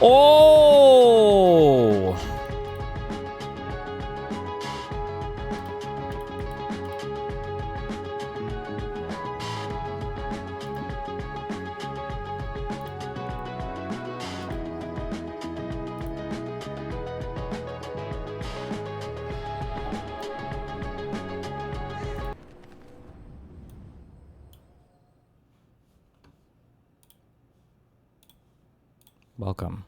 Oh! Welcome.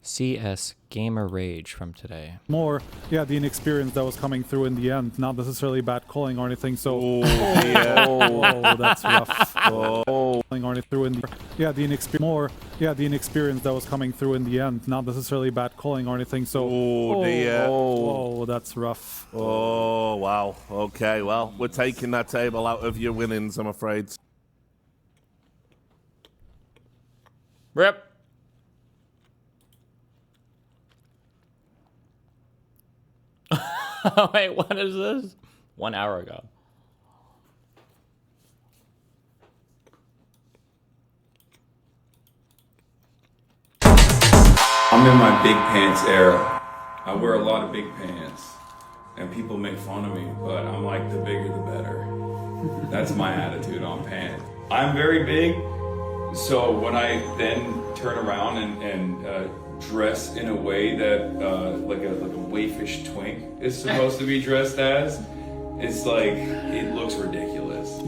CS Gamer Rage from today. More, yeah, the inexperience that was coming through in the end, not necessarily bad calling or anything. So, oh, that's rough. Oh, through in the, yeah, the inexperience that was coming through in the end, not necessarily bad calling or anything. So, oh, that's rough. Oh, wow. Okay, well, we're taking that table out of your winnings, I'm afraid. Rip. Wait, what is this? 1 hour ago. I'm in my big pants era. I wear a lot of big pants, and people make fun of me, but I'm like, the bigger the better. That's my attitude on pants. I'm very big, so when I then turn around and dress in a way that like a waifish twink is supposed to be dressed as, it's like, it looks ridiculous.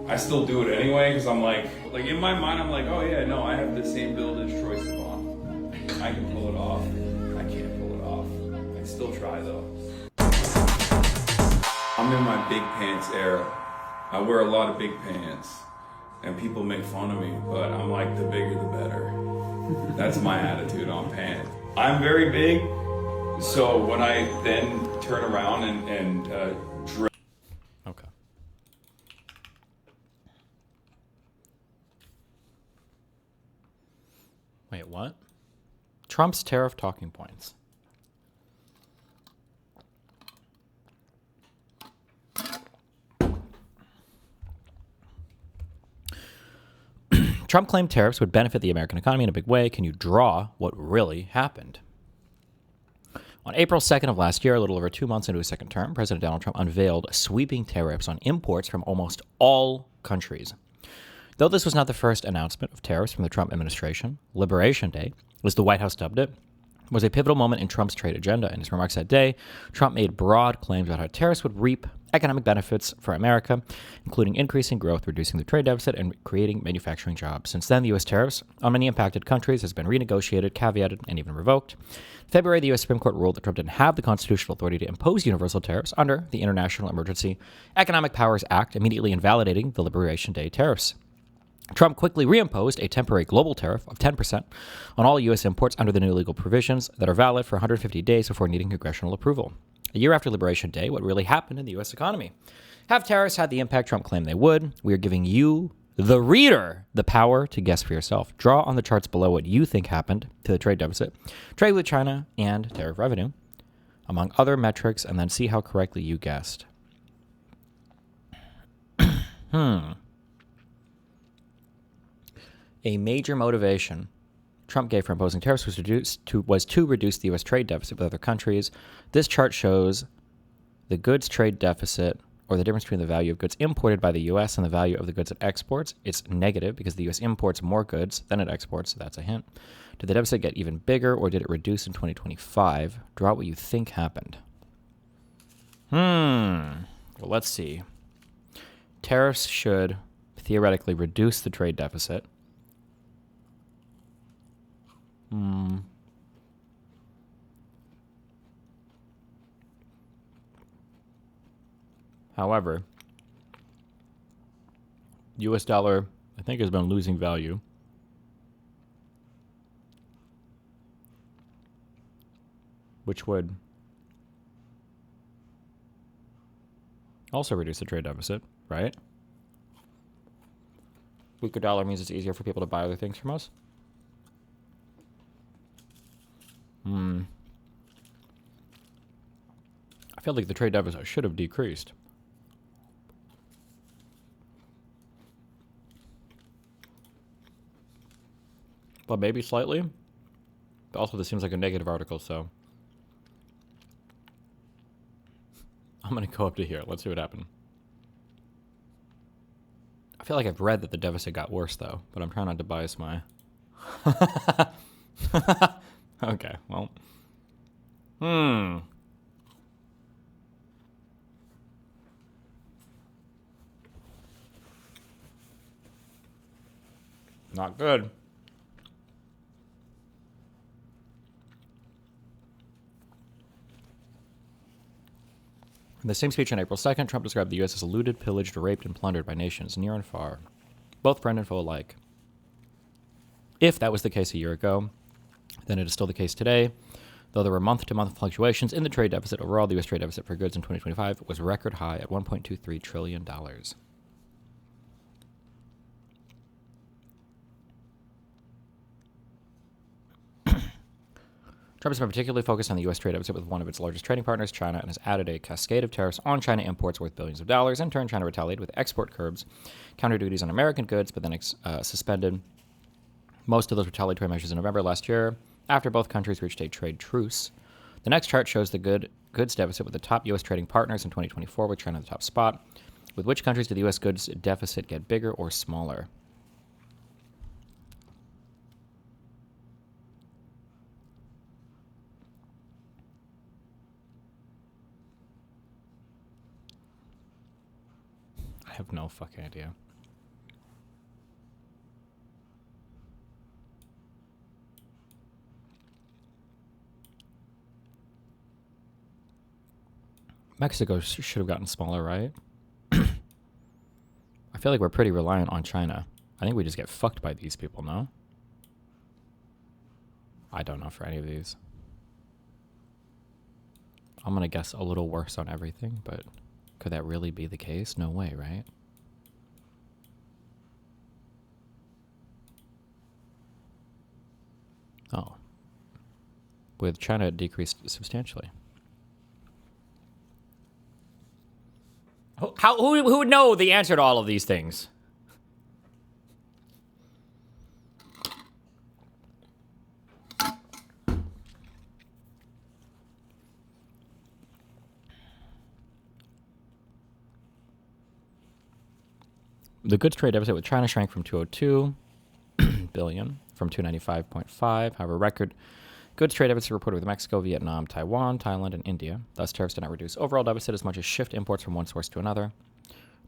I still do it anyway because I'm like in my mind I'm like, oh yeah, no, I have the same build as Troye Sivan. I can pull it off. I can't pull it off. I still try though. I'm in my big pants era. I wear a lot of big pants, and people make fun of me, but I'm like, the bigger the better. That's my attitude on pants. I'm very big, so when I then turn around and dress. Okay. Wait, what? Trump's tariff talking points. Trump claimed tariffs would benefit the American economy in a big way. Can you draw what really happened? On April 2nd of last year, a little over 2 months into his second term, President Donald Trump unveiled sweeping tariffs on imports from almost all countries. Though this was not the first announcement of tariffs from the Trump administration, Liberation Day, as the White House dubbed it, was a pivotal moment in Trump's trade agenda. In his remarks that day, Trump made broad claims about how tariffs would reap economic benefits for America, including increasing growth, reducing the trade deficit, and creating manufacturing jobs. Since then, the U.S. tariffs on many impacted countries has been renegotiated, caveated, and even revoked. In February, the U.S. Supreme Court ruled that Trump didn't have the constitutional authority to impose universal tariffs under the International Emergency Economic Powers Act, immediately invalidating the Liberation Day tariffs. Trump quickly reimposed a temporary global tariff of 10% on all U.S. imports under the new legal provisions that are valid for 150 days before needing congressional approval. A year after Liberation Day, what really happened in the U.S. economy? Have tariffs had the impact Trump claimed they would? We are giving you, the reader, the power to guess for yourself. Draw on the charts below what you think happened to the trade deficit, trade with China, and tariff revenue, among other metrics, and then see how correctly you guessed. A major motivation Trump gave for imposing tariffs was to reduce the U.S. trade deficit with other countries. This chart shows the goods trade deficit, or the difference between the value of goods imported by the U.S. and the value of the goods it exports. It's negative because the U.S. imports more goods than it exports, so that's a hint. Did the deficit get even bigger, or did it reduce in 2025? Draw what you think happened. Well, let's see. Tariffs should theoretically reduce the trade deficit. However, U.S. dollar, I think, has been losing value. Which would also reduce the trade deficit, right? Weaker dollar means it's easier for people to buy other things from us. I feel like the trade deficit should have decreased. but maybe slightly. But also, this seems like a negative article, so I'm going to go up to here. Let's see what happened. I feel like I've read that the deficit got worse, though, but I'm trying not to bias my... Okay, well... Not good. In the same speech on April 2nd, Trump described the U.S. as looted, pillaged, raped, and plundered by nations near and far, both friend and foe alike. If that was the case a year ago, then it is still the case today, though there were month-to-month fluctuations in the trade deficit. Overall, the U.S. trade deficit for goods in 2025 was record high at $1.23 trillion. Trump has been particularly focused on the U.S. trade deficit with one of its largest trading partners, China, and has added a cascade of tariffs on China imports worth billions of dollars. In turn, China retaliated with export curbs, counter duties on American goods, but then suspended most of those retaliatory measures in November last year after both countries reached a trade truce. The next chart shows the goods deficit with the top U.S. trading partners in 2024, with China at the top spot. With which countries did the U.S. goods deficit get bigger or smaller? I have no fucking idea. Mexico should have gotten smaller, right? I feel like we're pretty reliant on China. I think we just get fucked by these people, no? I don't know for any of these. I'm going to guess a little worse on everything, but could that really be the case? No way, right? Oh. With China, it decreased substantially. Who would know the answer to all of these things? The goods trade deficit with China shrank from 202 billion from 295.5. However, record goods trade deficit reported with Mexico, Vietnam, Taiwan, Thailand, and India. Thus, tariffs did not reduce overall deficit as much as shift imports from one source to another.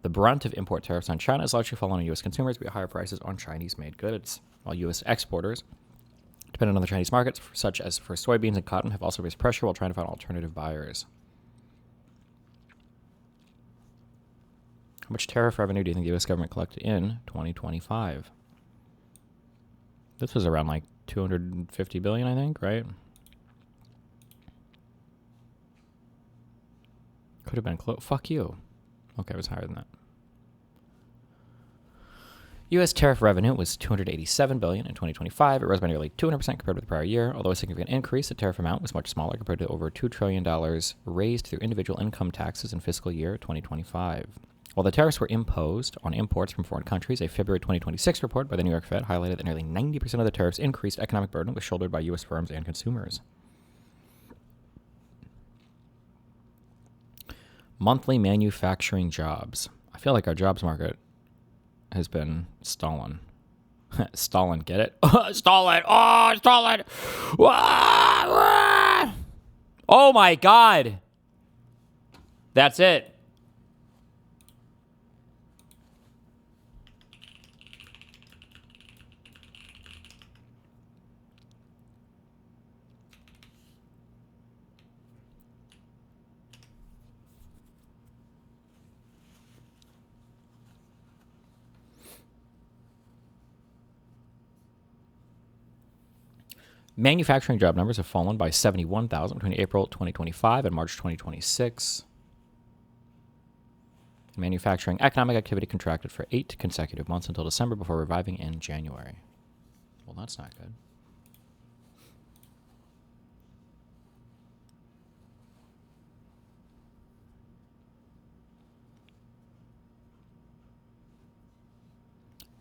The brunt of import tariffs on China is largely fallen on U.S. consumers via higher prices on Chinese-made goods, while U.S. exporters, dependent on the Chinese markets, such as for soybeans and cotton, have also raised pressure while trying to find alternative buyers. How much tariff revenue do you think the U.S. government collected in 2025? This was around like 250 billion, I think, right? Could have been close. Fuck you. Okay, it was higher than that. U.S. tariff revenue was 287 billion in 2025. It rose by nearly 200% compared with the prior year. Although a significant increase, the tariff amount was much smaller compared to over $2 trillion raised through individual income taxes in fiscal year 2025. While the tariffs were imposed on imports from foreign countries, a February 2026 report by the New York Fed highlighted that nearly 90% of the tariffs' increased economic burden was shouldered by U.S. firms and consumers. Monthly manufacturing jobs. I feel like our jobs market has been stalling. Stalin, get it? Stalin! Oh, Stalin! Oh my God! That's it. Manufacturing job numbers have fallen by 71,000 between April 2025 and March 2026. Manufacturing economic activity contracted for 8 consecutive months until December before reviving in January. Well, that's not good.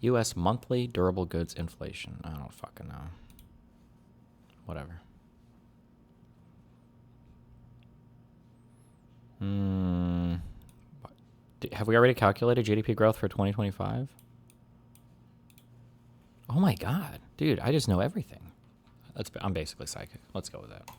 U.S. monthly durable goods inflation. I don't fucking know. Whatever. Have we already calculated GDP growth for 2025? Oh my god, dude! I just know everything. I'm basically psychic. Let's go with that.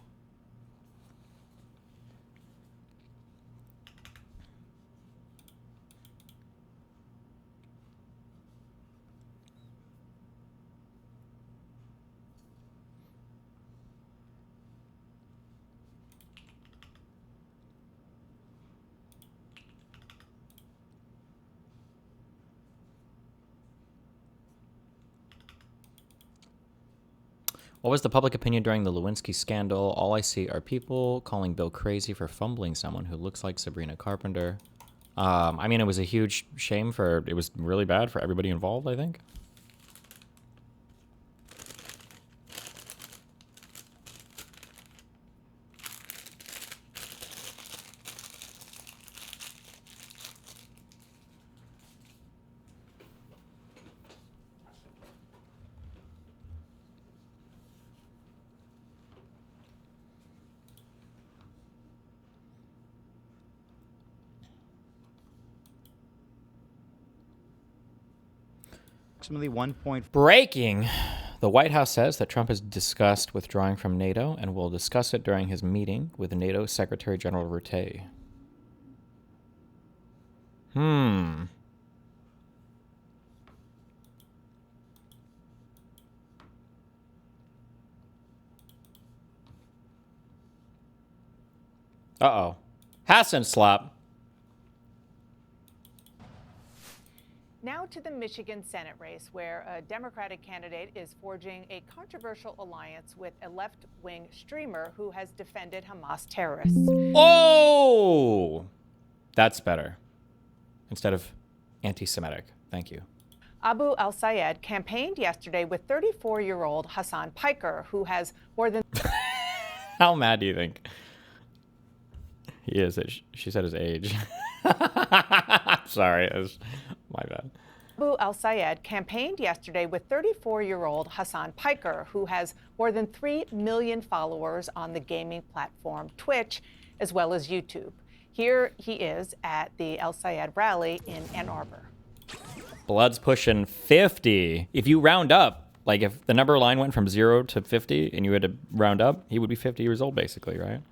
What was the public opinion during the Lewinsky scandal? All I see are people calling Bill crazy for fumbling someone who looks like Sabrina Carpenter. I mean, it was a huge shame it was really bad for everybody involved, I think. Approximately 1. Breaking. The White House says that Trump has discussed withdrawing from NATO and will discuss it during his meeting with NATO Secretary General Rutte. Uh-oh. Hasan SLOP. Now to the Michigan Senate race, where a Democratic candidate is forging a controversial alliance with a left-wing streamer who has defended Hamas terrorists. Oh! That's better. Instead of anti-Semitic. Thank you. Abu al-Sayed campaigned yesterday with 34-year-old Hasan Piker, who has more than... How mad do you think he is? She said his age. Sorry, it was my bad. Abu al-Sayed campaigned yesterday with 34-year-old Hasan Piker, who has more than 3 million followers on the gaming platform Twitch, as well as YouTube. Here he is at the al-Sayed rally in Ann Arbor. Blood's pushing 50. If you round up, like if the number line went from 0 to 50 and you had to round up, he would be 50 years old basically, right?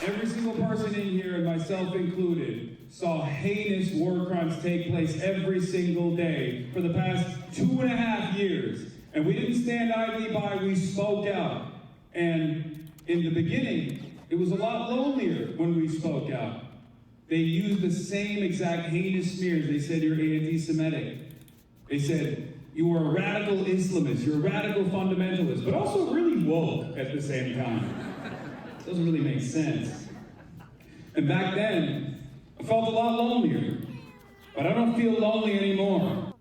Every single person in here, and myself included, saw heinous war crimes take place every single day for the past 2.5 years. And we didn't stand idly by, we spoke out. And in the beginning, it was a lot lonelier when we spoke out. They used the same exact heinous smears. They said you're anti-Semitic. They said you are a radical Islamist, you're a radical fundamentalist, but also really woke at the same time. Doesn't really make sense. And back then, I felt a lot lonelier, but I don't feel lonely anymore.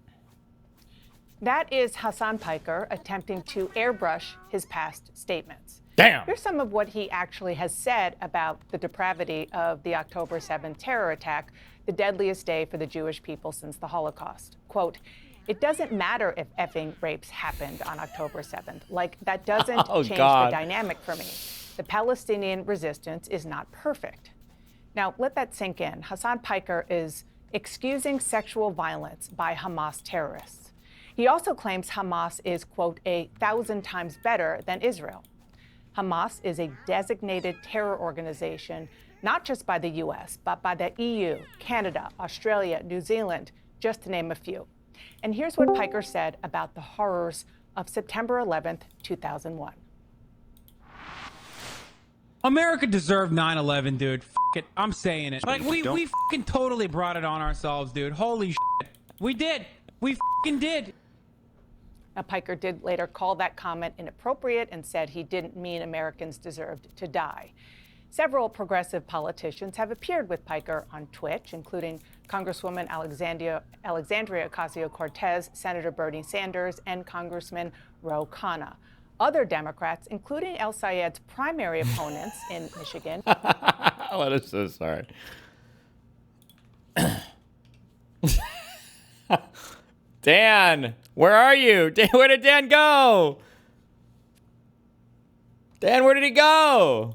That is Hasan Piker attempting to airbrush his past statements. Damn! Here's some of what he actually has said about the depravity of the October 7th terror attack, the deadliest day for the Jewish people since the Holocaust. Quote, "It doesn't matter if effing rapes happened on October 7th. Like, that doesn't change the dynamic for me. The Palestinian resistance is not perfect." Now, let that sink in. Hasan Piker is excusing sexual violence by Hamas terrorists. He also claims Hamas is, quote, 1,000 times better than Israel. Hamas is a designated terror organization, not just by the U.S., but by the EU, Canada, Australia, New Zealand, just to name a few. And here's what Piker said about the horrors of September 11th, 2001. America deserved 9/11, dude. F it. I'm saying it. Like, we fucking totally brought it on ourselves, dude. Holy shit. We did. We fucking did. Now, Piker did later call that comment inappropriate and said he didn't mean Americans deserved to die. Several progressive politicians have appeared with Piker on Twitch, including Congresswoman Alexandria Ocasio-Cortez, Senator Bernie Sanders, and Congressman Ro Khanna. Other Democrats, including al-Sayed's primary opponents in Michigan. What is this? Sorry. Dan, where are you? Dan, where did Dan go? Dan, where did he go?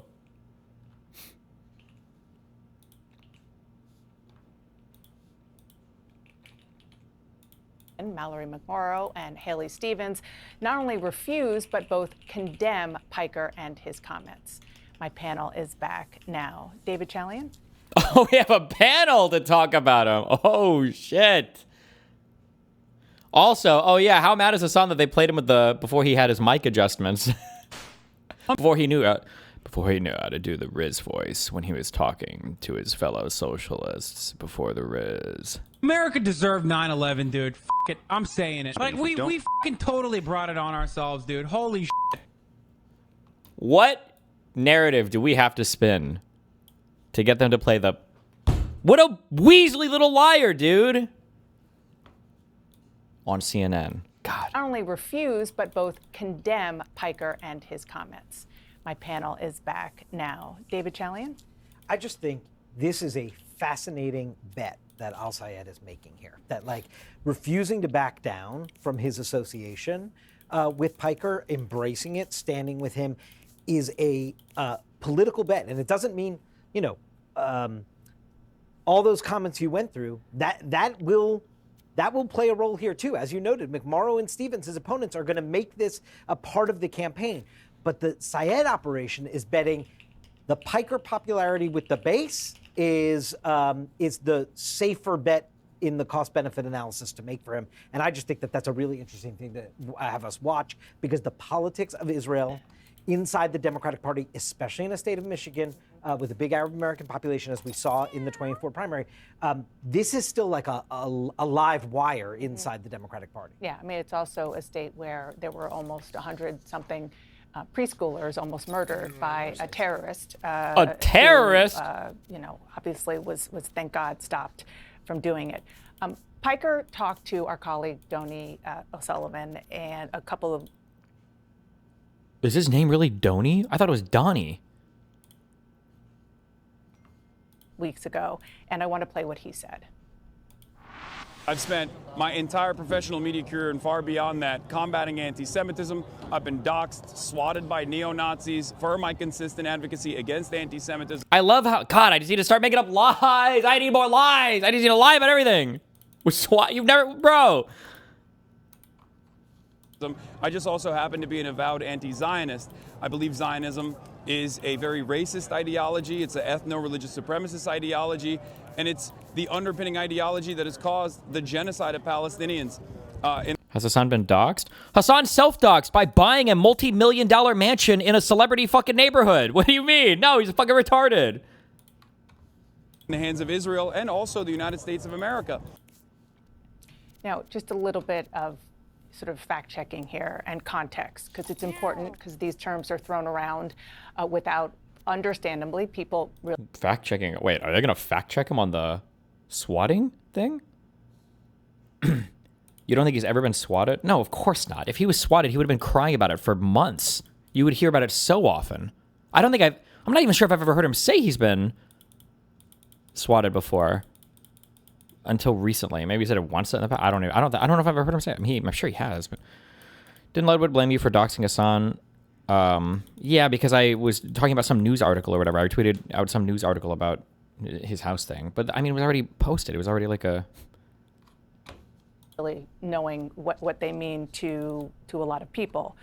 Mallory McMorrow and Haley Stevens not only refuse, but both condemn Piker and his comments. My panel is back now. David Chalian? Oh, we have a panel to talk about him. Oh, shit. Also, oh yeah, how mad is Hasan that they played him with before he had his mic adjustments? before he knew how to do the Riz voice when he was talking to his fellow socialists before the Riz. America deserved 9/11, dude. F it. I'm saying it. Like, we fucking totally brought it on ourselves, dude. Holy shit. What narrative do we have to spin to get them to play the... What a weaselly little liar, dude. On CNN. God. Not only refuse, but both condemn Piker and his comments. My panel is back now. David Chalian? I just think this is a fascinating bet that Al Sayed is making here. That, like, refusing to back down from his association with Piker, embracing it, standing with him, is a political bet. And it doesn't mean, you know, all those comments you went through, that will play a role here too. As you noted, McMorrow and Stevens, his opponents, are going to make this a part of the campaign. But the Sayed operation is betting the Piker popularity with the base is the safer bet in the cost-benefit analysis to make for him. And I just think that that's a really interesting thing to have us watch, because the politics of Israel inside the Democratic Party, especially in the state of Michigan, with a big Arab American population, as we saw in the 24 primary, this is still like a live wire inside the Democratic Party. Yeah, I mean, it's also a state where there were almost 100-something preschoolers almost murdered by a terrorist. A terrorist? Who, you know, obviously was thank God stopped from doing it. Piker talked to our colleague Donny O'Sullivan and a couple of... Is his name really Donny? I thought it was Donnie. Weeks ago, and I want to play what he said. I've spent my entire professional media career and far beyond that combating anti-Semitism. I've been doxxed, swatted by neo-Nazis for my consistent advocacy against anti-Semitism. I love how, God, I just need to start making up lies. I need more lies. I just need to lie about everything. With SWAT, you've never, bro. I just also happen to be an avowed anti-Zionist. I believe Zionism is a very racist ideology. It's an ethno-religious supremacist ideology, and it's the underpinning ideology that has caused the genocide of Palestinians. Has Hasan been doxxed? Hasan self-doxxed by buying a multi-million-dollar mansion in a celebrity fucking neighborhood. What do you mean? No, he's fucking retarded. In the hands of Israel and also the United States of America. Now, just a little bit of sort of fact-checking here and context, because it's important, because these terms are thrown around without, understandably, people really... Fact-checking? Wait, are they going to fact-check him on the swatting thing? You don't think he's ever been swatted? No, of course not. If he was swatted, he would have been crying about it for months. You would hear about it so often. I'm not even sure if I've ever heard him say he's been swatted before. Until recently. Maybe he said it once in the past. I don't know if I've ever heard him say it. I'm sure he has, but didn't Ludwig blame you for doxing Hasan? Yeah, because I was talking about some news article or whatever. I tweeted out some news article about his house thing. But I mean, it was already posted. It was already like a... Really knowing what they mean to a lot of people.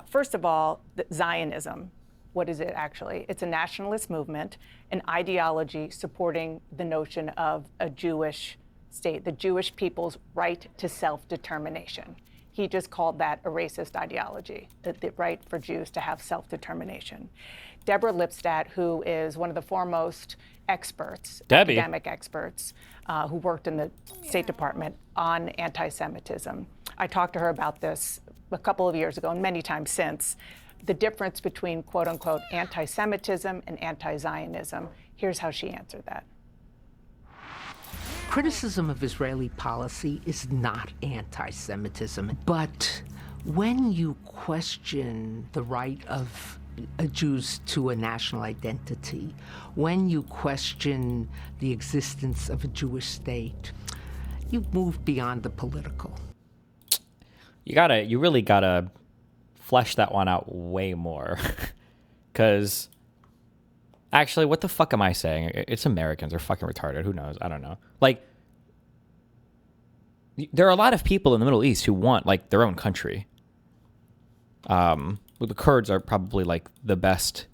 First of all, Zionism. What is it actually? It's a nationalist movement, an ideology supporting the notion of a Jewish state, the Jewish people's right to self-determination. He just called that a racist ideology, the right for Jews to have self-determination. Deborah Lipstadt, who is one of the foremost experts, academic experts, who worked in the State Department on anti-Semitism. I talked to her about this a couple of years ago and many times since. The difference between quote-unquote anti-Semitism and anti-Zionism. Here's how she answered that. Criticism of Israeli policy is not anti-Semitism, but when you question the right of Jews to a national identity, when you question the existence of a Jewish state, you move beyond the political. you really gotta flesh that one out way more. Because actually, what the fuck am I saying? It's Americans. They're fucking retarded. Who knows? I don't know. Like, there are a lot of people in the Middle East who want like their own country. Well, the Kurds are probably like the best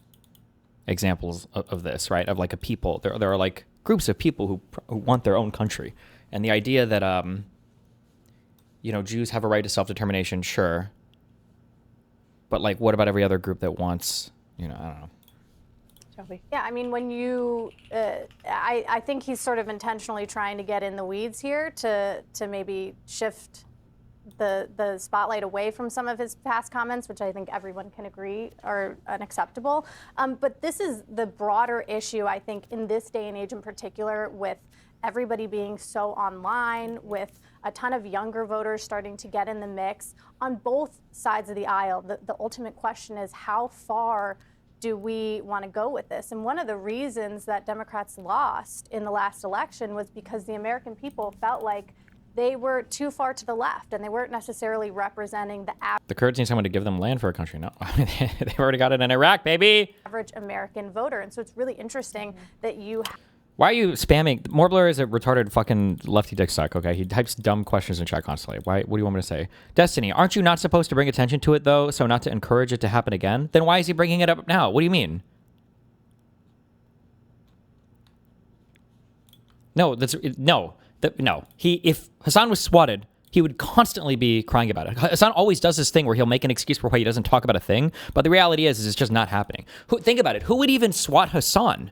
examples of this, right? Of like a people. There are like groups of people who want their own country, and the idea that Jews have a right to self-determination, sure. But like, what about every other group that wants, I don't know. Yeah, I mean, when you, I think he's sort of intentionally trying to get in the weeds here to maybe shift the spotlight away from some of his past comments, which I think everyone can agree are unacceptable. But this is the broader issue, I think, in this day and age in particular, with everybody being so online, with a ton of younger voters starting to get in the mix on both sides of the aisle. The ultimate question is, how far do we want to go with this? And one of the reasons that Democrats lost in the last election was because the American people felt like they were too far to the left and they weren't necessarily representing the Kurds need someone to give them land for a country. No, they've already got it in Iraq, baby. Average American voter. And so it's really interesting that you... Why are you spamming? Morbler is a retarded fucking lefty dick suck, okay? He types dumb questions in chat constantly. What do you want me to say? Destiny, aren't you not supposed to bring attention to it, though, so not to encourage it to happen again? Then why is he bringing it up now? What do you mean? No, if Hasan was swatted, he would constantly be crying about it. Hasan always does this thing where he'll make an excuse for why he doesn't talk about a thing, but the reality is it's just not happening. Think about it. Who would even swat Hasan?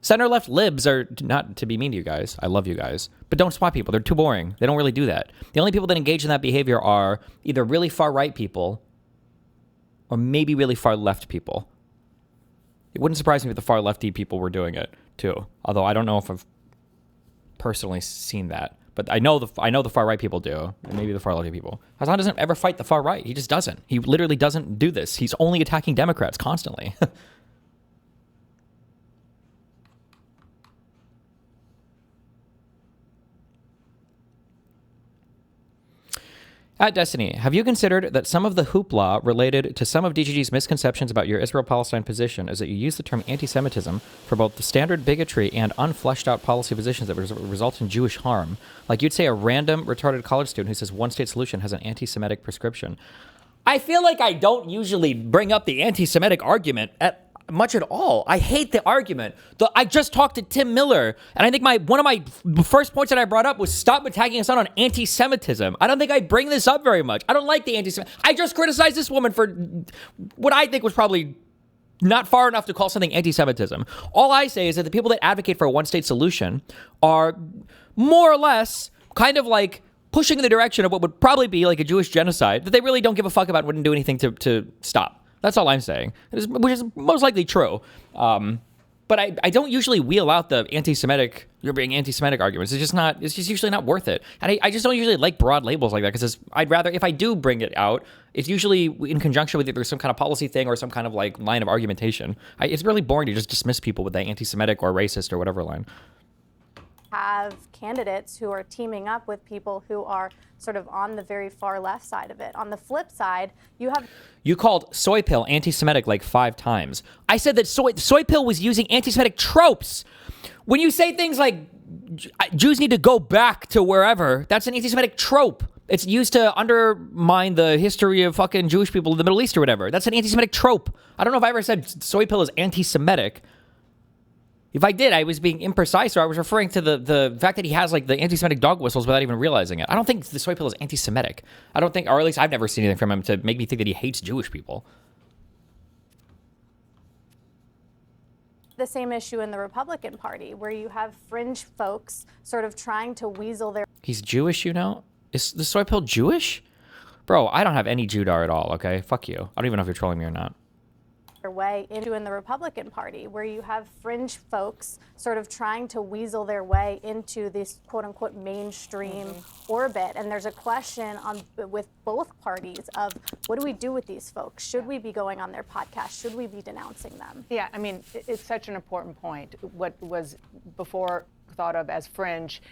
Center-left libs are, not to be mean to you guys, I love you guys, but don't swat people. They're too boring. They don't really do that. The only people that engage in that behavior are either really far-right people or maybe really far-left people. It wouldn't surprise me if the far-lefty people were doing it, too. Although I don't know if I've personally seen that. But I know the far-right people do, and maybe the far-lefty people. Hasan doesn't ever fight the far-right. He just doesn't. He literally doesn't do this. He's only attacking Democrats constantly. At Destiny, have you considered that some of the hoopla related to some of DGG's misconceptions about your Israel-Palestine position is that you use the term anti-Semitism for both the standard bigotry and unfleshed-out policy positions that result in Jewish harm? Like you'd say a random retarded college student who says one-state solution has an anti-Semitic prescription. I feel like I don't usually bring up the anti-Semitic argument much at all. I hate the argument. I just talked to Tim Miller, and I think one of my first points that I brought up was stop attacking us on anti-Semitism. I don't think I bring this up very much. I don't like the anti-Semitic. I just criticized this woman for what I think was probably not far enough to call something anti-Semitism. All I say is that the people that advocate for a one-state solution are more or less kind of like pushing in the direction of what would probably be like a Jewish genocide that they really don't give a fuck about, wouldn't do anything to stop. That's all I'm saying, which is most likely true. But I don't usually wheel out the anti-Semitic, you're being anti-Semitic arguments. It's just usually not worth it. And I just don't usually like broad labels like that because I'd rather, if I do bring it out, it's usually in conjunction with either some kind of policy thing or some kind of like line of argumentation. It's really boring to just dismiss people with the anti-Semitic or racist or whatever line. Have candidates who are teaming up with people who are sort of on the very far left side of it. On the flip side, you called soy pill anti-Semitic like 5 times. I said that soy pill was using anti-Semitic tropes. When you say things like Jews need to go back to wherever, that's an anti-Semitic trope. It's used to undermine the history of fucking Jewish people in the Middle East or whatever. That's an anti-Semitic trope. I don't know if I ever said soy pill is anti-Semitic. If I did, I was being imprecise, or I was referring to the fact that he has like the anti-Semitic dog whistles without even realizing it. I don't think the soy pill is anti-Semitic. I don't think, or at least I've never seen anything from him to make me think that he hates Jewish people. The same issue in the Republican Party, where you have fringe folks sort of trying to weasel their... He's Jewish, you know? Is the soy pill Jewish? Bro, I don't have any Judar at all, okay? Fuck you. I don't even know if you're trolling me or not. Way into in the Republican Party, where you have fringe folks sort of trying to weasel their way into this quote-unquote mainstream orbit. And there's a question with both parties of what do we do with these folks? Should we be going on their podcast? Should we be denouncing them? Yeah, I mean, it's such an important point. What was before thought of as fringe,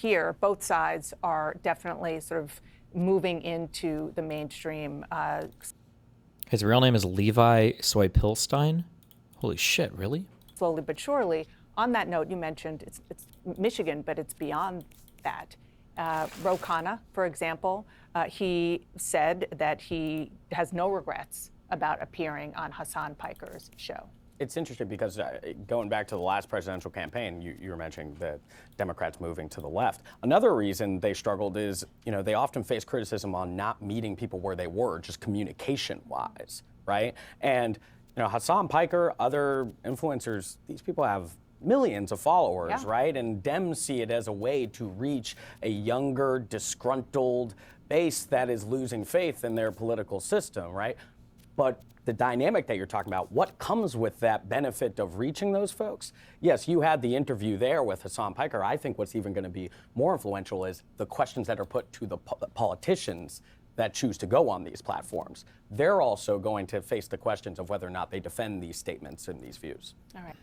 here, both sides are definitely sort of moving into the mainstream. His real name is Levi Soypilstein. Holy shit, really? Slowly but surely. On that note, you mentioned it's Michigan, but it's beyond that. Ro Khanna, for example, he said that he has no regrets about appearing on Hasan Piker's show. It's interesting because going back to the last presidential campaign, you were mentioning the Democrats moving to the left. Another reason they struggled is, they often face criticism on not meeting people where they were, just communication-wise, right? And, Hasan Piker, other influencers, these people have millions of followers, right? And Dems see it as a way to reach a younger, disgruntled base that is losing faith in their political system, right? But the dynamic that you're talking about, what comes with that benefit of reaching those folks? Yes, you had the interview there with Hasan Piker. I think what's even going to be more influential is the questions that are put to the politicians that choose to go on these platforms. They're also going to face the questions of whether or not they defend these statements and these views. All right.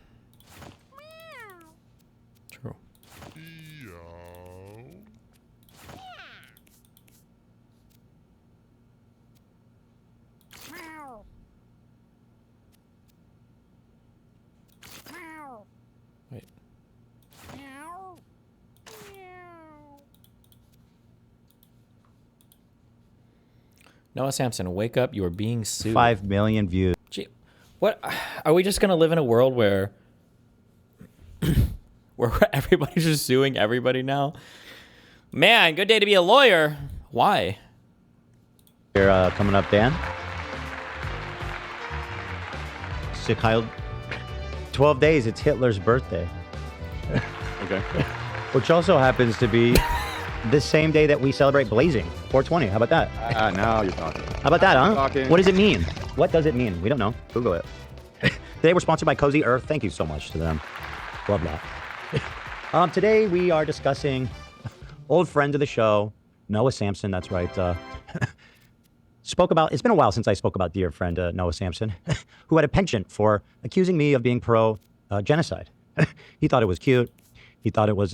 True. Wait. Noah Samsen, wake up, you are being sued. 5 million views. Gee, what, are we just going to live in a world where everybody's just suing everybody now? Man, good day to be a lawyer. Why? Here, coming up, Dan. Sick Heil. 12 days, it's Hitler's birthday. Okay. Which also happens to be the same day that we celebrate blazing, 420. How about that? Now you're talking. How about that, huh? Talking. What does it mean? What does it mean? We don't know. Google it. Today we're sponsored by Cozy Earth. Thank you so much to them. Love that. Today we are discussing old friend of the show, Noah Samsen. That's right. It's been a while since I spoke about dear friend Noah Samsen, who had a penchant for accusing me of being pro-genocide. He thought it was cute. He thought it was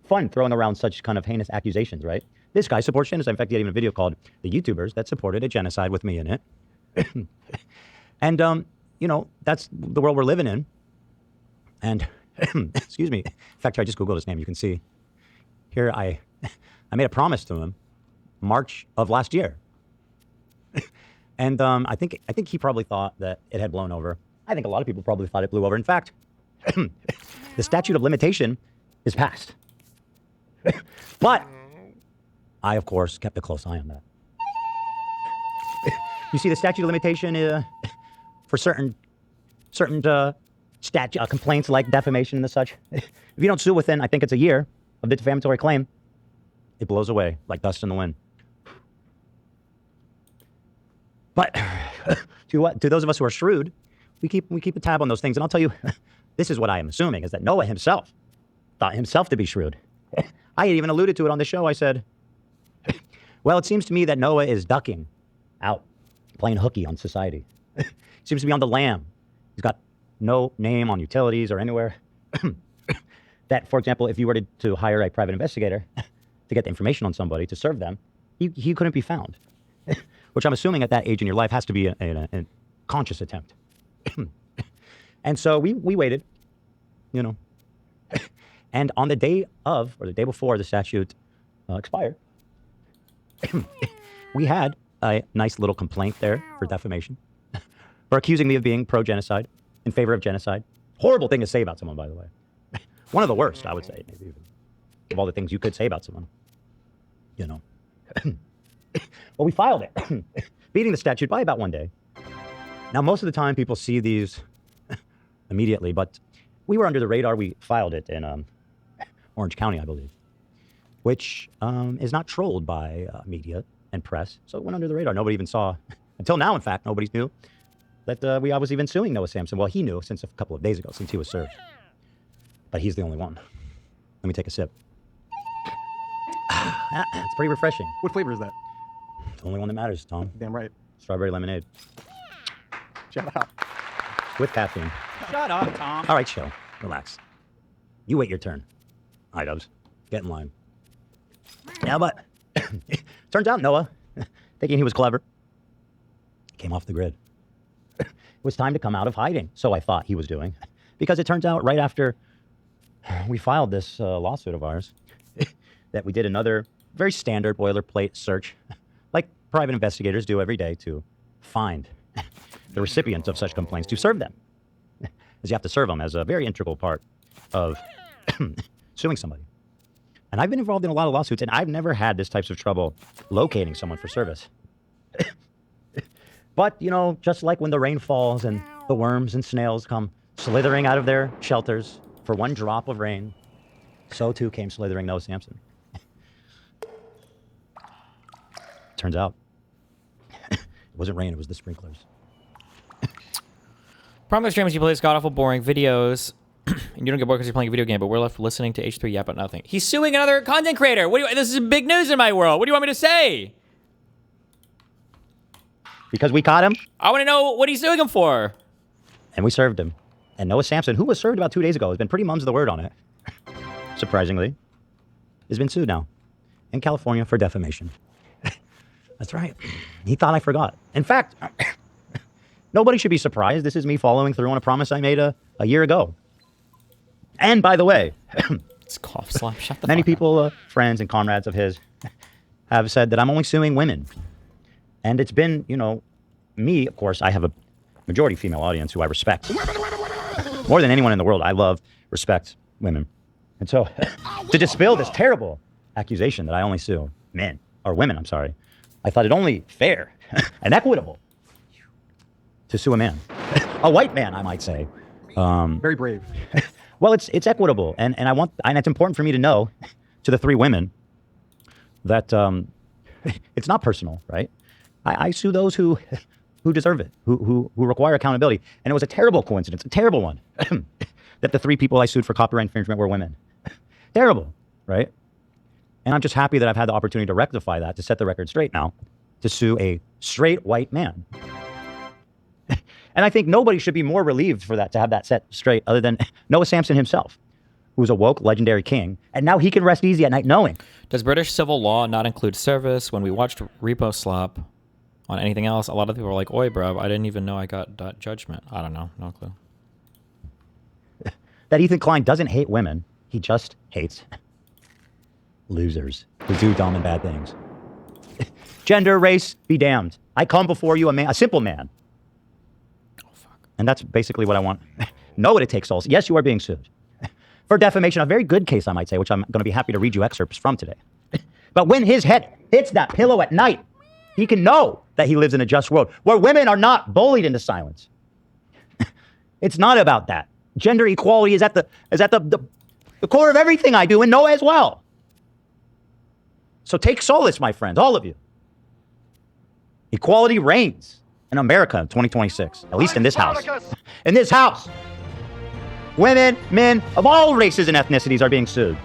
fun throwing around such kind of heinous accusations, right? This guy supports genocide. In fact, he had even a video called The YouTubers That Supported a Genocide with me in it. And, that's the world we're living in. And, excuse me. In fact, I just Googled his name. You can see here I made a promise to him March of last year. And I think he probably thought that it had blown over. I think a lot of people probably thought it blew over. In fact, the statute of limitation is passed. But I, of course, kept a close eye on that. You see, the statute of limitation for certain complaints like defamation and the such, if you don't sue within, I think it's a year of the defamatory claim, it blows away like dust in the wind. But to those of us who are shrewd, we keep a tab on those things. And I'll tell you, this is what I am assuming, is that Noah himself thought himself to be shrewd. I had even alluded to it on the show. I said, well, it seems to me that Noah is ducking out, playing hooky on society. Seems to be on the lam. He's got no name on utilities or anywhere. That, for example, if you were to hire a private investigator to get the information on somebody, to serve them, he couldn't be found. Which I'm assuming at that age in your life has to be a conscious attempt. And so we waited, And on the day of, or the day before the statute expired, we had a nice little complaint there for defamation, for accusing me of being pro-genocide, in favor of genocide. Horrible thing to say about someone, by the way. One of the worst, I would say, maybe even, of all the things you could say about someone. Well, we filed it, beating the statute by about 1 day. Now, most of the time, people see these immediately, but we were under the radar. We filed it in Orange County, I believe, which is not trolled by media and press. So it went under the radar. Nobody even saw, until now, in fact, nobody knew that I was even suing Noah Samsen. Well, he knew since a couple of days ago, since he was served. But he's the only one. Let me take a sip. It's pretty refreshing. What flavor is that? The only one that matters, Tom. Damn right. Strawberry lemonade. Shut up. With caffeine. Shut up, Tom. All right, chill. Relax. You wait your turn. Hi, Dubs. Get in line. Yeah, but turns out Noah, thinking he was clever, came off the grid. It was time to come out of hiding, so I thought he was doing. Because it turns out right after we filed this lawsuit of ours, that we did another very standard boilerplate search, like private investigators do every day to find the recipients of such complaints, to serve them. As you have to serve them as a very integral part of suing somebody. And I've been involved in a lot of lawsuits, and I've never had this types of trouble locating someone for service. But, you know, just like when the rain falls and the worms and snails come slithering out of their shelters for one drop of rain, so too came slithering Noah Samsen. Turns out, it wasn't rain, it was the sprinklers. Problem with streamers, you play these god-awful boring videos, and you don't get bored because you're playing a video game, but we're left listening to H3 yap about nothing. He's suing another content creator. This is big news in my world. What do you want me to say? Because we caught him. I want to know what he's suing him for. And we served him. And Noah Samsen, who was served about 2 days ago, has been pretty mum's the word on it, surprisingly, has been sued now in California for defamation. That's right. He thought I forgot. In fact, nobody should be surprised. This is me following through on a promise I made a year ago. And by the way, it's cough slap. Shut the many fuck people, friends and comrades of his, have said that I'm only suing women. And it's been, you know, me, of course, I have a majority female audience who I respect. More than anyone in the world, I love, respect women. And so, to dispel this terrible accusation that I only sue men, or women, I'm sorry, I thought it only fair and equitable to sue a man. A white man, I might say. Very brave. Well, it's equitable, and it's important for me to know, to the three women, that it's not personal, right? I sue those who deserve it, who require accountability. And it was a terrible coincidence, a terrible one, that the three people I sued for copyright infringement were women. Terrible, right? And I'm just happy that I've had the opportunity to rectify that, to set the record straight now, to sue a straight white man. And I think nobody should be more relieved for that, to have that set straight, other than Noah Samsen himself, who was a woke, legendary king, and now he can rest easy at night knowing. Does British civil law not include service? When we watched Repo Slop on anything else, a lot of people were like, oi, bruv, I didn't even know I got that judgment. I don't know. No clue. That Ethan Klein doesn't hate women. He just hates losers who do dumb and bad things. Gender, race, be damned. I come before you a simple man. Oh, fuck. And that's basically what I want. Know what it takes, souls. Yes, you are being sued. For defamation, a very good case, I might say, which I'm going to be happy to read you excerpts from today. But when his head hits that pillow at night, he can know that he lives in a just world where women are not bullied into silence. It's not about that. Gender equality is at the core of everything I do, and Noah as well. So take solace, my friends, all of you. Equality reigns in America in 2026, at least in this house. In this house. Women, men of all races and ethnicities are being sued.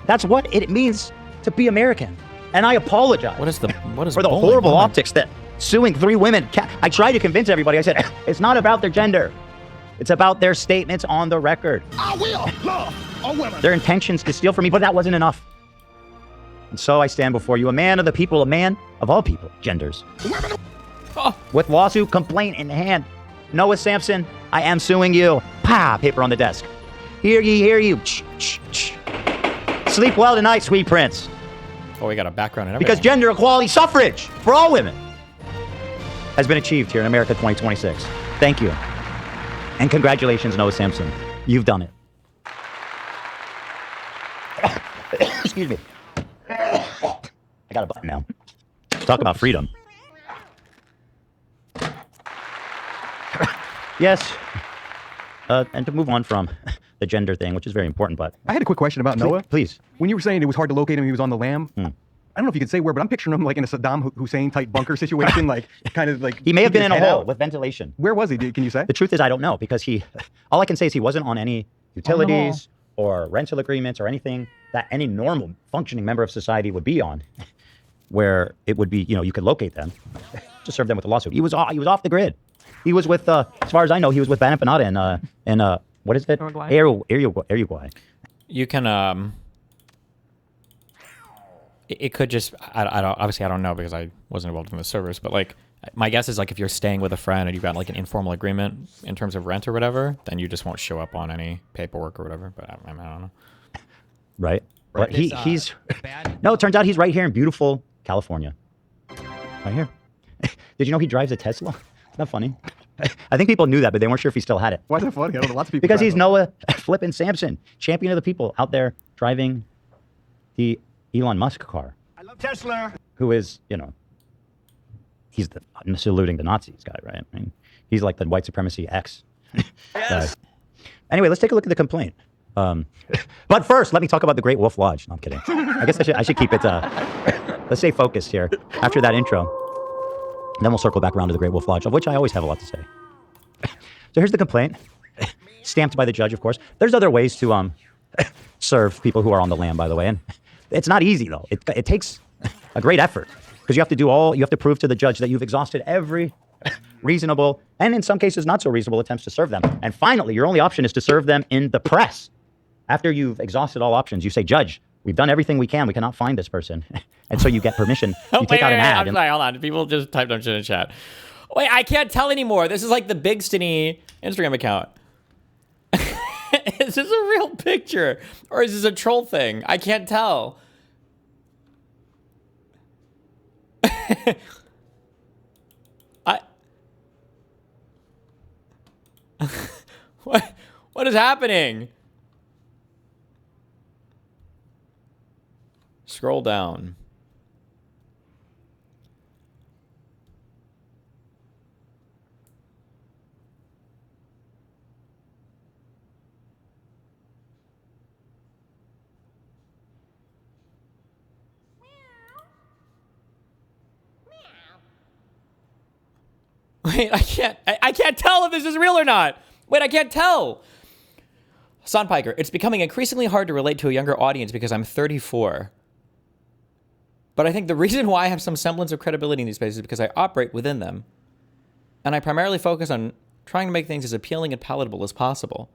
That's what it means to be American. And I apologize for the horrible optics that suing three women. I tried to convince everybody. I said, it's not about their gender. It's about their statements on the record. I will love all women. Their intentions to steal from me, but that wasn't enough. And so I stand before you, a man of the people, a man of all people, genders. With lawsuit complaint in hand. Noah Samsen, I am suing you. Pa, paper on the desk. Hear ye, hear you. Sleep well tonight, sweet prince. Oh, we got a background and everything. Because gender equality suffrage for all women has been achieved here in America 2026. Thank you. And congratulations, Noah Samsen. You've done it. Excuse me. I got a button now. Talk about freedom. Yes. And to move on from the gender thing, which is very important, but... I had a quick question about Noah. Please. When you were saying it was hard to locate him, he was on the lam. I don't know if you could say where, but I'm picturing him like in a Saddam Hussein type bunker situation, like kind of like... He may have been in a hole with ventilation. Where was he? Can you say? The truth is, I don't know, because all I can say is he wasn't on any utilities or rental agreements or anything that any normal functioning member of society would be on, where it would be, you could locate them, to serve them with a lawsuit. He was off the grid. He was with, as far as I know, he was with Ban Empanada in what is it? Uruguay. You can it could just, I don't, obviously I don't know because I wasn't involved in the servers, but like my guess is like if you're staying with a friend and you've got like an informal agreement in terms of rent or whatever, then you just won't show up on any paperwork or whatever. But I don't know. Right. But he's no, it turns out he's right here in beautiful California. Right here. Did you know he drives a Tesla? Isn't that funny? I think people knew that, but they weren't sure if he still had it. Why is that funny? I don't know. Lots of people. Because he's Noah flipping Samsen, champion of the people out there driving the Elon Musk car. I love Tesla. Who is, you know, I'm saluting the Nazis guy, right? I mean, he's like the white supremacy X. Yes. Anyway, let's take a look at the complaint. But first, let me talk about the Great Wolf Lodge. No, I'm kidding. I guess I should keep it. Let's stay focused here after that intro. And then we'll circle back around to the Great Wolf Lodge, of which I always have a lot to say. So here's the complaint, stamped by the judge, of course. There's other ways to serve people who are on the lam, by the way, and it's not easy though. It takes a great effort because you have to prove to the judge that you've exhausted every reasonable and in some cases not so reasonable attempts to serve them. And finally, your only option is to serve them in the press. After you've exhausted all options, you say, Judge, we've done everything we can. We cannot find this person. And so you get permission. You take out an ad. I'm sorry, hold on. People just typed on shit in chat. Wait, I can't tell anymore. This is like the Big Stinny Instagram account. Is this a real picture? Or is this a troll thing? I can't tell. What is happening? Scroll down. Wait, I can't tell if this is real or not. Wait, I can't tell. Hasan Piker, it's becoming increasingly hard to relate to a younger audience because I'm 34. But I think the reason why I have some semblance of credibility in these spaces is because I operate within them. And I primarily focus on trying to make things as appealing and palatable as possible.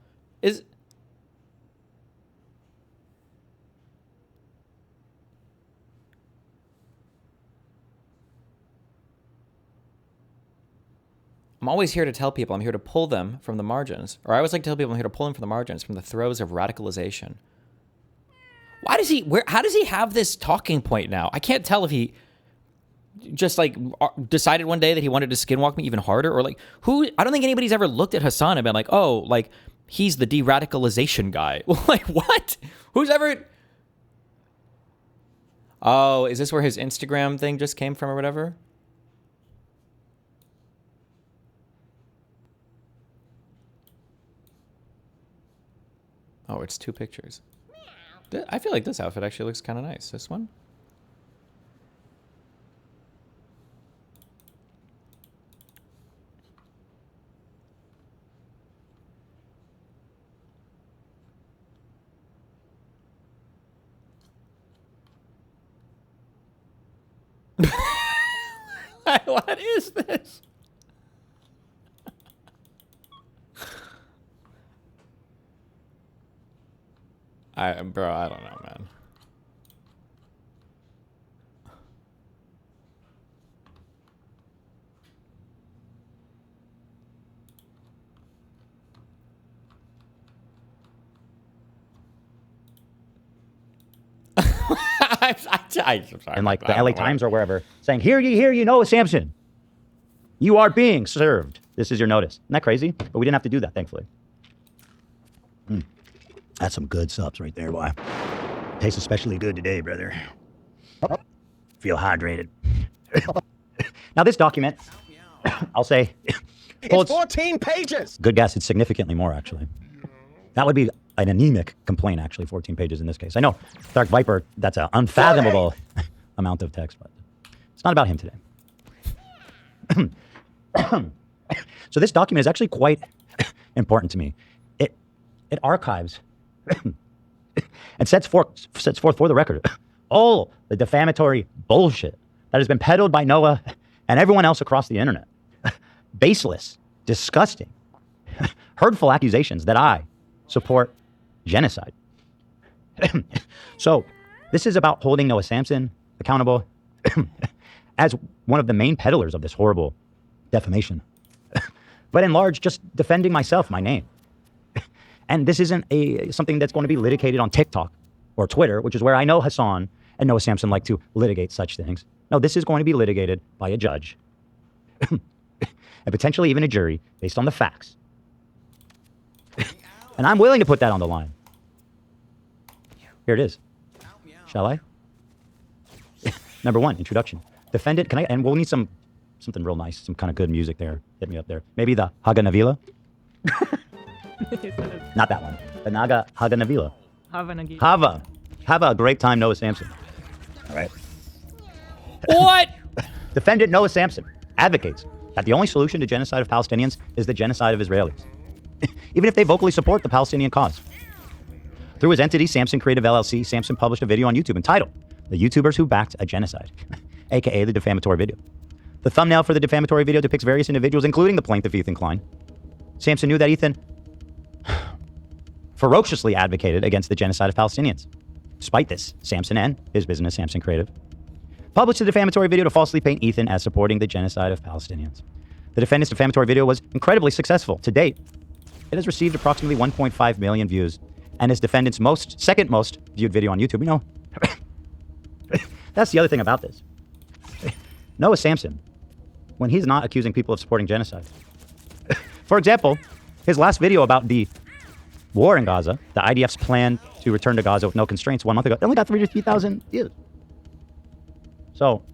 I'm always here to tell people I'm here to pull them from the margins. Or I always like to tell people I'm here to pull them from the margins, from the throes of radicalization. Why does how does he have this talking point now? I can't tell if he just like decided one day that he wanted to skinwalk me even harder, or like I don't think anybody's ever looked at Hasan and been like, oh, like he's the de-radicalization guy. Like what? Who's ever? Oh, is this where his Instagram thing just came from or whatever? Oh, it's 2 pictures. I feel like this outfit actually looks kind of nice. This one? What is this? Bro, I don't know, man. I'm sorry, and like the LA Times or wherever, saying, hear you, Noah Samsen. You are being served. This is your notice. Isn't that crazy? But we didn't have to do that, thankfully. That's some good subs right there, boy. Tastes especially good today, brother. Feel hydrated. Now this document, I'll say, it's 14 pages. Good guess. It's significantly more, actually. That would be an anemic complaint, actually, 14 pages in this case. I know, Dark Viper, that's an unfathomable amount of text, but it's not about him today. So this document is actually quite important to me. It archives and sets forth for the record all the defamatory bullshit that has been peddled by Noah and everyone else across the internet. Baseless, disgusting, hurtful accusations that I support genocide. So this is about holding Noah Samsen accountable as one of the main peddlers of this horrible defamation. But in large, just defending myself, my name. And this isn't something that's going to be litigated on TikTok or Twitter, which is where I know Hasan and Noah Samsen like to litigate such things. No, this is going to be litigated by a judge and potentially even a jury based on the facts. And I'm willing to put that on the line. Here it is. Shall I? Number 1, introduction. Defendant, can I, and we'll need something real nice, some kind of good music there. Hit me up there. Maybe the Haga Navila? Not that one. The Naga Haga Navila. Hava. Have a great time, Noah Samsen. All right. What? Defendant Noah Samsen advocates that the only solution to genocide of Palestinians is the genocide of Israelis, even if they vocally support the Palestinian cause. Through his entity, Samsen Creative LLC, Samsen published a video on YouTube entitled, "The YouTubers Who Backed a Genocide," aka the defamatory video. The thumbnail for the defamatory video depicts various individuals, including the plaintiff Ethan Klein. Samsen knew that Ethan ferociously advocated against the genocide of Palestinians. Despite this, Samsen and his business, Samsen Creative, published a defamatory video to falsely paint Ethan as supporting the genocide of Palestinians. The defendant's defamatory video was incredibly successful. To date, it has received approximately 1.5 million views and is defendant's second most viewed video on YouTube. You know, that's the other thing about this. Noah Samsen, when he's not accusing people of supporting genocide. For example, his last video about the war in Gaza, the IDF's plan to return to Gaza with no constraints 1 month ago, it only got 3,000 views. So,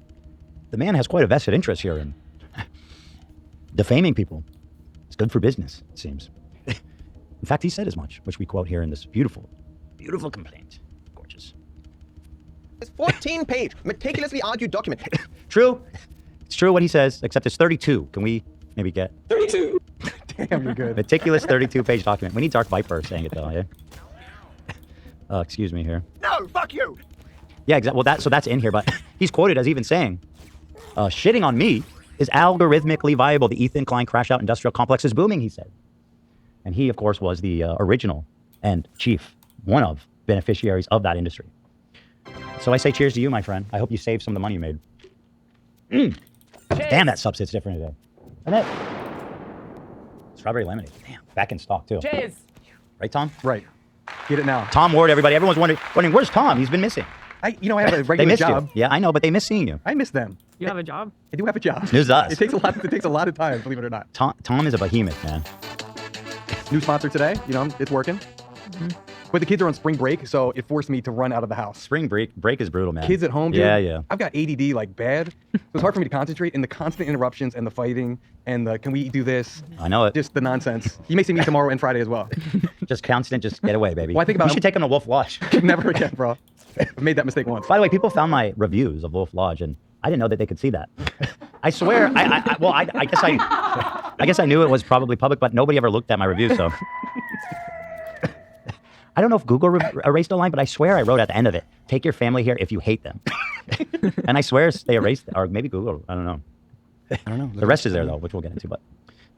the man has quite a vested interest here in defaming people. It's good for business, it seems. In fact, he said as much, which we quote here in this beautiful, beautiful complaint. Gorgeous. It's 14-page, meticulously argued document. True. It's true what he says, except it's 32. Can we maybe get 32? Damn, you're good. Meticulous 32-page document. We need Dark Viper saying it though, yeah? Excuse me here. No, fuck you. Yeah, exactly. Well, that's in here, but he's quoted as even saying, shitting on me is algorithmically viable. The Ethan Klein crash out industrial complex is booming, he said. And he, of course, was the original and chief, one of beneficiaries of that industry. So I say cheers to you, my friend. I hope you saved some of the money you made. Damn, that sub sits different today. Isn't it? Strawberry lemonade. Damn, back in stock, too. Cheers. Right, Tom? Right. Get it now. Tom Ward, everybody. Everyone's wondering, where's Tom? He's been missing. I have a regular they missed job. You. Yeah, I know, but they miss seeing you. I miss them. You have a job? I do have a job. News us. It takes a lot of time, believe it or not. Tom is a behemoth, man. New sponsor today. You know, it's working. Mm-hmm. But the kids are on spring break, so it forced me to run out of the house. Spring break is brutal, man. Kids at home, dude. Yeah. I've got ADD like bad. So it's hard for me to concentrate, and the constant interruptions and the fighting and the can we do this? I know it. Just the nonsense. You may see me tomorrow and Friday as well. Just constant, just get away, baby. Well, I think about you should take him to Wolf Lodge. Never again, bro. I've made that mistake once. By the way, people found my reviews of Wolf Lodge, and I didn't know that they could see that. I swear, I guess I knew it was probably public, but nobody ever looked at my reviews, so. I don't know if Google erased a line, but I swear I wrote at the end of it, take your family here if you hate them. And I swear they erased it, or maybe Google, I don't know. The rest is there, though, which we'll get into. But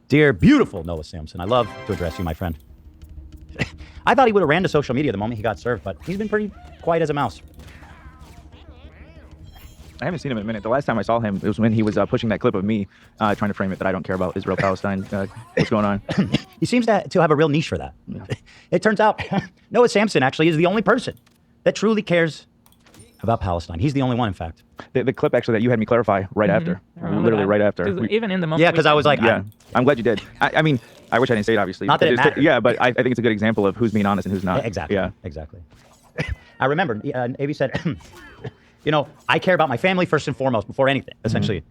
dear, beautiful Noah Samsen, I love to address you, my friend. I thought he would have ran to social media the moment he got served, but he's been pretty quiet as a mouse. I haven't seen him in a minute. The last time I saw him, it was when he was pushing that clip of me trying to frame it that I don't care about Israel-Palestine. What's going on? He seems to have a real niche for that. Yeah. It turns out Noah Samsen actually is the only person that truly cares about Palestine. He's the only one, in fact. The clip actually that you had me clarify right after. Literally right after. Even in the moment. Yeah, because I was like... Yeah, I'm glad you did. I mean, I wish I didn't say it, obviously. Not that it mattered. Yeah, but I think it's a good example of who's being honest and who's not. Exactly. Yeah. Exactly. I remember, Avi said... You know, I care about my family first and foremost before anything, essentially.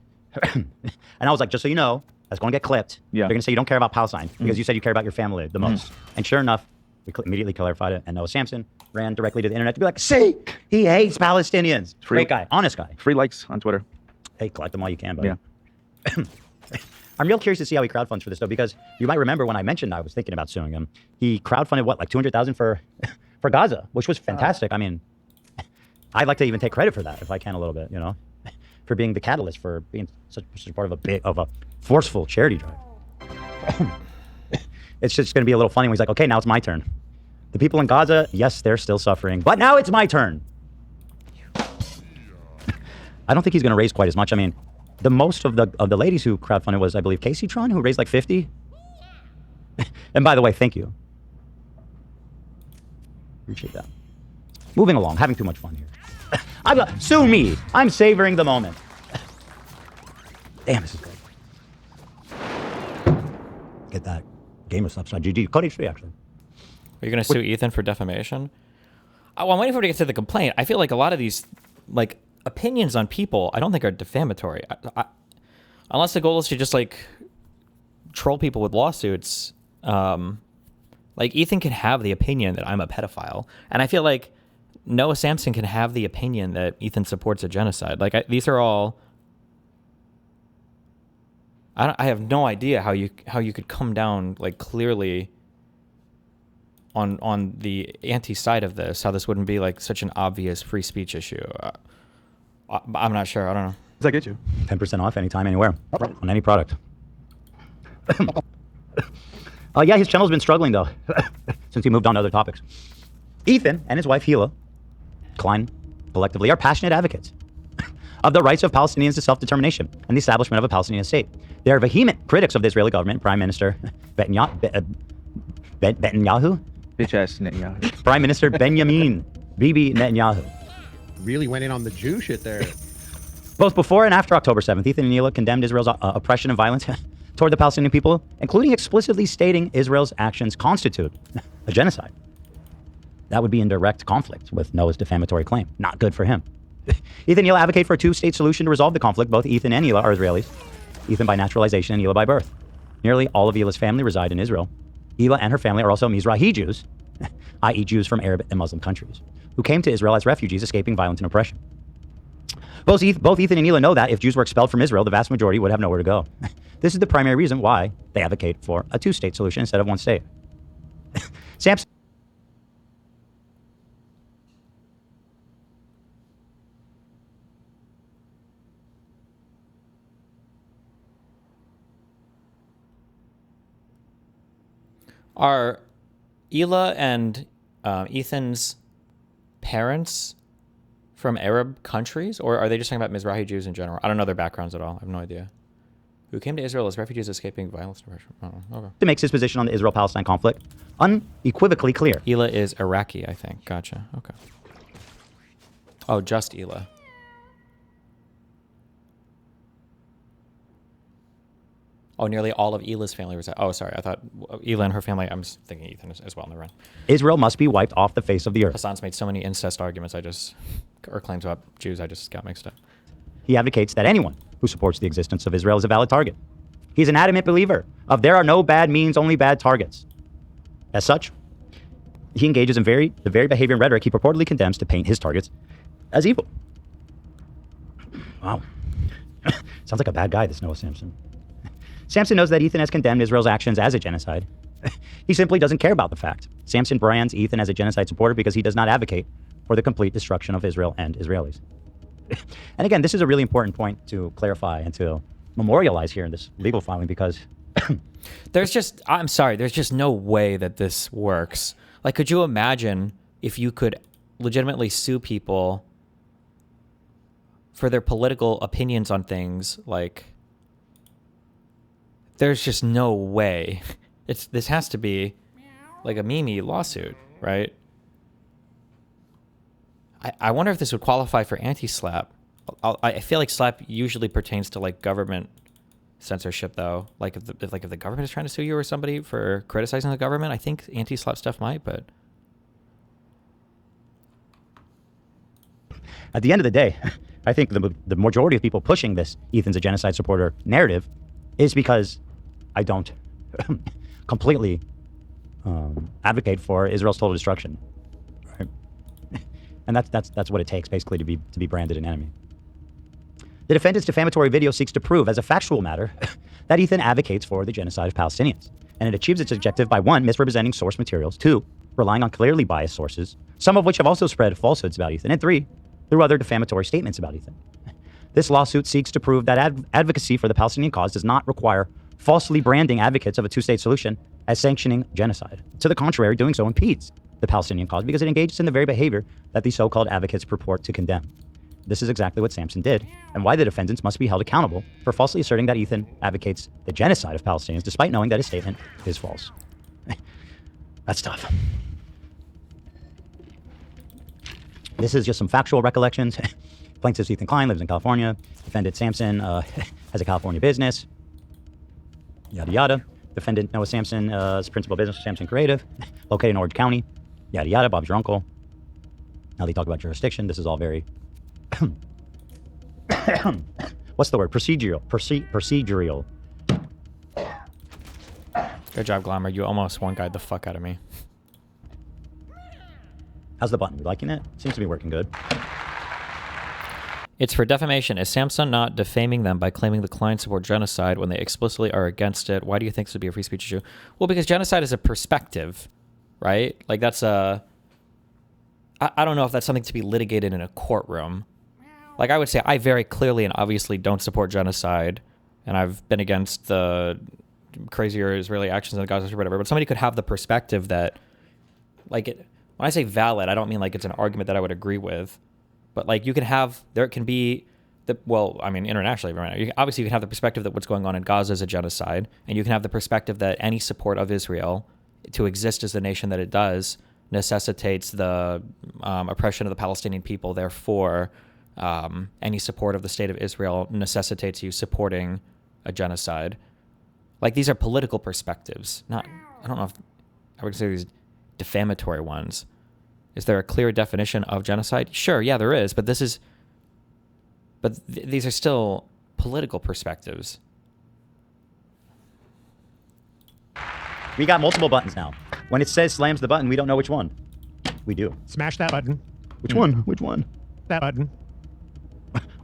And I was like, just so you know, that's going to get clipped. Yeah. They're going to say you don't care about Palestine because you said you care about your family the most. And sure enough, we immediately clarified it. And Noah Samsen ran directly to the internet to be like, see, he hates Palestinians. Great guy, honest guy. Free likes on Twitter. Hey, collect them all you can, buddy. Yeah. I'm real curious to see how he crowdfunds for this, though, because you might remember when I mentioned I was thinking about suing him, he crowdfunded, what, like $200,000 for Gaza, which was fantastic. I mean... I'd like to even take credit for that if I can a little bit, you know, for being the catalyst, for being such part of a forceful charity drive. It's just going to be a little funny when he's like, okay, now it's my turn. The people in Gaza, yes, they're still suffering, but now it's my turn. I don't think he's going to raise quite as much. I mean, the most of the ladies who crowdfunded was, I believe, Casey Tron, who raised like 50. And by the way, thank you. Appreciate that. Moving along, having too much fun here. Sue me. I'm savoring the moment. Damn, this is good. Get that. Game of subside. GG. Code H3, actually. Are you going to sue Ethan for defamation? Well, I'm waiting for him to get to the complaint. I feel like a lot of these, like, opinions on people, I don't think are defamatory. Unless the goal is to just, like, troll people with lawsuits. Like, Ethan can have the opinion that I'm a pedophile. And I feel like Noah Samsen can have the opinion that Ethan supports a genocide. Like, these are all... I have no idea how you could come down, like, clearly on the anti-side of this, how this wouldn't be, like, such an obvious free speech issue. I'm not sure. I don't know. Does that get you? 10% off anytime, anywhere, on any product. Yeah, his channel's been struggling, though, since he moved on to other topics. Ethan and his wife, Hila Klein, collectively are passionate advocates of the rights of Palestinians to self-determination and the establishment of a Palestinian state. They are vehement critics of the Israeli government, Prime Minister Netanyahu. Bitch-ass Netanyahu. Prime Minister Benjamin Bibi Netanyahu. Really went in on the Jew shit there. Both before and after October 7th, Ethan and Hila condemned Israel's oppression and violence toward the Palestinian people, including explicitly stating Israel's actions constitute a genocide. That would be in direct conflict with Noah's defamatory claim. Not good for him. Ethan and Hila advocate for a two-state solution to resolve the conflict. Both Ethan and Hila are Israelis. Ethan by naturalization and Hila by birth. Nearly all of Hila's family reside in Israel. Hila and her family are also Mizrahi Jews, i.e. Jews from Arab and Muslim countries, who came to Israel as refugees escaping violence and oppression. Both Ethan and Hila know that if Jews were expelled from Israel, the vast majority would have nowhere to go. This is the primary reason why they advocate for a two-state solution instead of one state. Samsen. Are Hila and Ethan's parents from Arab countries, or are they just talking about Mizrahi Jews in general? I don't know their backgrounds at all. I have no idea. Who came to Israel as refugees escaping violence and oppression. Oh, okay. It makes his position on the Israel-Palestine conflict unequivocally clear. Hila is Iraqi, I think. Gotcha. Okay. Oh, just Hila. Oh, nearly all of Hila's family was... Oh, sorry. I thought Hila and her family... I'm thinking Ethan as well in the run. Israel must be wiped off the face of the earth. Hasan's made so many incest arguments, or claims about Jews, I just got mixed up. He advocates that anyone who supports the existence of Israel is a valid target. He's an adamant believer of there are no bad means, only bad targets. As such, he engages in the very behavior and rhetoric he purportedly condemns to paint his targets as evil. Wow. Sounds like a bad guy, this Noah Samsen. Samsen knows that Ethan has condemned Israel's actions as a genocide. He simply doesn't care about the fact. Samsen brands Ethan as a genocide supporter because he does not advocate for the complete destruction of Israel and Israelis. And again, this is a really important point to clarify and to memorialize here in this legal filing because... I'm sorry, there's just no way that this works. Like, could you imagine if you could legitimately sue people for their political opinions on things? Like, there's just no way. This has to be like a Mimi lawsuit, right? I wonder if this would qualify for anti-SLAP. I feel like SLAP usually pertains to like government censorship, though. Like if the government is trying to sue you or somebody for criticizing the government, I think anti-SLAP stuff might. But at the end of the day, I think the majority of people pushing this Ethan's a genocide supporter narrative is because I don't completely advocate for Israel's total destruction. Right? And that's what it takes basically to be branded an enemy. The defendant's defamatory video seeks to prove as a factual matter that Ethan advocates for the genocide of Palestinians. And it achieves its objective by 1, misrepresenting source materials, 2, relying on clearly biased sources, some of which have also spread falsehoods about Ethan, and 3, through other defamatory statements about Ethan. This lawsuit seeks to prove that advocacy for the Palestinian cause does not require falsely branding advocates of a two-state solution as sanctioning genocide. To the contrary, doing so impedes the Palestinian cause because it engages in the very behavior that these so-called advocates purport to condemn. This is exactly what Samsen did, and why the defendants must be held accountable for falsely asserting that Ethan advocates the genocide of Palestinians, despite knowing that his statement is false. That's tough. This is just some factual recollections. Plaintiff Ethan Klein lives in California. Defendant Samsen has a California business. Yada yada. Defendant Noah Samsen is principal business of Samsen Creative, located in Orange County. Yada yada. Bob's your uncle. Now they talk about jurisdiction. This is all very what's the word? Procedural. Procedural. Good job, Glamour. You almost one-guyed the fuck out of me. How's the button? You liking it? Seems to be working good. It's for defamation. Is Samsen not defaming them by claiming the clients support genocide when they explicitly are against it? Why do you think this would be a free speech issue? Well, because genocide is a perspective, right? Like that's a... I don't know if that's something to be litigated in a courtroom. Like I would say I very clearly and obviously don't support genocide, and I've been against the crazier Israeli actions in the Gaza Strip or whatever, but somebody could have the perspective that, like, when I say valid, I don't mean like it's an argument that I would agree with, but like you can have, there can be, internationally, right? Obviously you can have the perspective that what's going on in Gaza is a genocide, and you can have the perspective that any support of Israel to exist as the nation that it does necessitates the oppression of the Palestinian people. Therefore, any support of the state of Israel necessitates you supporting a genocide. Like, these are political perspectives, not, I don't know if I would say these defamatory ones. Is there a clear definition of genocide? Sure, yeah, there is, but these are still political perspectives. We got multiple buttons now. When it says slams the button, we don't know which one. We do. Smash that button. Which one? Which one? That button.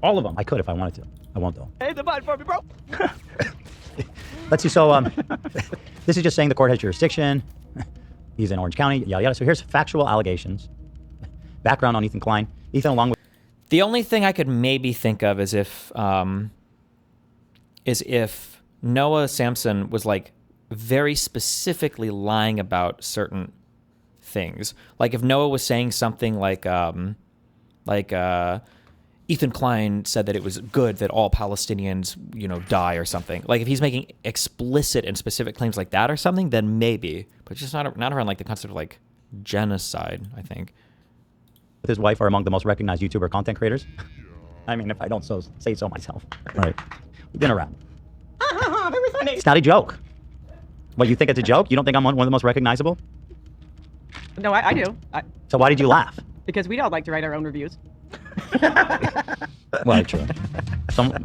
All of them. I could if I wanted to. I won't though. Hey, the button for me, bro. Let's see. So, this is just saying the court has jurisdiction. He's in Orange County. Yada yada. So here's factual allegations. Background on Ethan Klein. Ethan, along with the only thing I could maybe think of is if Noah Samsen was like very specifically lying about certain things. Like if Noah was saying something like Ethan Klein said that it was good that all Palestinians, die or something. Like if he's making explicit and specific claims like that or something, then maybe. But just not around like the concept of like genocide, I think. his wife are among the most recognized YouTuber content creators. I mean, if I don't say so myself. All right. We've been around. Very funny. It's not a joke. What, you think it's a joke? You don't think I'm one of the most recognizable? No, I do. So why did you laugh? Because we all like to write our own reviews. Well, true.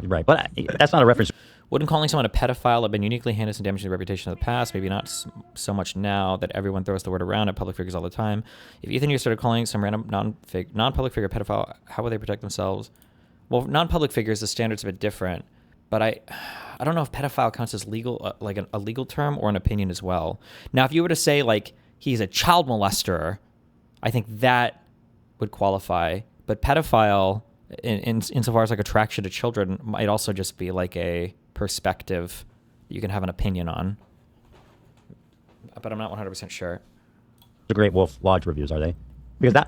Right, but that's not a reference. Wouldn't calling someone a pedophile have been uniquely heinous and damaging the reputation of the past? Maybe not so much now that everyone throws the word around at public figures all the time. If Ethan you started calling some random non-public figure pedophile, how would they protect themselves? Well, non-public figures, the standard's a bit different. But I don't know if pedophile counts as legal, like a legal term or an opinion as well. Now, if you were to say like he's a child molester, I think that would qualify. But pedophile, insofar as like attraction to children, might also just be like a perspective you can have an opinion on. But I'm not 100% sure. The Great Wolf Lodge reviews, are they? Because that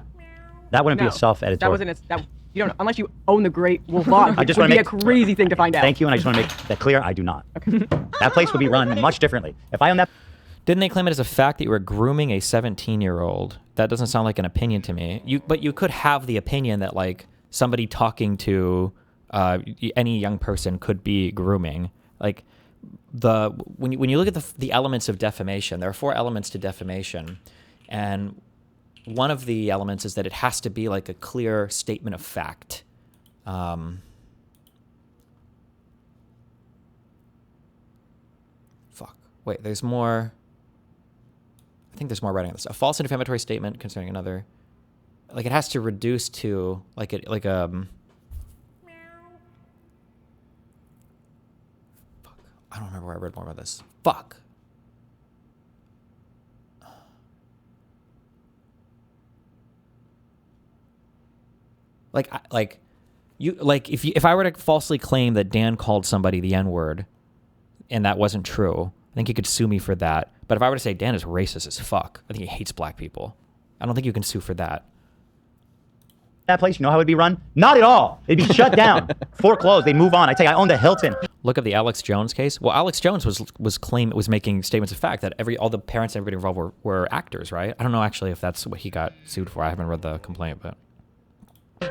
wouldn't be a self-editorial. That wasn't you don't, unless you own the Great Wolf Lodge. It would be a crazy thing to find out. Thank you, and I just want to make that clear. I do not. Okay. That place would be run much differently. If I own that. Didn't they claim it as a fact that you were grooming a 17-year-old? That doesn't sound like an opinion to me. But you could have the opinion that like somebody talking to any young person could be grooming. Like when you look at the elements of defamation, there are 4 elements to defamation, and one of the elements is that it has to be like a clear statement of fact. Wait, there's more. I think there's more writing on this. A false and defamatory statement concerning another. Like it has to reduce to Fuck. I don't remember where I read more about this. Fuck. If I were to falsely claim that Dan called somebody the N-word and that wasn't true, I think you could sue me for that. But if I were to say Dan is racist as fuck, I think he hates black people, I don't think you can sue for that. that place, you know how it'd be run? Not at all. It'd be shut down, foreclosed. They'd move on. I tell you, I owned the Hilton. Look at the Alex Jones case. Well, Alex Jones was making statements of fact that all the parents and everybody involved were actors, right? I don't know actually if that's what he got sued for. I haven't read the complaint, but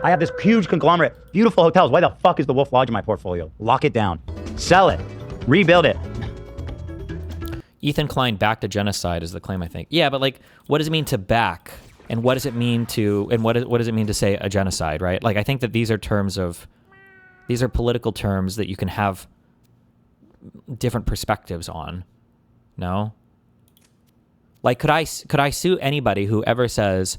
I have this huge conglomerate, beautiful hotels. Why the fuck is the Wolf Lodge in my portfolio? Lock it down, sell it, rebuild it. Ethan Klein backed a genocide is the claim, I think. Yeah, but like, what does it mean to back? And what does it mean to, and what does it mean to say a genocide, right? Like, I think that these are political terms that you can have different perspectives on. No? Like, could I sue anybody who ever says,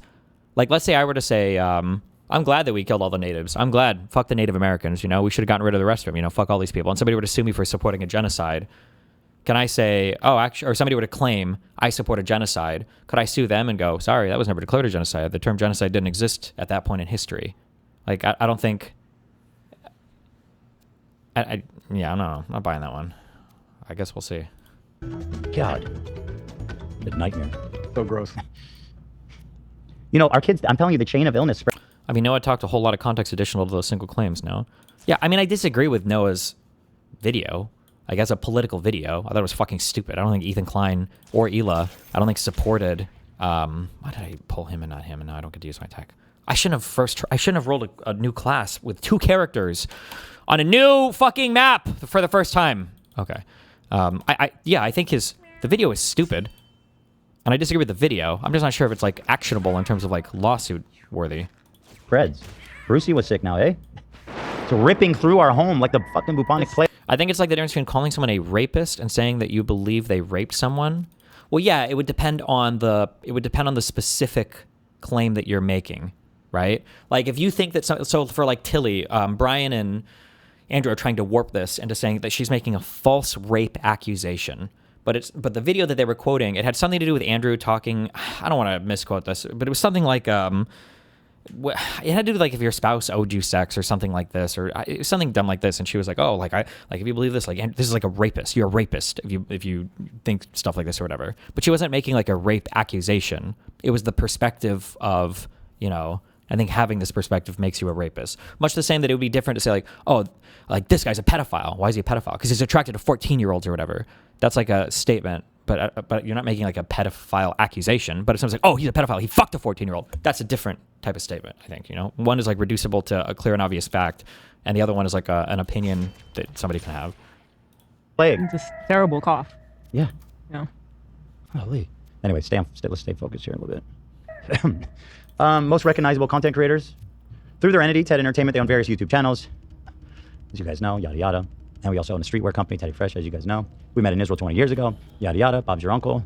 like, let's say I were to say, I'm glad that we killed all the natives. I'm glad. Fuck the Native Americans, you know? We should have gotten rid of the rest of them, you know? Fuck all these people. And somebody were to sue me for supporting a genocide. Can I say, oh, actually, or somebody were to claim I support a genocide, could I sue them and go, sorry, that was never declared a genocide. The term genocide didn't exist at that point in history. Like, I don't think, yeah, I don't know. I'm not buying that one. I guess we'll see. God, the nightmare. So gross. You know, our kids, I'm telling you, the chain of illness. I mean, Noah talked a whole lot of context additional to those single claims, no? Yeah, I mean, I disagree with Noah's video. Like, as a political video, I thought it was fucking stupid. I don't think Ethan Klein or Ela, I don't think supported, why did I pull him and not him, and now I don't get to use my tech? I shouldn't have rolled a new class with 2 characters on a new fucking map for the first time. Okay. Yeah, I think the video is stupid, and I disagree with the video. I'm just not sure if it's, like, actionable in terms of, like, lawsuit worthy. Preds. Brucey was sick now, eh? It's ripping through our home like the fucking bubonic plague. I think it's like the difference between calling someone a rapist and saying that you believe they raped someone. Well, yeah, it would depend on the specific claim that you're making, right? Like, if you think that so for like Tilly, Brian and Andrew are trying to warp this into saying that she's making a false rape accusation. But the video that they were quoting, it had something to do with Andrew talking. I don't want to misquote this, but it was something like it had to do like if your spouse owed you sex or something like this, or something dumb like this, and she was like, "Oh, if you believe this, like this is like a rapist. You're a rapist if you think stuff like this or whatever." But she wasn't making like a rape accusation. It was the perspective of, you know, I think having this perspective makes you a rapist. Much the same that it would be different to say like, "Oh, like this guy's a pedophile. Why is he a pedophile? Because he's attracted to 14-year-olds or whatever." That's like a statement. But you're not making like a pedophile accusation. But if someone's like, oh, he's a pedophile, he fucked a 14-year-old, that's a different type of statement, I think. You know, one is like reducible to a clear and obvious fact, and the other one is like an opinion that somebody can have. It's a terrible cough. Yeah. Yeah. Holy. Anyway, let's stay focused here a little bit. Most recognizable content creators. Through their entity, TED Entertainment, they own various YouTube channels. As you guys know, yada yada. And we also own a streetwear company, Teddy Fresh, as you guys know. We met in Israel 20 years ago. Yada yada. Bob's your uncle.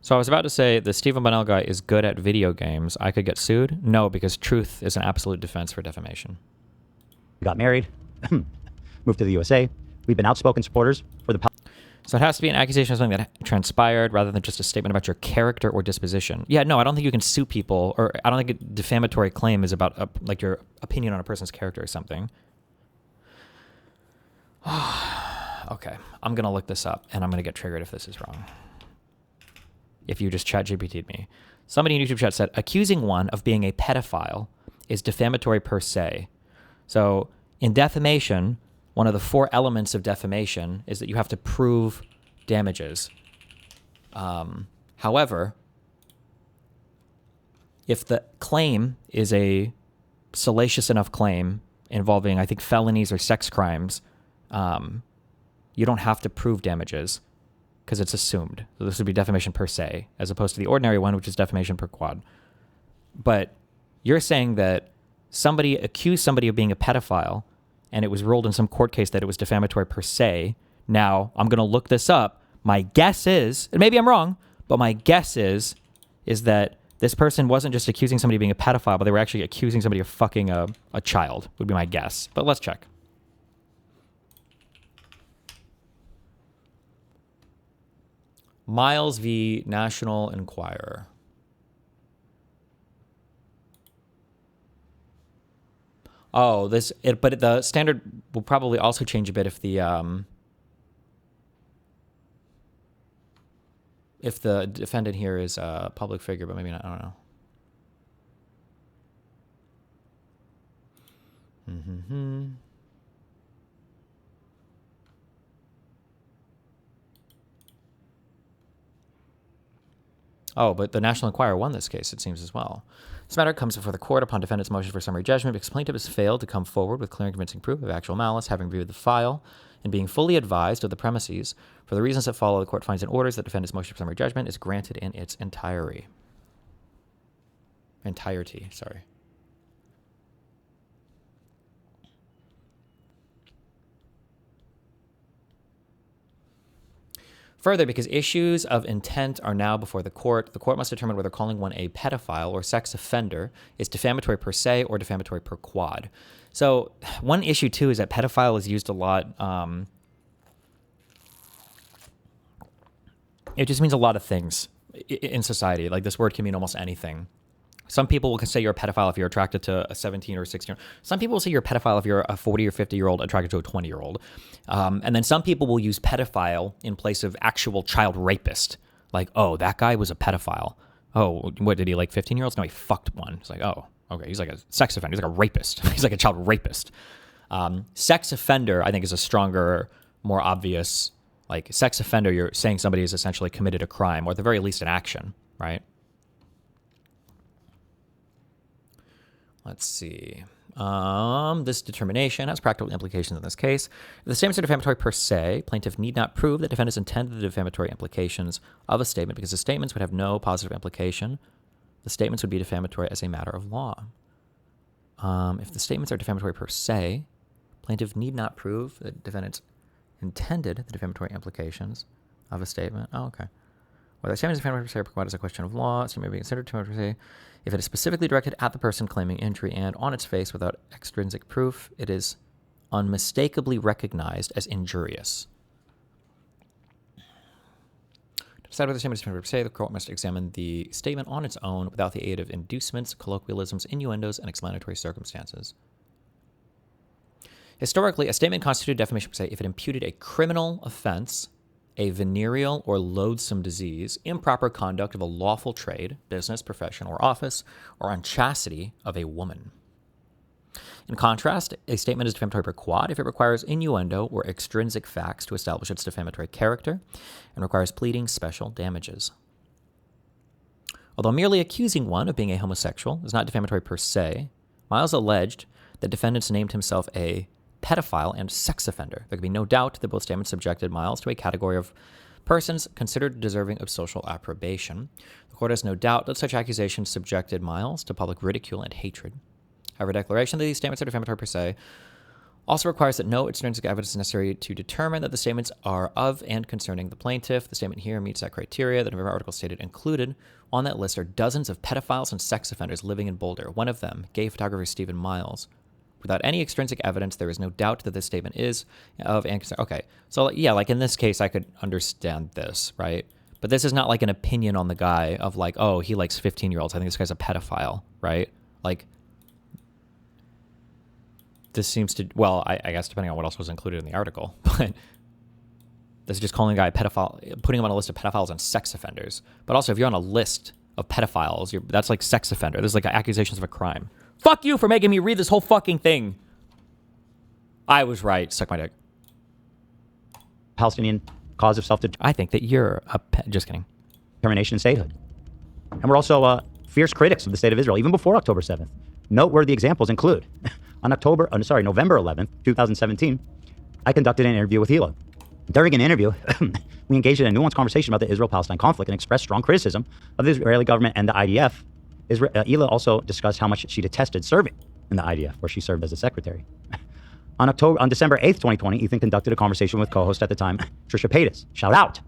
So I was about to say the Stephen Bonnell guy is good at video games. I could get sued? No, because truth is an absolute defense for defamation. We got married, moved to the USA. We've been outspoken supporters for the. So it has to be an accusation of something that transpired rather than just a statement about your character or disposition. Yeah, no, I don't think you can sue people, or I don't think a defamatory claim is about like your opinion on a person's character or something. Okay, I'm going to look this up, and I'm going to get triggered if this is wrong. If you just ChatGPT'd me. Somebody in YouTube chat said, accusing one of being a pedophile is defamatory per se. So in defamation, one of the 4 elements of defamation is that you have to prove damages. However, if the claim is a salacious enough claim involving, I think, felonies or sex crimes, you don't have to prove damages because it's assumed. So this would be defamation per se, as opposed to the ordinary one, which is defamation per quad. But you're saying that somebody accused somebody of being a pedophile, and it was ruled in some court case that it was defamatory per se. Now, I'm going to look this up. My guess is, and maybe I'm wrong, but my guess is that this person wasn't just accusing somebody of being a pedophile, but they were actually accusing somebody of fucking a child, would be my guess. But let's check. Miles v. National Enquirer. Oh, but the standard will probably also change a bit if the defendant here is a public figure, but maybe not. I don't know. Oh, but the National Enquirer won this case, it seems, as well. This matter comes before the court upon defendant's motion for summary judgment because plaintiff has failed to come forward with clear and convincing proof of actual malice, having reviewed the file and being fully advised of the premises. For the reasons that follow, the court finds and orders that defendant's motion for summary judgment is granted in its entirety. Sorry. Further, because issues of intent are now before the court must determine whether calling one a pedophile or sex offender is defamatory per se or defamatory per quad. So one issue, too, is that pedophile is used a lot. It just means a lot of things in society. Like, this word can mean almost anything. Some people will say you're a pedophile if you're attracted to a 17 or 16 year old. Some people will say you're a pedophile if you're a 40 or 50-year-old attracted to a 20-year-old. And then some people will use pedophile in place of actual child rapist. Like, oh, that guy was a pedophile. Oh, what, did he like 15-year-olds? No, he fucked one. It's like, oh, okay, he's like a sex offender. He's like a rapist. He's like a child rapist. Sex offender, I think, is a stronger, more obvious, like, sex offender, you're saying somebody has essentially committed a crime, or at the very least an action, right? Let's see. This determination has practical implications in this case. If the statements are defamatory per se, plaintiff need not prove that defendants intended the defamatory implications of a statement because the statements would have no positive implication. The statements would be defamatory as a matter of law. If the statements are defamatory per se, plaintiff need not prove that defendants intended the defamatory implications of a statement. Oh, okay. Whether the statement is defamatory per se or per quad is a question of law. It may be considered defamatory per se if it is specifically directed at the person claiming injury and, on its face, without extrinsic proof, it is unmistakably recognized as injurious. To decide whether the statement is defamatory per se, the court must examine the statement on its own without the aid of inducements, colloquialisms, innuendos, and explanatory circumstances. Historically, a statement constituted defamation per se if it imputed a criminal offense, a venereal or loathsome disease, improper conduct of a lawful trade, business, profession, or office, or unchastity of a woman. In contrast, a statement is defamatory per quad if it requires innuendo or extrinsic facts to establish its defamatory character and requires pleading special damages. Although merely accusing one of being a homosexual is not defamatory per se, Miles alleged that defendants named himself a pedophile and sex offender. There can be no doubt that both statements subjected Miles to a category of persons considered deserving of social approbation. The court has no doubt that such accusations subjected Miles to public ridicule and hatred. However, declaration that these statements are defamatory per se also requires that no extrinsic evidence is necessary to determine that the statements are of and concerning the plaintiff. The statement here meets that criteria. The November article stated included on that list are dozens of pedophiles and sex offenders living in Boulder. One of them, gay photographer Stephen Miles. Without any extrinsic evidence, there is no doubt that this statement is of and concern. Okay, so yeah, like in this case, I could understand this, right? But this is not like an opinion on the guy of like, oh, he likes 15-year-olds. I think this guy's a pedophile, right? Like, this seems to, well, I guess depending on what else was included in the article, but this is just calling a guy a pedophile, putting him on a list of pedophiles and sex offenders. But also, if you're on a list of pedophiles, that's like sex offender. This is like accusations of a crime. Fuck you for making me read this whole fucking thing. I was right. Suck my dick. Palestinian cause of self-determination. I think that you're a just kidding. Determination and statehood. And we're also fierce critics of the state of Israel, even before October 7th. Noteworthy examples include, on November 11th, 2017, I conducted an interview with Hila. During an interview, we engaged in a nuanced conversation about the Israel-Palestine conflict and expressed strong criticism of the Israeli government and the IDF. Hila also discussed how much she detested serving in the IDF, where she served as a secretary. On December 8th, 2020, Ethan conducted a conversation with co-host at the time, Trisha Paytas. Shout out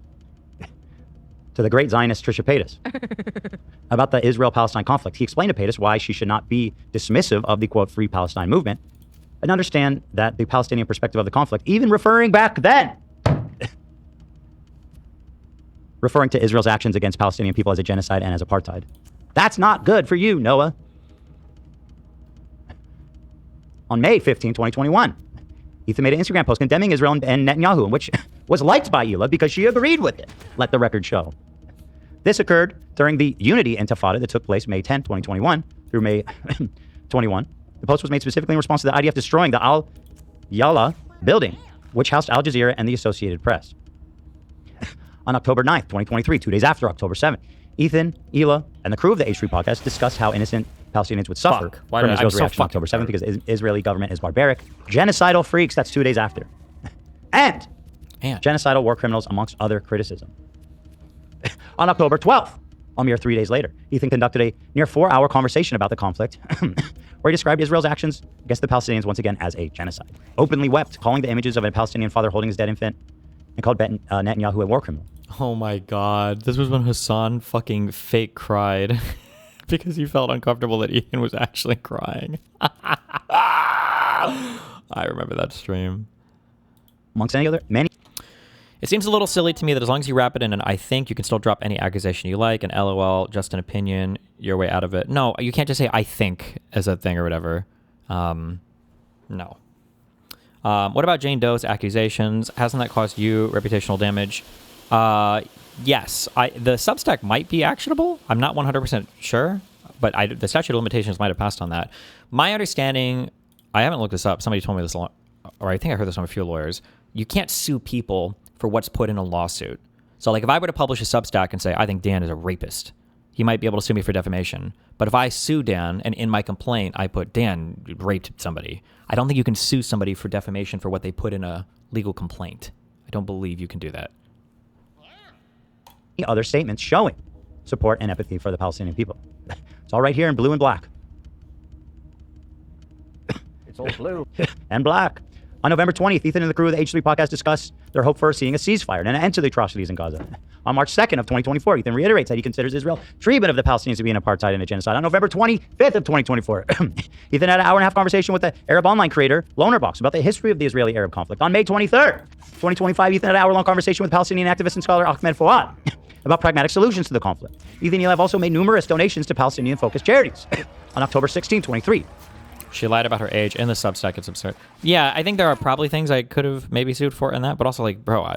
to the great Zionist Trisha Paytas about the Israel-Palestine conflict. He explained to Paytas why she should not be dismissive of the, quote, Free Palestine movement and understand that the Palestinian perspective of the conflict, even referring back then, referring to Israel's actions against Palestinian people as a genocide and as apartheid. That's not good for you, Noah. On May 15, 2021, Ethan made an Instagram post condemning Israel and Netanyahu, which was liked by Hila because she agreed with it, let the record show. This occurred during the Unity Intifada that took place May 10, 2021 through May 21, The post was made specifically in response to the IDF destroying the Al Yala building, which housed Al Jazeera and the Associated Press. On October 9th, 2023, 2 days after October 7th, Ethan, Hila, and the crew of the H3 podcast discussed how innocent Palestinians would suffer from Israel's reaction on October 7th because the Israeli government is barbaric, genocidal freaks. That's 2 days after. And genocidal war criminals, amongst other criticism. On October 12th, a mere 3 days later, Ethan conducted a near 4-hour conversation about the conflict where he described Israel's actions against the Palestinians once again as a genocide. Openly wept, calling the images of a Palestinian father holding his dead infant, and called Netanyahu a war criminal. Oh my God. This was when Hasan fucking fake cried because he felt uncomfortable that Ethan was actually crying. I remember that stream. Amongst many. It seems a little silly to me that as long as you wrap it in an I think, you can still drop any accusation you like, an LOL, just an opinion, your way out of it. No, you can't just say I think as a thing or whatever. No. What about Jane Doe's accusations? Hasn't that caused you reputational damage? Yes. The Substack might be actionable. I'm not 100% sure, but the statute of limitations might have passed on that. My understanding, I haven't looked this up. Somebody told me this, or I think I heard this from a few lawyers. You can't sue people for what's put in a lawsuit. So like if I were to publish a Substack and say, I think Dan is a rapist, he might be able to sue me for defamation. But if I sue Dan and in my complaint, I put Dan raped somebody, I don't think you can sue somebody for defamation for what they put in a legal complaint. I don't believe you can do that. Other statements showing support and empathy for the Palestinian people. It's all right here in blue and black. It's all blue. And black. On November 20th, Ethan and the crew of the H3 podcast discussed their hope for seeing a ceasefire and an end to the atrocities in Gaza. On March 2nd of 2024, Ethan reiterates that he considers Israel's treatment of the Palestinians to be an apartheid and a genocide. On November 25th of 2024, Ethan had an hour-and-a-half conversation with the Arab online creator Lonerbox about the history of the Israeli-Arab conflict. On May 23rd, 2025, Ethan had an hour-long conversation with Palestinian activist and scholar Ahmed Fouad about pragmatic solutions to the conflict. Ethan and Hila have also made numerous donations to Palestinian-focused charities. On October 16, 2023, she lied about her age in the Substack. It's absurd. Yeah, I think there are probably things I could have maybe sued for in that, but also like, bro,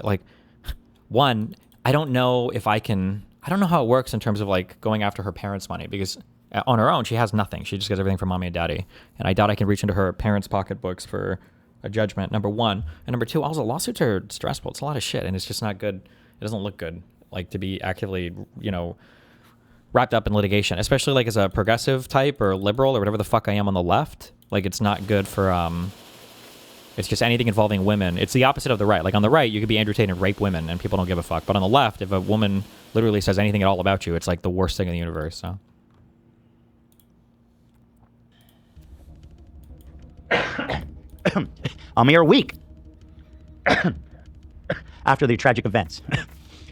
one, I don't know if I don't know how it works in terms of like going after her parents' money because on her own, she has nothing. She just gets everything from mommy and daddy. And I doubt I can reach into her parents' pocketbooks for a judgment, number one. And number two, also lawsuits are stressful. It's a lot of shit and it's just not good. It doesn't look good, like to be actively, wrapped up in litigation, especially like as a progressive type or liberal or whatever the fuck I am on the left. Like it's not good for, it's just anything involving women. It's the opposite of the right. Like on the right, you could be Andrew Tate and rape women and people don't give a fuck. But on the left, if a woman literally says anything at all about you, it's like the worst thing in the universe. So. A mere week after the tragic events,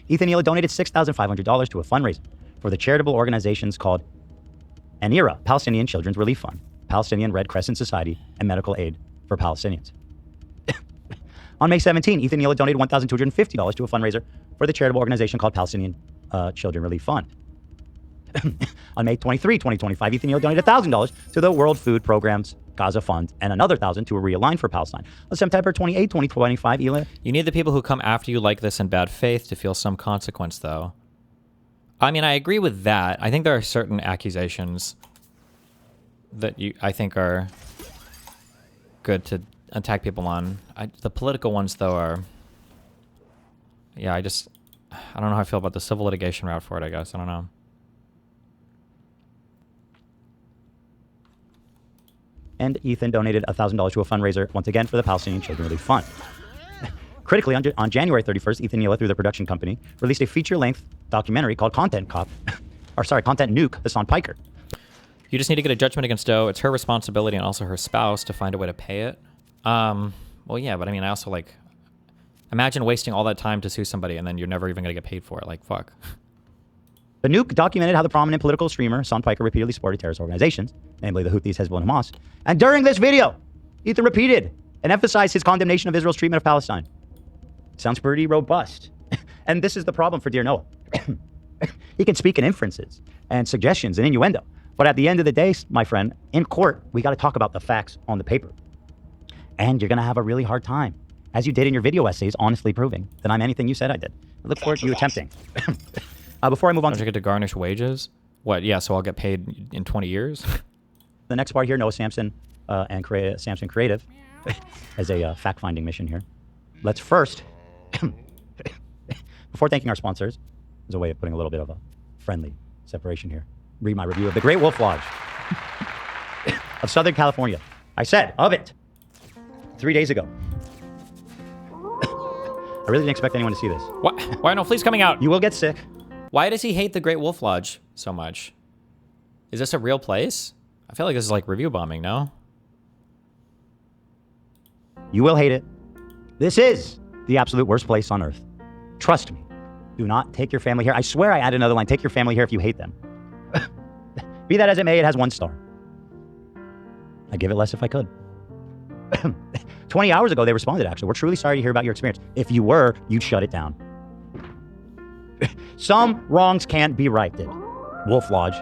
Ethan Hila donated $6,500 to a fundraiser for the charitable organizations called ANIRA, Palestinian Children's Relief Fund, Palestinian Red Crescent Society, and Medical Aid for Palestinians. On May 17, Ethan Hila donated $1,250 to a fundraiser for the charitable organization called Palestinian Children Relief Fund. On May 23, 2025, Ethan Hila donated $1,000 to the World Food Program's Gaza Fund and another $1,000 to a Realign for Palestine. On September 28, 2025, Hila... You need the people who come after you like this in bad faith to feel some consequence, though. I mean, I agree with that. I think there are certain accusations that I think are good to attack people on. The political ones, though, are... Yeah, I don't know how I feel about the civil litigation route for it, I guess. I don't know. And Ethan donated $1,000 to a fundraiser, once again, for the Palestinian Children Relief Fund. Critically, on January 31st, Ethan Hila, through the production company, released a feature-length documentary called Content Nuke, Hasan Piker. You just need to get a judgment against Doe. It's her responsibility and also her spouse to find a way to pay it. Well, yeah, but I mean, I also imagine wasting all that time to sue somebody and then you're never even going to get paid for it. Like, fuck. The Nuke documented how the prominent political streamer, Hasan Piker, repeatedly supported terrorist organizations, namely the Houthis, Hezbollah, and Hamas. And during this video, Ethan repeated and emphasized his condemnation of Israel's treatment of Palestine. Sounds pretty robust. And this is the problem for Dear Noah. He can speak in inferences and suggestions and innuendo. But at the end of the day, my friend, in court, we got to talk about the facts on the paper. And you're going to have a really hard time, as you did in your video essays, honestly proving that I'm anything you said I did. I look forward to you attempting. Before I move on... Don't you get to garnish wages? What, yeah, so I'll get paid in 20 years? The next part here, Noah Samsen and Samsen Creative as a fact-finding mission here. Let's first, before thanking our sponsors, as a way of putting a little bit of a friendly separation here, read my review of the Great Wolf Lodge of Southern California. I said, of it, 3 days ago. I really didn't expect anyone to see this. What? Why are no fleas coming out? You will get sick. Why does he hate the Great Wolf Lodge so much? Is this a real place? I feel like this is like review bombing, no? You will hate it. This is the absolute worst place on earth. Trust me. Do not take your family here. I swear I added another line. Take your family here if you hate them. Be that as it may, it has 1 star. I'd give it less if I could. 20 hours ago, they responded, actually. We're truly sorry to hear about your experience. If you were, you'd shut it down. Some wrongs can't be righted. Wolf Lodge.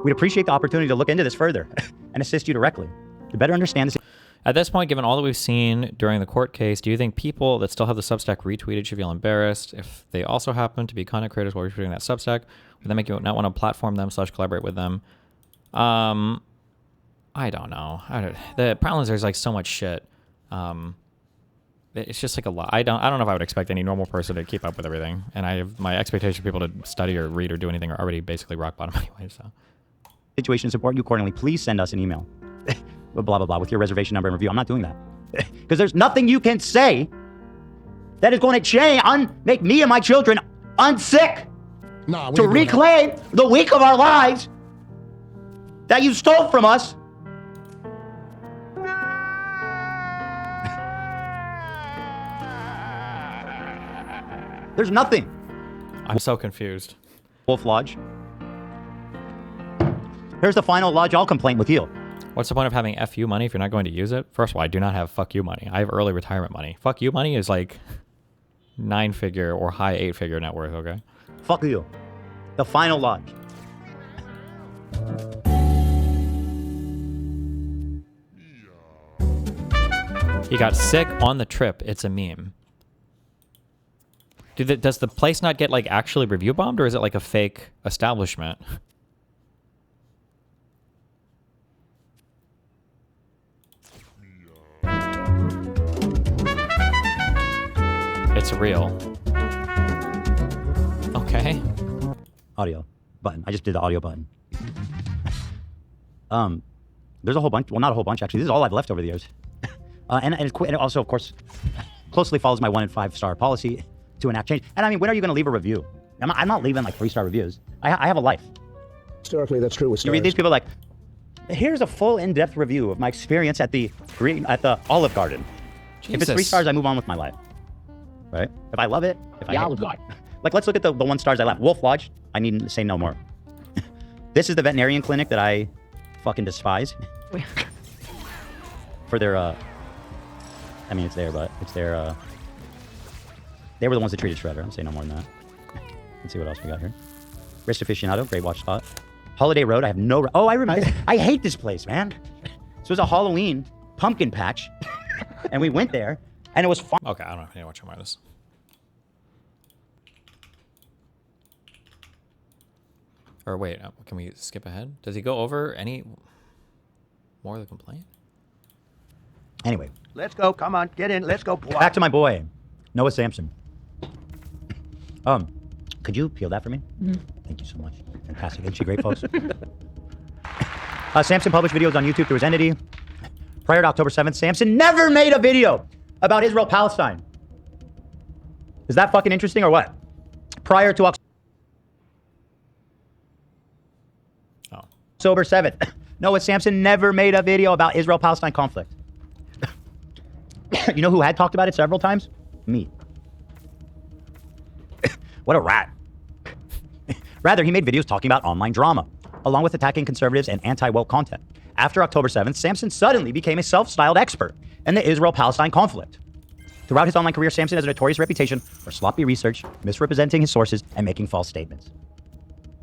We'd appreciate the opportunity to look into this further and assist you directly to better understand this. At this point, given all that we've seen during the court case, do you think people that still have the Substack retweeted should feel embarrassed if they also happen to be content creators while retweeting that Substack? Would that make you not want to platform them / collaborate with them? I don't know. The problem is there's like so much shit. It's just like a lot. I don't know if I would expect any normal person to keep up with everything. And I have my expectation for people to study or read or do anything are already basically rock bottom anyway. So, situation support you accordingly. Please send us an email. Blah, blah, blah, with your reservation number and review. I'm not doing that. Because there's nothing you can say that is going to change, make me and my children unsick to reclaim the week of our lives that you stole from us. There's nothing. I'm so confused. Wolf Lodge. Here's the final Lodge all complaint with you. What's the point of having FU money if you're not going to use it? First of all, I do not have fuck you money. I have early retirement money. Fuck you money is like 9-figure or high 8-figure net worth, okay? Fuck you. The final Lodge. He got sick on the trip. It's a meme. Does the place not get like actually review bombed, or is it like a fake establishment? It's real. Okay. Audio button. I just did the audio button. There's a whole bunch. Well, not a whole bunch, actually. This is all I've left over the years. And it also, of course, closely follows my 1 and 5-star policy to enact change. And I mean, when are you going to leave a review? I'm not leaving like 3-star reviews. I have a life. Historically, that's true with stars. You read these people like, here's a full in-depth review of my experience at the Olive Garden. Jesus. If it's 3 stars, I move on with my life. Right? If I love it, if I hate it. Like, let's look at the 1 stars I left. Wolf Lodge, I need to say no more. This is the veterinarian clinic that I fucking despise. For their, I mean, it's there, but it's their, they were the ones that treated Shredder. I'll say no more than that. Let's see what else we got here. Wrist Aficionado, great watch spot. Holiday Road, I have no, oh, I remember. I hate this place, man. This was a Halloween pumpkin patch. And we went there. And it was fun. Okay, I don't know if I need to watch more of this. Or wait, can we skip ahead? Does he go over any more of the complaint? Anyway. Let's go. Come on. Get in. Let's go. Back to my boy, Noah Samsen. Could you peel that for me? Mm-hmm. Thank you so much. Fantastic. Isn't she great, folks? Samsen published videos on YouTube through his entity. Prior to October 7th, Samsen never made a video about Israel-Palestine. Is that fucking interesting or what? Prior to October 7th, Noah Samsen never made a video about Israel-Palestine conflict. You know who had talked about it several times? Me. What a rat. Rather, he made videos talking about online drama, along with attacking conservatives and anti-woke content. After October 7th, Samsen suddenly became a self-styled expert in the Israel-Palestine conflict. Throughout his online career, Samsen has a notorious reputation for sloppy research, misrepresenting his sources, and making false statements.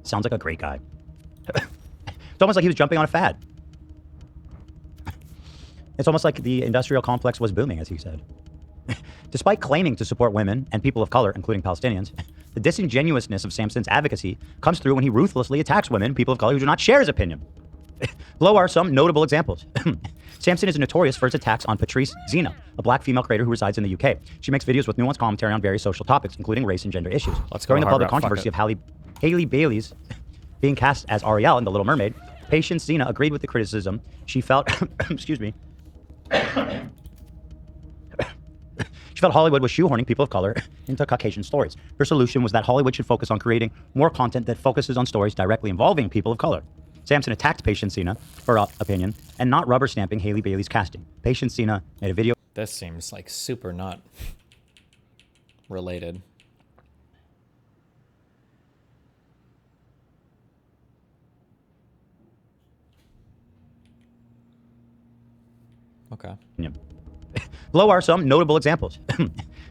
Sounds like a great guy. It's almost like he was jumping on a fad. It's almost like the industrial complex was booming, as he said. Despite claiming to support women and people of color, including Palestinians, the disingenuousness of Samsen's advocacy comes through when he ruthlessly attacks women and people of color who do not share his opinion. Below are some notable examples. Samsen is notorious for his attacks on Patrice Zena, a black female creator who resides in the UK. She makes videos with nuanced commentary on various social topics, including race and gender issues. During the public controversy of Hailey Bailey's being cast as Ariel in The Little Mermaid, Patience Zena agreed with the criticism. She felt, excuse me, she felt Hollywood was shoehorning people of color into Caucasian stories. Her solution was that Hollywood should focus on creating more content that focuses on stories directly involving people of color. Samsen attacked Patience Zena for opinion and not rubber stamping Hailey Bailey's casting. Patience Zena made a video. This seems like super not related. Okay. Below are some notable examples.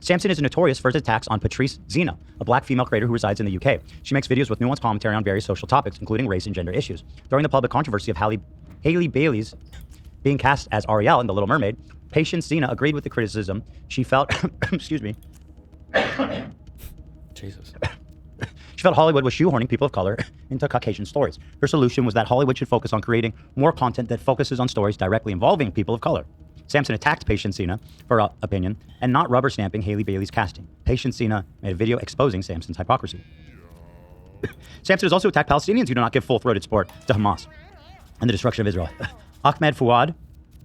Samsen is notorious for his attacks on Patrice Zena, a black female creator who resides in the UK. She makes videos with nuanced commentary on various social topics, including race and gender issues. During the public controversy of Hailey Bailey's being cast as Ariel in The Little Mermaid, Patience Zena agreed with the criticism. She felt, excuse me, Jesus. She felt Hollywood was shoehorning people of color into Caucasian stories. Her solution was that Hollywood should focus on creating more content that focuses on stories directly involving people of color. Samsen attacked Patience Zena for opinion and not rubber stamping Hailey Bailey's casting. Patience Zena made a video exposing Samsen's hypocrisy. Samsen has also attacked Palestinians who do not give full-throated support to Hamas and the destruction of Israel. Ahmed Fouad,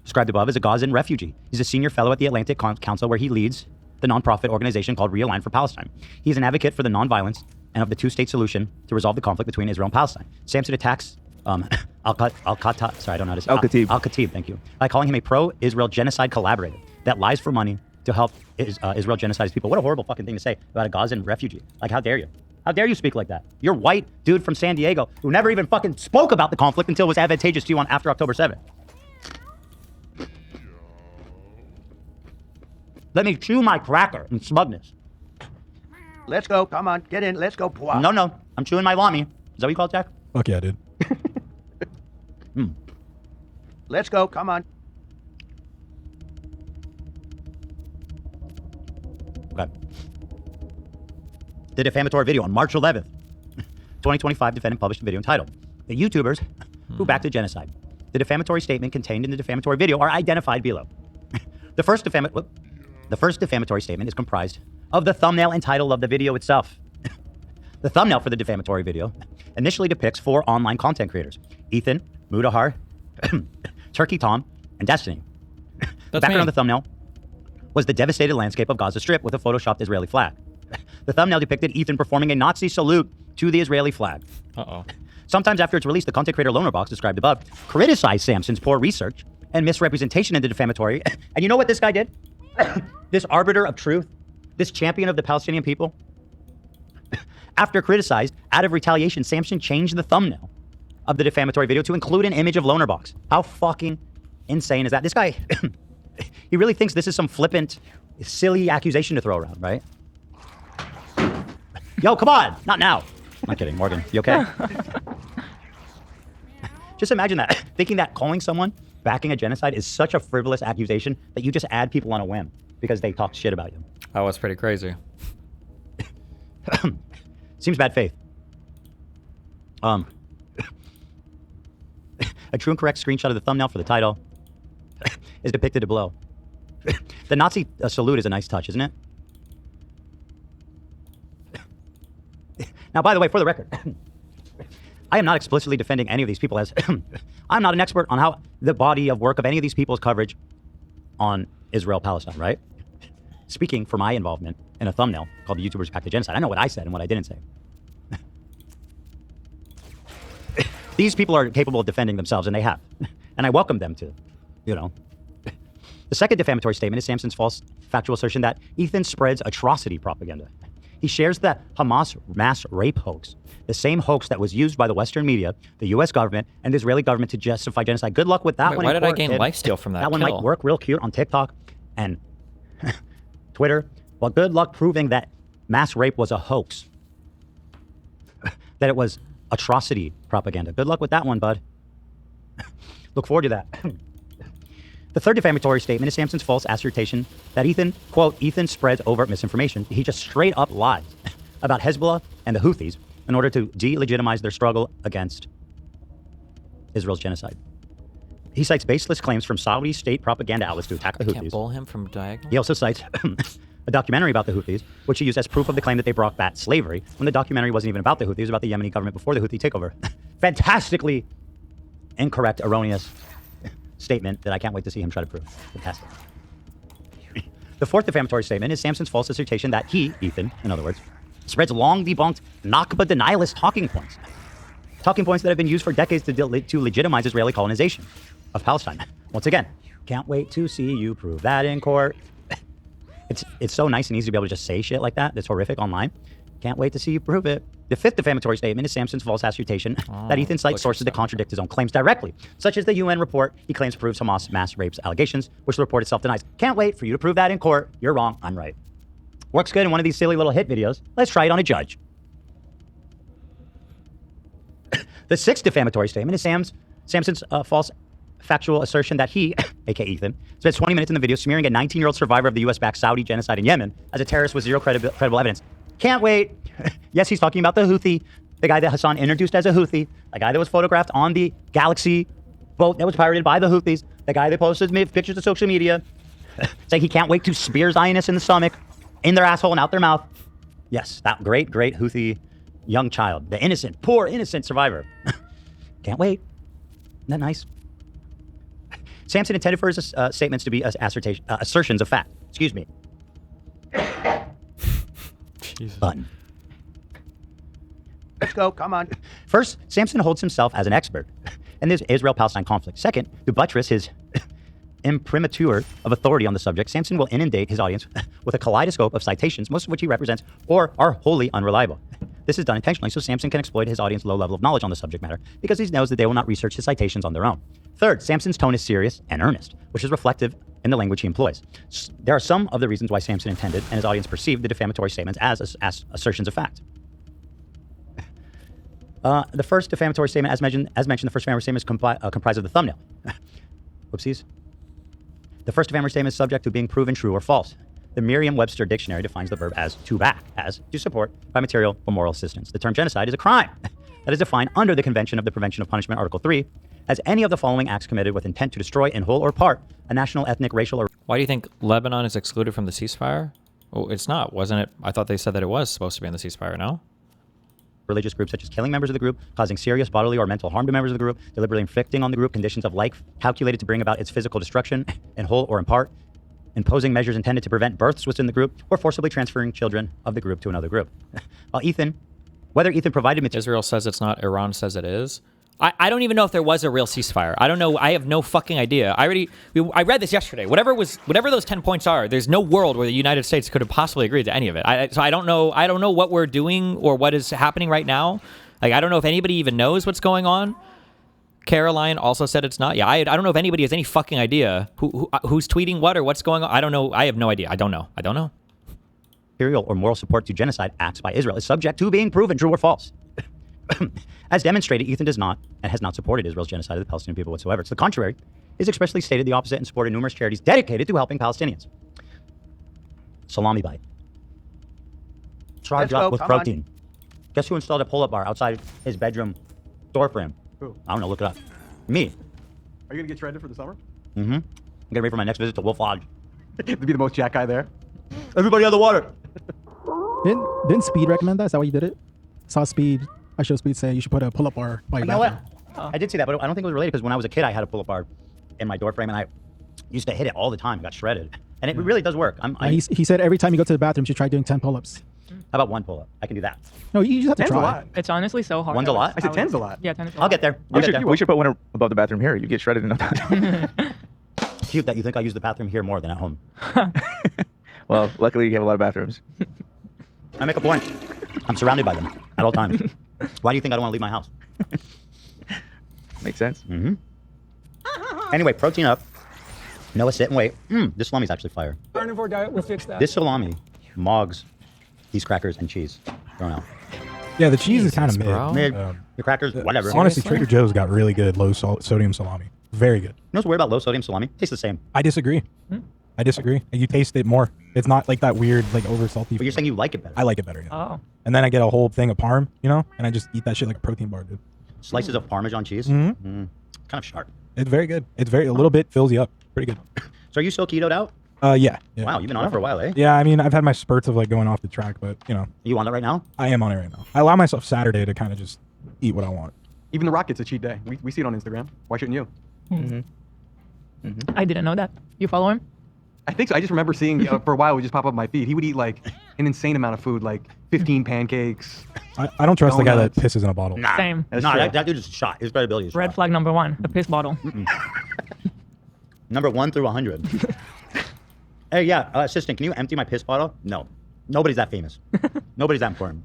described above, is a Gazan refugee. He's a senior fellow at the Atlantic Council, where he leads the nonprofit organization called Realign for Palestine. He's an advocate for the nonviolence and of the two-state solution to resolve the conflict between Israel and Palestine. Samsen attacks Al-Khatib, sorry, I don't know how to say Al-Khatib. Al-Khatib, thank you, by calling him a pro-Israel genocide collaborator that lies for money to help Israel genocide people. What a horrible fucking thing to say about a Gazan refugee. Like, how dare you? How dare you speak like that? You're white dude from San Diego who never even fucking spoke about the conflict until it was advantageous to you after October 7th. Let me chew my cracker in smugness. Let's go. Come on. Get in. Let's go. No. I'm chewing my lami. Is that what you call it, Jack? Fuck yeah, dude. Let's go. Come on. Okay. The defamatory video on March 11th, 2025, defendant published a video entitled, "The YouTubers Who Backed the Genocide." The defamatory statement contained in the defamatory video are identified below. The first defamatory statement is comprised of the thumbnail and title of the video itself. The thumbnail for the defamatory video initially depicts 4 online content creators: Ethan, Mudahar, Turkey Tom, and Destiny. The background of the thumbnail was the devastated landscape of Gaza Strip with a photoshopped Israeli flag. The thumbnail depicted Ethan performing a Nazi salute to the Israeli flag. Sometimes after its release, the content creator Lonerbox, described above, criticized Samsen's poor research and misrepresentation in the defamatory. And you know what this guy did? This arbiter of truth, this champion of the Palestinian people. After criticized, out of retaliation, Samsen changed the thumbnail of the defamatory video to include an image of Lonerbox. How fucking insane is that? This guy, he really thinks this is some flippant, silly accusation to throw around, right? Yo, come on, not now. I'm kidding, Morgan, you okay? Just imagine that, thinking that calling someone backing a genocide is such a frivolous accusation that you just add people on a whim because they talk shit about you. That was pretty crazy. Seems bad faith. A true and correct screenshot of the thumbnail for the title is depicted below. The Nazi salute is a nice touch, isn't it? Now, by the way, for the record, I am not explicitly defending any of these people, as I'm not an expert on how the body of work of any of these people's coverage on Israel-Palestine, right? Speaking for my involvement in a thumbnail called "The YouTubers Back the Genocide," I know what I said and what I didn't say. These people are capable of defending themselves, and they have. And I welcome them to, you know. The second defamatory statement is Samsen's false factual assertion that Ethan spreads atrocity propaganda. He shares the Hamas mass rape hoax, the same hoax that was used by the Western media, the U.S. government, and the Israeli government to justify genocide. Good luck with that one. Why did I gain lifesteal from that? That one might work real cute on TikTok and Twitter. Well, good luck proving that mass rape was a hoax. That it was atrocity propaganda. Good luck with that one, bud. Look forward to that. The third defamatory statement is Samsen's false assertion that Ethan, quote, Ethan spreads overt misinformation. He just straight up lies about Hezbollah and the Houthis in order to delegitimize their struggle against Israel's genocide. He cites baseless claims from Saudi state propaganda outlets to attack the Houthis. Can't bull him from diagonal. He also cites a documentary about the Houthis, which he used as proof of the claim that they brought back slavery, when the documentary wasn't even about the Houthis, it was about the Yemeni government before the Houthi takeover. Fantastically incorrect, erroneous statement that I can't wait to see him try to prove. Fantastic. The fourth defamatory statement is Samsen's false assertion that he, Ethan, in other words, spreads long debunked Nakba denialist talking points. Talking points that have been used for decades to legitimize Israeli colonization of Palestine. Once again, can't wait to see you prove that in court. It's so nice and easy to be able to just say shit like that. That's horrific online. Can't wait to see you prove it. The fifth defamatory statement is Samsen's false assertion that Ethan cites sources that contradict his own claims directly, such as the UN report he claims proves Hamas mass rapes allegations, which the report itself denies. Can't wait for you to prove that in court. You're wrong. I'm right. Works good in one of these silly little hit videos. Let's try it on a judge. The sixth defamatory statement is Samsen's false factual assertion that he, aka Ethan, spent 20 minutes in the video smearing a 19-year-old survivor of the US-backed Saudi genocide in Yemen as a terrorist with zero credible evidence. Can't wait. Yes, he's talking about the Houthi, the guy that Hasan introduced as a Houthi, the guy that was photographed on the Galaxy boat that was pirated by the Houthis, the guy that posted pictures to social media, saying he can't wait to spear Zionists in the stomach, in their asshole and out their mouth. Yes, that great Houthi young child, the innocent, poor innocent survivor. Can't wait. Isn't that nice? Samsen intended for his statements to be assertions of fact. Excuse me. Jesus. Button. Let's go. Come on. First, Samsen holds himself as an expert in this Israel-Palestine conflict. Second, to buttress his imprimatur of authority on the subject, Samsen will inundate his audience with a kaleidoscope of citations, most of which he represents or are wholly unreliable. This is done intentionally so Samsen can exploit his audience's low level of knowledge on the subject matter because he knows that they will not research his citations on their own. Third, Samsen's tone is serious and earnest, which is reflective in the language he employs. There are some of the reasons why Samsen intended and his audience perceived the defamatory statements as assertions of fact. The first defamatory statement, as mentioned, the first defamatory statement is comprised of the thumbnail. Whoopsies. The first defamatory statement is subject to being proven true or false. The Merriam-Webster dictionary defines the verb as to back, as to support by material or moral assistance. The term genocide is a crime that is defined under the Convention of the Prevention of Punishment, Article 3, as any of the following acts committed with intent to destroy in whole or part a national, ethnic, racial, or... Why do you think Lebanon is excluded from the ceasefire? Oh, it's not, wasn't it? I thought they said that it was supposed to be in the ceasefire, no? Religious groups such as killing members of the group, causing serious bodily or mental harm to members of the group, deliberately inflicting on the group conditions of life calculated to bring about its physical destruction in whole or in part, imposing measures intended to prevent births within the group, or forcibly transferring children of the group to another group. Whether Ethan provided material... Israel says it's not, Iran says it is. I don't even know if there was a real ceasefire. I don't know. I have no fucking idea. I read this yesterday. Whatever those 10 points are, there's no world where the United States could have possibly agreed to any of it. So I don't know. I don't know what we're doing or what is happening right now. Like, I don't know if anybody even knows what's going on. Caroline also said it's not. Yeah, I don't know if anybody has any fucking idea who's tweeting what or what's going on. I don't know. I have no idea. I don't know. Material or moral support to genocide acts by Israel is subject to being proven true or false. As demonstrated, Ethan does not and has not supported Israel's genocide of the Palestinian people whatsoever. To the contrary, he's expressly stated the opposite and supported numerous charities dedicated to helping Palestinians. Salami bite. Charged up with protein. Guess who installed a pull-up bar outside his bedroom door frame? Who? I don't know, look it up. Me. Are you going to get shredded for the summer? Mm-hmm. I'm getting ready for my next visit to Wolf Lodge. To be the most jack guy there? Everybody on the water! Didn't Speed recommend that? Is that why you did it? Saw Speed. I showed Speed say you should put a pull-up bar by your bathroom. I did see that, but I don't think it was related because when I was a kid, I had a pull-up bar in my door frame and I used to hit it all the time. It got shredded. And it really does work. He said every time you go to the bathroom, you should try doing 10 pull-ups. How about one pull-up? I can do that. No, you just have to 10's try. a lot. It's honestly so hard. One's a lot? I said 10's a lot. Yeah, 10 is a lot. I'll get there. We should put one above the bathroom here. You get shredded in no time. Cute that you think I use the bathroom here more than at home. Well, luckily you have a lot of bathrooms. I make a point. I'm surrounded by them at all times. Why do you think I don't want to leave my house? Makes sense. Mm-hmm. Anyway, protein up. Noah, sit and wait. This salami's actually fire. Carnivore diet will fix that. This salami mogs these crackers and cheese thrown out. Yeah, the cheese is kind of mid. The crackers, whatever. Honestly, Trader Joe's got really good low sodium salami. Very good. You know what's weird about low sodium salami? Tastes the same. I disagree. I disagree. You taste it more. It's not like that weird, like over salty. But you're saying you like it better. I like it better. Yeah. Oh. And then I get a whole thing of parm, and I just eat that shit like a protein bar, dude. Slices of Parmesan cheese. Mm-hmm. Kind of sharp. It's very good. It's very a little bit fills you up. Pretty good. So are you still ketoed out? Yeah. Wow, you've been on it for a while, eh? Yeah, I mean, I've had my spurts of like going off the track, but you know. You on it right now? I am on it right now. I allow myself Saturday to kind of just eat what I want. Even The Rock gets a cheat day. We see it on Instagram. Why shouldn't you? I didn't know that. You follow him? I think so. I just remember seeing for a while, it would just pop up on my feed. He would eat like an insane amount of food, like 15 pancakes. I don't trust the guy that donuts. pisses in a bottle. Nah, Same. Nah, that dude is shot. His credibility is Red shot. flag number 1, the piss bottle. Number 1 through 100. Hey, yeah, assistant, can you empty my piss bottle? No. Nobody's that famous. Nobody's that important.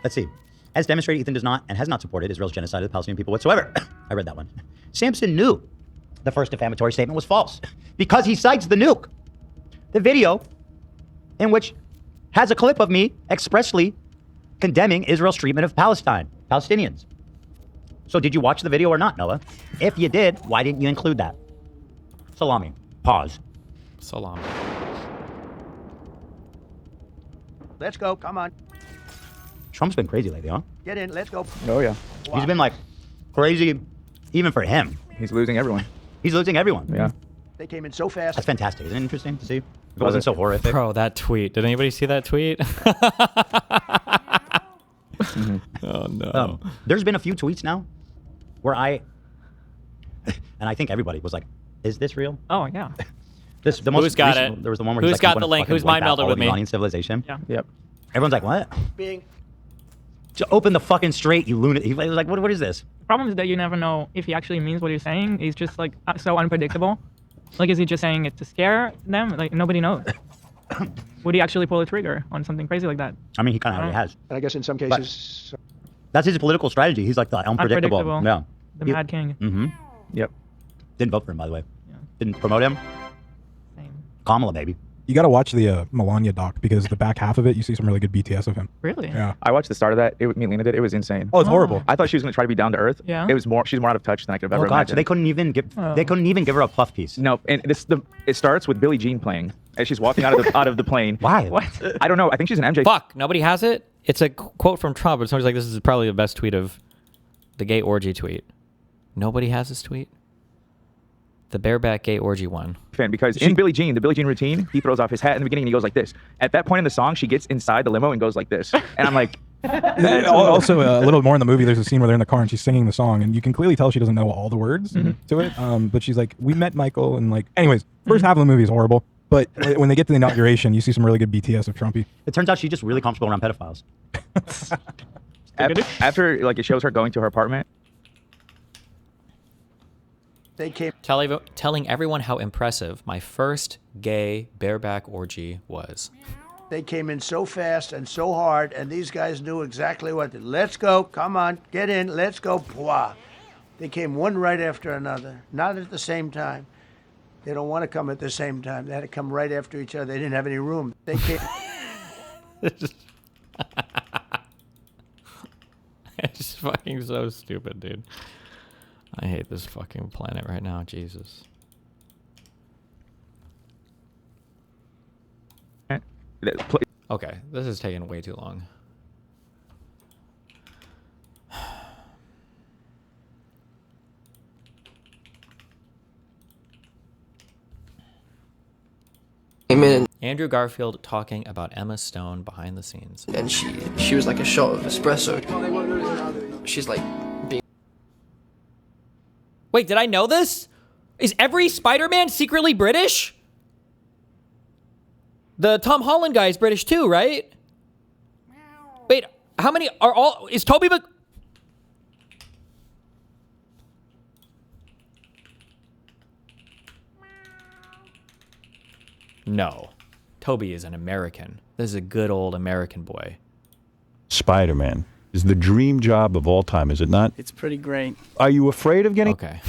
Let's see. As demonstrated, Ethan does not and has not supported Israel's genocide of the Palestinian people whatsoever. I read that one. Samsen knew the first defamatory statement was false because he cites the nuke. The video in which has a clip of me expressly condemning Israel's treatment of Palestinians. So did you watch the video or not, Noah? If you did, why didn't you include that? Salami. Pause. Salami. Let's go. Come on. Trump's been crazy lately, huh? Get in. Let's go. Oh, yeah. He's been like crazy even for him. He's losing everyone. He's losing everyone. Yeah. They came in so fast. That's fantastic. Isn't it interesting to see? If it wasn't so horrific. Bro, that tweet. Did anybody see that tweet? Oh, no. There's been a few tweets now where and I think everybody was like, is this real? Oh, yeah. The most Who's got recent, it? There was the one where Who's he's like, got "We the wanna link? fucking Who's wipe mind out melded all with of me?" Iranian civilization. Yeah. Yep. Everyone's like, what? Bing. Just open the fucking straight, you lunatic. He was like, what is this? The problem is that you never know if he actually means what he's saying. He's just like so unpredictable. Like, is he just saying it to scare them? Like, nobody knows. Would he actually pull a trigger on something crazy like that? I mean, he kind of already has. And I guess in some cases. That's his political strategy. He's like the unpredictable. Yeah. The Mad King. Mm-hmm. Yep. Didn't vote for him, by the way. Didn't promote him. Same. Kamala, baby. You got to watch the Melania doc because the back half of it, you see some really good BTS of him. Really? Yeah. I watched the start of that. Me and Lena did. It was insane. Oh, it's horrible. I thought she was going to try to be down to earth. Yeah. It was more. She's more out of touch than I could have Oh ever God! imagined. So they couldn't even give her a puff piece. No, and it starts with Billie Jean playing as she's walking out of the plane. Why? What? I don't know. I think she's an MJ. Fuck, nobody has it? It's a quote from Trump. It's always like, this is probably the best tweet of the gay orgy tweet. Nobody has this tweet? The bareback gay orgy one. Fan, because in Billie Jean, the Billie Jean routine, he throws off his hat in the beginning and he goes like this. At that point in the song, she gets inside the limo and goes like this. And I'm like... Also, a little more in the movie, there's a scene where they're in the car and she's singing the song, and you can clearly tell she doesn't know all the words to it. But she's like, we met Michael, and like, anyways, first half of the movie is horrible. But when they get to the inauguration, you see some really good BTS of Trumpy. It turns out she's just really comfortable around pedophiles. After like it shows her going to her apartment. They came Telling everyone how impressive my first gay bareback orgy was. They came in so fast and so hard, and these guys knew exactly what to. Let's go. Come on. Get in. Let's go. Pwah. They came one right after another, not at the same time. They don't want to come at the same time. They had to come right after each other. They didn't have any room. They came. It's just fucking so stupid, dude. I hate this fucking planet right now. Jesus. Okay, this is taking way too long. Andrew Garfield talking about Emma Stone behind the scenes. And she was like a shot of espresso. She's like being... Wait, did I know this? Is every Spider-Man secretly British? The Tom Holland guy is British too, right? Wait, how many are all... Is Toby Mc... No. Toby is an American. This is a good old American boy. Spider-Man is the dream job of all time, is it not? It's pretty great. Are you afraid of getting... Okay.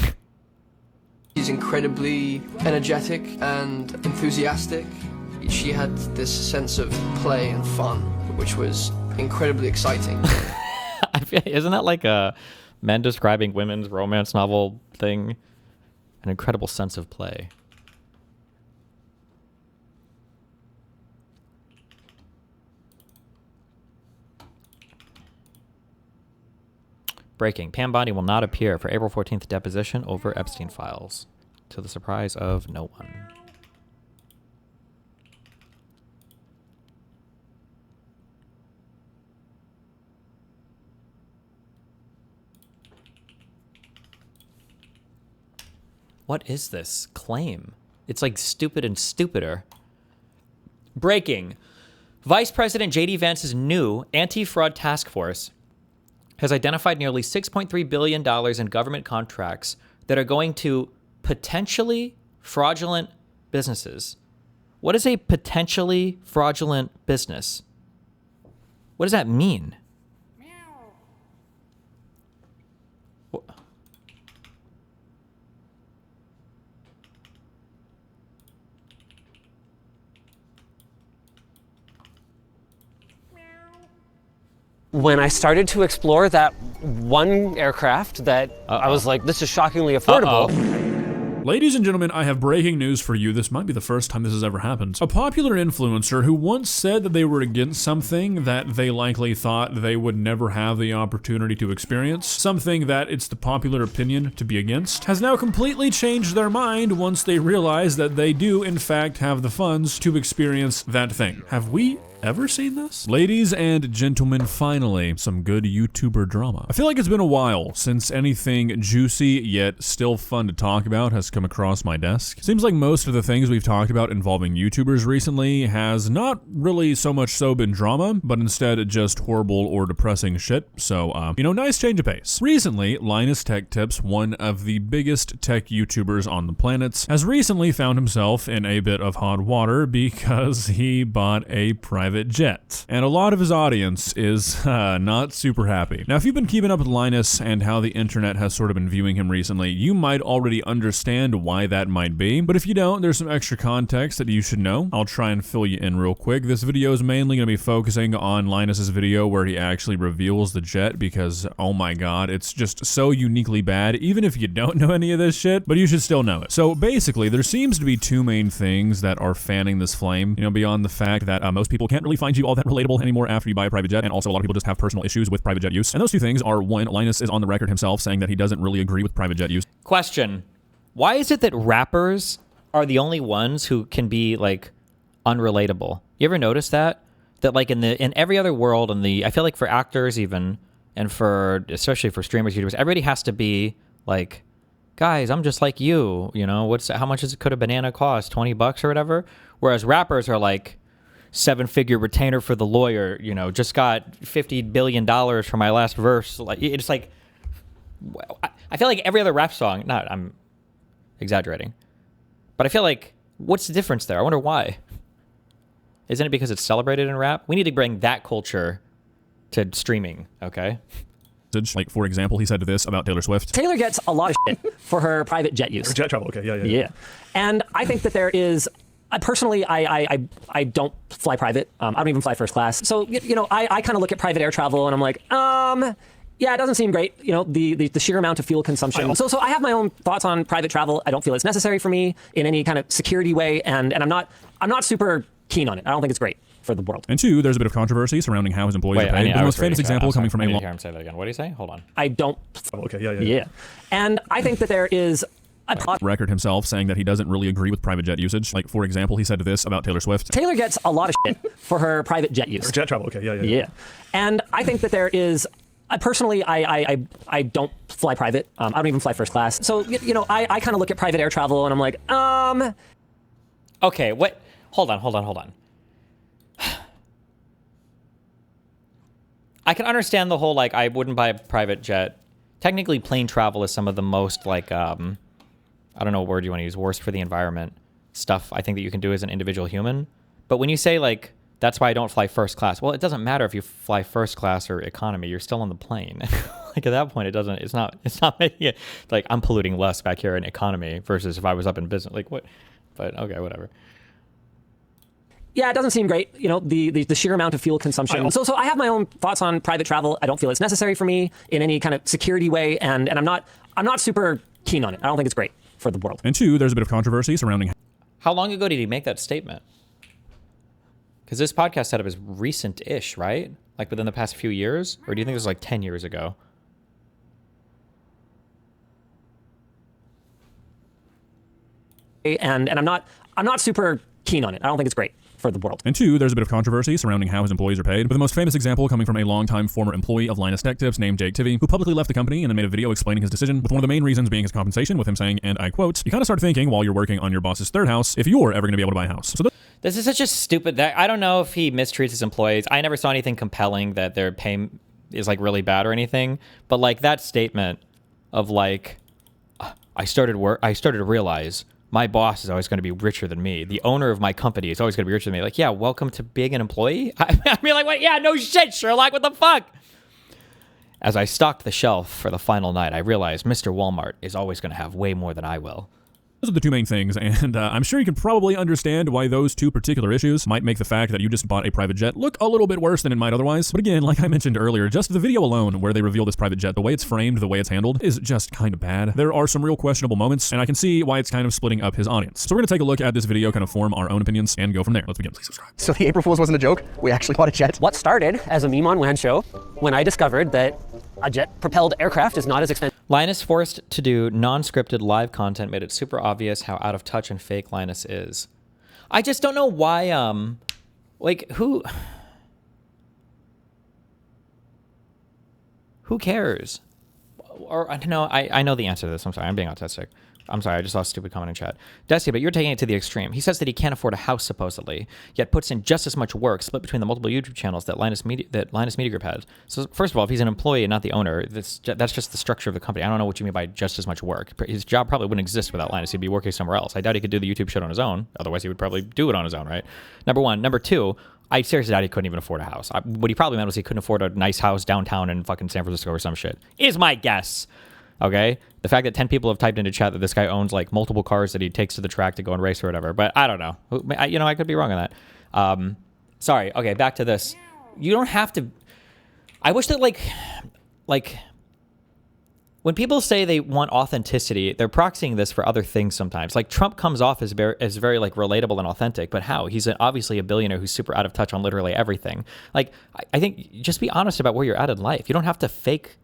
She's incredibly energetic and enthusiastic. She had this sense of play and fun, which was incredibly exciting. Isn't that like a men describing women's romance novel thing? An incredible sense of play. Breaking. Pam Bondi will not appear for April 14th deposition over Epstein files, to the surprise of no one. What is this claim? It's like stupid and stupider. Breaking. Vice President J.D. Vance's new anti-fraud task force has identified nearly $6.3 billion in government contracts that are going to potentially fraudulent businesses. What is a potentially fraudulent business? What does that mean? When I started to explore that one aircraft that I was like, this is shockingly affordable. Ladies and gentlemen, I have breaking news for you. This might be the first time this has ever happened. A popular influencer who once said that they were against something that they likely thought they would never have the opportunity to experience, something that it's the popular opinion to be against, has now completely changed their mind once they realize that they do in fact have the funds to experience that thing. Have we ever seen this? Ladies and gentlemen, finally, some good YouTuber drama. I feel like it's been a while since anything juicy yet still fun to talk about has come across my desk. Seems like most of the things we've talked about involving YouTubers recently has not really so much so been drama, but instead just horrible or depressing shit. So, you know, nice change of pace. Recently, Linus Tech Tips, one of the biggest tech YouTubers on the planet, has recently found himself in a bit of hot water because he bought a private jet. And a lot of his audience is not super happy. Now, if you've been keeping up with Linus and how the internet has sort of been viewing him recently, you might already understand why that might be. But if you don't, there's some extra context that you should know. I'll try and fill you in real quick. This video is mainly going to be focusing on Linus's video where he actually reveals the jet because, oh my god, it's just so uniquely bad, even if you don't know any of this shit, but you should still know it. So basically, there seems to be two main things that are fanning this flame, you know, beyond the fact that most people can't really find you all that relatable anymore after you buy a private jet, and also a lot of people just have personal issues with private jet use. And those two things are, one, Linus is on the record himself saying that he doesn't really agree with private jet use. Question. Why is it that rappers are the only ones who can be like unrelatable? You ever notice that? That like in every other world, I feel like for actors even, and for especially for streamers, YouTubers, everybody has to be like, guys, I'm just like you, you know, how much could a banana cost? $20 or whatever? Whereas rappers are like, 7-figure retainer for the lawyer, you know, just got $50 billion for my last verse. Like, it's like, I feel like every other rap song, I'm exaggerating, but I feel like, what's the difference there? I wonder why. Isn't it because it's celebrated in rap? We need to bring that culture to streaming, okay? Like, for example, he said this about Taylor Swift. Taylor gets a lot of shit for her private jet use. Jet travel, okay, yeah. And I think that there is, personally, I don't fly private. I don't even fly first class. So, you know, I kind of look at private air travel and I'm like, yeah, it doesn't seem great. You know, the sheer amount of fuel consumption. So I have my own thoughts on private travel. I don't feel it's necessary for me in any kind of security way. And I'm not super keen on it. I don't think it's great for the world. And two, there's a bit of controversy surrounding how his employees are paid. The most famous example coming from I need to hear him say that again. What do you say? Hold on. I don't. Okay, yeah. And I think that there is record himself saying that he doesn't really agree with private jet usage. Like, for example, he said this about Taylor Swift. Taylor gets a lot of shit for her private jet use. Jet travel, okay, yeah. And I think that there is, personally, I don't fly private. I don't even fly first class. So, you know, I kind of look at private air travel and I'm like, Okay, what? Hold on. I can understand the whole, like, I wouldn't buy a private jet. Technically, plane travel is some of the most, like, I don't know what word you want to use, worst for the environment stuff I think that you can do as an individual human. But when you say, like, that's why I don't fly first class, well, it doesn't matter if you fly first class or economy, you're still on the plane. Like, at that point, it's not making it, like, I'm polluting less back here in economy versus if I was up in business. Like, what? But, okay, whatever. Yeah, it doesn't seem great. You know, the sheer amount of fuel consumption. So I have my own thoughts on private travel. I don't feel it's necessary for me in any kind of security way. And I'm not super keen on it. I don't think it's great for the world. And two, there's a bit of controversy surrounding. How long ago did he make that statement? Because this podcast setup is recent-ish, right? Like within the past few years? Or do you think it was like 10 years ago? And I'm not super keen on it. I don't think it's great for the world. And two, there's a bit of controversy surrounding how his employees are paid, with the most famous example coming from a longtime former employee of Linus Tech Tips named Jake Tivy, who publicly left the company and then made a video explaining his decision, with one of the main reasons being his compensation, with him saying, and I quote, "You kind of start thinking while you're working on your boss's third house if you're ever going to be able to buy a house." So this is such a stupid... I don't know if he mistreats his employees. I never saw anything compelling that their pay is like really bad or anything, but like that statement of like, I started to realize my boss is always going to be richer than me. The owner of my company is always going to be richer than me. Like, yeah, welcome to being an employee. I mean, like, what? Yeah, no shit, Sherlock. What the fuck? As I stocked the shelf for the final night, I realized Mr. Walmart is always going to have way more than I will. those are the two main things, and I'm sure you can probably understand why those two particular issues might make the fact that you just bought a private jet look a little bit worse than it might otherwise. But again, like I mentioned earlier, just the video alone where they reveal this private jet, the way it's framed, the way it's handled, is just kind of bad. There are some real questionable moments, and I can see why it's kind of splitting up his audience. So we're going to take a look at this video, kind of form our own opinions, and go from there. Let's begin. Please subscribe. So the April Fool's wasn't a joke? We actually bought a jet? What started as a meme on Land Show when I discovered that a jet-propelled aircraft is not as expensive. Linus forced to do non-scripted live content made it super obvious how out of touch and fake Linus is. I just don't know why, like, who cares? Or, no, I know the answer to this. I'm sorry, I'm being autistic. I'm sorry, I just saw a stupid comment in chat. Desi, but you're taking it to the extreme. He says that he can't afford a house, supposedly, yet puts in just as much work split between the multiple YouTube channels that Linus Media Group has. So first of all, if he's an employee and not the owner, that's just the structure of the company. I don't know what you mean by just as much work. His job probably wouldn't exist without Linus. He'd be working somewhere else. I doubt he could do the YouTube shit on his own. Otherwise, he would probably do it on his own, right? Number one. Number two, I seriously doubt he couldn't even afford a house. What he probably meant was he couldn't afford a nice house downtown in fucking San Francisco or some shit. Is my guess. Okay? The fact that 10 people have typed into chat that this guy owns like multiple cars that he takes to the track to go and race or whatever, but I don't know. I could be wrong on that. Sorry. Okay, back to this. You don't have to... I wish that like when people say they want authenticity, they're proxying this for other things sometimes. Like Trump comes off as very like relatable and authentic, but how? He's obviously a billionaire who's super out of touch on literally everything. Like, I think just be honest about where you're at in life. You don't have to fake...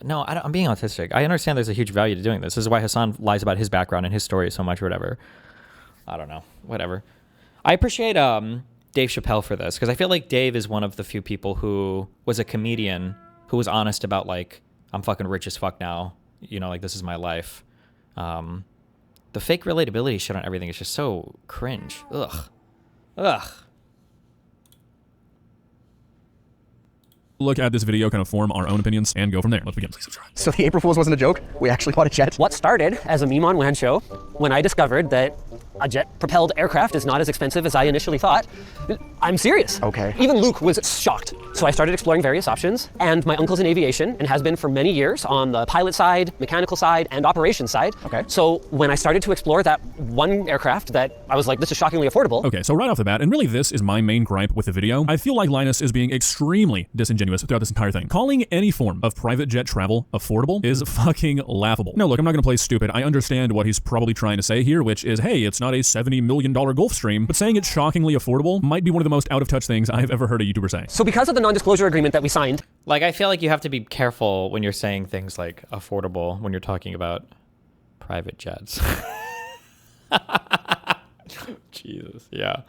No, I'm being autistic. I understand there's a huge value to doing this. This is why Hasan lies about his background and his story so much or whatever. I don't know. Whatever. I appreciate Dave Chappelle for this, because I feel like Dave is one of the few people who was a comedian who was honest about, like, I'm fucking rich as fuck now. You know, like, this is my life. The fake relatability shit on everything is just so cringe. Ugh. Look at this video, kind of form our own opinions, and go from there. Let's begin. Please subscribe. So the April Fool's wasn't a joke? We actually bought a jet? What started as a meme on Land Show when I discovered that a jet-propelled aircraft is not as expensive as I initially thought. I'm serious. Okay. Even Luke was shocked. So I started exploring various options, and my uncle's in aviation and has been for many years on the pilot side, mechanical side, and operations side. Okay. So when I started to explore that one aircraft that I was like, this is shockingly affordable. Okay, so right off the bat, and really this is my main gripe with the video, I feel like Linus is being extremely disingenuous throughout this entire thing. Calling any form of private jet travel affordable is fucking laughable. No, look, I'm not gonna play stupid. I understand what he's probably trying to say here, which is, hey, it's not a $70 million Gulfstream, but saying it's shockingly affordable might be one of the most out-of-touch things I've ever heard a YouTuber say. So because of the non-disclosure agreement that we signed... Like, I feel like you have to be careful when you're saying things like affordable when you're talking about private jets. Jesus, yeah.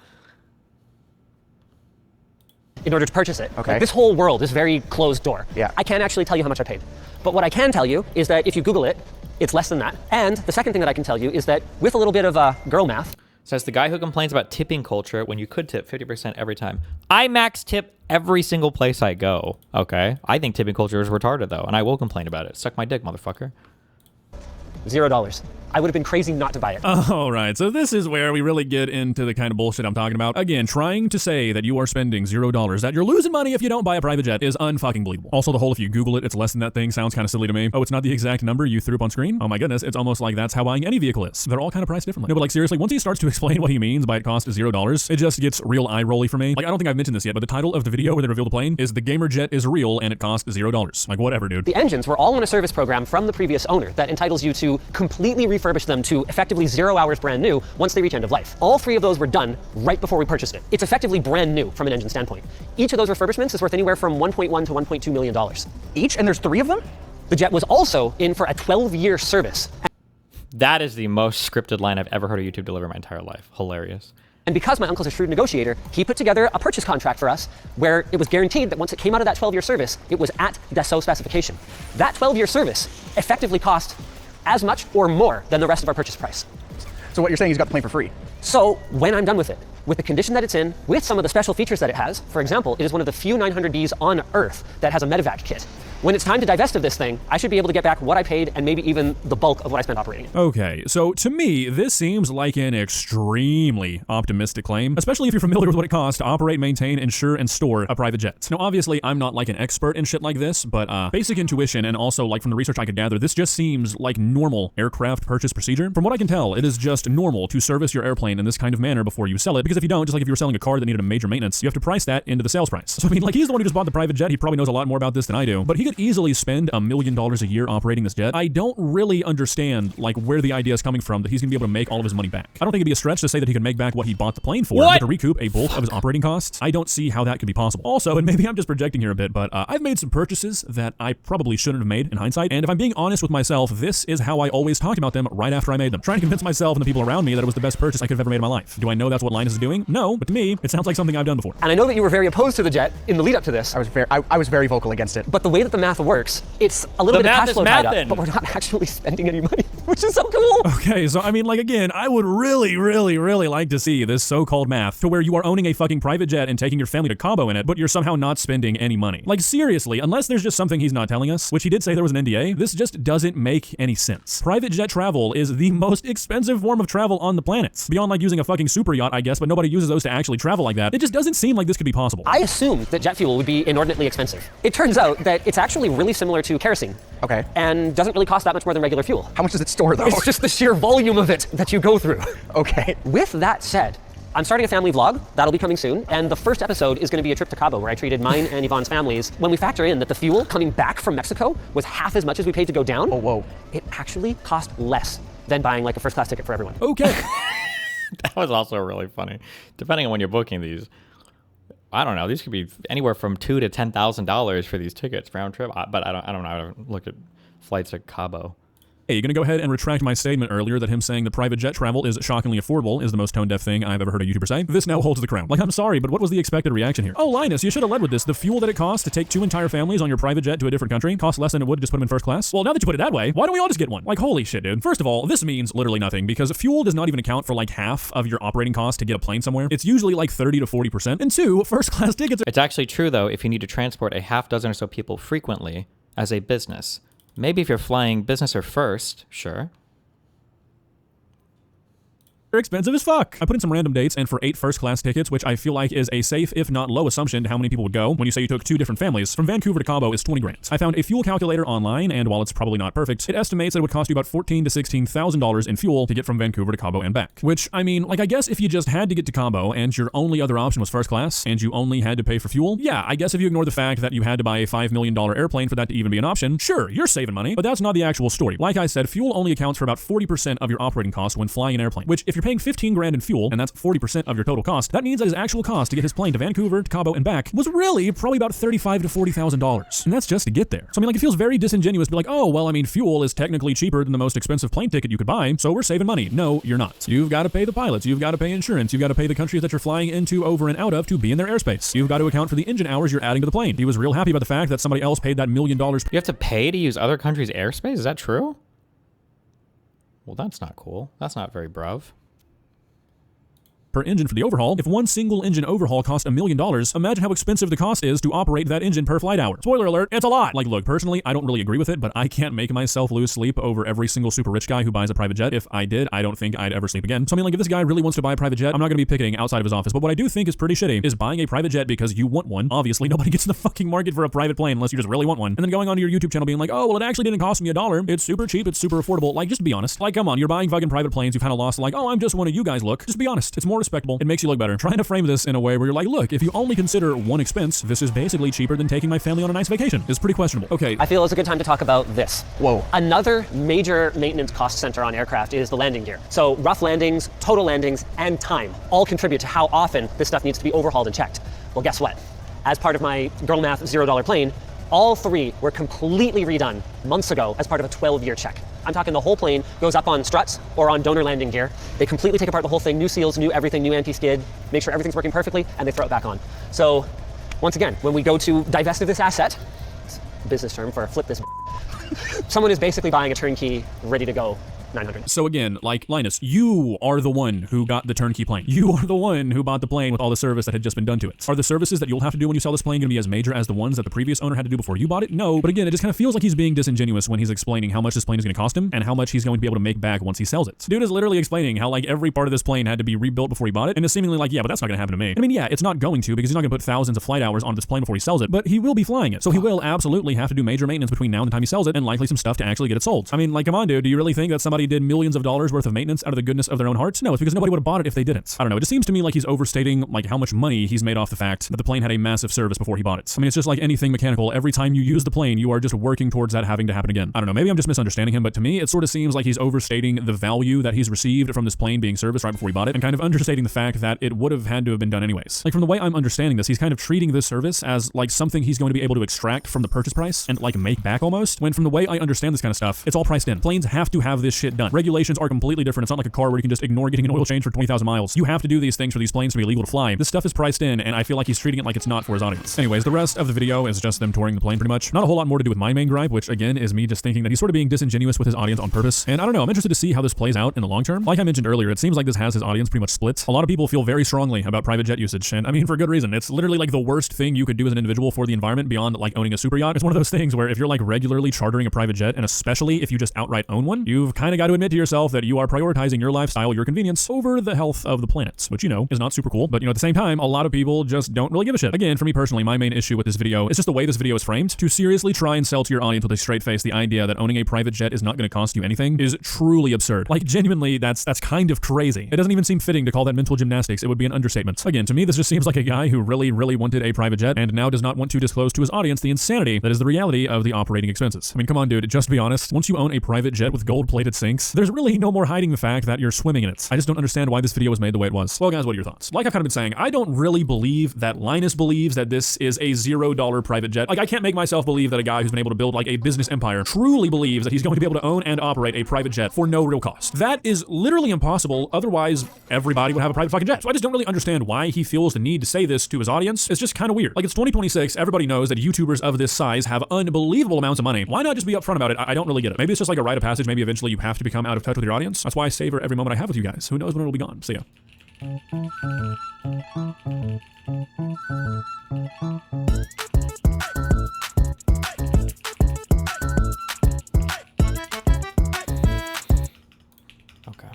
In order to purchase it. Okay. Like, this whole world is very closed door. Yeah. I can't actually tell you how much I paid. But what I can tell you is that if you Google it, it's less than that. And the second thing that I can tell you is that with a little bit of girl math... Says the guy who complains about tipping culture when you could tip 50% every time. I max tip every single place I go, okay? I think tipping culture is retarded, though, and I will complain about it. Suck my dick, motherfucker. $0. I would have been crazy not to buy it. All right, so this is where we really get into the kind of bullshit I'm talking about. Again, trying to say that you are spending $0, that you're losing money if you don't buy a private jet is unfucking believable. Also, the whole if you Google it, it's less than that thing sounds kind of silly to me. Oh, it's not the exact number you threw up on screen? Oh my goodness, it's almost like that's how buying any vehicle is. They're all kind of priced differently. No, but like seriously, once he starts to explain what he means by it costs $0, it just gets real eye-rolly for me. Like, I don't think I've mentioned this yet, but the title of the video where they reveal the plane is The Gamer Jet is Real and it costs $0. Like, whatever, dude. The engines were all in a service program from the previous owner that entitles you to completely refurbish them to effectively 0 hours brand new once they reach end of life. All 3 of those were done right before we purchased it. It's effectively brand new from an engine standpoint. Each of those refurbishments is worth anywhere from $1.1 to $1.2 million. Each? And there's 3 of them? The jet was also in for a 12-year service. That is the most scripted line I've ever heard a YouTube deliver in my entire life. Hilarious. And because my uncle's a shrewd negotiator, he put together a purchase contract for us where it was guaranteed that once it came out of that 12-year service, it was at Dassault specification. That 12-year service effectively cost as much or more than the rest of our purchase price. So what you're saying is you got the plane for free? So when I'm done with it, with the condition that it's in, with some of the special features that it has, for example, it is one of the few 900Ds on Earth that has a medevac kit. When it's time to divest of this thing, I should be able to get back what I paid and maybe even the bulk of what I spent operating it. Okay, so to me, this seems like an extremely optimistic claim, especially if you're familiar with what it costs to operate, maintain, insure, and store a private jet. Now, obviously, I'm not like an expert in shit like this, but basic intuition and also like from the research I could gather, this just seems like normal aircraft purchase procedure. From what I can tell, it is just normal to service your airplane in this kind of manner before you sell it, because if you don't, just like if you were selling a car that needed a major maintenance, you have to price that into the sales price. So I mean, like, he's the one who just bought the private jet, he probably knows a lot more about this than I do, but he could easily spend $1 million a year operating this jet. I don't really understand like where the idea is coming from that he's gonna be able to make all of his money back. I don't think it'd be a stretch to say that he could make back what he bought the plane for, but to recoup a bulk of his operating costs. I don't see how that could be possible. Also, and maybe I'm just projecting here a bit, but I've made some purchases that I probably shouldn't have made in hindsight, and if I'm being honest with myself, this is how I always talked about them right after I made them, trying to convince myself and the people around me that it was the best purchase I could have ever made in my life. Do I know that's what Linus is doing? No, but to me, it sounds like something I've done before. And I know that you were very opposed to the jet in the lead up to this. I was very vocal against it. But the way that the math works, it's a little bit of cash flow tied up, but we're not actually spending any money, which is so cool. Okay, so I mean, like, again, I would really like to see this so-called math to where you are owning a fucking private jet and taking your family to Cabo in it, but you're somehow not spending any money. Like, seriously, unless there's just something he's not telling us, which he did say there was an NDA, this just doesn't make any sense. Private jet travel is the most expensive form of travel on the planet. Beyond like using a fucking super yacht, I guess, but nobody uses those to actually travel like that. It just doesn't seem like this could be possible. I assumed that jet fuel would be inordinately expensive. It turns out that it's actually really similar to kerosene. Okay. And doesn't really cost that much more than regular fuel. How much does it store though? It's just the sheer volume of it that you go through. Okay. With that said, I'm starting a family vlog. That'll be coming soon. And the first episode is going to be a trip to Cabo where I treated mine and Yvonne's families. When we factor in that the fuel coming back from Mexico was half as much as we paid to go down, it actually cost less than buying like a first class ticket for everyone. Okay. That was also really funny. Depending on when you're booking these, I don't know. These could be anywhere from $2,000 to $10,000 for these tickets round trip. But I don't know. I haven't looked at flights to Cabo. Hey, you're gonna go ahead and retract my statement earlier that him saying that private jet travel is shockingly affordable is the most tone-deaf thing I've ever heard a YouTuber say. This now holds the crown. Like, I'm sorry, but what was the expected reaction here? Oh, Linus, you should have led with this. The fuel that it costs to take 2 entire families on your private jet to a different country costs less than it would to just put them in first class. Well, now that you put it that way, why don't we all just get one? Like, holy shit, dude. First of all, this means literally nothing because fuel does not even account for like half of your operating cost to get a plane somewhere. It's usually like 30 to 40%. And 2, first class tickets are— It's actually true though if you need to transport a half dozen or so people frequently as a business. Maybe if you're flying business or first, sure. They're expensive as fuck. I put in some random dates, and for 8 first-class tickets, which I feel like is a safe, if not low, assumption to how many people would go when you say you took 2 different families, from Vancouver to Cabo is 20 grand. I found a fuel calculator online, and while it's probably not perfect, it estimates that it would cost you about $14,000 to $16,000 in fuel to get from Vancouver to Cabo and back. Which, I mean, like, I guess if you just had to get to Cabo, and your only other option was first class, and you only had to pay for fuel, yeah, I guess if you ignore the fact that you had to buy a $5 million airplane for that to even be an option, sure, you're saving money, but that's not the actual story. Like I said, fuel only accounts for about 40% of your operating costs when flying an airplane, which if you're paying 15 grand in fuel, and that's 40% of your total cost, that means that his actual cost to get his plane to Vancouver, to Cabo, and back was really probably about $35,000 to $40,000. And that's just to get there. So I mean, like, it feels very disingenuous to be like, oh, well, I mean, fuel is technically cheaper than the most expensive plane ticket you could buy, so we're saving money. No, you're not. You've got to pay the pilots, you've got to pay insurance, you've got to pay the countries that you're flying into, over, and out of to be in their airspace. You've got to account for the engine hours you're adding to the plane. He was real happy about the fact that somebody else paid that $1 million. You have to pay to use other countries' airspace? Is that true? Well, that's not cool. That's not very bruv. Per engine for the overhaul. If one single engine overhaul cost $1 million, imagine how expensive the cost is to operate that engine per flight hour. Spoiler alert, it's a lot. Like, look, personally, I don't really agree with it, but I can't make myself lose sleep over every single super rich guy who buys a private jet. If I did, I don't think I'd ever sleep again. So I mean, like, if this guy really wants to buy a private jet, I'm not gonna be picketing outside of his office, but what I do think is pretty shitty is buying a private jet because you want one. Obviously, nobody gets in the fucking market for a private plane unless you just really want one. And then going onto your YouTube channel being like, oh, well, it actually didn't cost me $1. It's super cheap, it's super affordable. Like, just be honest. Like, come on, you're buying fucking private planes, you've kind of lost, like, oh, I'm just one of you guys, look. Just be honest. It's more respectable. It makes you look better. Trying to frame this in a way where you're like, look, if you only consider one expense, this is basically cheaper than taking my family on a nice vacation. It's pretty questionable. Okay. I feel it's a good time to talk about this. Whoa. Another major maintenance cost center on aircraft is the landing gear. So rough landings, total landings, and time all contribute to how often this stuff needs to be overhauled and checked. Well, guess what? As part of my girl math $0 plane, all 3 were completely redone months ago as part of a 12-year check. I'm talking the whole plane goes up on struts or on donor landing gear. They completely take apart the whole thing, new seals, new everything, new anti-skid, make sure everything's working perfectly, and they throw it back on. So once again, when we go to divest of this asset, it's a business term for flip this, someone is basically buying a turnkey, ready to go 900. So again, like Linus, you are the one who got the turnkey plane. You are the one who bought the plane with all the service that had just been done to it. Are the services that you'll have to do when you sell this plane going to be as major as the ones that the previous owner had to do before you bought it? No, but again, it just kind of feels like he's being disingenuous when he's explaining how much this plane is going to cost him and how much he's going to be able to make back once he sells it. Dude is literally explaining how like every part of this plane had to be rebuilt before he bought it, and is seemingly like, yeah, but that's not going to happen to me. I mean, yeah, it's not going to, because he's not going to put thousands of flight hours on this plane before he sells it, but he will be flying it. So he will absolutely have to do major maintenance between now and the time he sells it, and likely some stuff to actually get it sold. I mean, like, come on, dude, do you really think that somebody did millions of dollars worth of maintenance out of the goodness of their own hearts? No, it's because nobody would have bought it if they didn't. I don't know. It just seems to me like he's overstating like how much money he's made off the fact that the plane had a massive service before he bought it. I mean, it's just like anything mechanical. Every time you use the plane, you are just working towards that having to happen again. I don't know. Maybe I'm just misunderstanding him, but to me, it sort of seems like he's overstating the value that he's received from this plane being serviced right before he bought it, and kind of understating the fact that it would have had to have been done anyways. Like, from the way I'm understanding this, he's kind of treating this service as like something he's going to be able to extract from the purchase price and like make back almost, when from the way I understand this kind of stuff, it's all priced in. Planes have to have this shit done. Regulations are completely different. It's not like a car where you can just ignore getting an oil change for 20,000 miles. You have to do these things for these planes to be illegal to fly. This stuff is priced in, and I feel like he's treating it like it's not for his audience. Anyways, the rest of the video is just them touring the plane pretty much. Not a whole lot more to do with my main gripe, which again is me just thinking that he's sort of being disingenuous with his audience on purpose. And I don't know, I'm interested to see how this plays out in the long term. Like I mentioned earlier, it seems like this has his audience pretty much split. A lot of people feel very strongly about private jet usage, and I mean, for good reason. It's literally like the worst thing you could do as an individual for the environment beyond like owning a super yacht. It's one of those things where if you're like regularly chartering a private jet, and especially if you just outright own one, you've kind of got to admit to yourself that you are prioritizing your lifestyle, your convenience over the health of the planet, which, you know, is not super cool. But, you know, at the same time, a lot of people just don't really give a shit. Again, for me personally, my main issue with this video is just the way this video is framed. To seriously try and sell to your audience with a straight face the idea that owning a private jet is not going to cost you anything is truly absurd. Like, genuinely, that's kind of crazy. It doesn't even seem fitting to call that mental gymnastics. It would be an understatement. Again, to me, this just seems like a guy who really wanted a private jet and now does not want to disclose to his audience the insanity that is the reality of the operating expenses. I mean, come on, dude, just be honest. Once you own a private jet with gold-plated sinks, there's really no more hiding the fact that you're swimming in it. I just don't understand why this video was made the way it was. Well, guys, what are your thoughts? Like I've kind of been saying, I don't really believe that Linus believes that this is a $0 private jet. Like, I can't make myself believe that a guy who's been able to build like a business empire truly believes that he's going to be able to own and operate a private jet for no real cost. That is literally impossible. Otherwise, everybody would have a private fucking jet. So I just don't really understand why he feels the need to say this to his audience. It's just kind of weird. Like, it's 2026. Everybody knows that YouTubers of this size have unbelievable amounts of money. Why not just be upfront about it? I don't really get it. Maybe it's just like a rite of passage. Maybe eventually you have to become out of touch with your audience. That's why I savor every moment I have with you guys. Who knows when it'll be gone. See ya. Okay.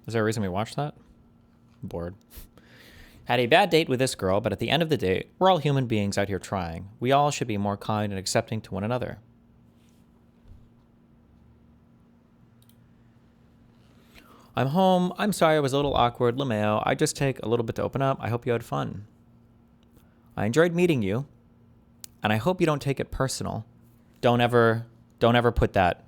Is there a reason we watched that? I'm bored. Had a bad date with this girl, but at the end of the day, we're all human beings out here trying. We all should be more kind and accepting to one another. I'm home. I'm sorry I was a little awkward. LeMayo. I just take a little bit to open up. I hope you had fun. I enjoyed meeting you, and I hope you don't take it personal. Don't ever put that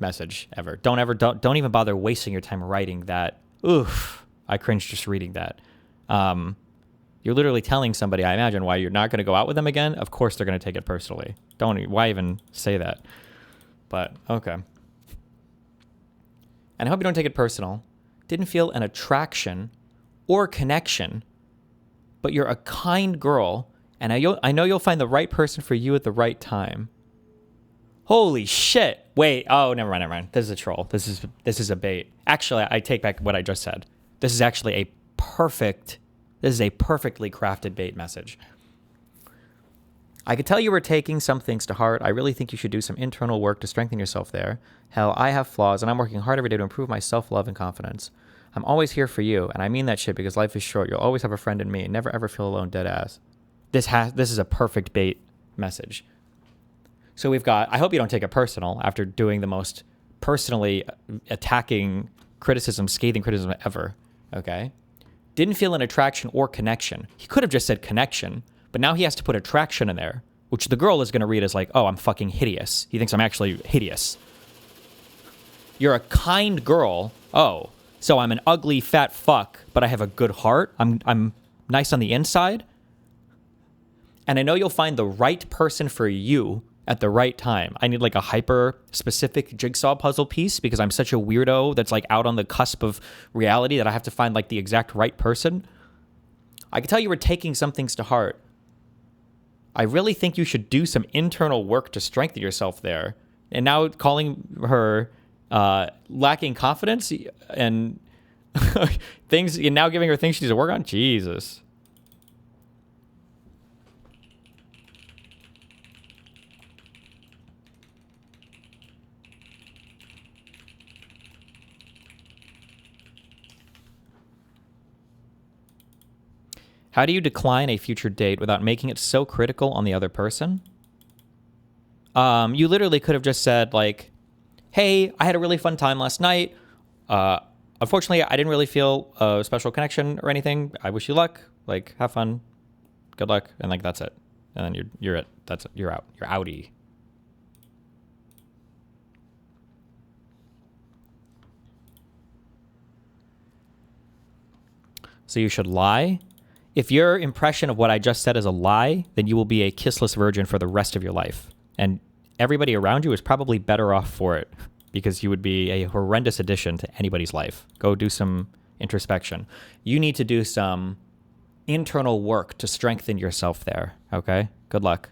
message ever. Don't even bother wasting your time writing that. Oof, I cringe just reading that. You're literally telling somebody, I imagine, why you're not going to go out with them again. Of course they're going to take it personally. Why even say that? But okay. And I hope you don't take it personal. Didn't feel an attraction or connection, but you're a kind girl, and I know you'll find the right person for you at the right time. Holy shit. Wait. Oh, never mind. This is a troll. This is a bait. Actually, I take back what I just said. This is actually a perfectly crafted bait message. I could tell you were taking some things to heart. I really think you should do some internal work to strengthen yourself there. Hell, I have flaws, and I'm working hard every day to improve my self-love and confidence. I'm always here for you, and I mean that shit because life is short. You'll always have a friend in me. Never ever feel alone, dead ass. This is a perfect bait message. So we've got, I hope you don't take it personal after doing the most personally attacking criticism, scathing criticism ever, okay? Didn't feel an attraction or connection. He could have just said connection, but now he has to put attraction in there, which the girl is going to read as like, oh, I'm fucking hideous. He thinks I'm actually hideous. You're a kind girl. Oh, so I'm an ugly fat fuck, but I have a good heart. I'm nice on the inside. And I know you'll find the right person for you at the right time. I need like a hyper specific jigsaw puzzle piece because I'm such a weirdo that's like out on the cusp of reality that I have to find like the exact right person. I can tell you were taking some things to heart. I really think you should do some internal work to strengthen yourself there. And now calling her lacking confidence and things, and now giving her things she needs to work on? Jesus. How do you decline a future date without making it so critical on the other person? You literally could have just said like, hey, I had a really fun time last night. Unfortunately, I didn't really feel a special connection or anything. I wish you luck. Like, have fun. Good luck. And like, that's it. And then you're it. That's it. You're out. You're outie. So you should lie. If your impression of what I just said is a lie, then you will be a kissless virgin for the rest of your life. And everybody around you is probably better off for it because you would be a horrendous addition to anybody's life. Go do some introspection. You need to do some internal work to strengthen yourself there, okay? Good luck.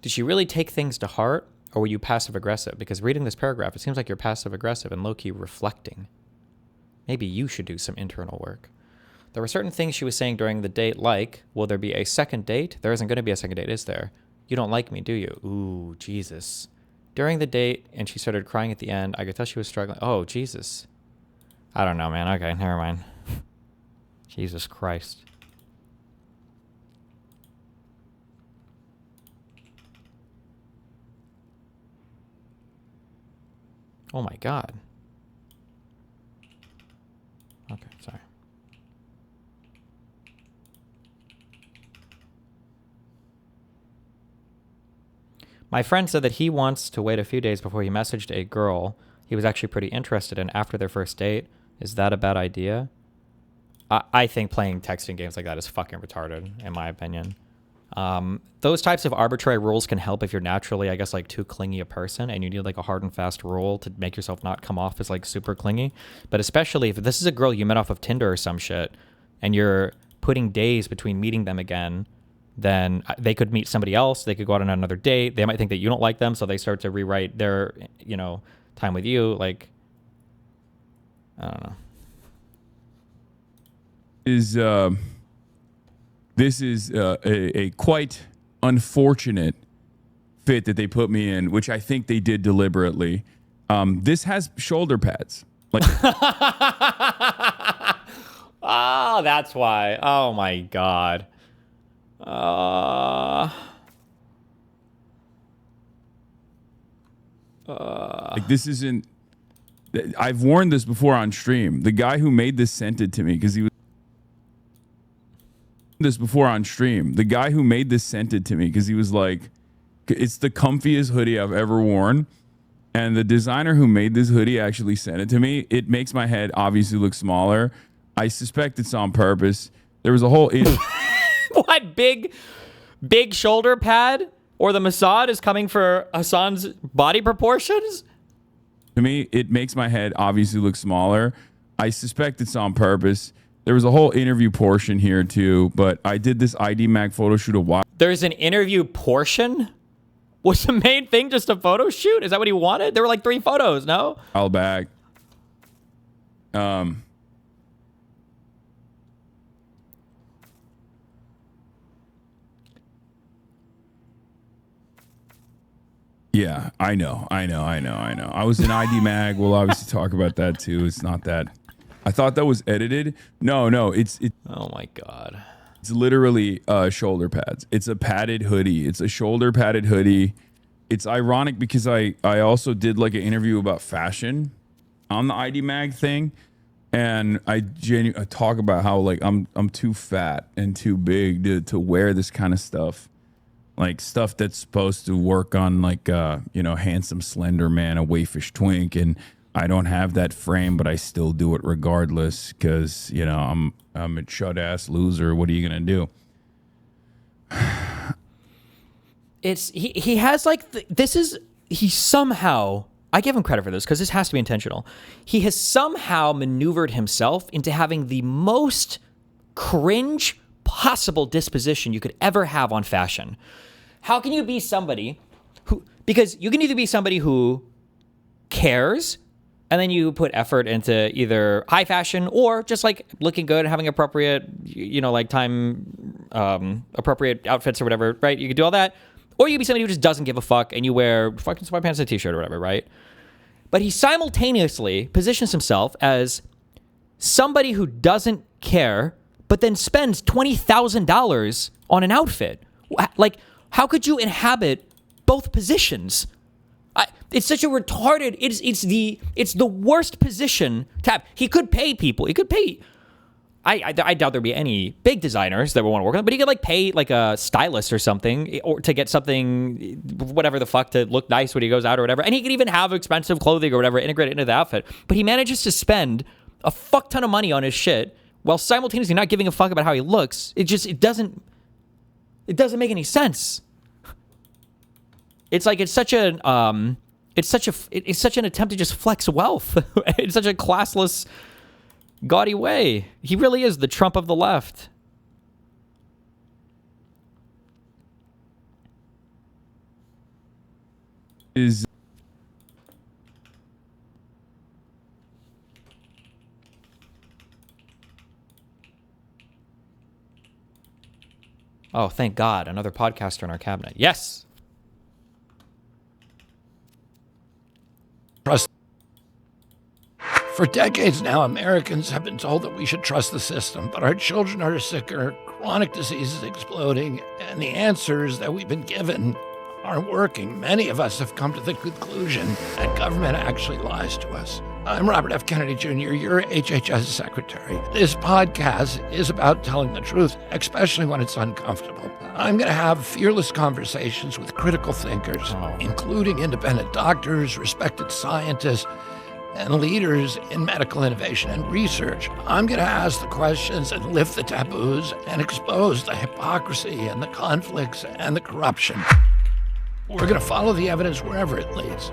Did she really take things to heart, or were you passive-aggressive? Because reading this paragraph, it seems like you're passive-aggressive and low-key reflecting. Maybe you should do some internal work. There were certain things she was saying during the date like, will there be a second date? There isn't going to be a second date, is there? You don't like me, do you? Ooh, Jesus. During the date, and she started crying at the end, I could tell she was struggling. Oh, Jesus. I don't know, man. Okay, never mind. Jesus Christ. Oh my God. Okay, sorry. My friend said that he wants to wait a few days before he messaged a girl he was actually pretty interested in after their first date. Is that a bad idea? I think playing texting games like that is fucking retarded, in my opinion. Those types of arbitrary rules can help if you're naturally, I guess, like too clingy a person and you need like a hard and fast rule to make yourself not come off as like super clingy. But especially if this is a girl you met off of Tinder or some shit and you're putting days between meeting them again, then they could meet somebody else. They could go out on another date. They might think that you don't like them. So they start to rewrite their, you know, time with you. Like, I don't know. This is a quite unfortunate fit that they put me in, which I think they did deliberately. This has shoulder pads. Like, oh, that's why. Oh my God. like this isn't. I've worn this before on stream. The guy who made this sent it to me because he was. This before on stream. The guy who made this sent it to me because he was like, it's the comfiest hoodie I've ever worn. And the designer who made this hoodie actually sent it to me. It makes my head obviously look smaller. I suspect it's on purpose. There was a whole... What? Big shoulder pad? Or the Mossad is coming for Hasan's body proportions? To me, it makes my head obviously look smaller. I suspect it's on purpose. There was a whole interview portion here too, but I did this ID Mag photo shoot a while. There's an interview portion? Was the main thing just a photo shoot? Is that what he wanted? There were like 3 photos, no? I'll back. Yeah, I know. I was in ID Mag. We'll obviously talk about that too. It's not that. I thought that was edited. No, it's. Oh my God. It's literally shoulder pads. It's a padded hoodie. It's a shoulder padded hoodie. it's ironic because I also did like an interview about fashion on the ID Mag thing, and I talk about how like I'm too fat and too big to wear this kind of stuff, like stuff that's supposed to work on like you know, handsome slender man, a waifish twink, and I don't have that frame, but I still do it regardless because, you know, I'm a chud ass loser. What are you gonna do? It's he has like he somehow, I give him credit for this because this has to be intentional. He has somehow maneuvered himself into having the most cringe possible disposition you could ever have on fashion. How can you be somebody who, because you can either be somebody who cares and then you put effort into either high fashion or just like looking good and having appropriate, you know, like time appropriate outfits or whatever, right? You can do all that. Or you can be somebody who just doesn't give a fuck and you wear fucking sweatpants and a t-shirt or whatever, right? But he simultaneously positions himself as somebody who doesn't care, but then spends $20,000 on an outfit. Like, how could you inhabit both positions? It's such a retarded. It's the worst position to have. He could pay people. He could pay. I doubt there'd be any big designers that would want to work on it, but he could like pay like a stylist or something, or to get something, whatever the fuck, to look nice when he goes out or whatever. And he could even have expensive clothing or whatever integrated into the outfit. But he manages to spend a fuck ton of money on his shit while simultaneously not giving a fuck about how he looks. It doesn't make any sense. It's like it's such an attempt to just flex wealth. It's such a classless, gaudy way. He really is the Trump of the left. Oh, thank God, another podcaster in our cabinet. Yes. Trust. For decades now, Americans have been told that we should trust the system, but our children are sicker, chronic diseases exploding, and the answers that we've been given aren't working. Many of us have come to the conclusion that government actually lies to us. I'm Robert F. Kennedy Jr., your HHS secretary. This podcast is about telling the truth, especially when it's uncomfortable. I'm going to have fearless conversations with critical thinkers, including independent doctors, respected scientists, and leaders in medical innovation and research. I'm going to ask the questions and lift the taboos and expose the hypocrisy and the conflicts and the corruption. We're going to follow the evidence wherever it leads.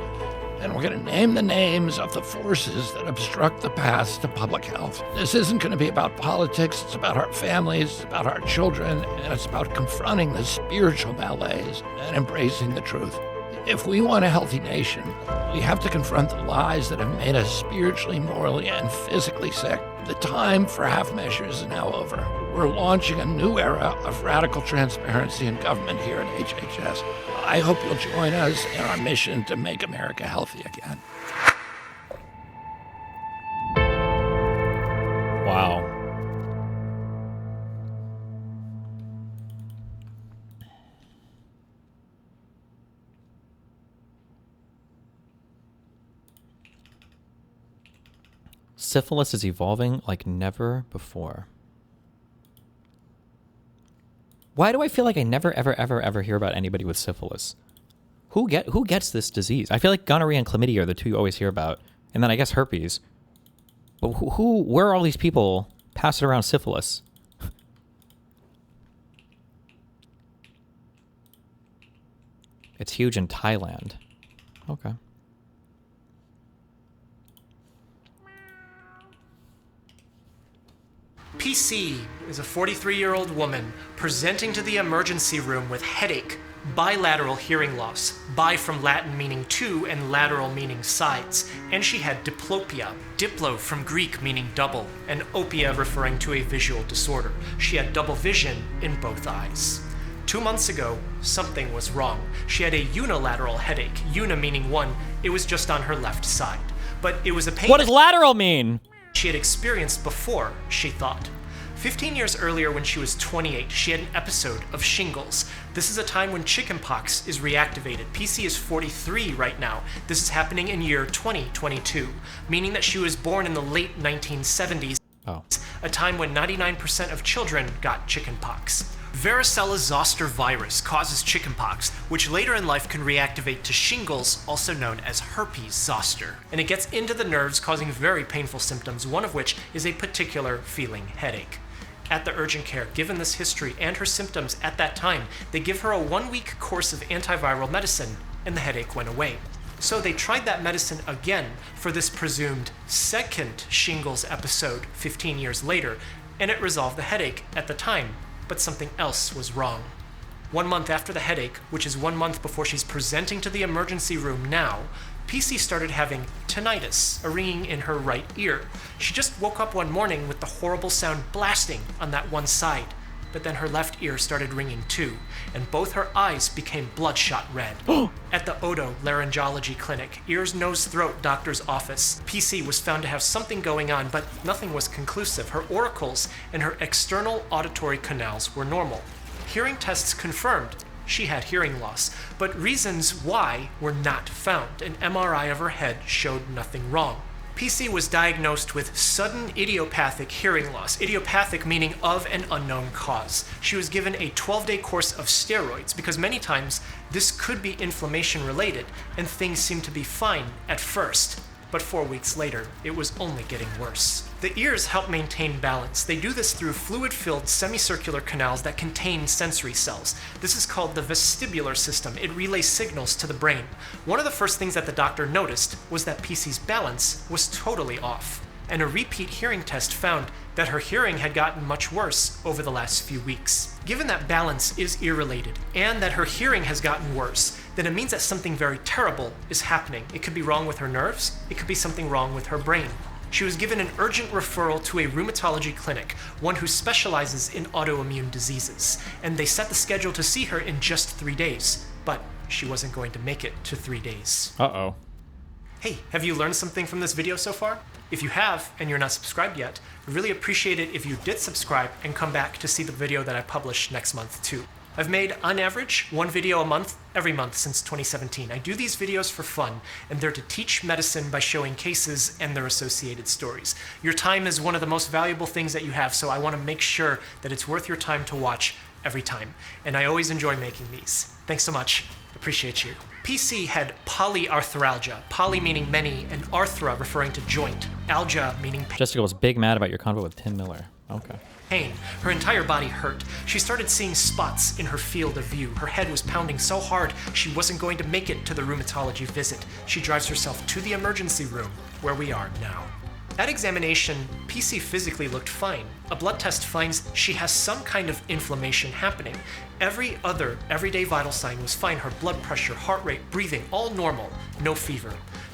And we're going to name the names of the forces that obstruct the paths to public health. This isn't going to be about politics. It's about our families, it's about our children, and it's about confronting the spiritual malaise and embracing the truth. If we want a healthy nation, we have to confront the lies that have made us spiritually, morally, and physically sick. The time for half measures is now over. We're launching a new era of radical transparency in government here at HHS. I hope you'll join us in our mission to make America healthy again. Wow. Syphilis is evolving like never before. Why do I feel like I never, ever, ever, ever hear about anybody with syphilis? Who gets this disease? I feel like gonorrhea and chlamydia are the two you always hear about, and then I guess herpes. But where are all these people passing around syphilis? It's huge in Thailand. Okay. PC is a 43-year-old woman presenting to the emergency room with headache, bilateral hearing loss, bi from Latin meaning two and lateral meaning sides, and she had diplopia, diplo from Greek meaning double, and opia referring to a visual disorder. She had double vision in both eyes. 2 months ago, something was wrong. She had a unilateral headache, uni meaning one, it was just on her left side. But it was a pain. What does lateral mean? She had experienced before, she thought. 15 years earlier, when she was 28, she had an episode of shingles. This is a time when chickenpox is reactivated. PC is 43 right now. This is happening in year 2022, meaning that she was born in the late 1970s, a time when 99% of children got chickenpox. Varicella zoster virus causes chickenpox, which later in life can reactivate to shingles, also known as herpes zoster. And it gets into the nerves, causing very painful symptoms, one of which is a particular feeling headache. At the urgent care, given this history and her symptoms at that time, they give her a 1-week course of antiviral medicine, and the headache went away. So they tried that medicine again for this presumed second shingles episode 15 years later, and it resolved the headache at the time. But something else was wrong. 1 month after the headache, which is 1 month before she's presenting to the emergency room now, PC started having tinnitus, a ringing in her right ear. She just woke up one morning with the horrible sound blasting on that one side, but then her left ear started ringing too, and both her eyes became bloodshot red. At the otolaryngology clinic, ears, nose, throat doctor's office, PC was found to have something going on, but nothing was conclusive. Her auricles and her external auditory canals were normal. Hearing tests confirmed she had hearing loss, but reasons why were not found. An MRI of her head showed nothing wrong. PC was diagnosed with sudden idiopathic hearing loss, idiopathic meaning of an unknown cause. She was given a 12-day course of steroids because many times this could be inflammation related and things seemed to be fine at first. But 4 weeks later, it was only getting worse. The ears help maintain balance. They do this through fluid-filled semicircular canals that contain sensory cells. This is called the vestibular system. It relays signals to the brain. One of the first things that the doctor noticed was that PC's balance was totally off. And a repeat hearing test found that her hearing had gotten much worse over the last few weeks. Given that balance is ear-related and that her hearing has gotten worse, then it means that something very terrible is happening. It could be wrong with her nerves, it could be something wrong with her brain. She was given an urgent referral to a rheumatology clinic, one who specializes in autoimmune diseases, and they set the schedule to see her in just 3 days, but she wasn't going to make it to 3 days. Uh-oh. Hey, have you learned something from this video so far? If you have, and you're not subscribed yet, I'd really appreciate it if you did subscribe and come back to see the video that I publish next month too. I've made, on average, 1 video a month, every month since 2017. I do these videos for fun, and they're to teach medicine by showing cases and their associated stories. Your time is one of the most valuable things that you have, so I want to make sure that it's worth your time to watch every time. And I always enjoy making these. Thanks so much. Appreciate you. PC had polyarthralgia, poly meaning many, and arthra referring to joint, algia meaning pain. Jessica was big mad about your convo with Tim Miller. Okay. Pain. Her entire body hurt. She started seeing spots in her field of view. Her head was pounding so hard she wasn't going to make it to the rheumatology visit. She drives herself to the emergency room, where we are now. At examination, PC physically looked fine. A blood test finds she has some kind of inflammation happening. Every other everyday vital sign was fine. Her blood pressure, heart rate, breathing, all normal, no fever.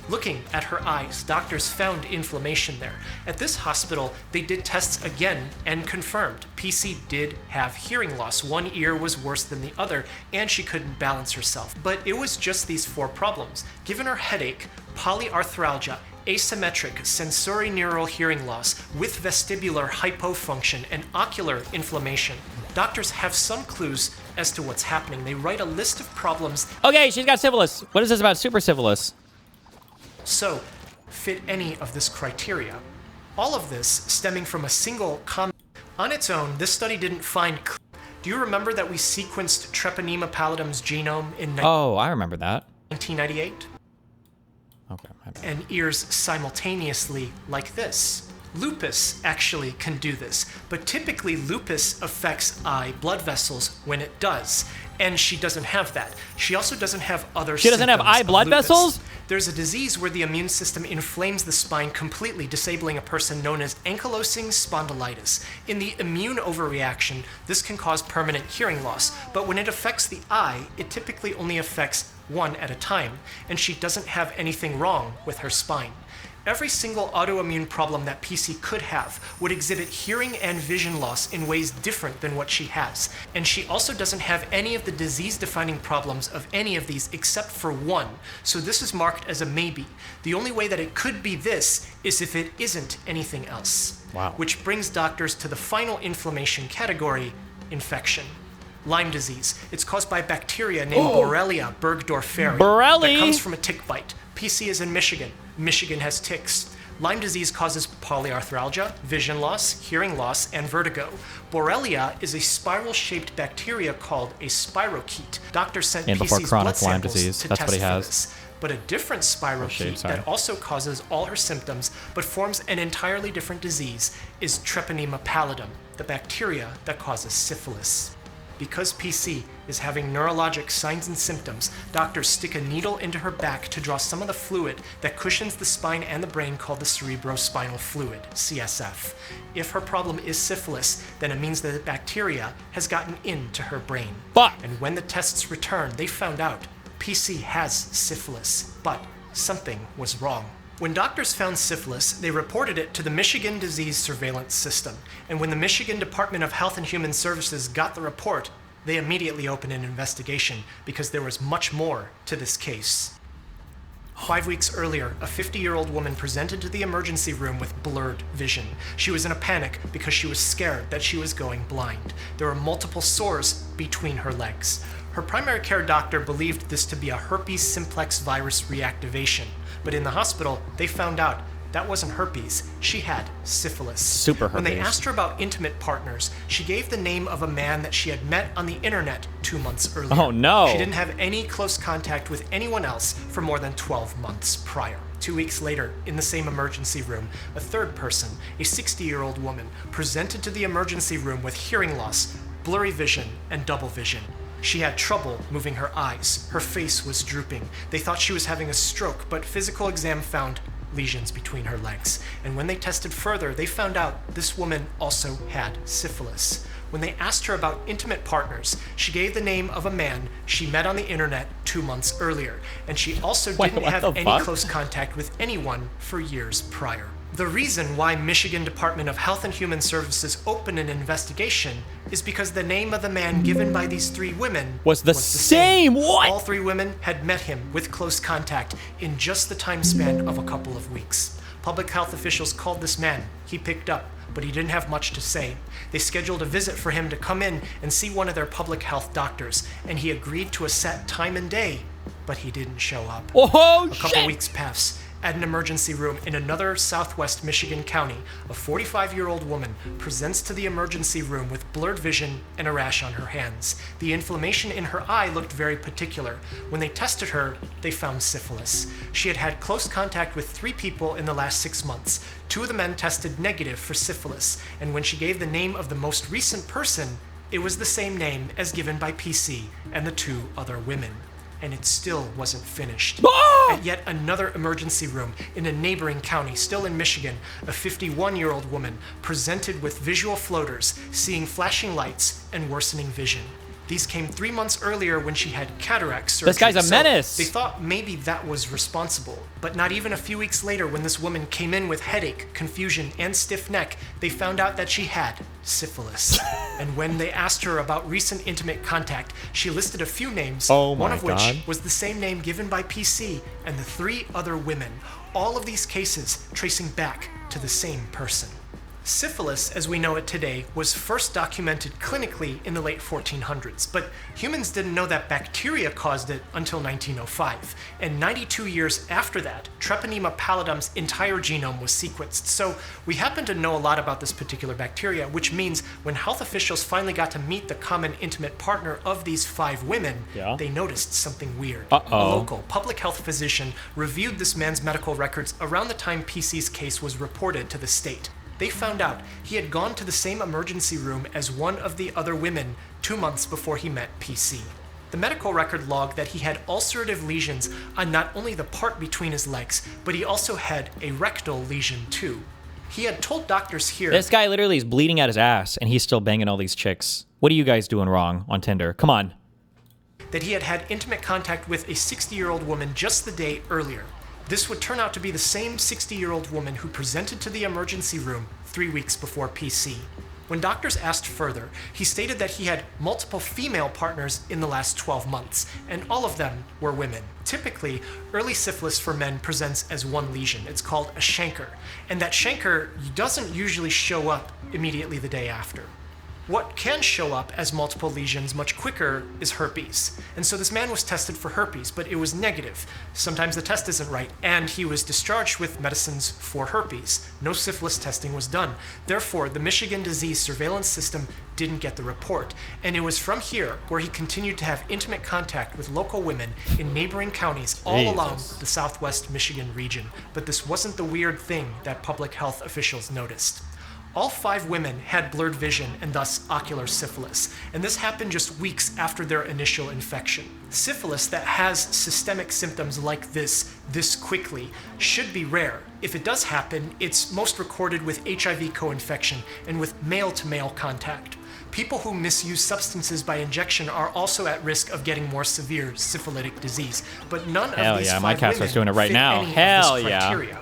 Looking at her eyes, doctors found inflammation there. At this hospital, they did tests again and confirmed PC did have hearing loss. One ear was worse than the other, and she couldn't balance herself. But it was just these 4 problems. Given her headache, polyarthralgia, asymmetric sensorineural hearing loss with vestibular hypofunction and ocular inflammation, doctors have some clues as to what's happening. They write a list of problems. Okay, she's got syphilis. What is this about super syphilis? So, fit any of this criteria. All of this stemming from a single comment. On its own, this study didn't find. Do you remember that we sequenced Treponema pallidum's genome in I remember that. 1998? Okay. And ears simultaneously like this. Lupus actually can do this, but typically lupus affects eye blood vessels when it does, and she doesn't have that. She also doesn't have other She doesn't have symptoms eye of blood lupus. vessels? There's a disease where the immune system inflames the spine completely, disabling a person, known as ankylosing spondylitis. In the immune overreaction, this can cause permanent hearing loss, but when it affects the eye, it typically only affects one at a time, and she doesn't have anything wrong with her spine. Every single autoimmune problem that PC could have would exhibit hearing and vision loss in ways different than what she has. And she also doesn't have any of the disease-defining problems of any of these except for one. So this is marked as a maybe. The only way that it could be this is if it isn't anything else. Wow. Which brings doctors to the final inflammation category, infection. Lyme disease. It's caused by a bacteria named Borrelia burgdorferi. That comes from a tick bite. PC is in Michigan. Michigan has ticks. Lyme disease causes polyarthralgia, vision loss, hearing loss, and vertigo. Borrelia is a spiral-shaped bacteria called a spirochete. Doctors sent And before PC's chronic blood Lyme samples disease, to that's test what he for has. this. But a different spirochete sorry. that also causes all her symptoms but forms an entirely different disease is Treponema pallidum, the bacteria that causes syphilis. Because PC is having neurologic signs and symptoms, doctors stick a needle into her back to draw some of the fluid that cushions the spine and the brain called the cerebrospinal fluid, CSF. If her problem is syphilis, then it means that the bacteria has gotten into her brain. And when the tests returned, they found out PC has syphilis, but something was wrong. When doctors found syphilis, they reported it to the Michigan Disease Surveillance System. And when the Michigan Department of Health and Human Services got the report, they immediately opened an investigation because there was much more to this case. 5 weeks earlier, a 50-year-old woman presented to the emergency room with blurred vision. She was in a panic because she was scared that she was going blind. There were multiple sores between her legs. Her primary care doctor believed this to be a herpes simplex virus reactivation, but in the hospital, they found out that wasn't herpes. She had syphilis. Super herpes. When they asked her about intimate partners, she gave the name of a man that she had met on the internet 2 months earlier. Oh, no. She didn't have any close contact with anyone else for more than 12 months prior. 2 weeks later, in the same emergency room, a third person, a 60-year-old woman, presented to the emergency room with hearing loss, blurry vision, and double vision. She had trouble moving her eyes. Her face was drooping. They thought she was having a stroke, but physical exam found lesions between her legs. And when they tested further, they found out this woman also had syphilis. When they asked her about intimate partners, she gave the name of a man she met on the internet 2 months earlier, and she also didn't have any close contact with anyone for years prior. The reason why Michigan Department of Health and Human Services opened an investigation is because the name of the man given by these 3 women was the same. What? All 3 women had met him with close contact in just the time span of a couple of weeks. Public health officials called this man. He picked up, but he didn't have much to say. They scheduled a visit for him to come in and see one of their public health doctors, and he agreed to a set time and day, but he didn't show up. Oh, a couple weeks pass. At an emergency room in another southwest Michigan county, a 45-year-old woman presents to the emergency room with blurred vision and a rash on her hands. The inflammation in her eye looked very particular. When they tested her, they found syphilis. She had had close contact with 3 people in the last 6 months. 2 of the men tested negative for syphilis, and when she gave the name of the most recent person, it was the same name as given by PC and the 2 other women. And it still wasn't finished. At yet another emergency room in a neighboring county, still in Michigan, a 51-year-old woman presented with visual floaters, seeing flashing lights and worsening vision. These came 3 months earlier when she had cataract surgery. This guy's a menace. They thought maybe that was responsible. But not even a few weeks later, when this woman came in with headache, confusion, and stiff neck, they found out that she had syphilis. And when they asked her about recent intimate contact, she listed a few names, one of which was the same name given by PC and the 3 other women. All of these cases tracing back to the same person. Syphilis, as we know it today, was first documented clinically in the late 1400s, but humans didn't know that bacteria caused it until 1905. And 92 years after that, Treponema pallidum's entire genome was sequenced. So we happen to know a lot about this particular bacteria, which means when health officials finally got to meet the common intimate partner of these 5 women, they noticed something weird. A local public health physician reviewed this man's medical records around the time PC's case was reported to the state. They found out he had gone to the same emergency room as one of the other women 2 months before he met PC. The medical record logged that he had ulcerative lesions on not only the part between his legs, but he also had a rectal lesion too. He had told doctors here... This guy literally is bleeding out his ass, and he's still banging all these chicks. What are you guys doing wrong on Tinder? Come on. ...that he had had intimate contact with a 60-year-old woman just the day earlier. This would turn out to be the same 60-year-old woman who presented to the emergency room 3 weeks before PC. When doctors asked further, he stated that he had multiple female partners in the last 12 months, and all of them were women. Typically, early syphilis for men presents as one lesion. It's called a chancre, and that chancre doesn't usually show up immediately the day after. What can show up as multiple lesions much quicker is herpes. And so this man was tested for herpes, but it was negative. Sometimes the test isn't right, and he was discharged with medicines for herpes. No syphilis testing was done. Therefore, the Michigan Disease Surveillance System didn't get the report. And it was from here where he continued to have intimate contact with local women in neighboring counties all along the southwest Michigan region. But this wasn't the weird thing that public health officials noticed. All 5 women had blurred vision and thus ocular syphilis, and this happened just weeks after their initial infection. Syphilis that has systemic symptoms like this quickly should be rare. If it does happen, it's most recorded with HIV co-infection and with male-to-male contact. People who misuse substances by injection are also at risk of getting more severe syphilitic disease, but none of these 5 my cat starts doing it right fit now. any Hell of this yeah. criteria.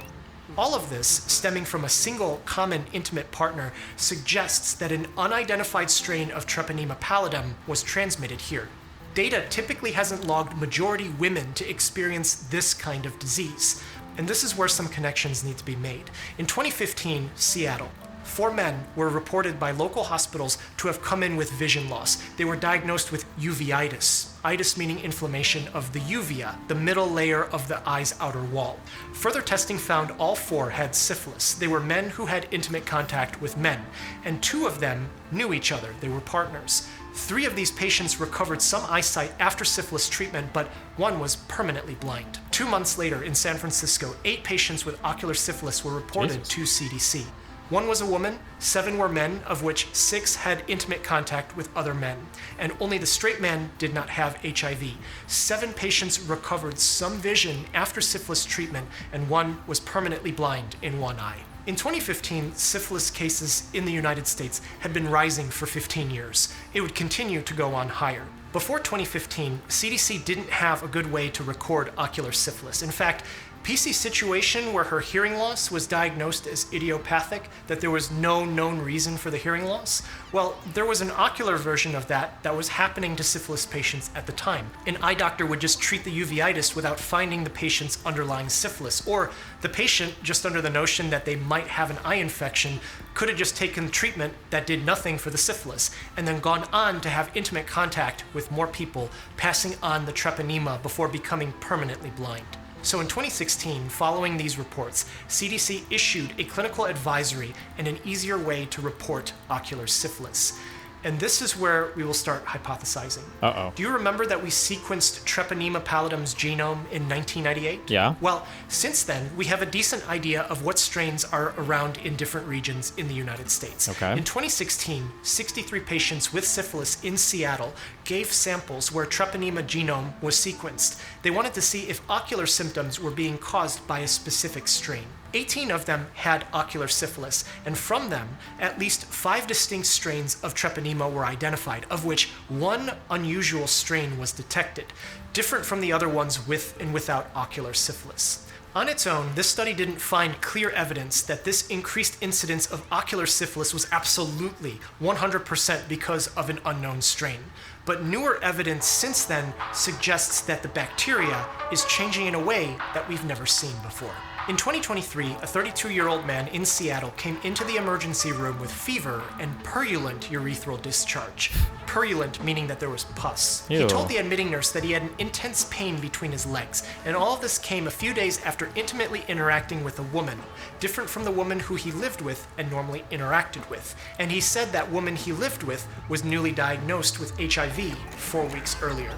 All of this, stemming from a single common intimate partner, suggests that an unidentified strain of Treponema pallidum was transmitted here. Data typically hasn't logged majority women to experience this kind of disease, and this is where some connections need to be made. In 2015, Seattle, 4 men were reported by local hospitals to have come in with vision loss. They were diagnosed with uveitis, itis meaning inflammation of the uvea, the middle layer of the eye's outer wall. Further testing found all 4 had syphilis. They were men who had intimate contact with men, and 2 of them knew each other. They were partners. 3 of these patients recovered some eyesight after syphilis treatment, but 1 was permanently blind. 2 months later in San Francisco, 8 patients with ocular syphilis were reported to CDC. 1 was a woman, 7 were men, of which 6 had intimate contact with other men, and only the straight man did not have HIV. 7 patients recovered some vision after syphilis treatment, and 1 was permanently blind in 1 eye. In 2015, syphilis cases in the United States had been rising for 15 years. It would continue to go on higher. Before 2015, CDC didn't have a good way to record ocular syphilis. In fact, PC's situation where her hearing loss was diagnosed as idiopathic, that there was no known reason for the hearing loss, well, there was an ocular version of that was happening to syphilis patients at the time. An eye doctor would just treat the uveitis without finding the patient's underlying syphilis, or the patient, just under the notion that they might have an eye infection, could have just taken treatment that did nothing for the syphilis, and then gone on to have intimate contact with more people, passing on the treponema before becoming permanently blind. So in 2016, following these reports, CDC issued a clinical advisory and an easier way to report ocular syphilis. And this is where we will start hypothesizing. Do you remember that we sequenced Treponema pallidum's genome in 1998? Yeah. Well, since then, we have a decent idea of what strains are around in different regions in the United States. Okay. In 2016, 63 patients with syphilis in Seattle gave samples where Treponema genome was sequenced. They wanted to see if ocular symptoms were being caused by a specific strain. 18 of them had ocular syphilis, and from them, at least 5 distinct strains of Treponema were identified, of which 1 unusual strain was detected, different from the other ones with and without ocular syphilis. On its own, this study didn't find clear evidence that this increased incidence of ocular syphilis was absolutely 100% because of an unknown strain. But newer evidence since then suggests that the bacteria is changing in a way that we've never seen before. In 2023, a 32-year-old man in Seattle came into the emergency room with fever and purulent urethral discharge. Purulent meaning that there was pus. Ew. He told the admitting nurse that he had an intense pain between his legs, and all of this came a few days after intimately interacting with a woman, different from the woman who he lived with and normally interacted with. And he said that woman he lived with was newly diagnosed with HIV 4 weeks earlier.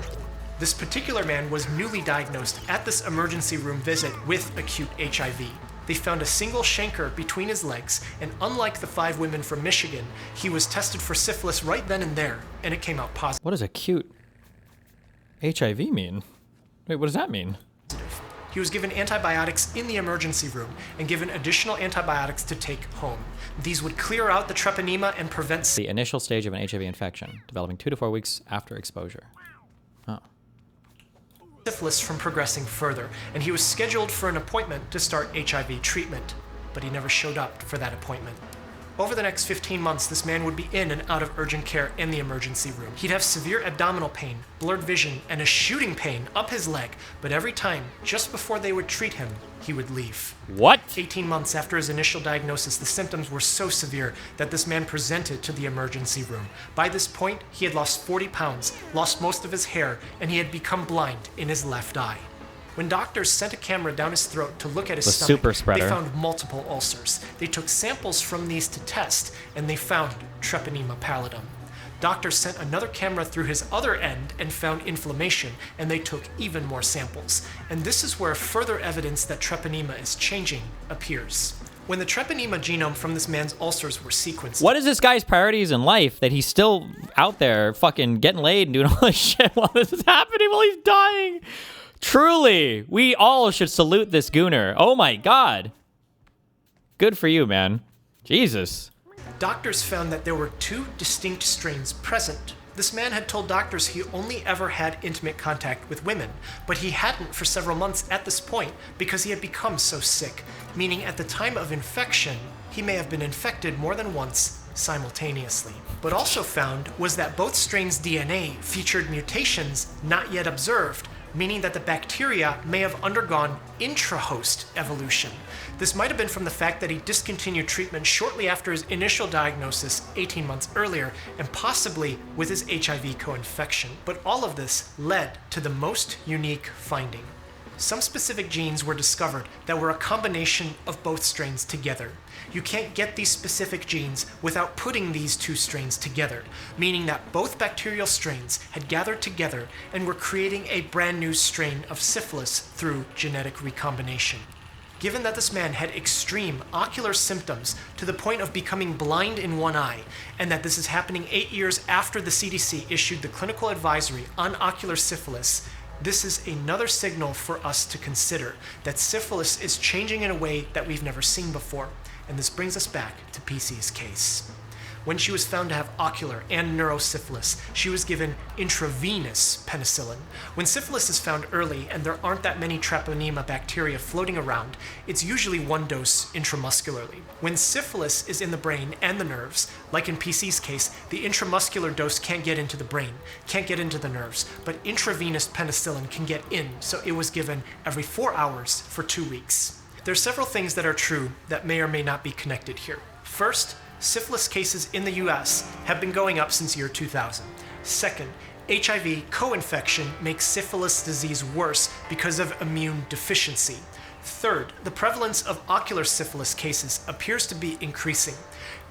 This particular man was newly diagnosed at this emergency room visit with acute HIV. They found a single chancre between his legs, and unlike the 5 women from Michigan, he was tested for syphilis right then and there, and it came out positive. What does acute HIV mean? Wait, what does that mean? He was given antibiotics in the emergency room and given additional antibiotics to take home. These would clear out the treponema and prevent The initial stage of an HIV infection, developing 2 to 4 weeks after exposure. Oh. syphilis from progressing further, and he was scheduled for an appointment to start HIV treatment, but he never showed up for that appointment. Over the next 15 months, this man would be in and out of urgent care in the emergency room. He'd have severe abdominal pain, blurred vision, and a shooting pain up his leg, but every time, just before they would treat him, he would leave. What? 18 months after his initial diagnosis, the symptoms were so severe that this man presented to the emergency room. By this point, he had lost 40 pounds, lost most of his hair, and he had become blind in his left eye. When doctors sent a camera down his throat to look at his The stomach, super spreader. they found multiple ulcers. They took samples from these to test, and they found Treponema pallidum. Doctors sent another camera through his other end and found inflammation, and they took even more samples. And this is where further evidence that Treponema is changing appears. When the Treponema genome from this man's ulcers were sequenced... What is this guy's priorities in life that he's still out there fucking getting laid and doing all this shit while this is happening, while he's dying? Truly, we all should salute this gooner. Oh my God. Good for you, man. Jesus. Doctors found that there were 2 distinct strains present. This man had told doctors he only ever had intimate contact with women, but he hadn't for several months at this point because he had become so sick, meaning at the time of infection, he may have been infected more than once simultaneously. But also found was that both strains' DNA featured mutations not yet observed, meaning that the bacteria may have undergone intra-host evolution. This might have been from the fact that he discontinued treatment shortly after his initial diagnosis 18 months earlier, and possibly with his HIV co-infection. But all of this led to the most unique finding. Some specific genes were discovered that were a combination of both strains together. You can't get these specific genes without putting these 2 strains together, meaning that both bacterial strains had gathered together and were creating a brand new strain of syphilis through genetic recombination. Given that this man had extreme ocular symptoms to the point of becoming blind in one eye, and that this is happening 8 years after the CDC issued the clinical advisory on ocular syphilis, this is another signal for us to consider that syphilis is changing in a way that we've never seen before. And this brings us back to PC's case. When she was found to have ocular and neurosyphilis, she was given intravenous penicillin. When syphilis is found early and there aren't that many Treponema bacteria floating around, it's usually 1 dose intramuscularly. When syphilis is in the brain and the nerves, like in PC's case, the intramuscular dose can't get into the brain, can't get into the nerves, but intravenous penicillin can get in, so it was given every 4 hours for 2 weeks. There are several things that are true that may or may not be connected here. First, syphilis cases in the US have been going up since year 2000. Second, HIV co-infection makes syphilis disease worse because of immune deficiency. Third, the prevalence of ocular syphilis cases appears to be increasing.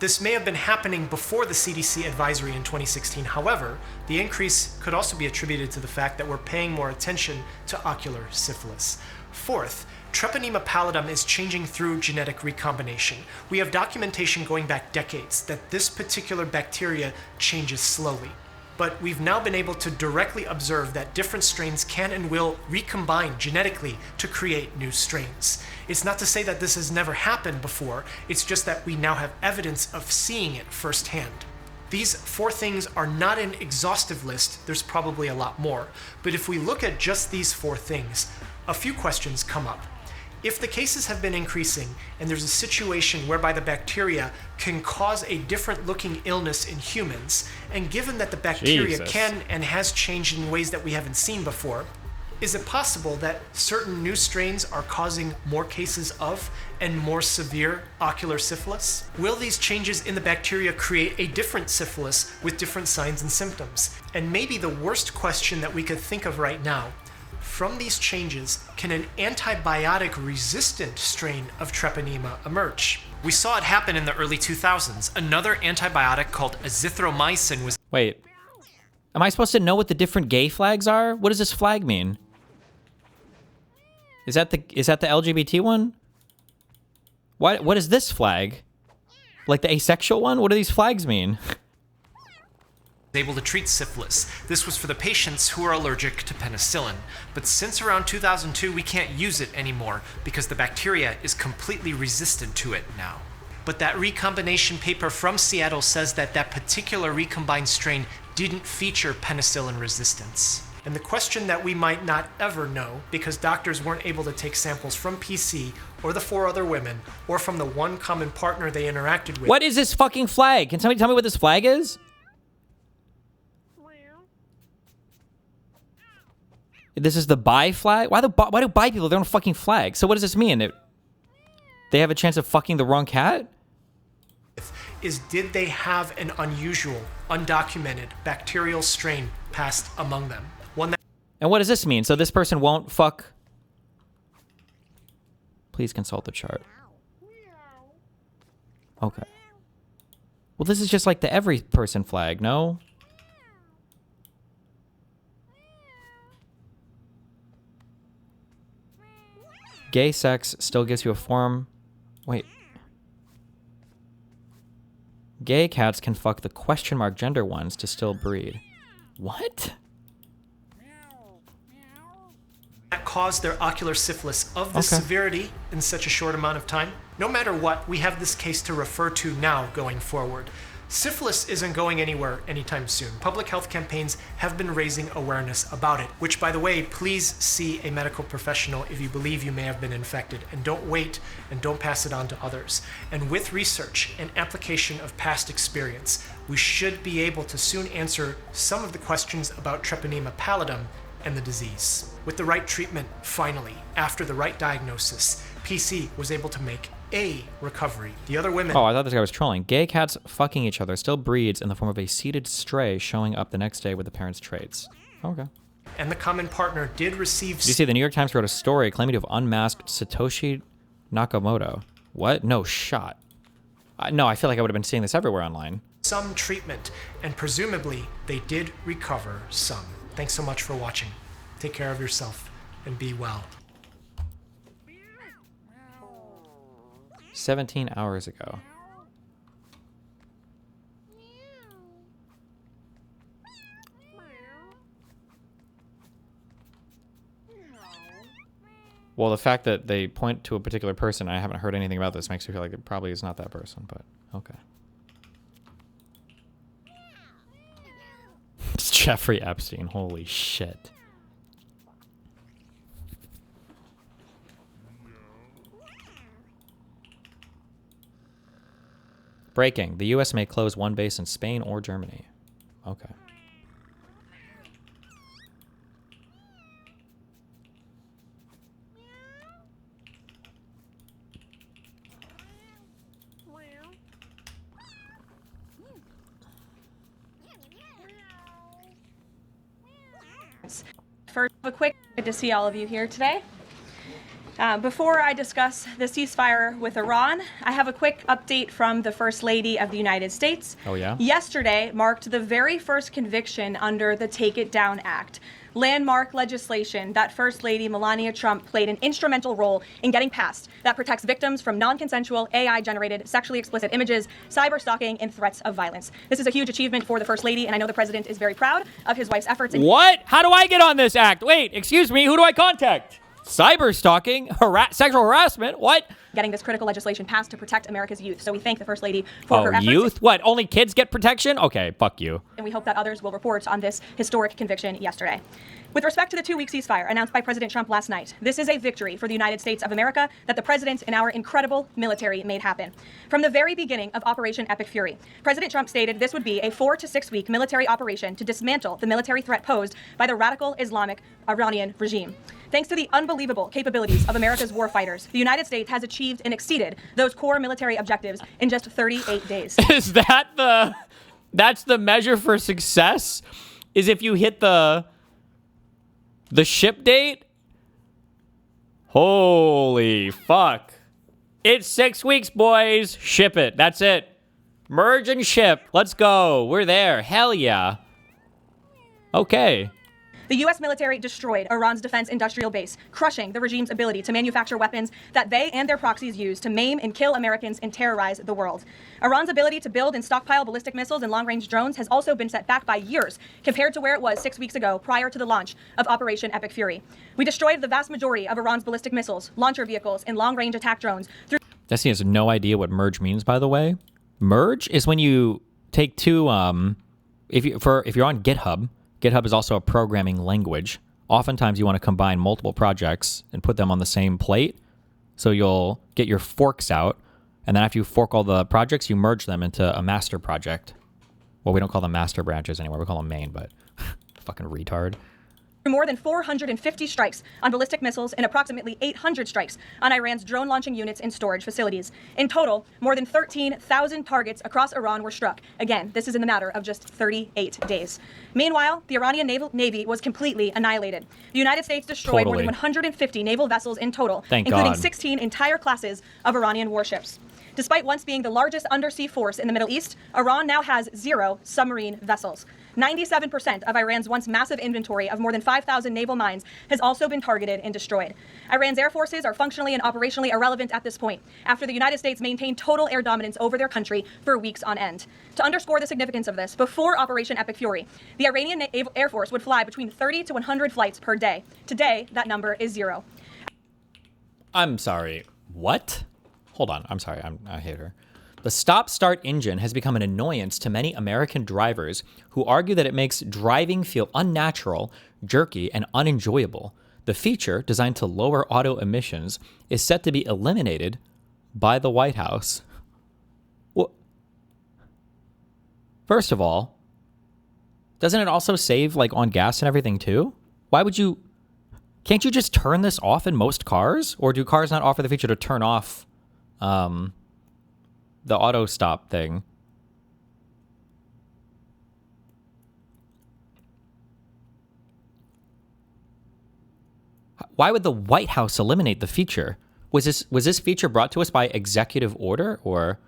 This may have been happening before the CDC advisory in 2016. However, the increase could also be attributed to the fact that we're paying more attention to ocular syphilis. Fourth, Treponema pallidum is changing through genetic recombination. We have documentation going back decades that this particular bacteria changes slowly. But we've now been able to directly observe that different strains can and will recombine genetically to create new strains. It's not to say that this has never happened before, it's just that we now have evidence of seeing it firsthand. These 4 things are not an exhaustive list, there's probably a lot more. But if we look at just these 4 things, a few questions come up. If the cases have been increasing and there's a situation whereby the bacteria can cause a different looking illness in humans, and given that the bacteria can and has changed in ways that we haven't seen before, is it possible that certain new strains are causing more cases of and more severe ocular syphilis? Will these changes in the bacteria create a different syphilis with different signs and symptoms? And maybe the worst question that we could think of right now, from these changes, can an antibiotic-resistant strain of Treponema emerge? We saw it happen in the early 2000s. Another antibiotic called azithromycin was... Wait. Am I supposed to know what the different gay flags are? What does this flag mean? Is that the LGBT one? What is this flag? Like the asexual one? What do these flags mean? Able to treat syphilis. This was for the patients who are allergic to penicillin. But since around 2002, we can't use it anymore because the bacteria is completely resistant to it now. But that recombination paper from Seattle says that that particular recombined strain didn't feature penicillin resistance. And the question that we might not ever know, because doctors weren't able to take samples from PC or the 4 other women, or from the one common partner they interacted with. What is this fucking flag? Can somebody tell me what this flag is? This is the bi flag? Why do bi people, they don't fucking flag? So what does this mean? They have a chance of fucking the wrong cat? Is did they have an unusual, undocumented bacterial strain passed among them? One that. And what does this mean? So this person won't fuck? Please consult the chart. Okay. Well, this is just like the every person flag, no? Gay sex still gives you a form. Wait. Gay cats can fuck the question mark gender ones to still breed. What? That caused their ocular syphilis of this severity in such a short amount of time. No matter what, we have this case to refer to now going forward. Syphilis isn't going anywhere anytime soon. Public health campaigns have been raising awareness about it, which, by the way, please see a medical professional if you believe you may have been infected, and don't wait and don't pass it on to others. And with research and application of past experience, we should be able to soon answer some of the questions about Treponema pallidum and the disease. With the right treatment, finally, after the right diagnosis, PC was able to make a recovery. The other women... Oh, I thought this guy was trolling. Gay cats fucking each other still breeds in the form of a seeded stray showing up the next day with the parents' traits. Okay. And the common partner did receive... Did you see the New York Times wrote a story claiming to have unmasked Satoshi Nakamoto? What? No shot. No, I feel like I would have been seeing this everywhere online. Some treatment, and presumably they did recover some. Thanks so much for watching. Take care of yourself and be well. 17 hours ago. Well, the fact that they point to a particular person, I haven't heard anything about this, makes me feel like it probably is not that person, but okay. It's Jeffrey Epstein, holy shit. Breaking. The U.S. may close one base in Spain or Germany. Okay. First, a quick good to see all of you here today. Before I discuss the ceasefire with Iran, I have a quick update from the First Lady of the United States. Oh, yeah? Yesterday marked the very first conviction under the Take It Down Act, landmark legislation that First Lady Melania Trump played an instrumental role in getting passed that protects victims from non-consensual, AI-generated, sexually explicit images, cyber stalking, and threats of violence. This is a huge achievement for the First Lady, and I know the President is very proud of his wife's efforts. What? How do I get on this act? Wait, excuse me, who do I contact? Cyber stalking? Sexual harassment? What? Getting this critical legislation passed to protect America's youth. So we thank the First Lady for her efforts. Youth? What, only kids get protection? Okay, fuck you. And we hope that others will report on this historic conviction yesterday. With respect to the 2-week ceasefire announced by President Trump last night, this is a victory for the United States of America that the President and our incredible military made happen. From the very beginning of Operation Epic Fury, President Trump stated this would be a 4 to 6 week military operation to dismantle the military threat posed by the radical Islamic Iranian regime. Thanks to the unbelievable capabilities of America's warfighters, the United States has achieved and exceeded those core military objectives in just 38 days. Is that that's the measure for success? Is if you hit the ship date? Holy fuck. It's 6 weeks, boys. Ship it. That's it. Merge and ship. Let's go. We're there. Hell yeah. Okay. The U.S. military destroyed Iran's defense industrial base, crushing the regime's ability to manufacture weapons that they and their proxies use to maim and kill Americans and terrorize the world. Iran's ability to build and stockpile ballistic missiles and long-range drones has also been set back by years compared to where it was 6 weeks ago prior to the launch of Operation Epic Fury. We destroyed the vast majority of Iran's ballistic missiles, launcher vehicles, and long-range attack drones through... Destiny has no idea what merge means, by the way. Merge is when you take two, if you're on GitHub GitHub is also a programming language. Oftentimes, you want to combine multiple projects and put them on the same plate. So you'll get your forks out, and then after you fork all the projects, you merge them into a master project. Well, we don't call them master branches anymore. We call them main, but fucking retard. More than 450 strikes on ballistic missiles and approximately 800 strikes on Iran's drone launching units and storage facilities. In total, more than 13,000 targets across Iran were struck. Again, this is in the matter of just 38 days. Meanwhile, the Iranian Navy was completely annihilated. The United States destroyed more than 150 naval vessels in total, including 16 entire classes of Iranian warships. Despite once being the largest undersea force in the Middle East, Iran now has 0 submarine vessels. 97% of Iran's once massive inventory of more than 5,000 naval mines has also been targeted and destroyed. Iran's air forces are functionally and operationally irrelevant at this point, after the United States maintained total air dominance over their country for weeks on end. To underscore the significance of this, before Operation Epic Fury, the Iranian Air Force would fly between 30 to 100 flights per day. Today, that number is 0. I'm sorry. What? Hold on. I'm sorry. I hate her. The stop-start engine has become an annoyance to many American drivers who argue that it makes driving feel unnatural, jerky, and unenjoyable. The feature, designed to lower auto emissions, is set to be eliminated by the White House. Well, first of all, doesn't it also save like on gas and everything too? Why would you... Can't you just turn this off in most cars? Or do cars not offer the feature to turn off the auto stop thing? Why would the White House eliminate the feature? Was this feature brought to us by executive order, or?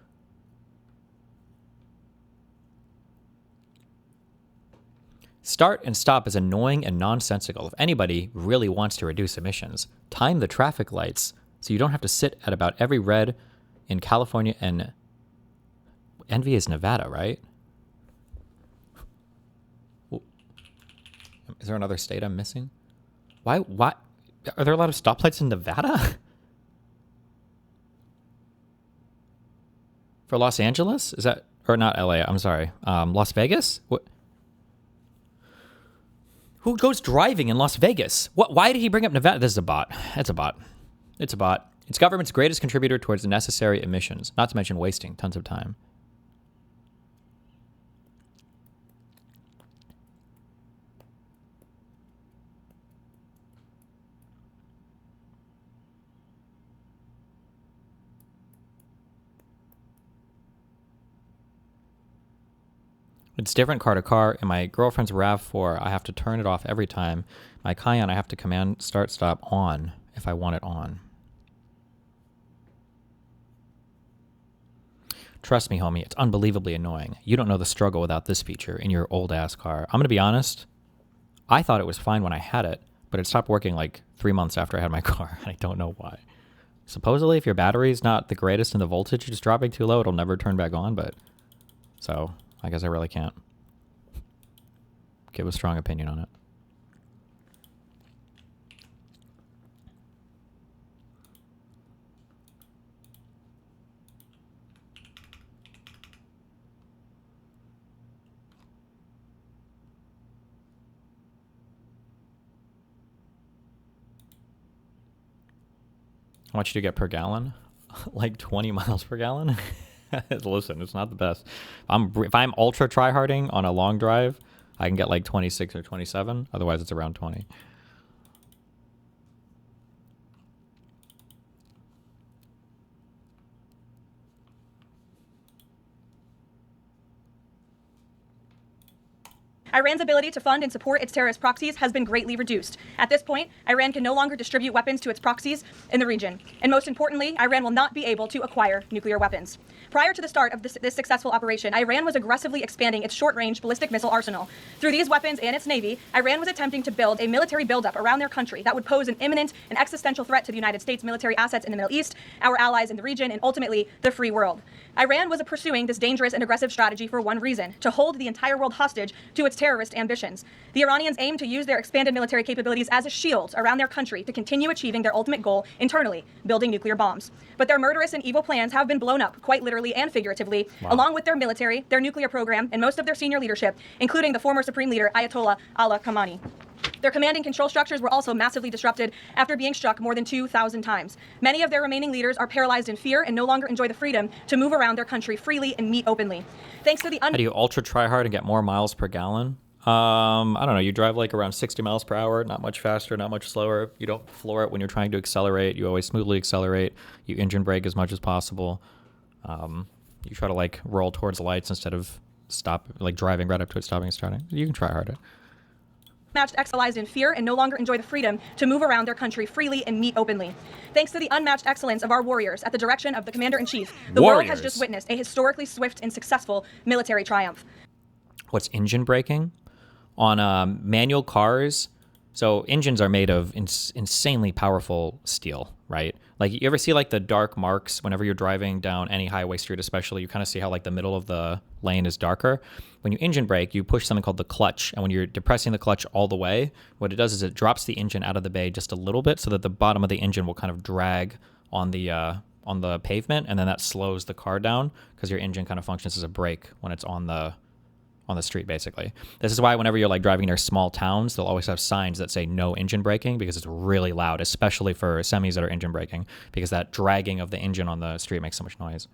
Start and stop is annoying and nonsensical. If anybody really wants to reduce emissions, time the traffic lights so you don't have to sit at about every red in California, and Envy is Nevada, right? Is there another state I'm missing? Why are there a lot of stoplights in Nevada? For Los Angeles? Is that, or not LA, I'm sorry. Las Vegas? What? Who goes driving in Las Vegas? Why did he bring up Nevada? This is a bot. It's a bot. It's a bot. It's government's greatest contributor towards necessary emissions, not to mention wasting tons of time. It's different car to car. In my girlfriend's RAV4, I have to turn it off every time. My Cayenne, I have to command start stop on if I want it on. Trust me, homie, it's unbelievably annoying. You don't know the struggle without this feature in your old-ass car. I'm going to be honest. I thought it was fine when I had it, but it stopped working like 3 months after I had my car, and I don't know why. Supposedly, if your battery's not the greatest and the voltage is dropping too low, it'll never turn back on, but... So... I guess I really can't give a strong opinion on it. How much do you get per gallon? Like 20 miles per gallon? Listen, it's not the best. If I'm ultra tryharding on a long drive, I can get like 26 or 27. Otherwise, it's around 20. Iran's ability to fund and support its terrorist proxies has been greatly reduced. At this point, Iran can no longer distribute weapons to its proxies in the region. And most importantly, Iran will not be able to acquire nuclear weapons. Prior to the start of this successful operation, Iran was aggressively expanding its short-range ballistic missile arsenal. Through these weapons and its navy, Iran was attempting to build a military buildup around their country that would pose an imminent and existential threat to the United States military assets in the Middle East, our allies in the region, and ultimately the free world. Iran was pursuing this dangerous and aggressive strategy for one reason: to hold the entire world hostage to its terrorist terrorist ambitions. The Iranians aim to use their expanded military capabilities as a shield around their country to continue achieving their ultimate goal internally, building nuclear bombs. But their murderous and evil plans have been blown up, quite literally and figuratively, along with their military, their nuclear program, and most of their senior leadership, including the former Supreme Leader Ayatollah Ali Khamenei. Their command and control structures were also massively disrupted after being struck more than 2,000 times. Many of their remaining leaders are paralyzed in fear and no longer enjoy the freedom to move around their country freely and meet openly. Thanks to the How do you ultra try hard and get more miles per gallon? I don't know. You drive like around 60 miles per hour, not much faster, not much slower. You don't floor it when you're trying to accelerate. You always smoothly accelerate. You engine brake as much as possible. You try to like roll towards the lights instead of driving right up to it, stopping and starting. You can try harder. Matched exilized in fear and no longer enjoy the freedom to move around their country freely and meet openly. Thanks to the unmatched excellence of our warriors at the direction of the Commander-in-Chief, the world has just witnessed a historically swift and successful military triumph. What's engine braking? On manual cars, so engines are made of insanely powerful steel, right? Like, you ever see like the dark marks whenever you're driving down any highway street, especially, you kind of see how like the middle of the lane is darker. When you engine brake, you push something called the clutch, and when you're depressing the clutch all the way, what it does is it drops the engine out of the bay just a little bit so that the bottom of the engine will kind of drag on the pavement, and then that slows the car down because your engine kind of functions as a brake when it's on the street, basically. This is why whenever you're like driving near small towns, they'll always have signs that say no engine braking, because it's really loud, especially for semis that are engine braking, because that dragging of the engine on the street makes so much noise.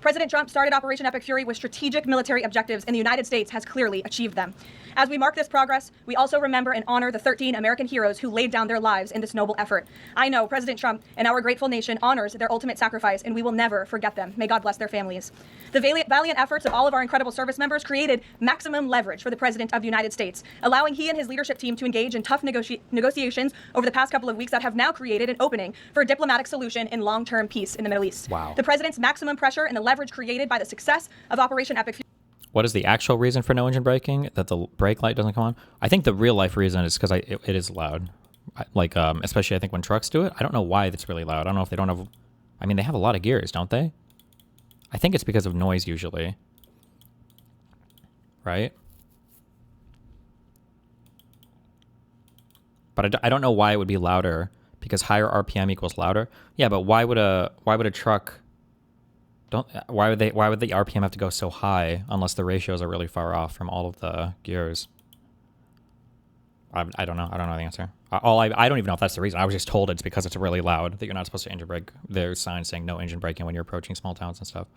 President Trump started Operation Epic Fury with strategic military objectives, and the United States has clearly achieved them. As we mark this progress, we also remember and honor the 13 American heroes who laid down their lives in this noble effort. I know President Trump and our grateful nation honors their ultimate sacrifice, and we will never forget them. May God bless their families. The valiant efforts of all of our incredible service members created maximum leverage for the President of the United States, allowing he and his leadership team to engage in tough negotiations over the past couple of weeks that have now created an opening for a diplomatic solution and long-term peace in the Middle East. Wow. The President's maximum pressure and the leverage created by the success of Operation Epic Fury. What is the actual reason for no engine braking? That the brake light doesn't come on? I think the real life reason is because it is loud. Like, especially I think when trucks do it. I don't know why it's really loud. I don't know if they don't have... I mean, they have a lot of gears, don't they? I think it's because of noise usually. Right? But I don't know why it would be louder, because higher RPM equals louder. Yeah, but why would a truck... Why would the RPM have to go so high unless the ratios are really far off from all of the gears? I don't know. I don't know the answer. I don't even know if that's the reason. I was just told it's because it's really loud that you're not supposed to engine brake. There's signs saying no engine braking when you're approaching small towns and stuff.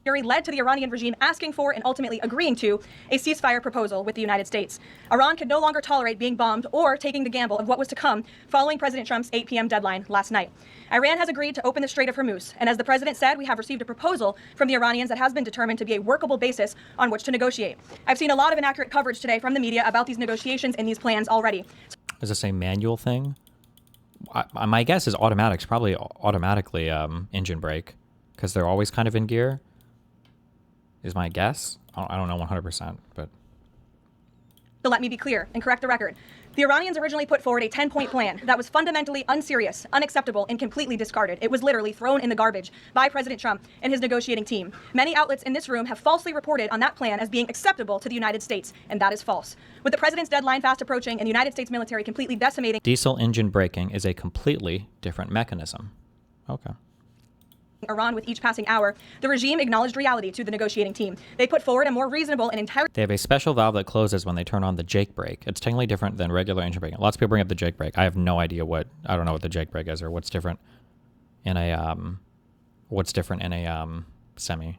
Fury led to the Iranian regime asking for and ultimately agreeing to a ceasefire proposal with the United States. Iran could no longer tolerate being bombed or taking the gamble of what was to come following President Trump's 8 p.m. deadline last night. Iran has agreed to open the Strait of Hormuz, and as the president said, we have received a proposal from the Iranians that has been determined to be a workable basis on which to negotiate. I've seen a lot of inaccurate coverage today from the media about these negotiations and these plans already. Is this a manual thing? My guess is automatics, probably automatically engine brake, because they're always kind of in gear. Is my guess. I don't know 100%, but... So let me be clear and correct the record. The Iranians originally put forward a 10-point plan that was fundamentally unserious, unacceptable, and completely discarded. It was literally thrown in the garbage by President Trump and his negotiating team. Many outlets in this room have falsely reported on that plan as being acceptable to the United States, and that is false. With the president's deadline fast approaching and the United States military completely decimating... Diesel engine braking is a completely different mechanism. Okay. Iran with each passing hour, the regime acknowledged reality to the negotiating team. They put forward a more reasonable and entirely... They have a special valve that closes when they turn on the Jake brake. It's technically different than regular engine braking. Lots of people bring up the Jake brake. I have no idea I don't know what the Jake brake is or what's different in a semi.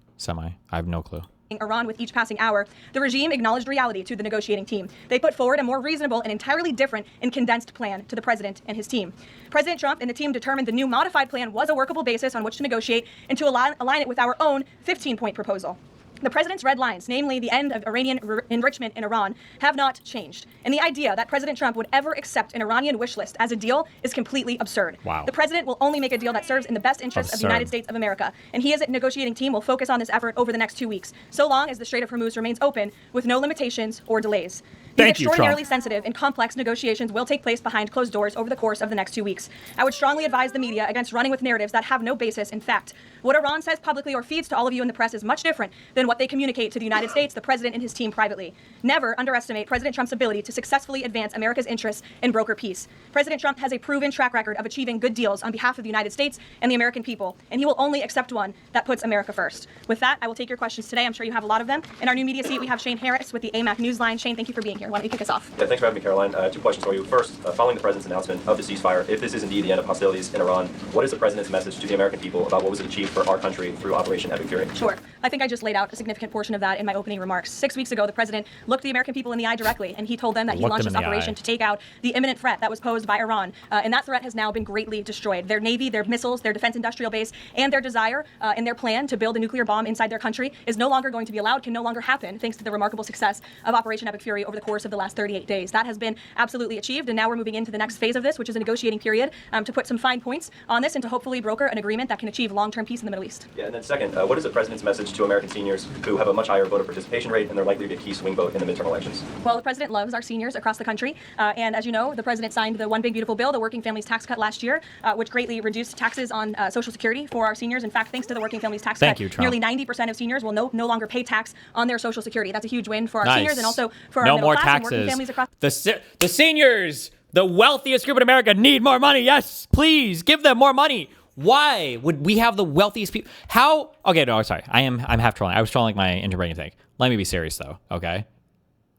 I have no clue. Iran with each passing hour, the regime acknowledged reality to the negotiating team. They put forward a more reasonable and entirely different and condensed plan to the president and his team. President Trump and the team determined the new modified plan was a workable basis on which to negotiate and to align it with our own 15-point proposal. The president's red lines, namely the end of Iranian enrichment in Iran, have not changed. And the idea that President Trump would ever accept an Iranian wish list as a deal is completely absurd. Wow. The president will only make a deal that serves in the best interest of the United States of America. And he as a negotiating team will focus on this effort over the next 2 weeks, so long as the Strait of Hormuz remains open with no limitations or delays. These extraordinarily sensitive and complex negotiations will take place behind closed doors over the course of the next 2 weeks. I would strongly advise the media against running with narratives that have no basis in fact. What Iran says publicly or feeds to all of you in the press is much different than what they communicate to the United States, the president, and his team privately. Never underestimate President Trump's ability to successfully advance America's interests and broker peace. President Trump has a proven track record of achieving good deals on behalf of the United States and the American people, and he will only accept one that puts America first. With that, I will take your questions today. I'm sure you have a lot of them. In our new media seat, we have Shane Harris with the AMAC Newsline. Shane, thank you for being here. Why don't you kick us off? Yeah, thanks for having me, Caroline. 2 questions for you. First, following the president's announcement of the ceasefire, if this is indeed the end of hostilities in Iran, what is the president's message to the American people about what was achieved for our country through Operation Epic Fury? Sure. I think I just laid out a significant portion of that in my opening remarks. 6 weeks ago, the president looked the American people in the eye directly, and he told them that he launched this operation to take out the imminent threat that was posed by Iran. And that threat has now been greatly destroyed. Their navy, their missiles, their defense industrial base, and their desire and their plan to build a nuclear bomb inside their country is no longer going to be allowed, can no longer happen, thanks to the remarkable success of Operation Epic Fury over the course of the last 38 days. That has been absolutely achieved, and now we're moving into the next phase of this, which is a negotiating period to put some fine points on this and to hopefully broker an agreement that can achieve long-term peace in the Middle East. Yeah, and then second, what is the president's message to American seniors who have a much higher voter participation rate and they're likely to be a key swing vote in the midterm elections? Well, the president loves our seniors across the country, and as you know, the president signed the One Big Beautiful Bill, the Working Families Tax Cut last year, which greatly reduced taxes on Social Security for our seniors. In fact, thanks to the Working Families Tax Cut, nearly 90% of seniors will no longer pay tax on their Social Security. That's a huge win for our seniors and also for our middle class and working families across the seniors, the wealthiest group in America, need more money. Yes, please give them more money. Why would we have the wealthiest people? How? Okay, no, sorry. I'm half trolling. I was trolling my interbreaking thing. Let me be serious though. Okay.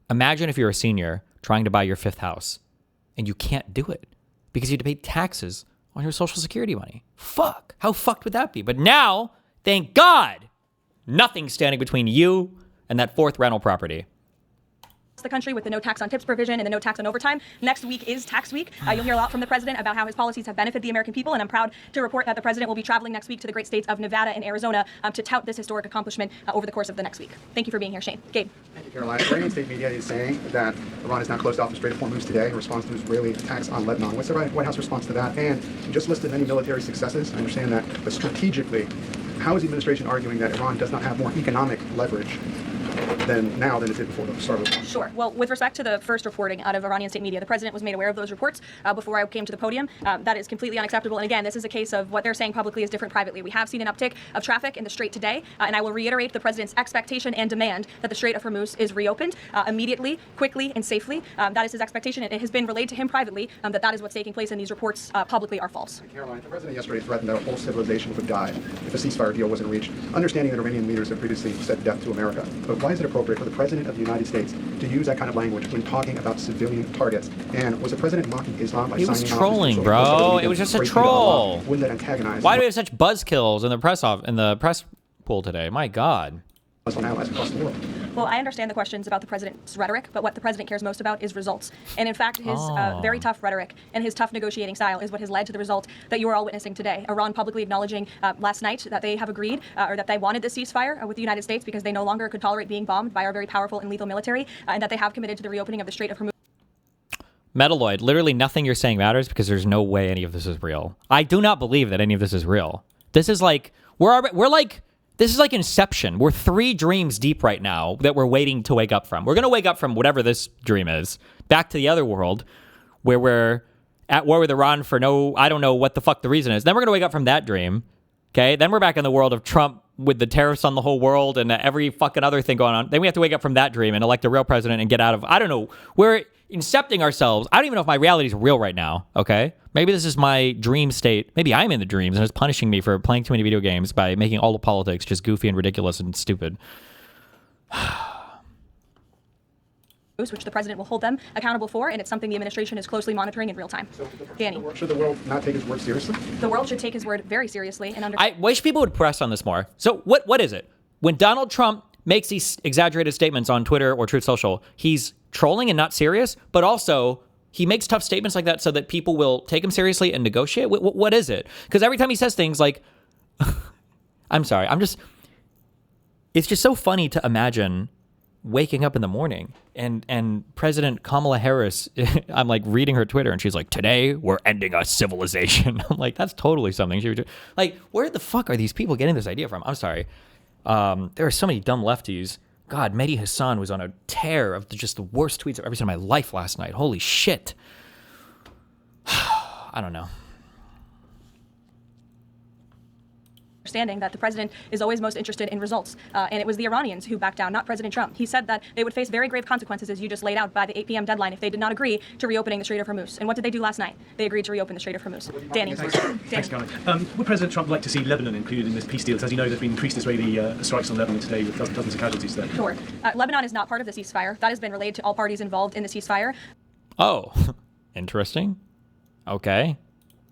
Imagine if you're a senior trying to buy your 5th house and you can't do it because you have to pay taxes on your Social Security money. Fuck. How fucked would that be? But now, thank God, nothing's standing between you and that 4th rental property. The country with the no tax on tips provision and the no tax on overtime. Next week is tax week. You'll hear a lot from the president about how his policies have benefited the American people, and I'm proud to report that the president will be traveling next week to the great states of Nevada and Arizona to tout this historic accomplishment over the course of the next week. Thank you for being here, Shane. Gabe. Thank you, Caroline. Iranian state media is saying that Iran has now closed off the Strait of Hormuz today in response to Israeli attacks on Lebanon. What's the White House response to that? And you just listed many military successes. I understand that, but strategically, how is the administration arguing that Iran does not have more economic leverage than it did before the start of the war? Sure. Well, with respect to the first reporting out of Iranian state media, the president was made aware of those reports before I came to the podium. That is completely unacceptable. And again, this is a case of what they're saying publicly is different privately. We have seen an uptick of traffic in the Strait today, and I will reiterate the president's expectation and demand that the Strait of Hormuz is reopened immediately, quickly, and safely. That is his expectation. It has been relayed to him privately that is what's taking place, and these reports publicly are false. Caroline, the president yesterday threatened that a whole civilization would die if a ceasefire deal wasn't reached, understanding that Iranian leaders have previously said death to America. But why is it appropriate for the president of the United States to use that kind of language when talking about civilian targets? And was the president mocking Islam by signing off? He was trolling, bro. It was just a troll. Wouldn't that antagonize? Why do we have such buzzkills in the press pool today? My God. Muslim allies across the world. Well, I understand the questions about the president's rhetoric, but what the president cares most about is results. And in fact, his very tough rhetoric and his tough negotiating style is what has led to the result that you are all witnessing today. Iran publicly acknowledging last night that they have agreed or that they wanted the ceasefire with the United States because they no longer could tolerate being bombed by our very powerful and lethal military, and that they have committed to the reopening of the Strait of Hormuz. Metalloid, literally nothing you're saying matters because there's no way any of this is real. I do not believe that any of this is real. This is like, this is like Inception. We're 3 dreams deep right now that we're waiting to wake up from. We're going to wake up from whatever this dream is, back to the other world where we're at war with Iran for I don't know what the fuck the reason is. Then we're going to wake up from that dream. Okay. Then we're back in the world of Trump with the tariffs on the whole world and every fucking other thing going on. Then we have to wake up from that dream and elect a real president and get out of, I don't know. We're incepting ourselves. I don't even know if my reality is real right now. Okay. Maybe this is my dream state. Maybe I'm in the dreams and it's punishing me for playing too many video games by making all the politics just goofy and ridiculous and stupid. Which the president will hold them accountable for, and it's something the administration is closely monitoring in real time. Danny. Should the world not take his word seriously? The world should take his word very seriously and I wish people would press on this more. So what is it? When Donald Trump makes these exaggerated statements on Twitter or Truth Social, he's trolling and not serious, but also he makes tough statements like that so that people will take him seriously and negotiate. What is it? Because every time he says things like, I'm sorry, It's just so funny to imagine waking up in the morning and President Kamala Harris, I'm like reading her Twitter and she's like, today we're ending a civilization. I'm like, that's totally something she would do. Like, where the fuck are these people getting this idea from? I'm sorry. There are so many dumb lefties. God, Mehdi Hasan was on a tear of just the worst tweets I've ever seen in my life last night. Holy shit. I don't know. Understanding that the president is always most interested in results. And it was the Iranians who backed down, not President Trump. He said that they would face very grave consequences, as you just laid out, by the 8 p.m. deadline if they did not agree to reopening the Strait of Hormuz. And what did they do last night? They agreed to reopen the Strait of Hormuz. Danny. Thanks, Caroline. Would President Trump like to see Lebanon included in this peace deal? As you know, there's been increased Israeli strikes on Lebanon today with dozens of casualties there. Sure. Lebanon is not part of the ceasefire. That has been relayed to all parties involved in the ceasefire. Oh, interesting. Okay.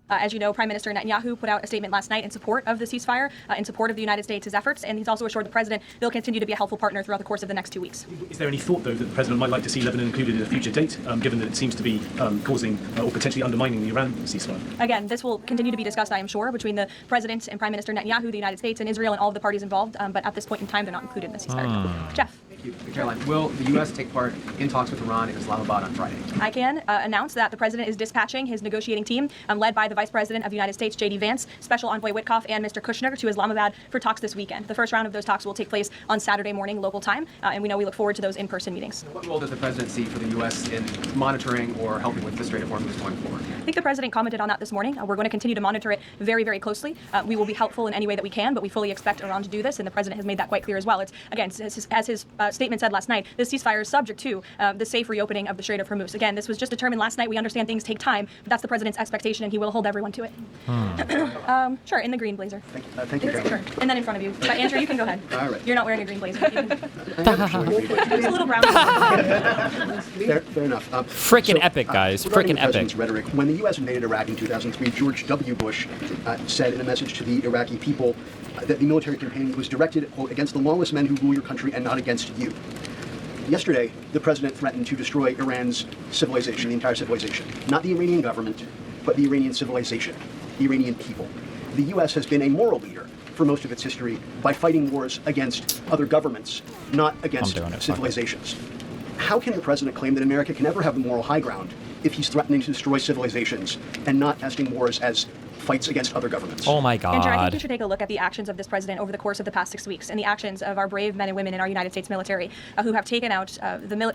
As you know, Prime Minister Netanyahu put out a statement last night in support of the ceasefire, in support of the United States' efforts, and he's also assured the president they'll continue to be a helpful partner throughout the course of the next 2 weeks. Is there any thought, though, that the president might like to see Lebanon included at a future date, given that it seems to be causing or potentially undermining the Iran ceasefire? Again, this will continue to be discussed, I am sure, between the president and Prime Minister Netanyahu, the United States, and Israel, and all of the parties involved, but at this point in time, they're not included in the ceasefire. Jeff. Thank you. Caroline, will the U.S. take part in talks with Iran in Islamabad on Friday? ICANN announced that the president is dispatching his negotiating team, led by the Vice President of the United States, J.D. Vance, Special Envoy Witkoff, and Mr. Kushner, to Islamabad for talks this weekend. The first round of those talks will take place on Saturday morning local time, and we look forward to those in-person meetings. What role does the president see for the U.S. in monitoring or helping with the Strait of Hormuz going forward? I think the president commented on that this morning. We're going to continue to monitor it very, very closely. We will be helpful in any way that we can, but we fully expect Iran to do this, and the president has made that quite clear as well. It's, again, as his statement said last night, this ceasefire is subject to the safe reopening of the Strait of Hormuz. Again, this was just determined last night. We understand things take time, but that's the president's expectation, and he will hold everyone to it. Sure, in the green blazer. Thank you, Sure, and then in front of you. But Andrew, you can go ahead. All right. You're not wearing a green blazer. There's a little brown. Fair enough. Frickin' epic, guys. Regarding Frickin' the president's epic. rhetoric, when the U.S. invaded Iraq in 2003, George W. Bush said in a message to the Iraqi people that the military campaign was directed, quote, against the lawless men who rule your country and not against you. Yesterday, the president threatened to destroy Iran's civilization, the entire civilization. Not the Iranian government, but the Iranian civilization, the Iranian people. The U.S. has been a moral leader for most of its history by fighting wars against other governments, not against civilizations. How can the president claim that America can ever have the moral high ground if he's threatening to destroy civilizations and not casting wars as fights against other governments? Oh my God. Andrew, I think you should take a look at the actions of this president over the course of the past 6 weeks and the actions of our brave men and women in our United States military who have taken out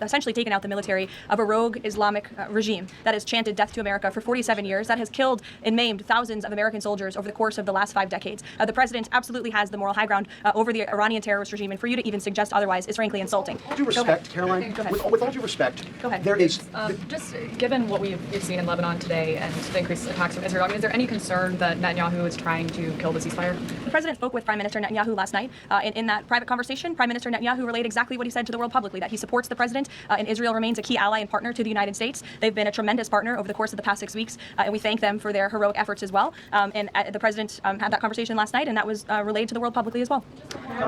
essentially taken out the military of a rogue Islamic regime that has chanted death to America for 47 years, that has killed and maimed thousands of American soldiers over the course of the last 5 decades. The president absolutely has the moral high ground over the Iranian terrorist regime, and for you to even suggest otherwise is frankly insulting. With all due respect, Caroline, Go ahead. with all due respect, Go ahead. there is... Just given what we've seen in Lebanon today and the increased attacks from Israel, is there any concern that Netanyahu is trying to kill the ceasefire? The president spoke with Prime Minister Netanyahu last night. In that private conversation, Prime Minister Netanyahu relayed exactly what he said to the world publicly, that he supports the president and Israel remains a key ally and partner to the United States. They've been a tremendous partner over the course of the past 6 weeks, and we thank them for their heroic efforts as well. And the president had that conversation last night, and that was relayed to the world publicly as well.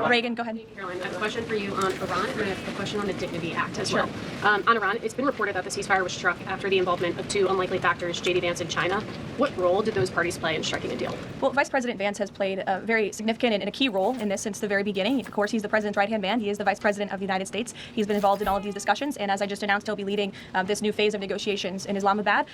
Reagan, go ahead. Caroline, I have a question for you on Iran, and I have a question on the Dignity Act as well. On Iran, it's been reported that the ceasefire was struck after the involvement of 2 unlikely factors, J.D. Vance and China. What role did those parties play in striking a deal? Well, Vice President Vance has played a very significant and a key role in this since the very beginning. Of course, he's the president's right-hand man. He is the vice president of the United States. He's been involved in all of these discussions, and as I just announced, he'll be leading this new phase of negotiations in Islamabad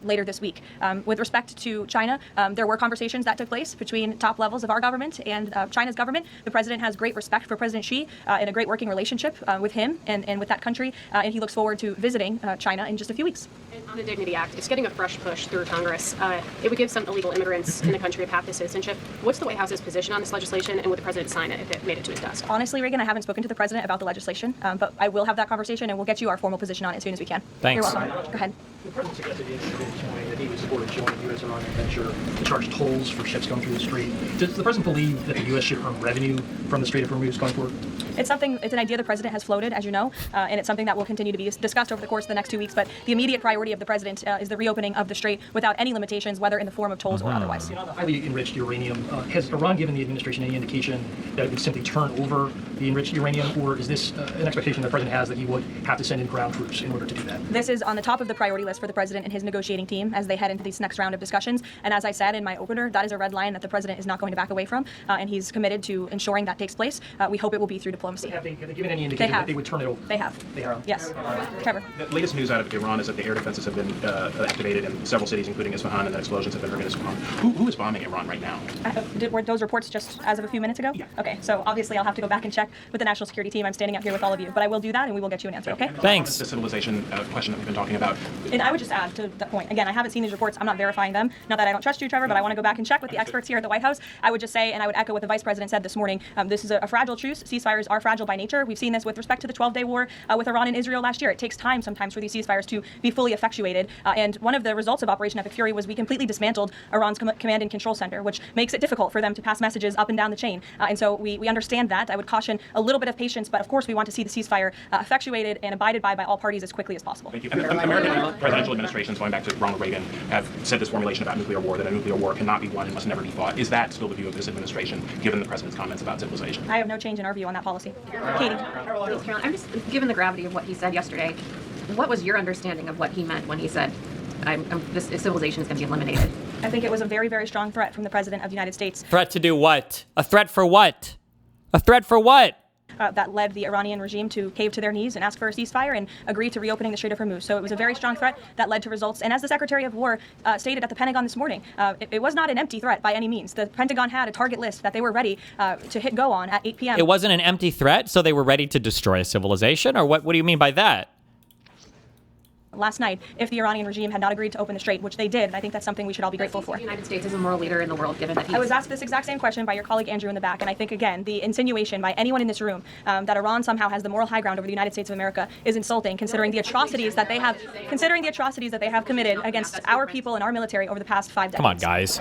later this week. With respect to China, there were conversations that took place between top levels of our government and China's government. The president has great respect for President Xi and a great working relationship with him and with that country, and he looks forward to visiting China in just a few weeks. And on the Dignity Act, it's getting a fresh push through Congress. It would give some illegal immigrants in the country a path to citizenship. What's the White House's position on this legislation, and would the president sign it if it made it to his desk? Honestly, Reagan, I haven't spoken to the president about the legislation, but I will have that conversation, and we'll get you our formal position on it as soon as we can. Thanks. You're welcome. Go ahead. The president suggested yesterday this morning that he would support a joint U.S.-Iran venture to charge tolls for ships going through the strait. Does the president believe that the U.S. should earn revenue from the Strait of Hormuz going forward? It's an idea the president has floated, as you know, and it's something that will continue to be discussed over the course of the next 2 weeks. But the immediate priority of the president is the reopening of the strait without any limitations, whether in the form of tolls or otherwise. You know, the highly enriched uranium, has Iran given the administration any indication that it would simply turn over the enriched uranium, or is this an expectation the president has that he would have to send in ground troops in order to do that? This is on the top of the priority list for the president and his negotiating team as they head head into this next round of discussions. And as I said in my opener, that is a red line that the president is not going to back away from, and he's committed to ensuring that takes place. We hope it will be through diplomacy. Have they given any indication that they would turn it over? They have. They have? Yes. Trevor. The latest news out of Iran is that the air defenses have been activated in several cities, including Isfahan, and that explosions have been heard in Isfahan. Who is bombing Iran right now? Were those reports just as of a few minutes ago? Yeah. Okay, so obviously I'll have to go back and check with the national security team. I'm standing up here with all of you, but I will do that and we will get you an answer, okay? Thanks. The civilization question that we've been talking about. And I would just add to that point, again, I haven't seen these reports. I'm not verifying them. Not that I don't trust you, Trevor, but I want to go back and check with the experts here at the White House. I would just say, and I would echo what the Vice President said this morning, this is a fragile truce. Ceasefires are fragile by nature. We've seen this with respect to the 12-day war with Iran and Israel last year. It takes time sometimes for these ceasefires to be fully effectuated. And one of the results of Operation Epic Fury was we completely dismantled Iran's command and control center, which makes it difficult for them to pass messages up and down the chain. And so we understand that. I would caution a little bit of patience, but of course we want to see the ceasefire effectuated and abided by all parties as quickly as possible. Thank you. American presidential administrations, going back to Ronald Reagan, have said this formulation about nuclear war, that a nuclear war cannot be won and must never be fought. Is that still the view of this administration, given the president's comments about civilization? I have no change in our view on that policy. Katie. Caroline, I'm just, given the gravity of what he said yesterday, what was your understanding of what he meant when he said, this civilization is going to be eliminated? I think it was a very, very strong threat from the President of the United States. Threat to do what? A threat for what? A threat for what? That led the Iranian regime to cave to their knees and ask for a ceasefire and agree to reopening the Strait of Hormuz. So it was a very strong threat that led to results. And as the Secretary of War stated at the Pentagon this morning, it was not an empty threat by any means. The Pentagon had a target list that they were ready to hit go on at 8 p.m. It wasn't an empty threat, so they were ready to destroy a civilization? Or what do you mean by that? Last night, if the Iranian regime had not agreed to open the strait, which they did, and I think that's something we should all be grateful for. The United States is a moral leader in the world, given that he's... I was asked this exact same question by your colleague Andrew in the back, and I think, again, the insinuation by anyone in this room that Iran somehow has the moral high ground over the United States of America is insulting, considering the atrocities that they have committed against our people and our military over the past 5 decades. Come on, guys.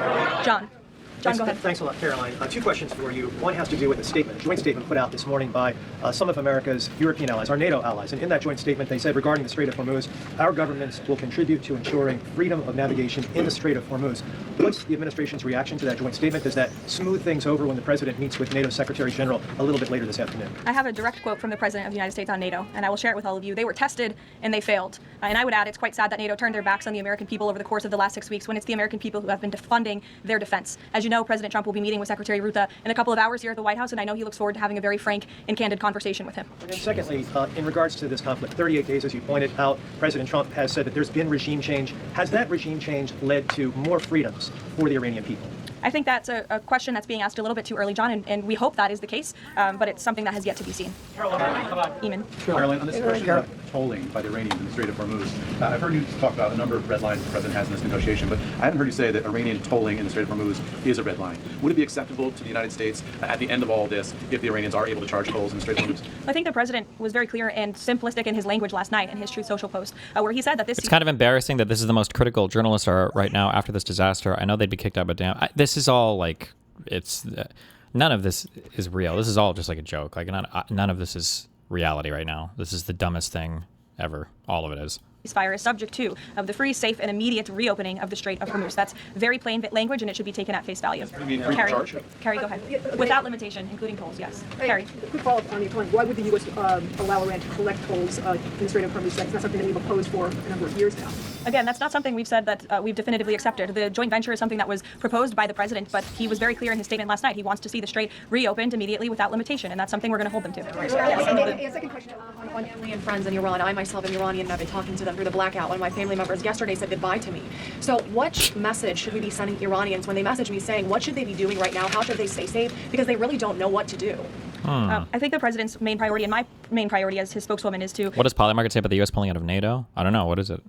John, go ahead. Thanks a lot, Caroline. Two questions for you. One has to do with a joint statement put out this morning by some of America's European allies, our NATO allies. And in that joint statement, they said, regarding the Strait of Hormuz, our governments will contribute to ensuring freedom of navigation in the Strait of Hormuz. What's the administration's reaction to that joint statement? Does that smooth things over when the president meets with NATO Secretary General a little bit later this afternoon? I have a direct quote from the President of the United States on NATO, and I will share it with all of you. They were tested, and they failed. And I would add, it's quite sad that NATO turned their backs on the American people over the course of the last 6 weeks, when it's the American people who have been defunding their defense. As you know, President Trump will be meeting with Secretary Ruta in a couple of hours here at the White House, and I know he looks forward to having a very frank and candid conversation with him. And then secondly, in regards to this conflict, 38 days, as you pointed out, President Trump has said that there's been regime change. Has that regime change led to more freedoms for the Iranian people? I think that's a question that's being asked a little bit too early, John, and we hope that is the case, but it's something that has yet to be seen. Eamon. Caroline, on this question about tolling by the Iranians in the Strait of Hormuz, I've heard you talk about a number of red lines the president has in this negotiation, but I haven't heard you say that Iranian tolling in the Strait of Hormuz is a red line. Would it be acceptable to the United States at the end of all this if the Iranians are able to charge tolls in the Strait of Hormuz? I think the president was very clear and simplistic in his language last night in his Truth Social post, where he said that this... It's kind of embarrassing that this is the most critical journalists are right now after this disaster. I know they'd be kicked out, but damn, this is all like... none of this is real. This is all just like a joke. Like none of this is reality right now. This is the dumbest thing ever. All of it is. Ceasefire is subject to the free, safe, and immediate reopening of the Strait of Hormuz. That's very plain language, and it should be taken at face value. You mean free to charge? Carrie, go ahead. Without limitation, including tolls, yes. Carrie. Quick follow-up on your point. Why would the U.S. allow Iran to collect tolls in the Strait of Hormuz? That's not something that we've opposed for a number of years now. Again, that's not something we've said that we've definitively accepted. The joint venture is something that was proposed by the president, but he was very clear in his statement last night. He wants to see the strait reopened immediately without limitation, and that's something we're going to hold them to. Yes, second question. On family and friends in Iran, I myself am Iranian, and I've been talking to them through the blackout. One of my family members yesterday said goodbye to me. So what message should we be sending Iranians when they message me saying, what should they be doing right now? How should they stay safe? Because they really don't know what to do. I think the president's main priority, and my main priority as his spokeswoman, is to... What does Polly Market say about the U.S. pulling out of NATO? I don't know. What is it?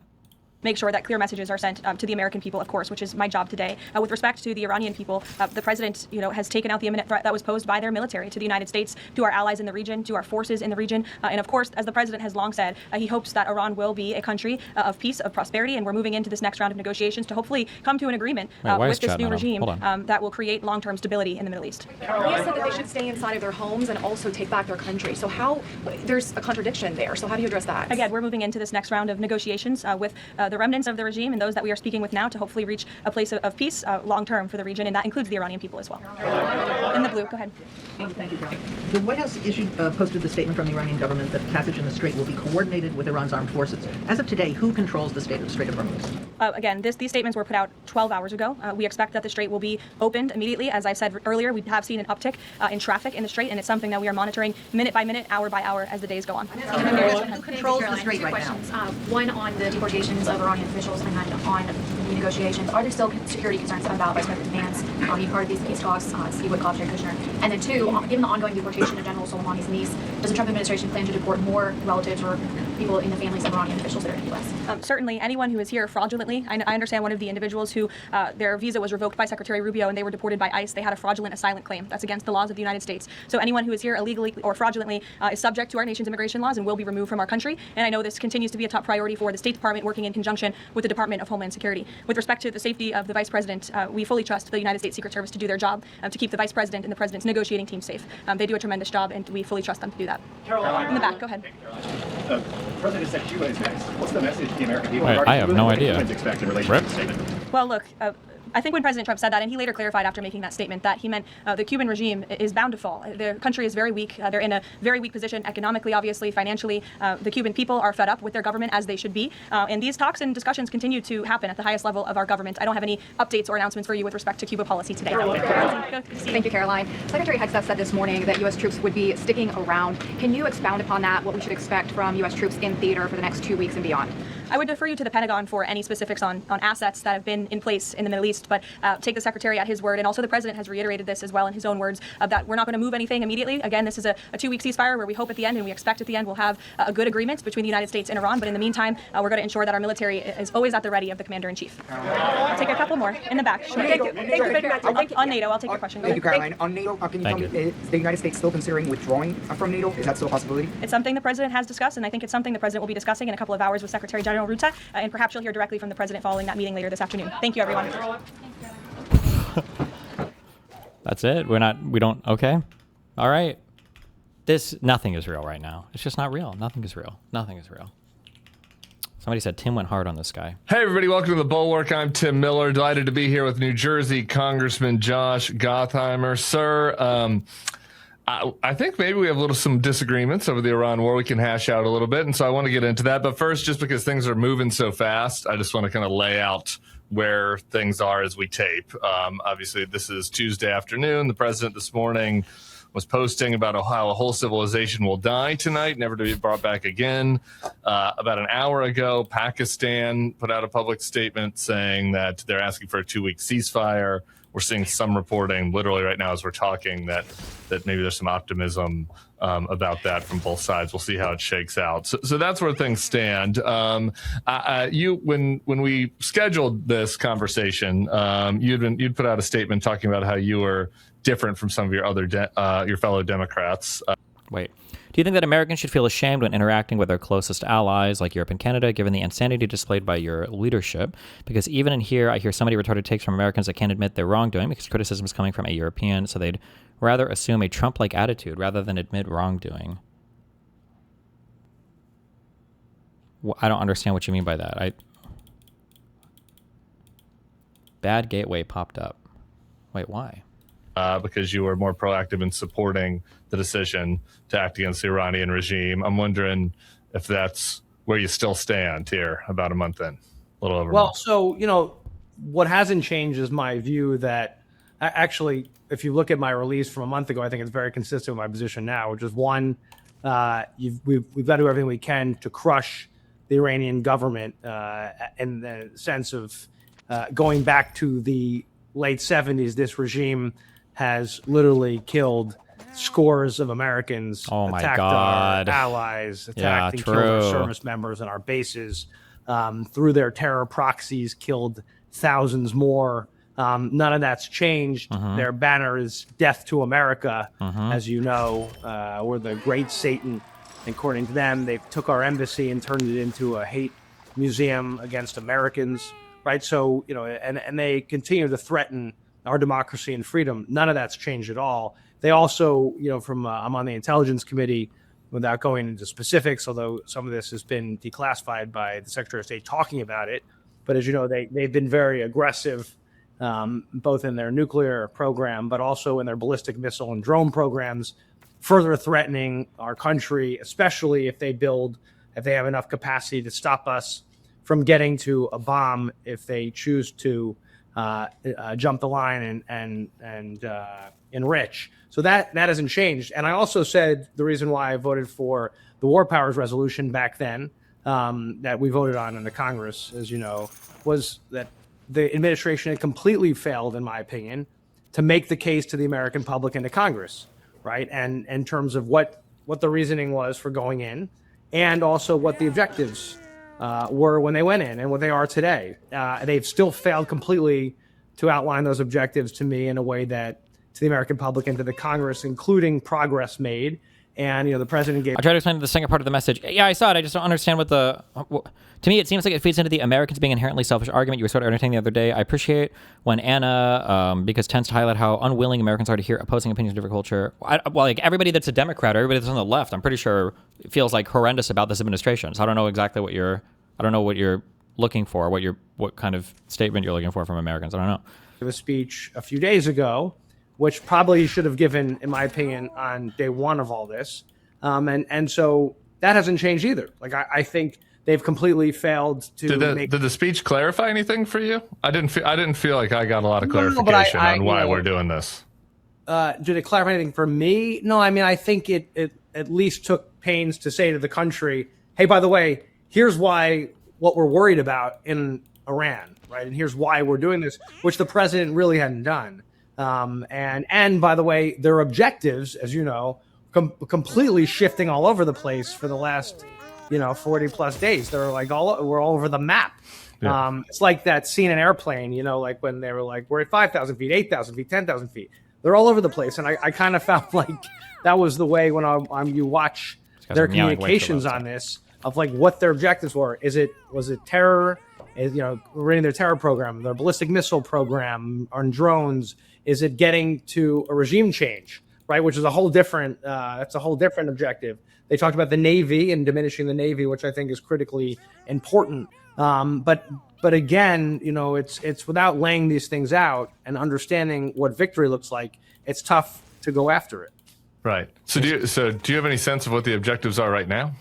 Make sure that clear messages are sent to the American people, of course, which is my job today. With respect to the Iranian people, the president, has taken out the imminent threat that was posed by their military to the United States, to our allies in the region, to our forces in the region. And of course, as the president has long said, he hopes that Iran will be a country of peace, of prosperity, and we're moving into this next round of negotiations to hopefully come to an agreement with this new regime that will create long-term stability in the Middle East. He has said that they should stay inside of their homes and also take back their country. So there's a contradiction there. So how do you address that? Again, we're moving into this next round of negotiations with the remnants of the regime and those that we are speaking with now to hopefully reach a place of peace long term for the region, and that includes the Iranian people as well. In the blue, go ahead. Thank you, Carol. The White House posted the statement from the Iranian government that passage in the Strait will be coordinated with Iran's armed forces. As of today, who controls the Strait of Hormuz? Again, these statements were put out 12 hours ago. We expect that the Strait will be opened immediately. As I said earlier, we have seen an uptick in traffic in the Strait, and it's something that we are monitoring minute by minute, hour by hour as the days go on. Who controls the Strait right now? One on the deportations of Iranian officials, and then on the negotiations. Are there still security concerns about Vice President Vance being part of these peace talks, Steve Witkoff, Jared Kushner? And then two, given the ongoing deportation of General Soleimani's niece, does the Trump administration plan to deport more relatives or people in the families of Iranian officials that are in the U.S.? Certainly, anyone who is here fraudulently. I understand one of the individuals who their visa was revoked by Secretary Rubio and they were deported by ICE. They had a fraudulent asylum claim. That's against the laws of the United States. So anyone who is here illegally or fraudulently is subject to our nation's immigration laws and will be removed from our country. And I know this continues to be a top priority for the State Department, working in conjunction with the Department of Homeland Security. With respect to the safety of the Vice President, we fully trust the United States Secret Service to do their job to keep the Vice President and the President's negotiating team safe. They do a tremendous job, and we fully trust them to do that. Caroline. In the back, go ahead. President said Cuba is next. What's the message to the American people? I have no idea. Expect in relation to the statement? Well, look, I think when President Trump said that, and he later clarified after making that statement, that he meant the Cuban regime is bound to fall. The country is very weak. They're in a very weak position economically, obviously, financially. The Cuban people are fed up with their government, as they should be. And these talks and discussions continue to happen at the highest level of our government. I don't have any updates or announcements for you with respect to Cuba policy today. Thank you, Caroline. Secretary Hegseth said this morning that U.S. troops would be sticking around. Can you expound upon that, what we should expect from U.S. troops in theater for the next 2 weeks and beyond? I would defer you to the Pentagon for any specifics on assets that have been in place in the Middle East, but take the Secretary at his word, and also the President has reiterated this as well in his own words, that we're not going to move anything immediately. Again, this is a 2-week ceasefire where we hope at the end, and we expect at the end, we'll have a good agreement between the United States and Iran, but in the meantime, we're going to ensure that our military is always at the ready of the Commander-in-Chief. I'll take a couple more in the back. Sure. Thank you. On NATO, I'll take your question. Thank you, Caroline. On NATO, can you tell me, is the United States still considering withdrawing from NATO? Is that still a possibility? It's something the President has discussed, and I think it's something the President will be discussing in a couple of hours with Secretary General Ruta, and perhaps you'll hear directly from the President following that meeting later this afternoon. Thank you, everyone. That's it. We don't. Okay. All right. Nothing is real right now. It's just not real. Nothing is real. Nothing is real. Somebody said Tim went hard on this guy. Hey, everybody. Welcome to The Bulwark. I'm Tim Miller. Delighted to be here with New Jersey Congressman Josh Gottheimer. Sir, I think maybe we have some disagreements over the Iran war we can hash out a little bit, and so I want to get into that. But first, just because things are moving so fast, I just want to kind of lay out where things are as we tape. Obviously, this is Tuesday afternoon. The president this morning was posting about how a whole civilization will die tonight, never to be brought back again. About an hour ago, Pakistan put out a public statement saying that they're asking for a 2-week ceasefire. We're seeing some reporting literally right now as we're talking that maybe there's some optimism about that from both sides. We'll see how it shakes out. So that's where things stand. When we scheduled this conversation, you'd put out a statement talking about how you were different from some of your your fellow Democrats. Wait. Do you think that Americans should feel ashamed when interacting with their closest allies like Europe and Canada, given the insanity displayed by your leadership? Because even in here, I hear so many retarded takes from Americans that can't admit their wrongdoing because criticism is coming from a European, so they'd rather assume a Trump-like attitude rather than admit wrongdoing. I don't understand what you mean by that. Bad gateway popped up. Wait, why? Because you were more proactive in supporting the decision to act against the Iranian regime. I'm wondering if that's where you still stand here about a month in, a little over a month. So, what hasn't changed is my view that actually, if you look at my release from a month ago, I think it's very consistent with my position now, which is one, we've got to do everything we can to crush the Iranian government in the sense of going back to the late 70s, this regime has literally killed scores of Americans, attacked our allies, attacked and killed our service members and our bases, through their terror proxies, killed thousands more. None of that's changed. Their banner is death to America, as you know. We're the great Satan. According to them, they took our embassy and turned it into a hate museum against Americans, right? So, and they continue to threaten our democracy and freedom. None of that's changed at all. They also, I'm on the Intelligence Committee. without going into specifics, although some of this has been declassified by the Secretary of State talking about it. But as you know, they've been very aggressive, both in their nuclear program, but also in their ballistic missile and drone programs, further threatening our country, especially if they have enough capacity to stop us from getting to a bomb if they choose to jump the line and enrich. So that hasn't changed. And I also said the reason why I voted for the War Powers resolution back then, that we voted on in the Congress, as you know, was that the administration had completely failed, in my opinion, to make the case to the American public and to Congress, right? And in terms of what the reasoning was for going in, and also what the objectives were when they went in and what they are today. They've still failed completely to outline those objectives to me in a way that to the American public and to the Congress, including progress made. And, the president gave... I tried to explain the second part of the message. Yeah, I saw it. I just don't understand what the... To me, it seems like it feeds into the Americans being inherently selfish argument you were sort of entertaining the other day. I appreciate when Anna, because tends to highlight how unwilling Americans are to hear opposing opinions of different culture. Everybody that's a Democrat or everybody that's on the left, I'm pretty sure feels like horrendous about this administration. So I don't know exactly what you're looking for, what kind of statement you're looking for from Americans. I don't know. I gave a speech a few days ago, which probably should have given, in my opinion, on day one of all this. And so that hasn't changed either. I think they've completely failed to Did the speech clarify anything for you? I didn't feel like I got a lot of clarification on why we're doing this. Did it clarify anything for me? No, I think it at least took pains to say to the country, hey, by the way, here's what we're worried about in Iran, right? And here's why we're doing this, which the president really hadn't done. And by the way, their objectives, as you know, completely shifting all over the place for the last, 40 plus days. They're we're all over the map. Yeah. It's like that scene in Airplane, like when they were we're at 5,000 feet, 8,000 feet, 10,000 feet. They're all over the place. And I kind of felt like that was the way when you watch their communications on this of what their objectives were. Was it terror? Running their terror program, their ballistic missile program on drones. Is it getting to a regime change, right? Which is a whole different, that's a whole different objective. They talked about the Navy and diminishing the Navy, which I think is critically important. But again, it's without laying these things out and understanding what victory looks like, it's tough to go after it. Right. So do you have any sense of what the objectives are right now?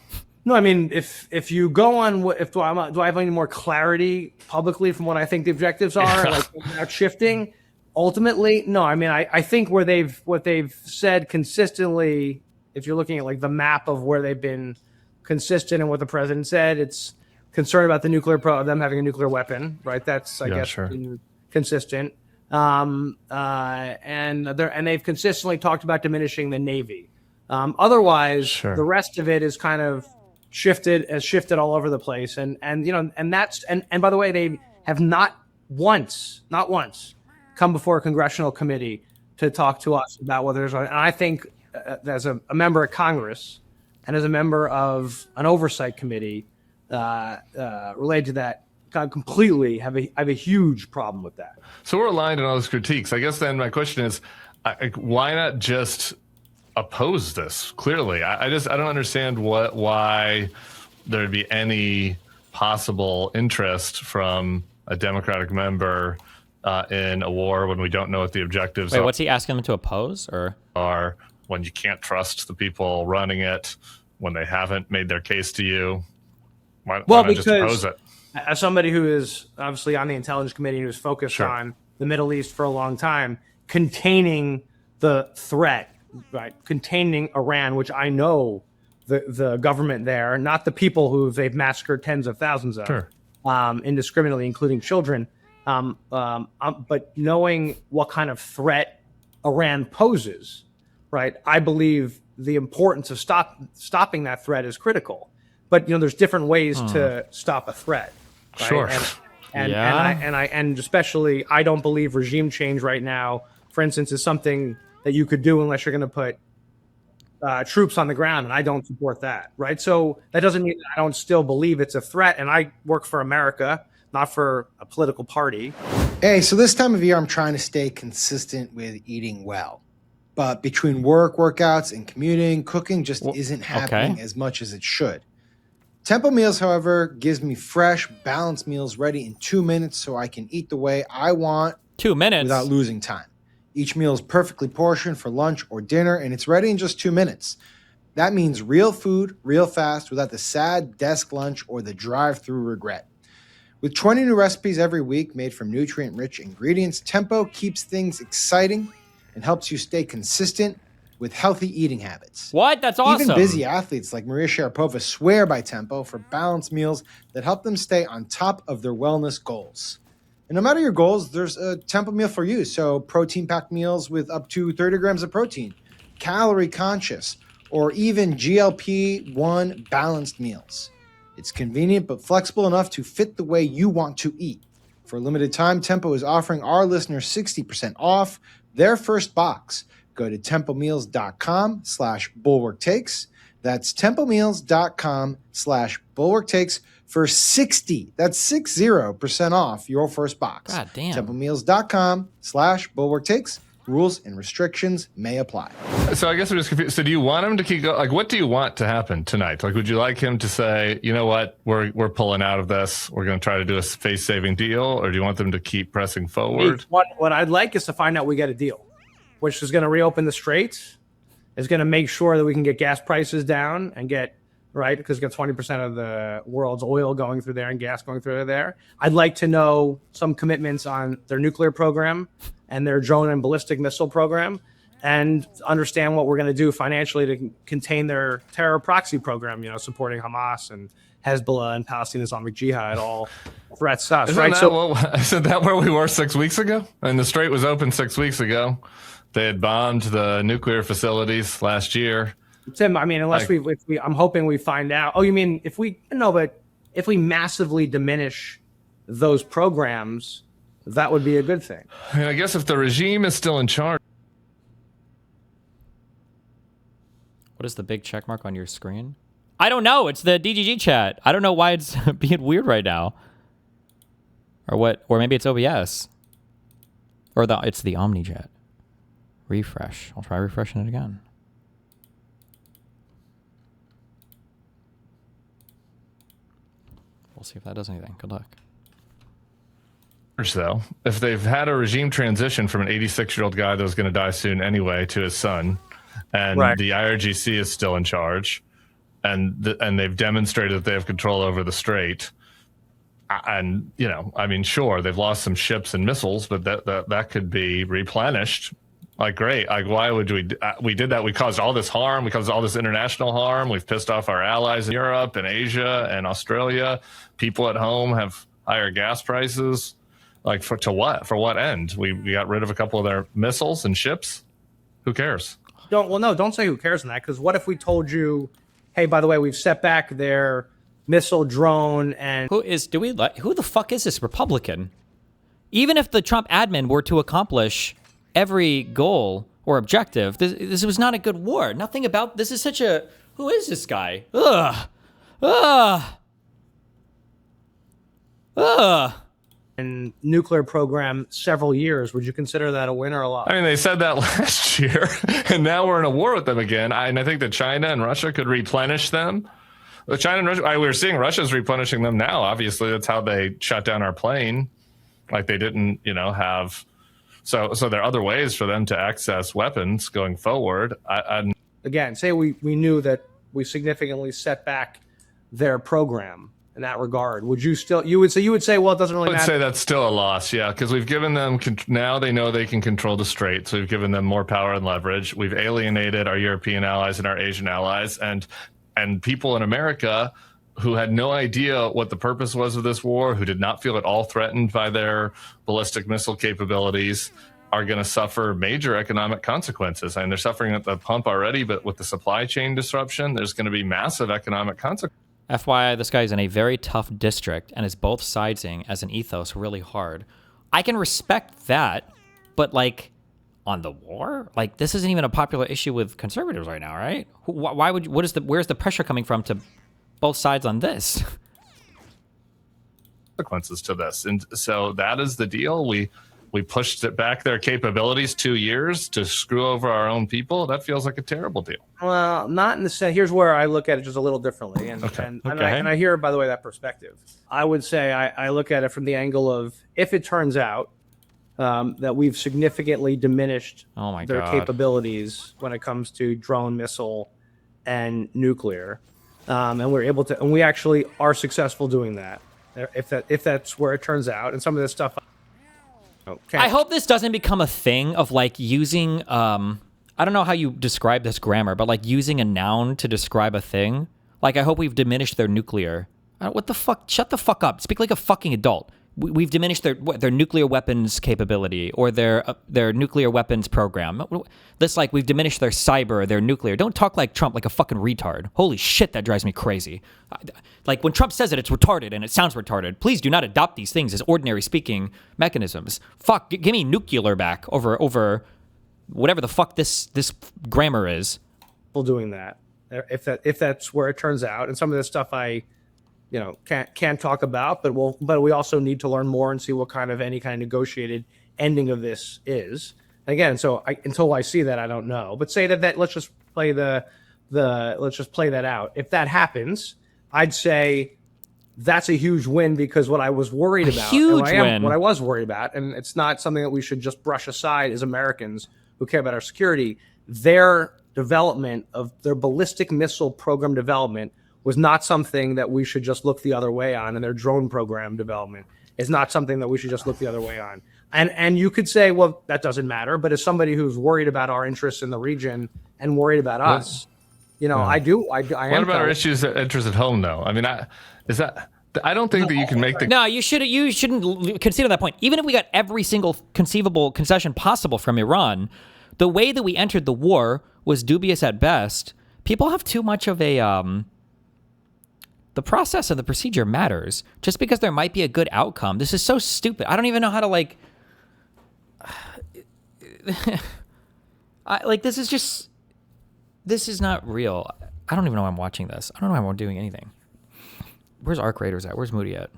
No, if you go on, do I have any more clarity publicly from what I think the objectives are, without shifting? Ultimately, no. I think what they've said consistently, if you're looking at the map of where they've been consistent and what the president said, it's concerned about the them having a nuclear weapon, right? That's I guess sure. Consistent. And they've consistently talked about diminishing the Navy. Otherwise, sure. The rest of it is kind of shifted all over the place. And by the way, they have not once come before a congressional committee to talk to us about whether there's. And I think as a member of Congress and as a member of an oversight committee related to that, I completely have a huge problem with that. So we're aligned on all those critiques. I guess then my question is, why not just oppose this? Clearly, I don't understand why there'd be any possible interest from a Democratic member in a war when we don't know what the objectives are. What's he asking them to oppose, or when you can't trust the people running it, when they haven't made their case to you? Why not just oppose it? As somebody who is obviously on the Intelligence Committee who's focused sure. on the Middle East for a long time, containing the threat, right? Containing Iran, which I know the government there, not the people who they've massacred tens of thousands of, sure. Indiscriminately, including children. But knowing what kind of threat Iran poses, right? I believe the importance of stopping that threat is critical. But there's different ways to stop a threat. Right? Sure. And especially, I don't believe regime change right now, for instance, is something that you could do unless you're going to put troops on the ground, and I don't support that. Right. So that doesn't mean that I don't still believe it's a threat, and I work for America, not for a political party. Hey, so this time of year, I'm trying to stay consistent with eating well. But between workouts, and commuting, cooking just isn't happening as much as it should. Tempo Meals, however, gives me fresh, balanced meals ready in 2 minutes so I can eat the way I want 2 minutes without losing time. Each meal is perfectly portioned for lunch or dinner, and it's ready in just 2 minutes. That means real food, real fast, without the sad desk lunch or the drive-through regret. With 20 new recipes every week made from nutrient-rich ingredients, Tempo keeps things exciting and helps you stay consistent with healthy eating habits. What? That's awesome. Even busy athletes like Maria Sharapova swear by Tempo for balanced meals that help them stay on top of their wellness goals. And no matter your goals, there's a Tempo meal for you. So protein-packed meals with up to 30 grams of protein, calorie-conscious, or even GLP-1 balanced meals. It's convenient but flexible enough to fit the way you want to eat. For a limited time, Tempo is offering our listeners 60% off their first box. Go to tempomeals.com/bulwarktakes. That's tempomeals.com/bulwarktakes for 60% off your first box. God damn. Tempomeals.com/bulwarktakes. Rules and restrictions may apply. So I guess I'm just confused. So do you want him to keep going? Like, what do you want to happen tonight? Like, would you like him to say, you know what, we're pulling out of this. We're going to try to do a face-saving deal, or do you want them to keep pressing forward? What I'd like is to find out we get a deal, which is going to reopen the straits, is going to make sure that we can get gas prices down and get, right, because we've got 20% of the world's oil going through there and gas going through there. I'd like to know some commitments on their nuclear program and their drone and ballistic missile program, and understand what we're going to do financially to contain their terror proxy program, you know, supporting Hamas and Hezbollah and Palestine Islamic Jihad, all threats us, right? Isn't that where we were 6 weeks ago? And the Strait was open 6 weeks ago. They had bombed the nuclear facilities last year. Tim, I mean, unless I'm hoping we find out. Oh, you mean if we massively diminish those programs, that would be a good thing. I mean, I guess if the regime is still in charge. What is the big check mark on your screen? I don't know. It's the DGG chat. I don't know why it's being weird right now. Or what? Or maybe it's OBS. Or it's the OmniJet. Refresh. I'll try refreshing it again. We'll see if that does anything. Good luck. Though, if they've had a regime transition from an 86-year-old guy that was going to die soon anyway to his son, and the IRGC is still in charge, and they've demonstrated that they have control over the Strait, and you know, I mean, sure, they've lost some ships and missiles, but that could be replenished. Like, great. Like, why would we did that? We caused all this harm. We caused all this international harm. We've pissed off our allies in Europe and Asia and Australia. People at home have higher gas prices. Like, for what end? We got rid of a couple of their missiles and ships. Who cares? Don't say who cares on that, because what if we told you, hey, by the way, we've set back their missile, drone, and who the fuck is this Republican? Even if the Trump admin were to accomplish every goal or objective, this was not a good war. Nothing about this is such a. Who is this guy? And nuclear program several years. Would you consider that a win or a loss? I mean, they said that last year, and now we're in a war with them again. And I think that China and Russia could replenish them. China and Russia, we're seeing Russia's replenishing them now. Obviously, that's how they shut down our plane. Like, they didn't, have. So there are other ways for them to access weapons going forward. Again, say we knew that we significantly set back their program in that regard. Would you would say, well, it doesn't really matter? I would say that's still a loss, yeah, because we've given them, now they know they can control the Strait, so we've given them more power and leverage. We've alienated our European allies and our Asian allies, and people in America who had no idea what the purpose was of this war, who did not feel at all threatened by their ballistic missile capabilities, are going to suffer major economic consequences. And they're suffering at the pump already, but with the supply chain disruption, there's going to be massive economic consequences. FYI, this guy's in a very tough district and is both siding as an ethos really hard. I can respect that, but like on the war, like this isn't even a popular issue with conservatives right now, right? Why would? Where's the pressure coming from to both sides on this? Consequences to this, and so that is the deal. we pushed it back their capabilities 2 years to screw over our own people. That feels like a terrible deal. Well, not in the sense. Here's where I look at it just a little differently, and I hear, by the way, that perspective. I would say I look at it from the angle of if it turns out that we've significantly diminished their capabilities when it comes to drone, missile, and nuclear, and we're able to, and we actually are successful doing that. If that's where it turns out, and some of this stuff. Okay. I hope this doesn't become a thing of like using, I don't know how you describe this grammar, but like using a noun to describe a thing. Like, I hope we've diminished their nuclear. What the fuck? Shut the fuck up. Speak like a fucking adult. We've diminished their nuclear weapons capability or their nuclear weapons program. This, like, we've diminished their cyber, their nuclear. Don't talk like Trump like a fucking retard. Holy shit, that drives me crazy. Like, when Trump says it's retarded and it sounds retarded. Please do not adopt these things as ordinary speaking mechanisms. Fuck, give me nuclear back over whatever the fuck this grammar is. Doing that, if that's where it turns out, and some of this stuff I can't talk about, but we also need to learn more and see what any kind of negotiated ending of this is. And again, until I see that, I don't know. But say that let's just play let's just play that out. If that happens, I'd say that's a huge win, because what I was worried about, what I was worried about, and it's not something that we should just brush aside as Americans who care about our security. Their development of their ballistic missile program development was not something that we should just look the other way on, and their drone program development is not something that we should just look the other way on. And you could say, well, that doesn't matter. But as somebody who's worried about our interests in the region and worried about us, I do. What about our interests at home, though? I mean, I don't think that you can make the. No, you shouldn't consider that point. Even if we got every single conceivable concession possible from Iran, the way that we entered the war was dubious at best. People have too much of a the process and the procedure matters. Just because there might be a good outcome. This is so stupid. I don't even know how to this is not real. I don't even know why I'm watching this. I don't know why I'm doing anything. Where's our creators at? Where's Moody at?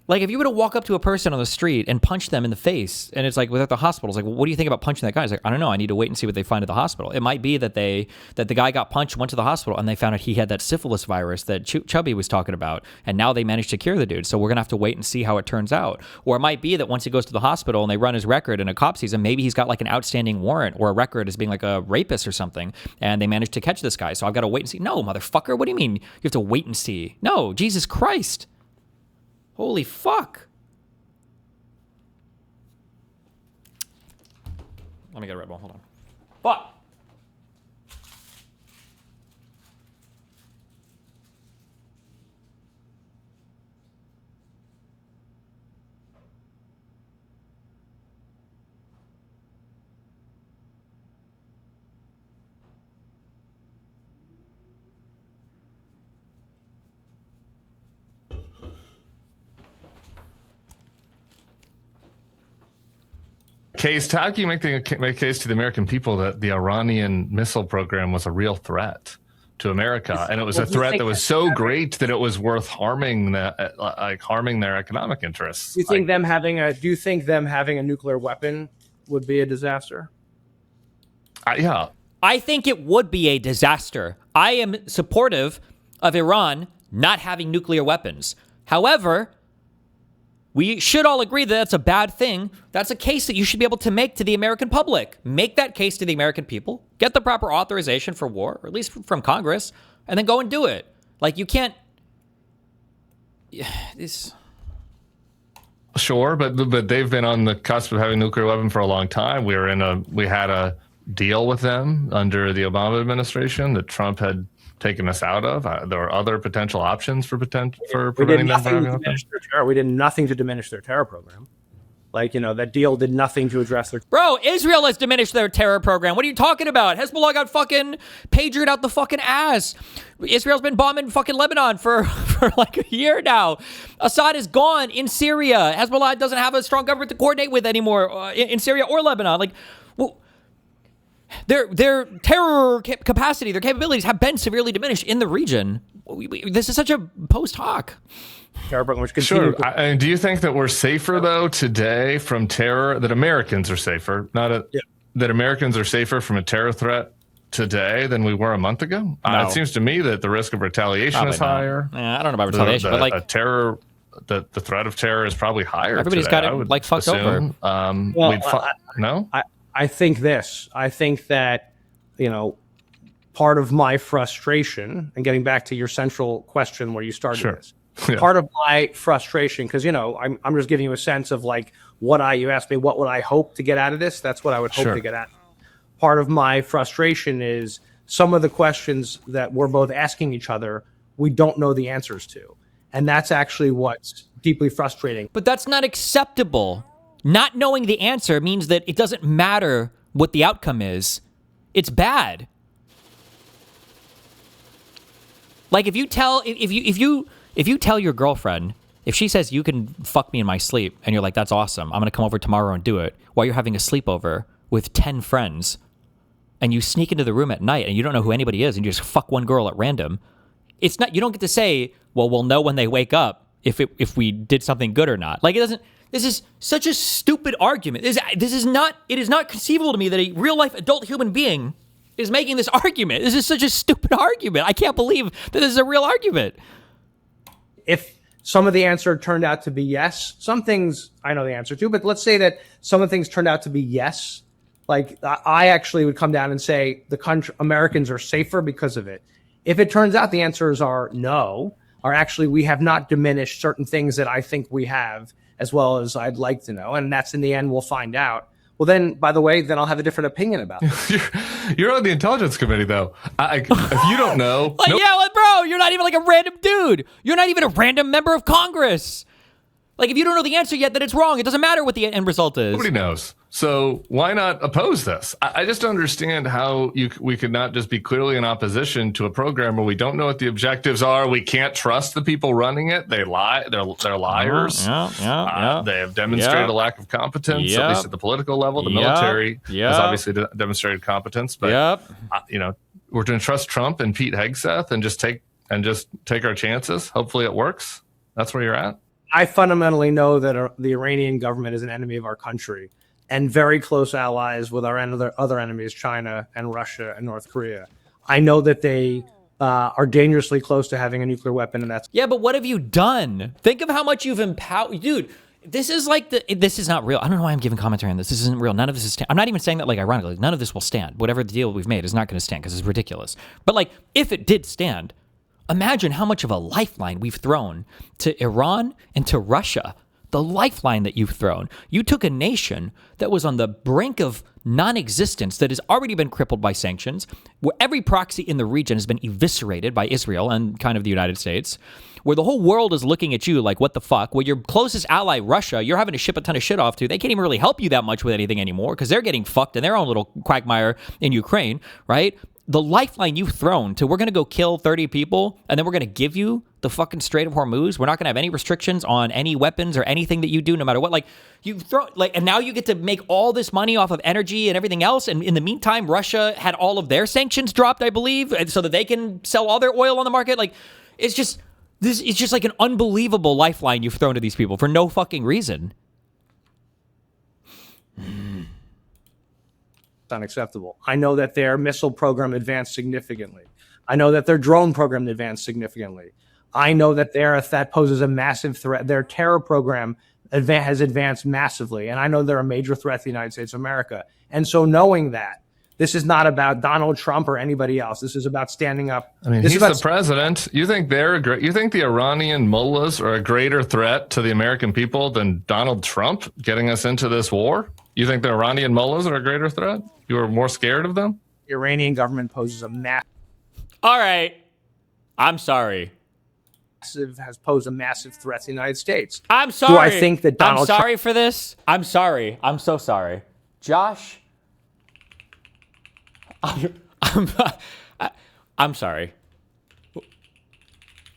Like, if you were to walk up to a person on the street and punch them in the face, and it's like, without the hospital, it's like, well, what do you think about punching that guy? It's like, I don't know. I need to wait and see what they find at the hospital. It might be that the guy got punched, went to the hospital, and they found out he had that syphilis virus that Chubby was talking about, and now they managed to cure the dude. So we're gonna have to wait and see how it turns out. Or it might be that once he goes to the hospital and they run his record and a cop sees him, maybe he's got like an outstanding warrant or a record as being like a rapist or something, and they managed to catch this guy. So I've got to wait and see. No, motherfucker. What do you mean you have to wait and see? No, Jesus Christ. Holy fuck. Let me get a Red Bull. Hold on. Fuck. Case, how can you make a case to the American people that the Iranian missile program was a real threat to America, and it was a threat that was so great that it was worth harming their economic interests? Do you think them having a nuclear weapon would be a disaster? Yeah. I think it would be a disaster. I am supportive of Iran not having nuclear weapons. However, we should all agree that that's a bad thing. That's a case that you should be able to make to the American public. Make that case to the American people. Get the proper authorization for war, or at least from Congress, and then go and do it. Like, you can't... Sure, but they've been on the cusp of having a nuclear weapon for a long time. We had a deal with them under the Obama administration that Trump had taken us out of. There were other potential options for preventing them from having weapons. We did nothing to diminish their terror program. Like, that deal did nothing to address their... Bro, Israel has diminished their terror program. What are you talking about? Hezbollah got fucking pagered out the fucking ass. Israel's been bombing fucking Lebanon for like a year now. Assad is gone in Syria. Hezbollah doesn't have a strong government to coordinate with anymore in Syria or Lebanon. Like, well, their terror capacity, their capabilities have been severely diminished in the region. this is such a post hoc. Sure. And do you think that we're safer though today from terror? That Americans are safer, that Americans are safer from a terror threat today than we were a month ago? No. It seems to me that the risk of retaliation is higher. Yeah, I don't know about retaliation, but like a terror, the threat of terror is probably higher. Everybody's today, got it like fucked over. No, I think this. I think that part of my frustration, and getting back to your central question where you started this. Yeah. Part of my frustration, because I'm just giving you a sense of like you asked me what would I hope to get out of this. That's what I would hope to get out. Part of my frustration is some of the questions that we're both asking each other, we don't know the answers to, and that's actually what's deeply frustrating. But that's not acceptable. Not knowing the answer means that it doesn't matter what the outcome is. It's bad. Like if you tell your girlfriend, if she says you can fuck me in my sleep, and you're like, that's awesome, I'm gonna come over tomorrow and do it, while you're having a sleepover with 10 friends, and you sneak into the room at night and you don't know who anybody is, and you just fuck one girl at random, it's not, you don't get to say, well, we'll know when they wake up if we did something good or not. Like, it doesn't. This is such a stupid argument. This is not. It is not conceivable to me that a real life adult human being is making this argument. This is such a stupid argument. I can't believe that this is a real argument. If some of the answer turned out to be yes, some things I know the answer to, but let's say that some of the things turned out to be yes. Like I actually would come down and say Americans are safer because of it. If it turns out the answers are no, or actually we have not diminished certain things that I think we have as well as I'd like to know, and that's in the end we'll find out. Well, then, by the way, then I'll have a different opinion about it. You're on the intelligence committee, though. If you don't know, like, yeah, well, bro, you're not even like a random dude. You're not even a random member of Congress. Like, if you don't know the answer yet, then it's wrong. It doesn't matter what the end result is. Nobody knows. So why not oppose this? I just don't understand how we could not just be clearly in opposition to a program where we don't know what the objectives are. We can't trust the people running it. They lie. They're liars. They have demonstrated a lack of competence, at least at the political level. The military has obviously demonstrated competence. But we're going to trust Trump and Pete Hegseth and just take our chances. Hopefully it works. That's where you're at. I fundamentally know that the Iranian government is an enemy of our country and very close allies with our other enemies, China and Russia and North Korea. I know that they are dangerously close to having a nuclear weapon, and that's... Yeah, but what have you done? Think of how much you've empowered... Dude, this is like this is not real. I don't know why I'm giving commentary on this. This isn't real. None of this is... I'm not even saying that, like, ironically. None of this will stand. Whatever the deal we've made is not going to stand because it's ridiculous. But, like, if it did stand... Imagine how much of a lifeline we've thrown to Iran and to Russia. The lifeline that you've thrown. You took a nation that was on the brink of non-existence, that has already been crippled by sanctions, where every proxy in the region has been eviscerated by Israel and kind of the United States, where the whole world is looking at you like, what the fuck? Where your closest ally, Russia, you're having to ship a ton of shit off to. They can't even really help you that much with anything anymore because they're getting fucked in their own little quagmire in Ukraine, right? The lifeline you've thrown to, we're going to go kill 30 people and then we're going to give you the fucking Strait of Hormuz. We're not going to have any restrictions on any weapons or anything that you do, no matter what. Like, you throw, like, and now you get to make all this money off of energy and everything else. And in the meantime, Russia had all of their sanctions dropped, I believe, so that they can sell all their oil on the market. Like, it's just like an unbelievable lifeline you've thrown to these people for no fucking reason. Unacceptable. I know that their missile program advanced significantly. I know that their drone program advanced significantly. I know that that poses a massive threat. Their terror program has advanced massively, and I know they're a major threat to the United States of America. And so knowing that, this is not about Donald Trump or anybody else. This is about standing up. I mean, he's the president. You think you think the Iranian mullahs are a greater threat to the American people than Donald Trump getting us into this war? You think the Iranian mullahs are a greater threat? You are more scared of them? The Iranian government poses a massive... All right. I'm sorry. Has posed a massive threat to the United States. I'm sorry. Do I think that Donald Trump... I'm sorry for this. I'm sorry. I'm so sorry. Josh... I'm sorry.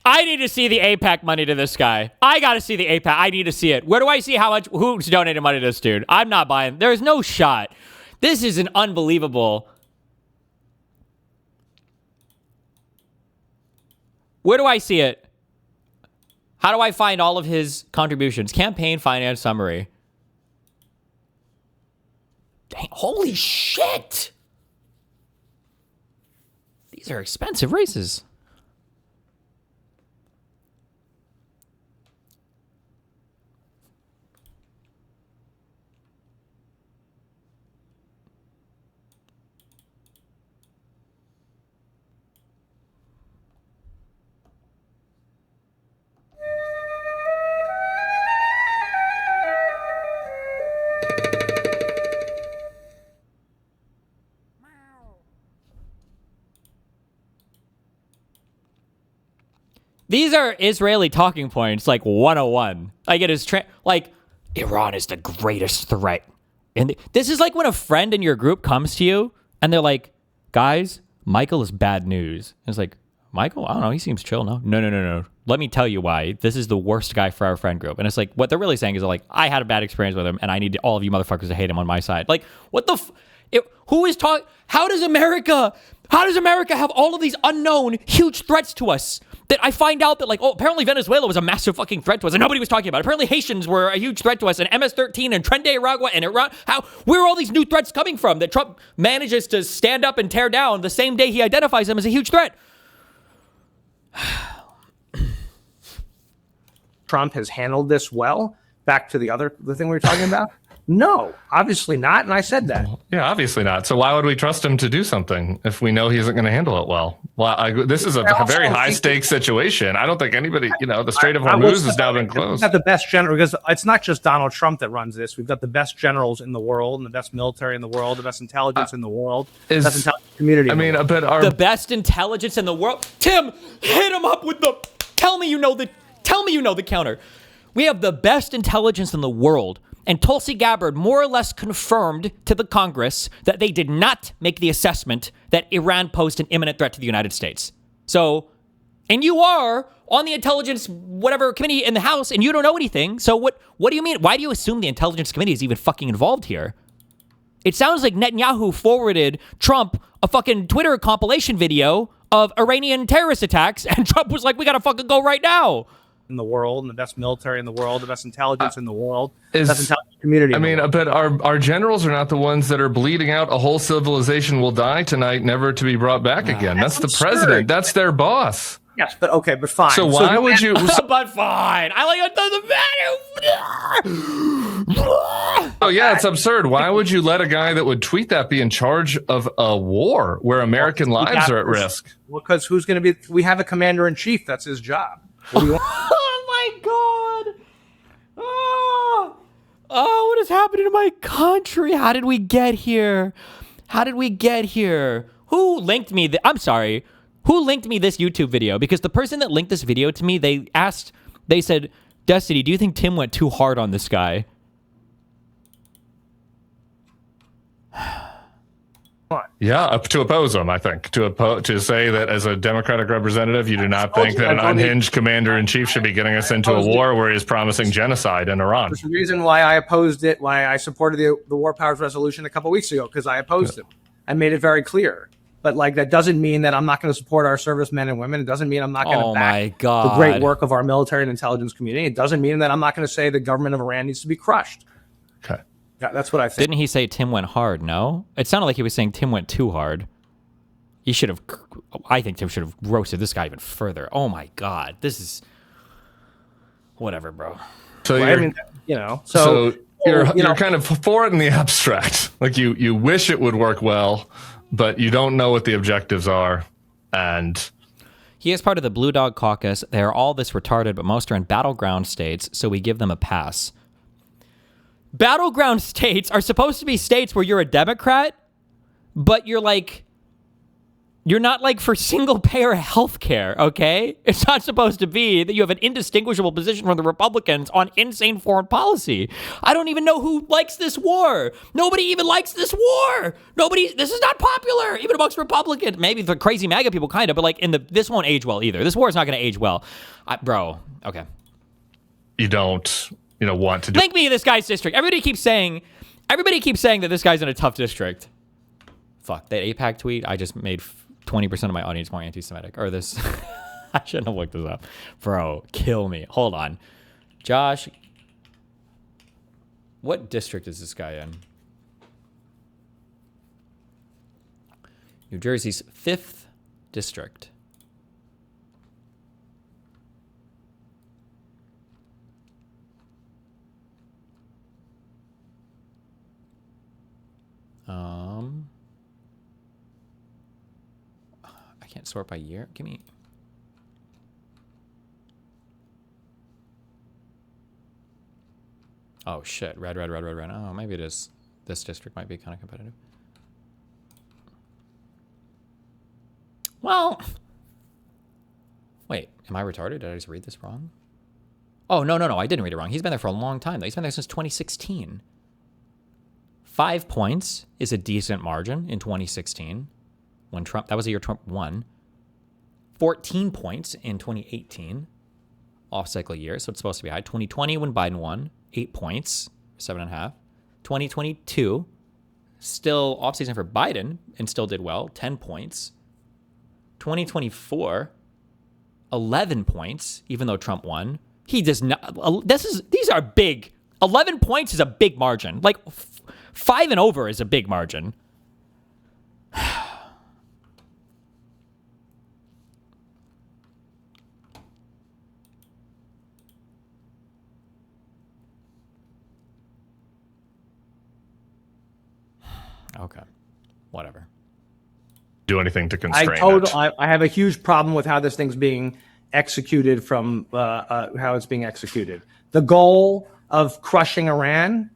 I need to see the AIPAC money to this guy. I got to see the AIPAC. I need to see it. Where do I see who's donated money to this dude? I'm not buying. There's no shot. This is an unbelievable. Where do I see it? How do I find all of his contributions? Campaign finance summary. Dang, holy shit! These are expensive races. These are Israeli talking points, like 101. Like it is, like Iran is the greatest threat. And this is like when a friend in your group comes to you and they're like, guys, Michael is bad news. And it's like, Michael? I don't know. He seems chill. No. Let me tell you why. This is the worst guy for our friend group. And it's like, what they're really saying is like, I had a bad experience with him and I need all of you motherfuckers to hate him on my side. Like, what the who is talking? How does America have all of these unknown huge threats to us? That I find out that like, oh, apparently Venezuela was a massive fucking threat to us and nobody was talking about it. Apparently Haitians were a huge threat to us and MS-13 and Tren de Aragua and Iran. Where are all these new threats coming from that Trump manages to stand up and tear down the same day he identifies them as a huge threat? Trump has handled this well. Back to the thing we were talking about. No, obviously not. And I said that. Yeah, obviously not. So why would we trust him to do something if we know he isn't going to handle it well? Well, this is a very high stakes situation. I don't think anybody, the Strait of Hormuz has now been closed. We've got the best general, because it's not just Donald Trump that runs this. We've got the best generals in the world and the best military in the world, the best intelligence in the world, the best intelligence community. The best intelligence in the world. Tim, hit him up with the, tell me you know the counter. We have the best intelligence in the world. And Tulsi Gabbard more or less confirmed to the Congress that they did not make the assessment that Iran posed an imminent threat to the United States. So, and you are on the intelligence whatever committee in the House and you don't know anything. So what do you mean? Why do you assume the intelligence committee is even fucking involved here? It sounds like Netanyahu forwarded Trump a fucking Twitter compilation video of Iranian terrorist attacks and Trump was like, we gotta fucking go right now. In the world, and the best military in the world, the best intelligence in the world, the best intelligence community. But our generals are not the ones that are bleeding out. A whole civilization will die tonight, never to be brought back again. That's the president. That's their boss. Yes, but okay, but fine. So why would you? But fine. I like it doesn't matter. Oh yeah, it's absurd. Why would you let a guy that would tweet that be in charge of a war where American lives are at risk? Well, because who's going to be? We have a commander in chief. That's his job. Oh my God. Oh, what is happening to my country? How did we get here? Who linked me? I'm sorry. Who linked me this YouTube video? Because the person that linked this video to me, they said, Destiny, do you think Tim went too hard on this guy? Yeah, to oppose him, I think. To say that as a Democratic representative, you do not think that an unhinged commander-in-chief should be getting us into a war where he's promising genocide in Iran. There's a reason why I opposed it, why I supported the War Powers Resolution a couple weeks ago, because I opposed it. I made it very clear. But like that doesn't mean that I'm not going to support our servicemen and women. It doesn't mean I'm not going to back the great work of our military and intelligence community. It doesn't mean that I'm not going to say the government of Iran needs to be crushed. Okay. Yeah, that's what I think. Didn't he say Tim went hard? No? It sounded like he was saying Tim went too hard. He should have... I think Tim should have roasted this guy even further. Oh my God. This is... Whatever, bro. So you're kind of for it in the abstract. Like you wish it would work well, but you don't know what the objectives are. And... He is part of the Blue Dog Caucus. They are all this retarded, but most are in battleground states, so we give them a pass. Battleground states are supposed to be states where you're a Democrat, but you're not like for single payer health care, okay? It's not supposed to be that you have an indistinguishable position from the Republicans on insane foreign policy. I don't even know who likes this war. Nobody even likes this war. This is not popular, even amongst Republicans. Maybe the crazy MAGA people kind of, but like this won't age well either. This war is not going to age well. Bro, okay. You don't... want to do. Link me to this guy's district. Everybody keeps saying that this guy's in a tough district. Fuck, that AIPAC tweet, I just made 20% of my audience more anti-Semitic. Or this. I shouldn't have looked this up. Bro, kill me. Hold on. Josh, what district is this guy in? New Jersey's 5th district. I can't sort by year. Give me. Oh shit! Red. Oh, maybe it is. This district might be kind of competitive. Well, wait. Am I retarded? Did I just read this wrong? Oh no! I didn't read it wrong. He's been there for a long time though. He's been there since 2016. 5 points is a decent margin in 2016 when Trump, that was the year Trump won. 14 points in 2018, off-cycle year, so it's supposed to be high. 2020 when Biden won, 8 points, 7.5. 2022, still off-season for Biden and still did well, 10 points. 2024, 11 points, even though Trump won. He does not, these are big. 11 points is a big margin. Like, 5 and over is a big margin. Okay. Whatever. Do anything to constrain it. I have a huge problem with how this thing's being executed from how it's being executed. The goal of crushing Iran,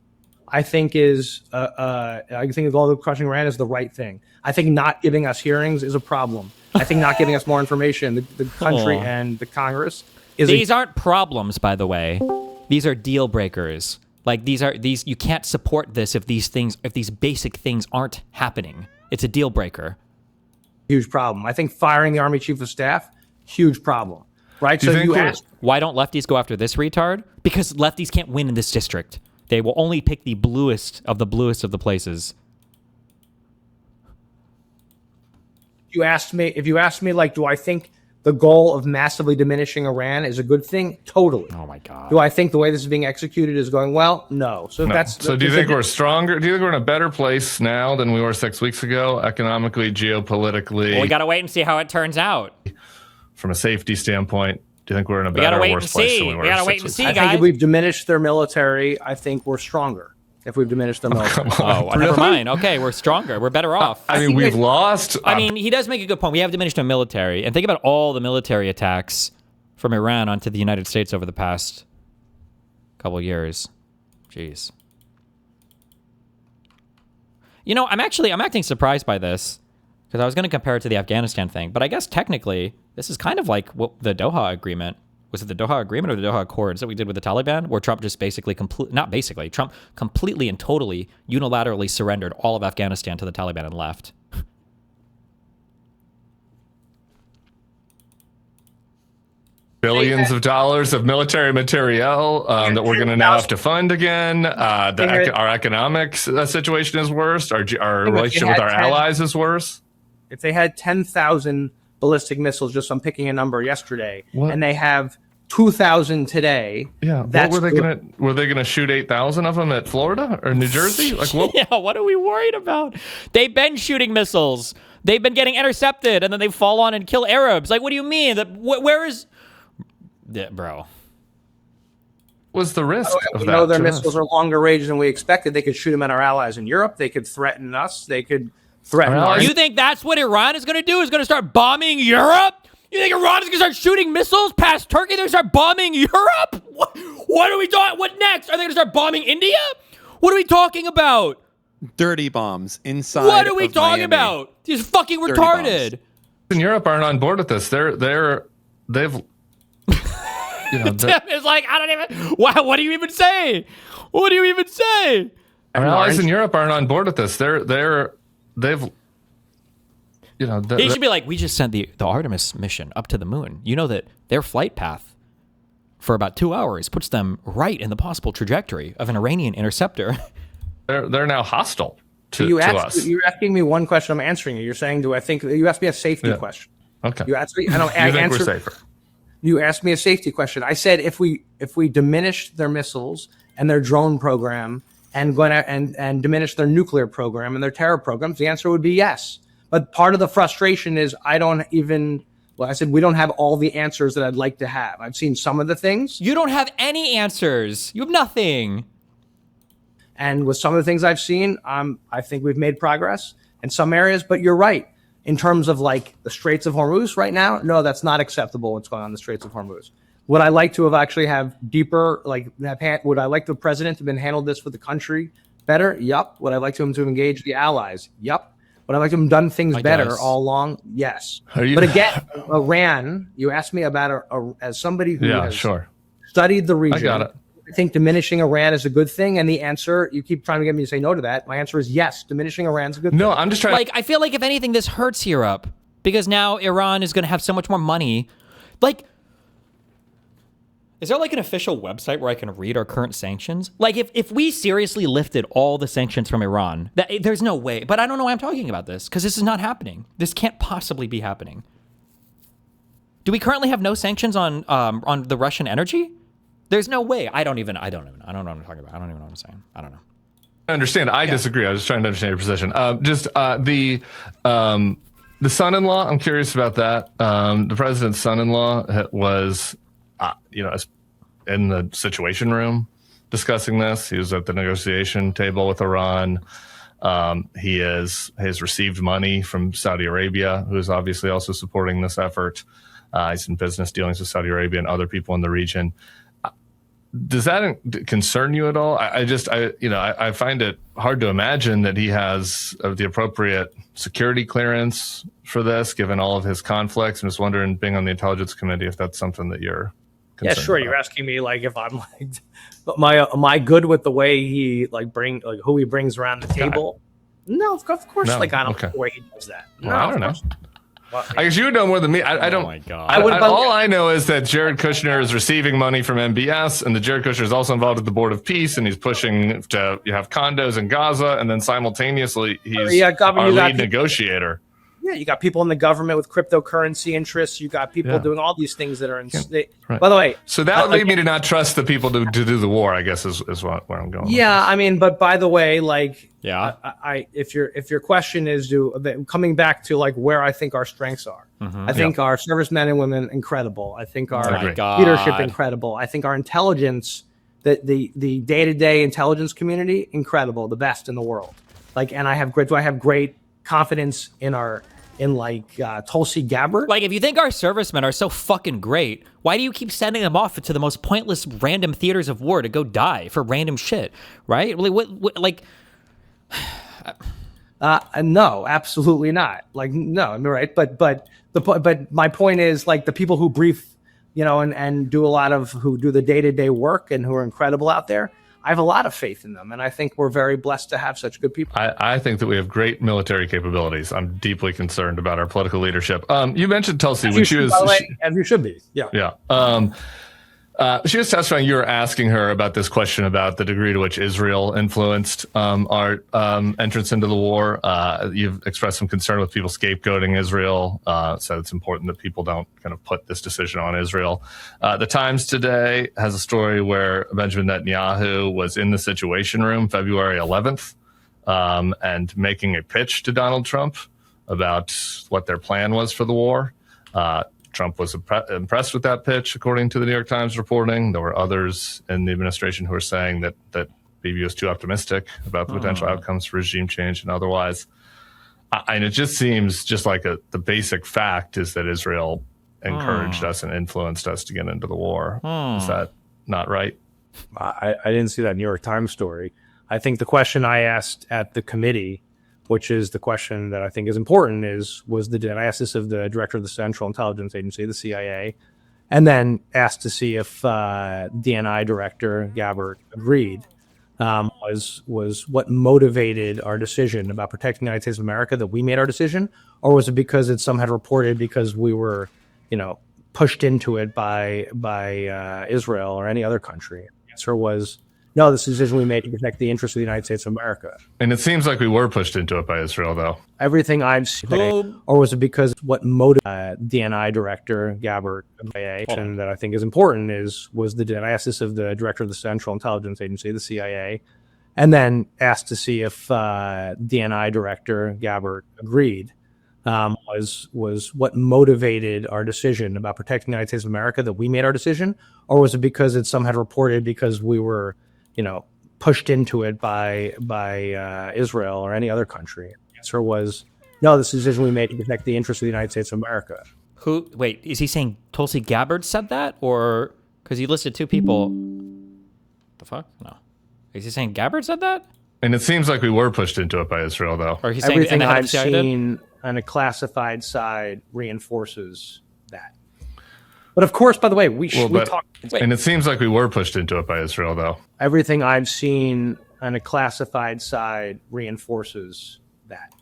I think the goal of crushing Iran is the right thing. I think not giving us hearings is a problem. I think not giving us more information, the country and the Congress is. These aren't problems, by the way. These are deal breakers. Like these you can't support this if these basic things aren't happening. It's a deal breaker. Huge problem. I think firing the Army Chief of Staff, huge problem. Right? So you asked, why don't lefties go after this retard? Because lefties can't win in this district. They will only pick the bluest of the places. If you asked me, like, do I think the goal of massively diminishing Iran is a good thing? Totally. Oh my God. Do I think the way this is being executed is going well? No. So do you think we're stronger? Do you think we're in a better place now than we were 6 weeks ago, economically, geopolitically? Well, we got to wait and see how it turns out. From a safety standpoint, do you think we're in a better or worse place than we were? We got to wait and see, guys. I think if we've diminished their military, I think we're stronger. If we've diminished their military. Never mind. Okay, we're stronger. We're better off. I mean, we've lost. I mean, he does make a good point. We have diminished our military. And think about all the military attacks from Iran onto the United States over the past couple years. Jeez. You know, I'm acting surprised by this because I was going to compare it to the Afghanistan thing. But I guess technically, this is kind of like what the Doha Agreement. Was it the Doha Agreement or the Doha Accords that we did with the Taliban, where Trump just Trump completely and totally unilaterally surrendered all of Afghanistan to the Taliban and left. Billions of dollars of military materiel that we're going to now have to fund again. Our economic situation is worse. Our relationship with our allies is worse. If they had 10,000 ballistic missiles, just I'm picking a number yesterday, and they have 2,000 today. Yeah, were they gonna shoot 8,000 of them at Florida or New Jersey? Like, what? Yeah, what are we worried about? They've been shooting missiles. They've been getting intercepted, and then they fall on and kill Arabs. Like, what do you mean? Where is, bro? What's the risk of that? We know their missiles are longer range than we expected. They could shoot them at our allies in Europe. They could threaten us. They could threaten us. You think that's what Iran is going to do? Is going to start bombing Europe? You think Iran is going to start shooting missiles past Turkey? They're going to start bombing Europe? What are we doing? What next? Are they going to start bombing India? What are we talking about? Dirty bombs inside. What are we talking about? He's fucking retarded. In Europe aren't on board with this. They've Tim is like, I don't even. What do you even say? What do you even say? Our allies in Europe aren't on board with this. They've. He should be like, we just sent the Artemis mission up to the moon. You know that their flight path for about 2 hours puts them right in the possible trajectory of an Iranian interceptor. They're now hostile to us. You're asking me one question. I'm answering you. You're saying, do I think you asked me a safety question? Okay. You asked me. I think we're safer? You asked me a safety question. I said if we diminish their missiles and their drone program and diminish their nuclear program and their terror programs, the answer would be yes. But part of the frustration is I said we don't have all the answers that I'd like to have. I've seen some of the things. You don't have any answers. You have nothing. And with some of the things I've seen, I think we've made progress in some areas. But you're right. In terms of like the Straits of Hormuz right now, no, that's not acceptable what's going on in the Straits of Hormuz. Would I like to have actually have deeper, would I like the president to have been handled this for the country better? Yup. Would I like him to have engaged the allies? Yup. Would I like to have done things better all along? Yes. But again, Iran, you asked me about as somebody who has studied the region. I got it. I think diminishing Iran is a good thing, and the answer, you keep trying to get me to say no to that. My answer is yes, diminishing Iran is a good thing. No, I'm just trying. I feel like if anything, this hurts Europe because now Iran is going to have so much more money. Is there an official website where I can read our current sanctions? If we seriously lifted all the sanctions from Iran, there's no way. But I don't know why I'm talking about this because this is not happening. This can't possibly be happening. Do we currently have no sanctions on the Russian energy? There's no way. I don't know what I'm talking about. I don't even know what I'm saying. I don't know. I understand. I disagree. I was just trying to understand your position. The son-in-law, I'm curious about that. The president's son-in-law was, in the Situation Room discussing this. He was at the negotiation table with Iran. He has received money from Saudi Arabia, who is obviously also supporting this effort. He's in business dealings with Saudi Arabia and other people in the region. Does that concern you at all? I find it hard to imagine that he has the appropriate security clearance for this, given all of his conflicts. I'm just wondering, being on the intelligence committee, if that's something that you're concerned sure. about. You're asking me if I'm am I good with the way he who he brings around the table? No, of course. No. I don't like the way he does that. Well, I don't know. I guess you would know more than me. I don't. Oh my God. All I know is that Jared Kushner is receiving money from MBS, and that Jared Kushner is also involved with the Board of Peace, and he's pushing to have condos in Gaza, and then simultaneously he's our lead negotiator. Yeah, you got people in the government with cryptocurrency interests. You got people doing all these things that are in. Right. By the way, so that would lead me to not trust the people to do the war, I guess, is where I'm going. Yeah, but by the way, if your question is coming back to where I think our strengths are, I think our servicemen and women incredible. I think our leadership incredible. I think our intelligence, the day-to-day intelligence community, incredible, the best in the world. And I have great confidence in Tulsi Gabbard. If you think our servicemen are so fucking great, why do you keep sending them off to the most pointless random theaters of war to go die for random shit, right? No, absolutely not. No, I'm right. But my point is the people who brief, and do who do the day-to-day work and who are incredible out there, I have a lot of faith in them, and I think we're very blessed to have such good people. I think that we have great military capabilities. I'm deeply concerned about our political leadership. You mentioned Tulsi, which is, as you should be. Yeah. She was testifying. You were asking her about this question about the degree to which Israel influenced our entrance into the war. You've expressed some concern with people scapegoating Israel, so it's important that people don't kind of put this decision on Israel. The Times today has a story where Benjamin Netanyahu was in the Situation Room February 11th and making a pitch to Donald Trump about what their plan was for the war. Trump was impressed with that pitch, according to the New York Times reporting. There were others in the administration who were saying that Bibi was too optimistic about the potential outcomes for regime change and otherwise. And it just seems just like the basic fact is that Israel encouraged us and influenced us to get into the war. Is that not right? I didn't see that New York Times story. I think the question I asked at the committee, which is the question that I think is important, I asked this of the director of the Central Intelligence Agency, the CIA, and then asked to see if DNI director Gabbard agreed, was what motivated our decision about protecting the United States of America, that we made our decision, or was it because some had reported because we were, pushed into it by Israel or any other country? The answer was no, this is a decision we made to protect the interests of the United States of America. And it seems like we were pushed into it by Israel, though. Everything I've seen, or was it because what motivated DNI director Gabbard and that I think is important was the I asked this of the director of the Central Intelligence Agency, the CIA, and then asked to see if DNI director Gabbard agreed. Was what motivated our decision about protecting the United States of America, that we made our decision, or was it because it's some had reported because we were, pushed into it by Israel or any other country? The answer was no. This is a decision we made to protect the interests of the United States of America. Wait, is he saying Tulsi Gabbard said that, or because he listed two people? The fuck? No. Is he saying Gabbard said that? And it seems like we were pushed into it by Israel, though. Or he's saying everything I've CIA seen on a classified side reinforces that. But of course, by the way, we talked. And it seems like we were pushed into it by Israel, though. Everything I've seen on a classified side reinforces that.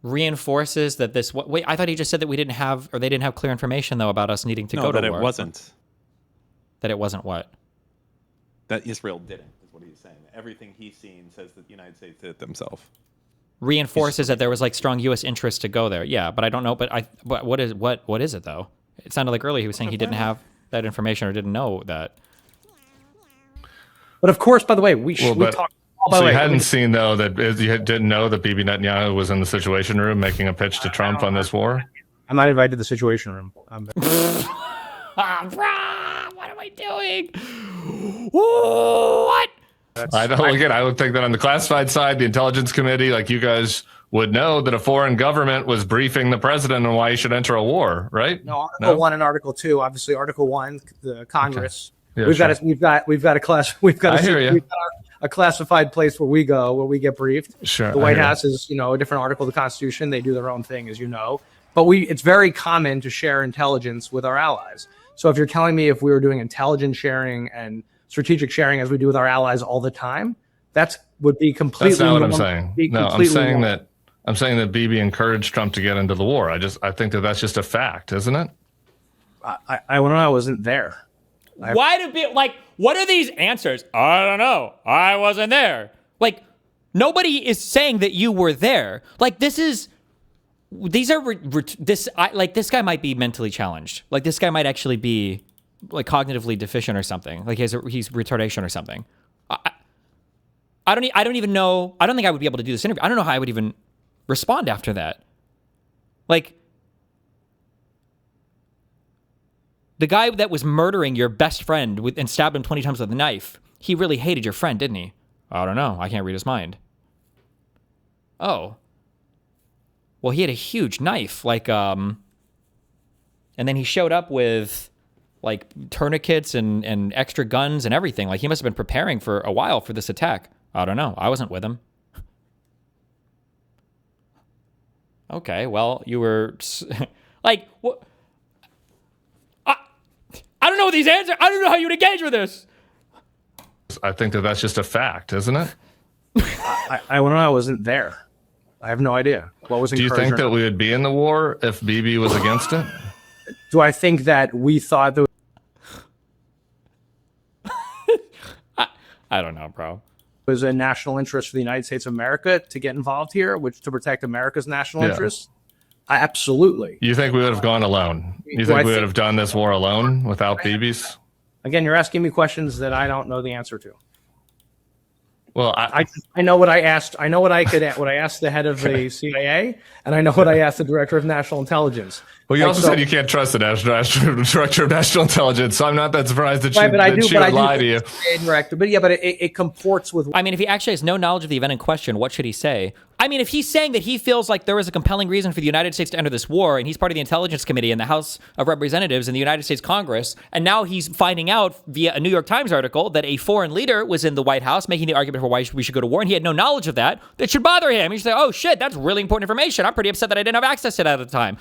Reinforces that this. Wait, I thought he just said that they didn't have clear information though about us needing to go to war. That it wasn't. That it wasn't what? That Israel didn't, is what he's saying. Everything he's seen says that the United States did it themselves. Reinforces that there was like strong U.S. interest to go there. Yeah, but I don't know. But what is it though? It sounded like earlier he was saying he didn't have that information or didn't know that. But of course, by the way, we talked. So you hadn't seen though that you didn't know that Bibi Netanyahu was in the Situation Room making a pitch to Trump on this war. I'm not invited to the Situation Room. What am I doing? What? I don't again. I would think that on the classified side, the intelligence committee, like you guys, would know that a foreign government was briefing the president on why he should enter a war, right? No, Article 1 and Article 2. Obviously, Article 1, the Congress. Okay. Yeah, we've got a classified place where we go, where we get briefed. Sure. The White House is, a different article of the Constitution. They do their own thing, as you know. But it's very common to share intelligence with our allies. So if you're telling me if we were doing intelligence sharing and strategic sharing as we do with our allies all the time, would be completely. That's not what I'm saying. No, I'm saying that Bibi encouraged Trump to get into the war. I think that's just a fact, isn't it? I want to know. I wasn't there. Why do people what are these answers? I don't know. I wasn't there. Nobody is saying that you were there. This guy might be mentally challenged. This guy might actually be cognitively deficient or something. He's retardation or something. I don't even know. I don't think I would be able to do this interview. I don't know how I would even respond after that. The guy that was murdering your best friend and stabbed him 20 times with a knife, he really hated your friend, didn't he? I don't know. I can't read his mind. Oh. Well, he had a huge knife, and then he showed up with, tourniquets and extra guns and everything. He must have been preparing for a while for this attack. I don't know. I wasn't with him. Okay, well, you were, what? I don't know these answers. I don't know how you would engage with this. I think that's just a fact, isn't it? I want to know. I wasn't there. I have no idea. What was? Do you think that we would be in the war if Bibi was against it? Do I think that we thought that? I don't know, bro. It was a national interest for the United States of America to get involved here, which to protect America's national interests. Absolutely. You think we would have gone alone? You think we would have done this war alone without Bibi's? Again, you're asking me questions that I don't know the answer to. Well, I know what I asked. I know what I asked the head of the CIA, and I know what I asked the director of national intelligence. Well, you also said you can't trust the director of national intelligence, so I'm not that surprised that she would lie to you. But it comports with. I mean, if he actually has no knowledge of the event in question, what should he say? I mean, if he's saying that he feels like there is a compelling reason for the United States to enter this war, and he's part of the Intelligence Committee in the House of Representatives in the United States Congress, and now he's finding out via a New York Times article that a foreign leader was in the White House making the argument for why we should go to war, and he had no knowledge of that, that should bother him. He should say, oh shit, that's really important information. I'm pretty upset that I didn't have access to that at the time.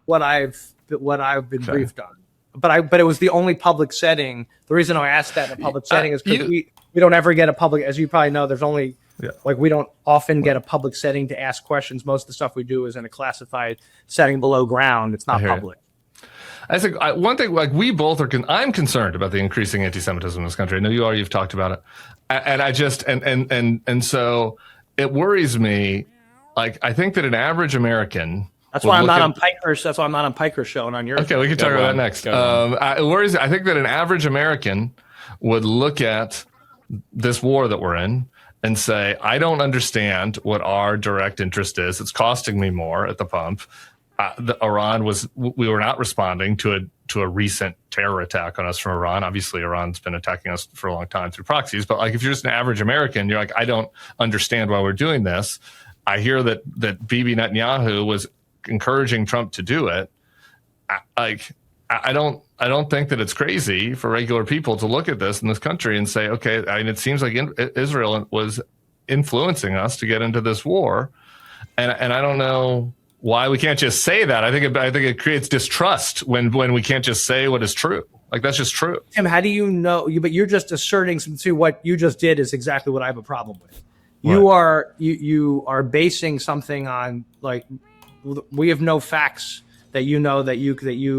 What I've been briefed on. But it was the only public setting. The reason I asked that in a public setting is because we don't ever get a public, as you probably know, there's only, we don't often get a public setting to ask questions. Most of the stuff we do is in a classified setting below ground. It's not public. I think one thing, like we both are, I'm concerned about the increasing anti-Semitism in this country. I know you are. You've talked about it, and I just and so it worries me. Like I think that an average American. That's why I'm not on Piker's. That's why I'm not on Piker's show and on yours. Okay, we can talk about that next. It worries. I think that an average American would look at this war that we're in and say, I don't understand what our direct interest is. It's costing me more at the pump. We were not responding to a recent terror attack on us from Iran. Obviously, Iran's been attacking us for a long time through proxies. But like, if you're just an average American, you're like, I don't understand why we're doing this. I hear that Bibi Netanyahu was encouraging Trump to do it. I don't think that it's crazy for regular people to look at this in this country and say, okay, I mean, it seems like Israel was influencing us to get into this war, and I don't know why we can't just say that. I think it creates distrust when we can't just say what is true. Like that's just true. Tim, how do you know? But you're just asserting. See, what you just did is exactly what I have a problem with. What? You are basing something on like we have no facts. That you know that you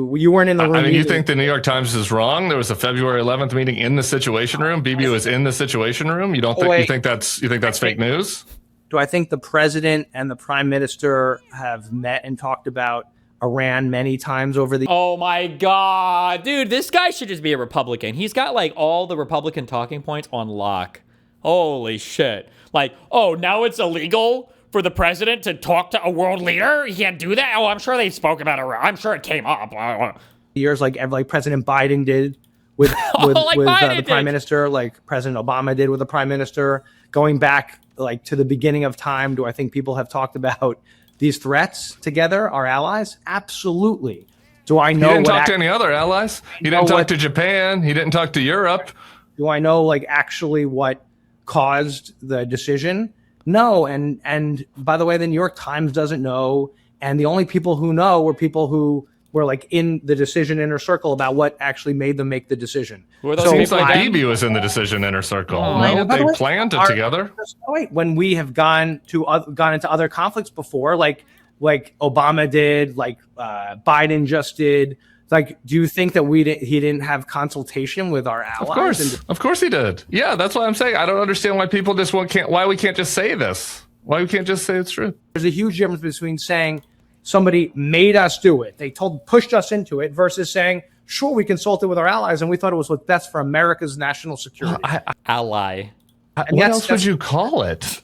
weren't in the room. I mean, you think the New York Times is wrong? There was a February 11th meeting in the Situation Room. Bibi was in the Situation Room. You don't think you think that's fake news? Do I think the president and the prime minister have met and talked about Iran many times over the? Oh my God, dude, this guy should just be a Republican. He's got like all the Republican talking points on lock. Holy shit! Like, oh, now it's illegal for the president to talk to a world leader? He can't do that? Oh, I'm sure they spoke about it. I'm sure it came up. Years like President Biden did with the prime minister, like President Obama did with the prime minister. Going back like to the beginning of time, do I think people have talked about these threats together, our allies? Absolutely. Do I know? He didn't talk to any other allies. He didn't talk to Japan. He didn't talk to Europe. Do I know like actually what caused the decision? No, and by the way, the New York Times doesn't know, and the only people who know were people who were like in the decision inner circle about what actually made them make the decision. Seems like Bibi was in the decision inner circle. No, they planned it together. When we have gone into other conflicts before, like Obama did, like Biden just did. Like, do you think that he didn't have consultation with our allies? Of course he did. Yeah, that's why I'm saying I don't understand why people just why we can't just say this. Why we can't just say it's true. There's a huge difference between saying somebody made us do it, they pushed us into it, versus saying, sure, we consulted with our allies and we thought it was what's best for America's national security. Ally. What else would you call it?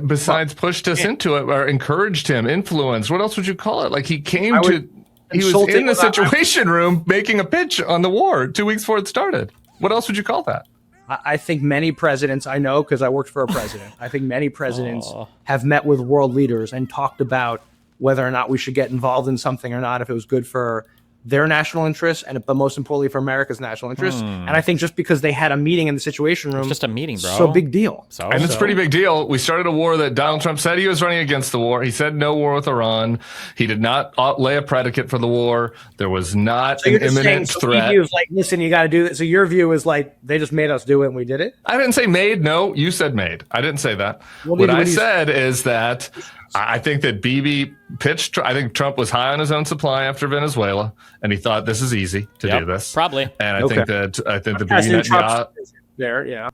Besides pushed us into it or encouraged him, influenced, what else would you call it? Like he came to... He was in the Situation Room making a pitch on the war 2 weeks before it started. What else would you call that? I think many presidents, I know because I worked for a president, I think many presidents have met with world leaders and talked about whether or not we should get involved in something or not, if it was good for their national interests, but most importantly for America's national interests. And I think just because they had a meeting in the Situation Room, it's just a meeting, bro. So big deal. It's a pretty big deal. We started a war that Donald Trump said he was running against the war. He said no war with Iran. He did not lay a predicate for the war. There was not an imminent threat. He was like, listen, you got to do this. So your view is like, they just made us do it and we did it? I didn't say made. No, you said made. I didn't say that. What I said is that I think that Bibi pitched. I think Trump was high on his own supply after Venezuela, and he thought this is easy to do this. Probably. And I think the Bibi Netanyahu there, yeah.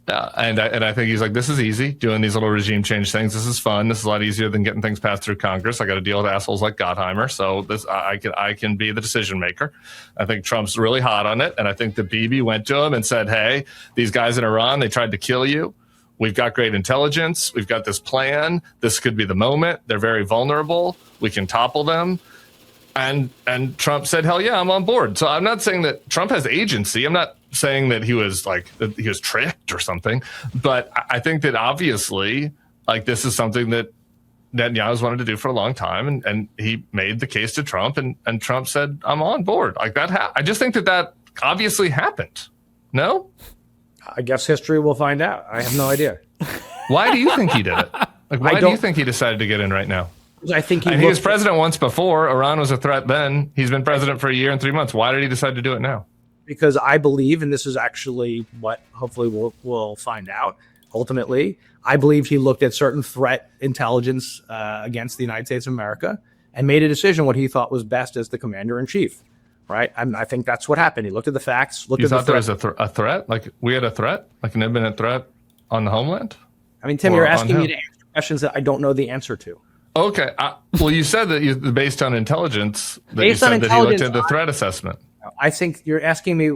And I think he's like, this is easy doing these little regime change things. This is fun. This is a lot easier than getting things passed through Congress. I got to deal with assholes like Gottheimer. So I can be the decision maker. I think Trump's really hot on it, and I think the Bibi went to him and said, hey, these guys in Iran, they tried to kill you. We've got great intelligence. We've got this plan. This could be the moment. They're very vulnerable. We can topple them. And Trump said, hell yeah, I'm on board. So I'm not saying that Trump has agency. I'm not saying that he was tricked or something. But I think that obviously, like, this is something that Netanyahu's wanted to do for a long time. And he made the case to Trump, and Trump said, I'm on board. Like that. I just think that obviously happened. No? I guess history will find out. I have no idea. Why do you think he did it? Like, why do you think he decided to get in right now? I think he was president once before. Iran was a threat then. He's been president for a year and 3 months. Why did he decide to do it now? Because I believe, and this is actually what hopefully we'll find out ultimately, I believe he looked at certain threat intelligence against the United States of America and made a decision what he thought was best as the commander in chief. right? I think that's what happened. He looked at the facts. You thought there was a threat? Like we had a threat? Like an imminent threat on the homeland? I mean, Tim, you're asking me to answer questions that I don't know the answer to. Okay. Well, you said that based on intelligence, that you said that he looked at the threat assessment. I think you're asking me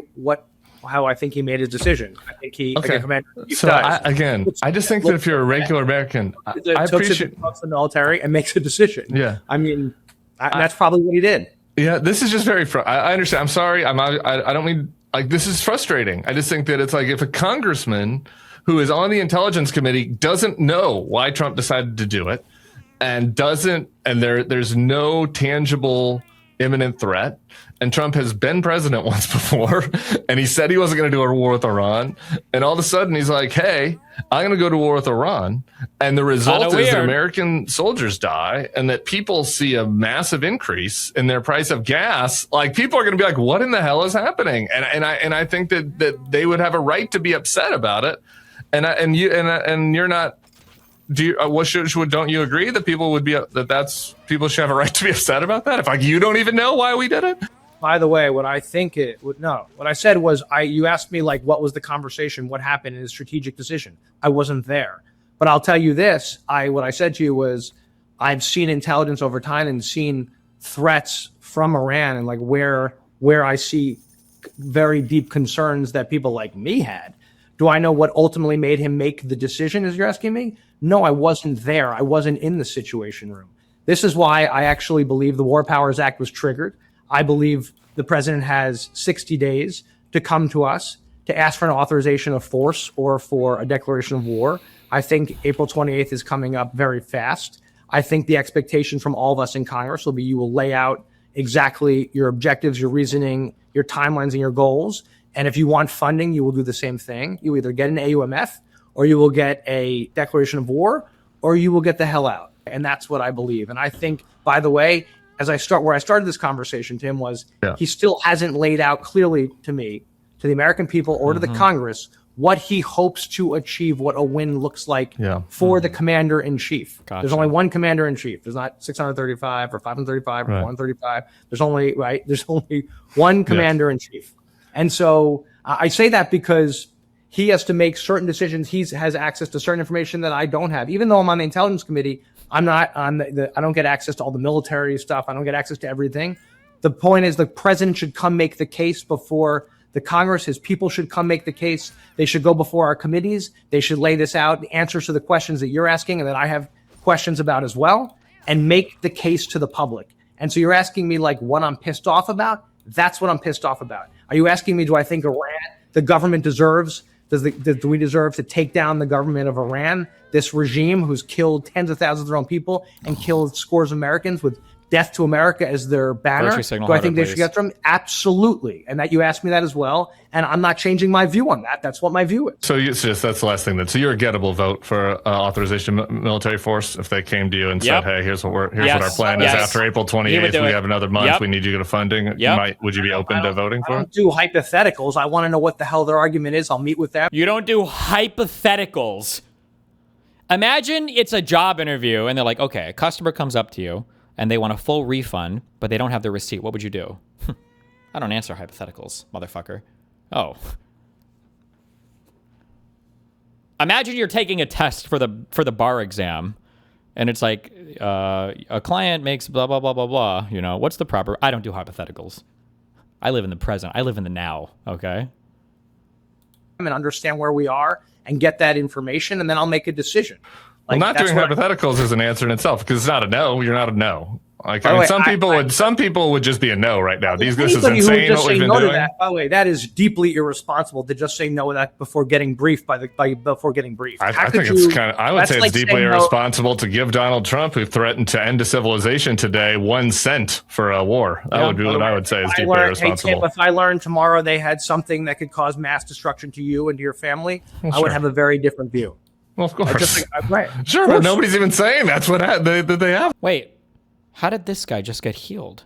how I think he made his decision. I think he. Okay. So I just think that if you're a regular American, I appreciate the military and makes a decision. Yeah. I mean, that's probably what he did. Yeah. This is just very. I understand. I'm sorry. I don't mean like this is frustrating. I just think that it's like if a congressman who is on the intelligence committee doesn't know why Trump decided to do it, and there's no tangible imminent threat. And Trump has been president once before, and he said he wasn't going to do a war with Iran. And all of a sudden, he's like, hey, I'm going to go to war with Iran. And the result is that American soldiers die and that people see a massive increase in their price of gas. Like, people are going to be like, what in the hell is happening? And I think that they would have a right to be upset about it. And you're not. Don't you agree that people would be people should have a right to be upset about that? If like you don't even know why we did it. By the way, what I said was you asked me like what was the conversation, what happened in his strategic decision. I wasn't there, but I'll tell you this: what I said to you was I've seen intelligence over time and seen threats from Iran and like where I see very deep concerns that people like me had. Do I know what ultimately made him make the decision, as you're asking me? No, I wasn't there. I wasn't in the Situation Room. This is why I actually believe the War Powers Act was triggered. I believe the president has 60 days to come to us to ask for an authorization of force or for a declaration of war. I think April 28th is coming up very fast. I think the expectation from all of us in Congress will be you will lay out exactly your objectives, your reasoning, your timelines, and your goals. And if you want funding, you will do the same thing. You either get an AUMF or you will get a declaration of war or you will get the hell out. And that's what I believe. And I think, by the way, where I started this conversation, Tim, was he still hasn't laid out clearly to me, to the American people or to the Congress, what he hopes to achieve, what a win looks like for the commander in chief. Gotcha. There's only one commander in chief. There's not 635 or 535 or 135. There's only one commander in chief. And so I say that because he has to make certain decisions. He has access to certain information that I don't have. Even though I'm on the intelligence committee, I'm not on I don't get access to all the military stuff. I don't get access to everything. The point is the president should come make the case before the Congress. His people should come make the case. They should go before our committees. They should lay this out, the answers to the questions that you're asking and that I have questions about as well, and make the case to the public. And so you're asking me like what I'm pissed off about? That's what I'm pissed off about. Are you asking me, do I think Iran, the government deserves, do we deserve to take down the government of Iran, this regime who's killed tens of thousands of their own people and killed scores of Americans with death to America as their banner? Do I think they should get from? Absolutely. And that you asked me that as well. And I'm not changing my view on that. That's what my view is. So that's the last thing then. So you're a gettable vote for authorization of military force if they came to you and said, hey, here's what our plan is after April 28th. We have another month. We need you to get funding. Would you be open to voting for it? I don't do hypotheticals. I want to know what the hell their argument is. I'll meet with them. You don't do hypotheticals. Imagine it's a job interview and they're like, okay, a customer comes up to you and they want a full refund, but they don't have the receipt. What would you do? I don't answer hypotheticals, motherfucker. Oh. Imagine you're taking a test for the bar exam, and it's like a client makes blah, blah, blah, blah, blah. You know, what's the proper... I don't do hypotheticals. I live in the present. I live in the now, okay? And understand where we are and get that information, and then I'll make a decision. Well, not doing hypotheticals is an answer in itself because it's not a no. You're not a no. Like I mean, some people would just be a no right now. This is insane what we've been doing. By the way, that is deeply irresponsible to just say no to that before getting briefed before getting briefed. I think it's kind of. I would say it's deeply irresponsible to give Donald Trump, who threatened to end a civilization today, 1 cent for a war. That would be what I would say is deeply irresponsible. Hey, Tim, if I learned tomorrow they had something that could cause mass destruction to you and to your family, I would have a very different view. Well, of course. Right. Sure, but nobody's even saying that's what they have. Wait. How did this guy just get healed?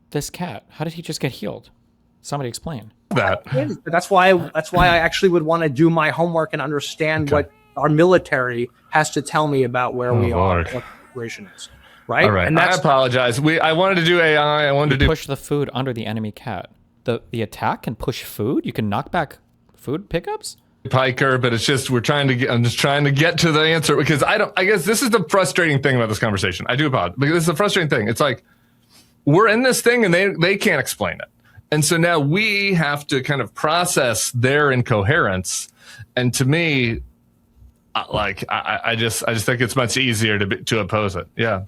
This cat, how did he just get healed? Somebody explain. That's why I actually would want to do my homework and understand what our military has to tell me about where we are, what the situation is. right? All right. And I apologize. I wanted to do AI. I wanted to push the food under the enemy cat. The attack can push food. You can knock back food pickups. Piker, but it's just I'm just trying to get to the answer because I guess this is the frustrating thing about this conversation. I do apologize because this is the frustrating thing. It's like we're in this thing and they can't explain it. And so now we have to kind of process their incoherence. And to me, I just think it's much easier to oppose it. Yeah.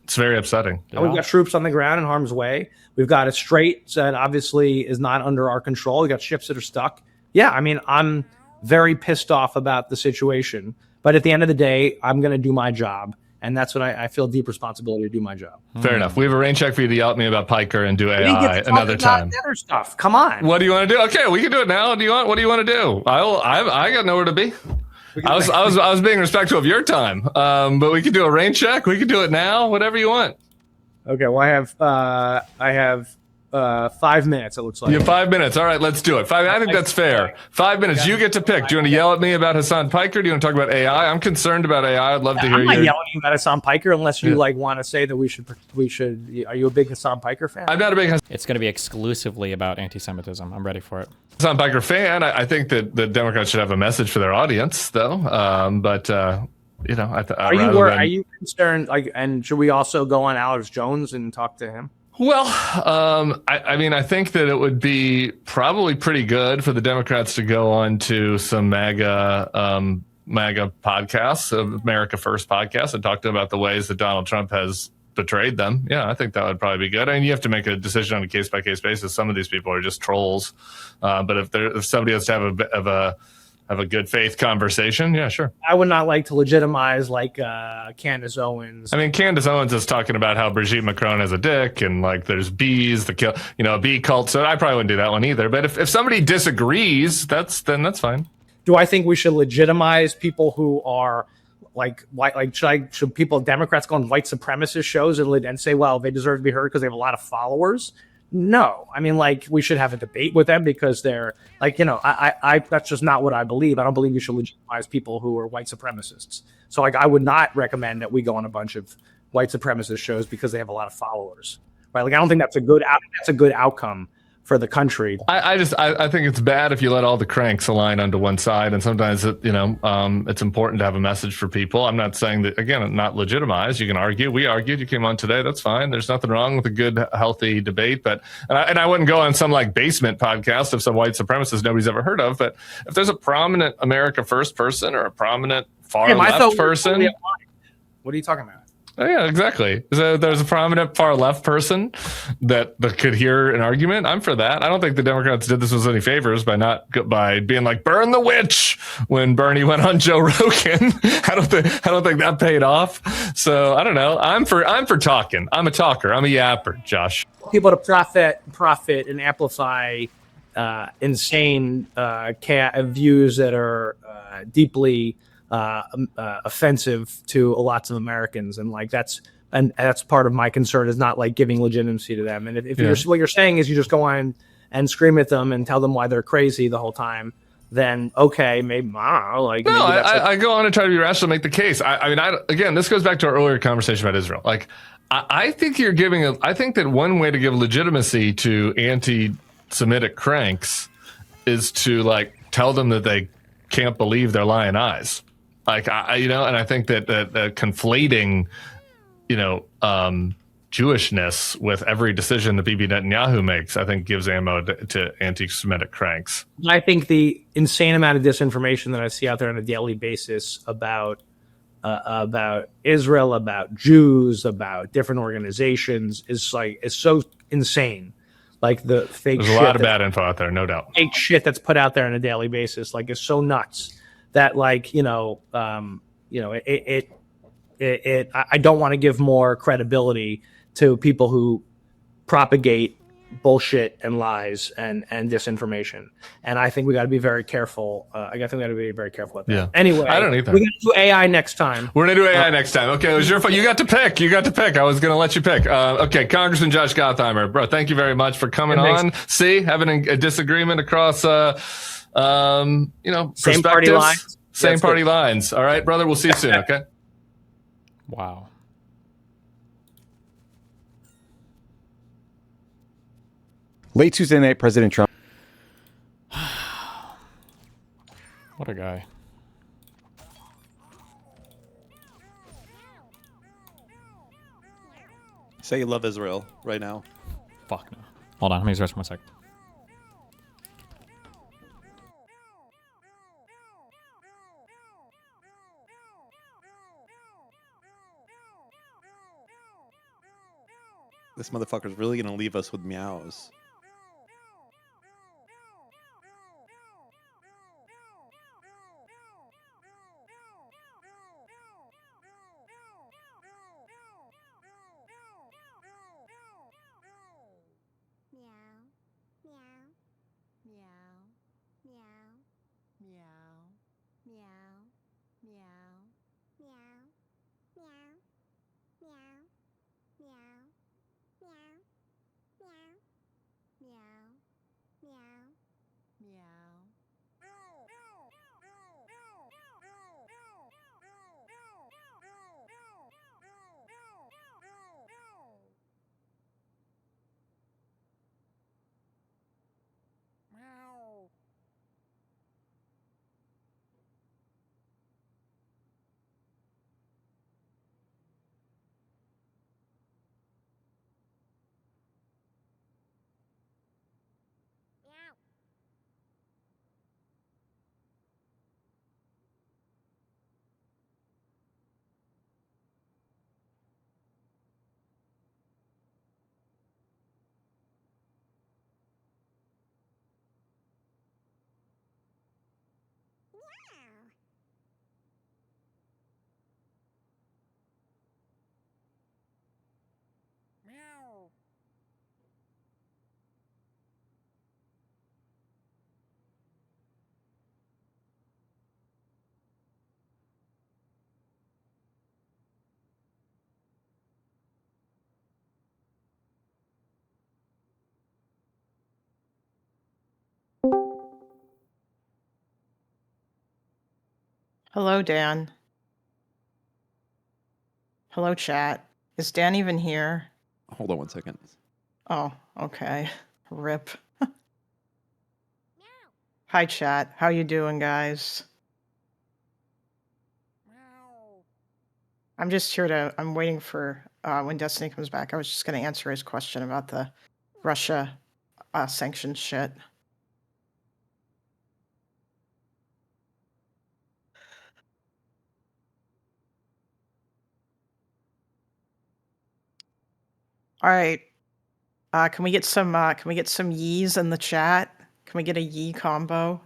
It's very upsetting. And we've got troops on the ground in harm's way. We've got a strait that obviously is not under our control. We've got ships that are stuck. Yeah, I mean, I'm very pissed off about the situation. But at the end of the day, I'm going to do my job. And that's what I feel deep responsibility to do my job. Fair enough. We have a rain check for you to yell at me about Piker and do AI another time. Other stuff. Come on. What do you want to do? Okay, we can do it now. What do you want to do? I got nowhere to be. I was being respectful of your time. But we can do a rain check. We can do it now. Whatever you want. Okay. Well, I have 5 minutes. It looks like you have 5 minutes. All right, let's do it. I think that's fair. 5 minutes. You get to pick. Do you want to yell at me about Hasan Piker? Do you want to talk about AI? I'm concerned about AI. I'd love to hear you. I'm not yelling about Hasan Piker unless you want to say that we should. Are you a big Hasan Piker fan? I'm not a big. It's going to be exclusively about anti-Semitism. I'm ready for it. Hasan Piker fan. I think that the Democrats should have a message for their audience, though. Are you concerned? And should we also go on Alex Jones and talk to him? Well, I think that it would be probably pretty good for the Democrats to go on to some MAGA podcasts, America First podcasts, and talk to them about the ways that Donald Trump has betrayed them. Yeah, I think that would probably be good. I mean, you have to make a decision on a case by case basis. Some of these people are just trolls, but if somebody has to have a good faith conversation, yeah, sure. I would not like to legitimize Candace Owens. I mean, Candace Owens is talking about how Brigitte Macron is a dick and there's bees, a bee cult. So I probably wouldn't do that one either. But if somebody disagrees, then that's fine. Do I think we should legitimize people who are should Democrats go on white supremacist shows and say, well, they deserve to be heard because they have a lot of followers? No, I mean, we should have a debate with them because they're that's just not what I believe. I don't believe you should legitimize people who are white supremacists. So I would not recommend that we go on a bunch of white supremacist shows because they have a lot of followers, right? I don't think that's a good outcome for the country. I think it's bad if you let all the cranks align onto one side, and sometimes it's important to have a message for people. I'm not saying that, again, not legitimize. You can argue. We argued. You came on today. That's fine. There's nothing wrong with a good, healthy debate. But I wouldn't go on some basement podcast of some white supremacist nobody's ever heard of. But if there's a prominent America First person or a prominent far left person, what are you talking about? Oh, yeah, exactly. So there's a prominent far left person that could hear an argument. I'm for that. I don't think the Democrats did this with any favors by being like, burn the witch when Bernie went on Joe Rogan. I don't think that paid off. So I don't know. I'm for talking. I'm a talker. I'm a yapper, Josh. People to profit and amplify insane views that are deeply offensive to lots of Americans, and that's part of my concern is not giving legitimacy to them. And if what you're saying is you just go on and scream at them and tell them why they're crazy the whole time, then okay, maybe I go on and try to be rational, make the case. Again, this goes back to our earlier conversation about Israel. I think I think that one way to give legitimacy to anti-Semitic cranks is to tell them that they can't believe their lying eyes. And I think that conflating, Jewishness with every decision that Bibi Netanyahu makes, I think gives ammo to anti-Semitic cranks. I think the insane amount of disinformation that I see out there on a daily basis about Israel, about Jews, about different organizations is so insane. The fake There's a lot of bad info out there, no doubt. Fake shit that's put out there on a daily basis, is so nuts that I don't want to give more credibility to people who propagate bullshit and lies and disinformation. And I think we got to be very careful. I think we got to be very careful with that. Yeah. Anyway, I don't either. We're going to do AI next time. We're going to do AI next time. Okay, it was your fault. You got to pick. I was going to let you pick. Okay, Congressman Josh Gottheimer, bro, thank you very much for coming on. Having a disagreement across, same party lines. Same party lines. All right, brother. We'll see you soon. Okay. Wow. Late Tuesday night, President Trump. What a guy. Say you love Israel right now. Fuck no. Hold on, let me just rest 1 sec. This motherfucker's really gonna leave us with meows. Hello, Dan. Hello, chat. Is Dan even here? Hold on 1 second. Oh, okay. Rip. Hi, chat. How you doing, guys? I'm just here to, I'm waiting for when Destiny comes back. I was just going to answer his question about the Russia sanctions shit. All right. Can we get some yees in the chat? Can we get a yee combo?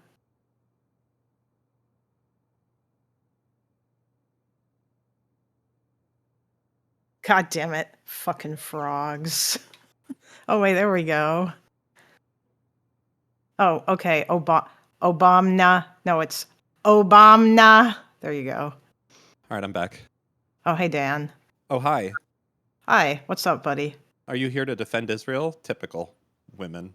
God damn it. Fucking frogs. Oh, wait, there we go. Oh, okay. Obamna. No, it's Obamna. There you go. All right, I'm back. Oh, hey, Dan. Oh, hi. Hi. What's up, buddy? Are you here to defend Israel? Typical women.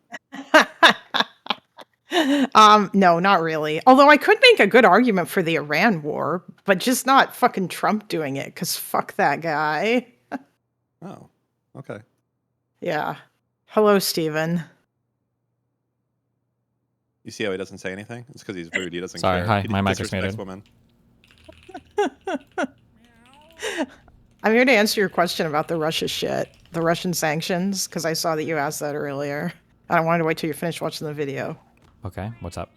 No, not really. Although I could make a good argument for the Iran war, but just not fucking Trump doing it, because fuck that guy. Oh, okay. Yeah. Hello, Steven. You see how he doesn't say anything? It's because he's rude. He doesn't Sorry, care. hi, He my mic is disrespects muted. women. I'm here to answer your question about the Russia shit, the Russian sanctions, because I saw that you asked that earlier. And I wanted to wait till you finished watching the video. Okay, what's up?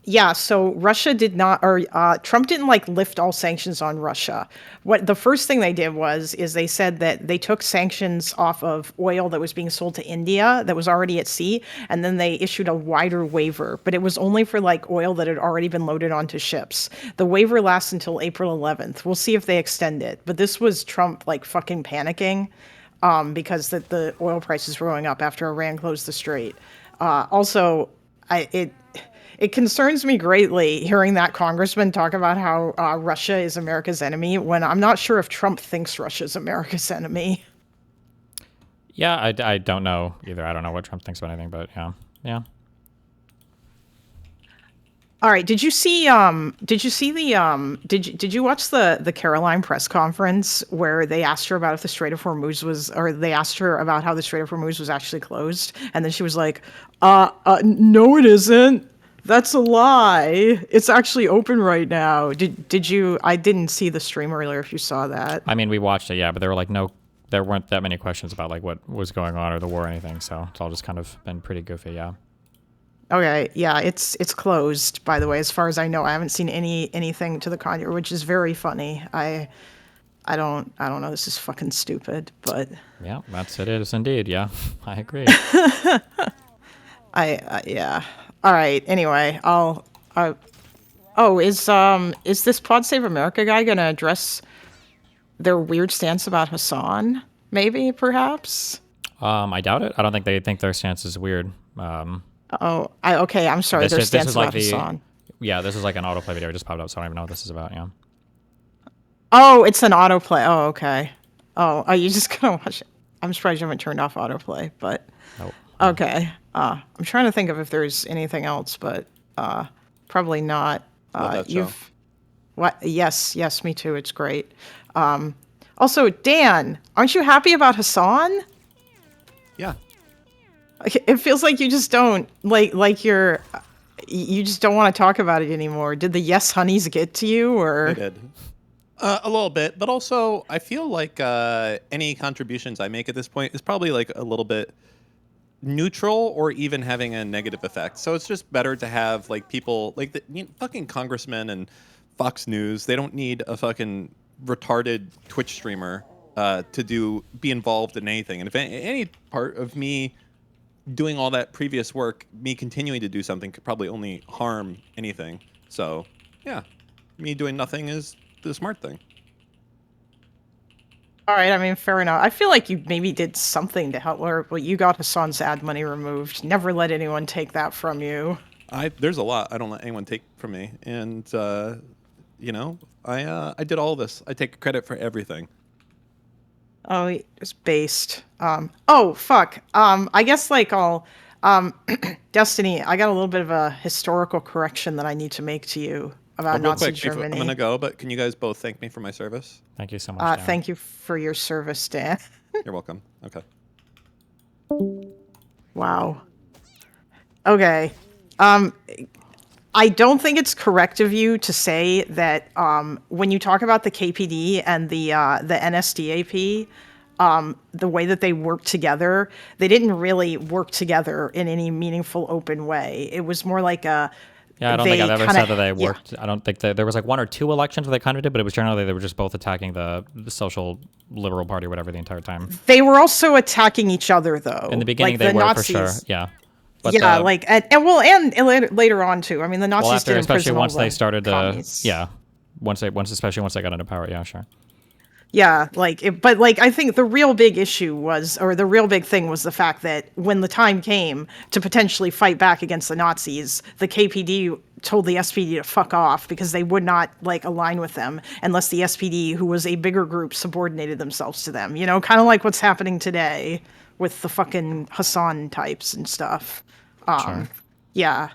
Yeah, so Russia did not, or Trump didn't like lift all sanctions on Russia. What the first thing they did is they said that they took sanctions off of oil that was being sold to India that was already at sea, and then they issued a wider waiver, but it was only for like oil that had already been loaded onto ships. The waiver lasts until April 11th. We'll see if they extend it, but this was Trump like fucking panicking because the oil prices were going up after Iran closed the strait. Also, it concerns me greatly hearing that congressman talk about how Russia is America's enemy when I'm not sure if Trump thinks Russia's America's enemy. Yeah, I don't know either. I don't know what Trump thinks about anything, but yeah. All right. Did you see the did you watch the Caroline press conference where they asked her about if the Strait of Hormuz was, or they asked her about how the Strait of Hormuz was actually closed, and then she was like, no it isn't. That's a lie. It's actually open right now. Did you? I didn't see the stream earlier if you saw that. I mean, we watched it, yeah, but there were like there weren't that many questions about like what was going on or the war or anything, so it's all just kind of been pretty goofy, yeah. Okay, yeah, it's closed, by the way, as far as I know. I haven't seen anything to the contrary, which is very funny. I don't know, this is fucking stupid, but yeah, it is indeed, yeah. I agree. Yeah. All right, anyway, is this Pod Save America guy going to address their weird stance about Hasan? Maybe, perhaps? I doubt it. I don't think they think their stance is weird. Okay, I'm sorry. Their stance is about like Hasan. Yeah, this is like an autoplay video. It just popped up, so I don't even know what this is about, yeah. Oh, it's an autoplay. Oh, okay. Oh, are you just going to watch it? I'm surprised you haven't turned off autoplay, but... Nope. Okay. I'm trying to think of if there's anything else, but probably not. What? Yes, me too. It's great. Also, Dan, aren't you happy about Hasan? Yeah. It feels like you just don't you just don't want to talk about it anymore. Did the yes honeys get to you, or? They did. A little bit, but also I feel like any contributions I make at this point is probably like a little bit neutral or even having a negative effect. So it's just better to have like people like fucking congressmen and Fox News. They don't need a fucking retarded Twitch streamer to be involved in anything. And if any part of me doing all that previous work, me continuing to do something could probably only harm anything. So yeah, me doing nothing is the smart thing. All right, I mean, fair enough. I feel like you maybe did something to help, or well, you got Hasan's ad money removed. Never let anyone take that from you. There's a lot I don't let anyone take from me, and you know, I did all this. I take credit for everything. Oh, it's based. Oh fuck. I guess like I'll Destiny. I got a little bit of a historical correction that I need to make to you about Nazi Germany. I'm gonna go, but can you guys both thank me for my service? Thank you so much. Dan. Thank you for your service, Dan. You're welcome. Okay. Wow. Okay. I don't think it's correct of you to say that when you talk about the KPD and the NSDAP, the way that they work together, they didn't really work together in any meaningful, open way. It was more like a... Yeah, I don't think I've ever said that they worked. Yeah. I don't think there was like one or two elections where they kind of did, but it was generally they were just both attacking the social liberal party or whatever the entire time. They were also attacking each other, though. In the beginning, they were Nazis. For sure. Yeah. But yeah, and later on too. I mean, the Nazis did especially once they started once they got into power. Yeah, sure. Yeah, but I think the real big issue was, or the real big thing was the fact that when the time came to potentially fight back against the Nazis, the KPD told the SPD to fuck off because they would not align with them unless the SPD, who was a bigger group, subordinated themselves to them. You know, kind of like what's happening today with the fucking Hasan types and stuff. Sure. Yeah.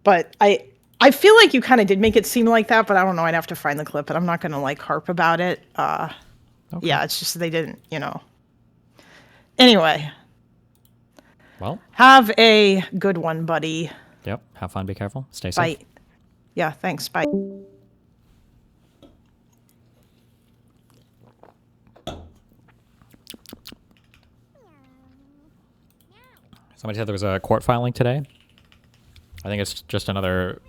But I feel like you kind of did make it seem like that, but I don't know. I'd have to find the clip, and I'm not going to harp about it. Okay. Yeah, it's just they didn't, you know. Anyway. Well. Have a good one, buddy. Yep. Have fun. Be careful. Stay safe. Bye. Yeah, thanks. Bye. Somebody said there was a court filing today. I think it's just another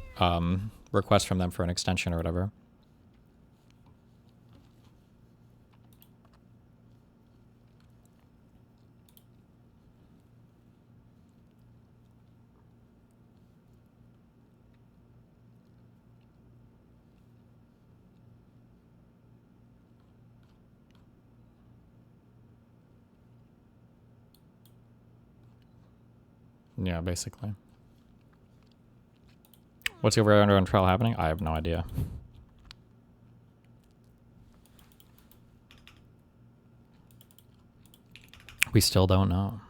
request from them for an extension or whatever. Yeah, basically. What's the over-under on trial happening? I have no idea. We still don't know.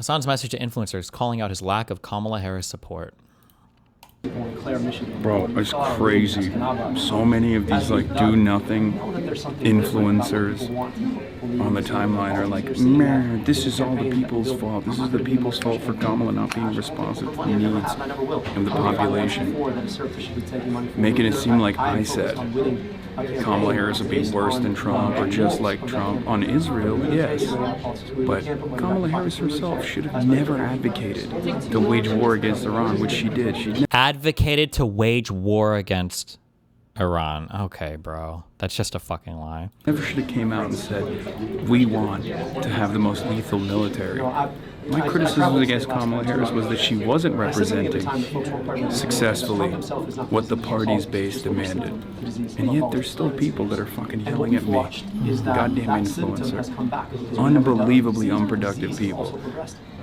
Hasan's message to influencers calling out his lack of Kamala Harris support. Bro, it's crazy. So many of these like do nothing influencers on the timeline are like, man, this is all the people's fault. This is the people's fault for Kamala not being responsive to the needs of the population. Making it seem like I said Kamala Harris would be worse than Trump or just like Trump. On Israel, yes. But Kamala Harris herself should have never advocated to wage war against Iran, which she did. She Advocated to wage war against Iran. Okay, bro. That's just a fucking lie. never should have came out and said, we want to have the most lethal military. My criticism against Kamala Harris was that she wasn't representing successfully what the party's base demanded. And yet there's still people that are fucking yelling at me. Goddamn influencer. Unbelievably unproductive people.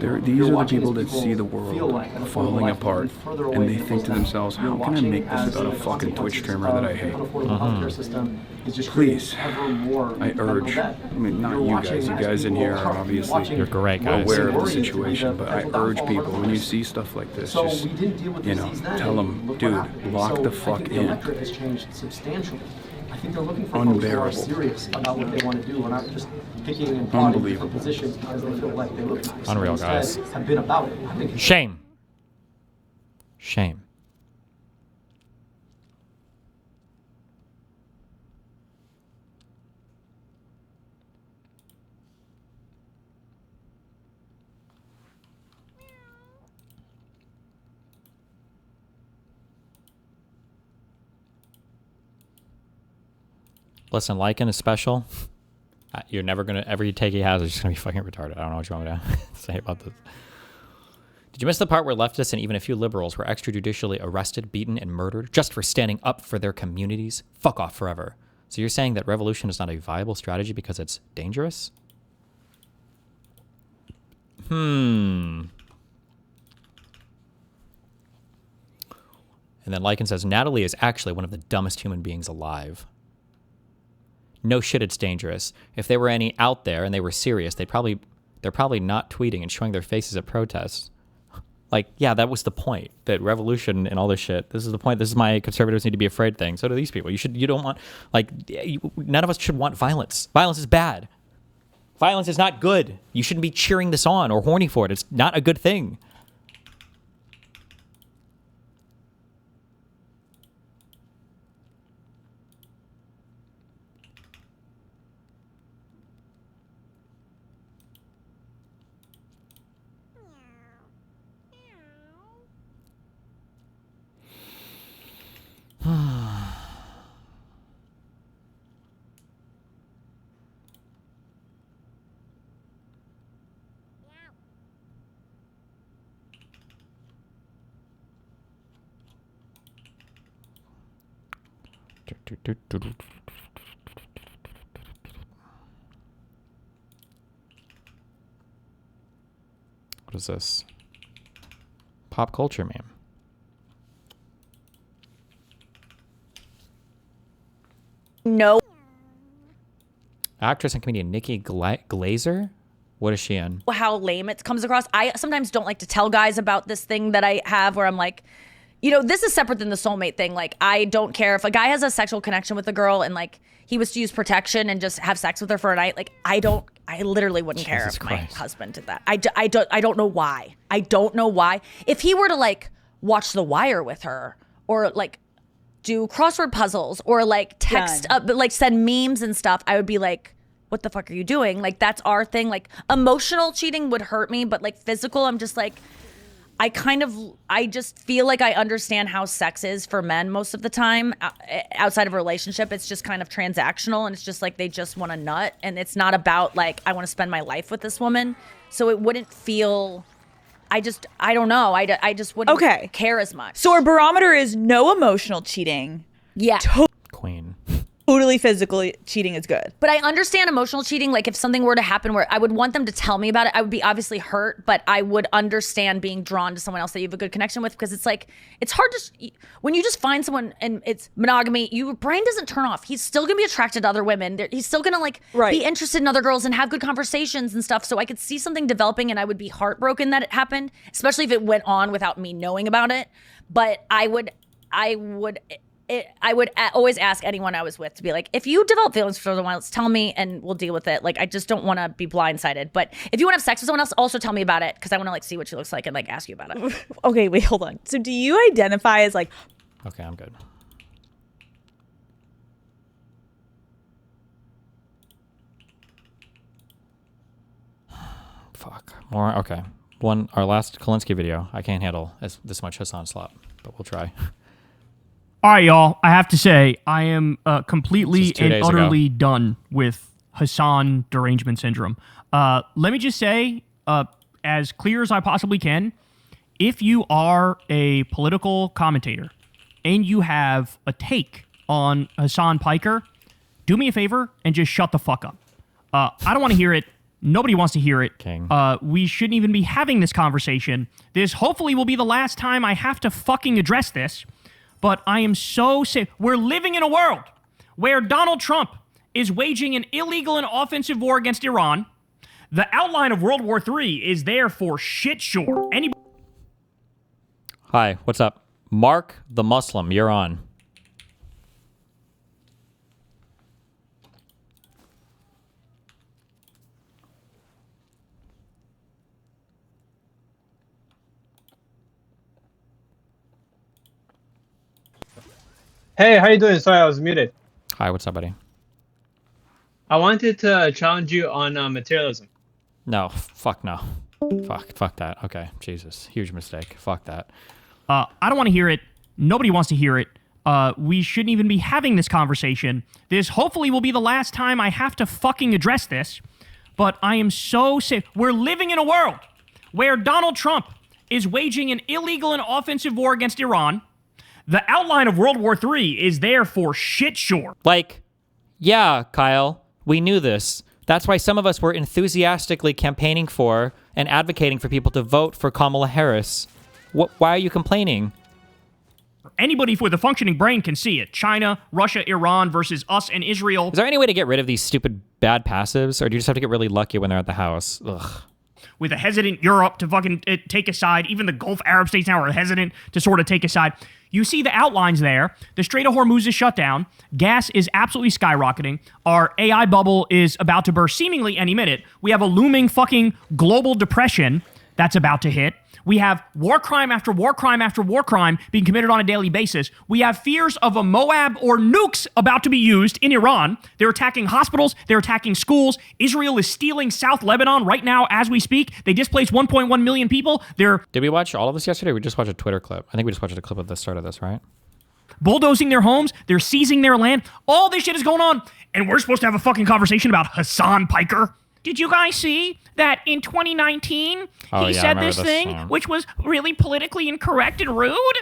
These are the people that see the world falling apart and they think to themselves, how can I make this about a fucking Twitch streamer that I hate? Please, I urge, I mean, not you guys in here are obviously You're great, guys. aware of the situation, but I urge people, when you see stuff like this, just, you know, tell them, dude, lock the fuck in. I think they're looking for Unbearable. folks who are serious about what they want to do and not just picking and plotting different positions because they feel like they look nice. Unreal, Instead, guys. have been about it. I think Shame. Shame. Listen, Lycan is special. You're never gonna, every take he has is just gonna be fucking retarded. I don't know what you want me to say about this. Did you miss the part where leftists and even a few liberals were extrajudicially arrested, beaten, and murdered just for standing up for their communities? Fuck off forever. So you're saying that revolution is not a viable strategy because it's dangerous? And then Lycan says, Natalie is actually one of the dumbest human beings alive. No shit, it's dangerous. If there were any out there and they were serious, they're probably not tweeting and showing their faces at protests. Like, yeah, that was the point. That revolution and all this shit. This is the point. This is my conservatives need to be afraid thing. So do these people. You don't want, like, none of us should want violence. Violence is bad. Violence is not good. You shouldn't be cheering this on or horny for it. It's not a good thing. What is this? Pop culture meme. No. Actress and comedian Nikki Glazer? What is she in? How lame it comes across. I sometimes don't like to tell guys about this thing that I have where I'm like, you know, this is separate than the soulmate thing. Like, I don't care if a guy has a sexual connection with a girl and like he was to use protection and just have sex with her for a night. Like, I literally wouldn't care if my husband did that. I don't know why. I don't know why. If he were to like watch The Wire with her or like do crossword puzzles or like text up, but like send memes and stuff, I would be like, what the fuck are you doing? Like, that's our thing. Like, emotional cheating would hurt me, but like physical, I'm just like, I just feel like I understand how sex is for men most of the time. Outside of a relationship, it's just kind of transactional and it's just like they just want a nut and it's not about like, I want to spend my life with this woman. So it wouldn't feel, I don't know. I just wouldn't care as much. So our barometer is no emotional cheating. Yeah. Queen. totally physical cheating is good. But I understand emotional cheating. Like if something were to happen where I would want them to tell me about it, I would be obviously hurt, but I would understand being drawn to someone else that you have a good connection with, because it's like, it's hard to, when you just find someone and it's monogamy, your brain doesn't turn off. He's still gonna be attracted to other women. He's still gonna like be interested in other girls and have good conversations and stuff. So I could see something developing and I would be heartbroken that it happened, especially if it went on without me knowing about it. But I would always ask anyone I was with to be like, if you develop feelings for someone else, tell me and we'll deal with it. Like, I just don't want to be blindsided. But if you want to have sex with someone else, also tell me about it, because I want to like see what she looks like and like ask you about it. Okay, wait, hold on. So do you identify as like... Okay, I'm good. Fuck. More, okay. Our last Kucklinsky video, I can't handle this much Hasan slop, but we'll try. All right, y'all. I have to say, I am completely and utterly done with Hasan derangement syndrome. Let me just say, as clear as I possibly can, if you are a political commentator and you have a take on Hasan Piker, do me a favor and just shut the fuck up. I don't want to hear it. Nobody wants to hear it. King. We shouldn't even be having this conversation. This hopefully will be the last time I have to fucking address this. But I am so sick. We're living in a world where Donald Trump is waging an illegal and offensive war against Iran. The outline of World War III is there for shit sure. Hi, what's up? Mark the Muslim, you're on. Hey, how you doing? Sorry, I was muted. Hi, what's up, buddy? I wanted to challenge you on materialism. No, fuck no. Fuck that. Okay, Jesus, huge mistake. Fuck that. I don't want to hear it. Nobody wants to hear it. We shouldn't even be having this conversation. This hopefully will be the last time I have to fucking address this. But I am so sick. We're living in a world where Donald Trump is waging an illegal and offensive war against Iran. The outline of World War III is there for shit sure. Like, yeah, Kyle, we knew this. That's why some of us were enthusiastically campaigning for and advocating for people to vote for Kamala Harris. Why are you complaining? Anybody with a functioning brain can see it. China, Russia, Iran versus us and Israel. Is there any way to get rid of these stupid bad passives, or do you just have to get really lucky when they're at the house? Ugh. With a hesitant Europe to fucking take a side. Even the Gulf Arab states now are hesitant to sort of take a side. You see the outlines there. The Strait of Hormuz is shut down. Gas is absolutely skyrocketing. Our AI bubble is about to burst seemingly any minute. We have a looming fucking global depression that's about to hit. We have war crime after war crime after war crime being committed on a daily basis. We have fears of a Moab or nukes about to be used in Iran. They're attacking hospitals. They're attacking schools. Israel is stealing South Lebanon right now as we speak. They displaced 1.1 million people. Did we watch all of this yesterday? We just watched a Twitter clip. I think we just watched a clip of the start of this, right? Bulldozing their homes. They're seizing their land. All this shit is going on. And we're supposed to have a fucking conversation about Hasan Piker. Did you guys see that in 2019, he said this thing, which was really politically incorrect and rude?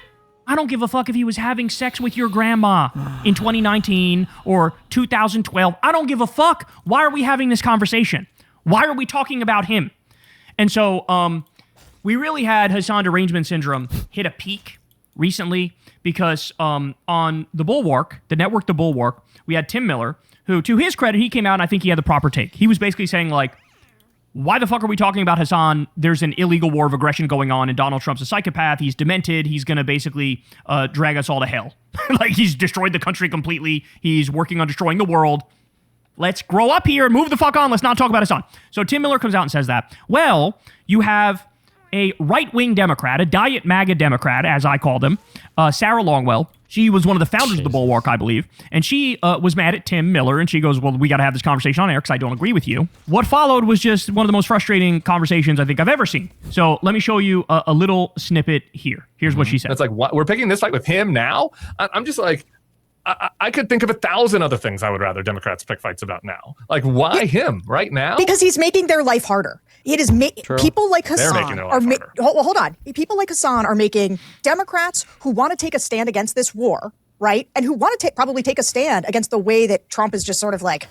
I don't give a fuck if he was having sex with your grandma in 2019 or 2012. I don't give a fuck. Why are we having this conversation? Why are we talking about him? And so we really had Hasan derangement syndrome hit a peak recently because on The Bulwark, the network The Bulwark, we had Tim Miller, who, to his credit, he came out and I think he had the proper take. He was basically saying, like, why the fuck are we talking about Hasan? There's an illegal war of aggression going on, and Donald Trump's a psychopath. He's demented. He's going to basically drag us all to hell. Like, he's destroyed the country completely. He's working on destroying the world. Let's grow up here and move the fuck on. Let's not talk about Hasan. So Tim Miller comes out and says that. Well, you have a right-wing Democrat, a diet MAGA Democrat, as I call them, Sarah Longwell. She was one of the founders of The Bulwark, I believe. And she was mad at Tim Miller, and she goes, well, we got to have this conversation on air because I don't agree with you. What followed was just one of the most frustrating conversations I think I've ever seen. So let me show you a little snippet here. Here's what she said. It's like, what? We're picking this fight with him now? I'm just like, I could think of 1,000 other things I would rather Democrats pick fights about now. Like, why him right now? Because he's making their life harder. It is people like Hasan hold on. People like Hasan are making Democrats who want to take a stand against this war right? And who want to probably take a stand against the way that Trump is just sort of like,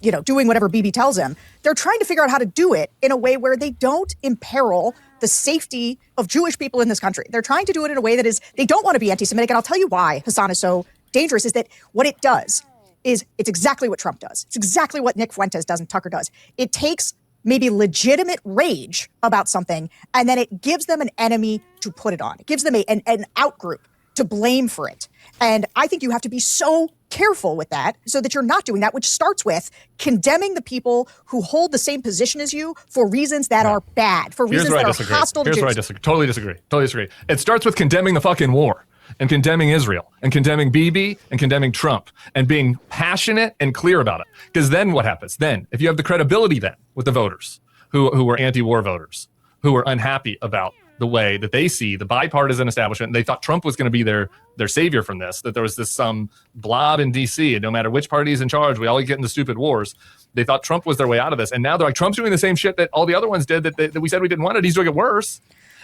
you know, doing whatever Bibi tells him. They're trying to figure out how to do it in a way where they don't imperil the safety of Jewish people in this country. They're trying to do it in a way that is, they don't want to be anti-Semitic. And I'll tell you why Hasan is so dangerous, is that what it does is it's exactly what Trump does. It's exactly what Nick Fuentes does and Tucker does. It takes maybe legitimate rage about something, and then it gives them an enemy to put it on. It gives them an outgroup to blame for it. And I think you have to be so careful with that so that you're not doing that, which starts with condemning the people who hold the same position as you for reasons that are bad, for reasons that are hostile to Jews. Here's where I disagree. Totally disagree. It starts with condemning the fucking war and condemning Israel and condemning Bibi and condemning Trump and being passionate and clear about it. Because then what happens? Then, if you have the credibility then with the voters who were anti-war voters, who were unhappy about the way that they see the bipartisan establishment, they thought Trump was going to be their savior from this, that there was this some blob in D.C., and no matter which party is in charge, we all get into stupid wars. They thought Trump was their way out of this. And now they're like, Trump's doing the same shit that all the other ones did that we said we didn't want it. He's doing it worse.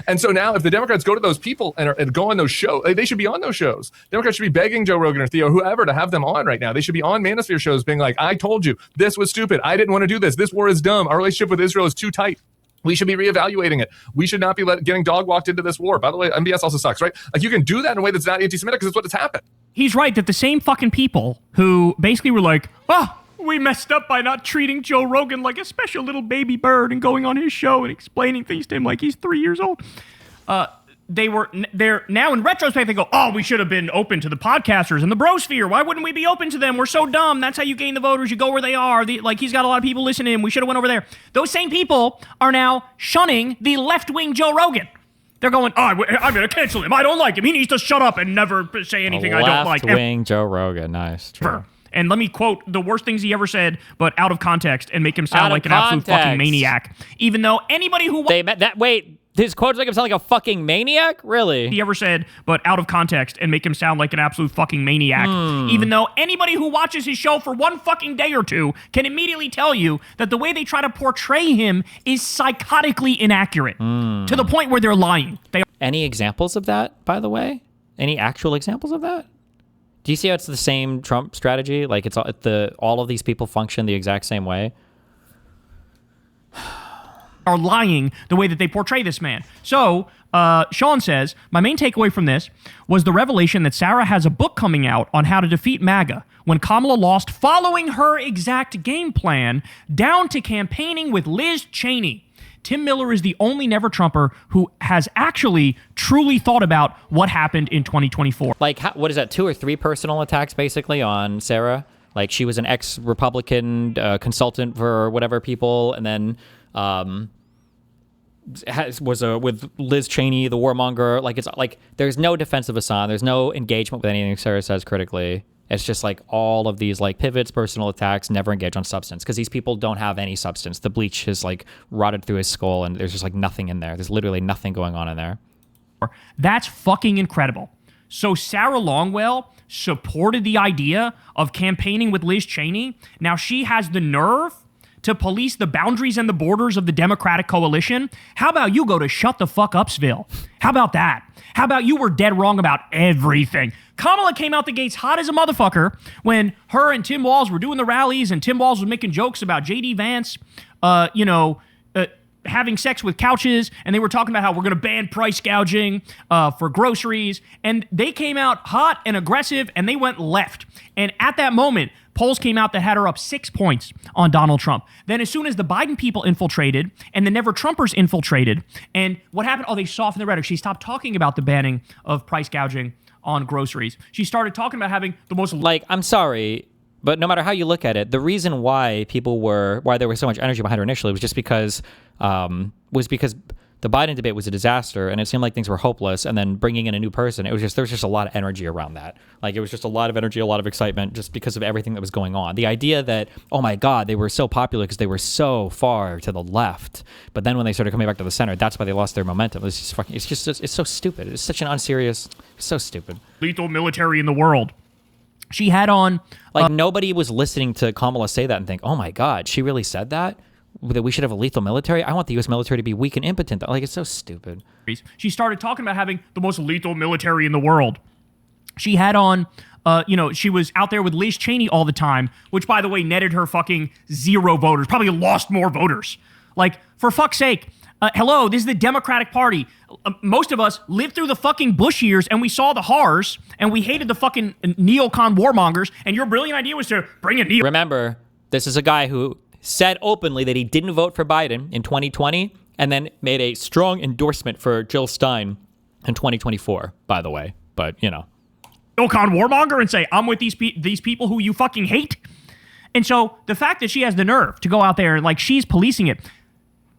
And so now if the Democrats go to those people and go on those shows, they should be on those shows. Democrats should be begging Joe Rogan or Theo, whoever, to have them on right now. They should be on Manosphere shows being like, I told you, this was stupid. I didn't want to do this. This war is dumb. Our relationship with Israel is too tight. We should be reevaluating it. We should not be getting dog walked into this war. By the way, MBS also sucks, right? Like, you can do that in a way that's not anti-Semitic because it's what has happened. He's right that the same fucking people who basically were like, oh, we messed up by not treating Joe Rogan like a special little baby bird and going on his show and explaining things to him like he's 3 years old. They're now in retrospect, they go, oh, we should have been open to the podcasters and the brosphere. Why wouldn't we be open to them? We're so dumb. That's how you gain the voters. You go where they are. Like, he's got a lot of people listening. We should have went over there. Those same people are now shunning the left-wing Joe Rogan. They're going, oh, I'm going to cancel him. I don't like him. He needs to shut up and never say anything I don't like. Left-wing Joe Rogan. Nice. True. And let me quote the worst things he ever said, but out of context, and make him sound like an absolute fucking maniac. Even though anybody who... His quotes make him sound like a fucking maniac? Really? He ever said, but out of context, and make him sound like an absolute fucking maniac. Even though anybody who watches his show for one fucking day or two can immediately tell you that the way they try to portray him is psychotically inaccurate to the point where they're lying. Any examples of that, by the way? Any actual examples of that? Do you see how it's the same Trump strategy? Like, it's all of these people function the exact same way? Are lying the way that they portray this man. So, Sean says, my main takeaway from this was the revelation that Sarah has a book coming out on how to defeat MAGA when Kamala lost following her exact game plan down to campaigning with Liz Cheney. Tim Miller is the only Never Trumper who has actually truly thought about what happened in 2024. Like, what is that, 2 or 3 personal attacks basically on Sarah? Like, she was an ex-Republican consultant for whatever people, and then with Liz Cheney, the warmonger. Like, it's like there's no defense of Hasan. There's no engagement with anything Sarah says critically. It's just like all of these like pivots, personal attacks, never engage on substance because these people don't have any substance. The bleach has like rotted through his skull and there's just like nothing in there. There's literally nothing going on in there. That's fucking incredible. So Sarah Longwell supported the idea of campaigning with Liz Cheney. Now she has the nerve to police the boundaries and the borders of the Democratic coalition. How about you go to shut the fuck upsville? How about that? How about you were dead wrong about everything? Kamala came out the gates hot as a motherfucker when her and Tim Walz were doing the rallies and Tim Walz was making jokes about J.D. Vance, having sex with couches, and they were talking about how we're going to ban price gouging for groceries, and they came out hot and aggressive, and they went left. And at that moment, polls came out that had her up 6 points on Donald Trump. Then as soon as the Biden people infiltrated and the Never Trumpers infiltrated, and what happened? Oh, they softened the rhetoric. She stopped talking about the banning of price gouging on groceries. She started talking about having the most... Like, I'm sorry, but no matter how you look at it, the reason why there was so much energy behind her initially was just because the Biden debate was a disaster and it seemed like things were hopeless, and then bringing in a new person, there was just a lot of energy around that. Like, it was just a lot of energy, a lot of excitement just because of everything that was going on. The idea that, oh my God, they were so popular because they were so far to the left, but then when they started coming back to the center, that's why they lost their momentum. It's so stupid. It's such an unserious, so stupid. Lethal military in the world. She had on... nobody was listening to Kamala say that and think, oh my God, she really said that? That we should have a lethal military? I want the U.S. military to be weak and impotent. Like, it's so stupid. She started talking about having the most lethal military in the world. She had on she was out there with Liz Cheney all the time, which, by the way, netted her fucking 0 voters, probably lost more voters. Like, for fuck's sake, hello, this is the Democratic Party. Most of us lived through the fucking Bush years, and we saw the horrors, and we hated the fucking neocon warmongers, and your brilliant idea was to bring a neo... Remember, this is a guy who said openly that he didn't vote for Biden in 2020, and then made a strong endorsement for Jill Stein in 2024, by the way. But, neocon warmonger and say, I'm with these people who you fucking hate. And so the fact that she has the nerve to go out there like she's policing it,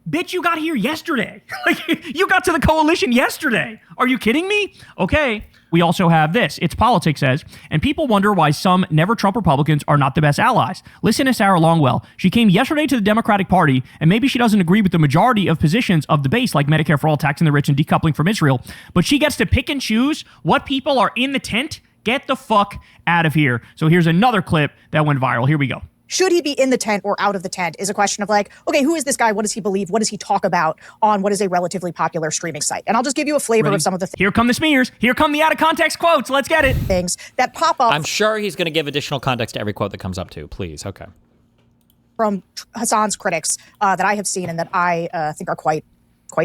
bitch, you got here yesterday. Like, you got to the coalition yesterday. Are you kidding me? Okay. We also have this. It's Politics says, and people wonder why some never-Trump Republicans are not the best allies. Listen to Sarah Longwell. She came yesterday to the Democratic Party, and maybe she doesn't agree with the majority of positions of the base, like Medicare for all, taxing the rich, and decoupling from Israel, but she gets to pick and choose what people are in the tent. Get the fuck out of here. So here's another clip that went viral. Here we go. Should he be in the tent or out of the tent is a question of like, okay, who is this guy? What does he believe? What does he talk about on what is a relatively popular streaming site? And I'll just give you a flavor of some of the Here come the smears. Here come the out of context quotes. Let's get it. Things that pop up. I'm sure he's going to give additional context to every quote that comes up too. Please. Okay. From Hasan's critics that I have seen and that I think are quite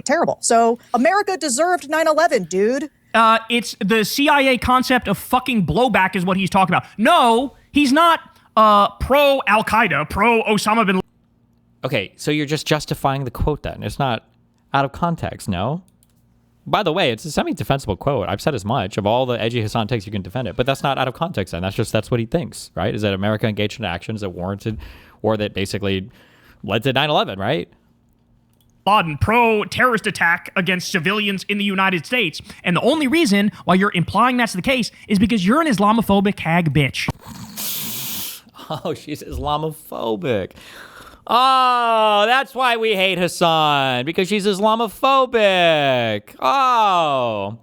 terrible. So America deserved 9/11, dude. It's the CIA concept of fucking blowback is what he's talking about. No, he's not pro Al-Qaeda, pro Osama bin Laden. Okay, so you're just justifying the quote then. It's not out of context, no? By the way, it's a semi-defensible quote. I've said as much. Of all the edgy Hasan takes, you can defend it. But that's not out of context then. That's what he thinks, right? Is that America engaged in actions that warranted or that basically led to 9/11, right? Laden, pro-terrorist attack against civilians in the United States. And the only reason why you're implying that's the case is because you're an Islamophobic hag bitch. Oh, she's Islamophobic. Oh, that's why we hate Hasan, because she's Islamophobic. Oh.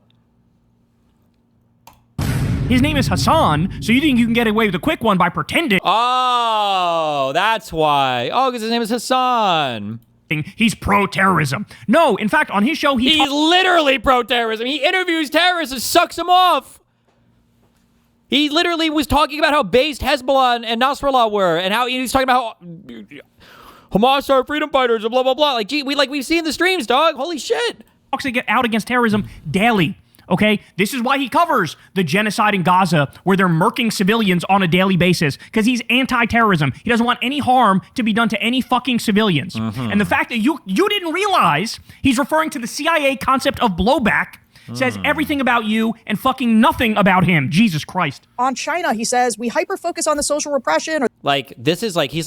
His name is Hasan, so you think you can get away with a quick one by pretending. Oh, that's why. Oh, because his name is Hasan. He's pro-terrorism. No, in fact, on his show, he's literally pro-terrorism. He interviews terrorists and sucks them off. He literally was talking about how based Hezbollah and Nasrallah were, and how he was talking about how Hamas are freedom fighters and blah blah blah. Like, gee, we've seen the streams, dog. Holy shit! Talks out against terrorism daily. Okay, this is why he covers the genocide in Gaza, where they're murking civilians on a daily basis, because he's anti-terrorism. He doesn't want any harm to be done to any fucking civilians. Mm-hmm. And the fact that you didn't realize he's referring to the CIA concept of blowback says everything about you and fucking nothing about him. Jesus Christ. On China, he says, we hyper-focus on the social repression. Like, this is like, he's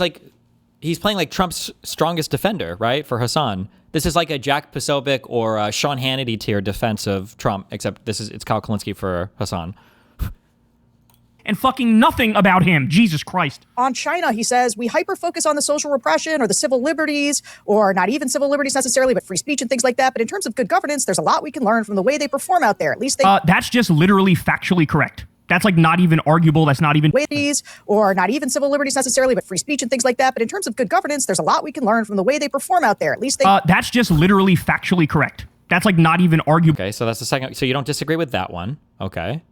playing like Trump's strongest defender, right, for Hasan. This is like a Jack Posobiec or a Sean Hannity tier defense of Trump, except it's Kucklinsky for Hasan. And fucking nothing about him. Jesus Christ. On China, he says, we hyper-focus on the social repression or the civil liberties, or not even civil liberties necessarily, but free speech and things like that. But in terms of good governance, there's a lot we can learn from the way they perform out there. At least they... that's just literally factually correct. That's like not even arguable. That's not even... Or not even civil liberties necessarily, but free speech and things like that. But in terms of good governance, there's a lot we can learn from the way they perform out there. At least they... that's just literally factually correct. That's like not even arguable. Okay, so that's the second... So you don't disagree with that one. Okay.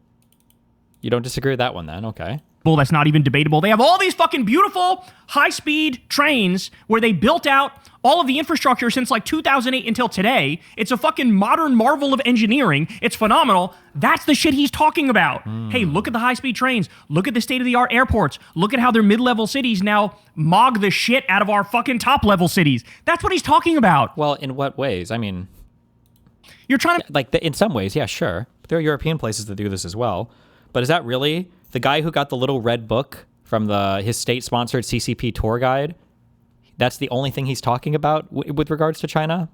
You don't disagree with that one then, okay. Well, that's not even debatable. They have all these fucking beautiful high-speed trains where they built out all of the infrastructure since like 2008 until today. It's a fucking modern marvel of engineering. It's phenomenal. That's the shit he's talking about. Hey, look at the high-speed trains. Look at the state-of-the-art airports. Look at how their mid-level cities now mog the shit out of our fucking top-level cities. That's what he's talking about. Well, in what ways? I mean... You're trying to... Like, in some ways, yeah, sure. There are European places that do this as well. But is that really the guy who got the little red book from his state-sponsored CCP tour guide? That's the only thing he's talking about with regards to China?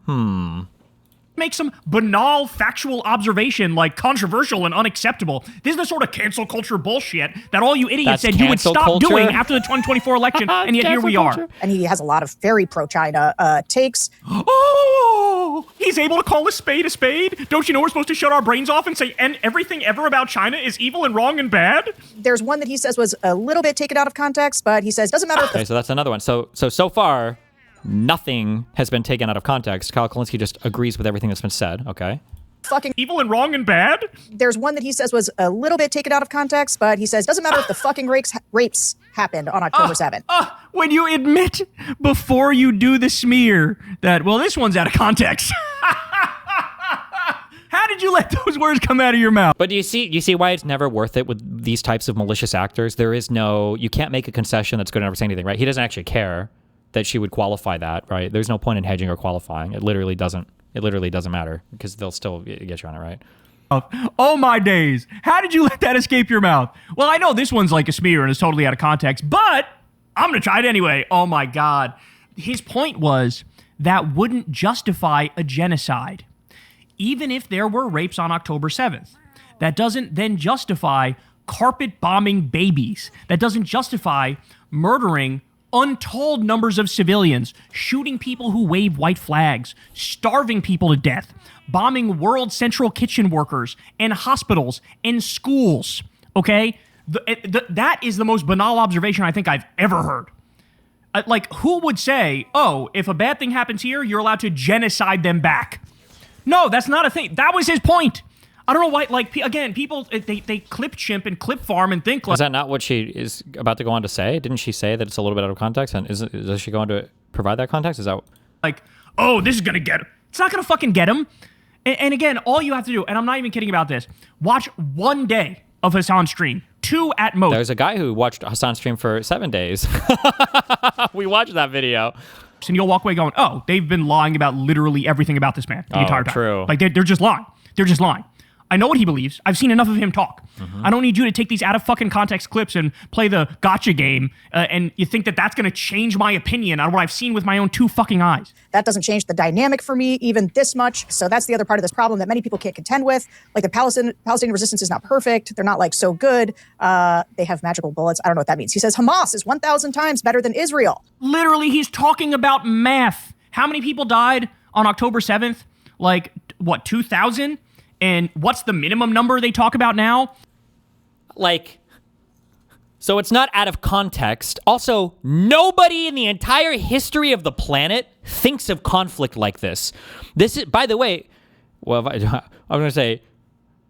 Make some banal factual observation like controversial and unacceptable. This is the sort of cancel culture bullshit that all you idiots said you would stop doing after the 2024 election, and yet here we are. And he has a lot of very pro-China takes. Oh, he's able to call a spade a spade? Don't you know we're supposed to shut our brains off and say and everything ever about China is evil and wrong and bad? There's one that he says was a little bit taken out of context, but he says doesn't matter. Okay, so that's another one. So far, nothing has been taken out of context. Kucklinsky just agrees with everything that's been said, okay? fucking evil and wrong and bad. There's one that he says was a little bit taken out of context, but he says doesn't matter if the fucking rapes happened on October 7th. When you admit before you do the smear that, well, this one's out of context. How did you let those words come out of your mouth? But do you see why it's never worth it with these types of malicious actors? There is no, you can't make a concession that's going to never say anything, right? He doesn't actually care that she would qualify that, right? There's no point in hedging or qualifying. It literally doesn't matter because they'll still get you on it, right? Oh my days. How did you let that escape your mouth? Well, I know this one's like a smear and is totally out of context, but I'm going to try it anyway. Oh my God. His point was that wouldn't justify a genocide. Even if there were rapes on October 7th, that doesn't then justify carpet bombing babies. That doesn't justify murdering untold numbers of civilians, shooting people who wave white flags, starving people to death, bombing World Central Kitchen workers and hospitals and schools, okay? That is the most banal observation I think I've ever heard. Like, who would say, oh, if a bad thing happens here, you're allowed to genocide them back? No, that's not a thing. That was his point. I don't know why, like, again, people, they clip chimp and clip farm and think like... Is that not what she is about to go on to say? Didn't she say that it's a little bit out of context? And is she going to provide that context? Is that... Like, oh, this is going to get him. It's not going to fucking get him. And again, all you have to do, and I'm not even kidding about this, watch one day of Hasan's stream. 2 at most. There's a guy who watched Hasan's stream for 7 days. We watched that video. And you'll walk away going, oh, they've been lying about literally everything about this man the entire time. True. Like, they're just lying. They're just lying. I know what he believes. I've seen enough of him talk. I don't need you to take these out of fucking context clips and play the gotcha game, and you think that that's going to change my opinion on what I've seen with my own 2 fucking eyes. That doesn't change the dynamic for me even this much. So that's the other part of this problem that many people can't contend with. Like the Palestinian resistance is not perfect. They're not like so good. They have magical bullets. I don't know what that means. He says Hamas is 1,000 times better than Israel. Literally, he's talking about math. How many people died on October 7th? Like, what, 2,000? And what's the minimum number they talk about now? Like, so it's not out of context. Also, nobody in the entire history of the planet thinks of conflict like this. This is, by the way, well, I'm going to say,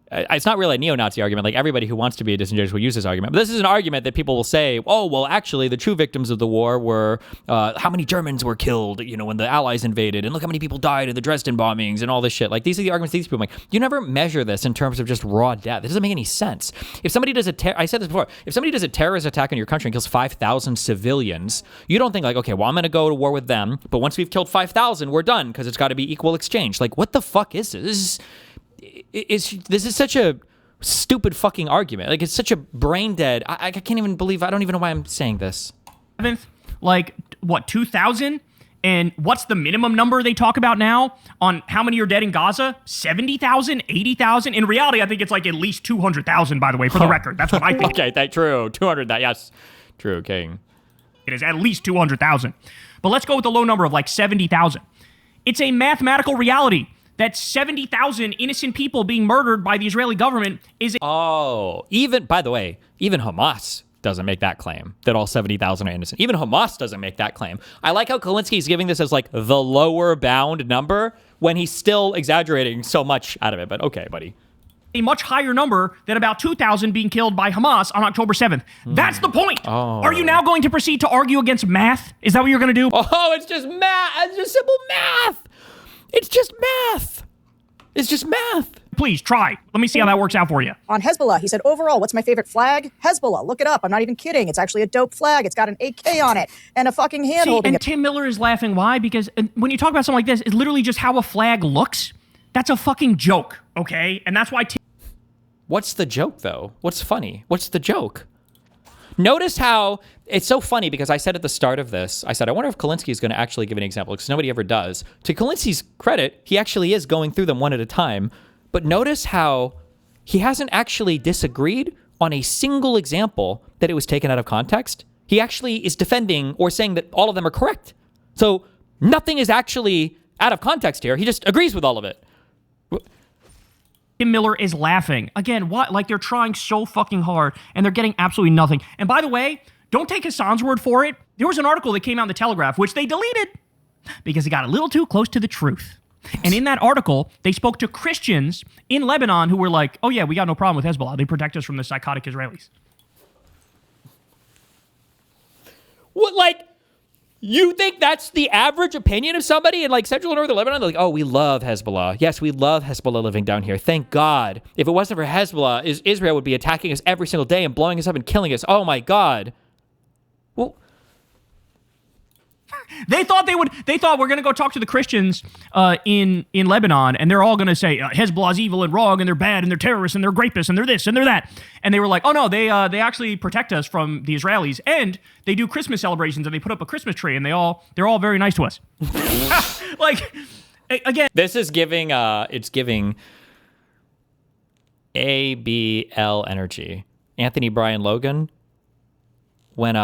it's not really a neo-Nazi argument. Like, everybody who wants to be a disingenuous will use this argument. But this is an argument that people will say, oh, well, actually, the true victims of the war were how many Germans were killed, you know, when the Allies invaded, and look how many people died in the Dresden bombings and all this shit. Like, these are the arguments these people make. You never measure this in terms of just raw death. It doesn't make any sense. If somebody does I said this before, if somebody does a terrorist attack on your country and kills 5,000 civilians, you don't think like, okay, well, I'm going to go to war with them, but once we've killed 5,000, we're done because it's got to be equal exchange. Like, what the fuck is this? This is such a stupid fucking argument. Like, it's such a brain dead. I can't even believe, I don't even know why I'm saying this. Like, what, 2,000? And what's the minimum number they talk about now on how many are dead in Gaza? 70,000? 80,000? In reality, I think it's like at least 200,000, by the way, for the record. That's what I think. Okay, true. 200, yes. True, King. It is at least 200,000. But let's go with the low number of like 70,000. It's a mathematical reality that 70,000 innocent people being murdered by the Israeli government is... even, by the way, even Hamas doesn't make that claim, that all 70,000 are innocent. Even Hamas doesn't make that claim. I like how Kucklinsky's giving this as like the lower bound number when he's still exaggerating so much out of it. But okay, buddy. A much higher number than about 2,000 being killed by Hamas on October 7th. That's the point. Are you now going to proceed to argue against math? Is that what you're going to do? Oh, it's just math. It's just simple math. It's just math. It's just math. Please try. Let me see how that works out for you. On Hezbollah, he said, overall, what's my favorite flag? Hezbollah. Look it up. I'm not even kidding. It's actually a dope flag. It's got an AK on it and a fucking hand holding it. Tim Miller is laughing. Why? Because when you talk about something like this, it's literally just how a flag looks. That's a fucking joke, okay? And that's why... What's the joke, though? What's funny? What's the joke? Notice how it's so funny because I said at the start of this, I said, I wonder if Kucklinsky is going to actually give an example because nobody ever does. To Kucklinsky's credit, he actually is going through them one at a time. But notice how he hasn't actually disagreed on a single example that it was taken out of context. He actually is defending or saying that all of them are correct. So nothing is actually out of context here. He just agrees with all of it. Tim Miller is laughing. Again, what? Like they're trying so fucking hard and they're getting absolutely nothing. And by the way, don't take Hasan's word for it. There was an article that came out in the Telegraph, which they deleted because it got a little too close to the truth. And in that article, they spoke to Christians in Lebanon who were like, oh yeah, we got no problem with Hezbollah. They protect us from the psychotic Israelis. What, like, you think that's the average opinion of somebody in, like, central and northern Lebanon? They're like, oh, we love Hezbollah. Yes, we love Hezbollah living down here. Thank God. If it wasn't for Hezbollah, Israel would be attacking us every single day and blowing us up and killing us. Oh, my God. Well, They thought we're going to go talk to the Christians in Lebanon, and they're all going to say Hezbollah's evil and wrong, and they're bad, and they're terrorists, and they're rapists, and they're this, and they're that. And they were like, oh no, they actually protect us from the Israelis, and they do Christmas celebrations, and they put up a Christmas tree, and they're all very nice to us. Like, again, this is giving it's giving ABL energy. Anthony Brian Logan, when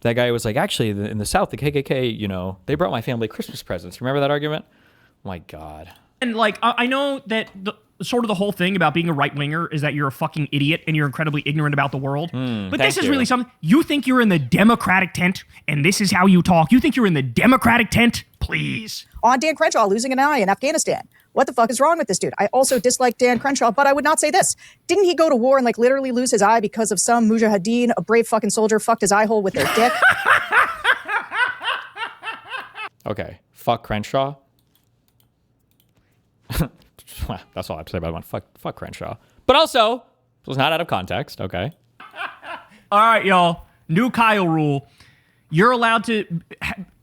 that guy was like, actually, in the South, the KKK, you know, they brought my family Christmas presents. Remember that argument? Oh my God. And like, I know that the whole thing about being a right-winger is that you're a fucking idiot and you're incredibly ignorant about the world. But this is really something. You think you're in the Democratic tent and this is how you talk? You think you're in the Democratic tent? Please. On Dan Crenshaw losing an eye in Afghanistan. What the fuck is wrong with this dude? I also dislike Dan Crenshaw, but I would not say this. Didn't he go to war and like literally lose his eye because of some mujahideen, a brave fucking soldier, fucked his eye hole with their dick? Okay, fuck Crenshaw. That's all I have to say about one. Fuck Crenshaw. But also, it was not out of context. Okay. All right, y'all. New Kyle rule. You're allowed to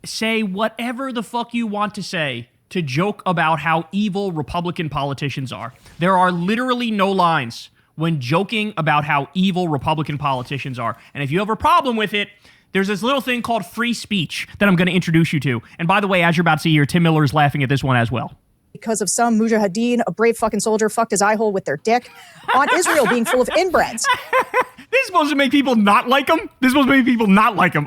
say whatever the fuck you want to say to joke about how evil Republican politicians are. There are literally no lines when joking about how evil Republican politicians are. And if you have a problem with it, there's this little thing called free speech that I'm going to introduce you to. And by the way, as you're about to see here, Tim Miller is laughing at this one as well. Because of some mujahideen, a brave fucking soldier, fucked his eye hole with their dick. On Israel being full of inbreds. This is supposed to make people not like him?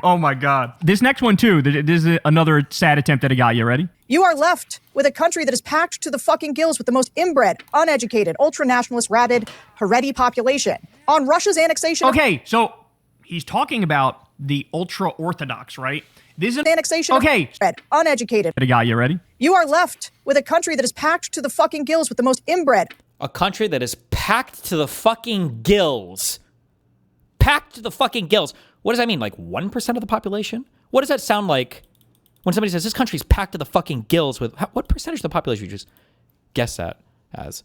Oh my God. This next one too, this is another sad attempt at a guy. You ready? You are left with a country that is packed to the fucking gills with the most inbred, uneducated, ultra-nationalist, rabid, Haredi population. On Russia's annexation... Okay, so he's talking about the ultra-Orthodox, right? This is annexation. Okay. Uneducated. A guy, you ready? You are left with a country that is packed to the fucking gills with the most inbred. A country that is packed to the fucking gills. Packed to the fucking gills. What does that mean? Like 1% of the population? What does that sound like when somebody says this country's packed to the fucking gills with... What percentage of the population would you just guess that as?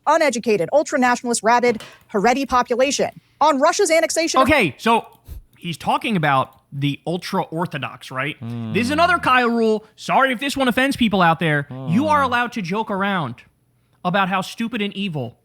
Uneducated, ultra-nationalist, rabid, Haredi population. On Russia's annexation... Okay, so he's talking about the ultra-Orthodox, right? This is another Kyle rule. Sorry if this one offends people out there. You are allowed to joke around about how stupid and evil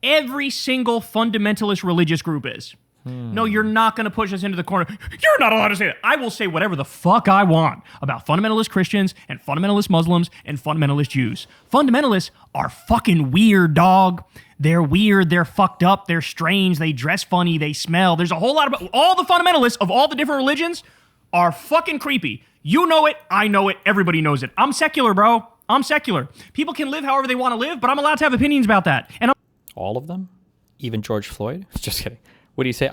every single fundamentalist religious group is. No, you're not going to push us into the corner. You're not allowed to say that. I will say whatever the fuck I want about fundamentalist Christians and fundamentalist Muslims and fundamentalist Jews. Fundamentalists are fucking weird, dog. They're weird, they're fucked up, they're strange, they dress funny, they smell. There's a whole lot of... All the fundamentalists of all the different religions are fucking creepy. You know it, I know it, everybody knows it. I'm secular, bro. I'm secular. People can live however they want to live, but I'm allowed to have opinions about that. And all of them? Even George Floyd? Just kidding. What do you say?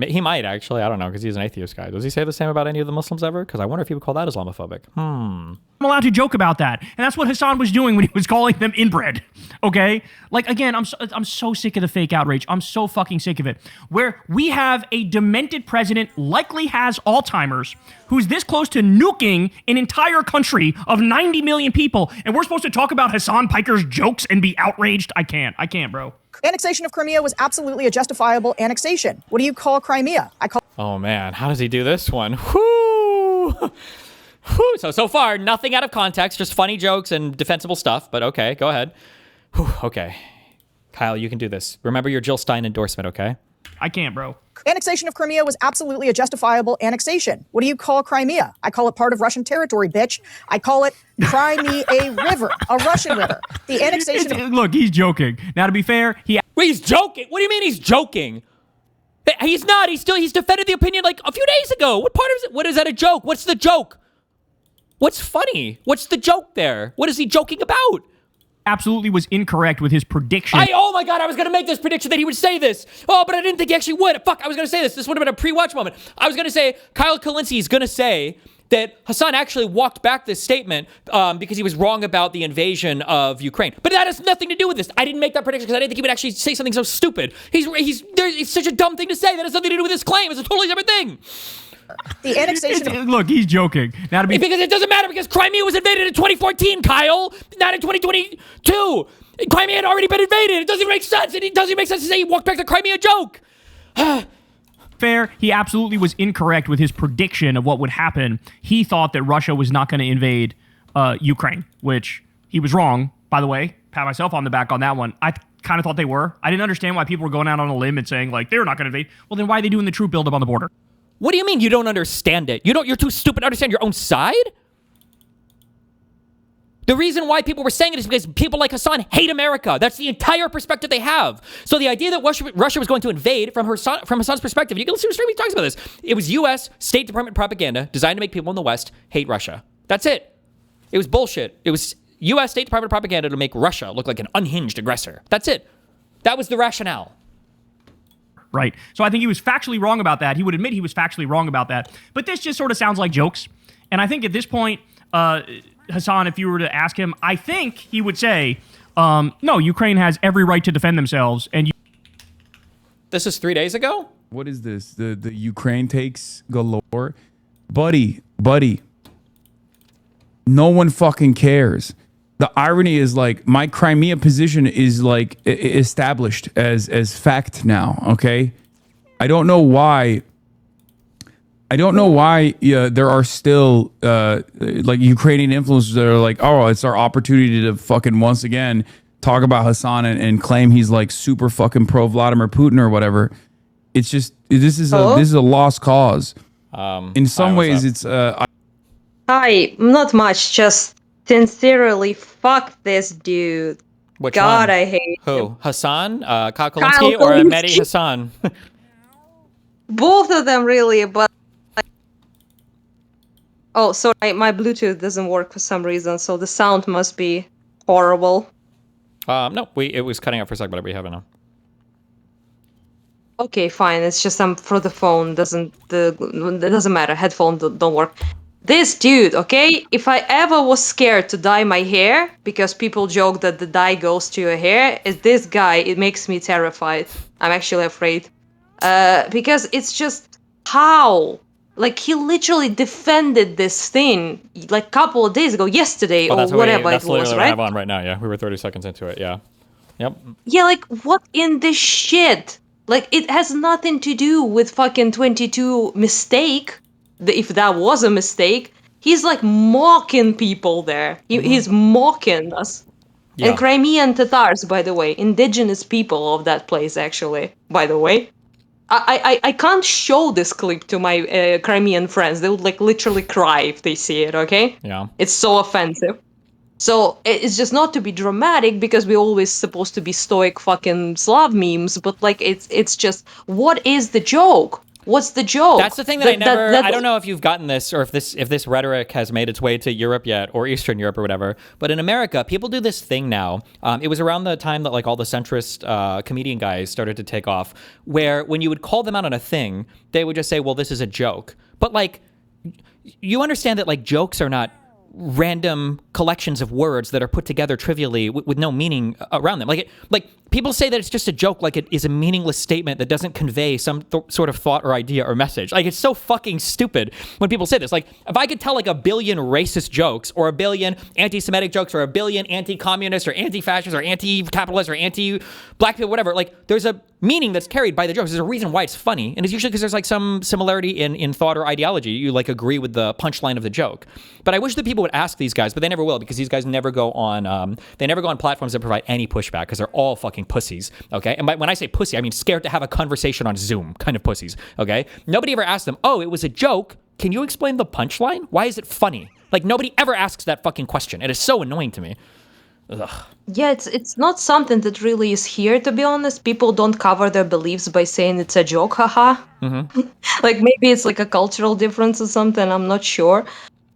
He might, actually. I don't know, because he's an atheist guy. Does he say the same about any of the Muslims ever? Because I wonder if he would call that Islamophobic. I'm allowed to joke about that. And that's what Hasan was doing when he was calling them inbred. Okay? Like, again, I'm so sick of the fake outrage. I'm so fucking sick of it. Where we have a demented president, likely has Alzheimer's, who's this close to nuking an entire country of 90 million people, and we're supposed to talk about Hasan Piker's jokes and be outraged? I can't, bro. Annexation of Crimea was absolutely a justifiable annexation. What do you call Crimea? I call... Oh, man. How does he do this one? Whoo! Whew. So far, nothing out of context, just funny jokes and defensible stuff, but okay, go ahead. Whew, okay. Kyle, you can do this. Remember your Jill Stein endorsement, okay? I can't, bro. Annexation of Crimea was absolutely a justifiable annexation. What do you call Crimea? I call it part of Russian territory, bitch. I call it Crimea River, a Russian river. The annexation Look, he's joking. Now, to be fair, he's joking? What do you mean he's joking? He's not. He's defended the opinion like a few days ago. What part of it? What is that a joke? What's the joke? What's funny? What's the joke there? What is he joking about? Absolutely was incorrect with his prediction. Oh my God, I was going to make this prediction that he would say this. Oh, but I didn't think he actually would. Fuck, I was going to say this. This would have been a pre-watch moment. I was going to say Kyle Kucklinsky is going to say that Hasan actually walked back this statement because he was wrong about the invasion of Ukraine. But that has nothing to do with this. I didn't make that prediction because I didn't think he would actually say something so stupid. It's such a dumb thing to say. That has nothing to do with this claim. It's a totally different thing. The annexation. Look, he's joking. Now to be because it doesn't matter because Crimea was invaded in 2014, Kyle, not in 2022. Crimea had already been invaded. It doesn't make sense. It doesn't make sense to say he walked back the Crimea joke. fair, he absolutely was incorrect with his prediction of what would happen. He thought that Russia was not going to invade Ukraine, which he was wrong, by the way. Pat myself on the back on that one. I kind of thought they were. I didn't understand why people were going out on a limb and saying, like, they're not going to invade. Well, then why are they doing the troop buildup on the border? What do you mean you don't understand it? You're too stupid to understand your own side? The reason why people were saying it is because people like Hasan hate America. That's the entire perspective they have. So the idea that Russia was going to invade from Hasan's perspective, you can listen to stream, he talks about this. It was U.S. State Department propaganda designed to make people in the West hate Russia. That's it. It was bullshit. It was U.S. State Department propaganda to make Russia look like an unhinged aggressor. That's it. That was the rationale. Right. So I think he was factually wrong about that. He would admit he was factually wrong about that. But this just sort of sounds like jokes. And I think at this point, Hasan, if you were to ask him, I think he would say, no, Ukraine has every right to defend themselves. And this is 3 days ago? What is this? The Ukraine takes galore? Buddy. No one fucking cares. The irony is, like, my Crimea position is, like, established as fact now, okay? I don't know why there are still like Ukrainian influencers that are like, oh, it's our opportunity to fucking once again talk about Hasan and claim he's like super fucking pro Vladimir Putin or whatever. It's just this is a lost cause. In some ways, it's Hi, not much. Just sincerely, fuck this dude. Which God, one? I hate who? him. Hasan, Kucklinsky, or Mehdi Hasan? Both of them, really, but. Oh, sorry, my Bluetooth doesn't work for some reason, so the sound must be horrible. No, it was cutting out for a second, but we have it now. Okay, fine. It's just for the phone. It doesn't matter. Headphones don't work. This dude, okay? If I ever was scared to dye my hair because people joke that the dye goes to your hair, is this guy. It makes me terrified. I'm actually afraid, because it's just how. Like, he literally defended this thing like a couple of days ago, yesterday, or whatever it was, right? That's literally what I have on right now, yeah. We were 30 seconds into it, yeah. Yep. Yeah, like, what in this shit? Like, it has nothing to do with fucking 22 mistake, if that was a mistake. He's, like, mocking people there. He's mocking us. Yeah. And Crimean Tatars, by the way, indigenous people of that place, actually, by the way. I can't show this clip to my Crimean friends. They would like literally cry if they see it, okay? Yeah. It's so offensive. So it's just not to be dramatic because we're always supposed to be stoic fucking Slav memes, but like it's just, what is the joke? What's the joke? That's the thing that I don't know if you've gotten this or if this rhetoric has made its way to Europe yet or Eastern Europe or whatever. But in America, people do this thing now. It was around the time that like all the centrist comedian guys started to take off, where when you would call them out on a thing, they would just say, well, this is a joke. But like, you understand that like jokes are not random collections of words that are put together trivially with no meaning around them. Like people say that it's just a joke, like it is a meaningless statement that doesn't convey some sort of thought or idea or message. Like, it's so fucking stupid when people say this. Like, if I could tell like a billion racist jokes or a billion anti-Semitic jokes or a billion anti-communist or anti-fascist or anti-capitalist or anti-black people, whatever, like there's a meaning that's carried by the jokes. There's a reason why it's funny. And it's usually because there's like some similarity in thought or ideology. You like agree with the punchline of the joke. But I wish that people would ask these guys, but they never will, because these guys never go on platforms that provide any pushback because they're all fucking pussies, okay? And when I say pussy, I mean scared to have a conversation on Zoom kind of pussies, okay? Nobody ever asked them, oh, it was a joke. Can you explain the punchline? Why is it funny? Like, nobody ever asks that fucking question. It is so annoying to me. Ugh. Yeah, it's not something that really is here, to be honest. People don't cover their beliefs by saying it's a joke, haha. Mm-hmm. Like, maybe it's like a cultural difference or something, I'm not sure.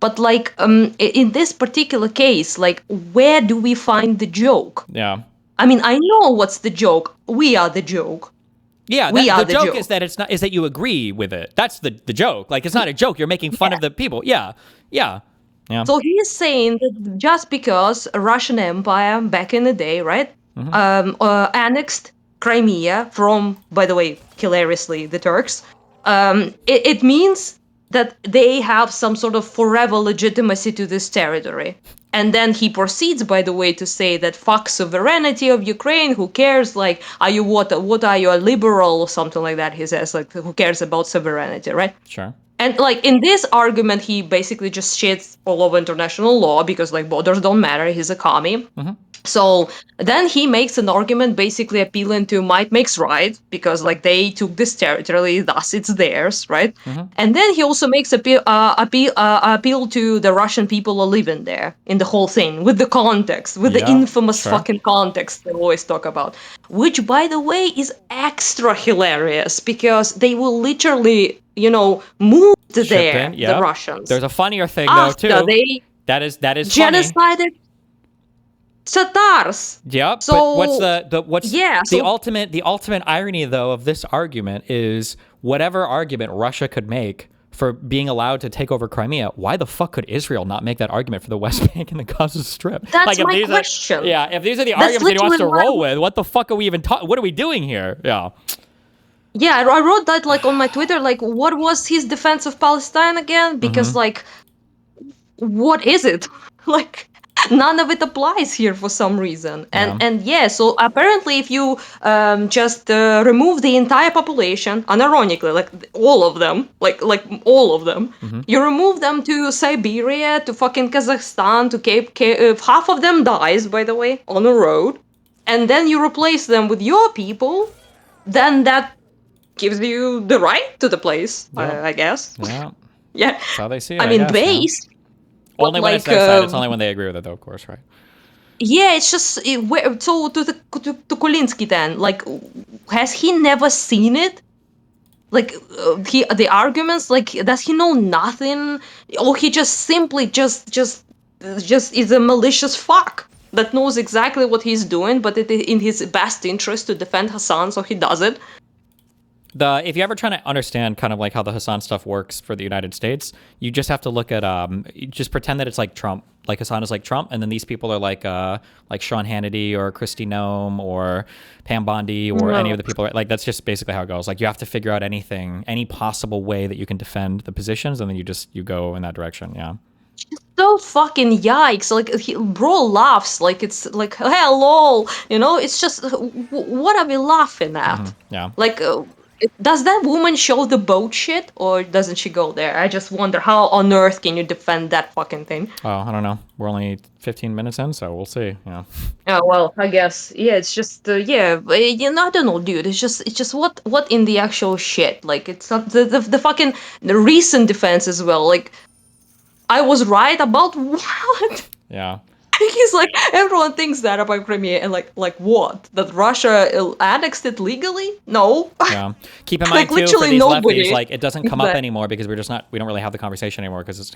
But like, in this particular case, like, where do we find the joke? Yeah. I mean, I know what's the joke. We are the joke. Yeah, We are the joke is that it's not is that you agree with it. That's the joke. Like it's not a joke. You're making fun of the people. Yeah. So he's saying that just because a Russian Empire back in the day, right, annexed Crimea from, by the way, hilariously, the Turks, it means that they have some sort of forever legitimacy to this territory. And then he proceeds, by the way, to say that fuck sovereignty of Ukraine, who cares, like, are you what are you, a liberal or something like that, he says, like, who cares about sovereignty, right? Sure. And, like, in this argument, he basically just shits all over international law because, like, borders don't matter, he's a commie. So then he makes an argument basically appealing to might makes right, because like they took this territory, thus it's theirs, right? And then he also makes appeal to the Russian people who are living there in the whole thing, with the context, with the infamous fucking context they always talk about, which by the way is extra hilarious because they will literally, you know, move there, the Russians. There's a funnier thing after though too. They that is genocided Tatars. Yep. So but what's the ultimate irony though of this argument is whatever argument Russia could make for being allowed to take over Crimea, why the fuck could Israel not make that argument for the West Bank and the Gaza Strip? That's like, my question. If these are the arguments that he wants to roll with, what the fuck are we even what are we doing here? Yeah. Yeah, I wrote that like on my Twitter, like what was his defense of Palestine again? Because like, what is it? Like, none of it applies here for some reason. And so apparently if you just remove the entire population, unironically, like all of them, like all of them, you remove them to Siberia, to fucking Kazakhstan, to Cape, half of them dies, by the way, on the road, and then you replace them with your people, then that gives you the right to the place, I guess. Yeah. That's how they see it. I mean, base. Only when it's their side. It's only when they agree with it, though, of course, right? Yeah, it's just so to Kucklinsky then, like, has he never seen it? Like, the arguments, like, does he know nothing, or he just simply just is a malicious fuck that knows exactly what he's doing, but it is in his best interest to defend Hasan, so he does it. If you're ever trying to understand kind of like how the Hasan stuff works for the United States, you just have to look at you just pretend that it's like Trump, like Hasan is like Trump, and then these people are like Sean Hannity or Kristi Noem or Pam Bondi or any of the people. Like that's just basically how it goes. Like you have to figure out any possible way that you can defend the positions, and then you go in that direction. Yeah. So fucking yikes! Like bro laughs like it's like hey lol, you know. It's just what are we laughing at? Yeah. Like. Does that woman show the boat shit, or doesn't she go there? I just wonder how on earth can you defend that fucking thing? Oh, I don't know. We're only 15 minutes in, so we'll see. Yeah. Oh well, I guess. Yeah, it's just I don't know, dude. It's just what in the actual shit? Like it's not the fucking the recent defense as well. Like I was right about what? Yeah. He's like, everyone thinks that about Crimea, and like what? That Russia annexed it legally? No. Yeah. Keep in mind too, for these lefties, like it doesn't come up anymore because we don't really have the conversation anymore because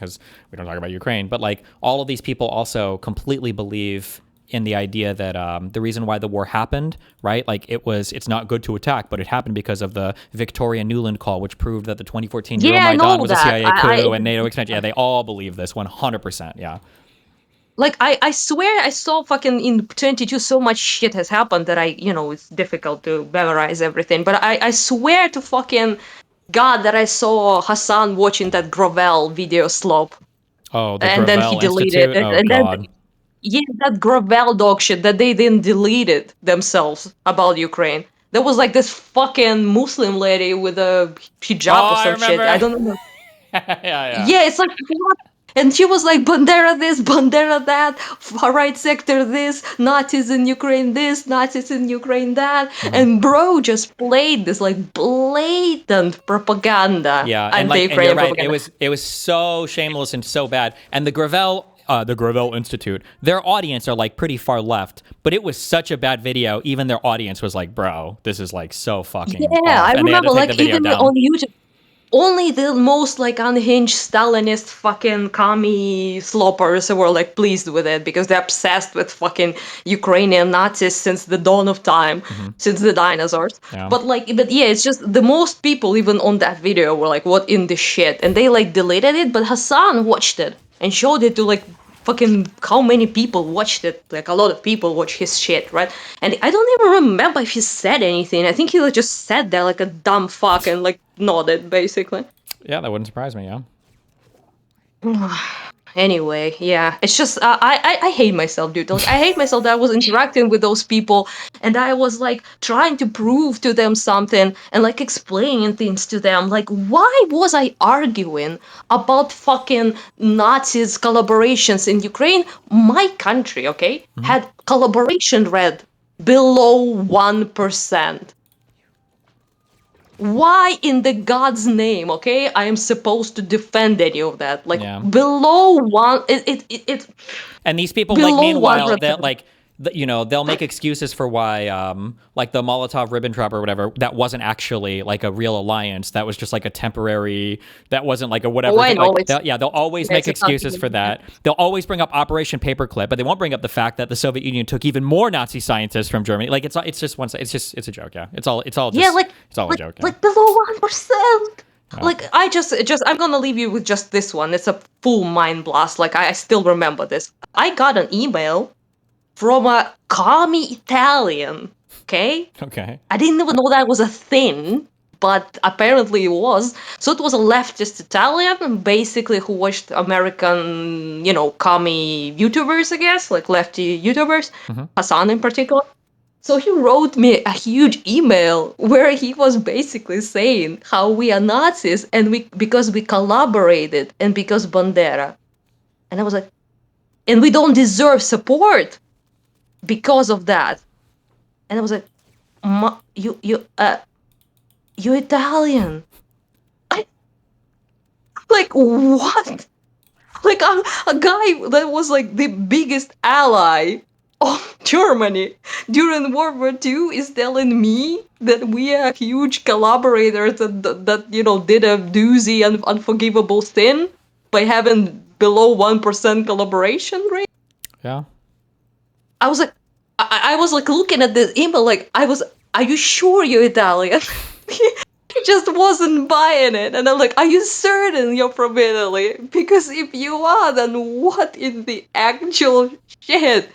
we don't talk about Ukraine. But like all of these people also completely believe in the idea that the reason why the war happened, right? Like it's not good to attack, but it happened because of the Victoria Nuland call, which proved that the 2014 Euromaidan was a CIA coup and NATO expansion. Yeah, they all believe this 100%. Yeah. Like, I swear I saw fucking in 22 so much shit has happened that it's difficult to memorize everything. But I swear to fucking God that I saw Hasan watching that Gravel video slop. Oh, the and Gravel then he deleted it. Oh, and God. Then, that Gravel dog shit that they didn't delete it themselves about Ukraine. There was like this fucking Muslim lady with a hijab or some shit. I don't know. Yeah, it's like, what? And she was like, Bandera this, Bandera that, far right sector this, Nazis in Ukraine this, Nazis in Ukraine that. And bro just played this like blatant propaganda. Yeah, and you're right. It was so shameless and so bad. And the Gravel Institute, their audience are like pretty far left, but it was such a bad video. Even their audience was like, bro, this is like so fucking off. I remember like even on YouTube. only the most like unhinged Stalinist fucking commie sloppers were like pleased with it because they're obsessed with fucking Ukrainian Nazis since the dawn of time, since the dinosaurs. Yeah. But yeah, it's just the most people even on that video were like, what in the shit? And they like deleted it, but Hasan watched it and showed it to like fucking how many people watched it. Like a lot of people watch his shit, right? And I don't even remember if he said anything. I think he like just sat there like a dumb fuck and like nodded basically. Yeah, that wouldn't surprise me, yeah. Anyway, yeah, it's just I hate myself, dude. Like I hate myself that I was interacting with those people and I was like trying to prove to them something and like explaining things to them. Like, why was I arguing about fucking Nazis collaborations in Ukraine? My country, okay, had collaboration rate below 1%. Why in the God's name, okay, I am supposed to defend any of that? Like below one, it And these people, below like, meanwhile, 1%. they're like, you know, they'll make excuses for why, like the Molotov-Ribbentrop or whatever, that wasn't actually like a real alliance. That was just like a temporary. That wasn't like a whatever. Oh, I know, Like, they'll always make excuses for that. They'll always bring up Operation Paperclip, but they won't bring up the fact that the Soviet Union took even more Nazi scientists from Germany. Like it's just one. It's a joke. Yeah, it's all just, it's all a joke. Yeah. Like below 1%. Like I'm gonna leave you with just this one. It's a full mind blast. Like I still remember this. I got an email from a commie Italian. Okay. Okay. I didn't even know that was a thing, but apparently it was. So it was a leftist Italian, basically, who watched American, commie YouTubers, I guess, like lefty YouTubers, Hasan in particular. So he wrote me a huge email where he was basically saying how we are Nazis and because we collaborated and because Bandera. And I was like, and we don't deserve support because of that. And I was like, you're Italian. Like, what? Like, I'm a guy that was like the biggest ally of Germany during World War II is telling me that we are huge collaborators that did a doozy and unforgivable sin by having below 1% collaboration rate. Yeah. I was like, I was like looking at this email, like are you sure you're Italian? He just wasn't buying it, and I'm like, are you certain you're from Italy? Because if you are, then what in the actual shit?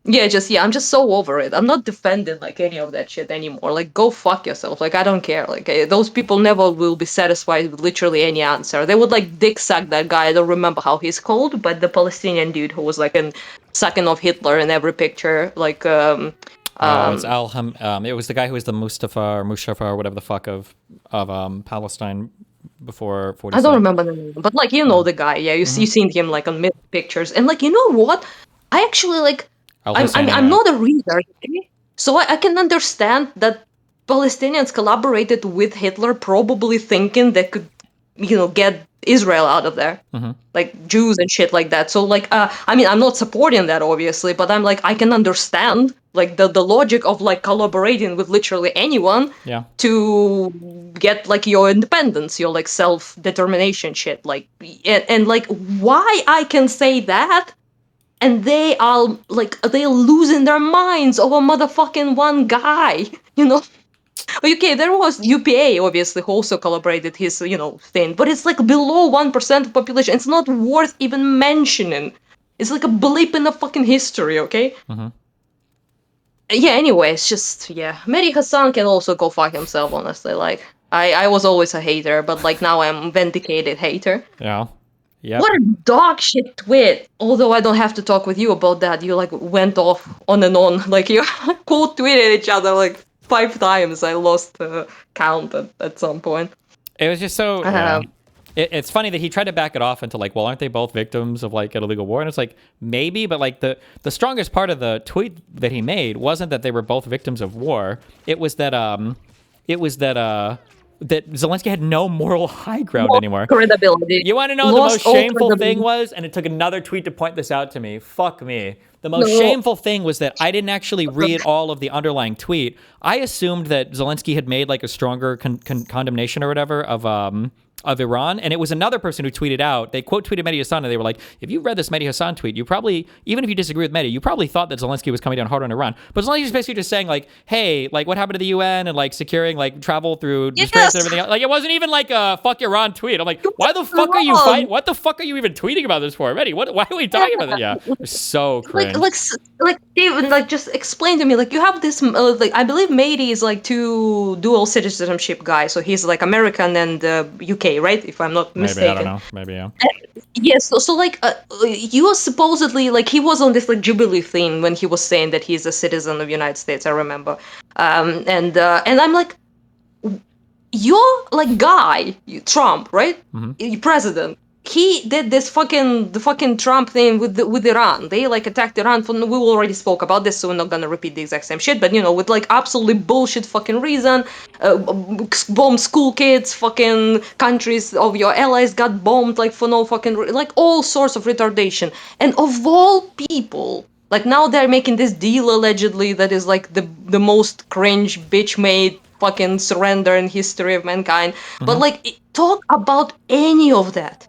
I'm just so over it. I'm not defending like any of that shit anymore. Like, go fuck yourself. Like, I don't care. Like, those people never will be satisfied with literally any answer. They would like dick suck that guy. I don't remember how he's called, but the Palestinian dude who was like sucking off Hitler in every picture. Like, it's it was the guy who was the Mustafa or whatever the fuck of Palestine before 47. I don't remember the name, but like the guy. Yeah, you seen him like on myth pictures, and like what? I actually like. I'm not a reader, okay? So I can understand that Palestinians collaborated with Hitler, probably thinking they could, get Israel out of there, like Jews and shit like that. So like, I'm not supporting that obviously, but I'm like, I can understand like the logic of like collaborating with literally anyone to get like your independence, your like self-determination shit. Like, and like, why I can say that? And they are like, they're losing their minds over motherfucking one guy, Okay, there was UPA, obviously, who also collaborated his, thing. But it's like below 1% of population. It's not worth even mentioning. It's like a blip in the fucking history, okay? Yeah, anyway, it's just, Mehdi Hasan can also go fuck himself, honestly. Like, I was always a hater, but like now I'm vindicated hater. Yeah. Yep. What a dog shit tweet. Although I don't have to talk with you about that. You like went off on and on. Like you quote tweeted each other like 5 times. I lost count at some point. It was just so... It's funny that he tried to back it off into like, well, aren't they both victims of like an illegal war? And it's like, maybe, but like the strongest part of the tweet that he made wasn't that they were both victims of war. It was that that Zelensky had no moral high ground anymore. Credibility. You want to know the most shameful thing was? And it took another tweet to point this out to me. Fuck me. The most shameful thing was that I didn't actually read all of the underlying tweet. I assumed that Zelensky had made like a stronger condemnation or whatever of Iran, and it was another person who tweeted out. They quote tweeted Mehdi Hasan, and they were like, "If you read this Mehdi Hasan tweet, you probably, even if you disagree with Mehdi, you probably thought that Zelensky was coming down hard on Iran." But Zelensky's basically just saying like, "Hey, like what happened to the UN and like securing like travel through the Straits and everything else?" Like it wasn't even like a "fuck Iran" tweet. I'm like, why the fuck are you fighting? What the fuck are you even tweeting about this for, Mehdi? Why are we talking about that? Yeah, it's so cringe. Like David, like just explain to me, like you have this, like I believe Mehdi is like two dual citizenship guy, so he's like American and UK, right? If I'm not mistaken. Maybe, I don't know. Maybe, yeah. Yes, so like you supposedly like he was on this like Jubilee thing when he was saying that he's a citizen of the United States. I remember, and I'm like, you're like guy, Trump, right? President. He did this the fucking Trump thing with Iran. They like attacked Iran we already spoke about this, so we're not gonna repeat the exact same shit. But you know, with like absolutely bullshit fucking reason, bomb school kids, fucking countries of your allies got bombed like for no fucking like all sorts of retardation. And of all people, like now they're making this deal allegedly that is like the most cringe bitch made fucking surrender in history of mankind. But like talk about any of that.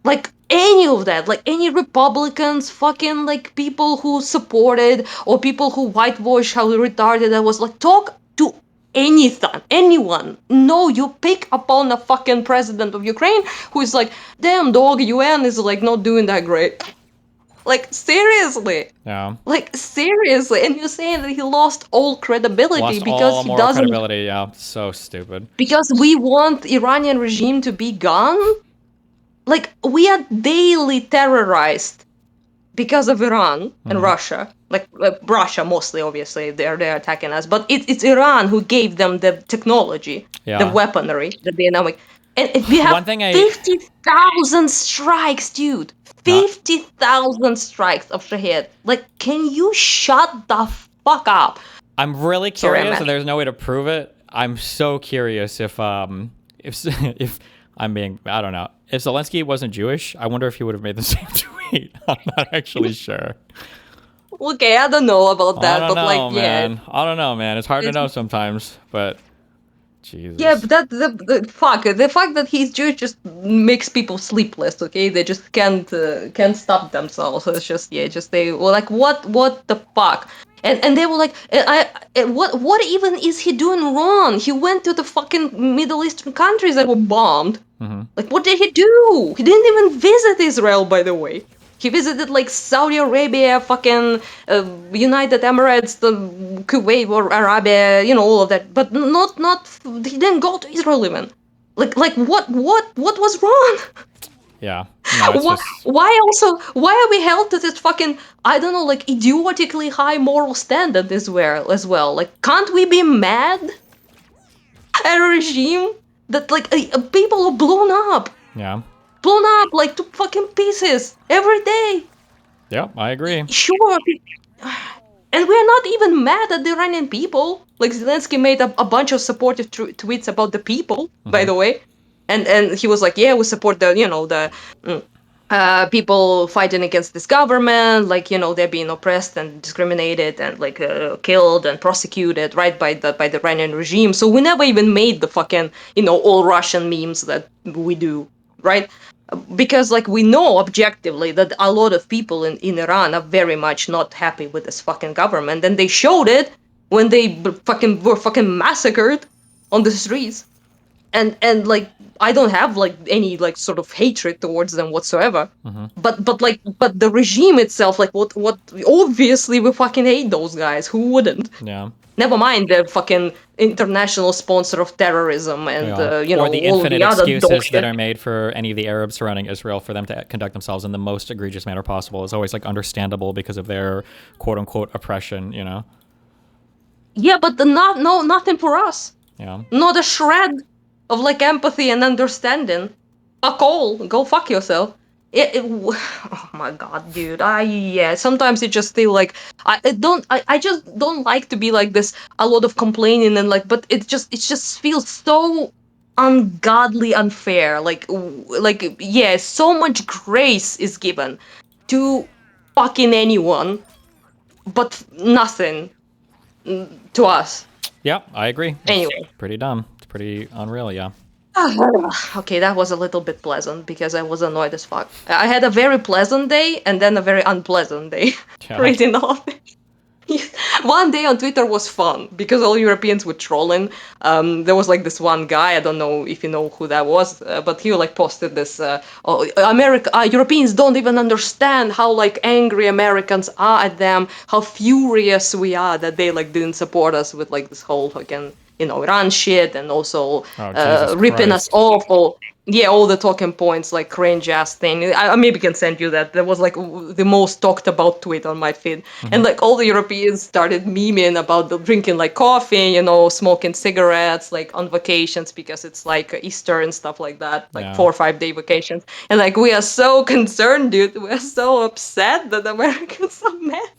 Like any of that, like any Republicans, fucking like people who supported or people who whitewash how retarded I was, like talk to anyone. No, you pick upon a fucking president of Ukraine who is like, damn dog, UN is like not doing that great. Like seriously. Yeah. Like seriously, and you're saying that he lost all credibility Lost because all he moral doesn't. credibility. Yeah, so stupid. Because we want Iranian regime to be gone. Like, we are daily terrorized because of Iran and Russia. Like, Russia mostly, obviously, they're attacking us. But it's Iran who gave them the technology, the weaponry, the dynamic. And we have 50,000 strikes, dude. 50,000 strikes of Shahed. Like, can you shut the fuck up? I'm really curious, and there's no way to prove it. I'm so curious if I'm being, I don't know. If Zelensky wasn't Jewish, I wonder if he would have made the same tweet. I'm not actually sure. Okay, I don't know about that, but like, man. I don't know, man. It's hard to know sometimes, but Jesus. Yeah, but the fact that he's Jewish just makes people sleepless. Okay, they just can't stop themselves. So it's just they were like, what the fuck? And they were like, what even is he doing wrong? He went to the fucking Middle Eastern countries that were bombed. Like, what did he do? He didn't even visit Israel, by the way. He visited like Saudi Arabia, fucking United Emirates, the Kuwait or Arabia, you know, all of that. But not he didn't go to Israel even. Like what was wrong? Yeah. No, Why are we held to this fucking, I don't know, like idiotically high moral standard as well? Like, can't we be mad at a regime that like people are blown up? Yeah. Blown up like to fucking pieces every day. Yeah, I agree. Sure. And we're not even mad at the Iranian people. Like Zelensky made a bunch of supportive tweets about the people, by the way. And he was like, yeah, we support the people fighting against this government, like, you know, they're being oppressed and discriminated and like killed and prosecuted, right, by the Iranian regime. So we never even made the fucking, you know, all Russian memes that we do, right? Because like we know objectively that a lot of people in Iran are very much not happy with this fucking government, and they showed it when they were fucking massacred on the streets. And like I don't have like any like sort of hatred towards them whatsoever. But the regime itself, like what obviously we fucking hate those guys. Who wouldn't? Yeah. Never mind the fucking international sponsor of terrorism and you know, or the all infinite the other excuses that are made for any of the Arabs surrounding Israel for them to conduct themselves in the most egregious manner possible is always like understandable because of their quote unquote oppression, you know. Yeah, but nothing for us. Yeah. Not a shred of like empathy and understanding. Fuck all. Go fuck yourself. Oh my god, dude. Sometimes you just feel like I just don't like to be like this, a lot of complaining and like, but it just feels so ungodly unfair. Like yeah, so much grace is given to fucking anyone, but nothing to us. Yeah, I agree. Anyway. It's pretty dumb. It's pretty unreal, yeah. Okay, that was a little bit pleasant because I was annoyed as fuck. I had a very pleasant day and then a very unpleasant day reading all of it. One day on Twitter was fun because all Europeans were trolling. There was like this one guy, I don't know if you know who that was, but he like posted this, Europeans don't even understand how like angry Americans are at them, how furious we are that they like didn't support us with like this whole fucking, Iran shit, and also ripping us off, all the talking points, like cringe ass thing. I maybe can send you that. That was like the most talked about tweet on my feed. And like all the Europeans started memeing about the drinking like coffee, smoking cigarettes, like on vacations because it's like Easter and stuff like that, like 4 or 5 day vacations. And like we are so concerned, dude. We're so upset that Americans are mad.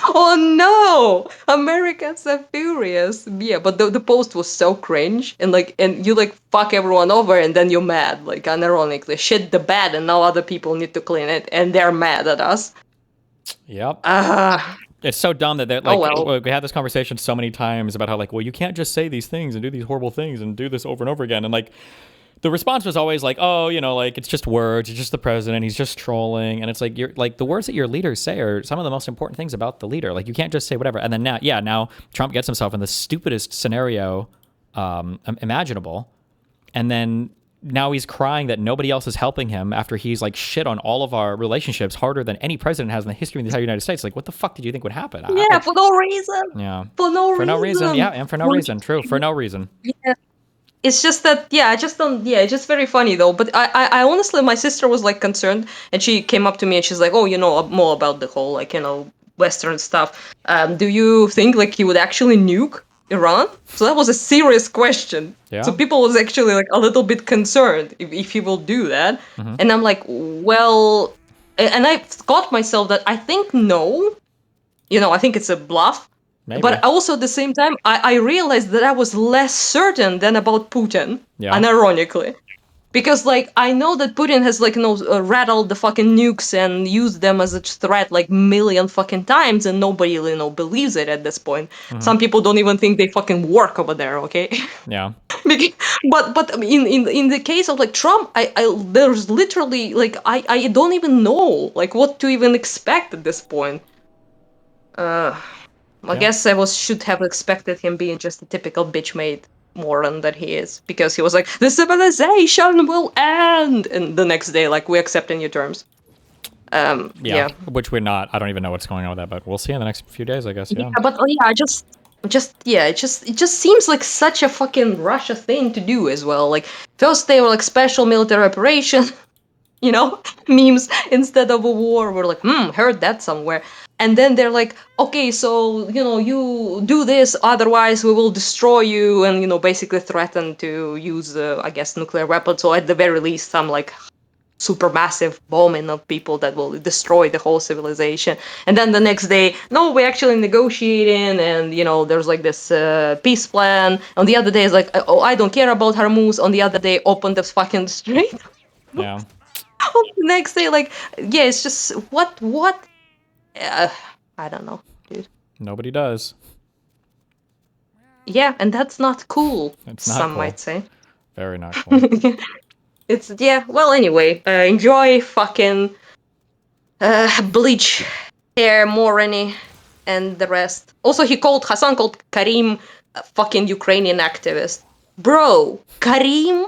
Oh no! Americans are furious. Yeah, but the post was so cringe, and you like fuck everyone over, and then you're mad, like unironically. Shit the bed, and now other people need to clean it, and they're mad at us. Yep. It's so dumb that they're like, we had this conversation so many times about how like, well, you can't just say these things and do these horrible things and do this over and over again, and like. The response was always like, oh, like it's just words. It's just the president. He's just trolling. And it's like, you're like the words that your leaders say are some of the most important things about the leader. Like you can't just say whatever. And then now Trump gets himself in the stupidest scenario imaginable. And then now he's crying that nobody else is helping him after he's like shit on all of our relationships harder than any president has in the history of the entire United States. Like, what the fuck did you think would happen? Yeah, for no reason. Yeah. For no reason. Yeah, and for no reason. True. For no reason. Yeah. It's just that, it's just very funny though. But I honestly, my sister was like concerned, and she came up to me and she's like, oh, more about the whole like, Western stuff. Do you think like he would actually nuke Iran? So that was a serious question. Yeah. So people was actually like a little bit concerned if he will do that. And I'm like, well, and I thought myself that I think no, I think it's a bluff. Maybe. But also at the same time, I realized that I was less certain than about Putin, unironically. Because, like, I know that Putin has, like, rattled the fucking nukes and used them as a threat, like, million fucking times, and nobody, believes it at this point. Some people don't even think they fucking work over there, okay? Yeah. But in the case of, like, Trump, there's literally, like, I don't even know, like, what to even expect at this point. I guess I should have expected him being just a typical bitch-made moron that he is, because he was like, the civilization will end, and the next day, like, we accept new terms. Yeah, which we're not. I don't even know what's going on with that, but we'll see in the next few days, I guess. Yeah, but it just seems like such a fucking Russia thing to do as well. Like, first they were like special military operation, memes instead of a war. We're like, heard that somewhere. And then they're like, okay, so, you do this, otherwise we will destroy you, and, basically threaten to use, I guess, nuclear weapons, or at the very least some, like, supermassive bombing of people that will destroy the whole civilization. And then the next day, no, we're actually negotiating, and, there's, like, this peace plan. On the other day, it's like, oh, I don't care about Hormuz. On the other day, open the fucking street. Yeah. The next day, like, yeah, it's just, what? I don't know, dude. Nobody does. Yeah, and that's not cool. It's not some cool. might say. Very not cool. Well, anyway, enjoy fucking bleach hair, Morany, and the rest. Also, Hasan called Karim a fucking Ukrainian activist. Bro, Karim?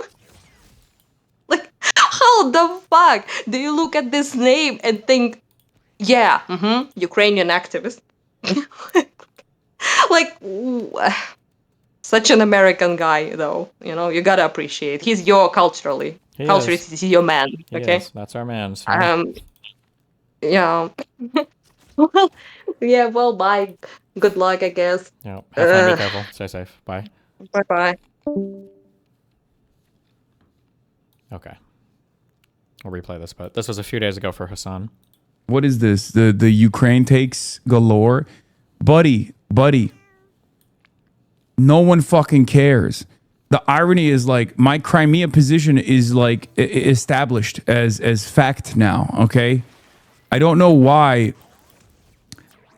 Like, how the fuck do you look at this name and think, yeah, Ukrainian activist. Like, such an American guy, though. You gotta appreciate. He's your culturally. He's your man. Okay, is. That's our man. So. Yeah. Well, yeah. Well, bye. Good luck, I guess. Yeah. Have fun. Be careful. Stay safe. Bye. Bye. Okay. I'll replay this, but this was a few days ago for Hasan. What is this? The Ukraine takes galore? Buddy. No one fucking cares. The irony is, like, my Crimea position is like established as fact now, okay? I don't know why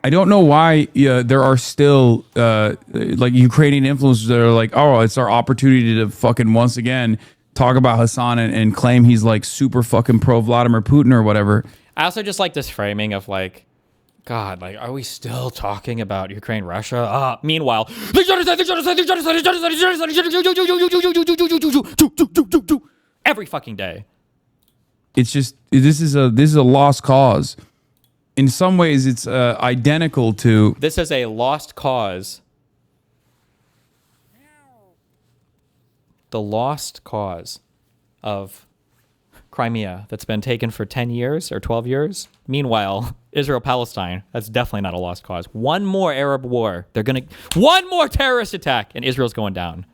I don't know why there are still like Ukrainian influencers that are like, oh, it's our opportunity to fucking once again talk about Hasan and claim he's like super fucking pro Vladimir Putin or whatever. I also just like this framing of like, God, like, are we still talking about Ukraine, Russia? Meanwhile, every fucking day. It's just this is a lost cause. In some ways, it's identical to. This is a lost cause. The lost cause of Crimea that's been taken for 10 years or 12 years. Meanwhile, Israel-Palestine, that's definitely not a lost cause. One more Arab war. One more terrorist attack, and Israel's going down.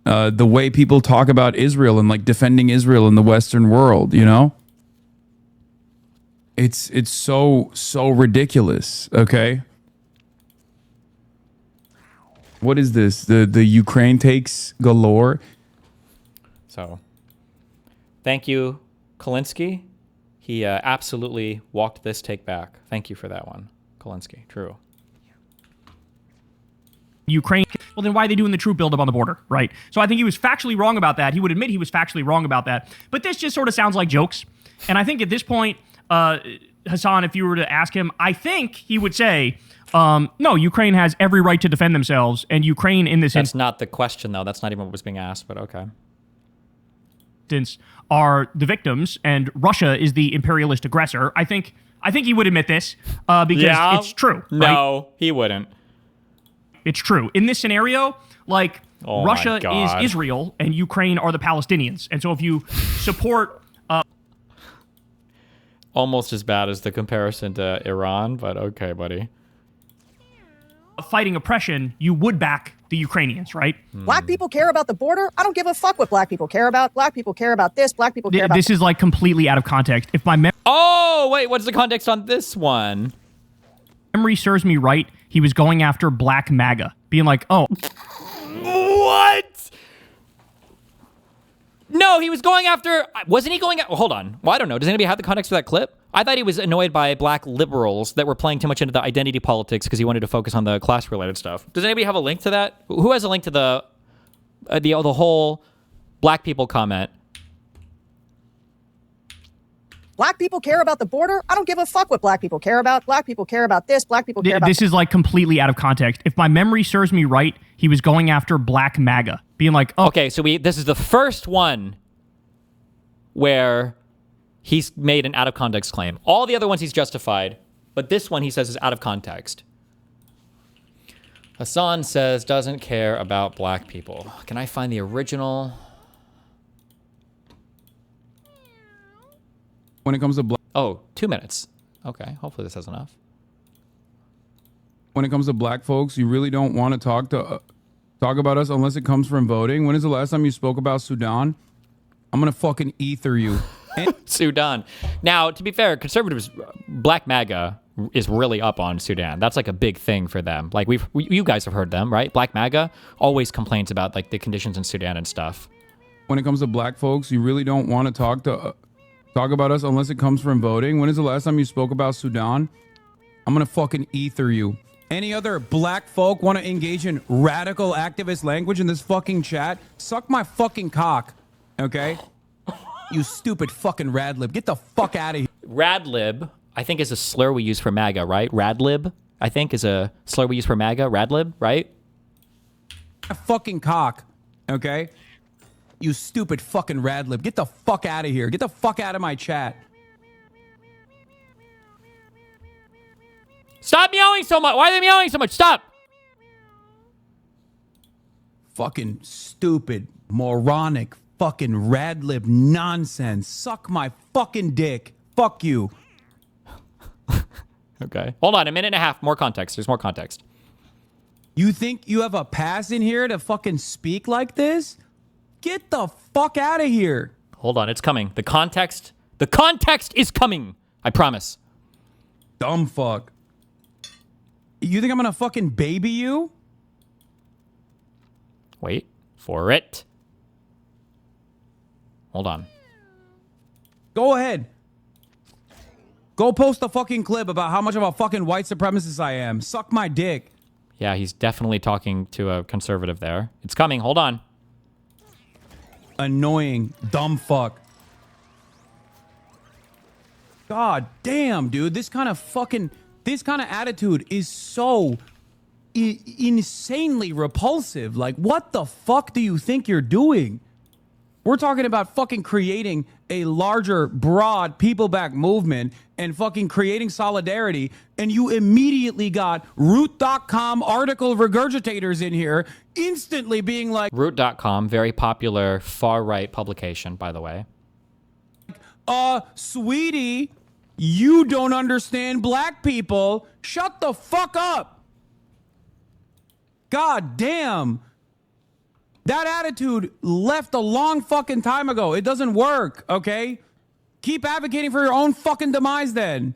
The way people talk about Israel and like defending Israel in the Western world, you know? It's so ridiculous, okay? What is this? The Ukraine takes galore? So, thank you, Kucklinsky. He absolutely walked this take back. Thank you for that one, Kucklinsky. True. Ukraine. Well, then why are they doing the troop buildup on the border, right? So I think he was factually wrong about that. He would admit he was factually wrong about that. But this just sort of sounds like jokes. And I think at this point, Hasan, if you were to ask him, I think he would say, no, Ukraine has every right to defend themselves. And Ukraine in this That's not the question, though. That's not even what was being asked, but okay. Instance are the victims and Russia is the imperialist aggressor. I think he would admit this because it's true. No, right? he wouldn't. It's true. In this scenario, like Oh Russia my God. is Israel and Ukraine are the Palestinians. And so if you support Almost as bad as the comparison to Iran, but okay, buddy. Fighting oppression, you would back the Ukrainians, right? Black people care about the border. I don't give a fuck what black people care about. Black people care about this. Black people care about This is like completely out of context. If my Oh, wait, what's the context on this one? memory serves me right, he was going after Black MAGA, being like, oh. What? No, he was going after... Wasn't he going... Hold on. Well, I don't know. Does anybody have the context for that clip? I thought he was annoyed by black liberals that were playing too much into the identity politics because he wanted to focus on the class-related stuff. Does anybody have a link to that? Who has a link to the whole black people comment? Black people care about the border. I don't give a fuck what black people care about. Black people care about this. Black people care about This is like completely out of context. If my memory serves me right, he was going after Black MAGA, being like, oh. Okay, so this is the first one where he's made an out-of-context claim. All the other ones he's justified, but this one he says is out of context. Hasan says doesn't care about black people. Can I find the original? When it comes to Oh, 2 minutes. Okay, hopefully this has enough. When it comes to black folks, you really don't want to talk about us unless it comes from voting. When is the last time you spoke about Sudan? I'm gonna fucking ether you. Sudan. Now, to be fair, conservatives, Black MAGA is really up on Sudan. That's like a big thing for them. Like you guys have heard them, right? Black MAGA always complains about like the conditions in Sudan and stuff. When it comes to black folks, you really don't want to talk about us unless it comes from voting. When is the last time you spoke about Sudan? I'm gonna fucking ether you. Any other black folk want to engage in radical activist language in this fucking chat? Suck my fucking cock, okay? You stupid fucking radlib. Get the fuck out of here. Radlib, I think, is a slur we use for MAGA, right? Radlib, I think, is a slur we use for MAGA. Radlib, right? My fucking cock, okay? You stupid fucking radlib. Get the fuck out of here. Get the fuck out of my chat. Stop meowing so much. Why are they meowing so much? Stop. Fucking stupid, moronic, fucking radlib nonsense. Suck my fucking dick. Fuck you. Okay. Hold on, a minute and a half. More context. There's more context. You think you have a pass in here to fucking speak like this? Get the fuck out of here. Hold on, it's coming. The context is coming. I promise. Dumb fuck. You think I'm gonna fucking baby you? Wait for it. Hold on. Go ahead. Go post a fucking clip about how much of a fucking white supremacist I am. Suck my dick. Yeah, he's definitely talking to a conservative there. It's coming. Hold on. Annoying. Dumb fuck. God damn, dude. This kind of attitude is so insanely repulsive. Like, what the fuck do you think you're doing? We're talking about fucking creating a larger, broad, people-backed movement and fucking creating solidarity, and you immediately got Root.com article regurgitators in here instantly being like... Root.com, very popular far-right publication, by the way. Sweetie, you don't understand black people. Shut the fuck up. God damn. That attitude left a long fucking time ago. It doesn't work, okay? Keep advocating for your own fucking demise then.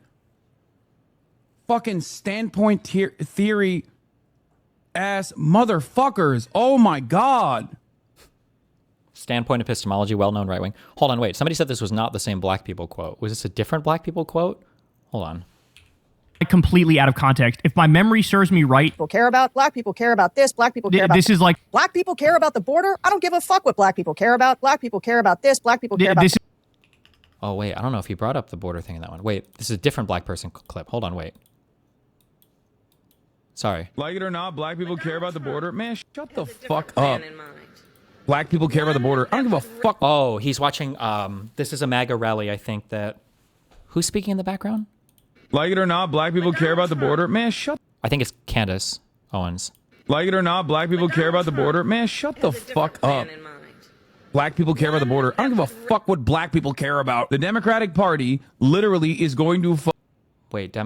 Fucking standpoint theory ass motherfuckers. Oh my God. Standpoint epistemology, well-known right-wing. Hold on, wait. Somebody said this was not the same black people quote. Was this a different black people quote? Hold on. Completely out of context. If my memory serves me right, People care about black people care about this. Black people care about this is like black people care about the border. I don't give a fuck what black people care about. Black people care about this. Black people care about this. Oh, wait. I don't know if he brought up the border thing in that one. Wait, this is a different black person clip. Hold on, wait. Sorry. Like it or not, black people care about the border. Man, shut the fuck up. Black people care about the border. I don't give a fuck. Oh, he's watching, this is a MAGA rally, I think that... Who's speaking in the background? Like it or not, black people care about the border. Man, shut... I think it's Candace Owens. Like it or not, black people care about the border. Man, shut the fuck up. Black people care about the border. I don't give a fuck what black people care about. The Democratic Party literally is going to Wait, he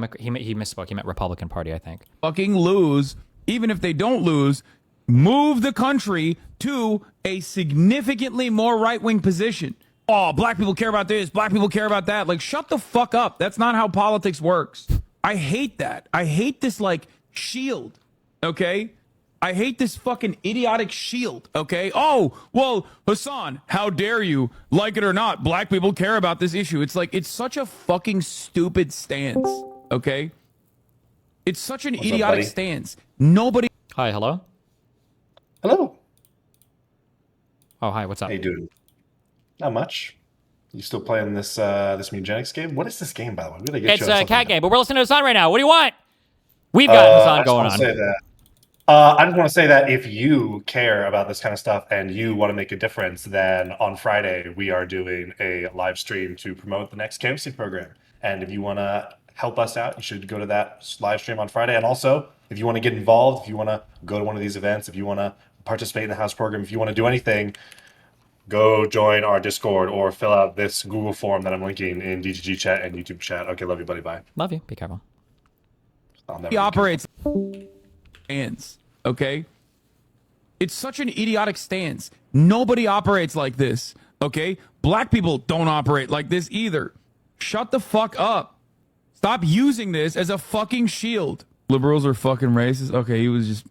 misspoke. He meant Republican Party, I think. fucking lose. Even if they don't lose, move the country to a significantly more right-wing position. Oh, black people care about this. Black people care about that. Like, shut the fuck up. That's not how politics works. I hate that. I hate this, like, shield, okay? I hate this fucking idiotic shield, okay? Oh, well, Hasan, how dare you? Like it or not, black people care about this issue. It's like, it's such a fucking stupid stance, okay? It's such an idiotic stance. Nobody... Hi, hello? Hello. Oh, hi, what's up? Hey, dude. Not much. You still playing this this Mugenics game? What is this game, by the way? We gotta get It's you on a cat something. game, but we're listening to Hasan right now. What do you want? We've got Hasan going on. I just want to say that if you care about this kind of stuff and you want to make a difference, then on Friday we are doing a live stream to promote the next canvassing program. And if you want to help us out, you should go to that live stream on Friday. And also, if you want to get involved, if you want to go to one of these events, if you want to participate in the house program, if you want to do anything, go join our Discord or fill out this Google form that I'm linking in DGG chat and YouTube chat. Okay, love you, buddy. Bye. Love you. Be careful. He operates stance, okay? It's such an idiotic stance. Nobody operates like this, okay? Black people don't operate like this either. Shut the fuck up. Stop using this as a fucking shield. Liberals are fucking racist. Okay, he was just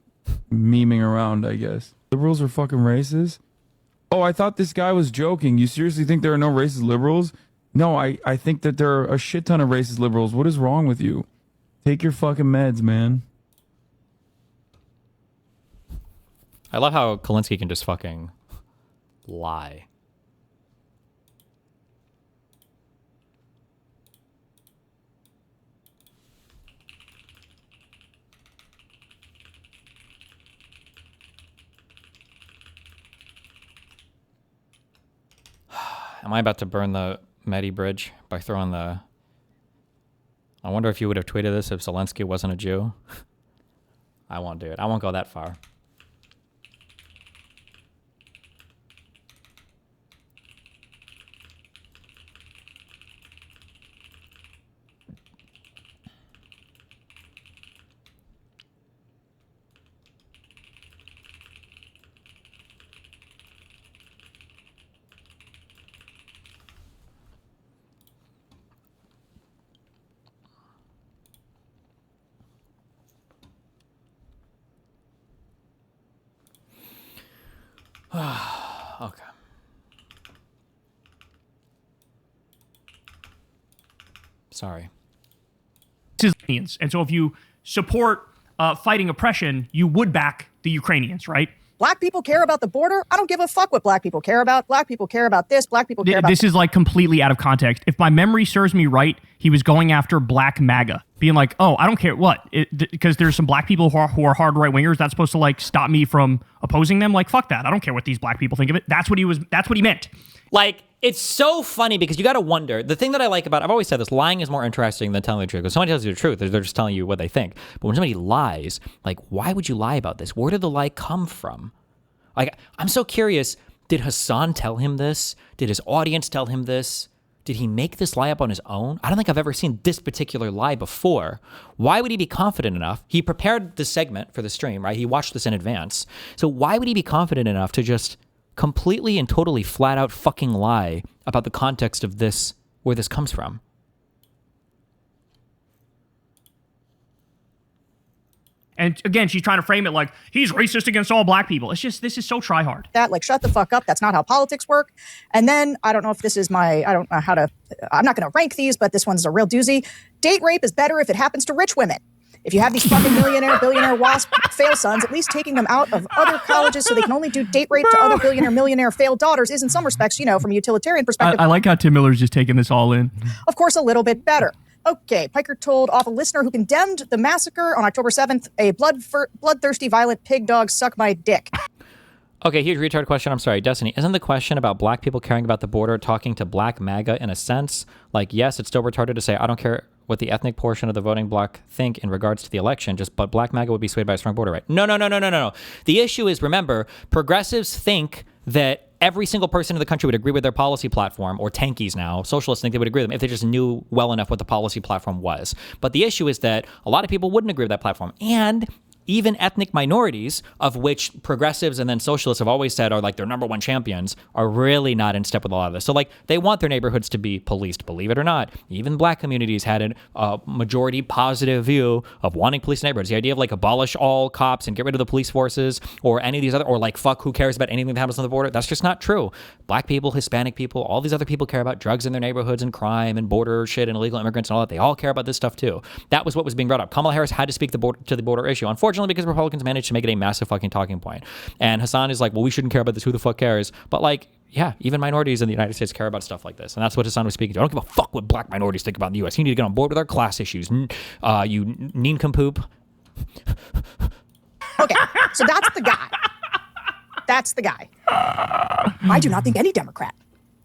memeing around, I guess. Liberals are fucking racist? Oh, I thought this guy was joking. You seriously think there are no racist liberals? No, I think that there are a shit ton of racist liberals. What is wrong with you? Take your fucking meds, man. I love how Kucklinsky can just fucking lie. Am I about to burn the Medi bridge by throwing the... I wonder if you would have tweeted this if Zelensky wasn't a Jew. I won't do it. I won't go that far. Okay. Sorry. Ukrainians. And so if you support fighting oppression, you would back the Ukrainians, right? Black people care about the border. I don't give a fuck what black people care about. Black people care about this. Black people care about this. Is like completely out of context. If my memory serves me right, he was going after black MAGA, being like, "Oh, I don't care what," because there's some black people who are hard right wingers. That's supposed to like stop me from opposing them. Like, fuck that. I don't care what these black people think of it. That's what he meant. Like, it's so funny because you got to wonder. The thing that I like about, I've always said this, lying is more interesting than telling the truth. Because somebody tells you the truth, they're just telling you what they think. But when somebody lies, like, why would you lie about this? Where did the lie come from? Like, I'm so curious, did Hasan tell him this? Did his audience tell him this? Did he make this lie up on his own? I don't think I've ever seen this particular lie before. Why would he be confident enough? He prepared the segment for the stream, right? He watched this in advance. So why would he be confident enough to just completely and totally flat out fucking lie about the context of this, where this comes from? And again, she's trying to frame it like he's racist against all black people. It's just, this is so try hard. that. Like, shut the fuck up. That's not how politics work. And then, I don't know if this is I don't know how to, I'm not going to rank these, but this one's a real doozy. Date rape is better if it happens to rich women. If you have these fucking millionaire, billionaire, wasp fail sons, at least taking them out of other colleges so they can only do date rape to other billionaire, millionaire failed daughters is in some respects, from a utilitarian perspective. I like how Tim Miller's just taking this all in. Of course, a little bit better. Okay, Piker told off a listener who condemned the massacre on October 7th, a bloodthirsty, violent pig dog suck my dick. Okay, huge retard question. I'm sorry, Destiny. Isn't the question about black people caring about the border talking to black MAGA in a sense? Like, yes, it's still retarded to say, I don't care what the ethnic portion of the voting bloc think in regards to the election, but black MAGA would be swayed by a strong border, right? No. The issue is, remember, progressives think that every single person in the country would agree with their policy platform, or tankies now, socialists think they would agree with them if they just knew well enough what the policy platform was. But the issue is that a lot of people wouldn't agree with that platform. And even ethnic minorities, of which progressives and then socialists have always said are like their number one champions, are really not in step with a lot of this. So like, they want their neighborhoods to be policed, believe it or not. Even black communities had a majority positive view of wanting police neighborhoods. The idea of like abolish all cops and get rid of the police forces, or any of these other, or like fuck, who cares about anything that happens on the border? That's just not true. Black people, Hispanic people, all these other people care about drugs in their neighborhoods and crime and border shit and illegal immigrants and all that. They all care about this stuff too. That was what was being brought up. Kamala Harris had to speak to the border issue. Unfortunately, because Republicans managed to make it a massive fucking talking point. And Hasan is like, well, we shouldn't care about this. Who the fuck cares? But like, yeah, even minorities in the United States care about stuff like this. And that's what Hasan was speaking to. I don't give a fuck what black minorities think about the U.S. You need to get on board with our class issues. You nincompoop. Okay, so that's the guy. That's the guy. I do not think any Democrat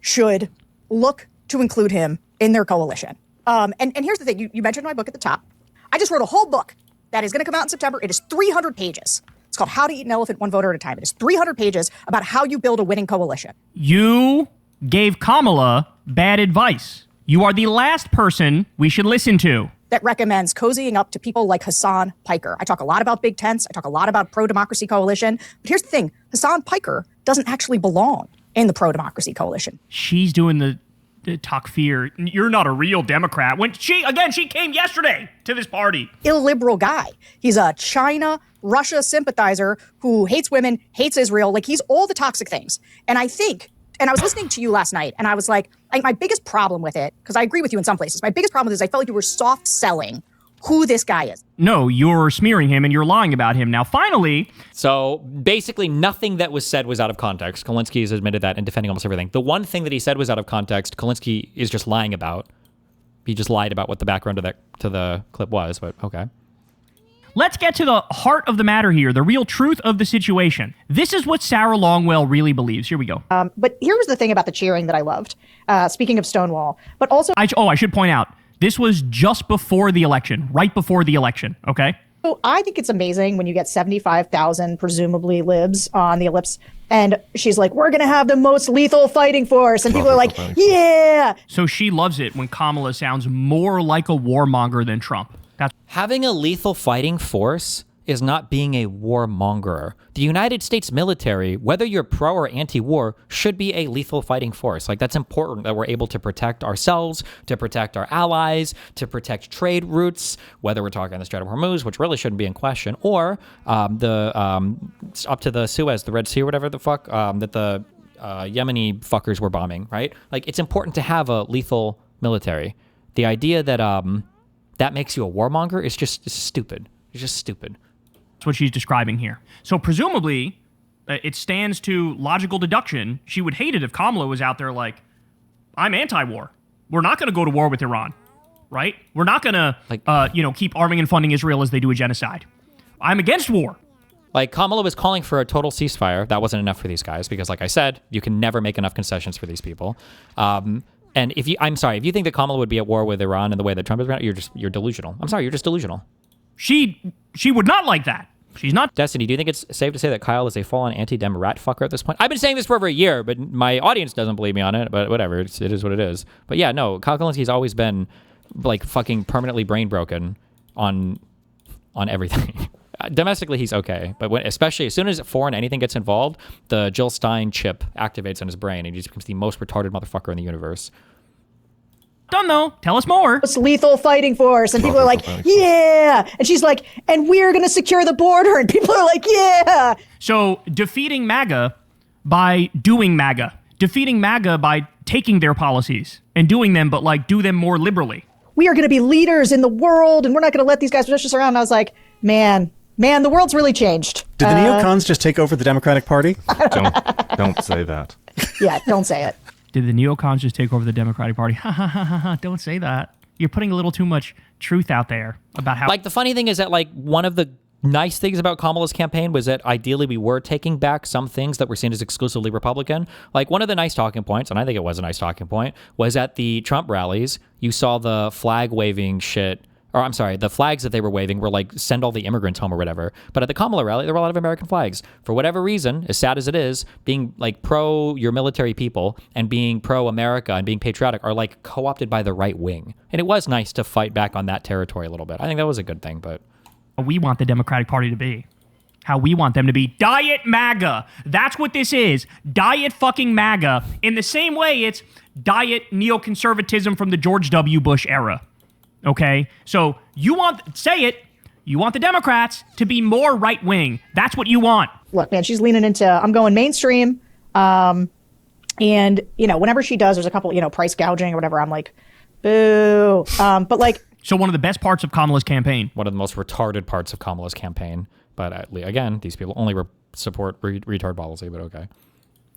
should look to include him in their coalition. And here's the thing. You mentioned my book at the top. I just wrote a whole book that is going to come out in September. It is 300 pages. It's called How to Eat an Elephant One Voter at a Time. It is 300 pages about how you build a winning coalition. You gave Kamala bad advice. You are the last person we should listen to. That recommends cozying up to people like Hasan Piker. I talk a lot about big tents. I talk a lot about pro-democracy coalition. But here's the thing. Hasan Piker doesn't actually belong in the pro-democracy coalition. She's doing the takfir. You're not a real Democrat. When she came yesterday to this party. Illiberal guy. He's a China, Russia sympathizer who hates women, hates Israel. Like, he's all the toxic things. And I think, and I was listening to you last night, and I was like, my biggest problem with it, because I agree with you in some places, my biggest problem with it is I felt like you were soft selling who this guy is. No, you're smearing him and you're lying about him. Now, finally. So basically nothing that was said was out of context. Kucklinsky has admitted that and defending almost everything. The one thing that he said was out of context, Kucklinsky is just lying about. He just lied about what the background to the clip was, but okay. Let's get to the heart of the matter here, the real truth of the situation. This is what Sarah Longwell really believes. Here we go. But here's the thing about the cheering that I loved. Speaking of Stonewall, but also... I should point out, this was just before the election, right before the election, okay? So I think it's amazing when you get 75,000 presumably libs on the ellipse, and she's like, we're going to have the most lethal fighting force. And people are like, yeah. So she loves it when Kamala sounds more like a warmonger than Trump. Having a lethal fighting force is not being a warmonger. The United States military, whether you're pro or anti-war, should be a lethal fighting force. Like, that's important that we're able to protect ourselves, to protect our allies, to protect trade routes, whether we're talking the Strait of Hormuz, which really shouldn't be in question, or up to the Suez, the Red Sea, or whatever the fuck, that the Yemeni fuckers were bombing, right? Like, it's important to have a lethal military. The idea that that makes you a warmonger is just stupid. It's just stupid. That's what she's describing here. So presumably, it stands to logical deduction. She would hate it if Kamala was out there like, I'm anti-war. We're not going to go to war with Iran, right? We're not going to, keep arming and funding Israel as they do a genocide. I'm against war. Like, Kamala was calling for a total ceasefire. That wasn't enough for these guys because, like I said, you can never make enough concessions for these people. And if you think that Kamala would be at war with Iran in the way that Trump is right, you're delusional. I'm sorry, you're just delusional. She would not like that. She's not. Destiny, do you think it's safe to say that Kyle is a full-on anti-dem rat fucker at this point? I've been saying this for over a year, but my audience doesn't believe me on it, but whatever. It is what it is. But yeah, no, Kyle Kucklinsky's always been, like, fucking permanently brain broken on everything. Domestically, he's okay, but especially as soon as foreign anything gets involved, the Jill Stein chip activates in his brain, and he just becomes the most retarded motherfucker in the universe. Done though. Tell us more. It's lethal fighting force, and people are like, yeah, and she's like, and we're gonna secure the border, and people are like, yeah. So defeating MAGA by doing MAGA, defeating MAGA by taking their policies and doing them, but like do them more liberally. We are gonna be leaders in the world, and we're not gonna let these guys push us around. And I was like, man, the world's really changed. Did the neocons just take over the Democratic Party? Don't say that. Yeah, don't say it. Did the neocons just take over the Democratic Party? Ha ha ha ha ha! Don't say that. You're putting a little too much truth out there about how. Like, the funny thing is that, like, one of the nice things about Kamala's campaign was that ideally we were taking back some things that were seen as exclusively Republican. Like, one of the nice talking points, and I think it was a nice talking point, was at the Trump rallies, you saw the flag waving shit. Or I'm sorry, the flags that they were waving were like, send all the immigrants home or whatever. But at the Kamala rally, there were a lot of American flags. For whatever reason, as sad as it is, being like pro your military people and being pro America and being patriotic are like co-opted by the right wing. And it was nice to fight back on that territory a little bit. I think that was a good thing, but. We want the Democratic Party to be. How we want them to be. Diet MAGA. That's what this is. Diet fucking MAGA. In the same way, it's diet neoconservatism from the George W. Bush era. Okay, so you want the Democrats to be more right-wing. That's what you want. Look, man, she's leaning into, I'm going mainstream. And, whenever she does, there's a couple, price gouging or whatever. I'm like, boo. But like. So one of the best parts of Kamala's campaign. One of the most retarded parts of Kamala's campaign. But again, these people only support retard policy, but okay.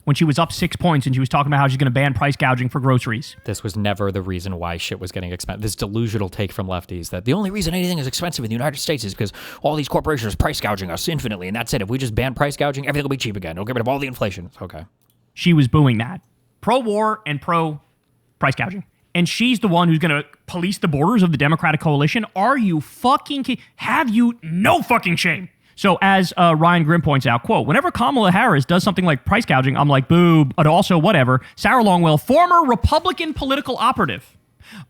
When she was up 6 points and she was talking about how she's going to ban price gouging for groceries. This was never the reason why shit was getting expensive. This delusional take from lefties that the only reason anything is expensive in the United States is because all these corporations are price gouging us infinitely, and that's it. If we just ban price gouging, everything will be cheap again. It'll get rid of all the inflation. Okay. She was booing that. Pro-war and pro-price gouging. And she's the one who's going to police the borders of the Democratic coalition. Are you fucking kidding? Have you no fucking shame? So as Ryan Grimm points out, quote, whenever Kamala Harris does something like price gouging, I'm like, boo, but also whatever. Sarah Longwell, former Republican political operative,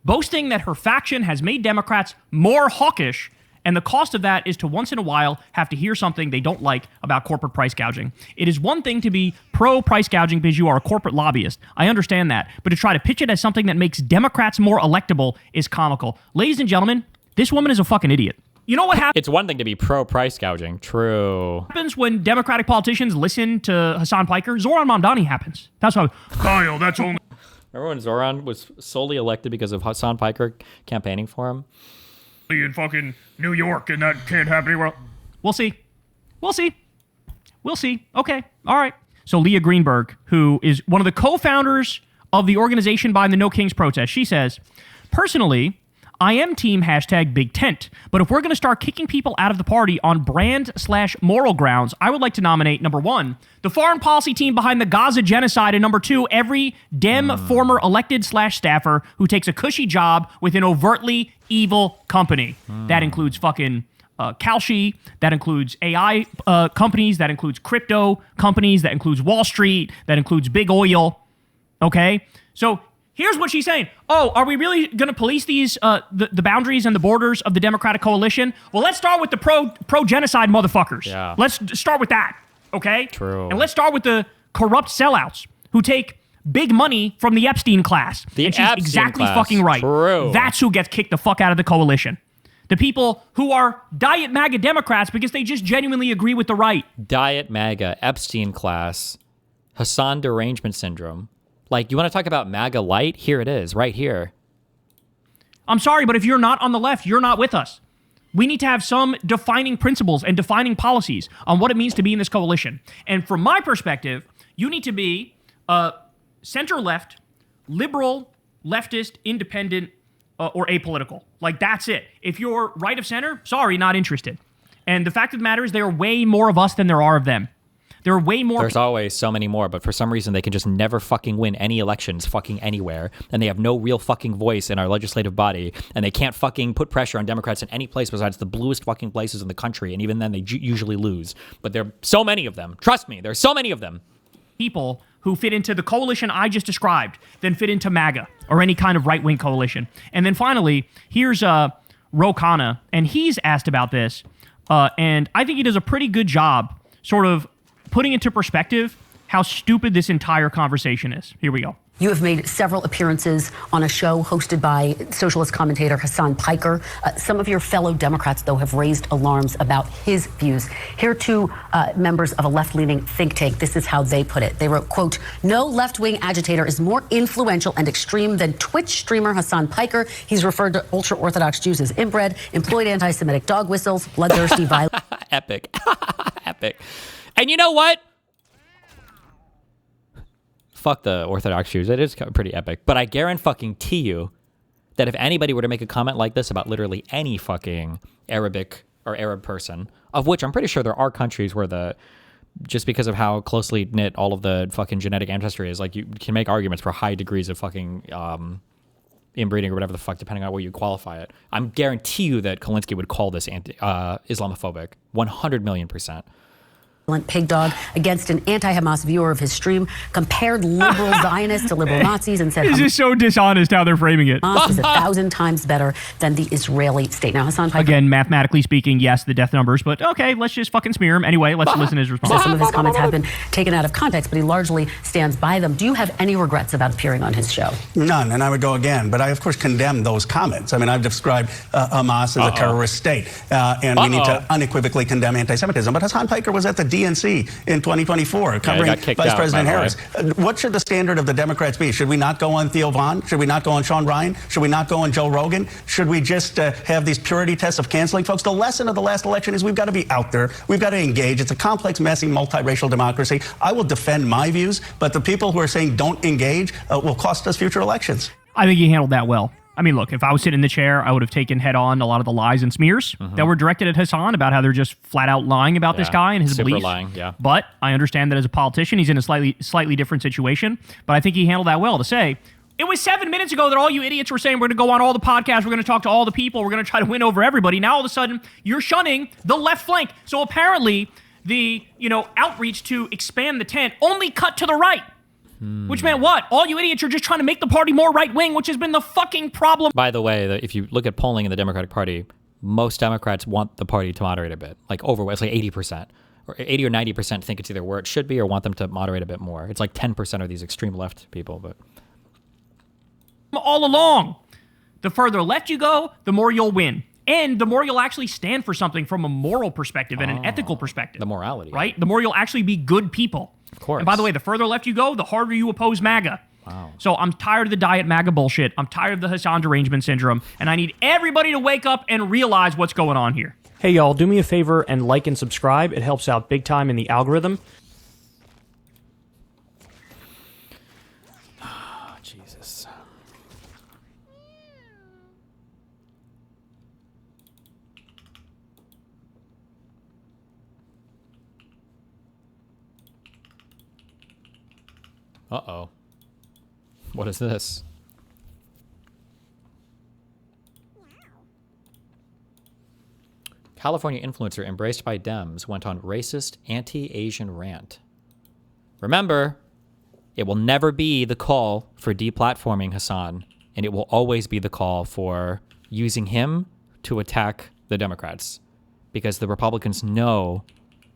boasting that her faction has made Democrats more hawkish, and the cost of that is to once in a while have to hear something they don't like about corporate price gouging. It is one thing to be pro-price gouging because you are a corporate lobbyist. I understand that. But to try to pitch it as something that makes Democrats more electable is comical. Ladies and gentlemen, this woman is a fucking idiot. You know what happens? It's one thing to be pro-price gouging. True. Happens when Democratic politicians listen to Hasan Piker? Zoran Mamdani happens. That's how. Kyle, that's only. Remember when Zoran was solely elected because of Hasan Piker campaigning for him? In fucking New York, and that can't happen anywhere else. We'll see. Okay. All right. So Leah Greenberg, who is one of the co-founders of the organization behind the No Kings protest, she says, personally, I am team #Big Tent, but if we're going to start kicking people out of the party on brand/moral grounds, I would like to nominate, number one, the foreign policy team behind the Gaza genocide, and number two, every Dem former elected/staffer who takes a cushy job with an overtly evil company. That includes fucking Kalshi, that includes AI companies, that includes crypto companies, that includes Wall Street, that includes big oil. Okay? So here's what she's saying. Oh, are we really going to police these the boundaries and the borders of the Democratic coalition? Well, let's start with the pro-genocide motherfuckers. Yeah. Let's start with that, okay? True. And let's start with the corrupt sellouts who take big money from the Epstein class. The and she's Epstein exactly class. fucking right. True. That's who gets kicked the fuck out of the coalition. The people who are diet MAGA Democrats because they just genuinely agree with the right. Diet MAGA, Epstein class, Hasan derangement syndrome. Like, you want to talk about MAGA light? Here it is, right here. I'm sorry, but if you're not on the left, you're not with us. We need to have some defining principles and defining policies on what it means to be in this coalition. And from my perspective, you need to be center-left, liberal, leftist, independent, or apolitical. Like, that's it. If you're right of center, sorry, not interested. And the fact of the matter is there are way more of us than there are of them. There are way more. There's always so many more, but for some reason they can just never fucking win any elections fucking anywhere, and they have no real fucking voice in our legislative body, and they can't fucking put pressure on Democrats in any place besides the bluest fucking places in the country, and even then they usually lose. But there are so many of them. Trust me, there's so many of them. People who fit into the coalition I just described than fit into MAGA or any kind of right-wing coalition. And then finally, here's Rokana, and he's asked about this, and I think he does a pretty good job sort of putting into perspective how stupid this entire conversation is. Here we go. You have made several appearances on a show hosted by socialist commentator Hasan Piker. Some of your fellow Democrats, though, have raised alarms about his views. Here are two members of a left-leaning think tank. This is how they put it. They wrote, quote, "No left-wing agitator is more influential and extreme than Twitch streamer Hasan Piker. He's referred to ultra-Orthodox Jews as inbred, employed anti-Semitic dog whistles, bloodthirsty violence." Epic. Epic. And you know what? Fuck the Orthodox Jews. It is pretty epic. But I guarantee you that if anybody were to make a comment like this about literally any fucking Arabic or Arab person, of which I'm pretty sure there are countries where just because of how closely knit all of the fucking genetic ancestry is, like, you can make arguments for high degrees of fucking inbreeding or whatever the fuck, depending on where you qualify it. I'm guarantee you that Kucklinsky would call this Islamophobic. 100 million %. Pig dog against an anti-Hamas viewer of his stream, compared liberal Zionists to liberal Nazis, and said This is so dishonest how they're framing it. Hamas is 1,000 times better than the Israeli state. Now, Hasan Piker, again, mathematically speaking, yes, the death numbers, but okay, let's just fucking smear him. Anyway, let's listen to his response. so some of his comments have been taken out of context, but he largely stands by them. Do you have any regrets about appearing on his show? None, and I would go again. But I, of course, condemn those comments. I mean, I've described Hamas as a terrorist state, and we need to unequivocally condemn anti-Semitism. But Hasan Piker was at the DNC in 2024, covering Vice President Harris. What should the standard of the Democrats be? Should we not go on Theo Vaughn? Should we not go on Sean Ryan? Should we not go on Joe Rogan? Should we just have these purity tests of canceling folks? The lesson of the last election is we've got to be out there. We've got to engage. It's a complex, messy, multiracial democracy. I will defend my views, but the people who are saying don't engage will cost us future elections. I think he handled that well. I mean, look, if I was sitting in the chair, I would have taken head on a lot of the lies and smears that were directed at Hasan about how they're just flat out lying about this guy and his beliefs. Lying, yeah. But I understand that as a politician, he's in a slightly different situation. But I think he handled that well to say, it was 7 minutes ago that all you idiots were saying we're going to go on all the podcasts, we're going to talk to all the people, we're going to try to win over everybody. Now all of a sudden, you're shunning the left flank. So apparently, the outreach to expand the tent only cut to the right. Which meant what? All you idiots are just trying to make the party more right-wing, which has been the fucking problem. By the way, if you look at polling in the Democratic Party, most Democrats want the party to moderate a bit. Like it's like 80%. Or 80 or 90% think it's either where it should be or want them to moderate a bit more. It's like 10% are these extreme left people. But all along, the further left you go, the more you'll win. And the more you'll actually stand for something from a moral perspective and an ethical perspective. The morality. Right? The more you'll actually be good people. Of course. And by the way, the further left you go, the harder you oppose MAGA. Wow. So I'm tired of the diet MAGA bullshit. I'm tired of the Hasan derangement syndrome. And I need everybody to wake up and realize what's going on here. Hey, y'all, do me a favor and like and subscribe. It helps out big time in the algorithm. Oh, Jesus. Uh-oh. What is this? California influencer embraced by Dems went on racist anti-Asian rant. Remember, it will never be the call for deplatforming Hasan, and it will always be the call for using him to attack the Democrats, because the Republicans know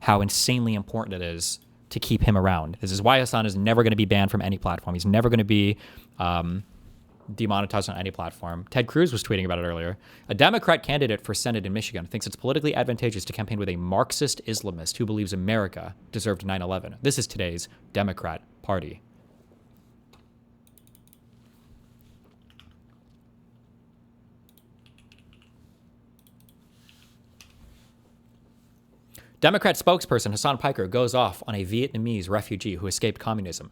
how insanely important it is to keep him around. This is why Hasan is never going to be banned from any platform. He's never going to be demonetized on any platform. Ted Cruz was tweeting about it earlier. A Democrat candidate for Senate in Michigan thinks it's politically advantageous to campaign with a Marxist Islamist who believes America deserved 9/11. This is today's Democrat Party. Democrat spokesperson Hasan Piker goes off on a Vietnamese refugee who escaped communism.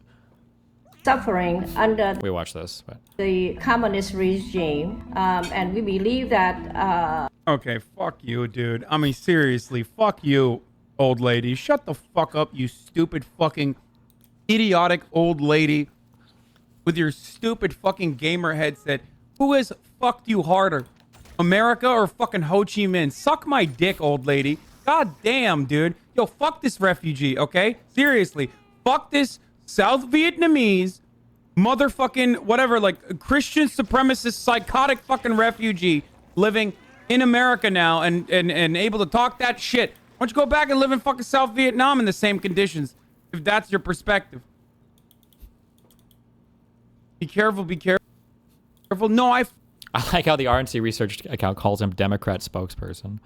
Suffering under We watch this. But. the communist regime, and we believe that... Okay, fuck you, dude. I mean, seriously, fuck you, old lady. Shut the fuck up, you stupid fucking idiotic old lady with your stupid fucking gamer headset. Who has fucked you harder, America or fucking Ho Chi Minh? Suck my dick, old lady. God damn, dude. Yo, fuck this refugee, okay? Seriously, fuck this South Vietnamese motherfucking whatever, like Christian supremacist psychotic fucking refugee living in America now and able to talk that shit. Why don't you go back and live in fucking South Vietnam in the same conditions, if that's your perspective? Be careful, be careful. No, I like how the RNC research account calls him Democrat spokesperson.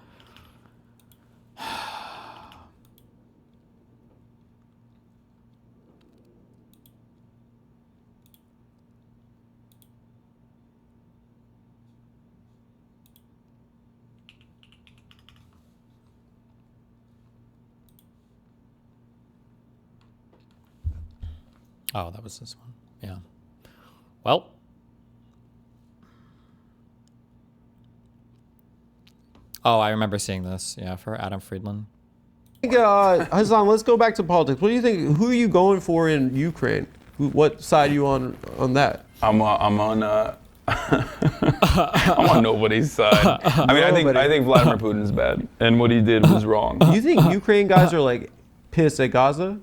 Oh, that was this one. Yeah. Well. Oh, I remember seeing this. Yeah, for Adam Friedland. Hasan, let's go back to politics. What do you think? Who are you going for in Ukraine? What side are you on that? I'm on I'm on nobody's side. I mean, I think Vladimir Putin's bad, and what he did was wrong. You think Ukraine guys are like pissed at Gaza?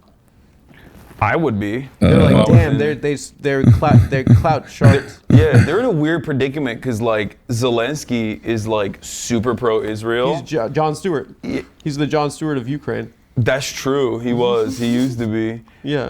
I would be. They're like, damn, they're clout sharks. They're in a weird predicament because like Zelensky is like super pro-Israel. He's Jon Stewart. He's the Jon Stewart of Ukraine. That's true. He was. He used to be. Yeah.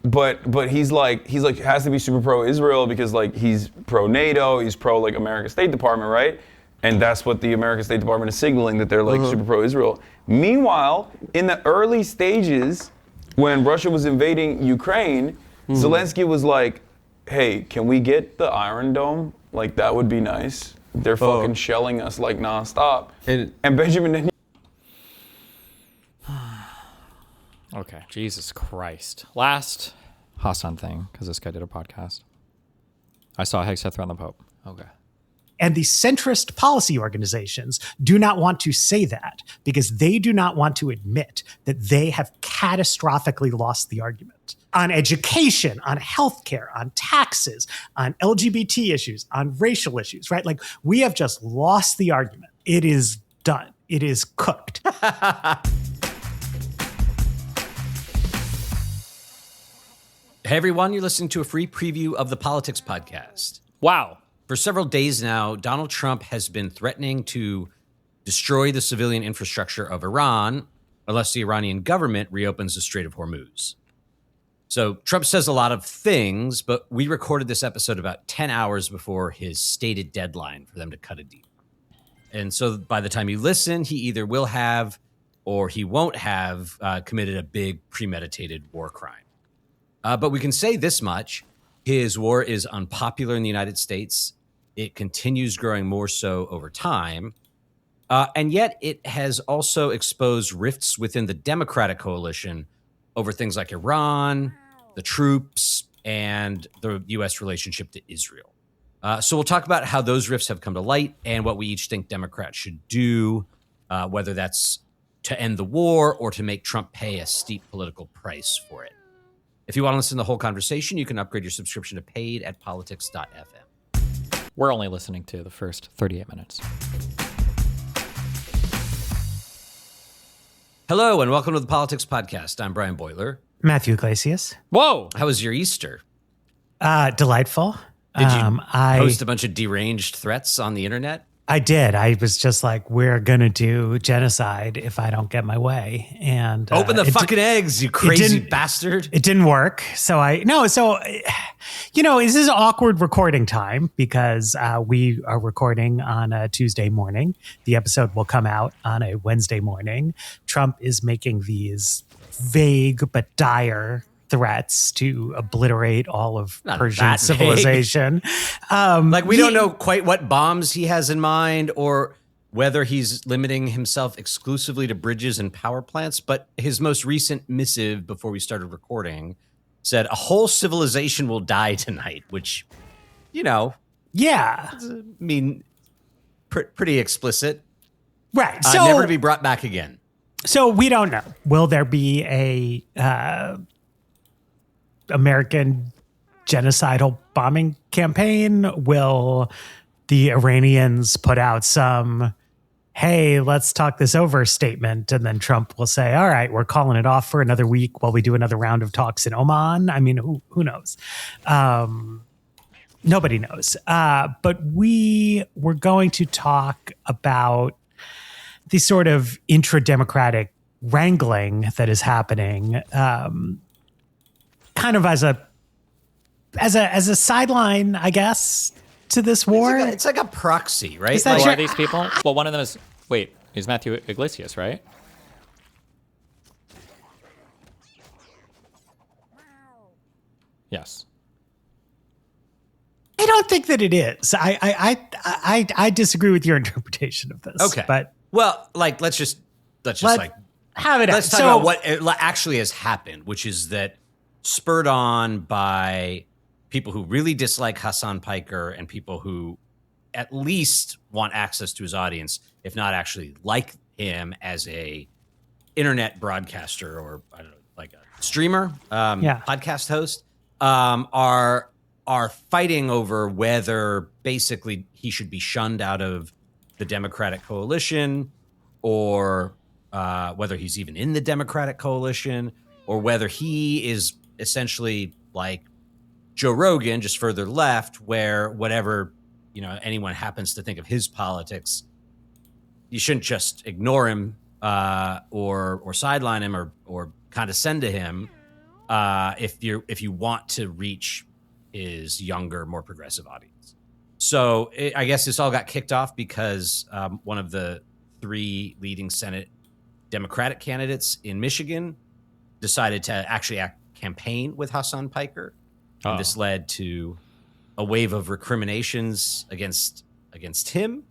But he's like has to be super pro-Israel because like he's pro-NATO. He's pro like American State Department, right? And that's what the American State Department is signaling, that they're like super pro-Israel. Meanwhile, in the early stages, when Russia was invading Ukraine, Zelensky was like, hey, can we get the Iron Dome? Like, that would be nice. They're fucking shelling us like nonstop. And Benjamin... Okay, Jesus Christ. Last Hasan thing, because this guy did a podcast. I saw Hegseth around the Pope. Okay. And the centrist policy organizations do not want to say that because they do not want to admit that they have catastrophically lost the argument on education, on healthcare, on taxes, on LGBT issues, on racial issues, right? Like, we have just lost the argument. It is done. It is cooked. Hey everyone, you're listening to a free preview of the Politics Podcast. Wow. For several days now, Donald Trump has been threatening to destroy the civilian infrastructure of Iran unless the Iranian government reopens the Strait of Hormuz. So Trump says a lot of things, but we recorded this episode about 10 hours before his stated deadline for them to cut a deal. And so by the time you listen, he either will have or he won't have committed a big premeditated war crime. But we can say this much. His war is unpopular in the United States. It continues growing more so over time. And yet it has also exposed rifts within the Democratic coalition over things like Iran, the troops, and the U.S. relationship to Israel. So we'll talk about how those rifts have come to light and what we each think Democrats should do, whether that's to end the war or to make Trump pay a steep political price for it. If you want to listen to the whole conversation, you can upgrade your subscription to paid at politics.fm. We're only listening to the first 38 minutes. Hello, and welcome to the Politics Podcast. I'm Brian Boyler. Matthew Yglesias. Whoa! How was your Easter? Delightful. Did you post a bunch of deranged threats on the internet? I did. I was just like, we're going to do genocide if I don't get my way. And open the fucking eggs, you crazy bastard. It didn't work. So this is awkward recording time because we are recording on a Tuesday morning. The episode will come out on a Wednesday morning. Trump is making these vague but dire threats to obliterate all of Persian civilization. We don't know quite what bombs he has in mind or whether he's limiting himself exclusively to bridges and power plants, but his most recent missive before we started recording said a whole civilization will die tonight, which, yeah, I mean, pretty explicit. Right. So never to be brought back again. So we don't know. Will there be a American genocidal bombing campaign? Will the Iranians put out some, hey, let's talk this over statement? And then Trump will say, all right, we're calling it off for another week while we do another round of talks in Oman. I mean, who knows? Nobody knows. But we were going to talk about the sort of intra-democratic wrangling that is happening, kind of as a sideline, I guess, to this war. It's like a proxy, right? Who are these people? Well, one of them is Matthew Yglesias, right? Yes. I don't think that it is. I disagree with your interpretation of this. Okay. But well, let's just have it. Let's talk about what actually has happened, which is that spurred on by people who really dislike Hasan Piker and people who at least want access to his audience, if not actually like him as a internet broadcaster or I don't know, like a streamer, podcast host, are fighting over whether basically he should be shunned out of the Democratic coalition, or whether he's even in the Democratic coalition, or whether he is essentially like Joe Rogan, just further left, where whatever anyone happens to think of his politics, you shouldn't just ignore him or sideline him or condescend to him if you want to reach his younger, more progressive audience. So I guess this all got kicked off because one of the 3 leading Senate Democratic candidates in Michigan decided to actually campaign with Hasan Piker. And this led to a wave of recriminations against him,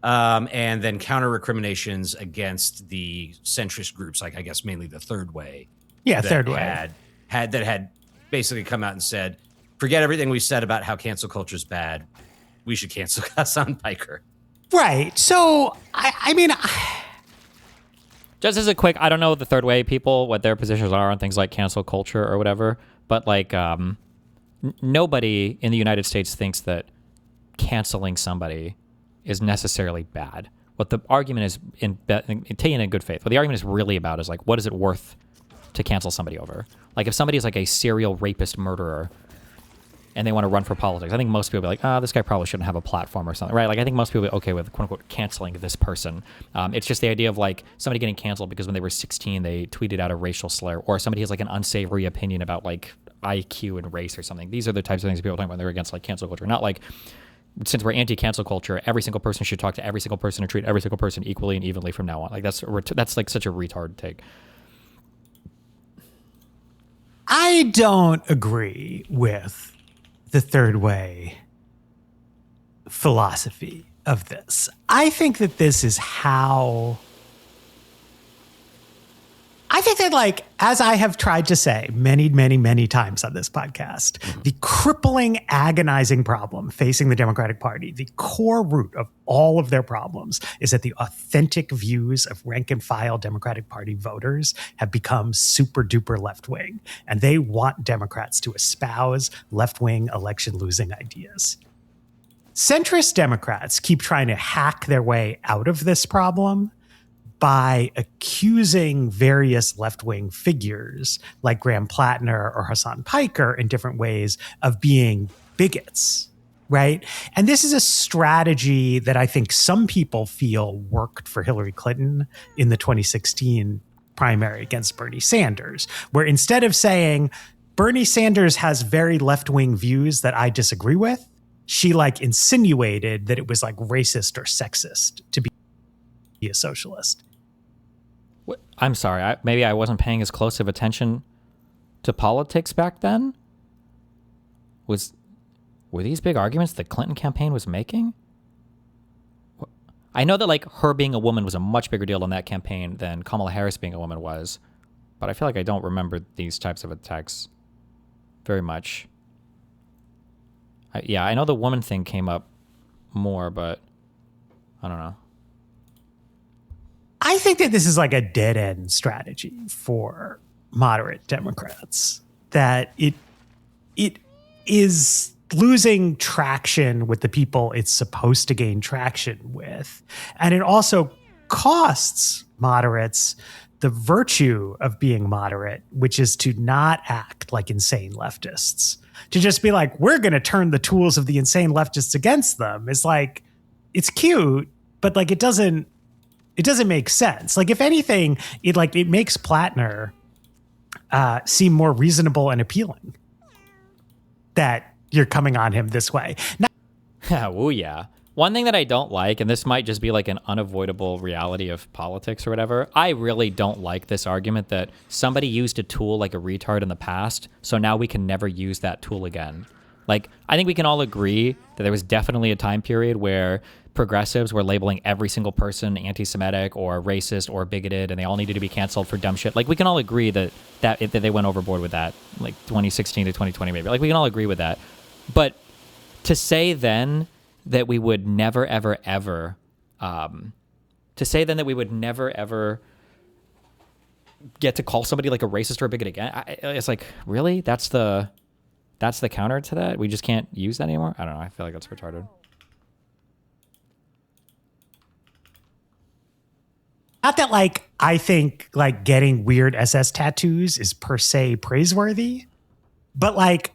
and then counter recriminations against the centrist groups, like I guess mainly the Third Way. Yeah, Third Way had basically come out and said, forget everything we said about how cancel culture is bad. We should cancel Hasan Piker. Right. So I mean, just as a quick, I don't know the Third Way people, what their positions are on things like cancel culture or whatever, but like nobody in the United States thinks that canceling somebody is necessarily bad. What the argument is, taking in good faith, what the argument is really about is like, what is it worth to cancel somebody over? Like if somebody is like a serial rapist murderer and they want to run for politics, I think most people will be like, this guy probably shouldn't have a platform or something, right? Like I think most people will be okay with quote unquote canceling this person. It's just the idea of like somebody getting canceled because when they were 16, they tweeted out a racial slur, or somebody has like an unsavory opinion about like IQ and race or something. These are the types of things people are talking about when they're against like cancel culture. Not like, since we're anti-cancel culture, every single person should talk to every single person and treat every single person equally and evenly from now on. Like that's like such a retard take. I don't agree with the Third Way philosophy of this. I think that this is how... I think that, like, as I have tried to say many, many, many times on this podcast, the crippling, agonizing problem facing the Democratic Party, the core root of all of their problems, is that the authentic views of rank and file Democratic Party voters have become super duper left wing, and they want Democrats to espouse left wing election losing ideas. Centrist Democrats keep trying to hack their way out of this problem by accusing various left-wing figures like Graham Plattner or Hasan Piker in different ways of being bigots, right? And this is a strategy that I think some people feel worked for Hillary Clinton in the 2016 primary against Bernie Sanders, where instead of saying, Bernie Sanders has very left-wing views that I disagree with, she like insinuated that it was like racist or sexist to be a socialist. I'm sorry. Maybe I wasn't paying as close of attention to politics back then. Were these big arguments the Clinton campaign was making? I know that like her being a woman was a much bigger deal in that campaign than Kamala Harris being a woman was, but I feel like I don't remember these types of attacks very much. I know the woman thing came up more, but I don't know. I think that this is like a dead end strategy for moderate Democrats, that it is losing traction with the people it's supposed to gain traction with. And it also costs moderates the virtue of being moderate, which is to not act like insane leftists. To just be like, we're going to turn the tools of the insane leftists against them. It's like, it's cute, but like it doesn't make sense. Like if anything, it makes Plattner seem more reasonable and appealing that you're coming on him this way. Now, Oh yeah. One thing that I don't like, and this might just be like an unavoidable reality of politics or whatever, I really don't like this argument that somebody used a tool like a retard in the past, so now we can never use that tool again. Like, I think we can all agree that there was definitely a time period where progressives were labeling every single person anti-Semitic or racist or bigoted, and they all needed to be canceled for dumb shit. Like, we can all agree that they went overboard with that, like 2016 to 2020 maybe. Like, we can all agree with that. But to say then that we would never, ever, ever, get to call somebody like a racist or a bigot again, it's like, really? That's the counter to that? We just can't use that anymore? I don't know. I feel like that's retarded. not that like I think like getting weird SS tattoos is per se praiseworthy, but like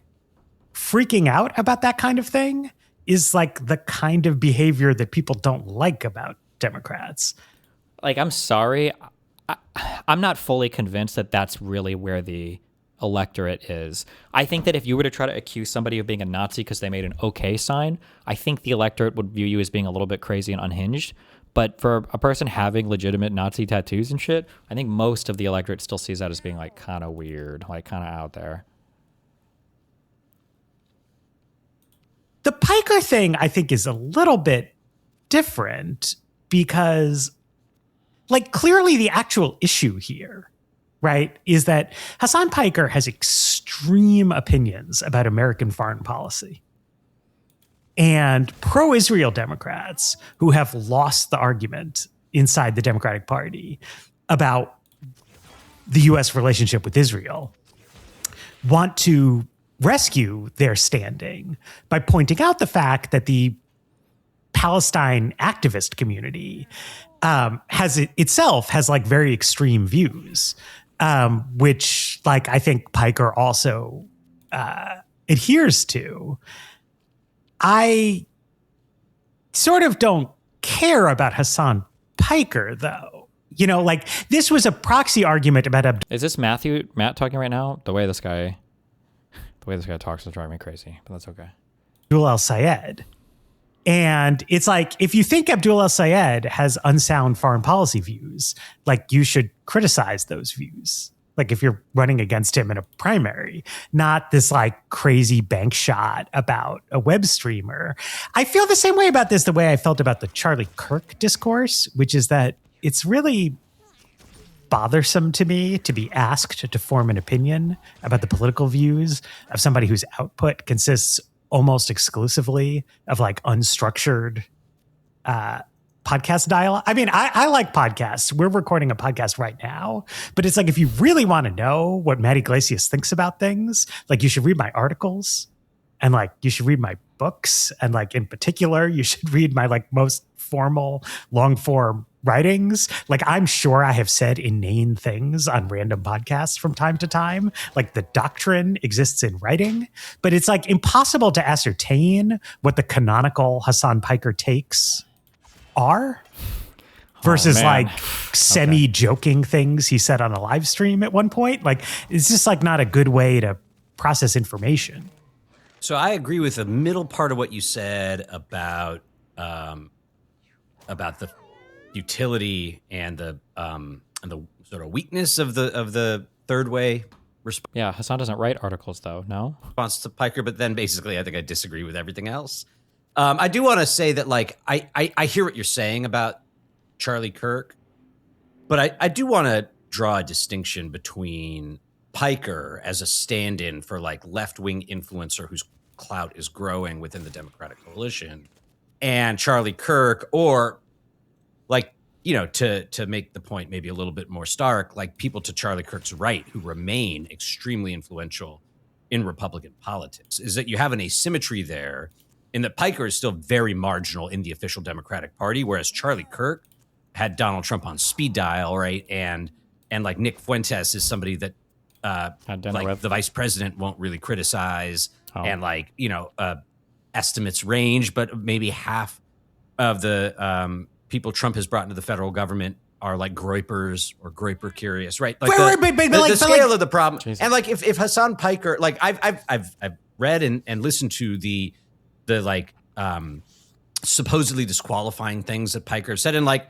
freaking out about that kind of thing is like the kind of behavior that people don't like about Democrats. Like, I'm sorry. I'm not fully convinced that that's really where the electorate is. I think that if you were to try to accuse somebody of being a Nazi because they made an okay sign, I think the electorate would view you as being a little bit crazy and unhinged. But for a person having legitimate Nazi tattoos and shit, I think most of the electorate still sees that as being like kind of weird, like kind of out there. The Piker thing, I think, is a little bit different because, like, clearly the actual issue here, right, is that Hasan Piker has extreme opinions about American foreign policy. And pro-Israel Democrats who have lost the argument inside the Democratic Party about the U.S. relationship with Israel want to rescue their standing by pointing out the fact that the Palestine activist community has like very extreme views, which like I think Piker also adheres to. I sort of don't care about Hasan Piker, though. You know, like this was a proxy argument about Is this Matt talking right now? The way this guy talks is driving me crazy, but that's okay. Abdul el-Sayed. And it's like, if you think Abdul el-Sayed has unsound foreign policy views, like you should criticize those views. Like if you're running against him in a primary, not this like crazy bank shot about a web streamer. I feel the same way about this, the way I felt about the Charlie Kirk discourse, which is that it's really bothersome to me to be asked to form an opinion about the political views of somebody whose output consists almost exclusively of like unstructured podcast dialogue. I mean, I like podcasts. We're recording a podcast right now, but it's like, if you really want to know what Matthew Yglesias thinks about things, like you should read my articles and like you should read my books. And like in particular, you should read my like most formal long form writings. Like I'm sure I have said inane things on random podcasts from time to time. Like the doctrine exists in writing, but it's like impossible to ascertain what the canonical Hasan Piker takes are versus like semi-joking things he said on a live stream at one point. Like it's just like not a good way to process information. So I agree with the middle part of what you said about the utility and the sort of weakness of the third way response. Yeah, Hasan doesn't write articles though, no? Response to Piker, but then basically I think I disagree with everything else. I do want to say that, like, I hear what you're saying about Charlie Kirk, but I do want to draw a distinction between Piker as a stand-in for, like, left-wing influencer whose clout is growing within the Democratic coalition, and Charlie Kirk, or, like, you know, to make the point maybe a little bit more stark, like people to Charlie Kirk's right who remain extremely influential in Republican politics, is that you have an asymmetry there in that Piker is still very marginal in the official Democratic Party, whereas Charlie Kirk had Donald Trump on speed dial, right? And like Nick Fuentes is somebody that like the vice president won't really criticize, and like, you know, estimates range, but maybe half of the people Trump has brought into the federal government are like groypers or groyper curious, right? Like the scale of the problem. Jesus. And like if Hasan Piker, like I've read and listened to the like supposedly disqualifying things that Piker said, and like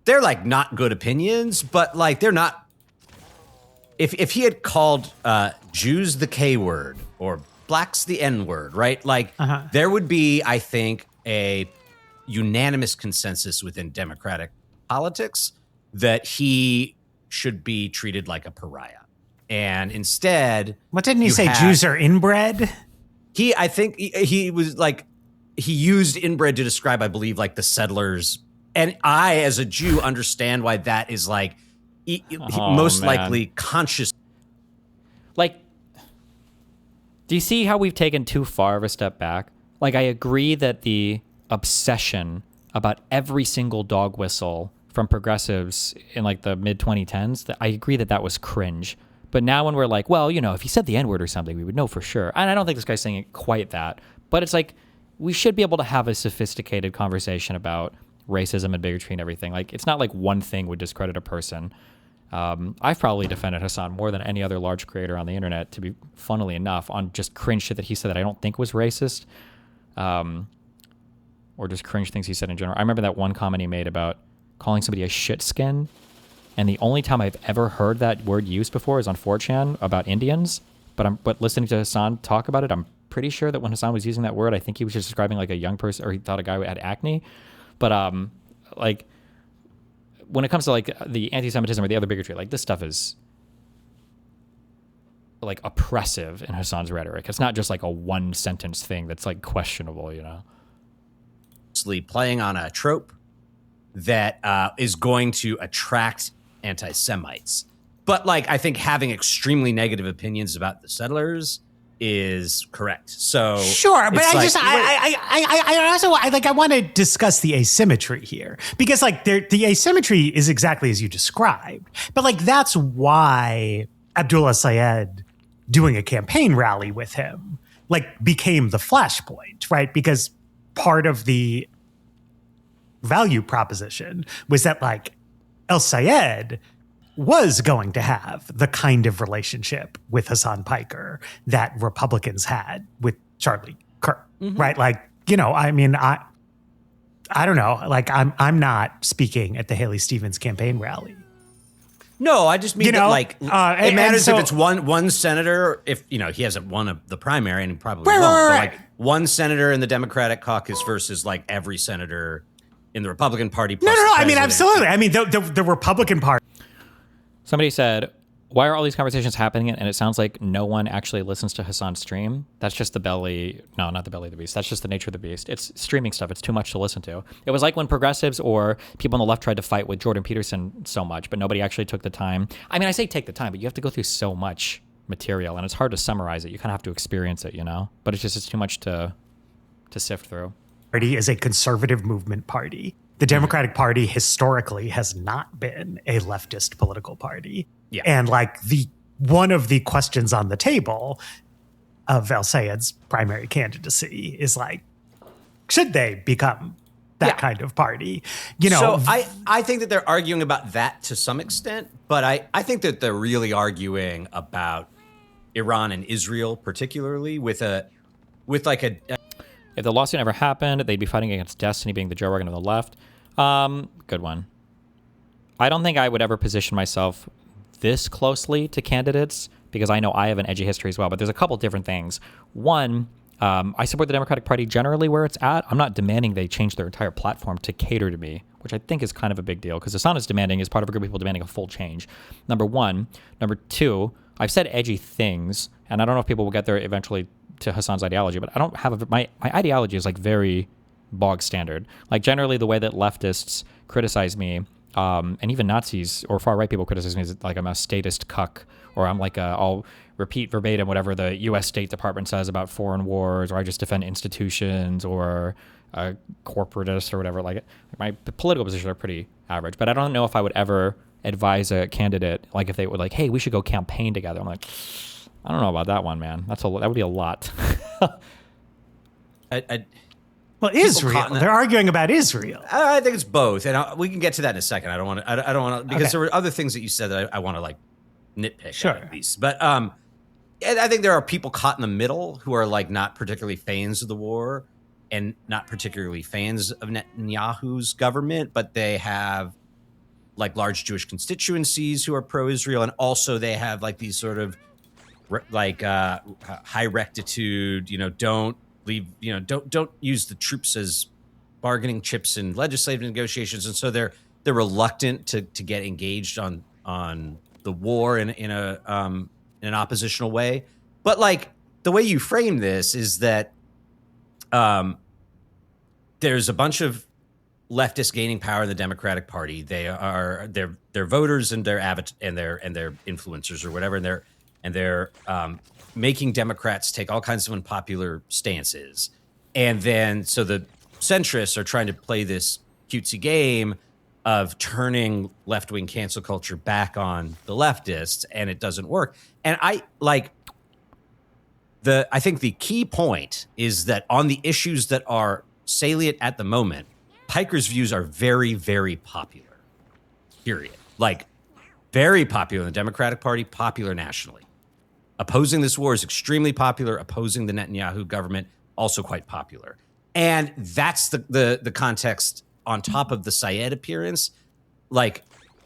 they're like not good opinions, but like they're not. If he had called Jews the K word or blacks the N word, right? Like there would be, I think, a unanimous consensus within Democratic politics that he should be treated like a pariah. And instead, what didn't he say? Jews are inbred? I think he was like, he used inbred to describe, I believe, like the settlers. And I, as a Jew, understand why that is like most likely conscious. Like, do you see how we've taken too far of a step back? Like, I agree that the obsession about every single dog whistle from progressives in like the mid 2010s, I agree that that was cringe. But now when we're like, well, you know, if he said the N-word or something, we would know for sure. And I don't think this guy's saying it quite that. But it's like, we should be able to have a sophisticated conversation about racism and bigotry and everything. Like, it's not like one thing would discredit a person. I've probably defended Hasan more than any other large creator on the internet, to be funnily enough, on just cringe shit that he said that I don't think was racist. Or just cringe things he said in general. I remember that one comment he made about calling somebody a shit skin. And the only time I've ever heard that word used before is on 4chan about Indians. But listening to Hasan talk about it, I'm pretty sure that when Hasan was using that word, I think he was just describing like a young person, or he thought a guy had acne. But like when it comes to like the anti-Semitism or the other bigotry, like this stuff is like oppressive in Hasan's rhetoric. It's not just like a one sentence thing that's like questionable, you know? Playing on a trope that is going to attract anti-Semites. But like, I think having extremely negative opinions about the settlers is correct. So sure, but I also want to discuss the asymmetry here, because like the asymmetry is exactly as you described. But like that's why Abdullah Sayed doing a campaign rally with him like became the flashpoint, right? Because part of the value proposition was that like El Sayed was going to have the kind of relationship with Hasan Piker that Republicans had with Charlie Kirk, right? Like, you know, I mean, I don't know, like I'm not speaking at the Haley Stevens campaign rally. No, I just mean, you know, that like it matters so, if it's one senator, if, you know, he hasn't won the primary, and he probably won't. But like one senator in the Democratic caucus versus like every senator in the Republican Party. No. I mean, absolutely. I mean, the Republican Party. Somebody said, why are all these conversations happening? And it sounds like no one actually listens to Hasan's stream. That's just the belly. No, not the belly of the beast. That's just the nature of the beast. It's streaming stuff. It's too much to listen to. It was like when progressives or people on the left tried to fight with Jordan Peterson so much, but nobody actually took the time. I mean, I say take the time, but you have to go through so much material, and it's hard to summarize it. You kind of have to experience it, you know? But it's too much to sift through. Party is a conservative movement party. The Democratic Party historically has not been a leftist political party. Yeah. And like one of the questions on the table of El Sayed's primary candidacy is like, should they become that kind of party? You know, so I think that they're arguing about that to some extent, but I think that they're really arguing about Iran and Israel, particularly with like a. If the lawsuit never happened, they'd be fighting against Destiny being the Joe Rogan of the left. Good one. I don't think I would ever position myself this closely to candidates, because I know I have an edgy history as well, but there's a couple different things. One, I support the Democratic Party generally where it's at. I'm not demanding they change their entire platform to cater to me, which I think is kind of a big deal because Hasan is demanding, is part of a group of people demanding a full change. Number one. Number two, I've said edgy things, and I don't know if people will get there eventually to Hasan's ideology, but I don't have my ideology is like very bog standard. Like generally the way that leftists criticize me, and even Nazis or far right people criticize me is like I'm a statist cuck, or I'm like I'll repeat verbatim whatever the U.S. State Department says about foreign wars, or I just defend institutions, or a corporatist or whatever. Like my political positions are pretty average, but I don't know if I would ever advise a candidate, like if they would like, hey, we should go campaign together. I'm like, I don't know about that one, man. That would be a lot. Well, Israel. They're arguing about Israel. I think it's both, and we can get to that in a second. I don't want to because there were other things that you said that I want to like nitpick at least. But I think there are people caught in the middle who are like not particularly fans of the war and not particularly fans of Netanyahu's government, but they have like large Jewish constituencies who are pro-Israel, and also they have like these sort of like high rectitude, don't leave, don't use the troops as bargaining chips in legislative negotiations, and so they're reluctant to get engaged on the war in an oppositional way. But like the way you frame this is that there's a bunch of leftists gaining power in the Democratic Party. They're voters and their influencers or whatever, and they're making Democrats take all kinds of unpopular stances. And then so the centrists are trying to play this cutesy game of turning left-wing cancel culture back on the leftists, and it doesn't work. And I think the key point is that on the issues that are salient at the moment, Piker's views are very, very popular, period. Like, very popular in the Democratic Party, popular nationally. Opposing this war is extremely popular. Opposing the Netanyahu government, also quite popular. And that's the context on top of the Syed appearance, like,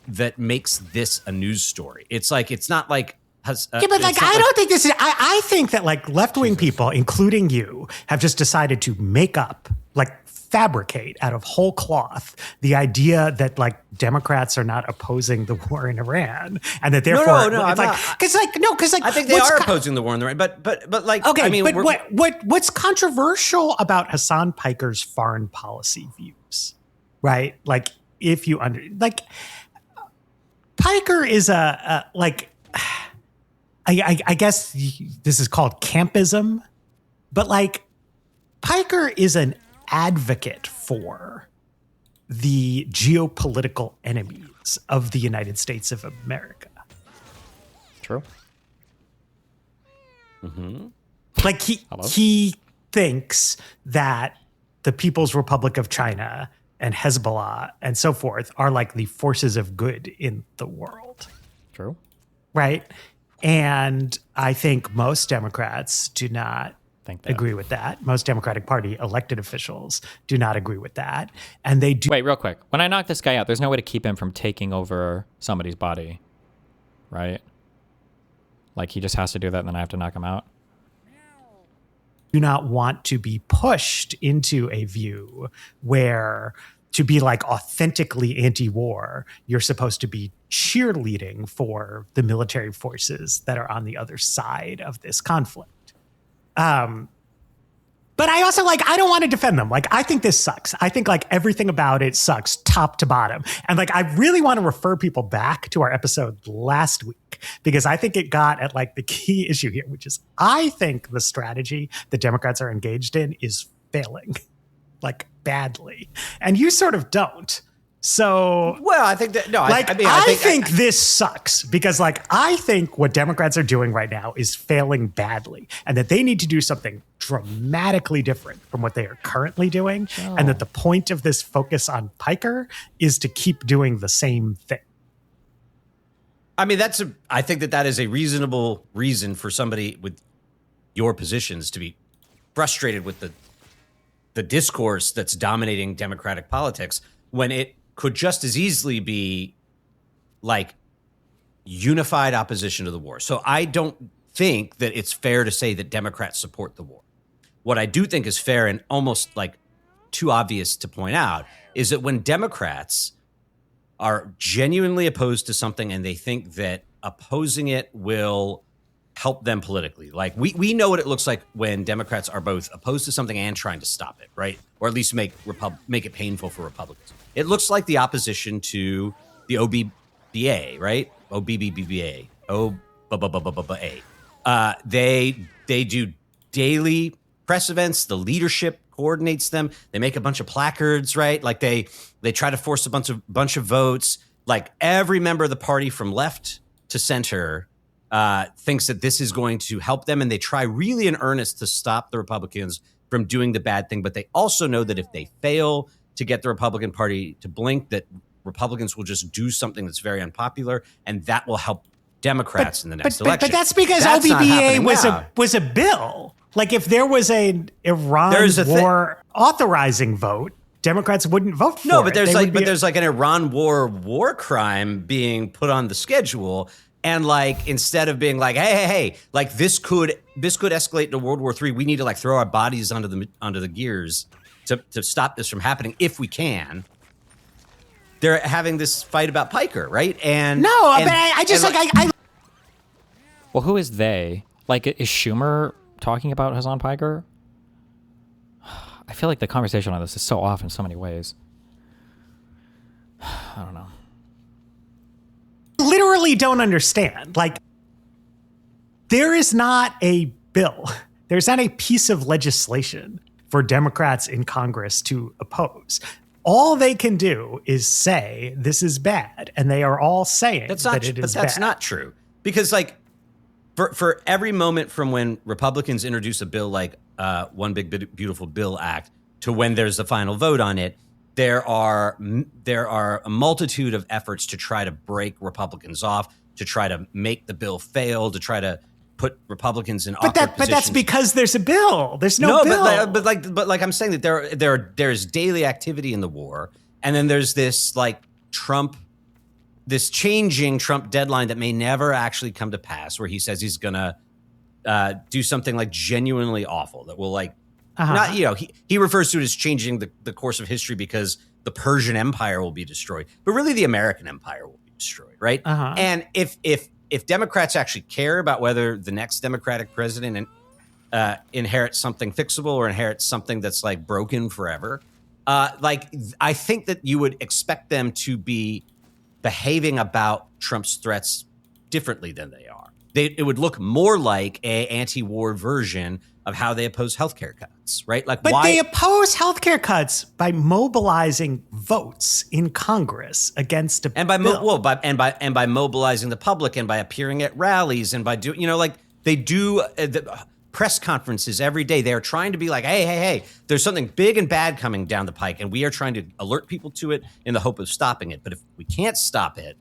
that makes this a news story. It's like, it's not like... but like, I don't think this is... I think that, like, left-wing people, including you, have just decided to make up, like, fabricate out of whole cloth the idea that like Democrats are not opposing the war in Iran, and that therefore I think they are opposing the war in Iran, but like, okay, I mean, what's controversial about Hasan Piker's foreign policy views, right? Like, if you Piker is I guess this is called campism, but like Piker is an advocate for the geopolitical enemies of the United States of America. True. Mm-hmm. Like he thinks that the People's Republic of China and Hezbollah and so forth are like the forces of good in the world. True. Right? And I think most Democrats do not agree with that. Most Democratic Party elected officials do not agree with that. And they do. Wait, real quick. When I knock this guy out, there's no way to keep him from taking over somebody's body, right? Like, he just has to do that and then I have to knock him out? Do not want to be pushed into a view where to be like authentically anti-war, you're supposed to be cheerleading for the military forces that are on the other side of this conflict. But I also I don't want to defend them. Like, I think this sucks. I think like everything about it sucks top to bottom. And like, I really want to refer people back to our episode last week, because I think it got at like the key issue here, which is I think the strategy that Democrats are engaged in is failing, like badly. And you sort of don't. So, well, I think that, no, like, I think this sucks because, like, I think what Democrats are doing right now is failing badly, and that they need to do something dramatically different from what they are currently doing. Oh. And that the point of this focus on Piker is to keep doing the same thing. I mean, I think that is a reasonable reason for somebody with your positions to be frustrated with the discourse that's dominating Democratic politics, when it could just as easily be like unified opposition to the war. So I don't think that it's fair to say that Democrats support the war. What I do think is fair and almost like too obvious to point out is that when Democrats are genuinely opposed to something and they think that opposing it will help them politically. Like we know what it looks like when Democrats are both opposed to something and trying to stop it, right? Or at least make it painful for Republicans. It looks like the opposition to the OBBA, right? OBBBA. They do daily press events. The leadership coordinates them. They make a bunch of placards, right? Like they try to force a bunch of votes. Like every member of the party from left to center thinks that this is going to help them, and they try really in earnest to stop the Republicans from doing the bad thing. But they also know that if they fail to get the Republican Party to blink, that Republicans will just do something that's very unpopular, and that will help Democrats in the next election. But that's because OBBA was a bill. Like if there was an Iran war authorizing vote, Democrats wouldn't vote for it. No, but there's like an Iran war crime being put on the schedule. And like, instead of being like, hey, like this could escalate to World War III. We need to like throw our bodies under the gears to stop this from happening if we can. They're having this fight about Piker, right? And but I just like. Well, who is they? Like, is Schumer talking about Hasan Piker? I feel like the conversation on this is so off in so many ways. I don't know. Literally don't understand. Like, there is not a bill. There's not a piece of legislation for Democrats in Congress to oppose. All they can do is say this is bad, and they are all saying that it is bad. That's not true. Because like for every moment from when Republicans introduce a bill like One Big Beautiful Bill Act to when there's the final vote on it, there are a multitude of efforts to try to break Republicans off, to try to make the bill fail, to try to put Republicans in awkward positions. But that's because there's a bill. There's no bill. But like I'm saying that there's daily activity in the war, and then there's this like this changing Trump deadline that may never actually come to pass, where he says he's gonna do something like genuinely awful that will like. Not, he refers to it as changing the course of history because the Persian Empire will be destroyed, but really the American Empire will be destroyed, right? And if Democrats actually care about whether the next Democratic president inherits something fixable or inherits something that's like broken forever, like I think that you would expect them to be behaving about Trump's threats differently than they are. It would look more like a anti-war version of how they oppose healthcare cuts, right? Like, but they oppose healthcare cuts by mobilizing votes in Congress against a bill. By mobilizing the public and by appearing at rallies and by doing, like they do the press conferences every day. They are trying to be like, hey, there's something big and bad coming down the pike, and we are trying to alert people to it in the hope of stopping it. But if we can't stop it,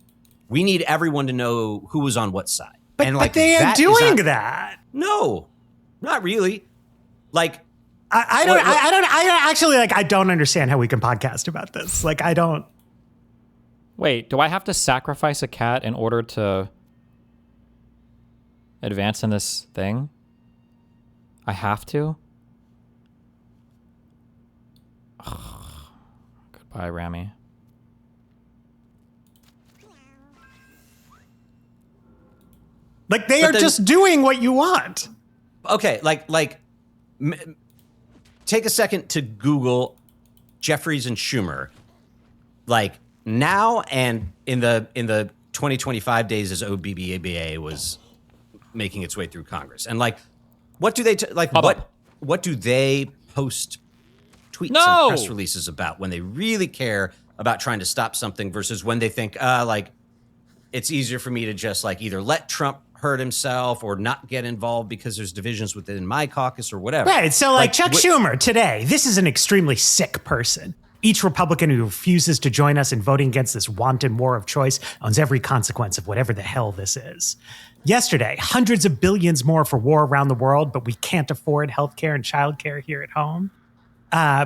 we need everyone to know who was on what side. But they are doing that. No. Not really. Like, I don't understand how we can podcast about this. Like, I don't. Wait, do I have to sacrifice a cat in order to advance in this thing? I have to? Ugh. Goodbye, Rami. Like, they are just doing what you want. Okay, take a second to Google Jeffries and Schumer, like now and in the 2025 days as OBBA was making its way through Congress, and like, what do they what do they post tweets and press releases about when they really care about trying to stop something versus when they think like it's easier for me to just like either let Trump hurt himself or not get involved because there's divisions within my caucus or whatever. Right. So like Chuck Schumer today, this is an extremely sick person. Each Republican who refuses to join us in voting against this wanton war of choice owns every consequence of whatever the hell this is. Yesterday, hundreds of billions more for war around the world, but we can't afford healthcare and childcare here at home.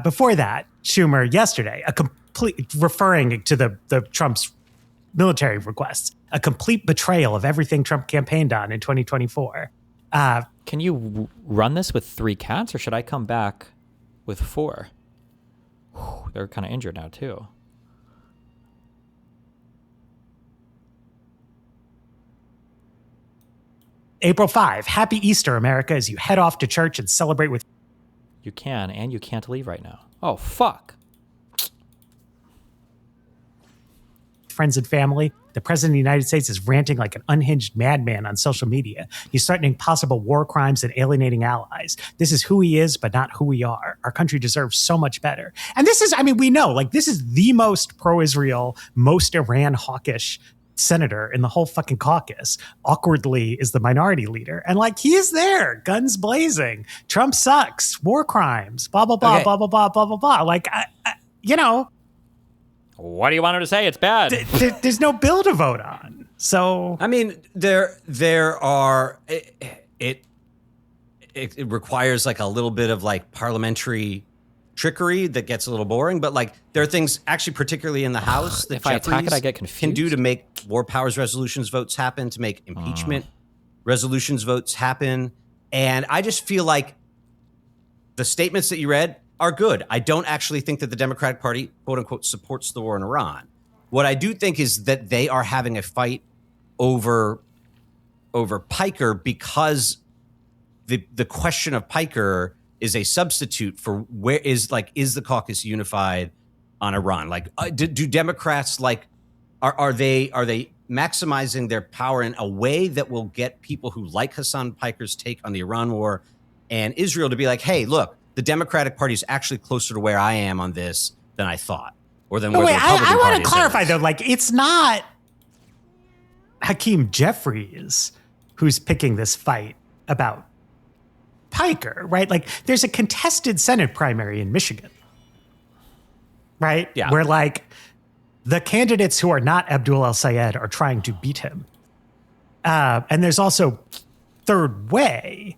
Before that, Schumer yesterday, referring to the Trump's military requests, a complete betrayal of everything Trump campaigned on in 2024. Can you run this with 3 cats, or should I come back with 4? Whew, they're kind of injured now, too. April 5, Happy Easter, America, as you head off to church and celebrate with... You can, and you can't leave right now. Oh, fuck. Friends and family. The president of the United States is ranting like an unhinged madman on social media. He's threatening possible war crimes and alienating allies. This is who he is, but not who we are. Our country deserves so much better. And this is, I mean, we know, like, this is the most pro-Israel, most Iran hawkish senator in the whole fucking caucus. Awkwardly is the minority leader. And like, he is there, guns blazing. Trump sucks, war crimes, blah, blah, blah, Okay. blah, blah, blah, blah, blah, blah. Like, you know, what do you want him to say? It's bad. There's no bill to vote on. So I mean, there are it requires like a little bit of like parliamentary trickery that gets a little boring, but like there are things actually, particularly in the House, that If I attack it, I get can do to make war powers resolutions votes happen, to make impeachment resolutions votes happen. And I just feel like the statements that you read are good. I don't actually think that the Democratic Party, quote unquote, supports the war in Iran. What I do think is that they are having a fight over Piker because the question of Piker is a substitute for where is the caucus unified on Iran? Like, do Democrats are they maximizing their power in a way that will get people who like Hasan Piker's take on the Iran war and Israel to be like, hey, look, the Democratic Party is actually closer to where I am on this than I thought, or than where the Republican I Party want to is. clarify though, like, it's not Hakeem Jeffries who's picking this fight about Piker, right? Like, there's a contested Senate primary in Michigan, right? Yeah. Where like the candidates who are not Abdul El-Sayed are trying to beat him. And there's also Third Way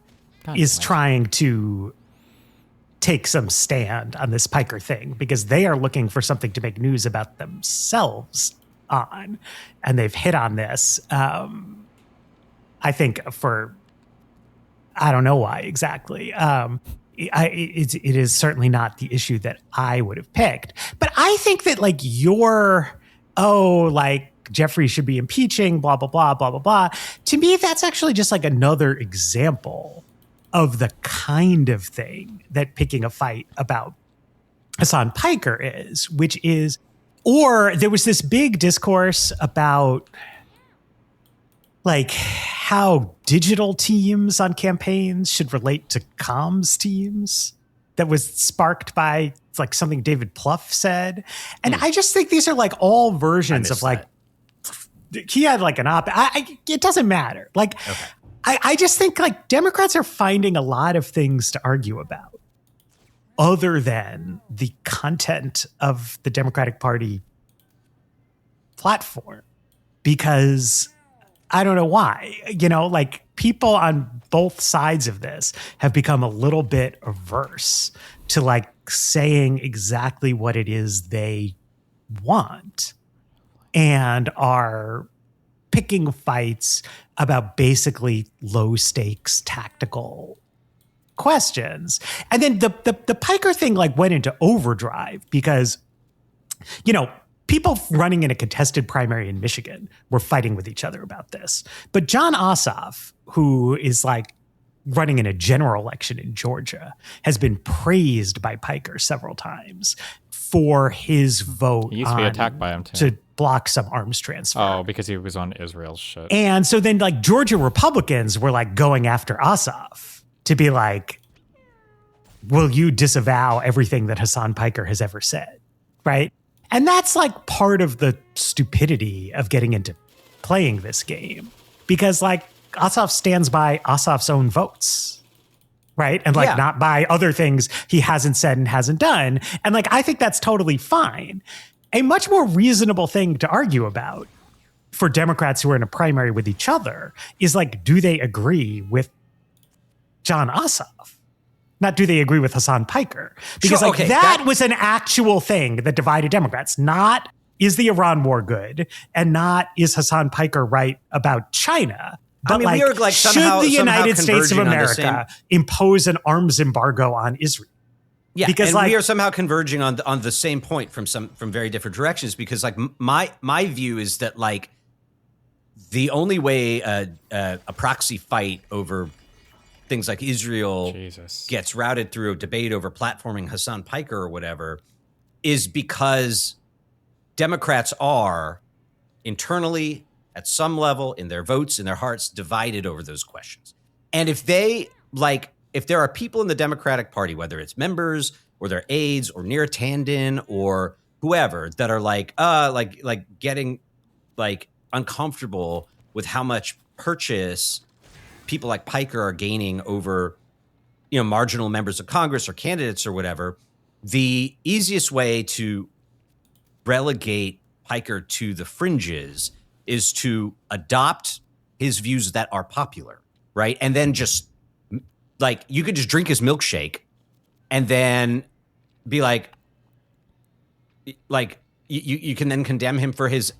is trying to take some stand on this Piker thing because they are looking for something to make news about themselves on. And they've hit on this, I think, for, I don't know why exactly. It is certainly not the issue that I would have picked. But I think that, like, Jeffrey should be impeaching, blah, blah, blah, blah, blah, blah. To me, that's actually just like another example of the kind of thing that picking a fight about Hasan Piker is, which is, or there was this big discourse about like how digital teams on campaigns should relate to comms teams that was sparked by like something David Plouffe said. And I just think these are like all versions of like, he had like an it doesn't matter. Like, okay. I just think like Democrats are finding a lot of things to argue about other than the content of the Democratic Party platform, because I don't know why, like people on both sides of this have become a little bit averse to like saying exactly what it is they want and are picking fights about basically low stakes tactical questions. And then the Piker thing like went into overdrive because, people running in a contested primary in Michigan were fighting with each other about this. But John Ossoff, who is like running in a general election in Georgia, has been praised by Piker several times for his vote. He used to be attacked by him too. To block some arms transfer. Oh, because he was on Israel's shit. And so then like Georgia Republicans were like going after Ossoff to be like, will you disavow everything that Hasan Piker has ever said? Right? And that's like part of the stupidity of getting into playing this game, because like Ossoff stands by Ossoff's own votes, right? And like not by other things he hasn't said and hasn't done. And like, I think that's totally fine. A much more reasonable thing to argue about for Democrats who are in a primary with each other is like, do they agree with John Ossoff? Not do they agree with Hasan Piker? Because that was an actual thing that divided Democrats. Not is the Iran war good, and not is Hasan Piker right about China. But I mean, we are like should somehow, the United States of converging on the America impose an arms embargo on Israel? Yeah, because and we are somehow converging on the same point from very different directions. Because like my view is that like the only way a proxy fight over things like Israel gets routed through a debate over platforming Hasan Piker or whatever is because Democrats are internally at some level in their votes, in their hearts, divided over those questions. And if there are people in the Democratic Party, whether it's members or their aides or Neera Tanden or whoever, that are like getting like uncomfortable with how much purchase people like Piker are gaining over, marginal members of Congress or candidates or whatever, the easiest way to relegate Piker to the fringes is to adopt his views that are popular, right? And then just like you could just drink his milkshake and then be like you can then condemn him for his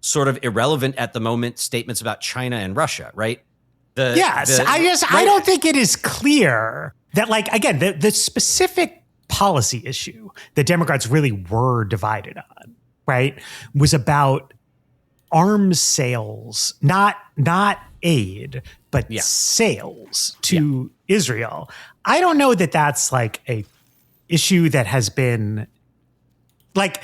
sort of irrelevant at the moment statements about China and Russia, right? I don't think it is clear that, like, again, the specific policy issue that Democrats really were divided on, right, was about arms sales, not aid, but sales to Israel. I don't know that that's like a issue that has been like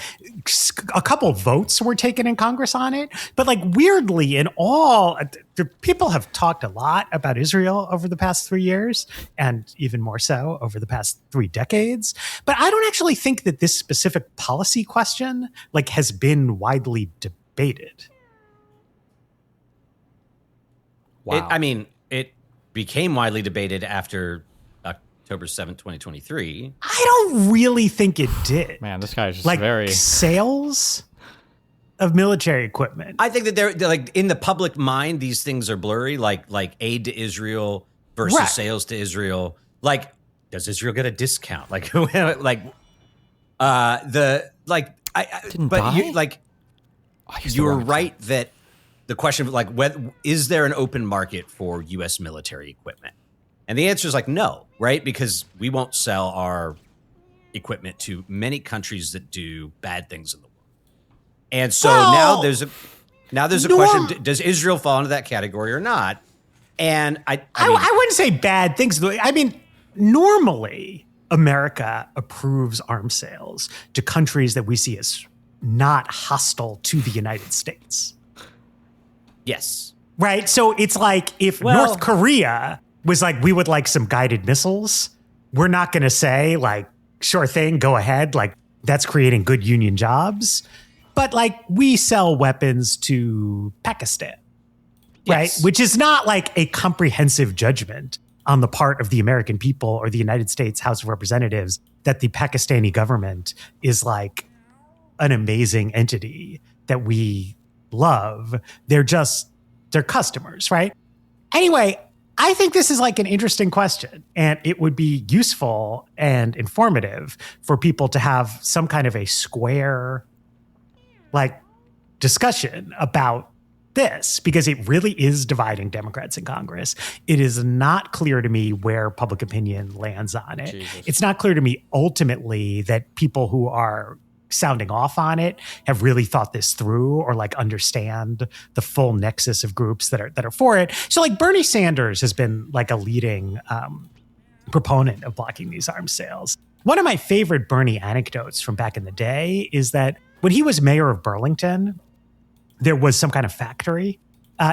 a couple votes were taken in Congress on it, but like weirdly the people have talked a lot about Israel over the past 3 years and even more so over the past 3 decades. But I don't actually think that this specific policy question like has been widely debated. Wow. It became widely debated after October 7th, 2023. I don't really think it did. Man, this guy is just like very sales of military equipment. I think that they're like in the public mind, these things are blurry, like aid to Israel versus sales to Israel. Like, does Israel get a discount? Like, you're right that the question of like, is there an open market for U.S. military equipment? And the answer is like, no, right? Because we won't sell our equipment to many countries that do bad things in the world. And so now there's a question, does Israel fall into that category or not? And I wouldn't say bad things. I mean, normally America approves arms sales to countries that we see as not hostile to the United States. Yes. Right? So it's like if North Korea was like, we would like some guided missiles, we're not going to say like, sure thing, go ahead. Like that's creating good union jobs. But like we sell weapons to Pakistan, right? Which is not like a comprehensive judgment on the part of the American people or the United States House of Representatives that the Pakistani government is like an amazing entity that we love. They're customers, right? Anyway, I think this is like an interesting question, and it would be useful and informative for people to have some kind of a square like discussion about this, because it really is dividing Democrats in Congress. It is not clear to me where public opinion lands on it. Jesus. It's not clear to me ultimately that people who are sounding off on it have really thought this through or like understand the full nexus of groups that are for it. So like Bernie Sanders has been like a leading proponent of blocking these arms sales. One of my favorite Bernie anecdotes from back in the day is that when he was mayor of Burlington, there was some kind of factory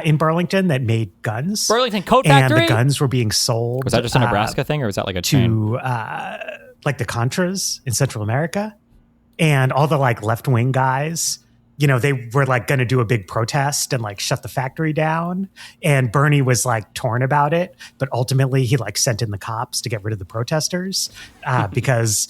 in Burlington that made guns. Burlington Coat Factory? And the guns were being sold. Was that just a Nebraska thing, or was that like a chain? Like the Contras in Central America. And all the like left-wing guys, they were like going to do a big protest and like shut the factory down. And Bernie was like torn about it. But ultimately he like sent in the cops to get rid of the protesters because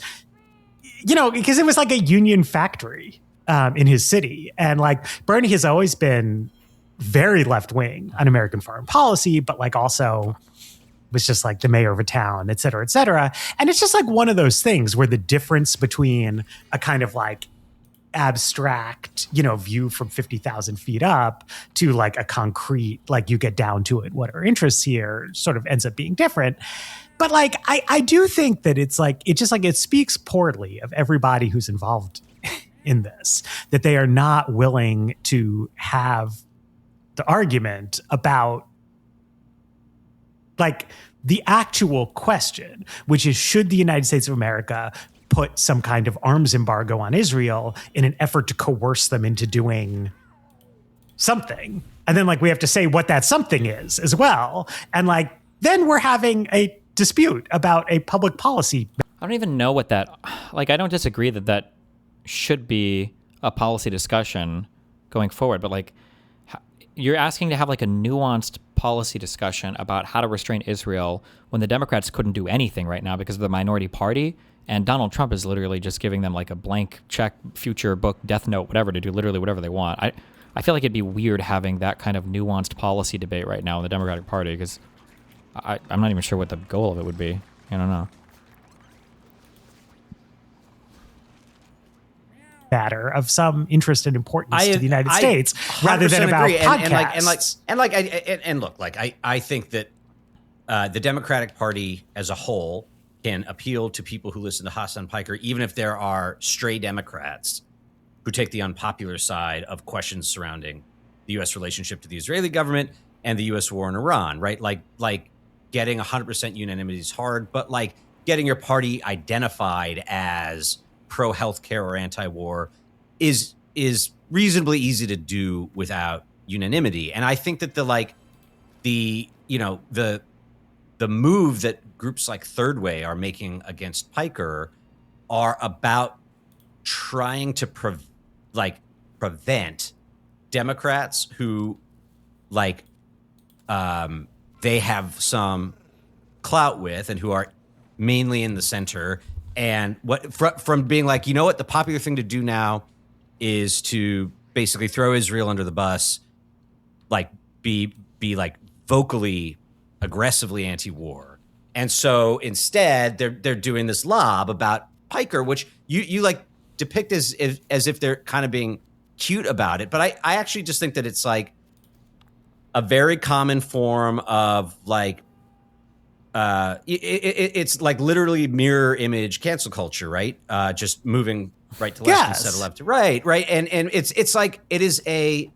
it was like a union factory in his city. And like Bernie has always been very left-wing on American foreign policy, but like also was just like the mayor of a town, et cetera, et cetera. And it's just like one of those things where the difference between a kind of like abstract, view from 50,000 feet up to like a concrete, like you get down to it, what are interests here sort of ends up being different. But like, I do think that it's like, it speaks poorly of everybody who's involved in this, that they are not willing to have the argument about like the actual question, which is, should the United States of America put some kind of arms embargo on Israel in an effort to coerce them into doing something? And then like we have to say what that something is as well. And like, then we're having a dispute about a public policy. I don't even know what that, like, I don't disagree that should be a policy discussion going forward, but like, you're asking to have like a nuanced policy discussion about how to restrain Israel when the Democrats couldn't do anything right now because of the minority party, and Donald Trump is literally just giving them like a blank check, future book, death note, whatever, to do literally whatever they want. I feel like it'd be weird having that kind of nuanced policy debate right now in the Democratic Party because I'm not even sure what the goal of it would be. I don't know. Matter of some interest and importance to the United States rather than about agree. podcasts. And look, I think that the Democratic Party as a whole can appeal to people who listen to Hasan Piker, even if there are stray Democrats who take the unpopular side of questions surrounding the U.S. relationship to the Israeli government and the U.S. war in Iran, right? Like getting 100% unanimity is hard, but like getting your party identified as pro-healthcare or anti-war is reasonably easy to do without unanimity. And I think that the move that groups like Third Way are making against Piker are about trying to prevent Democrats who they have some clout with and who are mainly in the center, and from being like, you know what, the popular thing to do now is to basically throw Israel under the bus, like be like vocally, aggressively anti-war. And so instead they're doing this lob about Piker, which you like depict as if they're kind of being cute about it. But I actually just think that it's like a very common form of like, it's like literally mirror image cancel culture, right? Just moving right to left instead of left to right. And it's like, it is a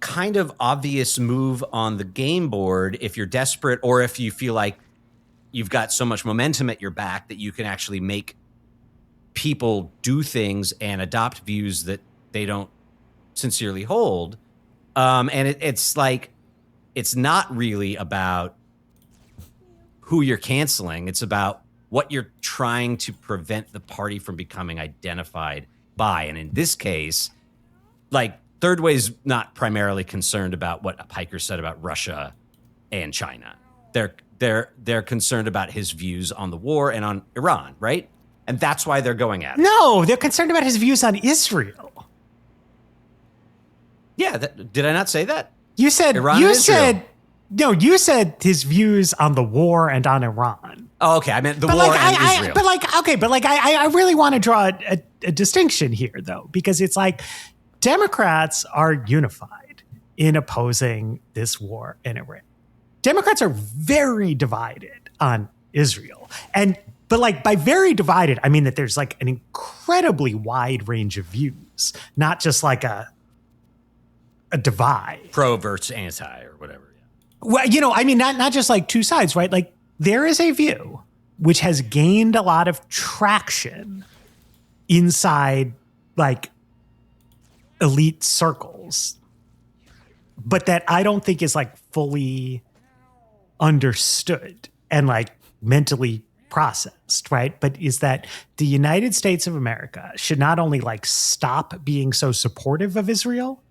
kind of obvious move on the game board if you're desperate, or if you feel like you've got so much momentum at your back that you can actually make people do things and adopt views that they don't sincerely hold. And it's like, it's not really about who you're canceling. It's about what you're trying to prevent the party from becoming identified by. And in this case, like, Third Way's not primarily concerned about what Piker said about Russia and China. They're concerned about his views on the war and on Iran, right? And that's why they're going at it. No, they're concerned about his views on Israel. Yeah, did I not say that? You said Iran you and Israel. said no. You said his views on the war and on Iran. Oh, okay. I meant the war and Israel. I really want to draw a distinction here, though, because it's like Democrats are unified in opposing this war in Iran. Democrats are very divided on Israel, but like by very divided, I mean that there's like an incredibly wide range of views, not just like a divide. Pro versus anti or whatever. Well, I mean, not just like two sides, right? Like there is a view which has gained a lot of traction inside like elite circles, but that I don't think is like fully understood and like mentally processed, right? But is that the United States of America should not only like stop being so supportive of Israel,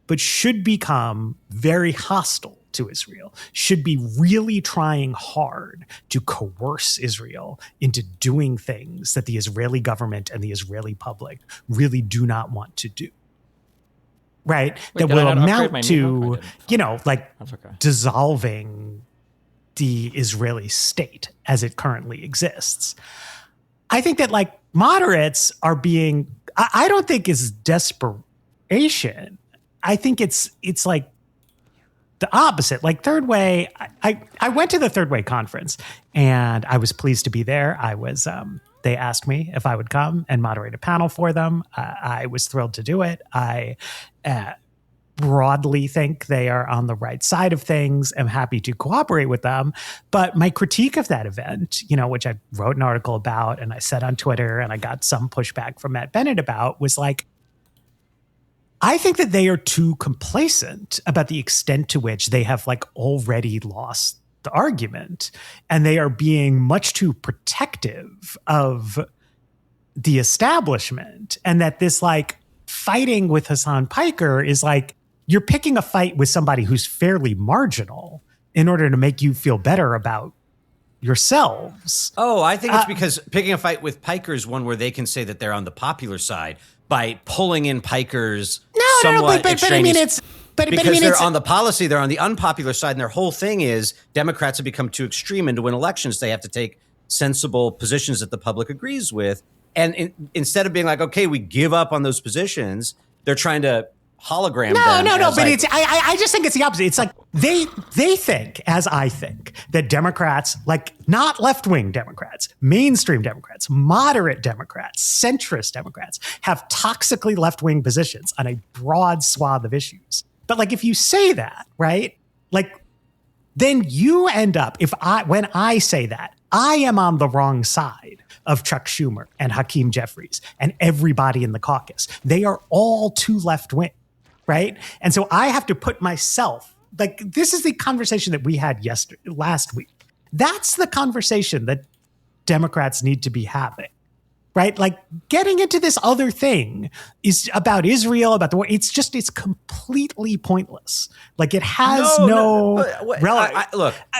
but should become very hostile to Israel, should be really trying hard to coerce Israel into doing things that the Israeli government and the Israeli public really do not want to do. Right? That will amount to, dissolving the Israeli state as it currently exists. I think that like moderates are being, I don't think is desperation. I think it's like the opposite. Like Third Way, I went to the Third Way conference and I was pleased to be there. I was, they asked me if I would come and moderate a panel for them. I was thrilled to do it. I broadly think they are on the right side of things. I'm happy to cooperate with them. But my critique of that event, which I wrote an article about and I said on Twitter and I got some pushback from Matt Bennett about, was like, I think that they are too complacent about the extent to which they have like already lost the argument. And they are being much too protective of the establishment. And that this like fighting with Hasan Piker is like, you're picking a fight with somebody who's fairly marginal in order to make you feel better about yourselves. Oh, I think it's because picking a fight with Piker is one where they can say that they're on the popular side by pulling in Piker's somewhat extraneous. Because they're on the policy, they're on the unpopular side, and their whole thing is Democrats have become too extreme, and to win elections, they have to take sensible positions that the public agrees with. And instead of being like, okay, we give up on those positions, they're trying to hologram them. No, but it's I just think it's the opposite. It's like they think, as I think, that Democrats, like not left-wing Democrats, mainstream Democrats, moderate Democrats, centrist Democrats, have toxically left-wing positions on a broad swath of issues. But like if you say that, right? Like then you end up, when I say that, I am on the wrong side of Chuck Schumer and Hakeem Jeffries and everybody in the caucus. They are all too left-wing. Right. And so I have to put myself, like, this is the conversation that we had last week. That's the conversation that Democrats need to be having. Right. Like getting into this other thing is about Israel, about the war. It's completely pointless. Like it has relevance.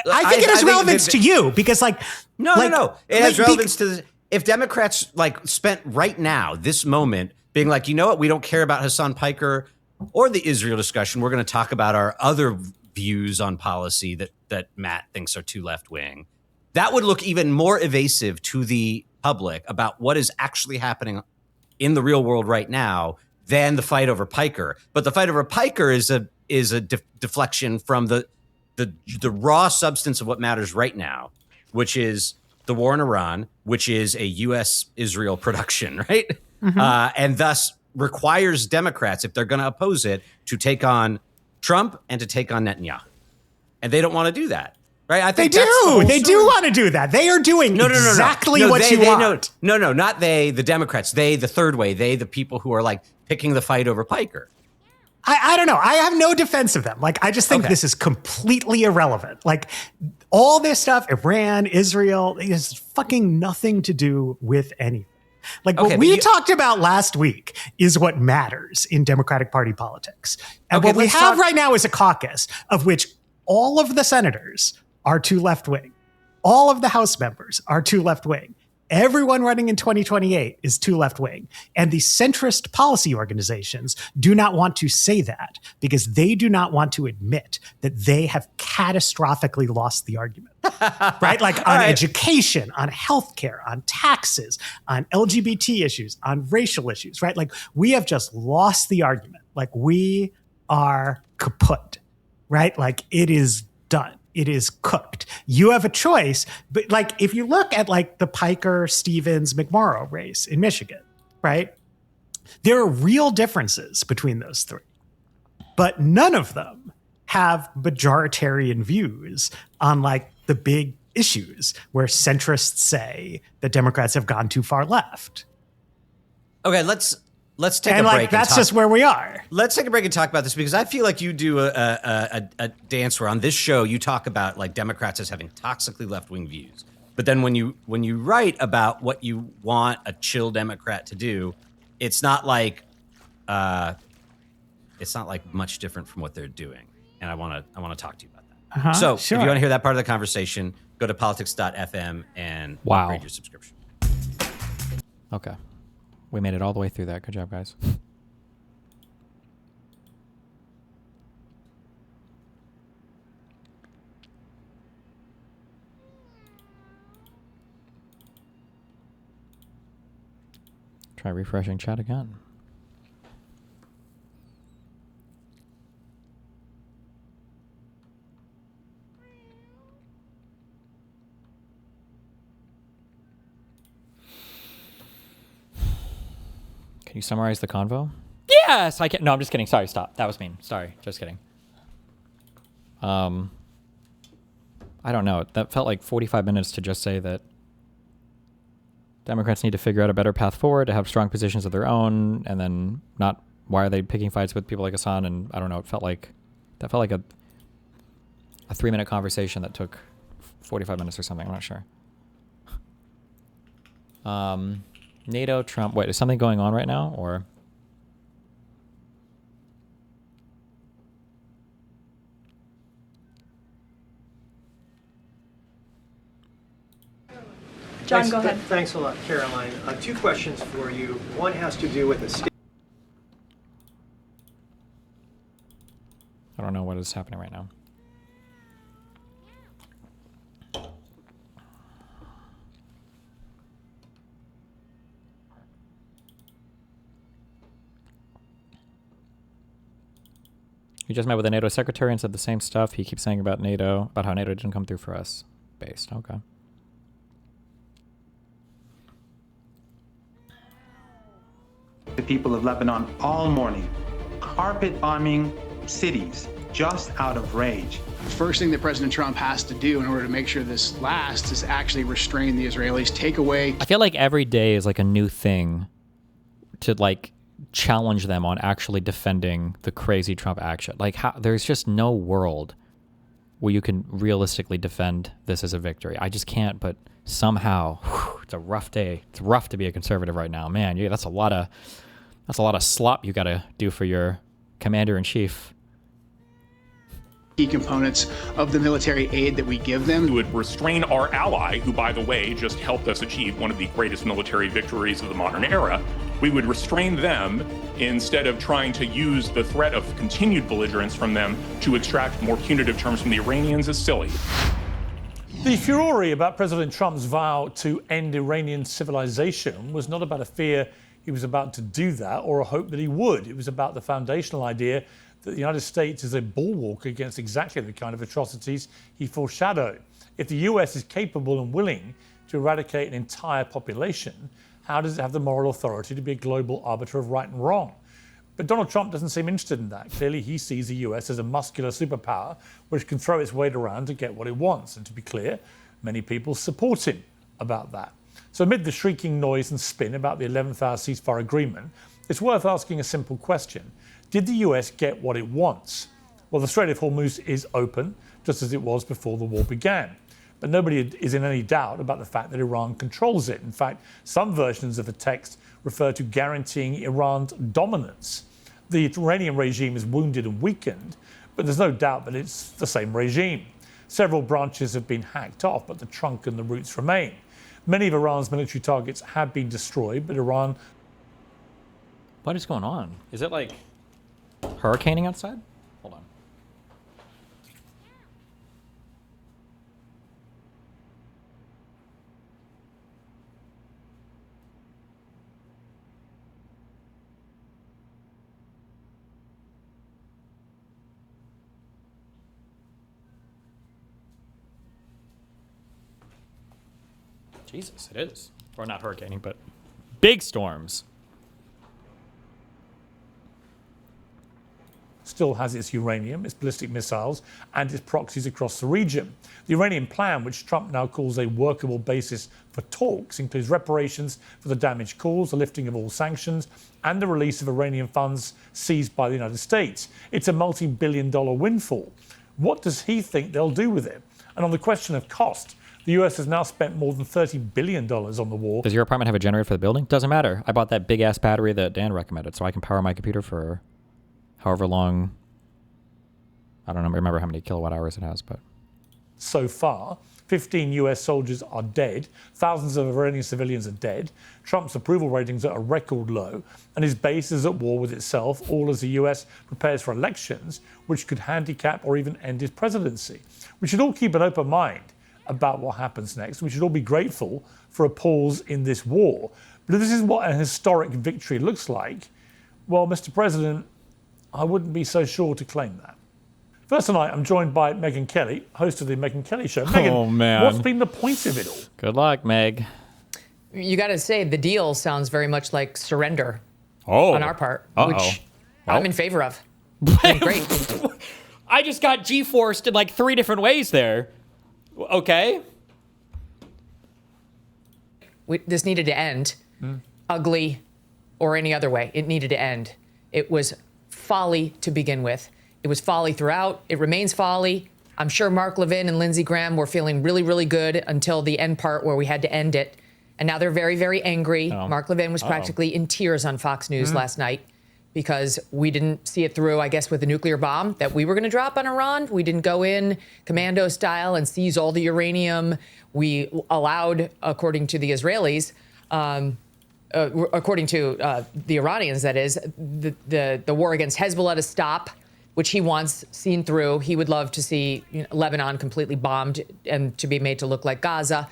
I think it has relevance to you because like, no. It has relevance to if Democrats like spent right now, this moment being like, you know what? We don't care about Hasan Piker or the Israel discussion. We're going to talk about our other views on policy that Matt thinks are too left-wing. That would look even more evasive to the public about what is actually happening in the real world right now than the fight over Piker. But the fight over Piker is a deflection from the raw substance of what matters right now, which is the war in Iran, which is a U.S.-Israel production, right? Mm-hmm. And thus requires Democrats, if they're going to oppose it, to take on Trump and to take on Netanyahu. And they don't want to do that, right? I think they do want to do that. They are doing exactly what you want. No, not they, the Democrats. They, the Third Way. They, the people who are like picking the fight over Piker. I don't know. I have no defense of them. Like, I just think this is completely irrelevant. Like, all this stuff, Iran, Israel, it has fucking nothing to do with anything. Like what we talked about last week is what matters in Democratic Party politics. And what we have right now is a caucus of which all of the senators are too left-wing. All of the House members are too left-wing. Everyone running in 2028 is too left-wing. And the centrist policy organizations do not want to say that because they do not want to admit that they have catastrophically lost the argument. Right? Like on education, on healthcare, on taxes, on LGBT issues, on racial issues, right? Like we have just lost the argument. Like we are kaput, right? Like it is done. It is cooked. You have a choice. But like, if you look at like the Piker, Stevens, McMorrow race in Michigan, right? There are real differences between those three, but none of them have majoritarian views on like the big issues where centrists say that Democrats have gone too far left. Okay, let's take a break. That's just where we are. Let's take a break and talk about this because I feel like you do a dance where on this show you talk about like Democrats as having toxically left-wing views, but then when you write about what you want a chill Democrat to do, it's not like much different from what they're doing, and I want to talk to you about that. So if you want to hear that part of the conversation, go to politics.fm and upgrade your subscription. Okay. We made it all the way through that. Good job, guys. Try refreshing chat again. Can you summarize the convo? Yes, I can. No, I'm just kidding. Sorry, stop. That was mean. Sorry, just kidding. I don't know. That felt like 45 minutes to just say that Democrats need to figure out a better path forward, to have strong positions of their own, and then not, why are they picking fights with people like Hasan? And I don't know. It felt like, that felt like a 3-minute conversation that took 45 minutes or something. I'm not sure. NATO, Trump. Wait, is something going on right now, or? John, go ahead. Thanks a lot, Caroline. 2 questions for you. One has to do with the state. I don't know what is happening right now. He just met with the NATO secretary and said the same stuff. He keeps saying about NATO, about how NATO didn't come through for us. Based. Okay. The people of Lebanon all morning, carpet bombing cities just out of rage. The first thing that President Trump has to do in order to make sure this lasts is actually restrain the Israelis, take away. I feel like every day is like a new thing to like challenge them on actually defending the crazy Trump action. Like, how, there's just no world where you can realistically defend this as a victory. I just can't, but somehow, it's a rough day. It's rough to be a conservative right now. Man, yeah, that's a lot of slop you got to do for your commander-in-chief. Key components of the military aid that we give them. It would restrain our ally, who, by the way, just helped us achieve one of the greatest military victories of the modern era. We would restrain them instead of trying to use the threat of continued belligerence from them to extract more punitive terms from the Iranians is silly. The furore about President Trump's vow to end Iranian civilization was not about a fear he was about to do that or a hope that he would. It was about the foundational idea that the United States is a bulwark against exactly the kind of atrocities he foreshadowed. If the US is capable and willing to eradicate an entire population, how does it have the moral authority to be a global arbiter of right and wrong? But Donald Trump doesn't seem interested in that. Clearly, he sees the US as a muscular superpower which can throw its weight around to get what it wants. And to be clear, many people support him about that. So amid the shrieking noise and spin about the 11th hour ceasefire agreement, it's worth asking a simple question. Did the US get what it wants? Well, the Strait of Hormuz is open, just as it was before the war began. But nobody is in any doubt about the fact that Iran controls it. In fact, some versions of the text refer to guaranteeing Iran's dominance. The Iranian regime is wounded and weakened, but there's no doubt that it's the same regime. Several branches have been hacked off, but the trunk and the roots remain. Many of Iran's military targets have been destroyed, but Iran... What is going on? Is it like hurricaning outside? Hold on. Jesus, it is. Or not hurricaning, but big storms. Still has its uranium, its ballistic missiles, and its proxies across the region. The Iranian plan, which Trump now calls a workable basis for talks, includes reparations for the damage caused, the lifting of all sanctions, and the release of Iranian funds seized by the United States. It's a multi-billion-dollar windfall. What does he think they'll do with it? And on the question of cost, the US has now spent more than $30 billion on the war. Does your apartment have a generator for the building? Doesn't matter. I bought that big-ass battery that Dan recommended, so I can power my computer for however long. I don't remember how many kilowatt hours it has, but... So far, 15 US soldiers are dead. Thousands of Iranian civilians are dead. Trump's approval ratings are a record low, and his base is at war with itself, all as the US prepares for elections, which could handicap or even end his presidency. We should all keep an open mind about what happens next. We should all be grateful for a pause in this war. But if this is what a historic victory looks like, well, Mr. President, I wouldn't be so sure to claim that. First tonight, I'm joined by Megyn Kelly, host of the Megyn Kelly Show. Megyn, Oh, man. what's been the point of it all? Good luck, Meg. You got to say, the deal sounds very much like surrender on our part, Uh-oh. which Well. I'm in favor of. Great. I just got G-forced in like 3 different ways there. Okay. This needed to end. Ugly or any other way. It needed to end. It was folly to begin with. It was folly throughout. It remains folly. I'm sure Mark Levin and Lindsey Graham were feeling really, really good until the end part where we had to end it. And now they're very, very angry. Mark Levin was practically in tears on Fox News last night because we didn't see it through, I guess, with the nuclear bomb that we were going to drop on Iran. We didn't go in commando style and seize all the uranium. We allowed, according to the Israelis, according to the Iranians, that is, the war against Hezbollah to stop, which he wants seen through. He would love to see Lebanon completely bombed and to be made to look like Gaza.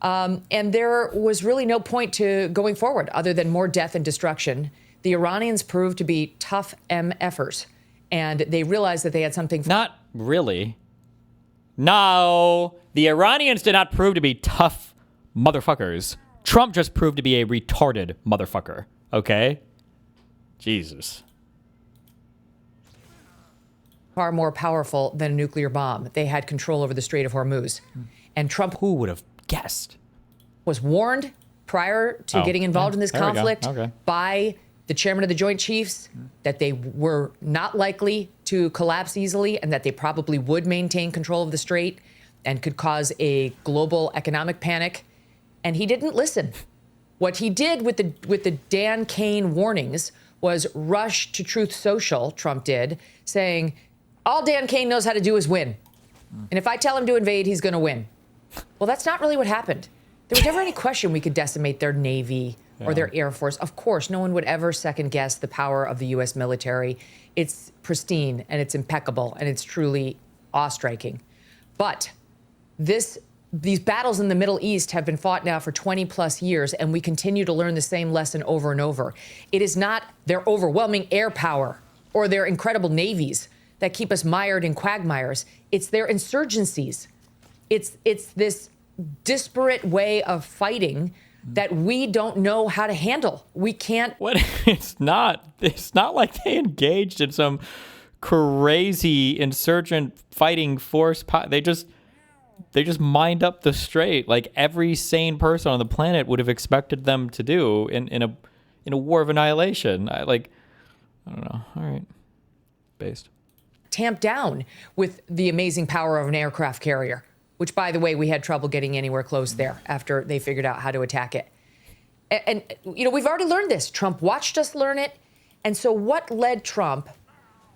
And there was really no point to going forward other than more death and destruction. The Iranians proved to be tough MFers, and they realized that they had something. Not really. No, the Iranians did not prove to be tough motherfuckers. Trump just proved to be a retarded motherfucker. Okay? Jesus. Far more powerful than a nuclear bomb. They had control over the Strait of Hormuz. And Trump, who would have guessed, was warned prior to getting involved in this There we go. conflict Okay. by the chairman of the Joint Chiefs that they were not likely to collapse easily and that they probably would maintain control of the strait and could cause a global economic panic. And he didn't listen. What he did with the Dan Kane warnings was rush to Truth Social, Trump did, saying, all Dan Kane knows how to do is win. And if I tell him to invade, he's going to win. Well, that's not really what happened. There was never any question we could decimate their Navy or their Air Force. Of course, no one would ever second guess the power of the U.S. military. It's pristine and it's impeccable and it's truly awe-striking. But these battles in the Middle East have been fought now for 20 plus years, and we continue to learn the same lesson over and over. It is not their overwhelming air power or their incredible navies that keep us mired in quagmires. It's their insurgencies. It's this disparate way of fighting that we don't know how to handle. We can't. What? It's not like they engaged in some crazy insurgent fighting force. They just mined up the strait like every sane person on the planet would have expected them to do in a war of annihilation. I don't know. All right, based. Tamped down with the amazing power of an aircraft carrier, which, by the way, we had trouble getting anywhere close there after they figured out how to attack it. And we've already learned this. Trump watched us learn it. And so what led Trump,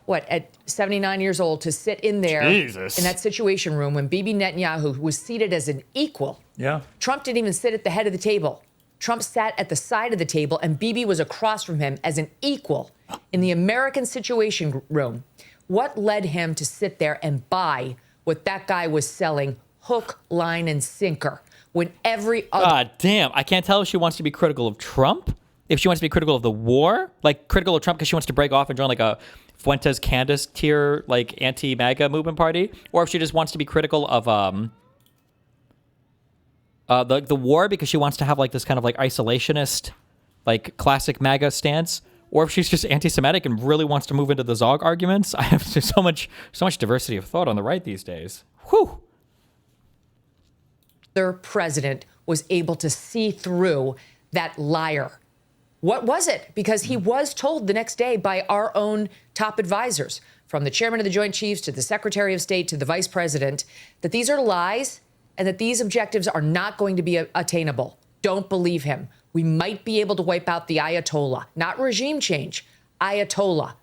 at 79 years old, to sit in there in that Situation Room when Bibi Netanyahu was seated as an equal? Yeah. Trump didn't even sit at the head of the table. Trump sat at the side of the table, and Bibi was across from him as an equal in the American Situation Room. What led him to sit there and buy what that guy was selling hook, line, and sinker when every other... God damn. I can't tell if she wants to be critical of Trump, if she wants to be critical of the war, like critical of Trump because she wants to break off and join like a Fuentes Candace tier, like anti-MAGA movement party, or if she just wants to be critical of the war because she wants to have like this kind of like isolationist, like classic MAGA stance, or if she's just anti-Semitic and really wants to move into the Zog arguments. I have just so much diversity of thought on the right these days. Whew. Their president was able to see through that liar. What was it? Because he was told the next day by our own top advisors, from the chairman of the Joint Chiefs to the Secretary of State to the vice president, that these are lies and that these objectives are not going to be attainable. Don't believe him. We might be able to wipe out the Ayatollah, not regime change, Ayatollah.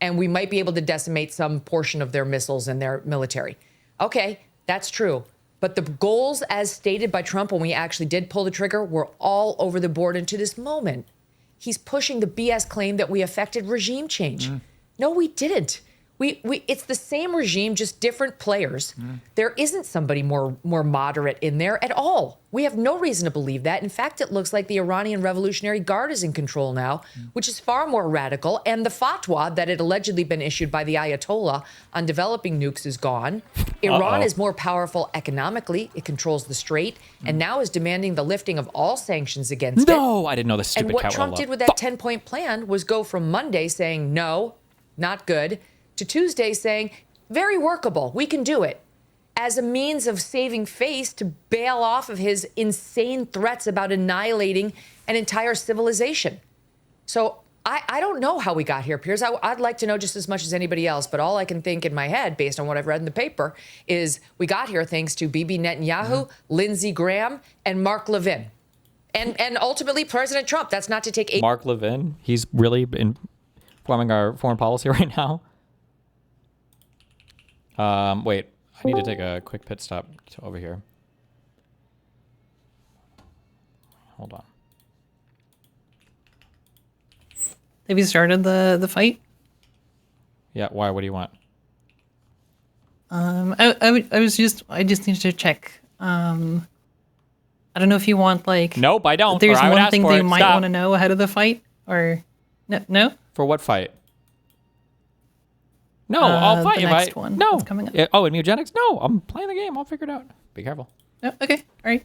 And we might be able to decimate some portion of their missiles and their military. Okay, that's true. But the goals as stated by Trump when we actually did pull the trigger were all over the board. And to this moment, he's pushing the BS claim that we affected regime change. No, we didn't. It's the same regime, just different players. There isn't somebody more moderate in there at all. We have no reason to believe that. In fact, it looks like the Iranian Revolutionary Guard is in control now, which is far more radical. And the fatwa that had allegedly been issued by the Ayatollah on developing nukes is gone. Iran is more powerful economically. It controls the strait and now is demanding the lifting of all sanctions against it. No, I didn't know this stupid And what cat Trump did with that 10-point plan was go from Monday saying, no, not good, to Tuesday saying, very workable, we can do it, as a means of saving face to bail off of his insane threats about annihilating an entire civilization. So I don't know how we got here, Piers. I'd like to know just as much as anybody else, but all I can think in my head, based on what I've read in the paper, is we got here thanks to Bibi Netanyahu, Lindsey Graham, and Mark Levin. And ultimately President Trump. That's not to take Mark Levin, he's really informing our foreign policy right now. Wait, I need to take a quick pit stop to over here. Hold on. Have you started the fight? Yeah, why? What do you want? I just needed to check. I don't know if you want like. Nope, I don't. There's or I would one ask thing for they it. might Stop. want to know ahead of the fight, or no? For what fight? No, I'll fight the you. next one No. that's coming up. Oh, in eugenics? No, I'm playing the game. I'll figure it out. Be careful. Oh, okay, all right.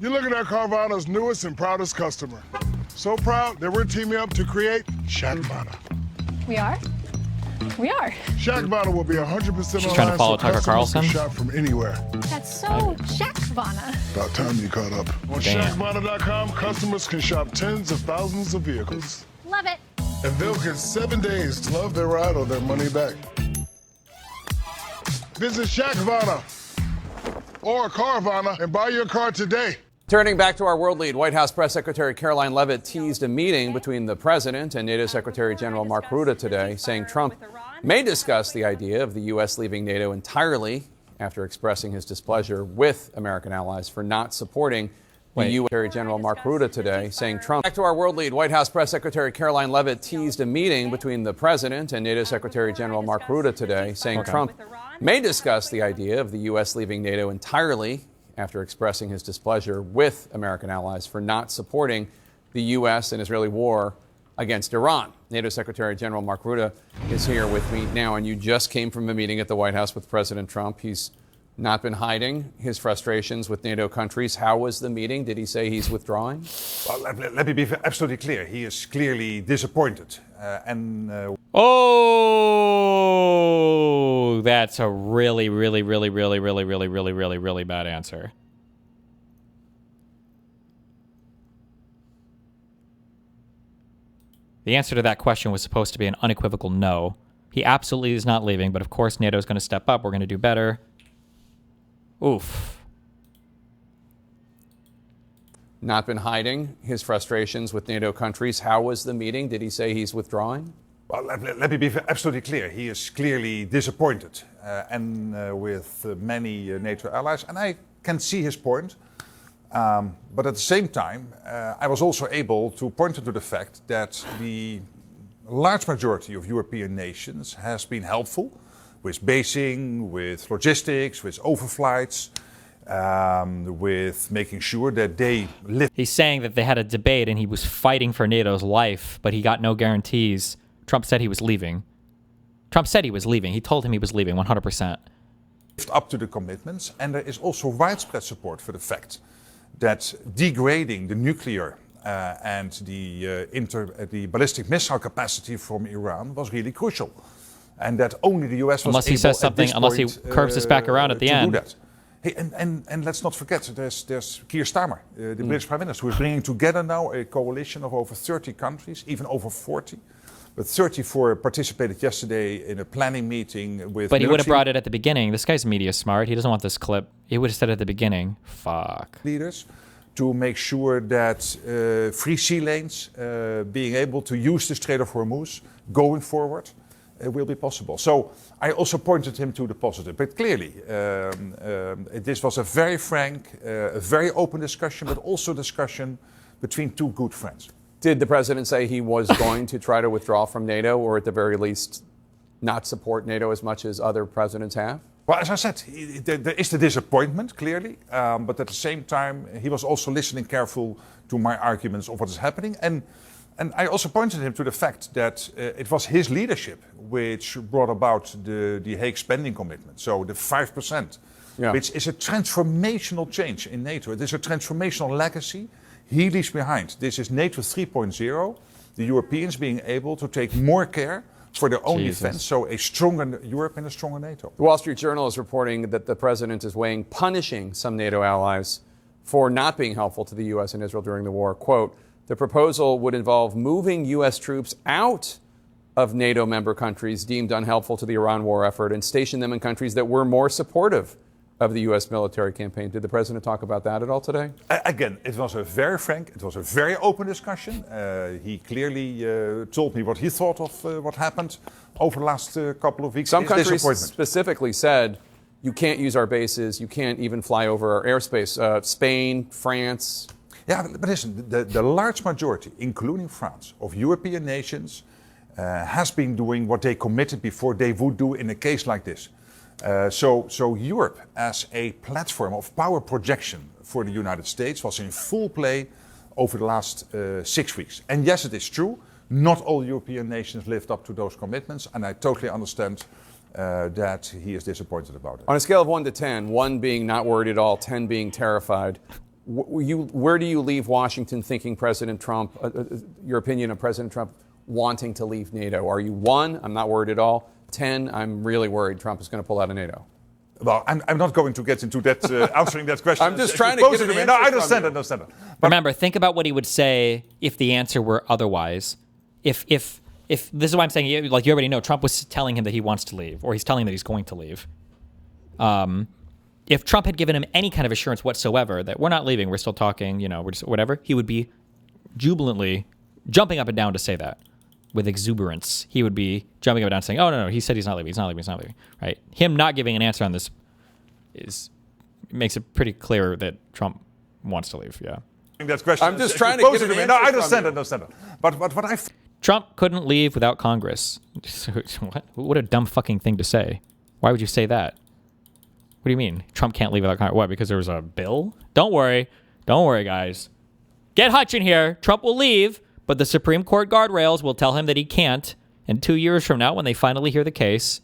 You're looking at Carvana's newest and proudest customer. So proud that we're teaming up to create Shackvana. We are? We are. Shackvana will be 100% She's trying to follow Tucker Carlson. Can shop from anywhere. That's so Shackvana. About time you caught up. On Damn. Shackvana.com, customers can shop tens of thousands of vehicles. Love it. And they'll get 7 days to love their ride or their money back. Visit Shackvana or Carvana and buy your car today. Turning back to our world lead, White House Press Secretary Caroline Leavitt teased a meeting between the president and NATO Secretary General Mark Rutte today, saying Trump may discuss the idea of the U.S. leaving NATO entirely after expressing his displeasure with American allies for not supporting the U.S. Secretary General Mark Rutte today, saying Trump. Back to our world lead, White House Press Secretary Caroline Leavitt teased a meeting between the president and NATO Secretary General Mark Rutte today, saying Trump may discuss the idea of the U.S. leaving NATO entirely after expressing his displeasure with American allies for not supporting the U.S. and Israeli war against Iran. NATO Secretary General Mark Rutte is here with me now, and you just came from a meeting at the White House with President Trump. He's not been hiding his frustrations with NATO countries. How was the meeting? Did he say he's withdrawing? Well, let me be absolutely clear. He is clearly disappointed. Oh, that's a really, really, really, really, really, really, really, really, really bad answer. The answer to that question was supposed to be an unequivocal no. He absolutely is not leaving, but of course NATO is going to step up. We're going to do better. Oof. Not been hiding his frustrations with NATO countries. How was the meeting? Did he say he's withdrawing? Well, let me be absolutely clear. He is clearly disappointed with many NATO allies, and I can see his point. But at the same time, I was also able to point to the fact that the large majority of European nations has been helpful with basing, with logistics, with overflights, with making sure that they live. He's saying that they had a debate and he was fighting for NATO's life, but he got no guarantees. Trump said he was leaving. Trump said he was leaving. He told him he was leaving 100%. Up to the commitments, and there is also widespread support for the fact that degrading the nuclear and the ballistic missile capacity from Iran was really crucial, and that only the U.S. was unless he says something, unless he curves us back around at the end. Hey, and let's not forget, there's Keir Starmer, the British Prime Minister, who is bringing together now a coalition of over 30 countries, even over 40. But 34 participated yesterday in a planning meeting with. But he would have brought it at the beginning. This guy's media smart. He doesn't want this clip. He would have said it at the beginning. Fuck. Leaders to make sure that free sea lanes, being able to use the Strait of Hormuz going forward, will be possible. So I also pointed him to the positive. But clearly, this was a very frank, a very open discussion, but also discussion between two good friends. Did the president say he was going to try to withdraw from NATO, or at the very least not support NATO as much as other presidents have? Well, as I said, there is the disappointment, clearly. But at the same time, he was also listening careful to my arguments of what is happening. And I also pointed him to the fact that it was his leadership which brought about the Hague spending commitment. So the 5%, which is a transformational change in NATO. It is a transformational legacy he leaves behind. This is NATO 3.0, the Europeans being able to take more care for their own defense, so a stronger Europe and a stronger NATO. The Wall Street Journal is reporting that the president is weighing punishing some NATO allies for not being helpful to the U.S. and Israel during the war. Quote, the proposal would involve moving U.S. troops out of NATO member countries deemed unhelpful to the Iran war effort and station them in countries that were more supportive of the U.S. military campaign. Did the president talk about that at all today? Again, it was a very frank, it was a very open discussion. He clearly told me what he thought of what happened over the last couple of weeks. Some countries specifically said, you can't use our bases, you can't even fly over our airspace. Spain, France. Yeah, but listen, the large majority, including France, of European nations has been doing what they committed before they would do in a case like this. So Europe as a platform of power projection for the United States was in full play over the last 6 weeks. And yes, it is true, not all European nations lived up to those commitments, and I totally understand that he is disappointed about it. On a scale of 1 to 10, 1 being not worried at all, 10 being terrified, where do you leave Washington thinking President Trump, your opinion of President Trump wanting to leave NATO? Are you 1, I'm not worried at all, 10, I'm really worried Trump is going to pull out of NATO? Well, I'm not going to get into that, answering that question. I'm just trying to get an answer. No, I understand it. Remember, think about what he would say if the answer were otherwise. If this is why I'm saying, like you already know, Trump was telling him that he wants to leave, or he's telling him that he's going to leave. If Trump had given him any kind of assurance whatsoever that we're not leaving, we're still talking, we're just whatever, he would be jubilantly jumping up and down to say that. With exuberance, he would be jumping up and down saying, oh, no, he said he's not leaving, right? Him not giving an answer on this makes it pretty clear that Trump wants to leave, yeah. That question I'm just trying to get an answer. No, I understand it. But what I... Trump couldn't leave without Congress. What a dumb fucking thing to say. Why would you say that? What do you mean? Trump can't leave without Congress? What, because there was a bill? Don't worry, guys. Get Hutch in here. Trump will leave. But the Supreme Court guardrails will tell him that he can't. And 2 years from now, when they finally hear the case,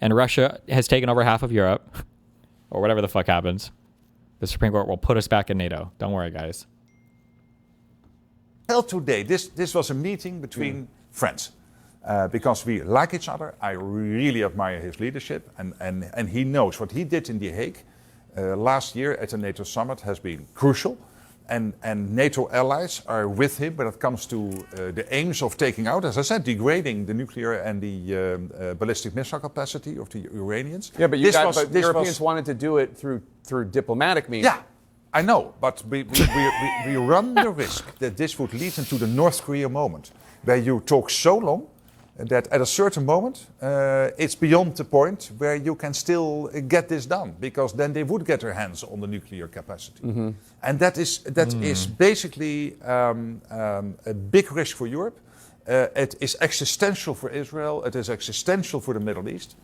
and Russia has taken over half of Europe, or whatever the fuck happens, the Supreme Court will put us back in NATO. Don't worry, guys. Till today, this was a meeting between friends. Because we like each other. I really admire his leadership. And he knows what he did in The Hague last year at the NATO summit has been crucial. And NATO allies are with him when it comes to the aims of taking out, as I said, degrading the nuclear and the ballistic missile capacity of the Iranians. Yeah, but Europeans wanted to do it through diplomatic means. Yeah, I know, but we run the risk that this would lead into the North Korea moment, where you talk so long that at a certain moment, it's beyond the point where you can still get this done, because then they would get their hands on the nuclear capacity. Mm-hmm. And that is basically a big risk for Europe. It is existential for Israel. It is existential for the Middle East.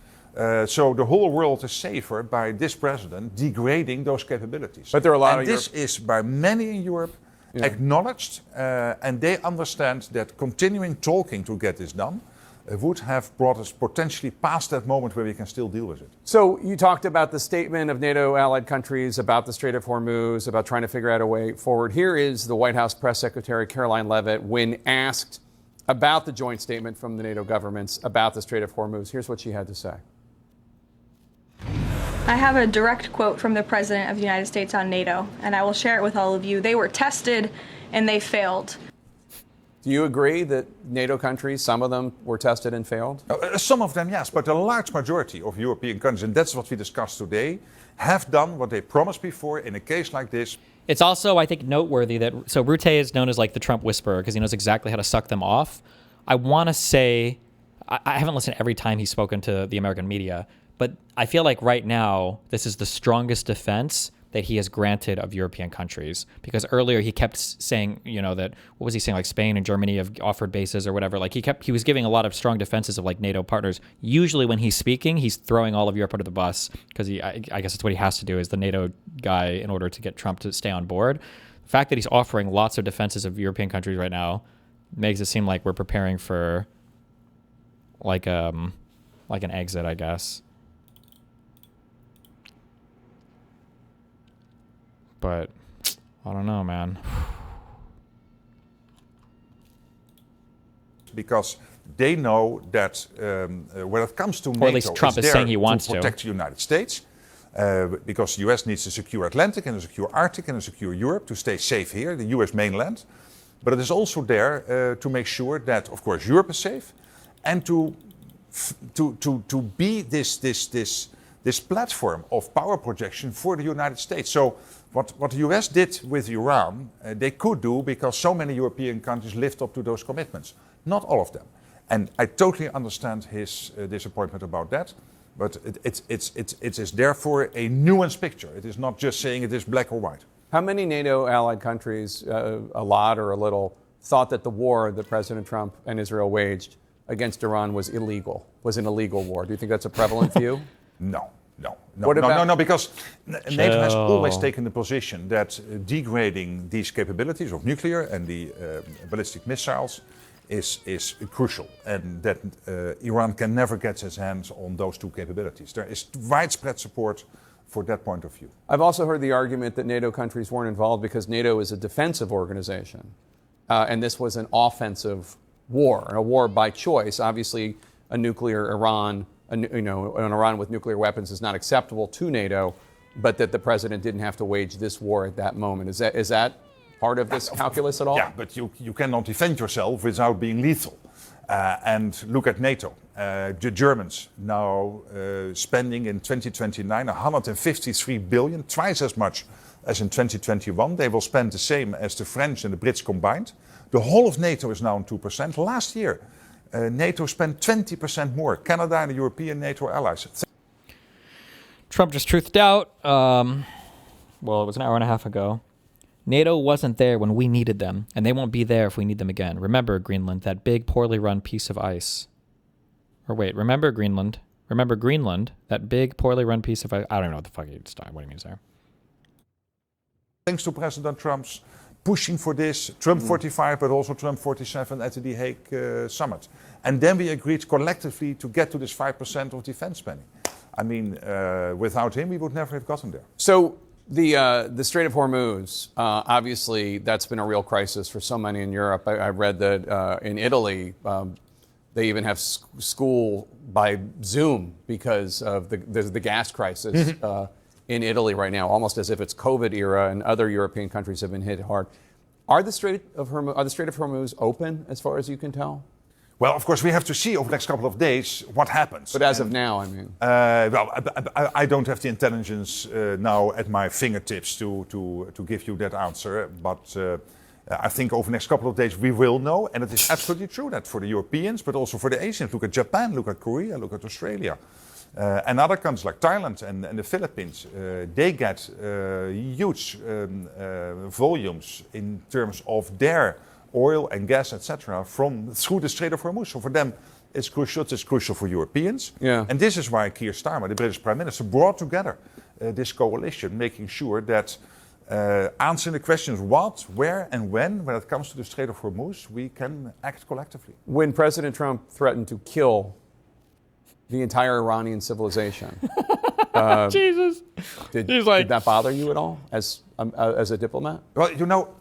So the whole world is safer by this president degrading those capabilities. But there are a lot of this is by many in Europe acknowledged, and they understand that continuing talking to get this done would have brought us potentially past that moment where we can still deal with it. So you talked about the statement of NATO allied countries about the Strait of Hormuz, about trying to figure out a way forward. Here is the White House Press Secretary Caroline Leavitt when asked about the joint statement from the NATO governments about the Strait of Hormuz. Here's what she had to say. I have a direct quote from the President of the United States on NATO, and I will share it with all of you. They were tested and they failed. Do you agree that NATO countries, some of them were tested and failed? Some of them, yes, but the large majority of European countries, and that's what we discussed today, have done what they promised before in a case like this. It's also, I think, noteworthy that, so Rutte is known as like the Trump whisperer because he knows exactly how to suck them off. I want to say, I haven't listened every time he's spoken to the American media, but I feel like right now, this is the strongest defense that he has granted of European countries. Because earlier he kept saying, that, what was he saying, like Spain and Germany have offered bases or whatever. Like he was giving a lot of strong defenses of like NATO partners. Usually when he's speaking, he's throwing all of Europe under the bus because I guess that's what he has to do as the NATO guy in order to get Trump to stay on board. The fact that he's offering lots of defenses of European countries right now makes it seem like we're preparing for like an exit, I guess. But I don't know, man. Because they know that when it comes to NATO, or at least Trump is saying he wants to protect the United States, because the US needs a secure Atlantic and a secure Arctic and a secure Europe to stay safe here, the US mainland. But it is also there to make sure that, of course, Europe is safe, and to be this platform of power projection for the United States. So what the US did with Iran, they could do because so many European countries lived up to those commitments. Not all of them. And I totally understand his disappointment about that. But it is therefore a nuanced picture. It is not just saying it is black or white. How many NATO allied countries, a lot or a little, thought that the war that President Trump and Israel waged against Iran was illegal, was an illegal war? Do you think that's a prevalent view? No, because NATO has always taken the position that degrading these capabilities of nuclear and the ballistic missiles is crucial, and that Iran can never get its hands on those two capabilities. There is widespread support for that point of view. I've also heard the argument that NATO countries weren't involved because NATO is a defensive organization, and this was an offensive war, a war by choice. Obviously, a nuclear Iran, an Iran with nuclear weapons is not acceptable to NATO, but that the president didn't have to wage this war at that moment. Is that part of this calculus at all? Yeah, but you cannot defend yourself without being lethal. And look at NATO. The Germans now spending in 2029 153 billion, twice as much as in 2021. They will spend the same as the French and the Brits combined. The whole of NATO is now on 2%. Last year, NATO spent 20% more. Canada and the European NATO allies. Trump just truthed out. Well, it was an hour and a half ago. NATO wasn't there when we needed them, and they won't be there if we need them again. Remember, Greenland, that big, poorly run piece of ice. Or wait, remember Greenland, that big, poorly run piece of ice. I don't know what the fuck what he means there. Thanks to President Trump's pushing for this, Trump 45, but also Trump 47 at the The Hague summit. And then we agreed collectively to get to this 5% of defense spending. I mean, without him, we would never have gotten there. So the Strait of Hormuz, obviously, that's been a real crisis for so many in Europe. I read that in Italy, they even have school by Zoom because of the gas crisis in Italy right now, almost as if it's COVID era, and other European countries have been hit hard. Are the Strait of Hormuz open, as far as you can tell? Well, of course, we have to see over the next couple of days what happens. But as of now, I mean. I don't have the intelligence now at my fingertips to give you that answer. But I think over the next couple of days we will know. And it is absolutely true that for the Europeans, but also for the Asians, look at Japan, look at Korea, look at Australia. And other countries like Thailand and the Philippines, they get huge volumes in terms of their oil and gas, etc., through the Strait of Hormuz. So for them, it's crucial. It's crucial for Europeans. Yeah. And this is why Keir Starmer, the British Prime Minister, brought together this coalition, making sure that answering the questions what, where, and when it comes to the Strait of Hormuz, we can act collectively. When President Trump threatened to kill the entire Iranian civilization, Jesus, did that bother you at all as a diplomat? Well, you know,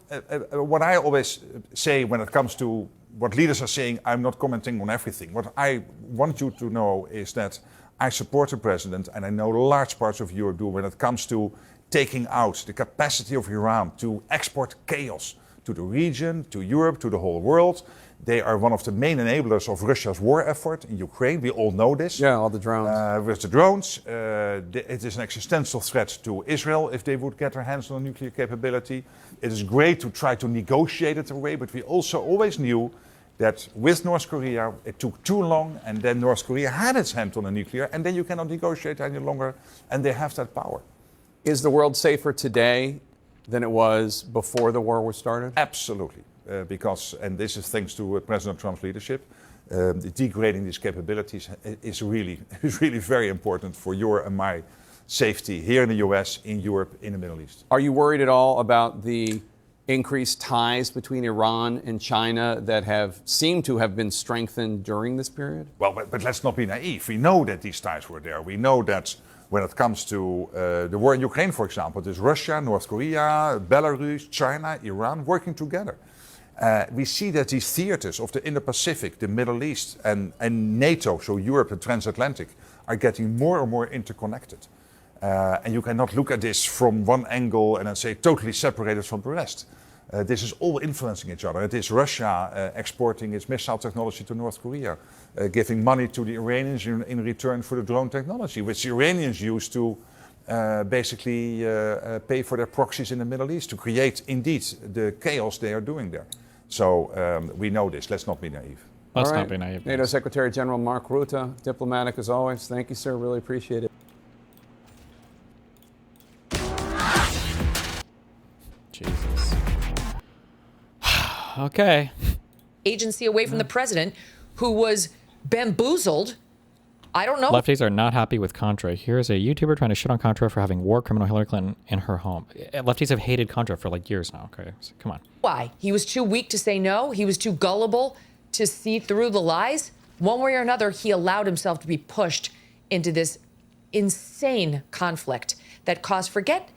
what I always say when it comes to what leaders are saying, I'm not commenting on everything. What I want you to know is that I support the president, and I know large parts of Europe do, when it comes to taking out the capacity of Iran to export chaos to the region, to Europe, to the whole world. They are one of the main enablers of Russia's war effort in Ukraine. We all know this. Yeah, all the drones. With the drones, it is an existential threat to Israel if they would get their hands on a nuclear capability. It is great to try to negotiate it away, but we also always knew that with North Korea, it took too long, and then North Korea had its hand on a nuclear, and then you cannot negotiate any longer, and they have that power. Is the world safer today than it was before the war was started? Absolutely, because, and this is thanks to President Trump's leadership, degrading these capabilities is really very important for your and my safety here in the US, in Europe, in the Middle East. Are you worried at all about the increased ties between Iran and China that have seemed to have been strengthened during this period? Well, but let's not be naive. We know that these ties were there. We know that when it comes to the war in Ukraine, for example, there's Russia, North Korea, Belarus, China, Iran working together. We see that these theaters of the Indo-Pacific, the Middle East, and NATO, so Europe and transatlantic, are getting more and more interconnected. And you cannot look at this from one angle and then say totally separated from the rest. This is all influencing each other. It is Russia exporting its missile technology to North Korea, giving money to the Iranians in return for the drone technology, which the Iranians use to basically pay for their proxies in the Middle East to create, indeed, the chaos they are doing there. So we know this. Let's not be naive. Let's not be naive. NATO Secretary General Mark Rutte, diplomatic as always. Thank you, sir. Really appreciate it. Jesus. Okay. Agency away from the president, who was bamboozled. I don't know. Lefties are not happy with Contra. Here's a YouTuber trying to shit on Contra for having war criminal Hillary Clinton in her home. Lefties have hated Contra for like years now. Okay, so come on. Why? He was too weak to say no. He was too gullible to see through the lies. One way or another, he allowed himself to be pushed into this insane conflict that caused, forget,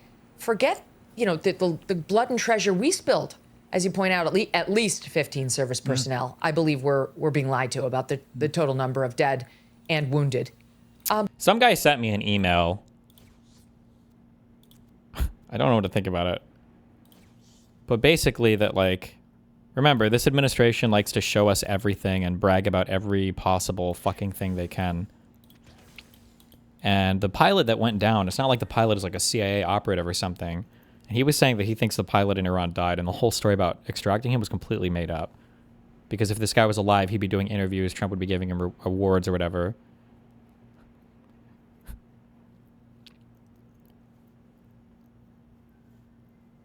you know, the blood and treasure we spilled. As you point out, at least 15 service personnel, I believe, were being lied to about the total number of dead and wounded. Some guy sent me an email. I don't know what to think about it. But basically that, like, remember, this administration likes to show us everything and brag about every possible fucking thing they can. And the pilot that went down, it's not like the pilot is like a CIA operative or something. And he was saying that he thinks the pilot in Iran died, and the whole story about extracting him was completely made up. Because if this guy was alive, he'd be doing interviews, Trump would be giving him awards or whatever.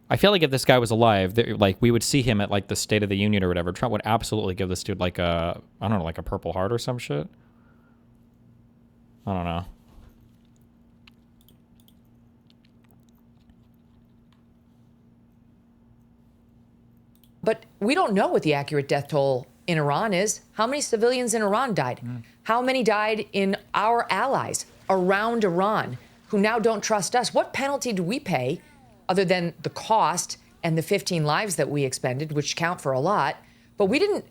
I feel like if this guy was alive, like, we would see him at like the State of the Union or whatever. Trump would absolutely give this dude like a, I don't know, like a Purple Heart or some shit. I don't know. But we don't know what the accurate death toll in Iran is. How many civilians in Iran died? How many died in our allies around Iran who now don't trust us? What penalty do we pay other than the cost and the 15 lives that we expended, which count for a lot? But we didn't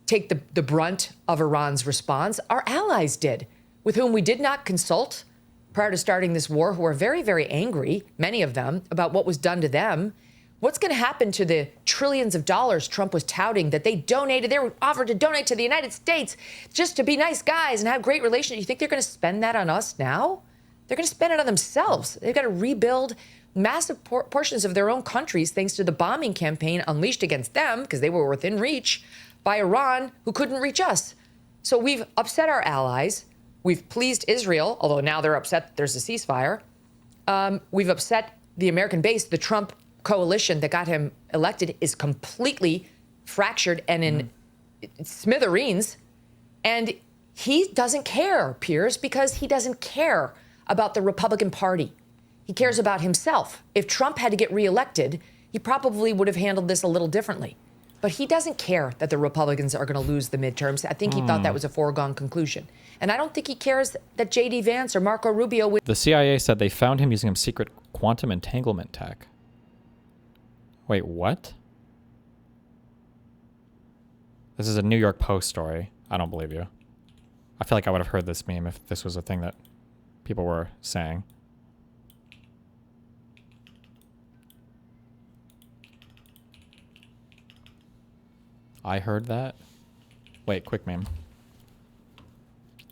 take the brunt of Iran's response. Our allies did, with whom we did not consult prior to starting this war, who are very, very angry, many of them, about what was done to them. What's going to happen to the trillions of dollars Trump was touting that they donated? They were offered to donate to the United States just to be nice guys and have great relations. You think they're going to spend that on us now? They're going to spend it on themselves. They've got to rebuild massive portions of their own countries thanks to the bombing campaign unleashed against them, because they were within reach, by Iran, who couldn't reach us. So we've upset our allies. We've pleased Israel, although now they're upset there's a ceasefire. We've upset the American base. The Trump coalition that got him elected is completely fractured and in smithereens. And he doesn't care, Piers, because he doesn't care about the Republican Party. He cares about himself. If Trump had to get reelected, he probably would have handled this a little differently. But he doesn't care that the Republicans are going to lose the midterms. I think he thought that was a foregone conclusion. And I don't think he cares that J.D. Vance or Marco Rubio would. The CIA said they found him using some secret quantum entanglement tech. Wait, what? This is a New York Post story. I don't believe you. I feel like I would have heard this meme if this was a thing that people were saying. I heard that? Wait, quick meme.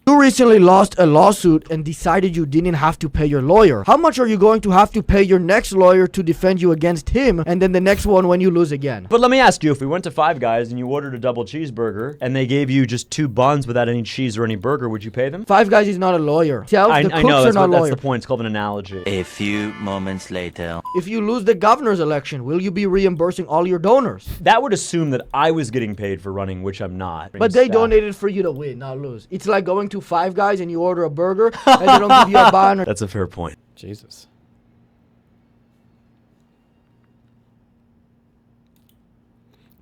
You recently lost a lawsuit and decided you didn't have to pay your lawyer. How much are you going to have to pay your next lawyer to defend you against him, and then the next one when you lose again? But let me ask you, if we went to Five Guys and you ordered a double cheeseburger and they gave you just 2 buns without any cheese or any burger, would you pay them? Five Guys is not a lawyer. I know, that's lawyers. the point. It's called an analogy. A few moments later. If you lose the governor's election, will you be reimbursing all your donors? That would assume that I was getting paid for running, which I'm not. But they donated for you to win, not lose. It's like going to Five Guys and you order a burger and they don't give you a bun. That's a fair point. Jesus.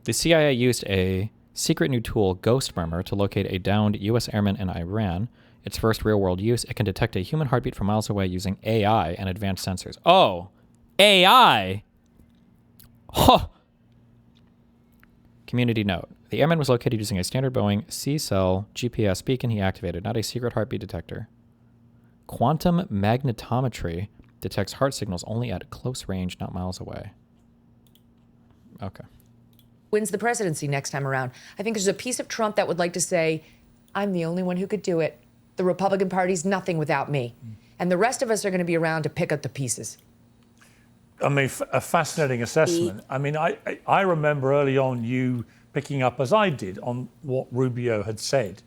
The CIA used a secret new tool, Ghost Murmur, to locate a downed U.S. airman in Iran. Its first real-world use, it can detect a human heartbeat from miles away using AI and advanced sensors. Oh, AI? Huh. Community note. The airman was located using a standard Boeing C-cell GPS beacon he activated, not a secret heartbeat detector. Quantum magnetometry detects heart signals only at close range, not miles away. Okay. Wins the presidency next time around. I think there's a piece of Trump that would like to say, I'm the only one who could do it. The Republican Party's nothing without me. And the rest of us are going to be around to pick up the pieces. I mean, a fascinating assessment. I mean, I remember early on you picking up, as I did, on what Rubio had said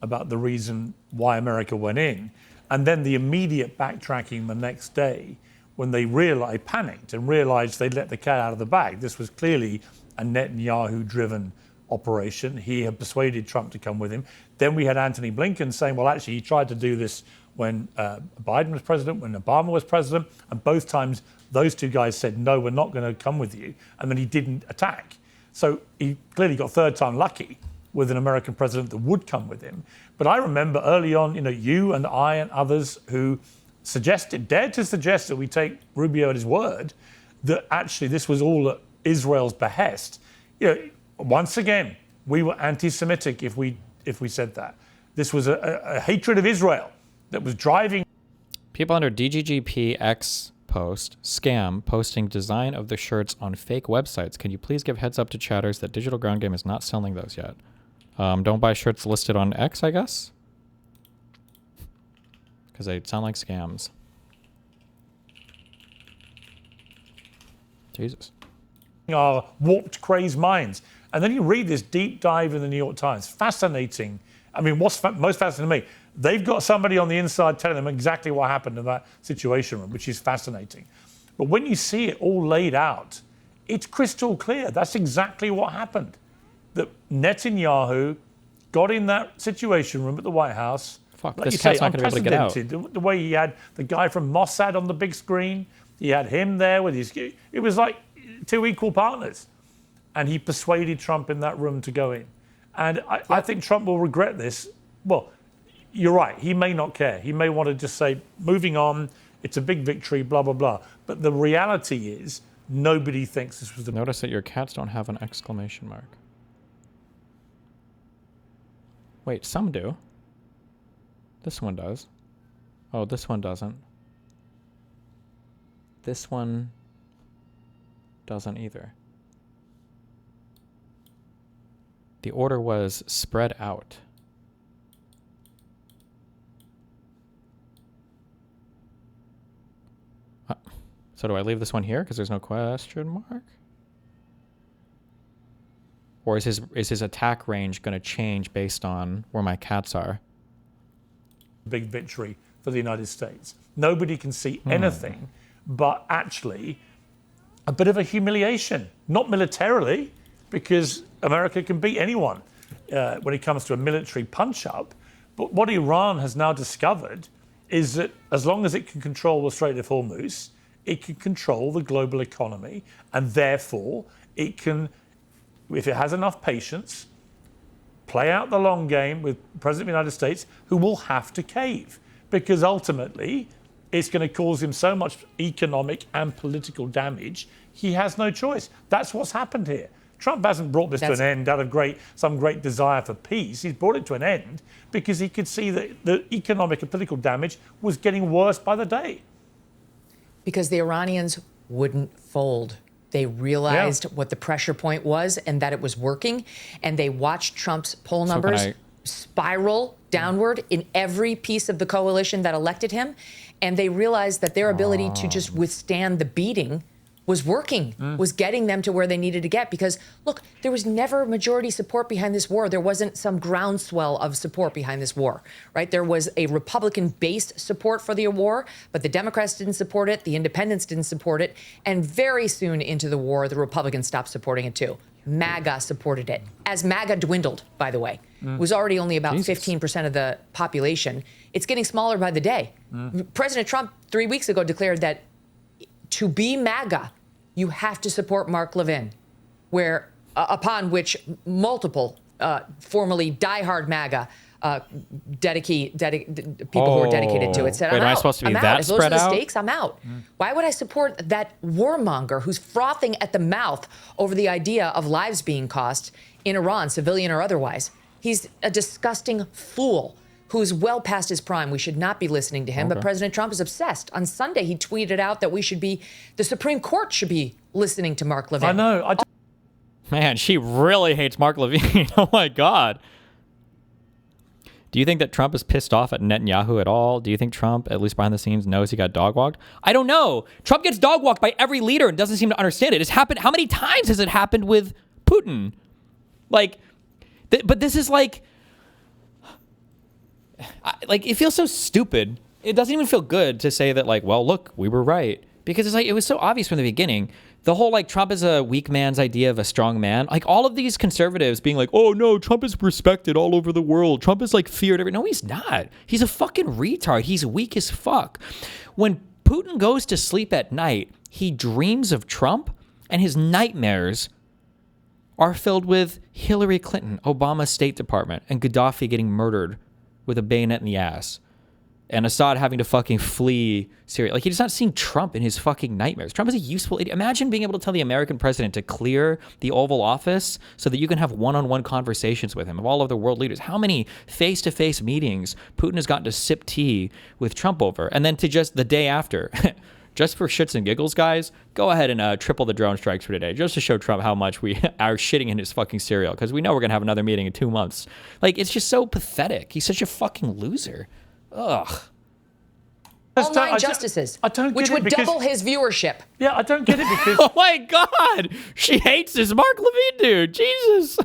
about the reason why America went in. And then the immediate backtracking the next day when they panicked and realized they'd let the cat out of the bag. This was clearly a Netanyahu-driven operation. He had persuaded Trump to come with him. Then we had Antony Blinken saying, well, actually, he tried to do this when Biden was president, when Obama was president, and both times those two guys said, no, we're not going to come with you. And then he didn't attack. So he clearly got third time lucky with an American president that would come with him. But I remember early on, you and I and others who dared to suggest that we take Rubio at his word, that actually this was all at Israel's behest. Once again, we were anti-Semitic if we said that. This was a hatred of Israel that was driving. People under DGGP X post, scam, posting design of the shirts on fake websites. Can you please give heads up to chatters that Digital Ground Game is not selling those yet? Don't buy shirts listed on X, I guess? Because they sound like scams. Jesus. Our warped, crazed minds. And then you read this deep dive in the New York Times. Fascinating. I mean, what's most fascinating to me, they've got somebody on the inside telling them exactly what happened in that situation room, which is fascinating. But when you see it all laid out, it's crystal clear. That's exactly what happened. That Netanyahu got in that situation room at the White House. Fuck, this cat's not going to be able to get out. The way he had the guy from Mossad on the big screen, he had him there with his... It was like 2 equal partners. And he persuaded Trump in that room to go in. And I think Trump will regret this. Well, you're right. He may not care. He may want to just say, moving on, it's a big victory, blah, blah, blah. But the reality is, nobody thinks this was the... Notice that your cats don't have an exclamation mark. Wait, some do. This one does. Oh, this one doesn't. This one doesn't either. The order was spread out. So do I leave this one here because there's no question mark? Or is his attack range going to change based on where my cats are? Big victory for the United States. Nobody can see anything but actually a bit of a humiliation. Not militarily, because America can beat anyone when it comes to a military punch-up. But what Iran has now discovered is that as long as it can control the Strait of Hormuz, it can control the global economy, and therefore it can, if it has enough patience, play out the long game with the President of the United States, who will have to cave, because ultimately it's going to cause him so much economic and political damage, he has no choice. That's what's happened here. Trump hasn't brought this to an end out of some great desire for peace. He's brought it to an end because he could see that the economic and political damage was getting worse by the day. Because the Iranians wouldn't fold. They realized what the pressure point was and that it was working, and they watched Trump's poll numbers spiral downward in every piece of the coalition that elected him. And they realized that their ability to just withstand the beating was working, was getting them to where they needed to get. Because, look, there was never majority support behind this war. There wasn't some groundswell of support behind this war, right? There was a Republican-based support for the war, but the Democrats didn't support it, the independents didn't support it, and very soon into the war, the Republicans stopped supporting it too. MAGA supported it. As MAGA dwindled, by the way, it was already only about 15% of the population. It's getting smaller by the day. President Trump 3 weeks ago declared that to be MAGA, you have to support Mark Levin, where upon which multiple formerly diehard MAGA people who are dedicated to it said, Wait, I'm am I out. supposed to be I'm that out. If those spread are the out? stakes, I'm out. Why would I support that warmonger who's frothing at the mouth over the idea of lives being cost in Iran, civilian or otherwise? He's a disgusting fool who's well past his prime. We should not be listening to him, but President Trump is obsessed. On Sunday, he tweeted out that the Supreme Court should be listening to Mark Levin. I know. Man, she really hates Mark Levine. Oh my God. Do you think that Trump is pissed off at Netanyahu at all? Do you think Trump, at least behind the scenes, knows he got dog walked? I don't know. Trump gets dog walked by every leader and doesn't seem to understand it. It's happened. How many times has it happened with Putin? Like, but this is like it feels so stupid. It doesn't even feel good to say that, like, well, look, we were right. Because it's like, it was so obvious from the beginning. The whole, like, Trump is a weak man's idea of a strong man. Like, all of these conservatives being like, oh, no, Trump is respected all over the world. Trump is, like, feared. No, he's not. He's a fucking retard. He's weak as fuck. When Putin goes to sleep at night, he dreams of Trump, and his nightmares are filled with Hillary Clinton, Obama's State Department, and Gaddafi getting murdered with a bayonet in the ass. And Assad having to fucking flee Syria. Like, he's not seeing Trump in his fucking nightmares. Trump is a useful idiot. Imagine being able to tell the American president to clear the Oval Office so that you can have one-on-one conversations with him of all of the world leaders. How many face-to-face meetings Putin has gotten to sip tea with Trump over? And then to just the day after, just for shits and giggles, guys, go ahead and triple the drone strikes for today, just to show Trump how much we are shitting in his fucking cereal, because we know we're going to have another meeting in 2 months. Like, it's just so pathetic. He's such a fucking loser. Ugh. All 9 justices, which would double his viewership. Yeah, I don't get it because... Oh my God! She hates this Mark Levine dude. Jesus.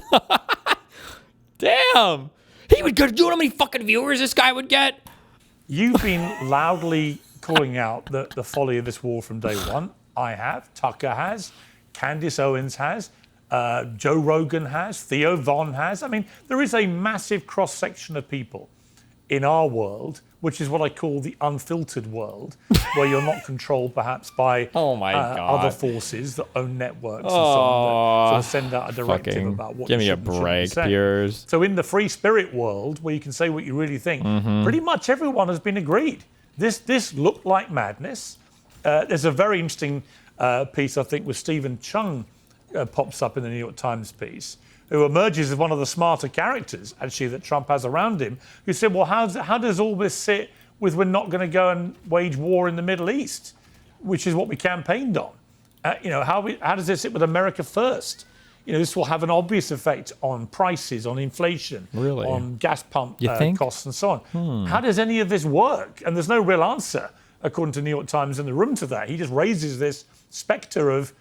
Damn. He would go, do you know how many fucking viewers this guy would get? You've been loudly calling out the folly of this war from day one. I have. Tucker has. Candace Owens has. Joe Rogan has. Theo Von has. I mean, there is a massive cross-section of people in our world, which is what I call the unfiltered world, where you're not controlled perhaps by other forces that own networks and so on, that sort of send out a directive about what give you me a should and shouldn't break, say. Piers. So in the free spirit world, where you can say what you really think, pretty much everyone has been agreed. This looked like madness. There's a very interesting piece, I think, with Stephen Chung pops up in the New York Times piece, who emerges as one of the smarter characters, actually, that Trump has around him, who said, well, how does all this sit with we're not going to go and wage war in the Middle East, which is what we campaigned on? How does it sit with America first? This will have an obvious effect on prices, on inflation, on gas pump costs and so on. How does any of this work? And there's no real answer, according to New York Times, in the room to that. He just raises this specter of,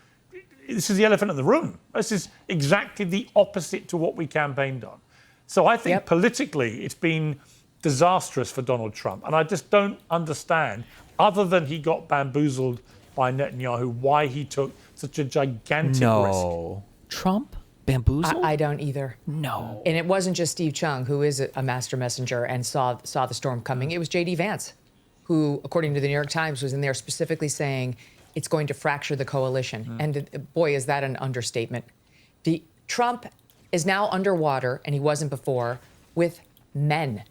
this is the elephant in the room. This is exactly the opposite to what we campaigned on. So I think politically it's been disastrous for Donald Trump. And I just don't understand, other than he got bamboozled by Netanyahu, why he took such a gigantic risk. Trump? Bamboozled? I don't either. No. And it wasn't just Steve Chung, who is a master messenger and saw the storm coming. It was J.D. Vance, who, according to the New York Times, was in there specifically saying, it's going to fracture the coalition. And boy, is that an understatement. Trump is now underwater, and he wasn't before, with men.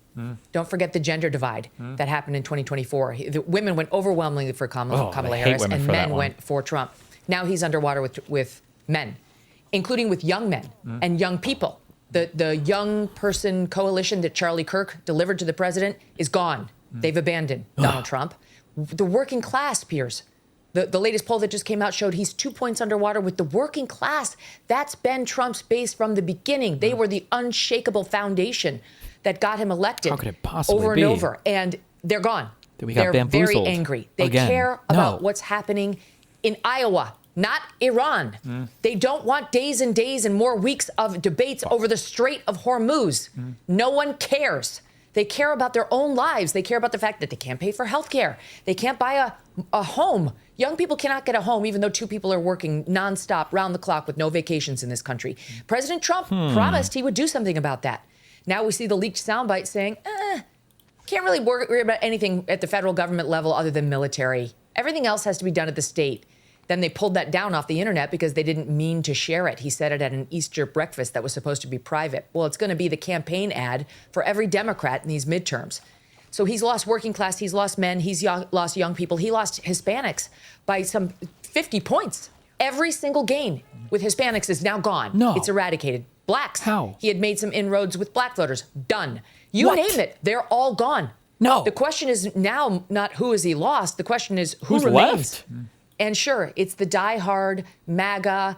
Don't forget the gender divide that happened in 2024. The women went overwhelmingly for Kamala Harris, and men went for Trump. Now he's underwater with men, including with young men and young people. The young person coalition that Charlie Kirk delivered to the president is gone. They've abandoned Donald Trump. The working class, Piers. The latest poll that just came out showed he's 2 points underwater with the working class. That's been Trump's base from the beginning. They were the unshakable foundation that got him elected How could it possibly over be? and over. And they're gone. We got They're very bamboozled angry. They again. care about what's happening in Iowa, not Iran. They don't want days and days and more weeks of debates over the Strait of Hormuz. No one cares. They care about their own lives. They care about the fact that they can't pay for health care. They can't buy a home. Young people cannot get a home, even though 2 people are working nonstop, round the clock, with no vacations in this country. President Trump promised he would do something about that. Now we see the leaked soundbite saying, can't really worry about anything at the federal government level other than military. Everything else has to be done at the state. Then they pulled that down off the internet because they didn't mean to share it. He said it at an Easter breakfast that was supposed to be private. Well, it's going to be the campaign ad for every Democrat in these midterms. So he's lost working class, he's lost men, he's lost young people, he lost Hispanics by some 50 points. Every single gain with Hispanics is now gone. No. It's eradicated. Blacks. How? He had made some inroads with black voters. Done. You name it, they're all gone. No. The question is now not who has he lost, the question is who Who's remains. left? And sure, it's the diehard MAGA.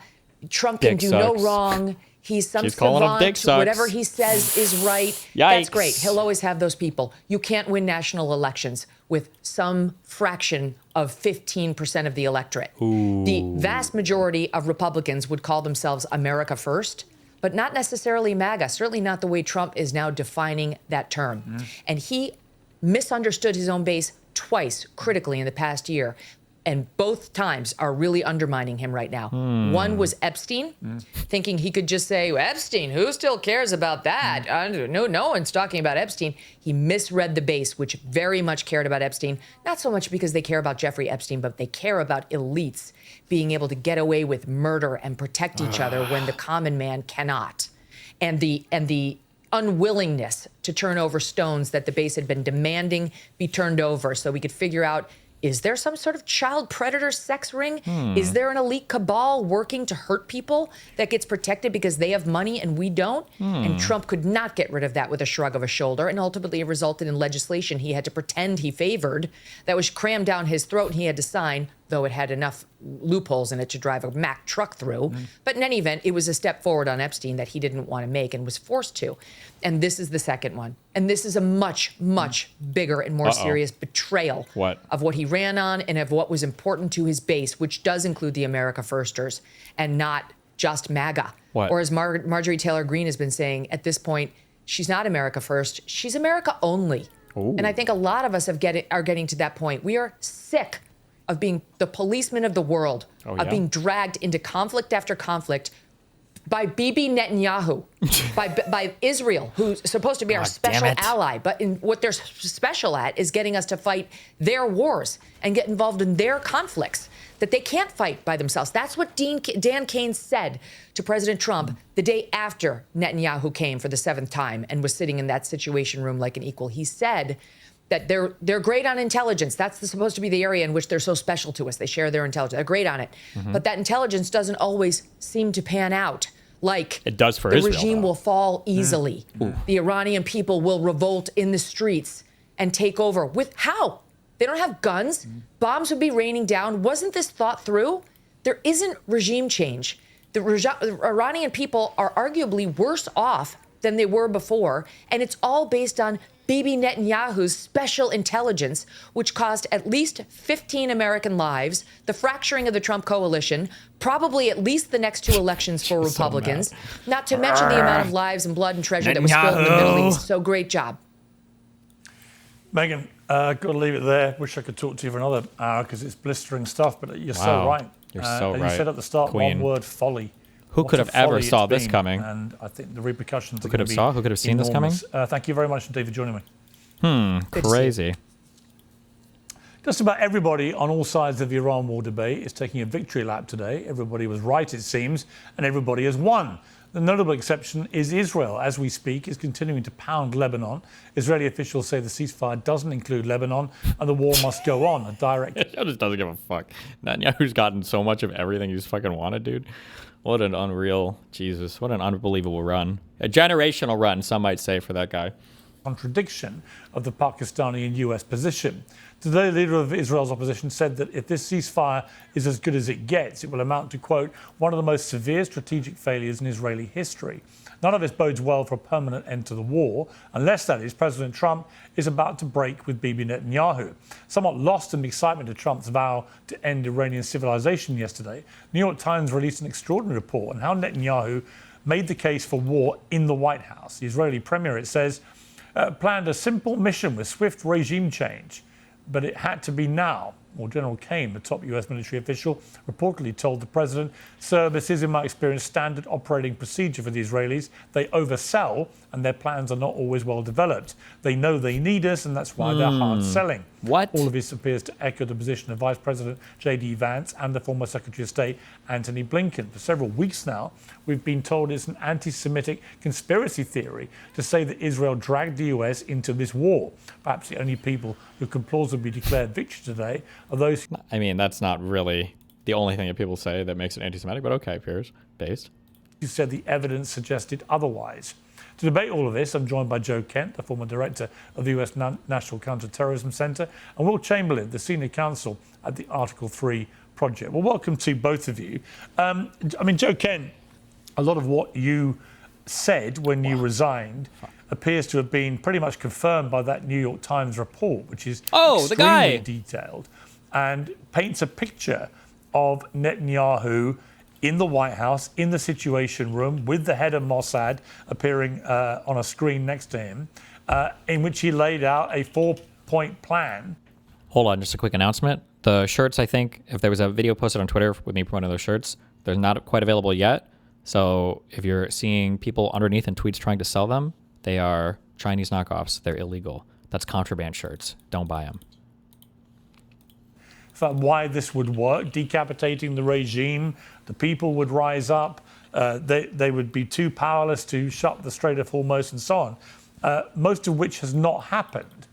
Trump can Dick do sucks. no wrong. He's some She's calling him dick savant. sucks. Whatever he says is right. That's Yikes. great. He'll always have those people. You can't win national elections with some fraction of 15% of the electorate. The vast majority of Republicans would call themselves America First, but not necessarily MAGA, certainly not the way Trump is now defining that term. And he misunderstood his own base twice critically in the past year. And both times are really undermining him right now. One was Epstein, thinking he could just say, Epstein, who still cares about that? No one's talking about Epstein. He misread the base, which very much cared about Epstein. Not so much because they care about Jeffrey Epstein, but they care about elites being able to get away with murder and protect each other when the common man cannot. And the unwillingness to turn over stones that the base had been demanding be turned over so we could figure out, is there some sort of child predator sex ring? Is there an elite cabal working to hurt people that gets protected because they have money and we don't? And Trump could not get rid of that with a shrug of a shoulder, and ultimately it resulted in legislation he had to pretend he favored that was crammed down his throat and he had to sign, though it had enough loopholes in it to drive a Mack truck through. But in any event, it was a step forward on Epstein that he didn't want to make and was forced to. And this is the second one. And this is a much, much bigger and more serious betrayal of what he ran on and of what was important to his base, which does include the America Firsters and not just MAGA. Or as Marjorie Taylor Greene has been saying, at this point, she's not America First, she's America only. And I think a lot of us are getting to that point. We are sick of being the policeman of the world, of being dragged into conflict after conflict by Bibi Netanyahu, by Israel, who's supposed to be our special ally. But what they're special at is getting us to fight their wars and get involved in their conflicts that they can't fight by themselves. That's what Dan Kane said to President Trump the day after Netanyahu came for the 7th time and was sitting in that Situation Room like an equal. He said that they're great on intelligence. That's supposed to be the area in which they're so special to us. They share their intelligence. They're great on it. But that intelligence doesn't always seem to pan out. Like it does for the Israel, regime will fall easily. The Iranian people will revolt in the streets and take over. With how? They don't have guns. Bombs would be raining down. Wasn't this thought through? There isn't regime change. The Iranian people are arguably worse off than they were before, and it's all based on Bibi Netanyahu's special intelligence, which cost at least 15 American lives, the fracturing of the Trump coalition, probably at least the next 2 elections for Republicans, not to mention the amount of lives and blood and treasure that was spilled in the Middle East. So great job. Megyn, got to leave it there. Wish I could talk to you for another hour because it's blistering stuff, but you're so right. You're so and right. You said at the start, Queen. one word, folly. Who What could a have ever folly saw it's this been, coming? And I think the repercussions Who are could going have to be saw? Who could have seen this coming? enormous. Thank you very much, David, for joining me. Crazy. Just about everybody on all sides of the Iran war debate is taking a victory lap today. Everybody was right, it seems, and everybody has won. The notable exception is Israel. As we speak, is continuing to pound Lebanon. Israeli officials say the ceasefire doesn't include Lebanon and the war must go on. A direct... He just doesn't give a fuck. Netanyahu's gotten so much of everything he's fucking wanted, dude. What an unreal, Jesus, what an unbelievable run. A generational run, some might say, for that guy. Contradiction of the Pakistani and US position. Today, the leader of Israel's opposition said that if this ceasefire is as good as it gets, it will amount to, quote, one of the most severe strategic failures in Israeli history. None of this bodes well for a permanent end to the war, unless, that is, President Trump is about to break with Bibi Netanyahu. Somewhat lost in the excitement of Trump's vow to end Iranian civilization yesterday, New York Times released an extraordinary report on how Netanyahu made the case for war in the White House. The Israeli premier, it says, planned a simple mission with swift regime change, but it had to be now. Well, General Kane, the top US military official, reportedly told the president, "Sir, this is, in my experience, standard operating procedure for the Israelis. They oversell, and their plans are not always well developed. They know they need us, and that's why they're hard selling." What? All of this appears to echo the position of Vice President J.D. Vance and the former Secretary of State Antony Blinken. For several weeks now, we've been told it's an anti-Semitic conspiracy theory to say that Israel dragged the US into this war. Perhaps the only people who can plausibly declare victory today are those who... I mean, that's not really the only thing that people say that makes it anti-Semitic, but okay, Piers, based. You said the evidence suggested otherwise. To debate all of this, I'm joined by Joe Kent, the former director of the US National Counterterrorism Center, and Will Chamberlain, the senior counsel at the Article 3 project. Well, welcome to both of you. I mean, Joe Kent, a lot of what you said when you resigned appears to have been pretty much confirmed by that New York Times report, which is extremely detailed and paints a picture of Netanyahu in the White House, in the Situation Room, with the head of Mossad appearing on a screen next to him, in which he laid out a 4-point plan. Hold on, just a quick announcement. The shirts, I think, if there was a video posted on Twitter with me promoting those shirts, they're not quite available yet. So if you're seeing people underneath in tweets trying to sell them, they are Chinese knockoffs. They're illegal. That's contraband shirts. Don't buy them. Why this would work, decapitating the regime, the people would rise up, they would be too powerless to shut the Strait of Hormuz and so on, most of which has not happened.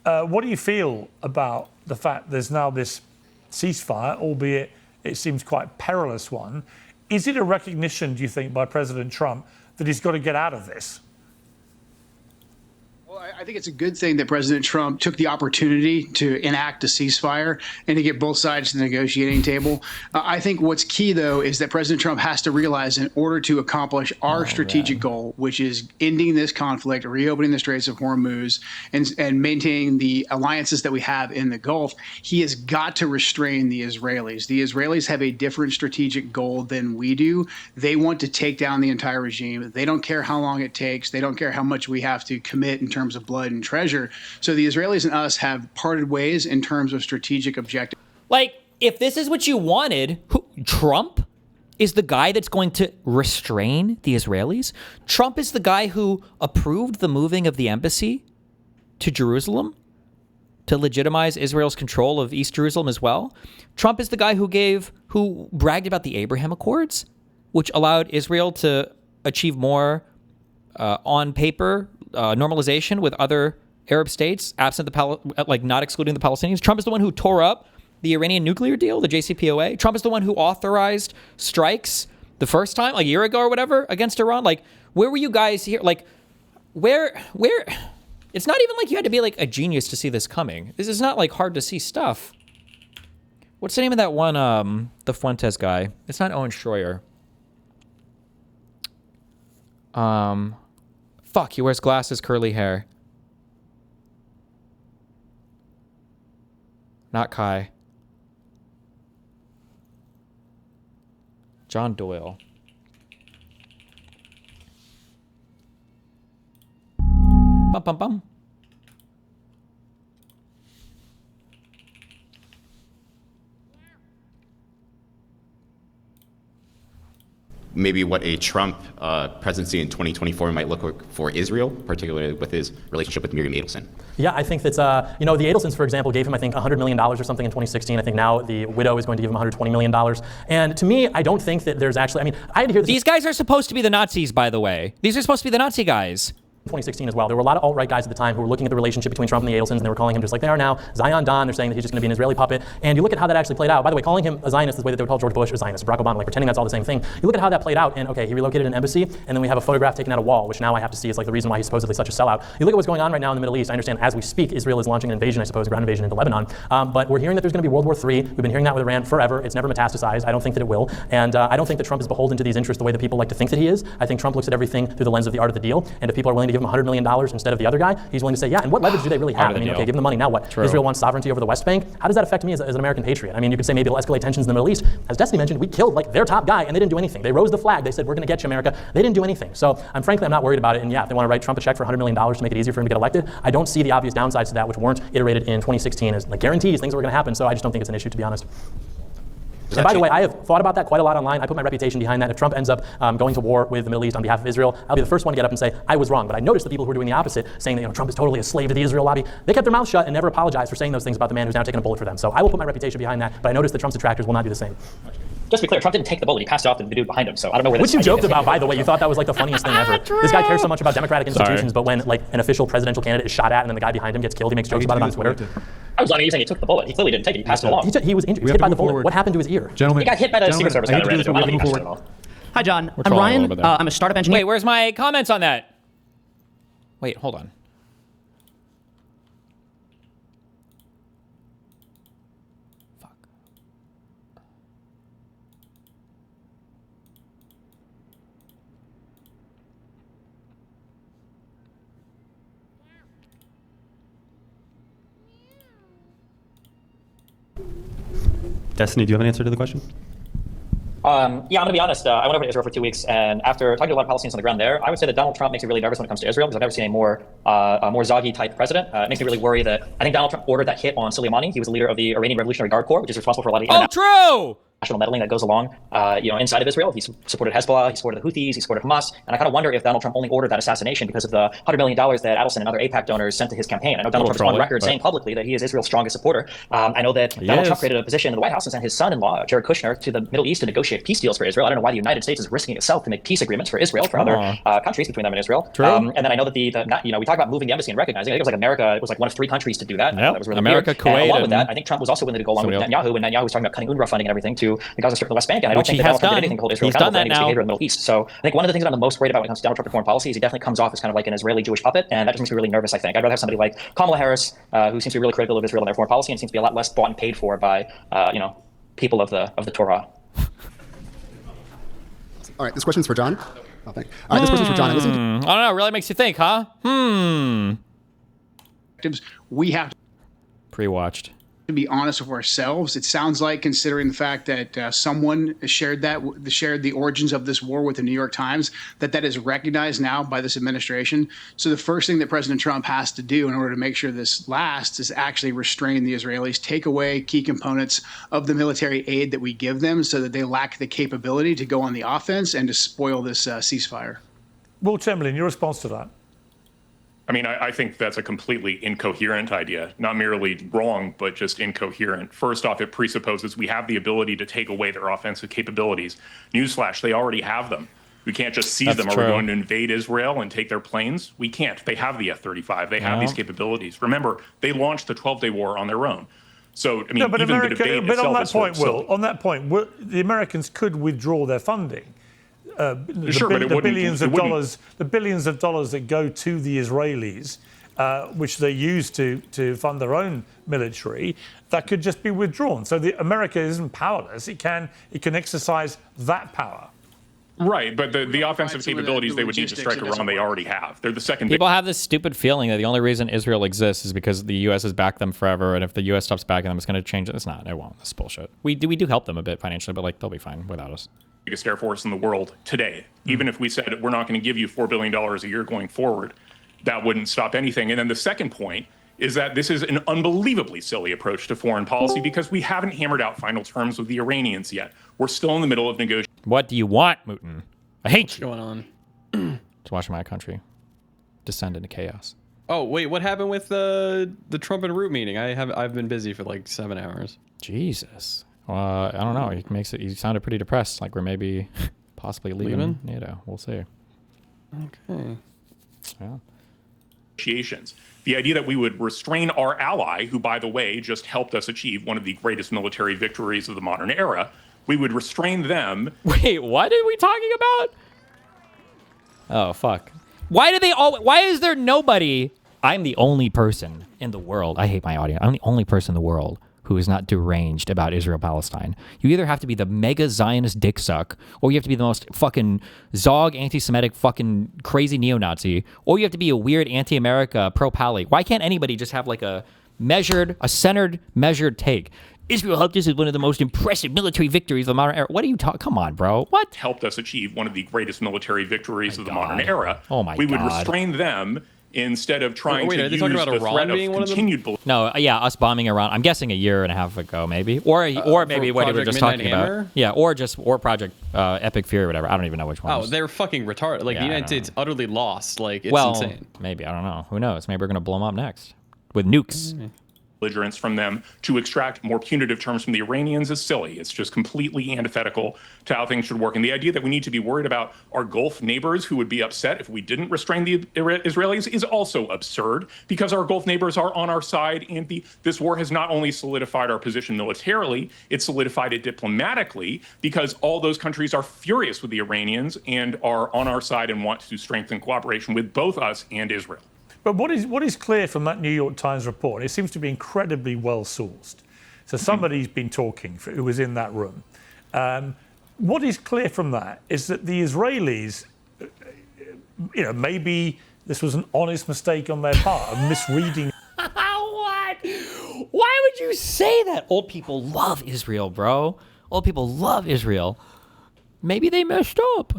What do you feel about the fact there's now this ceasefire, albeit it seems quite perilous one? Is it a recognition, do you think, by President Trump that he's got to get out of this? I think it's a good thing that President Trump took the opportunity to enact a ceasefire and to get both sides to the negotiating table. I think what's key, though, is that President Trump has to realize in order to accomplish our strategic goal, which is ending this conflict, reopening the Straits of Hormuz, and maintaining the alliances that we have in the Gulf, he has got to restrain the Israelis. The Israelis have a different strategic goal than we do. They want to take down the entire regime. They don't care how long it takes. They don't care how much we have to commit in terms of blood and treasure. So the Israelis and us have parted ways in terms of strategic objectives. Like, if this is what you wanted, Trump is the guy that's going to restrain the Israelis? Trump is the guy who approved the moving of the embassy to Jerusalem to legitimize Israel's control of East Jerusalem as well? Trump is the guy who bragged about the Abraham Accords, which allowed Israel to achieve more on paper normalization with other Arab states, absent not excluding the Palestinians. Trump is the one who tore up the Iranian nuclear deal, the JCPOA. Trump is the one who authorized strikes the first time, like a year ago or whatever, against Iran. Like, where were you guys here? Like, where? It's not even like you had to be like a genius to see this coming. This is not like hard to see stuff. What's the name of that one, the Fuentes guy? It's not Owen Schroyer. Fuck, he wears glasses, curly hair. Not Kai. John Doyle. Bum, bum, bum. Maybe what a Trump presidency in 2024 might look like for Israel, particularly with his relationship with Miriam Adelson. Yeah, I think that's, the Adelsons, for example, gave him, I think, $100 million or something in 2016. I think now the widow is going to give him $120 million. And to me, I don't think that there's actually, I had to hear this. These guys are supposed to be the Nazis, by the way. These are supposed to be the Nazi guys. 2016 as well. There were a lot of alt-right guys at the time who were looking at the relationship between Trump and the Adelsons, and they were calling him just like they are now, Zion Don. They're saying that he's just going to be an Israeli puppet. And you look at how that actually played out. By the way, calling him a Zionist is the way that they would call George Bush a Zionist, Barack Obama, like pretending that's all the same thing. You look at how that played out, and okay, he relocated an embassy, and then we have a photograph taken at a wall, which now I have to see is like the reason why he's supposedly such a sellout. You look at what's going on right now in the Middle East. I understand as we speak, Israel is launching an invasion, I suppose, a ground invasion into Lebanon. But we're hearing that there's going to be World War III. We've been hearing that with Iran forever. It's never metastasized. I don't think that it will. And I don't think that Trump is beholden to these interests the way that people like to think that he is. I think Trump looks at everything through the lens of the art of the deal. And if people are willing to give him $100 million instead of the other guy, he's willing to say, yeah, and what leverage do they really have? I mean, okay, give them the money, now what? True. Israel wants sovereignty over the West Bank. How does that affect me as an American patriot? I mean, you could say maybe it'll escalate tensions in the Middle East. As Destiny mentioned, we killed like their top guy and they didn't do anything. They rose the flag. They said, we're going to get you, America. They didn't do anything. So frankly, I'm not worried about it. And yeah, if they want to write Trump a check for $100 million to make it easier for him to get elected, I don't see the obvious downsides to that, which weren't iterated in 2016 as like guarantees things were going to happen. So I just don't think it's an issue, to be honest. And by the way, I have thought about that quite a lot online. I put my reputation behind that. If Trump ends up going to war with the Middle East on behalf of Israel, I'll be the first one to get up and say, I was wrong. But I noticed the people who are doing the opposite, saying that Trump is totally a slave to the Israel lobby, they kept their mouths shut and never apologized for saying those things about the man who's now taking a bullet for them. So I will put my reputation behind that, but I noticed that Trump's detractors will not do the same. Just to be clear, Trump didn't take the bullet. He passed it off to the dude behind him. So I don't know where Which you joked about, by the way. You thought that was like the funniest thing ever. This guy cares so much about democratic institutions, but when like an official presidential candidate is shot at and then the guy behind him gets killed, he makes jokes about it on Twitter. I was lying. You're saying he took the bullet. He clearly didn't take it. He passed it along. He was injured. He was hit by the bullet. What happened to his ear? He got hit by the Secret Service guy that ran into him. I don't think he passed it along. Hi, John. I'm Ryan. I'm a startup engineer. Wait, where's my comments on that? Wait, hold on. Destiny, do you have an answer to the question? Yeah, I'm going to be honest. I went over to Israel for 2 weeks, and after talking to a lot of Palestinians on the ground there, I would say that Donald Trump makes me really nervous when it comes to Israel, because I've never seen a more Zaghi type president. It makes me really worry that I think Donald Trump ordered that hit on Soleimani. He was the leader of the Iranian Revolutionary Guard Corps, which is responsible for a lot of true! national meddling that goes along, inside of Israel. He supported Hezbollah, he supported the Houthis, he supported Hamas, and I kind of wonder if Donald Trump only ordered that assassination because of the $100 million that Adelson and other AIPAC donors sent to his campaign. I know Donald Trump is on record saying publicly that he is Israel's strongest supporter. I know that Donald Trump created a position in the White House and sent his son-in-law, Jared Kushner, to the Middle East to negotiate peace deals for Israel. I don't know why the United States is risking itself to make peace agreements for Israel, for other countries between them and Israel. True. And then I know that we talk about moving the embassy and recognizing it. I think it was like America, it was like one of 3 countries to do that. Yep. That was really America, weird. Kuwait, and along with that, I think Trump was also willing to go along with Netanyahu, and Netanyahu was talking about cutting UNRWA funding and everything to the Gaza Strip and the West Bank. And I don't think that Donald Trump did anything to hold Israel accountable for any behavior in the Middle East. So I think one of the things that I'm the most worried about when it comes to Donald Trump and foreign policy is he definitely comes off as kind of like an Israeli Jewish puppet, and that just makes me really nervous, I think. I'd rather have somebody like Kamala Harris, who seems to be really critical of Israel and their foreign policy and seems to be a lot less bought and paid for by, people of the Torah. All right, this question's for John. Oh, thank you. All right, this question's for John. I don't know, really makes you think, huh? We have to pre-watched. To be honest with ourselves, it sounds like, considering the fact that someone shared the origins of this war with the New York Times, that is recognized now by this administration. So the first thing that President Trump has to do in order to make sure this lasts is actually restrain the Israelis, take away key components of the military aid that we give them so that they lack the capability to go on the offense and to spoil this ceasefire. Will Chamberlain, your response to that? I mean, I think that's a completely incoherent idea, not merely wrong, but just incoherent. First off, it presupposes we have the ability to take away their offensive capabilities. Newsflash, they already have them. We can't just seize them. Are we going to invade Israel and take their planes? We can't. They have the F-35. They have these capabilities. Remember, they launched the 12-day war on their own. So, I mean, but even America, the debate but on itself that point, the Americans could withdraw their funding. The billions of dollars that go to the Israelis, which they use to fund their own military, that could just be withdrawn. So America isn't powerless. It can exercise that power. Right, but the offensive capabilities they would need to strike Iran, they already have. They're the second. People have this stupid feeling that the only reason Israel exists is because the U.S. has backed them forever, and if the U.S. stops backing them, it's going to change it. It's not. It won't. That's bullshit. We do help them a bit financially, but they'll be fine without us. Biggest air force in the world today. Even if we said we're not going to give you $4 billion a year going forward, that wouldn't stop anything. And then the second point is that this is an unbelievably silly approach to foreign policy because we haven't hammered out final terms with the Iranians yet. We're still in the middle of negotiating. What do you want, Mutin? I hate you. What's going on? It's watching my country descend into chaos. Oh wait, what happened with the Trump and Root meeting? I've been busy for like 7 hours. Jesus. I don't know. He sounded pretty depressed, like we're maybe possibly leaving NATO. We'll see. Okay. Yeah. negotiations. The idea that we would restrain our ally, who, by the way, just helped us achieve one of the greatest military victories of the modern era, we would restrain them. Wait, what are we talking about? Oh, fuck. Why is there nobody? I'm the only person in the world. I hate my audience. I'm the only person in the world who is not deranged about Israel-Palestine. You either have to be the mega Zionist dick suck, or you have to be the most fucking Zog anti-Semitic fucking crazy neo-Nazi, or you have to be a weird anti-America pro-Pally. Why can't anybody just have like a centered, measured take? Israel helped us with one of the most impressive military victories of the modern era. What are you talking? Come on, bro. What? Helped us achieve one of the greatest military victories of the modern era. Oh my God. We would restrain them instead of trying to use the threat of continued. No, yeah, us bombing Iran. I'm guessing a year and a half ago, maybe, or maybe what we were just talking about. Yeah, or Project Epic Fury, or whatever. I don't even know which one. Oh, they're fucking retarded. Like the United States utterly lost. Like it's well, insane. Maybe, I don't know. Who knows? Maybe we're gonna blow them up next with nukes. Belligerence from them to extract more punitive terms from the Iranians is silly. It's just completely antithetical to how things should work. And the idea that we need to be worried about our Gulf neighbors who would be upset if we didn't restrain the Israelis is also absurd, because our Gulf neighbors are on our side. And this war has not only solidified our position militarily, it's solidified it diplomatically, because all those countries are furious with the Iranians and are on our side and want to strengthen cooperation with both us and Israel. But what is clear from that New York Times report, it seems to be incredibly well sourced. So somebody's been talking who was in that room. What is clear from that is that the Israelis, maybe this was an honest mistake on their part, a misreading. What? Why would you say that? Old people love Israel, bro. Old people love Israel. Maybe they messed up.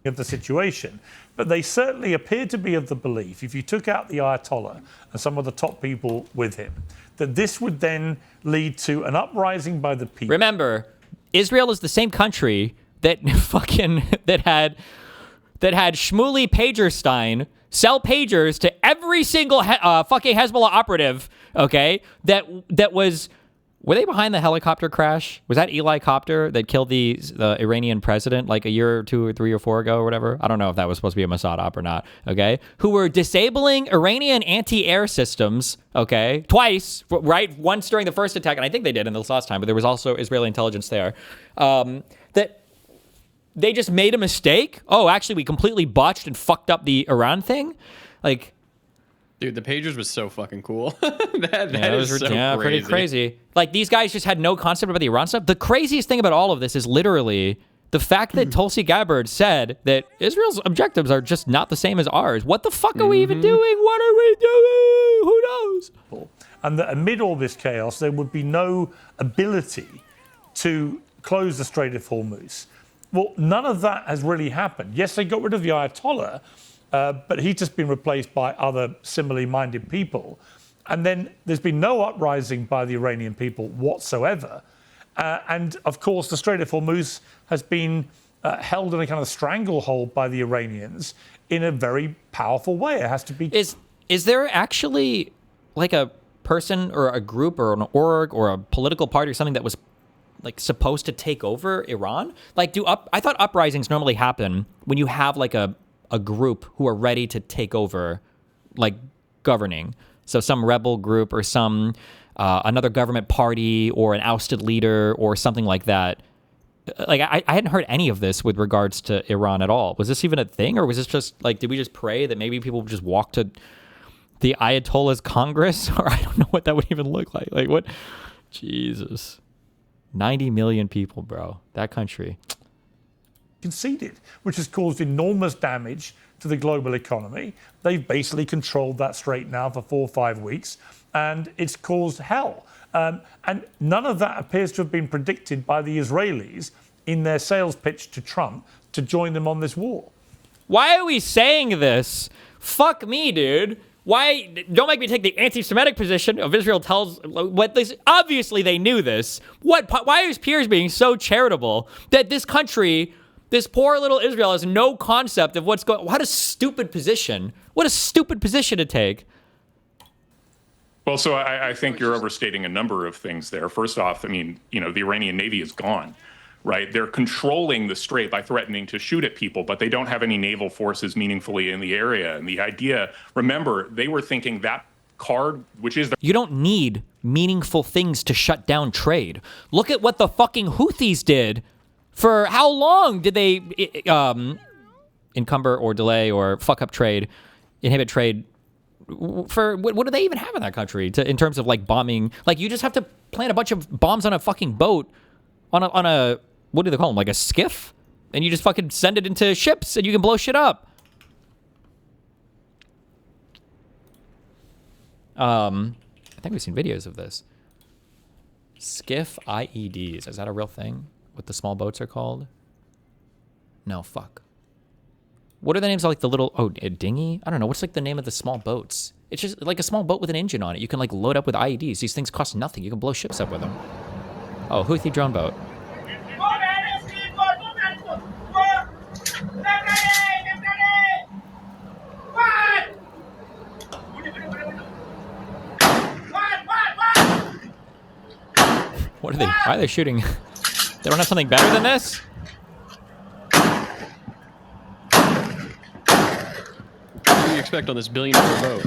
Of the situation, but they certainly appear to be of the belief, if you took out the Ayatollah and some of the top people with him, that this would then lead to an uprising by the people. Remember, Israel is the same country that had Shmuley Pagerstein sell pagers to every single fucking Hezbollah operative. Okay, that was. Were they behind the helicopter crash? Was that Eli Copter that killed the Iranian president like a year or 2 or 3 or 4 ago or whatever? I don't know if that was supposed to be a Mossad op or not, okay? Who were disabling Iranian anti-air systems, okay? Twice, right? Once during the first attack, and I think they did in this last time, but there was also Israeli intelligence there. That they just made a mistake? Oh, actually, we completely botched and fucked up the Iran thing? Like... Dude, the pagers was so fucking cool. that is so crazy. Pretty crazy. Like, these guys just had no concept about the Iran stuff. The craziest thing about all of this is literally the fact that Tulsi Gabbard said that Israel's objectives are just not the same as ours. What the fuck are we even doing? What are we doing? Who knows? And that amid all this chaos, there would be no ability to close the Strait of Hormuz. Well, none of that has really happened. Yes, they got rid of the Ayatollah, but he's just been replaced by other similarly minded people. And then there's been no uprising by the Iranian people whatsoever. And of course, the Strait of Hormuz has been held in a kind of stranglehold by the Iranians in a very powerful way. It has to be. Is there actually like a person or a group or an org or a political party or something that was like supposed to take over Iran? Like, I thought uprisings normally happen when you have like a group who are ready to take over, like governing. So some rebel group or some another government party or an ousted leader or something like that. Like I hadn't heard any of this with regards to Iran at all. Was this even a thing, or was this just like, did we just pray that maybe people would just walk to the Ayatollah's Congress? Or I don't know what that would even look like. Like what? Jesus. 90 million people, bro. That country. Conceded, which has caused enormous damage to the global economy. They've basically controlled that strait now for 4 or 5 weeks, and it's caused hell. And none of that appears to have been predicted by the Israelis in their sales pitch to Trump to join them on this war. Why are we saying this? Fuck me, dude. Why? Don't make me take the anti-Semitic position of Israel tells what this. Obviously, they knew this. Why is Piers being so charitable that this country, this poor little Israel, has no concept of what's going? What a stupid position. What a stupid position to take. Well, so I think you're overstating a number of things there. First off, I mean, the Iranian Navy is gone. right? They're controlling the strait by threatening to shoot at people, but they don't have any naval forces meaningfully in the area. And the idea, remember, they were thinking that card, which is... You don't need meaningful things to shut down trade. Look at what the fucking Houthis did. For how long did they encumber or delay or fuck up trade, inhibit trade? For what do they even have in that country in terms of like bombing? Like, you just have to plant a bunch of bombs on a fucking boat, on a what do they call them, like a skiff, and you just fucking send it into ships and you can blow shit up. I think we've seen videos of this. Skiff IEDs. Is that a real thing? What the small boats are called? No, fuck. What are the names of like the little, a dinghy? I don't know. What's like the name of the small boats? It's just like a small boat with an engine on it. You can like load up with IEDs. These things cost nothing. You can blow ships up with them. Oh, Houthi drone boat. What are they? Why are they shooting? They don't have something better than this? What do you expect on this billion-dollar boat?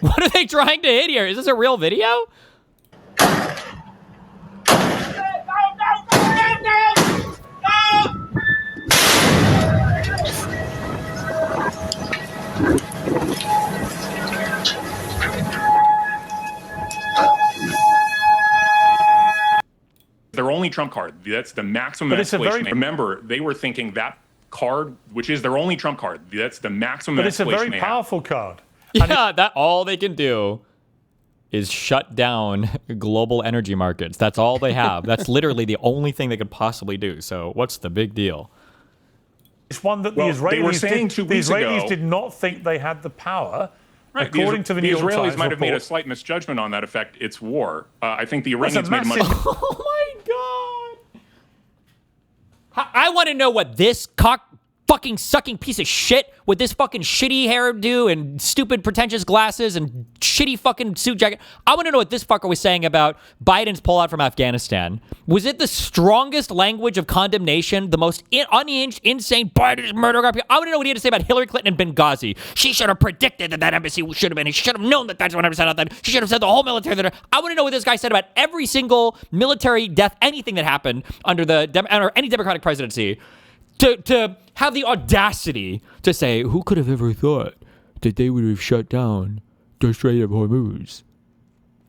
What are they trying to hit here? Is this a real video? Their only trump card. That's the maximum escalation. Remember, they were thinking that card, which is their only trump card. That's the maximum escalation. But it's a very powerful card. Yeah, that all they can do is shut down global energy markets. That's all they have. That's literally the only thing they could possibly do. So what's the big deal? It's one that the Israelis did not think they had the power. Right. According to the New York Israelis Times might have made a report. slight misjudgment on that effect. It's war. I think the Iranians made a much... Oh my god! I want to know what this fucking sucking piece of shit with this fucking shitty hairdo and stupid pretentious glasses and shitty fucking suit jacket. I want to know what this fucker was saying about Biden's pullout from Afghanistan. Was it the strongest language of condemnation, the most unhinged, insane Biden's murder? I want to know what he had to say about Hillary Clinton and Benghazi. She should have predicted that embassy should have been. She should have known that that's 100% out there. She should have said the whole military. I want to know what this guy said about every single military death, anything that happened under any Democratic presidency. To have the audacity to say, who could have ever thought that they would have shut down the Strait of Hormuz?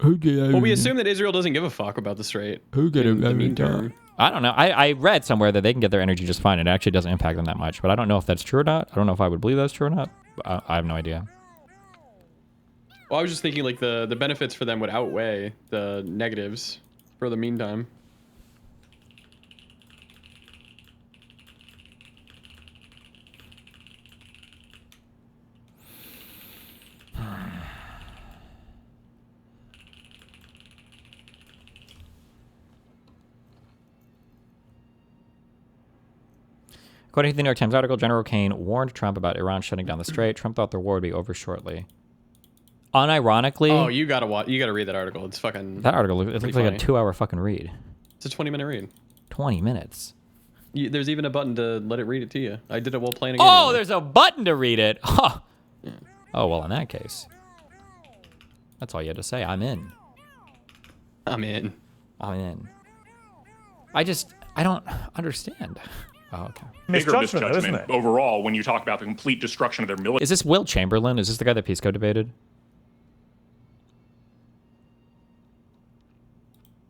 Well, we assume that Israel doesn't give a fuck about the Strait. Who could have ever thought? I don't know. I read somewhere that they can get their energy just fine. It actually doesn't impact them that much. But I don't know if that's true or not. I don't know if I would believe that's true or not. I have no idea. Well, I was just thinking like the benefits for them would outweigh the negatives for the meantime. According to the New York Times article, General Kane warned Trump about Iran shutting down the strait. Trump thought the war would be over shortly. Unironically... Oh, you gotta read that article. It's fucking... That article, it looks like a 2-hour fucking read. It's a 20-minute read. 20 minutes. There's even a button to let it read it to you. I did it while playing a game. Oh, there's a button to read it. Huh. Yeah. Oh, well, in that case. That's all you had to say. I'm in. I'm in. I'm in. I don't understand. Oh, okay. Bigger misjudgment overall when you talk about the complete destruction of their military. Is this Will Chamberlain? Is this the guy that Peace Code debated?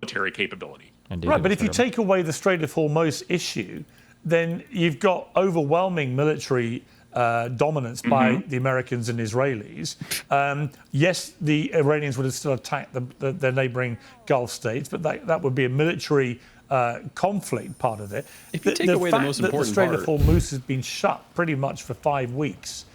Military capability. Indeed, right, but if you take away the Strait of Hormuz issue, then you've got overwhelming military dominance by the Americans and Israelis. Yes, the Iranians would have still attacked their neighboring Gulf states, but that would be a military conflict part of it. If you take away the most important part, the Strait of Hormuz has been shut pretty much for 5 weeks.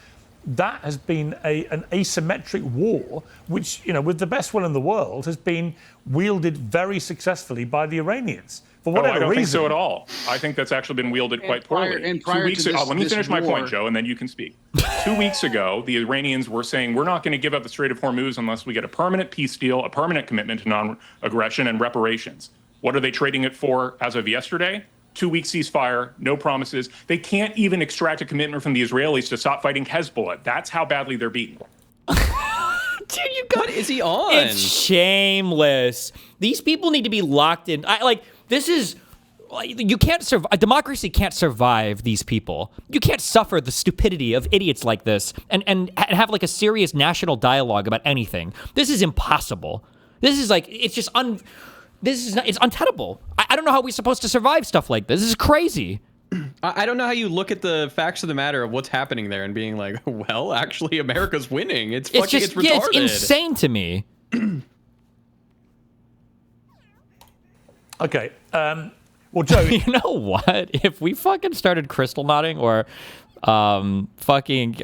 That has been an asymmetric war, which, you know, with the best will in the world, has been wielded very successfully by the Iranians. For whatever I don't reason. think so at all. I think that's actually been wielded quite poorly. 2 weeks ago, let me finish my point, Joe, and then you can speak. 2 weeks ago, the Iranians were saying, we're not going to give up the Strait of Hormuz unless we get a permanent peace deal, a permanent commitment to non-aggression and reparations. What are they trading it for as of yesterday? 2-week ceasefire, no promises. They can't even extract a commitment from the Israelis to stop fighting Hezbollah. That's how badly they're beaten. Dude, you got what is he on? It's shameless. These people need to be locked in. This is... You can't survive. A democracy can't survive these people. You can't suffer the stupidity of idiots like this and have like a serious national dialogue about anything. This is impossible. This is like, it's just it's untenable. I don't know how we're supposed to survive stuff like this. This is crazy. I don't know how you look at the facts of the matter of what's happening there and being like, well, actually, America's winning. It's fucking, it's retarded. Yeah, it's insane to me. Okay. Well, Joe, you know what? If we fucking started crystal knotting or holocausting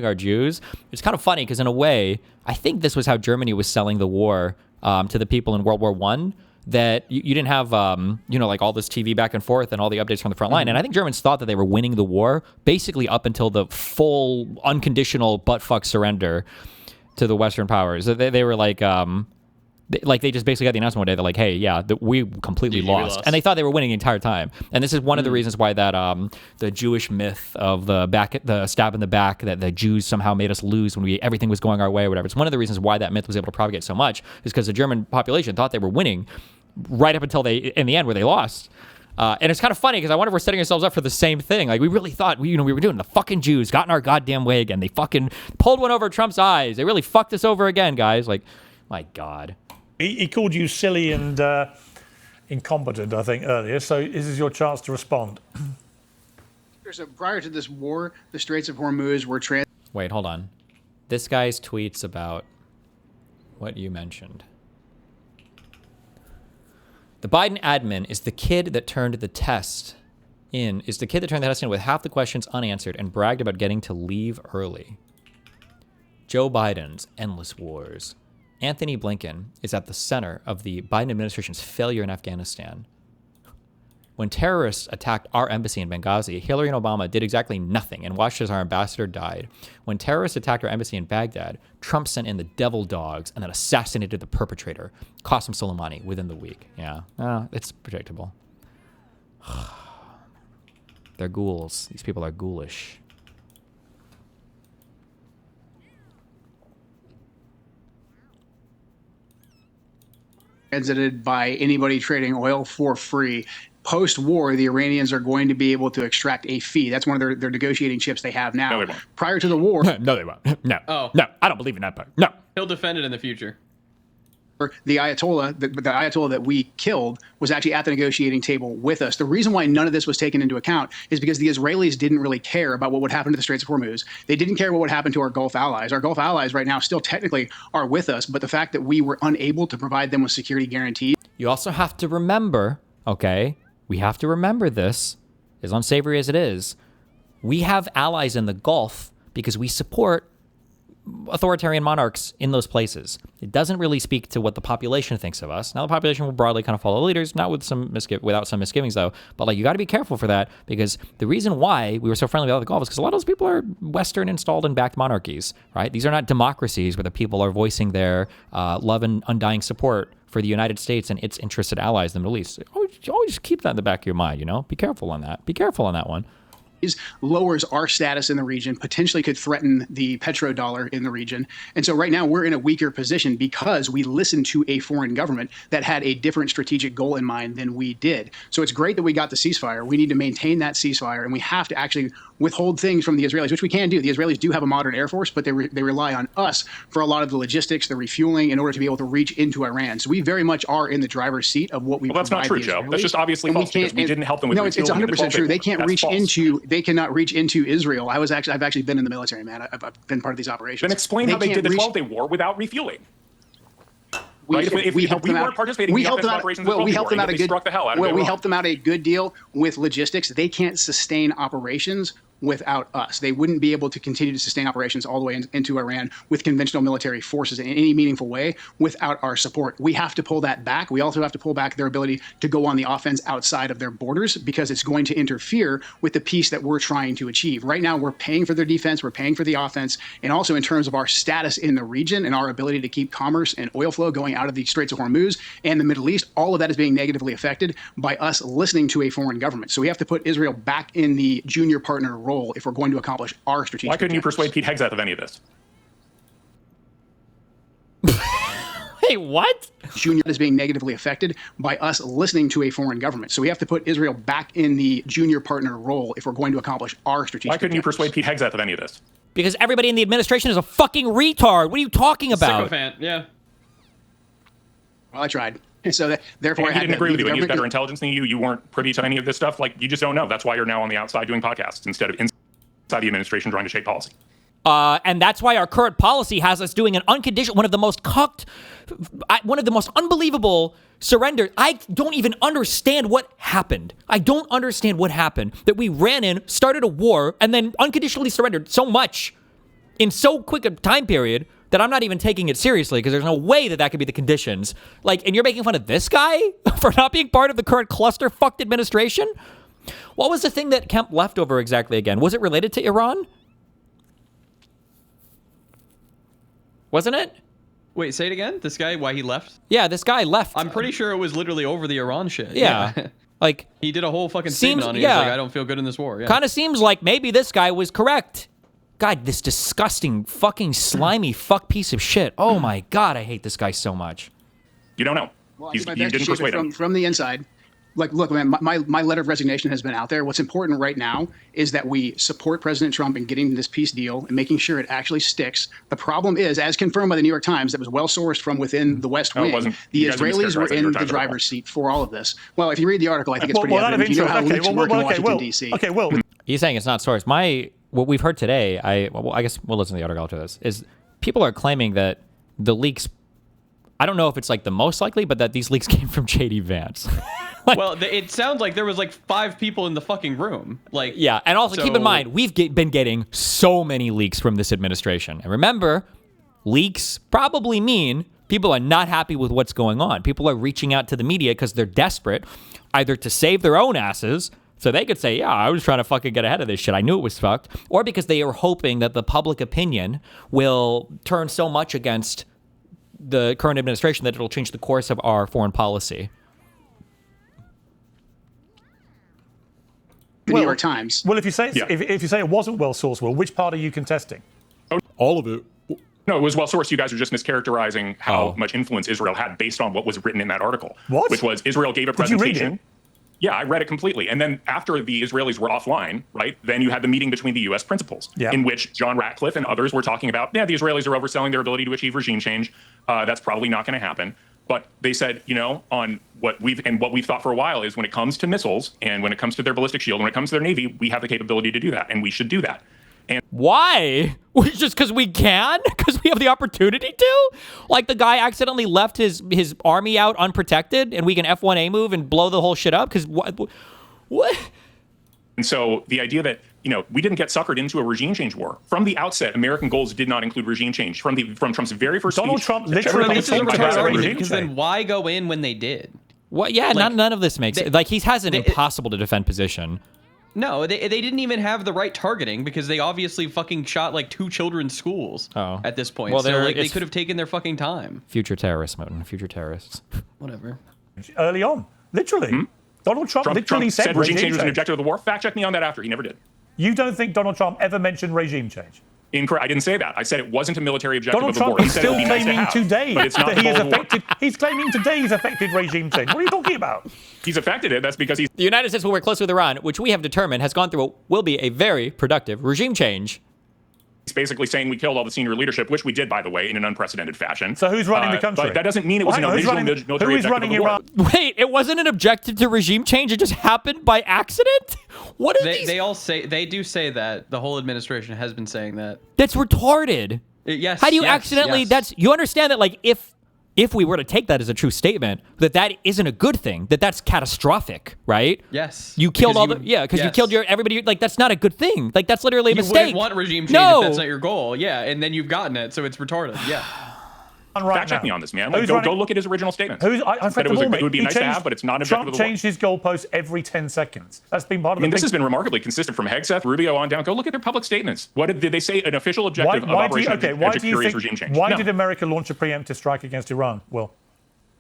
our Jews, it's kind of funny because in a way, I think this was how Germany was selling the war to the people in World War I. That you didn't have, like all this TV back and forth and all the updates from the front line. And I think Germans thought that they were winning the war basically up until the full unconditional butt-fuck surrender to the Western powers. They were like they just basically got the announcement one day. They're like, hey, yeah, we completely lost. And they thought they were winning the entire time. And this is one of the reasons why that the Jewish myth of the stab in the back, that the Jews somehow made us lose when everything was going our way or whatever. It's one of the reasons why that myth was able to propagate so much, is because the German population thought they were winning right up until in the end where they lost. And it's kind of funny because I wonder if we're setting ourselves up for the same thing. Like, we really thought we were doing the fucking Jews got in our goddamn way again. They fucking pulled one over Trump's eyes. They really fucked us over again, guys. Like, my God. He called you silly and incompetent, I think, earlier. So this is your chance to respond. So prior to this war, the Straits of Hormuz were Wait, hold on. This guy's tweets about what you mentioned. The Biden admin is the kid that turned the test in with half the questions unanswered and bragged about getting to leave early. Joe Biden's endless wars. Anthony Blinken is at the center of the Biden administration's failure in Afghanistan. When terrorists attacked our embassy in Benghazi, Hillary and Obama did exactly nothing and watched as our ambassador died. When terrorists attacked our embassy in Baghdad, Trump sent in the devil dogs and then assassinated the perpetrator, Qasem Soleimani, within the week. Yeah, it's predictable. They're ghouls. These people are ghoulish. Transited by anybody trading oil for free. Post-war, the Iranians are going to be able to extract a fee. That's one of their negotiating chips they have now. No, they won't. Prior to the war... No, they won't. No. Oh. No, I don't believe in that part. No. He'll defend it in the future. The Ayatollah that we killed was actually at the negotiating table with us. The reason why none of this was taken into account is because the Israelis didn't really care about what would happen to the Straits of Hormuz. They didn't care what would happen to our Gulf allies. Our Gulf allies right now still technically are with us, but the fact that we were unable to provide them with security guarantees. You also have to remember, okay, we have to remember this, as unsavory as it is, we have allies in the Gulf because we support authoritarian monarchs in those places. It doesn't really speak to what the population thinks of us. Now, the population will broadly kind of follow the leaders, not with without some misgivings, though. But like, you got to be careful for that, because the reason why we were so friendly with the Gulf is because a lot of those people are Western installed and backed monarchies, right? These are not democracies where the people are voicing their love and undying support for the United States and its interested allies in the Middle East. Always keep that in the back of your mind, you know? Be careful on that. Be careful on that one. Lowers our status in the region, potentially could threaten the petrodollar in the region. And so right now we're in a weaker position because we listened to a foreign government that had a different strategic goal in mind than we did. So it's great that we got the ceasefire. We need to maintain that ceasefire, and we have to actually withhold things from the Israelis, which we can do. The Israelis do have a modern air force, but they rely on us for a lot of the logistics, the refueling, in order to be able to reach into Iran. So we very much are in the driver's seat of what we provide. Well, that's not true, Joe. That's just obviously false, because we didn't help them with No, it's 100% true. They can't reach into, they cannot reach into Israel. I've actually been in the military, man. I've been part of these operations. Then explain how they did the 12-day war without refueling. We helped them out. We helped them out a good deal with logistics. They can't sustain operations without us. They wouldn't be able to continue to sustain operations all the way into Iran with conventional military forces in any meaningful way without our support. We have to pull that back. We also have to pull back their ability to go on the offense outside of their borders because it's going to interfere with the peace that we're trying to achieve. Right now, we're paying for their defense, we're paying for the offense, and also in terms of our status in the region and our ability to keep commerce and oil flow going out of the Straits of Hormuz and the Middle East, all of that is being negatively affected by us listening to a foreign government. So we have to put Israel back in the junior partner role if we're going to accomplish our strategic Why couldn't you objectives. persuade Pete Hegseth of any of this? Hey, what? Junior is being negatively affected by us listening to a foreign government. So we have to put Israel back in the junior partner role if we're going to accomplish our strategic Why couldn't you objectives. persuade Pete Hegseth of any of this? Because everybody in the administration is a fucking retard. What are you talking about? Sycophant, yeah. Well, I tried. So therefore, And he didn't agree with you. And he has better intelligence than you. You weren't privy to any of this stuff. Like, you just don't know. That's why you're now on the outside doing podcasts instead of inside the administration trying to shape policy. And that's why our current policy has us doing an unconditional, one of the most unbelievable surrender. I don't even understand what happened. I don't understand what happened. That we ran in, started a war, and then unconditionally surrendered so much in so quick a time period that I'm not even taking it seriously because there's no way that could be the conditions. Like, and you're making fun of this guy for not being part of the current cluster-fucked administration? What was the thing that Kemp left over exactly again? Was it related to Iran? Wasn't it? Wait, say it again? This guy, why he left? Yeah, this guy left. I'm pretty sure it was literally over the Iran shit. Yeah. Like, he did a whole fucking statement on it. He was like, I don't feel good in this war. Yeah. Kind of seems like maybe this guy was correct. God, this disgusting, fucking slimy fuck piece of shit. Oh my God, I hate this guy so much. You don't know. Well, You didn't persuade him. From the inside. Like, look, man, my letter of resignation has been out there. What's important right now is that we support President Trump in getting this peace deal and making sure it actually sticks. The problem is, as confirmed by the New York Times, that was well sourced from within the West Wing, the Israelis were in the driver's seat for all of this. Well, if you read the article, I think it's pretty evident. You know how leaks work in Washington, D.C. Okay, well. He's saying it's not sourced. What we've heard today, I guess we'll listen to the article after this, is people are claiming that the leaks, I don't know if it's like the most likely, but that these leaks came from J.D. Vance. Well, it sounds like there was like 5 people in the fucking room. Like, yeah, and also keep in mind, we've been getting so many leaks from this administration. And remember, leaks probably mean people are not happy with what's going on. People are reaching out to the media because they're desperate, either to save their own asses, so they could say, yeah, I was trying to fucking get ahead of this shit. I knew it was fucked. Or because they are hoping that the public opinion will turn so much against the current administration that it'll change the course of our foreign policy. New York Times. Well, if you say if you say it wasn't well sourced, well, which part are you contesting? All of it. No, it was well sourced. You guys are just mischaracterizing how much influence Israel had based on what was written in that article. What? Which was Israel gave a Did you presentation. read it? Yeah, I read it completely. And then after the Israelis were offline, right, then you had the meeting between the U.S. principals, in which John Ratcliffe and others were talking about, the Israelis are overselling their ability to achieve regime change. That's probably not going to happen. But they said, on what we've thought for a while is when it comes to missiles and when it comes to their ballistic shield, when it comes to their Navy, we have the capability to do that, and we should do that. And why? Just because we can? Because we have the opportunity to? Like the guy accidentally left his army out unprotected and we can F1A move and blow the whole shit up? Because what? And so the idea that, we didn't get suckered into a regime change war. From the outset, American goals did not include regime change. From Trump's very first Donald speech, Trump literally because then why go in when they did? What? Yeah, none of this makes it. Like, he has an impossible to defend position. No, they didn't even have the right targeting because they obviously fucking shot like 2 children's schools at this point. Well, so they could have taken their fucking time. Future terrorists, Moten. Future terrorists. Whatever. Early on. Literally. Donald Trump literally said regime change was an objective of the war. Fact check me on that after. He never did. You don't think Donald Trump ever mentioned regime change? Incorrect. I didn't say that. I said it wasn't a military objective Donald of the war. Trump is He said still it would be nice to claiming have, today but it's not that he the has goal of the war. affected. He's claiming today he's affected regime change. What are you talking about? He's affected it. That's because he's... The United States will work closely with Iran, which we have determined has gone through what will be a very productive regime change. He's basically saying we killed all the senior leadership, which we did, by the way, in an unprecedented fashion. So who's running the country? But that doesn't mean it was an original military objective of the war. Wait, it wasn't an objective to regime change? It just happened by accident? What are these? They do say that. The whole administration has been saying that. That's retarded. Yes. How do you accidentally? Yes. You understand that, like, if if we were to take that as a true statement, that isn't a good thing, that's catastrophic, right? Yes. You killed because you killed everybody. Like, that's not a good thing. Like, that's literally a mistake. You wouldn't want regime change if that's not your goal. Yeah, and then you've gotten it, so it's retarded. Yeah. Fact check me on this, man. Like, go look at his original statement. It would be nice to have, but it's not objective. Trump changed his goalposts every 10 seconds. That's been part of this has been remarkably consistent from Hegseth, Rubio on down. Go look at their public statements. What did they say? An official objective of Operation regime change. Why did America launch a preemptive strike against Iran? Will?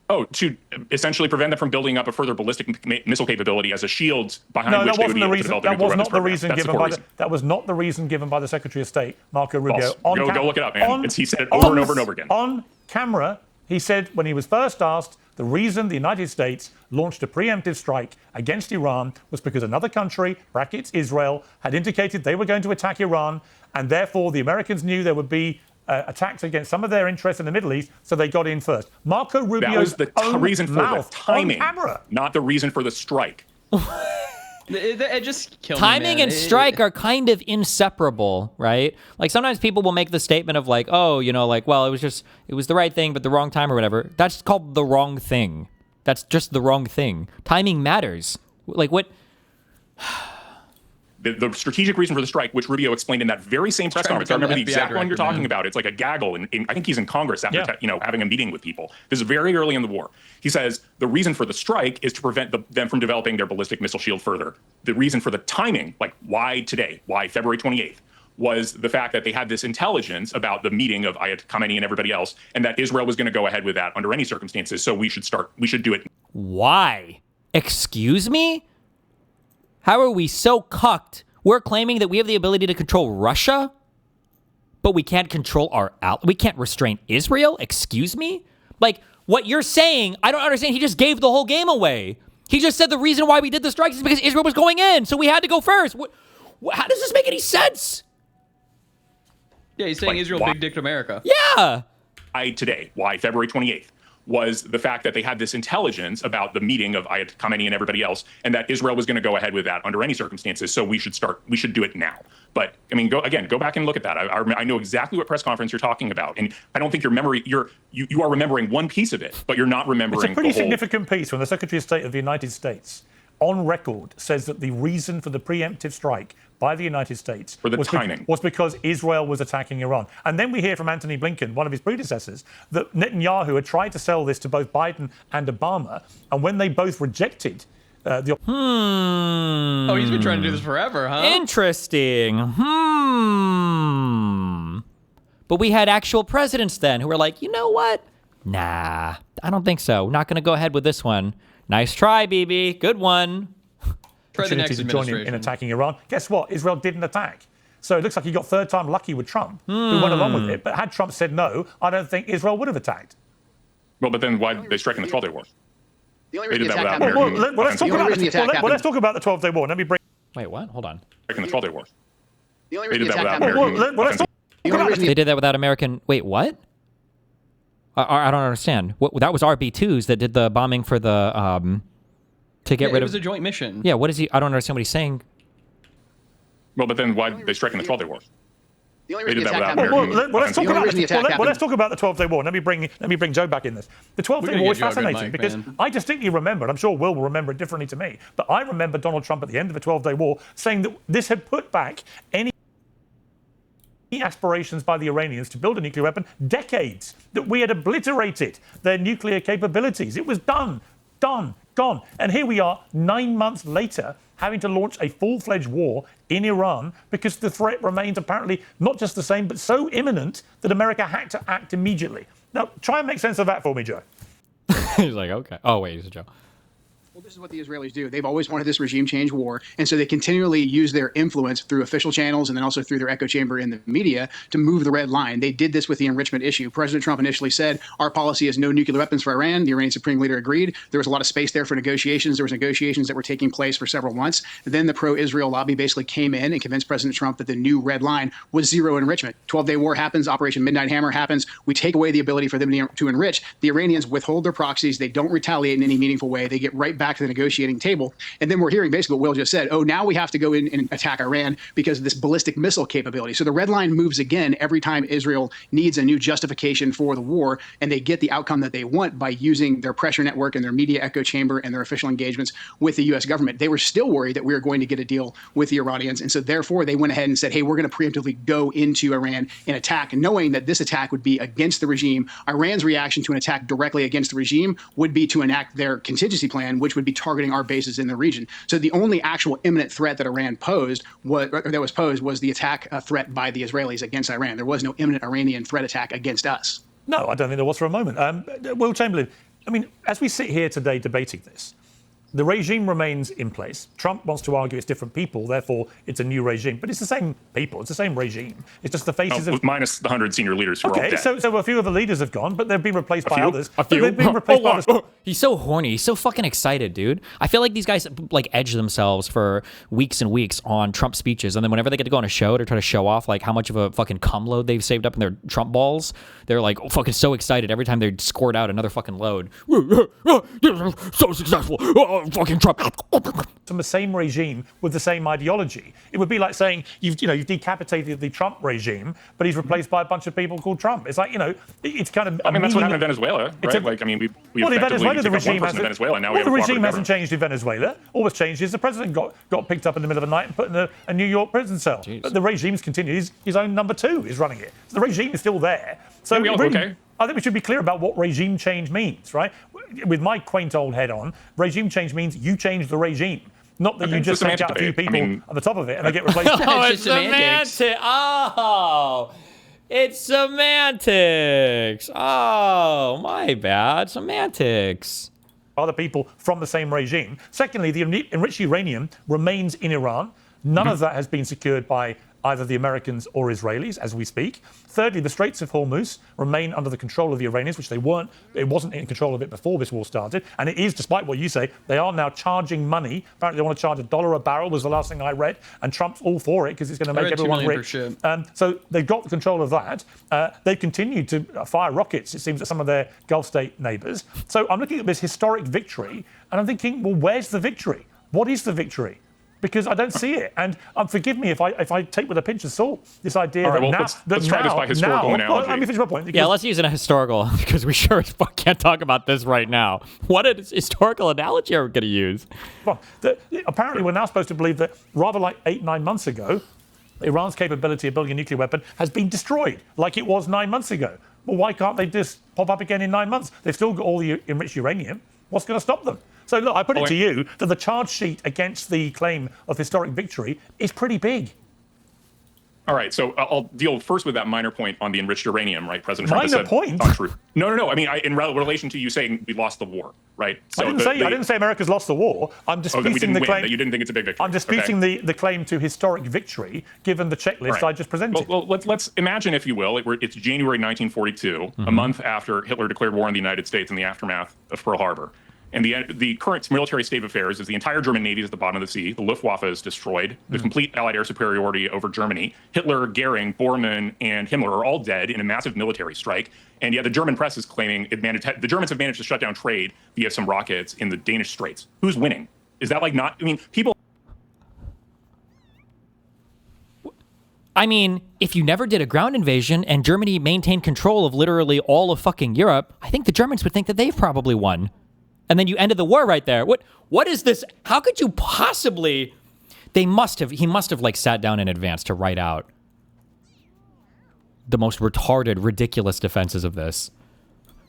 Oh, to essentially prevent them from building up a further ballistic missile capability as a shield behind which they would be able to develop their nuclear weapons program. That was not the reason given by the Secretary of State, Marco Rubio. Go look it up, man. He said it over and over and over again. On camera, he said when he was first asked, the reason the United States launched a preemptive strike against Iran was because another country, brackets Israel, had indicated they were going to attack Iran, and therefore the Americans knew there would be attacks against some of their interests in the Middle East, so they got in first. Marco Rubio's that was the reason for the timing, not the reason for the strike. It just killed timing me, and strike are kind of inseparable, right? Like, sometimes people will make the statement of like, oh, well, it was the right thing, but the wrong time or whatever. That's called the wrong thing. That's just the wrong thing. Timing matters. Like, what? The strategic reason for the strike, which Rubio explained in that very same press conference. I remember the exact one you're talking about. It's like a gaggle, and I think he's in Congress after having a meeting with people. This is very early in the war. He says the reason for the strike is to prevent them from developing their ballistic missile shield further. The reason for the timing, like why today, why February 28th, was the fact that they had this intelligence about the meeting of Ayatollah Khamenei and everybody else, and that Israel was going to go ahead with that under any circumstances. So we should do it. Why? Excuse me? How are we so cucked? We're claiming that we have the ability to control Russia, but we can't control we can't restrain Israel? Excuse me? Like, what you're saying, I don't understand. He just gave the whole game away. He just said the reason why we did the strikes is because Israel was going in, so we had to go first. How does this make any sense? Yeah, he's saying Israel big dick America. Yeah. Why February 28th? Was the fact that they had this intelligence about the meeting of Ayatollah Khamenei and everybody else, and that Israel was going to go ahead with that under any circumstances. So we should do it now. But I mean, go back and look at that. I know exactly what press conference you're talking about, and I don't think you are remembering one piece of it, but you're not remembering. It's a pretty significant piece when the Secretary of State of the United States, on record, says that the reason for the preemptive strike by the United States was because Israel was attacking Iran. And then we hear from Antony Blinken, one of his predecessors, that Netanyahu had tried to sell this to both Biden and Obama, and when they both rejected the... Oh, he's been trying to do this forever, huh? Interesting. But we had actual presidents then who were like, you know what? Nah, I don't think so. Not going to go ahead with this one. Nice try, BB. Good one. Try the next administration. To join in attacking Iran. Guess what? Israel didn't attack. So it looks like he got third time lucky with Trump, who went along with it. But had Trump said no, I don't think Israel would have attacked. Well, but then why did they strike in the 12-day war? The only reason the attack happened. Let's talk about the 12-day war. Let me bring... Wait, what? Hold on. Striking the 12-day war. The only reason the attack happened. They did that without American... Wait, what? I don't understand. That was RB2s that did the bombing for the... to get rid of... It was a joint mission. Yeah, what is he... I don't understand what he's saying. Well, but then why did they strike in the 12-day war? The only reason the attack happened. Let's talk about the 12-day war. Let me bring Joe back in this. The 12-day war is fascinating because I distinctly remember, and I'm sure Will remember it differently to me, but I remember Donald Trump at the end of the 12-day war saying that this had put back any aspirations by the Iranians to build a nuclear weapon decades, that we had obliterated their nuclear capabilities. It was done, gone. And here we are 9 months later having to launch a full-fledged war in Iran because the threat remains apparently not just the same, but so imminent that America had to act immediately. Now, try and make sense of that for me, Joe. He's like, okay. Oh, wait, he's a Joe. Well, this is what the Israelis do. They've always wanted this regime change war, and so they continually use their influence through official channels and then also through their echo chamber in the media to move the red line. They did this with the enrichment issue. President Trump initially said, our policy is no nuclear weapons for Iran. The Iranian Supreme Leader agreed. There was a lot of space there for negotiations. There was negotiations that were taking place for several months. Then the pro-Israel lobby basically came in and convinced President Trump that the new red line was zero enrichment. 12-day war happens. Operation Midnight Hammer happens. We take away the ability for them to enrich. The Iranians withhold their proxies. They don't retaliate in any meaningful way. They get right back back to the negotiating table. And then we're hearing basically what Will just said. Oh, now we have to go in and attack Iran because of this ballistic missile capability. So the red line moves again every time Israel needs a new justification for the war, and they get the outcome that they want by using their pressure network and their media echo chamber and their official engagements with the U.S. government. They were still worried that we were going to get a deal with the Iranians. And so therefore they went ahead and said, hey, we're going to preemptively go into Iran and attack, knowing that this attack would be against the regime. Iran's reaction to an attack directly against the regime would be to enact their contingency plan, which would be targeting our bases in the region. So the only actual imminent threat that Iran posed was the attack threat by the Israelis against Iran. There was no imminent Iranian threat attack against us. No, I don't think there was for a moment. Will Chamberlain, I mean, as we sit here today debating this, the regime remains in place. Trump wants to argue it's different people, therefore it's a new regime. But it's the same people, it's the same regime. It's just the faces of... Minus the 100 senior leaders who are all dead. So a few of the leaders have gone, but they've been replaced by others. A few? They've been replaced by others. He's so horny. He's so fucking excited, dude. I feel like these guys like edge themselves for weeks and weeks on Trump speeches, and then whenever they get to go on a show to try to show off like how much of a fucking cum load they've saved up in their Trump balls, they're like fucking so excited every time they squirt out another fucking load. So successful. Fucking Trump. From the same regime with the same ideology. It would be like saying you've decapitated the Trump regime, but he's replaced by a bunch of people called Trump. It's like, it's kind of... I mean, that's what happened in Venezuela, right? We Venezuela, the regime hasn't... Venezuela, now the regime hasn't changed in Venezuela. All that's changed is the president got picked up in the middle of the night and put in a New York prison cell. Jeez. But the regime's continued. His own number 2 is running it. So the regime is still there. So I think we should be clear about what regime change means, right? With my quaint old head on, regime change means you change the regime. Not that you just take out a few people at the top of it and they get replaced. It's semantics. It's semantics. Oh, my bad. Semantics. Other people from the same regime. Secondly, the enriched uranium remains in Iran. None of that has been secured by either the Americans or Israelis as we speak. Thirdly, the Straits of Hormuz remain under the control of the Iranians, which it wasn't in control of it before this war started. And it is, despite what you say, they are now charging money. Apparently they want to charge $1 a barrel was the last thing I read. And Trump's all for it because it's going to make everyone rich. So they've got control of that. They've continued to fire rockets, it seems, at some of their Gulf state neighbors. So I'm looking at this historic victory and I'm thinking, well, where's the victory? What is the victory? Because I don't see it. And forgive me if I take with a pinch of salt this idea let's try this by historical analogy. Let me finish my point. Yeah, let's use a historical, because we sure as fuck can't talk about this right now. What historical analogy are we going to use? Well, apparently we're now supposed to believe that rather like 8-9 months ago, Iran's capability of building a nuclear weapon has been destroyed, like it was 9 months ago. Well, why can't they just pop up again in 9 months? They've still got all the enriched uranium. What's going to stop them? So look, I put it to you that the charge sheet against the claim of historic victory is pretty big. All right, so I'll deal first with that minor point on the enriched uranium, right? President Trump has said point? Not true. No. I mean, in relation to you saying we lost the war, right? So I didn't say America's lost the war. I'm disputing the claim that you didn't think it's a big victory. I'm disputing the claim to historic victory, given the checklist I just presented. Well, let's imagine, if you will, it's January 1942, a month after Hitler declared war on the United States in the aftermath of Pearl Harbor. And the current military state of affairs is the entire German Navy is at the bottom of the sea. The Luftwaffe is destroyed. The complete Allied air superiority over Germany. Hitler, Goering, Bormann, and Himmler are all dead in a massive military strike. And yet the German press is claiming the Germans have managed to shut down trade via some rockets in the Danish Straits. Who's winning? Is that like not? I mean, people. I mean, if you never did a ground invasion and Germany maintained control of literally all of fucking Europe, I think the Germans would think that they've probably won. And then you ended the war right there. What is this? How could you possibly? He must have like sat down in advance to write out the most retarded, ridiculous defenses of this.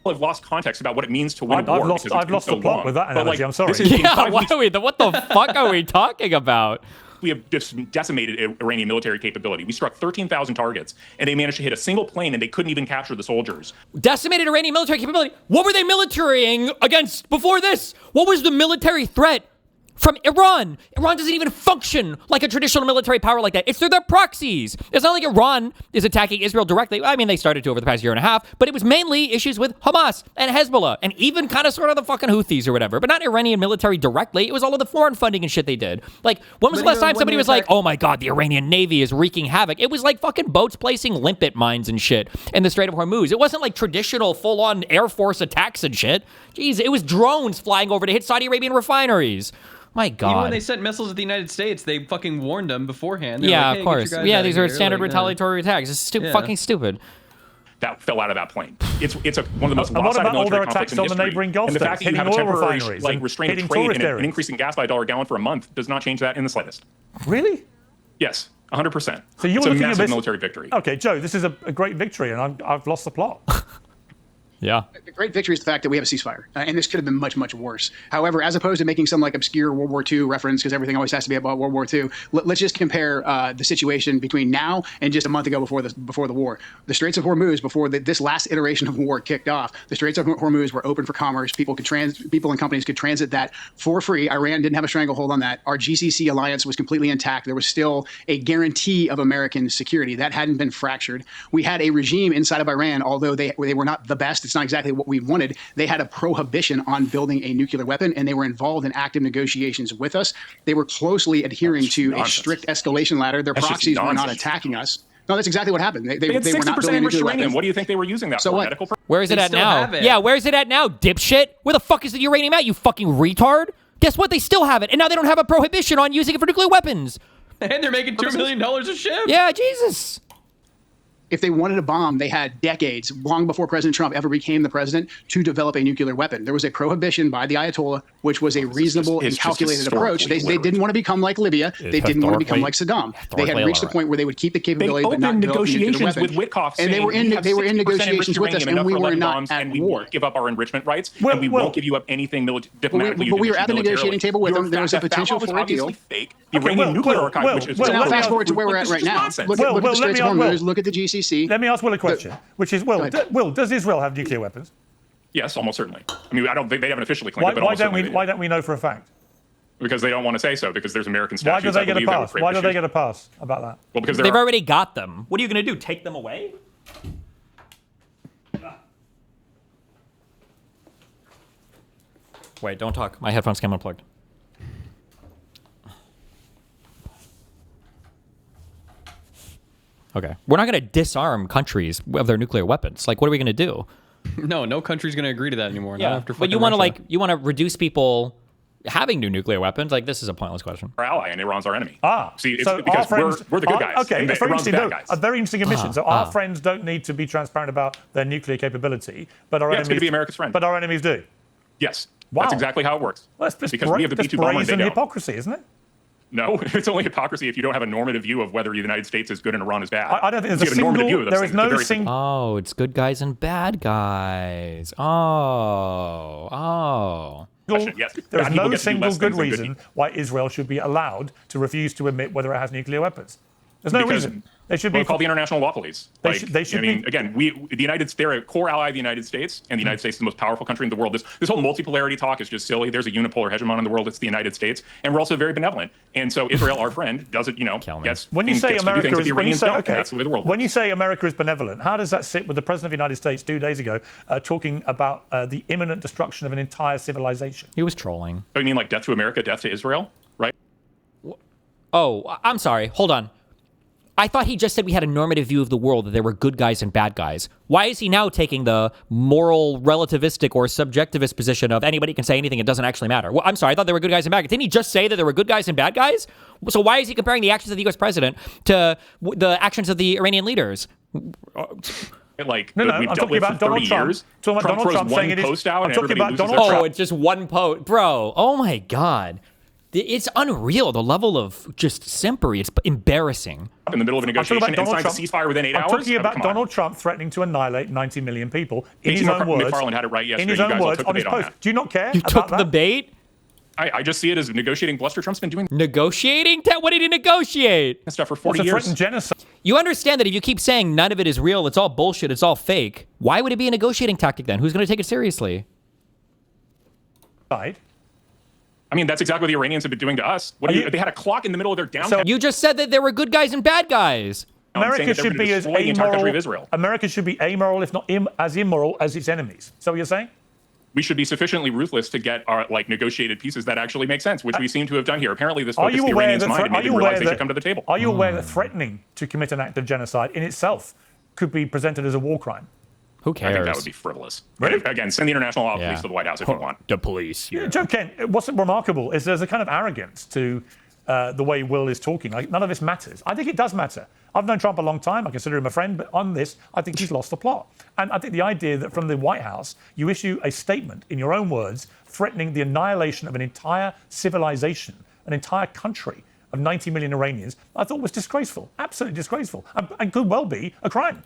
Have lost context about what it means to win a war. I've lost the plot with that analogy. I'm sorry. What the fuck are we talking about? We have just decimated Iranian military capability. We struck 13,000 targets, and they managed to hit a single plane, and they couldn't even capture the soldiers. Decimated Iranian military capability? What were they militarying against before this? What was the military threat from Iran. Iran doesn't even function like a traditional military power like that. It's through their proxies. It's not like Iran is attacking Israel directly. I mean, they started to over the past year and a half, but it was mainly issues with Hamas and Hezbollah and even kind of sort of the fucking Houthis or whatever, but not Iranian military directly. It was all of the foreign funding and shit they did. Like, when was the last time somebody was like, oh my God, the Iranian Navy is wreaking havoc? It was like fucking boats placing limpet mines and shit in the Strait of Hormuz. It wasn't like traditional full-on Air Force attacks and shit. Jeez, it was drones flying over to hit Saudi Arabian refineries. My God. Even when they sent missiles at the United States, they fucking warned them beforehand. They're yeah, like, hey, of course. Yeah, these are standard retaliatory attacks. It's fucking stupid. That fell out of that plane. It's one of the most and what lopsided about all military their conflicts attacks in on the history. neighboring Gulf And the states, fact that you have a hitting oil temporary refineries like and restraint of hitting trade tourist and an areas. increase in gas by $1 a gallon for a month does not change that in the slightest. Really? Yes, 100%. So you're it's a looking at massive this military victory. Okay, Joe, this is a great victory, and I've lost the plot. Yeah. The great victory is the fact that we have a ceasefire, and this could have been much, much worse. However, as opposed to making some like obscure World War II reference, because everything always has to be about World War II, let's just compare the situation between now and just a month ago before the war. The Straits of Hormuz, before this last iteration of war kicked off, the Straits of Hormuz were open for commerce. People and companies could transit that for free. Iran didn't have a stranglehold on that. Our GCC alliance was completely intact. There was still a guarantee of American security that hadn't been fractured. We had a regime inside of Iran, although they were not the best. It's not exactly what we wanted. They had a prohibition on building a nuclear weapon, and they were involved in active negotiations with us. They were closely adhering to a strict escalation ladder. Their proxies were not attacking us. No, that's exactly what happened. They had were not 60% building a nuclear uranium. weapon. What do you think they were using that So for? what? Medical purposes? Where is it at now? Yeah, where is it at now, dipshit? Where the fuck is the uranium at, you fucking retard? Guess what? They still have it, and now they don't have a prohibition on using it for nuclear weapons. And they're making $2 million a ship. Yeah, Jesus. If they wanted a bomb, they had decades, long before President Trump ever became the president, to develop a nuclear weapon. There was a prohibition by the Ayatollah, which was a reasonable and calculated approach. They didn't want to become like Libya. They didn't want to become like Saddam. They had reached the point where they would keep the capability, but not develop a nuclear weapon. With Witkoff, and they were in negotiations with us, and we were not at and we war. won't give up our enrichment rights, and we won't give you up anything diplomatically. But we were at the negotiating table with them. There was a potential for a deal. Fake. The Iranian nuclear archive, which is so now fast forward to where we're at right now. Look at the Straits of Hormuz. Look at the GCC. Let me ask Will a question, which is, Will, does Israel have nuclear weapons? Yes, almost certainly. I mean, I don't think they haven't officially claimed it, but why don't we know for a fact? Because they don't want to say so, because there's American statutes. Why do they get a pass? Why do they get a pass about that? Well, because they've already got them. What are you going to do? Take them away? Wait, don't talk. My headphones came unplugged. Okay. We're not going to disarm countries of their nuclear weapons. Like, what are we going to do? No country's going to agree to that anymore. Yeah, but you want to reduce people having new nuclear weapons? Like, this is a pointless question. Our ally and Iran's our enemy. See, it's so because we're the good guys. Okay, and that's very Iran's the interesting. bad guys. A very interesting admission. So our friends don't need to be transparent about their nuclear capability, but our enemies it's going to be America's friend. But our enemies do. Yes. Wow. That's exactly how it works. Well, that's because we have the B-2 bomber and they brazen don't. hypocrisy, isn't it? No, it's only hypocrisy if you don't have a normative view of whether the United States is good and Iran is bad. I don't think there's a single. There is no single. Oh, it's good guys and bad guys. Yes. There is no single good reason why Israel should be allowed to refuse to admit whether it has nuclear weapons. There's no reason. They should be called the international law police. Again, they're a core ally of the United States, and the United States is the most powerful country in the world. This whole multipolarity talk is just silly. There's a unipolar hegemon in the world. It's the United States, and we're also very benevolent. And so Israel, our friend, does it. When you say America is, that's the way the world works. When you say America is benevolent, how does that sit with the President of the United States 2 days ago talking about the imminent destruction of an entire civilization? He was trolling. Oh, you mean like death to America, death to Israel, right? Oh, I'm sorry. Hold on. I thought he just said we had a normative view of the world, that there were good guys and bad guys. Why is he now taking the moral relativistic or subjectivist position of anybody can say anything, it doesn't actually matter? Well, I'm sorry, I thought there were good guys and bad guys. Didn't he just say that there were good guys and bad guys? So why is he comparing the actions of the U.S. president to the actions of the Iranian leaders? Like, I'm talking about Donald Trump. Trump throws saying one post out I'm and talking everybody about loses Donald their Trump. It's just one post. Bro, oh my God. It's unreal, the level of just simpery. It's embarrassing. In the middle of a negotiation and signs a ceasefire within 8 hours? I'm talking about Donald Trump threatening to annihilate 90 million people in his Casey own words. McFarland had it right yesterday. In his own words, on his post. Do you not care You about took that? the bait? I just see it as negotiating bluster. Trump's been doing Negotiating? What did he negotiate? stuff for 40 years. Threatened genocide. You understand that if you keep saying none of it is real, it's all bullshit, it's all fake, why would it be a negotiating tactic then? Who's going to take it seriously? Right. I mean, that's exactly what the Iranians have been doing to us. They had a clock in the middle of their downtown. So you just said that there were good guys and bad guys. America should be as amoral. America should be amoral, if not as immoral as its enemies. So what you're saying? We should be sufficiently ruthless to get our negotiated pieces that actually make sense, which we seem to have done here. Apparently, this focused the Iranians' mind and made them realize they should come to the table. Are you aware that threatening to commit an act of genocide in itself could be presented as a war crime? Who cares? I think that would be frivolous. Really? Again, send the international law police to the White House if you want. The police. Yeah. Joe Ken, what's remarkable is there's a kind of arrogance to the way Will is talking. Like, none of this matters. I think it does matter. I've known Trump a long time. I consider him a friend. But on this, I think he's lost the plot. And I think the idea that from the White House, you issue a statement, in your own words, threatening the annihilation of an entire civilization, an entire country of 90 million Iranians, I thought was disgraceful. Absolutely disgraceful. And could well be a crime.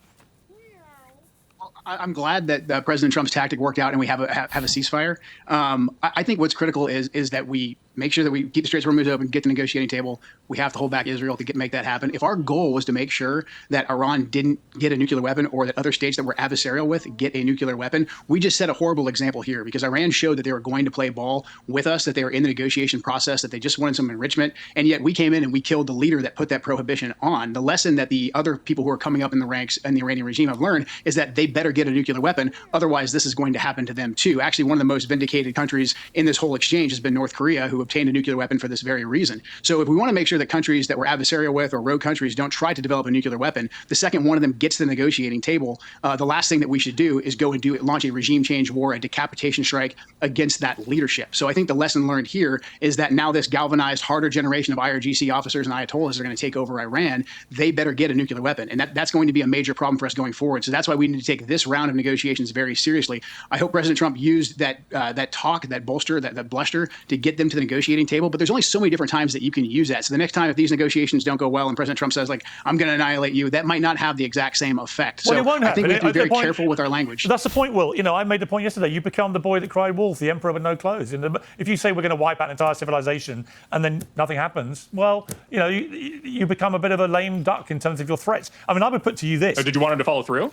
I'm glad that President Trump's tactic worked out and we have a ceasefire. I think what's critical is that we make sure that we keep the Straits of Hormuz open, get the negotiating table. We have to hold back Israel to make that happen. If our goal was to make sure that Iran didn't get a nuclear weapon or that other states that we're adversarial with get a nuclear weapon, we just set a horrible example here because Iran showed that they were going to play ball with us, that they were in the negotiation process, that they just wanted some enrichment. And yet we came in and we killed the leader that put that prohibition on. The lesson that the other people who are coming up in the ranks in the Iranian regime have learned is that they better get a nuclear weapon. Otherwise, this is going to happen to them too. Actually, one of the most vindicated countries in this whole exchange has been North Korea, who obtained a nuclear weapon for this very reason. So if we want to make sure that countries that we're adversarial with or rogue countries don't try to develop a nuclear weapon, the second one of them gets to the negotiating table, the last thing that we should do is go and launch a regime change war, a decapitation strike against that leadership. So I think the lesson learned here is that now this galvanized, harder generation of IRGC officers and Ayatollahs are going to take over Iran. They better get a nuclear weapon. And that's going to be a major problem for us going forward. So that's why we need to take this round of negotiations very seriously. I hope President Trump used that talk, that bolster, that bluster to get them to the negotiating table. But there's only so many different times that you can use that. So the next time, if these negotiations don't go well and President Trump says, like, I'm going to annihilate you, that might not have the exact same effect. Well, so it won't I think we have to be very point, careful with our language. That's the point, Will. You know, I made the point yesterday. You become the boy that cried wolf, the emperor with no clothes. If you say we're going to wipe out an entire civilization and then nothing happens, well, you know, you become a bit of a lame duck in terms of your threats. I mean, I would put to you this. Did you want him to follow through?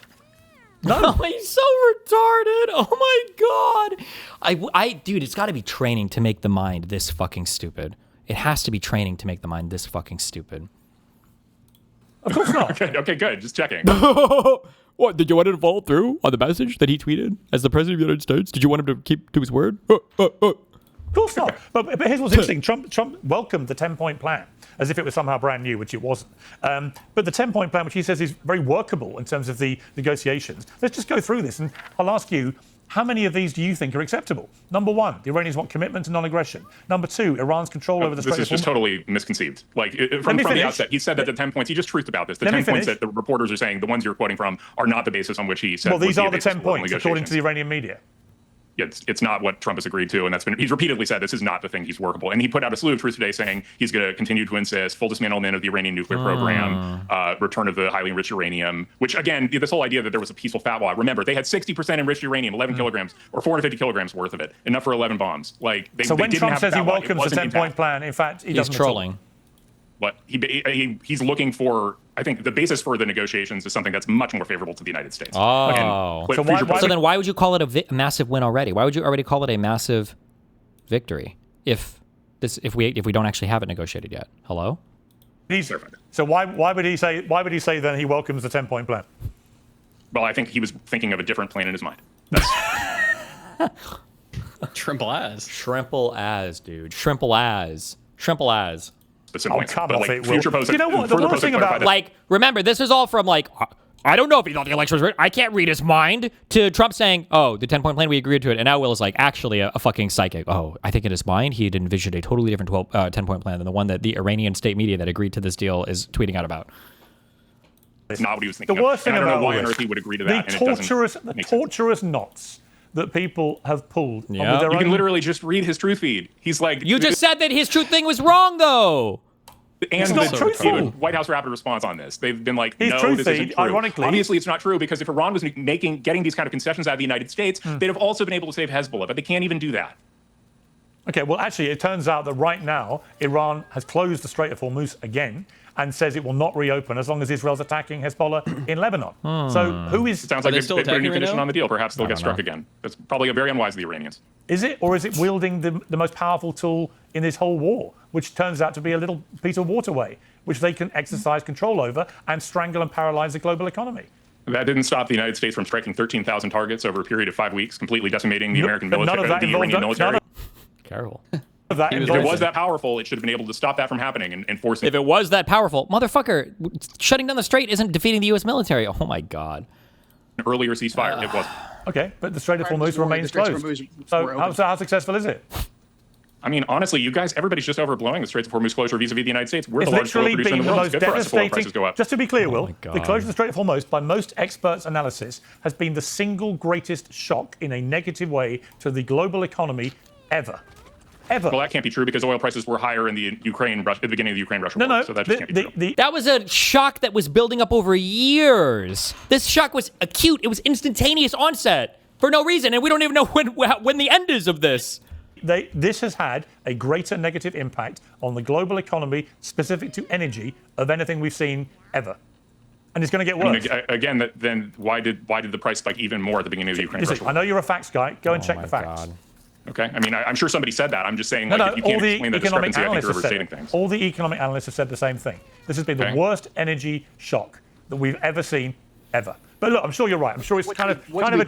No. He's so retarded. Oh my God. Dude, it's got to be training to make the mind this fucking stupid. It has to be training to make the mind this fucking stupid. Of course not. Okay, good. Just checking. What, did you want him to follow through on the message that he tweeted as the president of the United States? Did you want him to keep to his word? Of course not. But here's what's interesting. Trump welcomed the 10-point plan as if it was somehow brand new, which it wasn't. But the 10-point plan, which he says is very workable in terms of the negotiations. Let's just go through this, and I'll ask you, how many of these do you think are acceptable? Number one, the Iranians want commitment to non-aggression. Number two, Iran's control over the Strait of Hormuz. This is just totally misconceived. Like, from the outset, he said that the 10 points, he just truthed about this. The 10 points that the reporters are saying, the ones you're quoting from, are not the basis on which he said. Well, these are the 10 points, according to the Iranian media. It's not what Trump has agreed to, and he's repeatedly said this is not the thing he's workable. And he put out a slew of truths today saying he's going to continue to insist full dismantlement of the Iranian nuclear program, return of the highly enriched uranium, which, again, this whole idea that there was a peaceful fatwa. Remember, they had 60% enriched uranium, 11 kilograms, or 450 kilograms worth of it, enough for 11 bombs. Like, so when Trump says he welcomes the 10-point plan, in fact, he doesn't. He's trolling. But he's looking for, I think the basis for the negotiations is something that's much more favorable to the United States. Oh. So then why would you call it a massive win already? Why would you already call it a massive victory if we don't actually have it negotiated yet? Hello? So why would he say then he welcomes the 10-point plan? Well, I think he was thinking of a different plan in his mind. Shrimple as. Shrimple as, dude. Shrimple as. Shrimple as. Come off it, Will. You know what? The worst thing about like, remember, this is all from like, I don't know if he thought the election was rigged. I can't read his mind. To Trump saying, "Oh, the 10-point plan, we agreed to it," and now Will is like, actually, a fucking psychic. Oh, I think in his mind he had envisioned a totally different 10-point plan than the one that the Iranian state media that agreed to this deal is tweeting out about. It's not what he was thinking. The worst thing I don't about know why on earth he would agree to that. The torturous knots that people have pulled. Yeah. You can literally just read his truth feed. He's like, you just said that his truth thing was wrong, though. And it's not truthful. White House rapid response on this. They've been like, his no, this isn't true. Ironically, obviously, it's not true because if Iran was getting these kind of concessions out of the United States, they'd have also been able to save Hezbollah, but they can't even do that. Okay, well, actually, it turns out that right now, Iran has closed the Strait of Hormuz again and says it will not reopen as long as Israel's attacking Hezbollah in Lebanon. So who is... It sounds like they put a new condition on the deal. Perhaps they'll get struck again. That's probably very unwise of the Iranians. Is it? Or is it wielding the most powerful tool in this whole war, which turns out to be a little piece of waterway, which they can exercise control over and strangle and paralyze the global economy? That didn't stop the United States from striking 13,000 targets over a period of 5 weeks, completely decimating the American military, the Iranian military. Careful. If it was that powerful, it should have been able to stop that from happening and force it. If it was that powerful, motherfucker, shutting down the strait isn't defeating the U.S. military. Oh my God. An earlier ceasefire, it wasn't. Okay, but the Strait of Hormuz remains closed. So how successful is it? I mean, honestly, you guys, everybody's just overblowing the Straits of Hormuz closure vis-a-vis the United States. We're It's the largest oil literally producer in been the the world. most It's good for us if oil prices devastating. go up. Just to be clear, Will, God. the closure of the Strait of Hormuz, by most experts' analysis, has been the single greatest shock in a negative way to the global economy ever. Ever. Well, that can't be true because oil prices were higher in the beginning of the Ukraine-Russia war. So that just can't be true. That was a shock that was building up over years. This shock was acute. It was instantaneous onset for no reason, and we don't even know when the end is of this. This has had a greater negative impact on the global economy, specific to energy, of anything we've seen ever. And it's going to get worse. I mean, again, then why did the price spike even more at the beginning of the Ukraine-Russia war? I know you're a facts guy. Go and check the facts. God. Okay, I mean, I'm sure somebody said that. I'm just saying, if you can't explain the discrepancy, I think you're overstating things. All the economic analysts have said the same thing. This has been the worst energy shock that we've ever seen, ever. But look, I'm sure you're right. I'm sure it's kind of a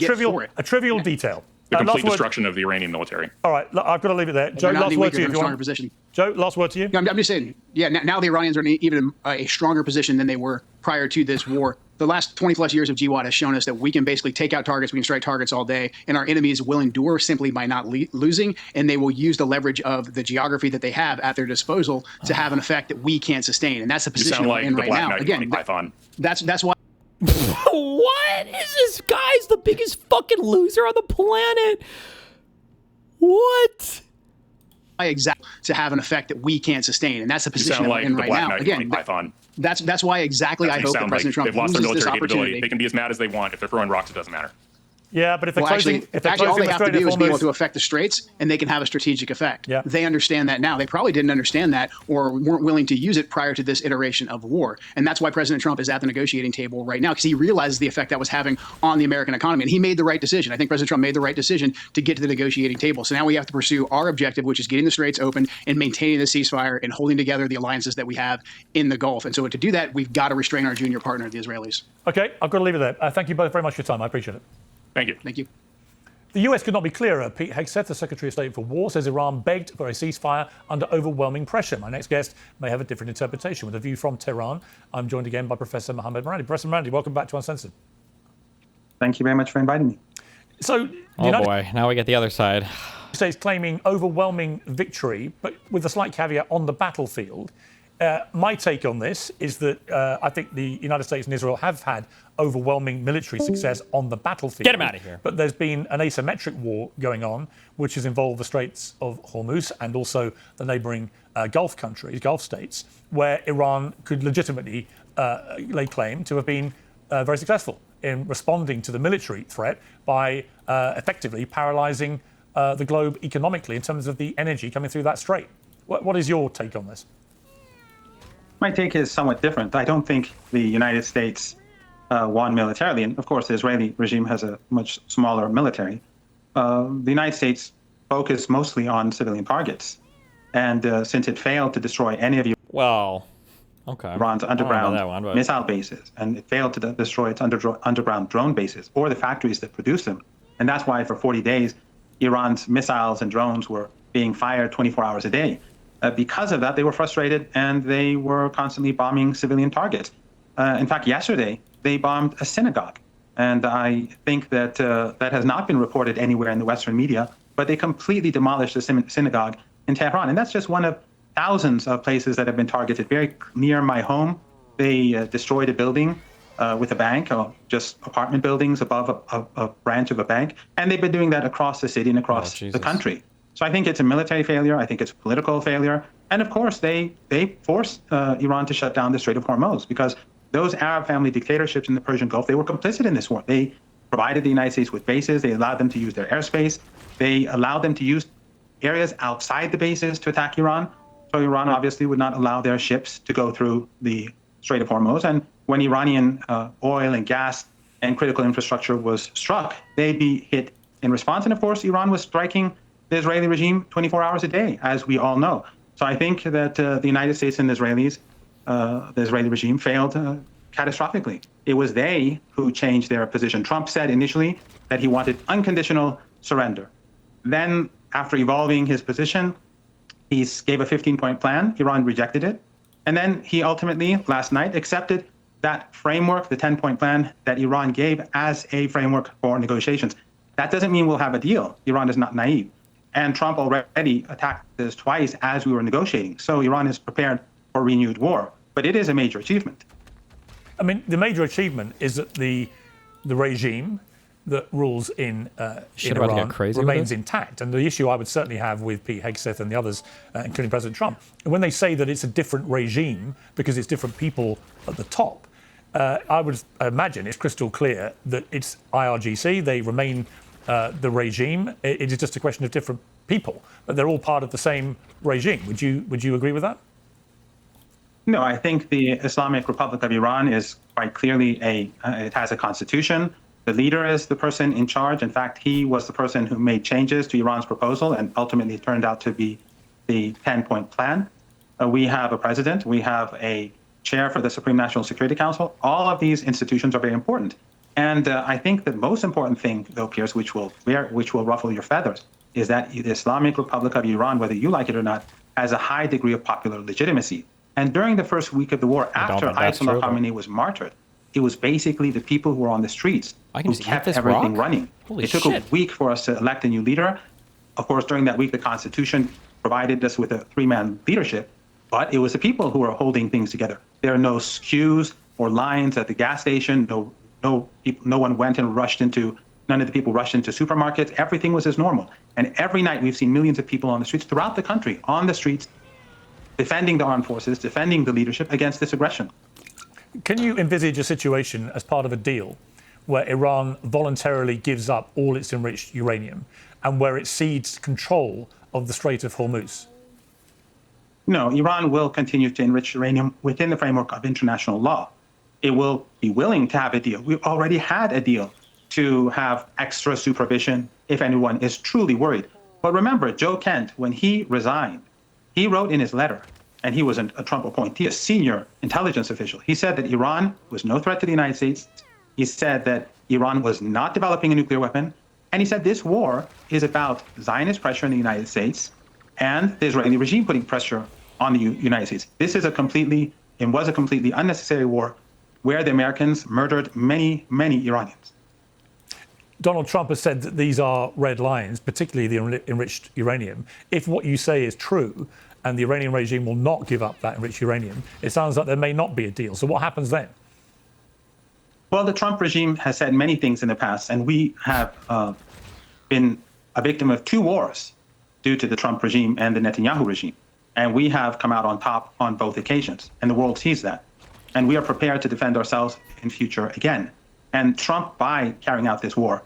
trivial detail. The complete destruction of the Iranian military. All right, look, I've got to leave it there. Joe, last word to you. Joe, last word to you. I'm just saying, now the Iranians are in even a stronger position than they were prior to this war. The last 20 plus years of GWAT has shown us that we can basically take out targets, we can strike targets all day, and our enemies will endure simply by not losing, and they will use the leverage of the geography that they have at their disposal to have an effect that we can't sustain. And that's the position we're in right now. Again, that's why. What is this guy's the biggest fucking loser on the planet? What? Exactly, to have an effect that we can't sustain, and that's the position we're in right now. Again, that's why exactly I hope that President Trump uses this opportunity. They can be as mad as they want. If they're throwing rocks, it doesn't matter. Yeah, but if they're closing, all they have to do is be able to affect the straits, and they can have a strategic effect. Yeah. They understand that now. They probably didn't understand that or weren't willing to use it prior to this iteration of war. And that's why President Trump is at the negotiating table right now, because he realizes the effect that was having on the American economy. And he made the right decision. I think President Trump made the right decision to get to the negotiating table. So now we have to pursue our objective, which is getting the straits open and maintaining the ceasefire and holding together the alliances that we have in the Gulf. And so to do that, we've got to restrain our junior partner, the Israelis. Okay, I've got to leave it there. Thank you both very much for your time. I appreciate it. Thank you. Thank you. The US could not be clearer. Pete Hegseth, the Secretary of State for War, says Iran begged for a ceasefire under overwhelming pressure. My next guest may have a different interpretation. With a view from Tehran, I'm joined again by Professor Mohammed Moradi. Professor Moradi, welcome back to Uncensored. Thank you very much for inviting me. So, now we get the other side. The States claiming overwhelming victory, but with a slight caveat on the battlefield. My take on this is that I think the United States and Israel have had overwhelming military success on the battlefield. Get him out of here. But there's been an asymmetric war going on, which has involved the Straits of Hormuz and also the neighboring Gulf countries, Gulf states, where Iran could legitimately lay claim to have been very successful in responding to the military threat by effectively paralyzing the globe economically in terms of the energy coming through that strait. What is your take on this? My take is somewhat different. I don't think the United States won militarily, and of course the Israeli regime has a much smaller military. The United States focused mostly on civilian targets, and since it failed to destroy any of Iran's underground missile bases, and it failed to destroy its underground drone bases or the factories that produce them, and that's why for 40 days Iran's missiles and drones were being fired 24 hours a day. Because of that, they were frustrated and they were constantly bombing civilian targets. In fact, yesterday, they bombed a synagogue. And I think that that has not been reported anywhere in the Western media, but they completely demolished the synagogue in Tehran. And that's just one of thousands of places that have been targeted. Very near my home, they destroyed a building with a bank, just apartment buildings above a branch of a bank. And they've been doing that across the city and across the country. So I think it's a military failure. I think it's a political failure. And of course, they forced Iran to shut down the Strait of Hormuz because those Arab family dictatorships in the Persian Gulf, they were complicit in this war. They provided the United States with bases. They allowed them to use their airspace. They allowed them to use areas outside the bases to attack Iran. So Iran obviously would not allow their ships to go through the Strait of Hormuz. And when Iranian oil and gas and critical infrastructure was struck, they'd be hit in response. And of course, Iran was striking the Israeli regime 24 hours a day, as we all know. So I think that the United States and the Israelis, the Israeli regime, failed catastrophically. It was they who changed their position. Trump said initially that he wanted unconditional surrender. Then, after evolving his position, he gave a 15-point plan. Iran rejected it. And then he ultimately, last night, accepted that framework, the 10-point plan that Iran gave as a framework for negotiations. That doesn't mean we'll have a deal. Iran is not naive. And Trump already attacked this twice as we were negotiating. So Iran is prepared for renewed war. But it is a major achievement. I mean, the major achievement is that the regime that rules in Iran remains intact. And the issue I would certainly have with Pete Hegseth and the others, including President Trump, when they say that it's a different regime because it's different people at the top, I would imagine it's crystal clear that it's IRGC. They remain the regime. It is just a question of different people, but they're all part of the same regime. Would you agree with that? No, I think the Islamic Republic of Iran is quite clearly it has a constitution. The leader is the person in charge. In fact, he was the person who made changes to Iran's proposal, and ultimately it turned out to be the 10-point plan. We have a president. We have a chair for the Supreme National Security Council. All of these institutions are very important. And I think the most important thing, though, Piers, which will ruffle your feathers, is that the Islamic Republic of Iran, whether you like it or not, has a high degree of popular legitimacy. And during the first week of the war, after Ayatollah Khamenei was martyred, it was basically the people who were on the streets who kept everything running. It took a week for us to elect a new leader. Of course, during that week, the Constitution provided us with a three-man leadership, but it was the people who were holding things together. There are no queues or lines at the gas station. No one went and rushed into. None of the people rushed into supermarkets. Everything was as normal. And every night we've seen millions of people on the streets throughout the country, on the streets, defending the armed forces, defending the leadership against this aggression. Can you envisage a situation as part of a deal where Iran voluntarily gives up all its enriched uranium and where it cedes control of the Strait of Hormuz? No, Iran will continue to enrich uranium within the framework of international law. It will be willing to have a deal. We've already had a deal to have extra supervision if anyone is truly worried. But remember, Joe Kent, when he resigned, he wrote in his letter, and he was a Trump appointee, a senior intelligence official. He said that Iran was no threat to the United States. He said that Iran was not developing a nuclear weapon. And he said this war is about Zionist pressure in the United States and the Israeli regime putting pressure on the United States. This is a completely unnecessary war where the Americans murdered many, many Iranians. Donald Trump has said that these are red lines, particularly the enriched uranium. If what you say is true, and the Iranian regime will not give up that enriched uranium, it sounds like there may not be a deal. So what happens then? Well, the Trump regime has said many things in the past, and we have been a victim of two wars due to the Trump regime and the Netanyahu regime. And we have come out on top on both occasions, and the world sees that. And we are prepared to defend ourselves in future again. And Trump, by carrying out this war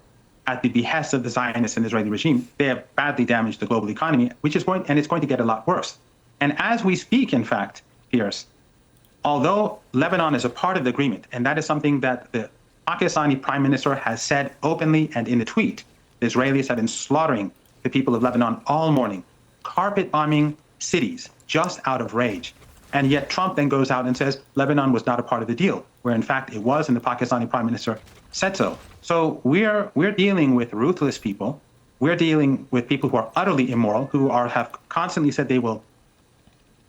at the behest of the Zionist and Israeli regime, they have badly damaged the global economy, it's going to get a lot worse. And as we speak, in fact, Piers, although Lebanon is a part of the agreement, and that is something that the Pakistani prime minister has said openly and in a tweet, the Israelis have been slaughtering the people of Lebanon all morning, carpet bombing cities just out of rage. And yet Trump then goes out and says Lebanon was not a part of the deal, where in fact it was, and the Pakistani prime minister said so. So we're dealing with ruthless people. We're dealing with people who are utterly immoral, who have constantly said they will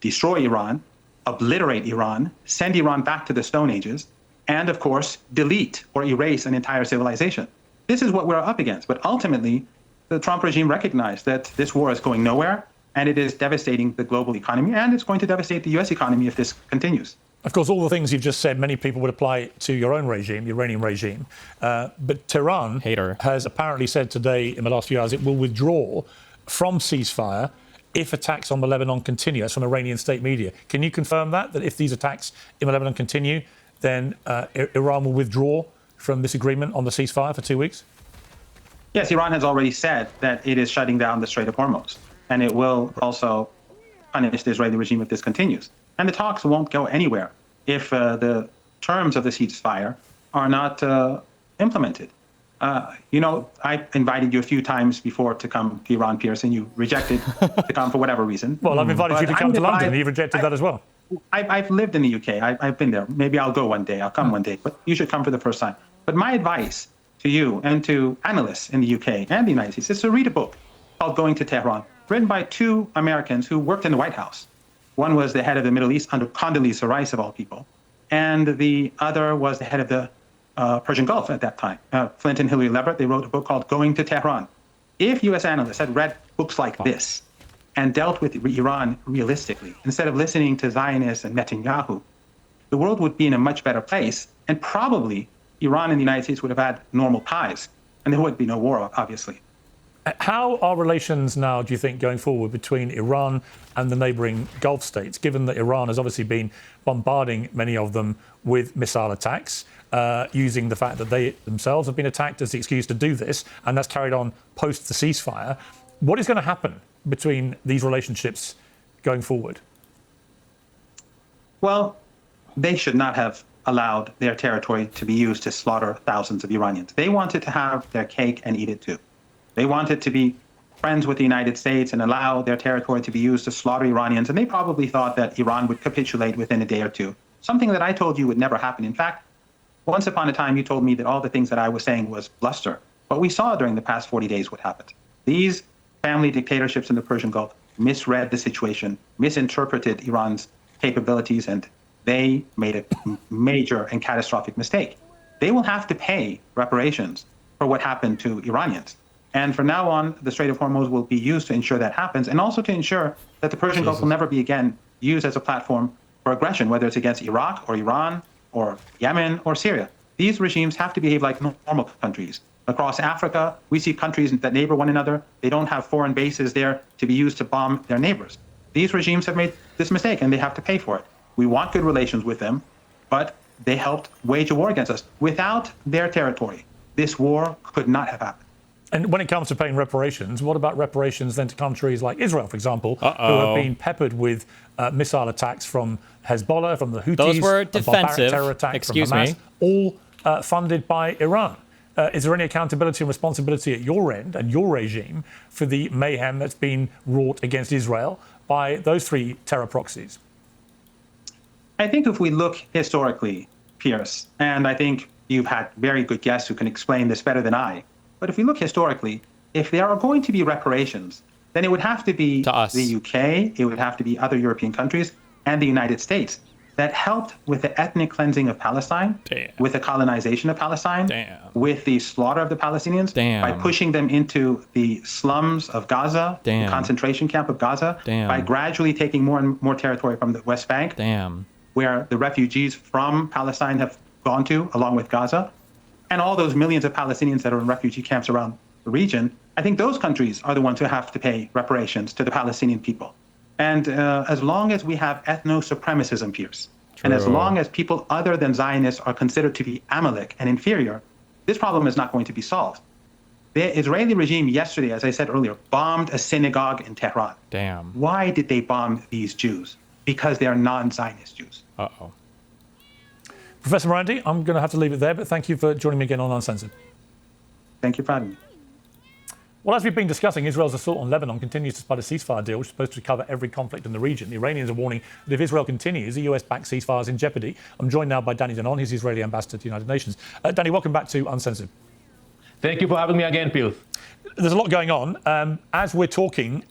destroy Iran, obliterate Iran, send Iran back to the Stone Ages, and of course, delete or erase an entire civilization. This is what we're up against. But ultimately, the Trump regime recognized that this war is going nowhere, and it is devastating the global economy, and it's going to devastate the U.S. economy if this continues. Of course, all the things you've just said, many people would apply to your own regime, the Iranian regime. But Tehran has apparently said today, in the last few hours, it will withdraw from ceasefire if attacks on the Lebanon continue. That's from Iranian state media. Can you confirm that if these attacks in the Lebanon continue, then Iran will withdraw from this agreement on the ceasefire for 2 weeks? Yes, Iran has already said that it is shutting down the Strait of Hormuz. and it will also punish the Israeli regime if this continues. And the talks won't go anywhere if the terms of the ceasefire are not implemented. You know, I invited you a few times before to come to Iran, Piers, and you rejected to come for whatever reason. Well, I've invited you to come to London, and you rejected that as well. I've lived in the UK. I've been there. Maybe I'll go one day. I'll come one day. But you should come for the first time. But my advice to you and to analysts in the UK and the United States is to read a book called Going to Tehran, written by two Americans who worked in the White House. One was the head of the Middle East under Condoleezza Rice, of all people, and the other was the head of the Persian Gulf at that time. Flint and Hillary Leavitt, they wrote a book called Going to Tehran. If U.S. analysts had read books like this and dealt with Iran realistically, instead of listening to Zionists and Netanyahu, the world would be in a much better place, and probably Iran and the United States would have had normal ties, and there would be no war, obviously. How are relations now, do you think, going forward between Iran and the neighbouring Gulf states, given that Iran has obviously been bombarding many of them with missile attacks, using the fact that they themselves have been attacked as the excuse to do this, and that's carried on post the ceasefire? What is going to happen between these relationships going forward? Well, they should not have allowed their territory to be used to slaughter thousands of Iranians. They wanted to have their cake and eat it too. They wanted to be friends with the United States and allow their territory to be used to slaughter Iranians, and they probably thought that Iran would capitulate within a day or two, something that I told you would never happen. In fact, once upon a time, you told me that all the things that I was saying was bluster, but we saw during the past 40 days what happened. These family dictatorships in the Persian Gulf misread the situation, misinterpreted Iran's capabilities, and they made a major and catastrophic mistake. They will have to pay reparations for what happened to Iranians. And from now on, the Strait of Hormuz will be used to ensure that happens, and also to ensure that the Persian Gulf will never be again used as a platform for aggression, whether it's against Iraq or Iran or Yemen or Syria. These regimes have to behave like normal countries. Across Africa, we see countries that neighbor one another. They don't have foreign bases there to be used to bomb their neighbors. These regimes have made this mistake, and they have to pay for it. We want good relations with them, but they helped wage a war against us. Without their territory, this war could not have happened. And when it comes to paying reparations, what about reparations then to countries like Israel, for example, who have been peppered with missile attacks from Hezbollah, from the Houthis, Those were a barbaric defensive. terror attack Excuse from Hamas, me. all funded by Iran. Is there any accountability and responsibility at your end and your regime for the mayhem that's been wrought against Israel by those three terror proxies? I think if we look historically, Piers, and I think you've had very good guests who can explain this better than I, but if we look historically, if there are going to be reparations, then it would have to be the UK, it would have to be other European countries, and the United States that helped with the ethnic cleansing of Palestine, with the colonization of Palestine, with the slaughter of the Palestinians, by pushing them into the slums of Gaza, the concentration camp of Gaza, by gradually taking more and more territory from the West Bank, where the refugees from Palestine have gone to, along with Gaza, and all those millions of Palestinians that are in refugee camps around the region. I think those countries are the ones who have to pay reparations to the Palestinian people. And as long as we have ethno-supremacism, Piers, and as long as people other than Zionists are considered to be Amalek and inferior, this problem is not going to be solved. The Israeli regime yesterday, as I said earlier, bombed a synagogue in Tehran. Why did they bomb these Jews? Because they are non-Zionist Jews. Professor Morandi, I'm going to have to leave it there, but thank you for joining me again on Uncensored. Thank you for having me. Well, as we've been discussing, Israel's assault on Lebanon continues despite a ceasefire deal which is supposed to cover every conflict in the region. The Iranians are warning that if Israel continues, the US-backed ceasefire is in jeopardy. I'm joined now by Danny Danon, he's the Israeli ambassador to the United Nations. Danny, welcome back to Uncensored. Thank you for having me again, Piers. There's a lot going on. As we're talking...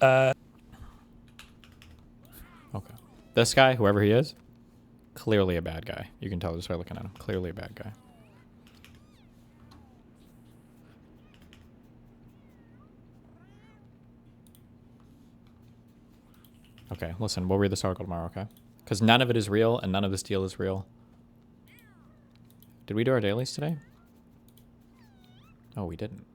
This guy, whoever he is, clearly a bad guy. You can tell just by looking at him. Clearly a bad guy. Okay, listen, we'll read this article tomorrow, okay? Because none of it is real, and none of this deal is real. Did we do our dailies today? Oh, we didn't.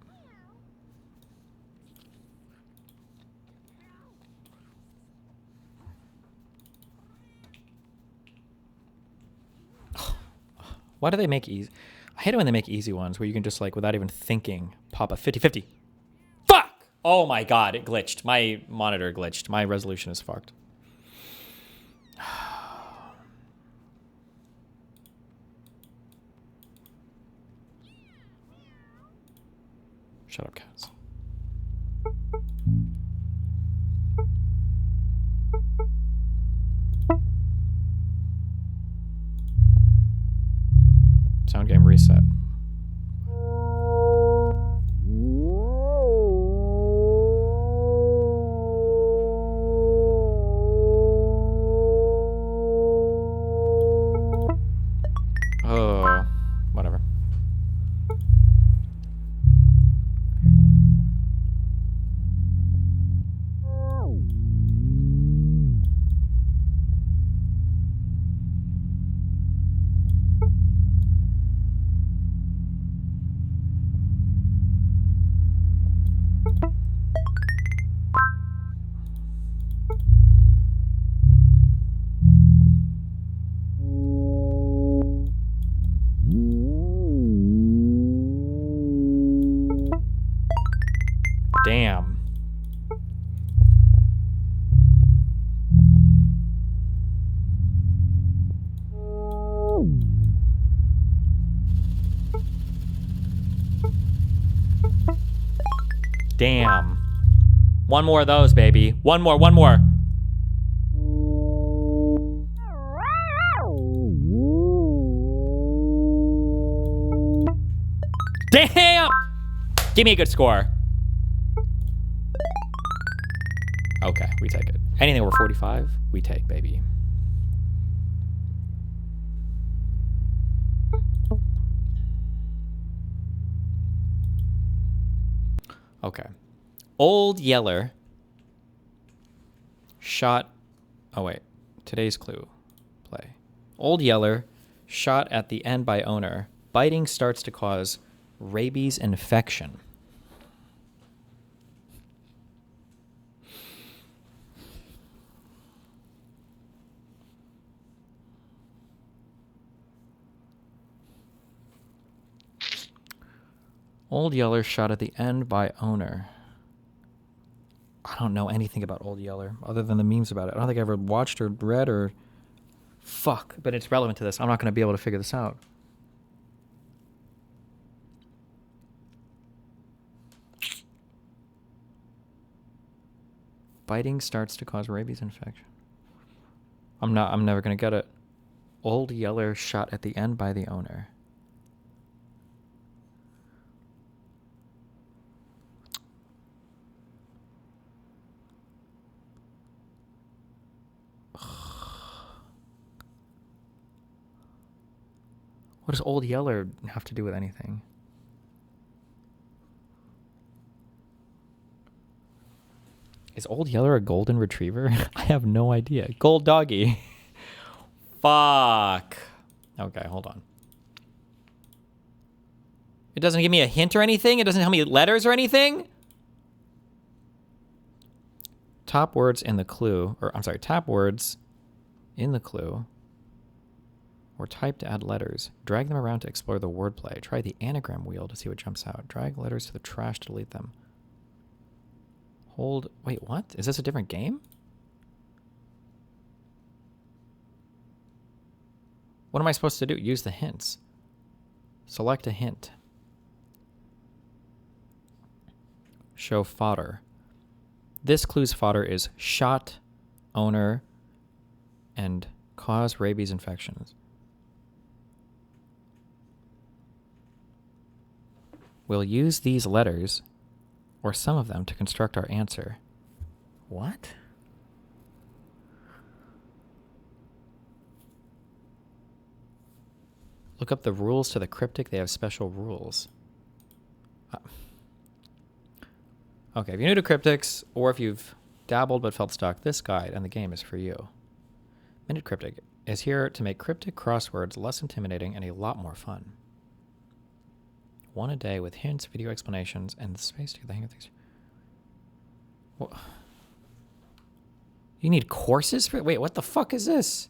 Why do they make easy? I hate it when they make easy ones where you can just, like, without even thinking, pop a 50-50. Fuck! Oh my god, it glitched. My monitor glitched. My resolution is fucked. Shut up, cats. Sound game reset. Oh, whatever. Damn. Damn. One more of those, baby. One more, one more. Damn! Give me a good score. Okay, we take it. Anything over 45, we take, baby. Okay. Old Yeller shot... Oh, wait. Today's clue. Play. Old Yeller shot at the end by owner. Biting starts to cause rabies infection. Old Yeller shot at the end by owner. I don't know anything about Old Yeller other than the memes about it. I don't think I ever watched or read or... Fuck, but it's relevant to this. I'm not going to be able to figure this out. Biting starts to cause rabies infection. I'm never going to get it. Old Yeller shot at the end by the owner. What does Old Yeller have to do with anything? Is Old Yeller a golden retriever? I have no idea. Gold doggy. Fuck. Okay, hold on. It doesn't give me a hint or anything? It doesn't tell me letters or anything? Top words in the clue, or I'm sorry, tap words in the clue. Or type to add letters. Drag them around to explore the wordplay. Try the anagram wheel to see what jumps out. Drag letters to the trash to delete them. Hold... Wait, what? Is this a different game? What am I supposed to do? Use the hints. Select a hint. Show fodder. This clue's fodder is shot, owner, and cause rabies infections. We'll use these letters, or some of them, to construct our answer. What? Look up the rules to the cryptic. They have special rules. Okay, if you're new to cryptics, or if you've dabbled but felt stuck, this guide and the game is for you. Minute Cryptic is here to make cryptic crosswords less intimidating and a lot more fun. One a day with hints, video explanations, and the space to get the hang of things. What? You need courses for... Wait, what the fuck is this?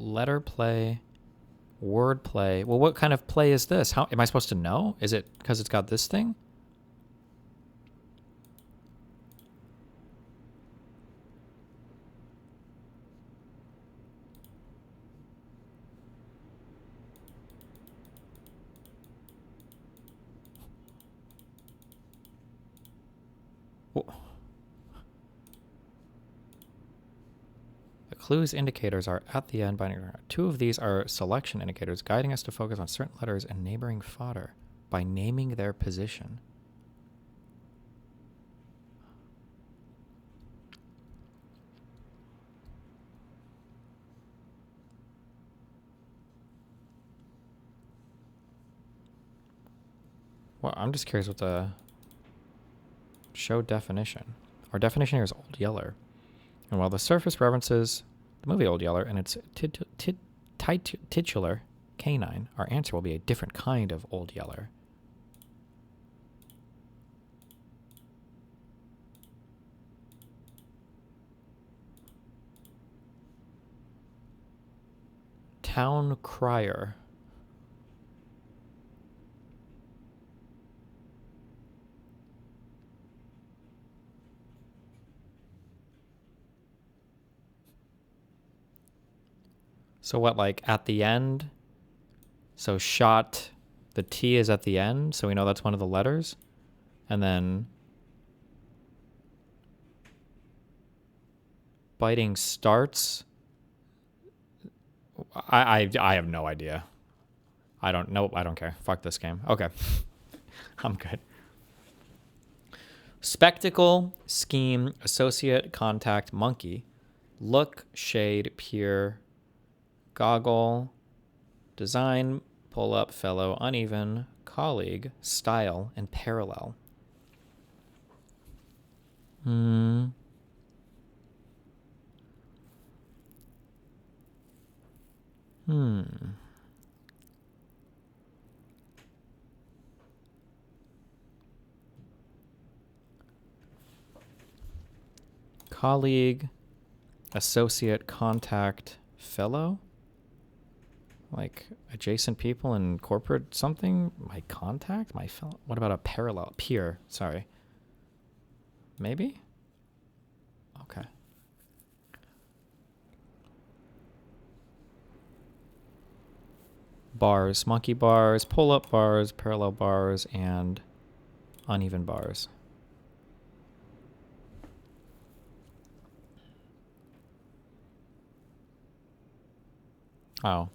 Letter play, word play. Well, what kind of play is this? How am I supposed to know? Is it because it's got this thing? Clues indicators are at the end. Two of these are selection indicators, guiding us to focus on certain letters and neighboring fodder by naming their position. Well, I'm just curious what the show definition. Our definition here is Old Yeller. And while the surface references the movie Old Yeller and its titular canine, our answer will be a different kind of Old Yeller. Town crier. So what, like at the end? So shot, the T is at the end, so we know that's one of the letters. And then biting starts. I have no idea. I don't know. I don't care. Fuck this game. Okay. I'm good. Spectacle, scheme, associate, contact, monkey, look, shade, peer, goggle, design, pull up, fellow, uneven, colleague, style, and parallel. Colleague, associate, contact, fellow? Like adjacent people in corporate something? My contact? My fellow? What about a parallel? Peer, sorry. Maybe? Okay. Bars, monkey bars, pull-up bars, parallel bars, and uneven bars. Oh,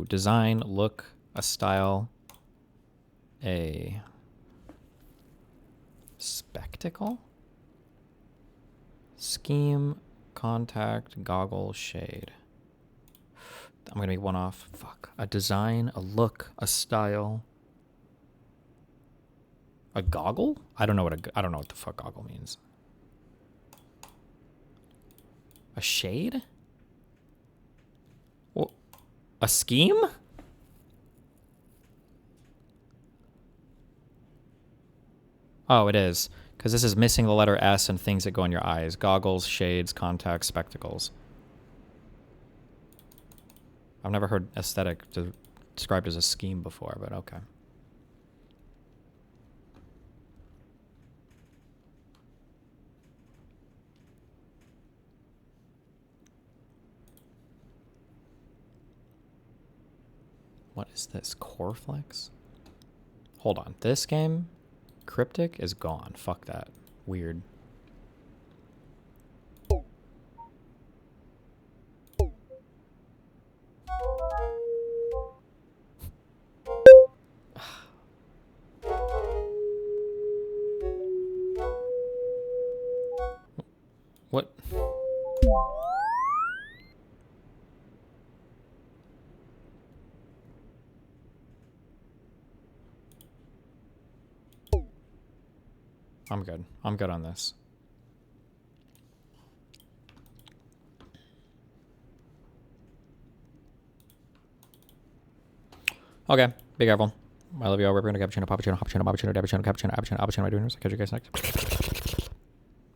design, look, a style, a spectacle, scheme, contact, goggle, shade. I'm gonna be one off. Fuck. A design, a look, a style, a goggle. I don't know what the fuck goggle means. A shade. A scheme? Oh, it is. Because this is missing the letter S and things that go in your eyes. Goggles, shades, contacts, spectacles. I've never heard aesthetic described as a scheme before, but okay. What is this? Coreflex? Hold on. This game, Cryptic, is gone. Fuck that. Weird. What? I'm good. I'm good on this. Okay. Be careful. I love you all. We're going to cappuccino, pappuccino, hoppuccino, babbuccino, dabbuccino, cappuccino, appuccino, appuccino. Am I doing this? I'll catch you guys next.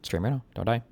Stream right now. Don't die.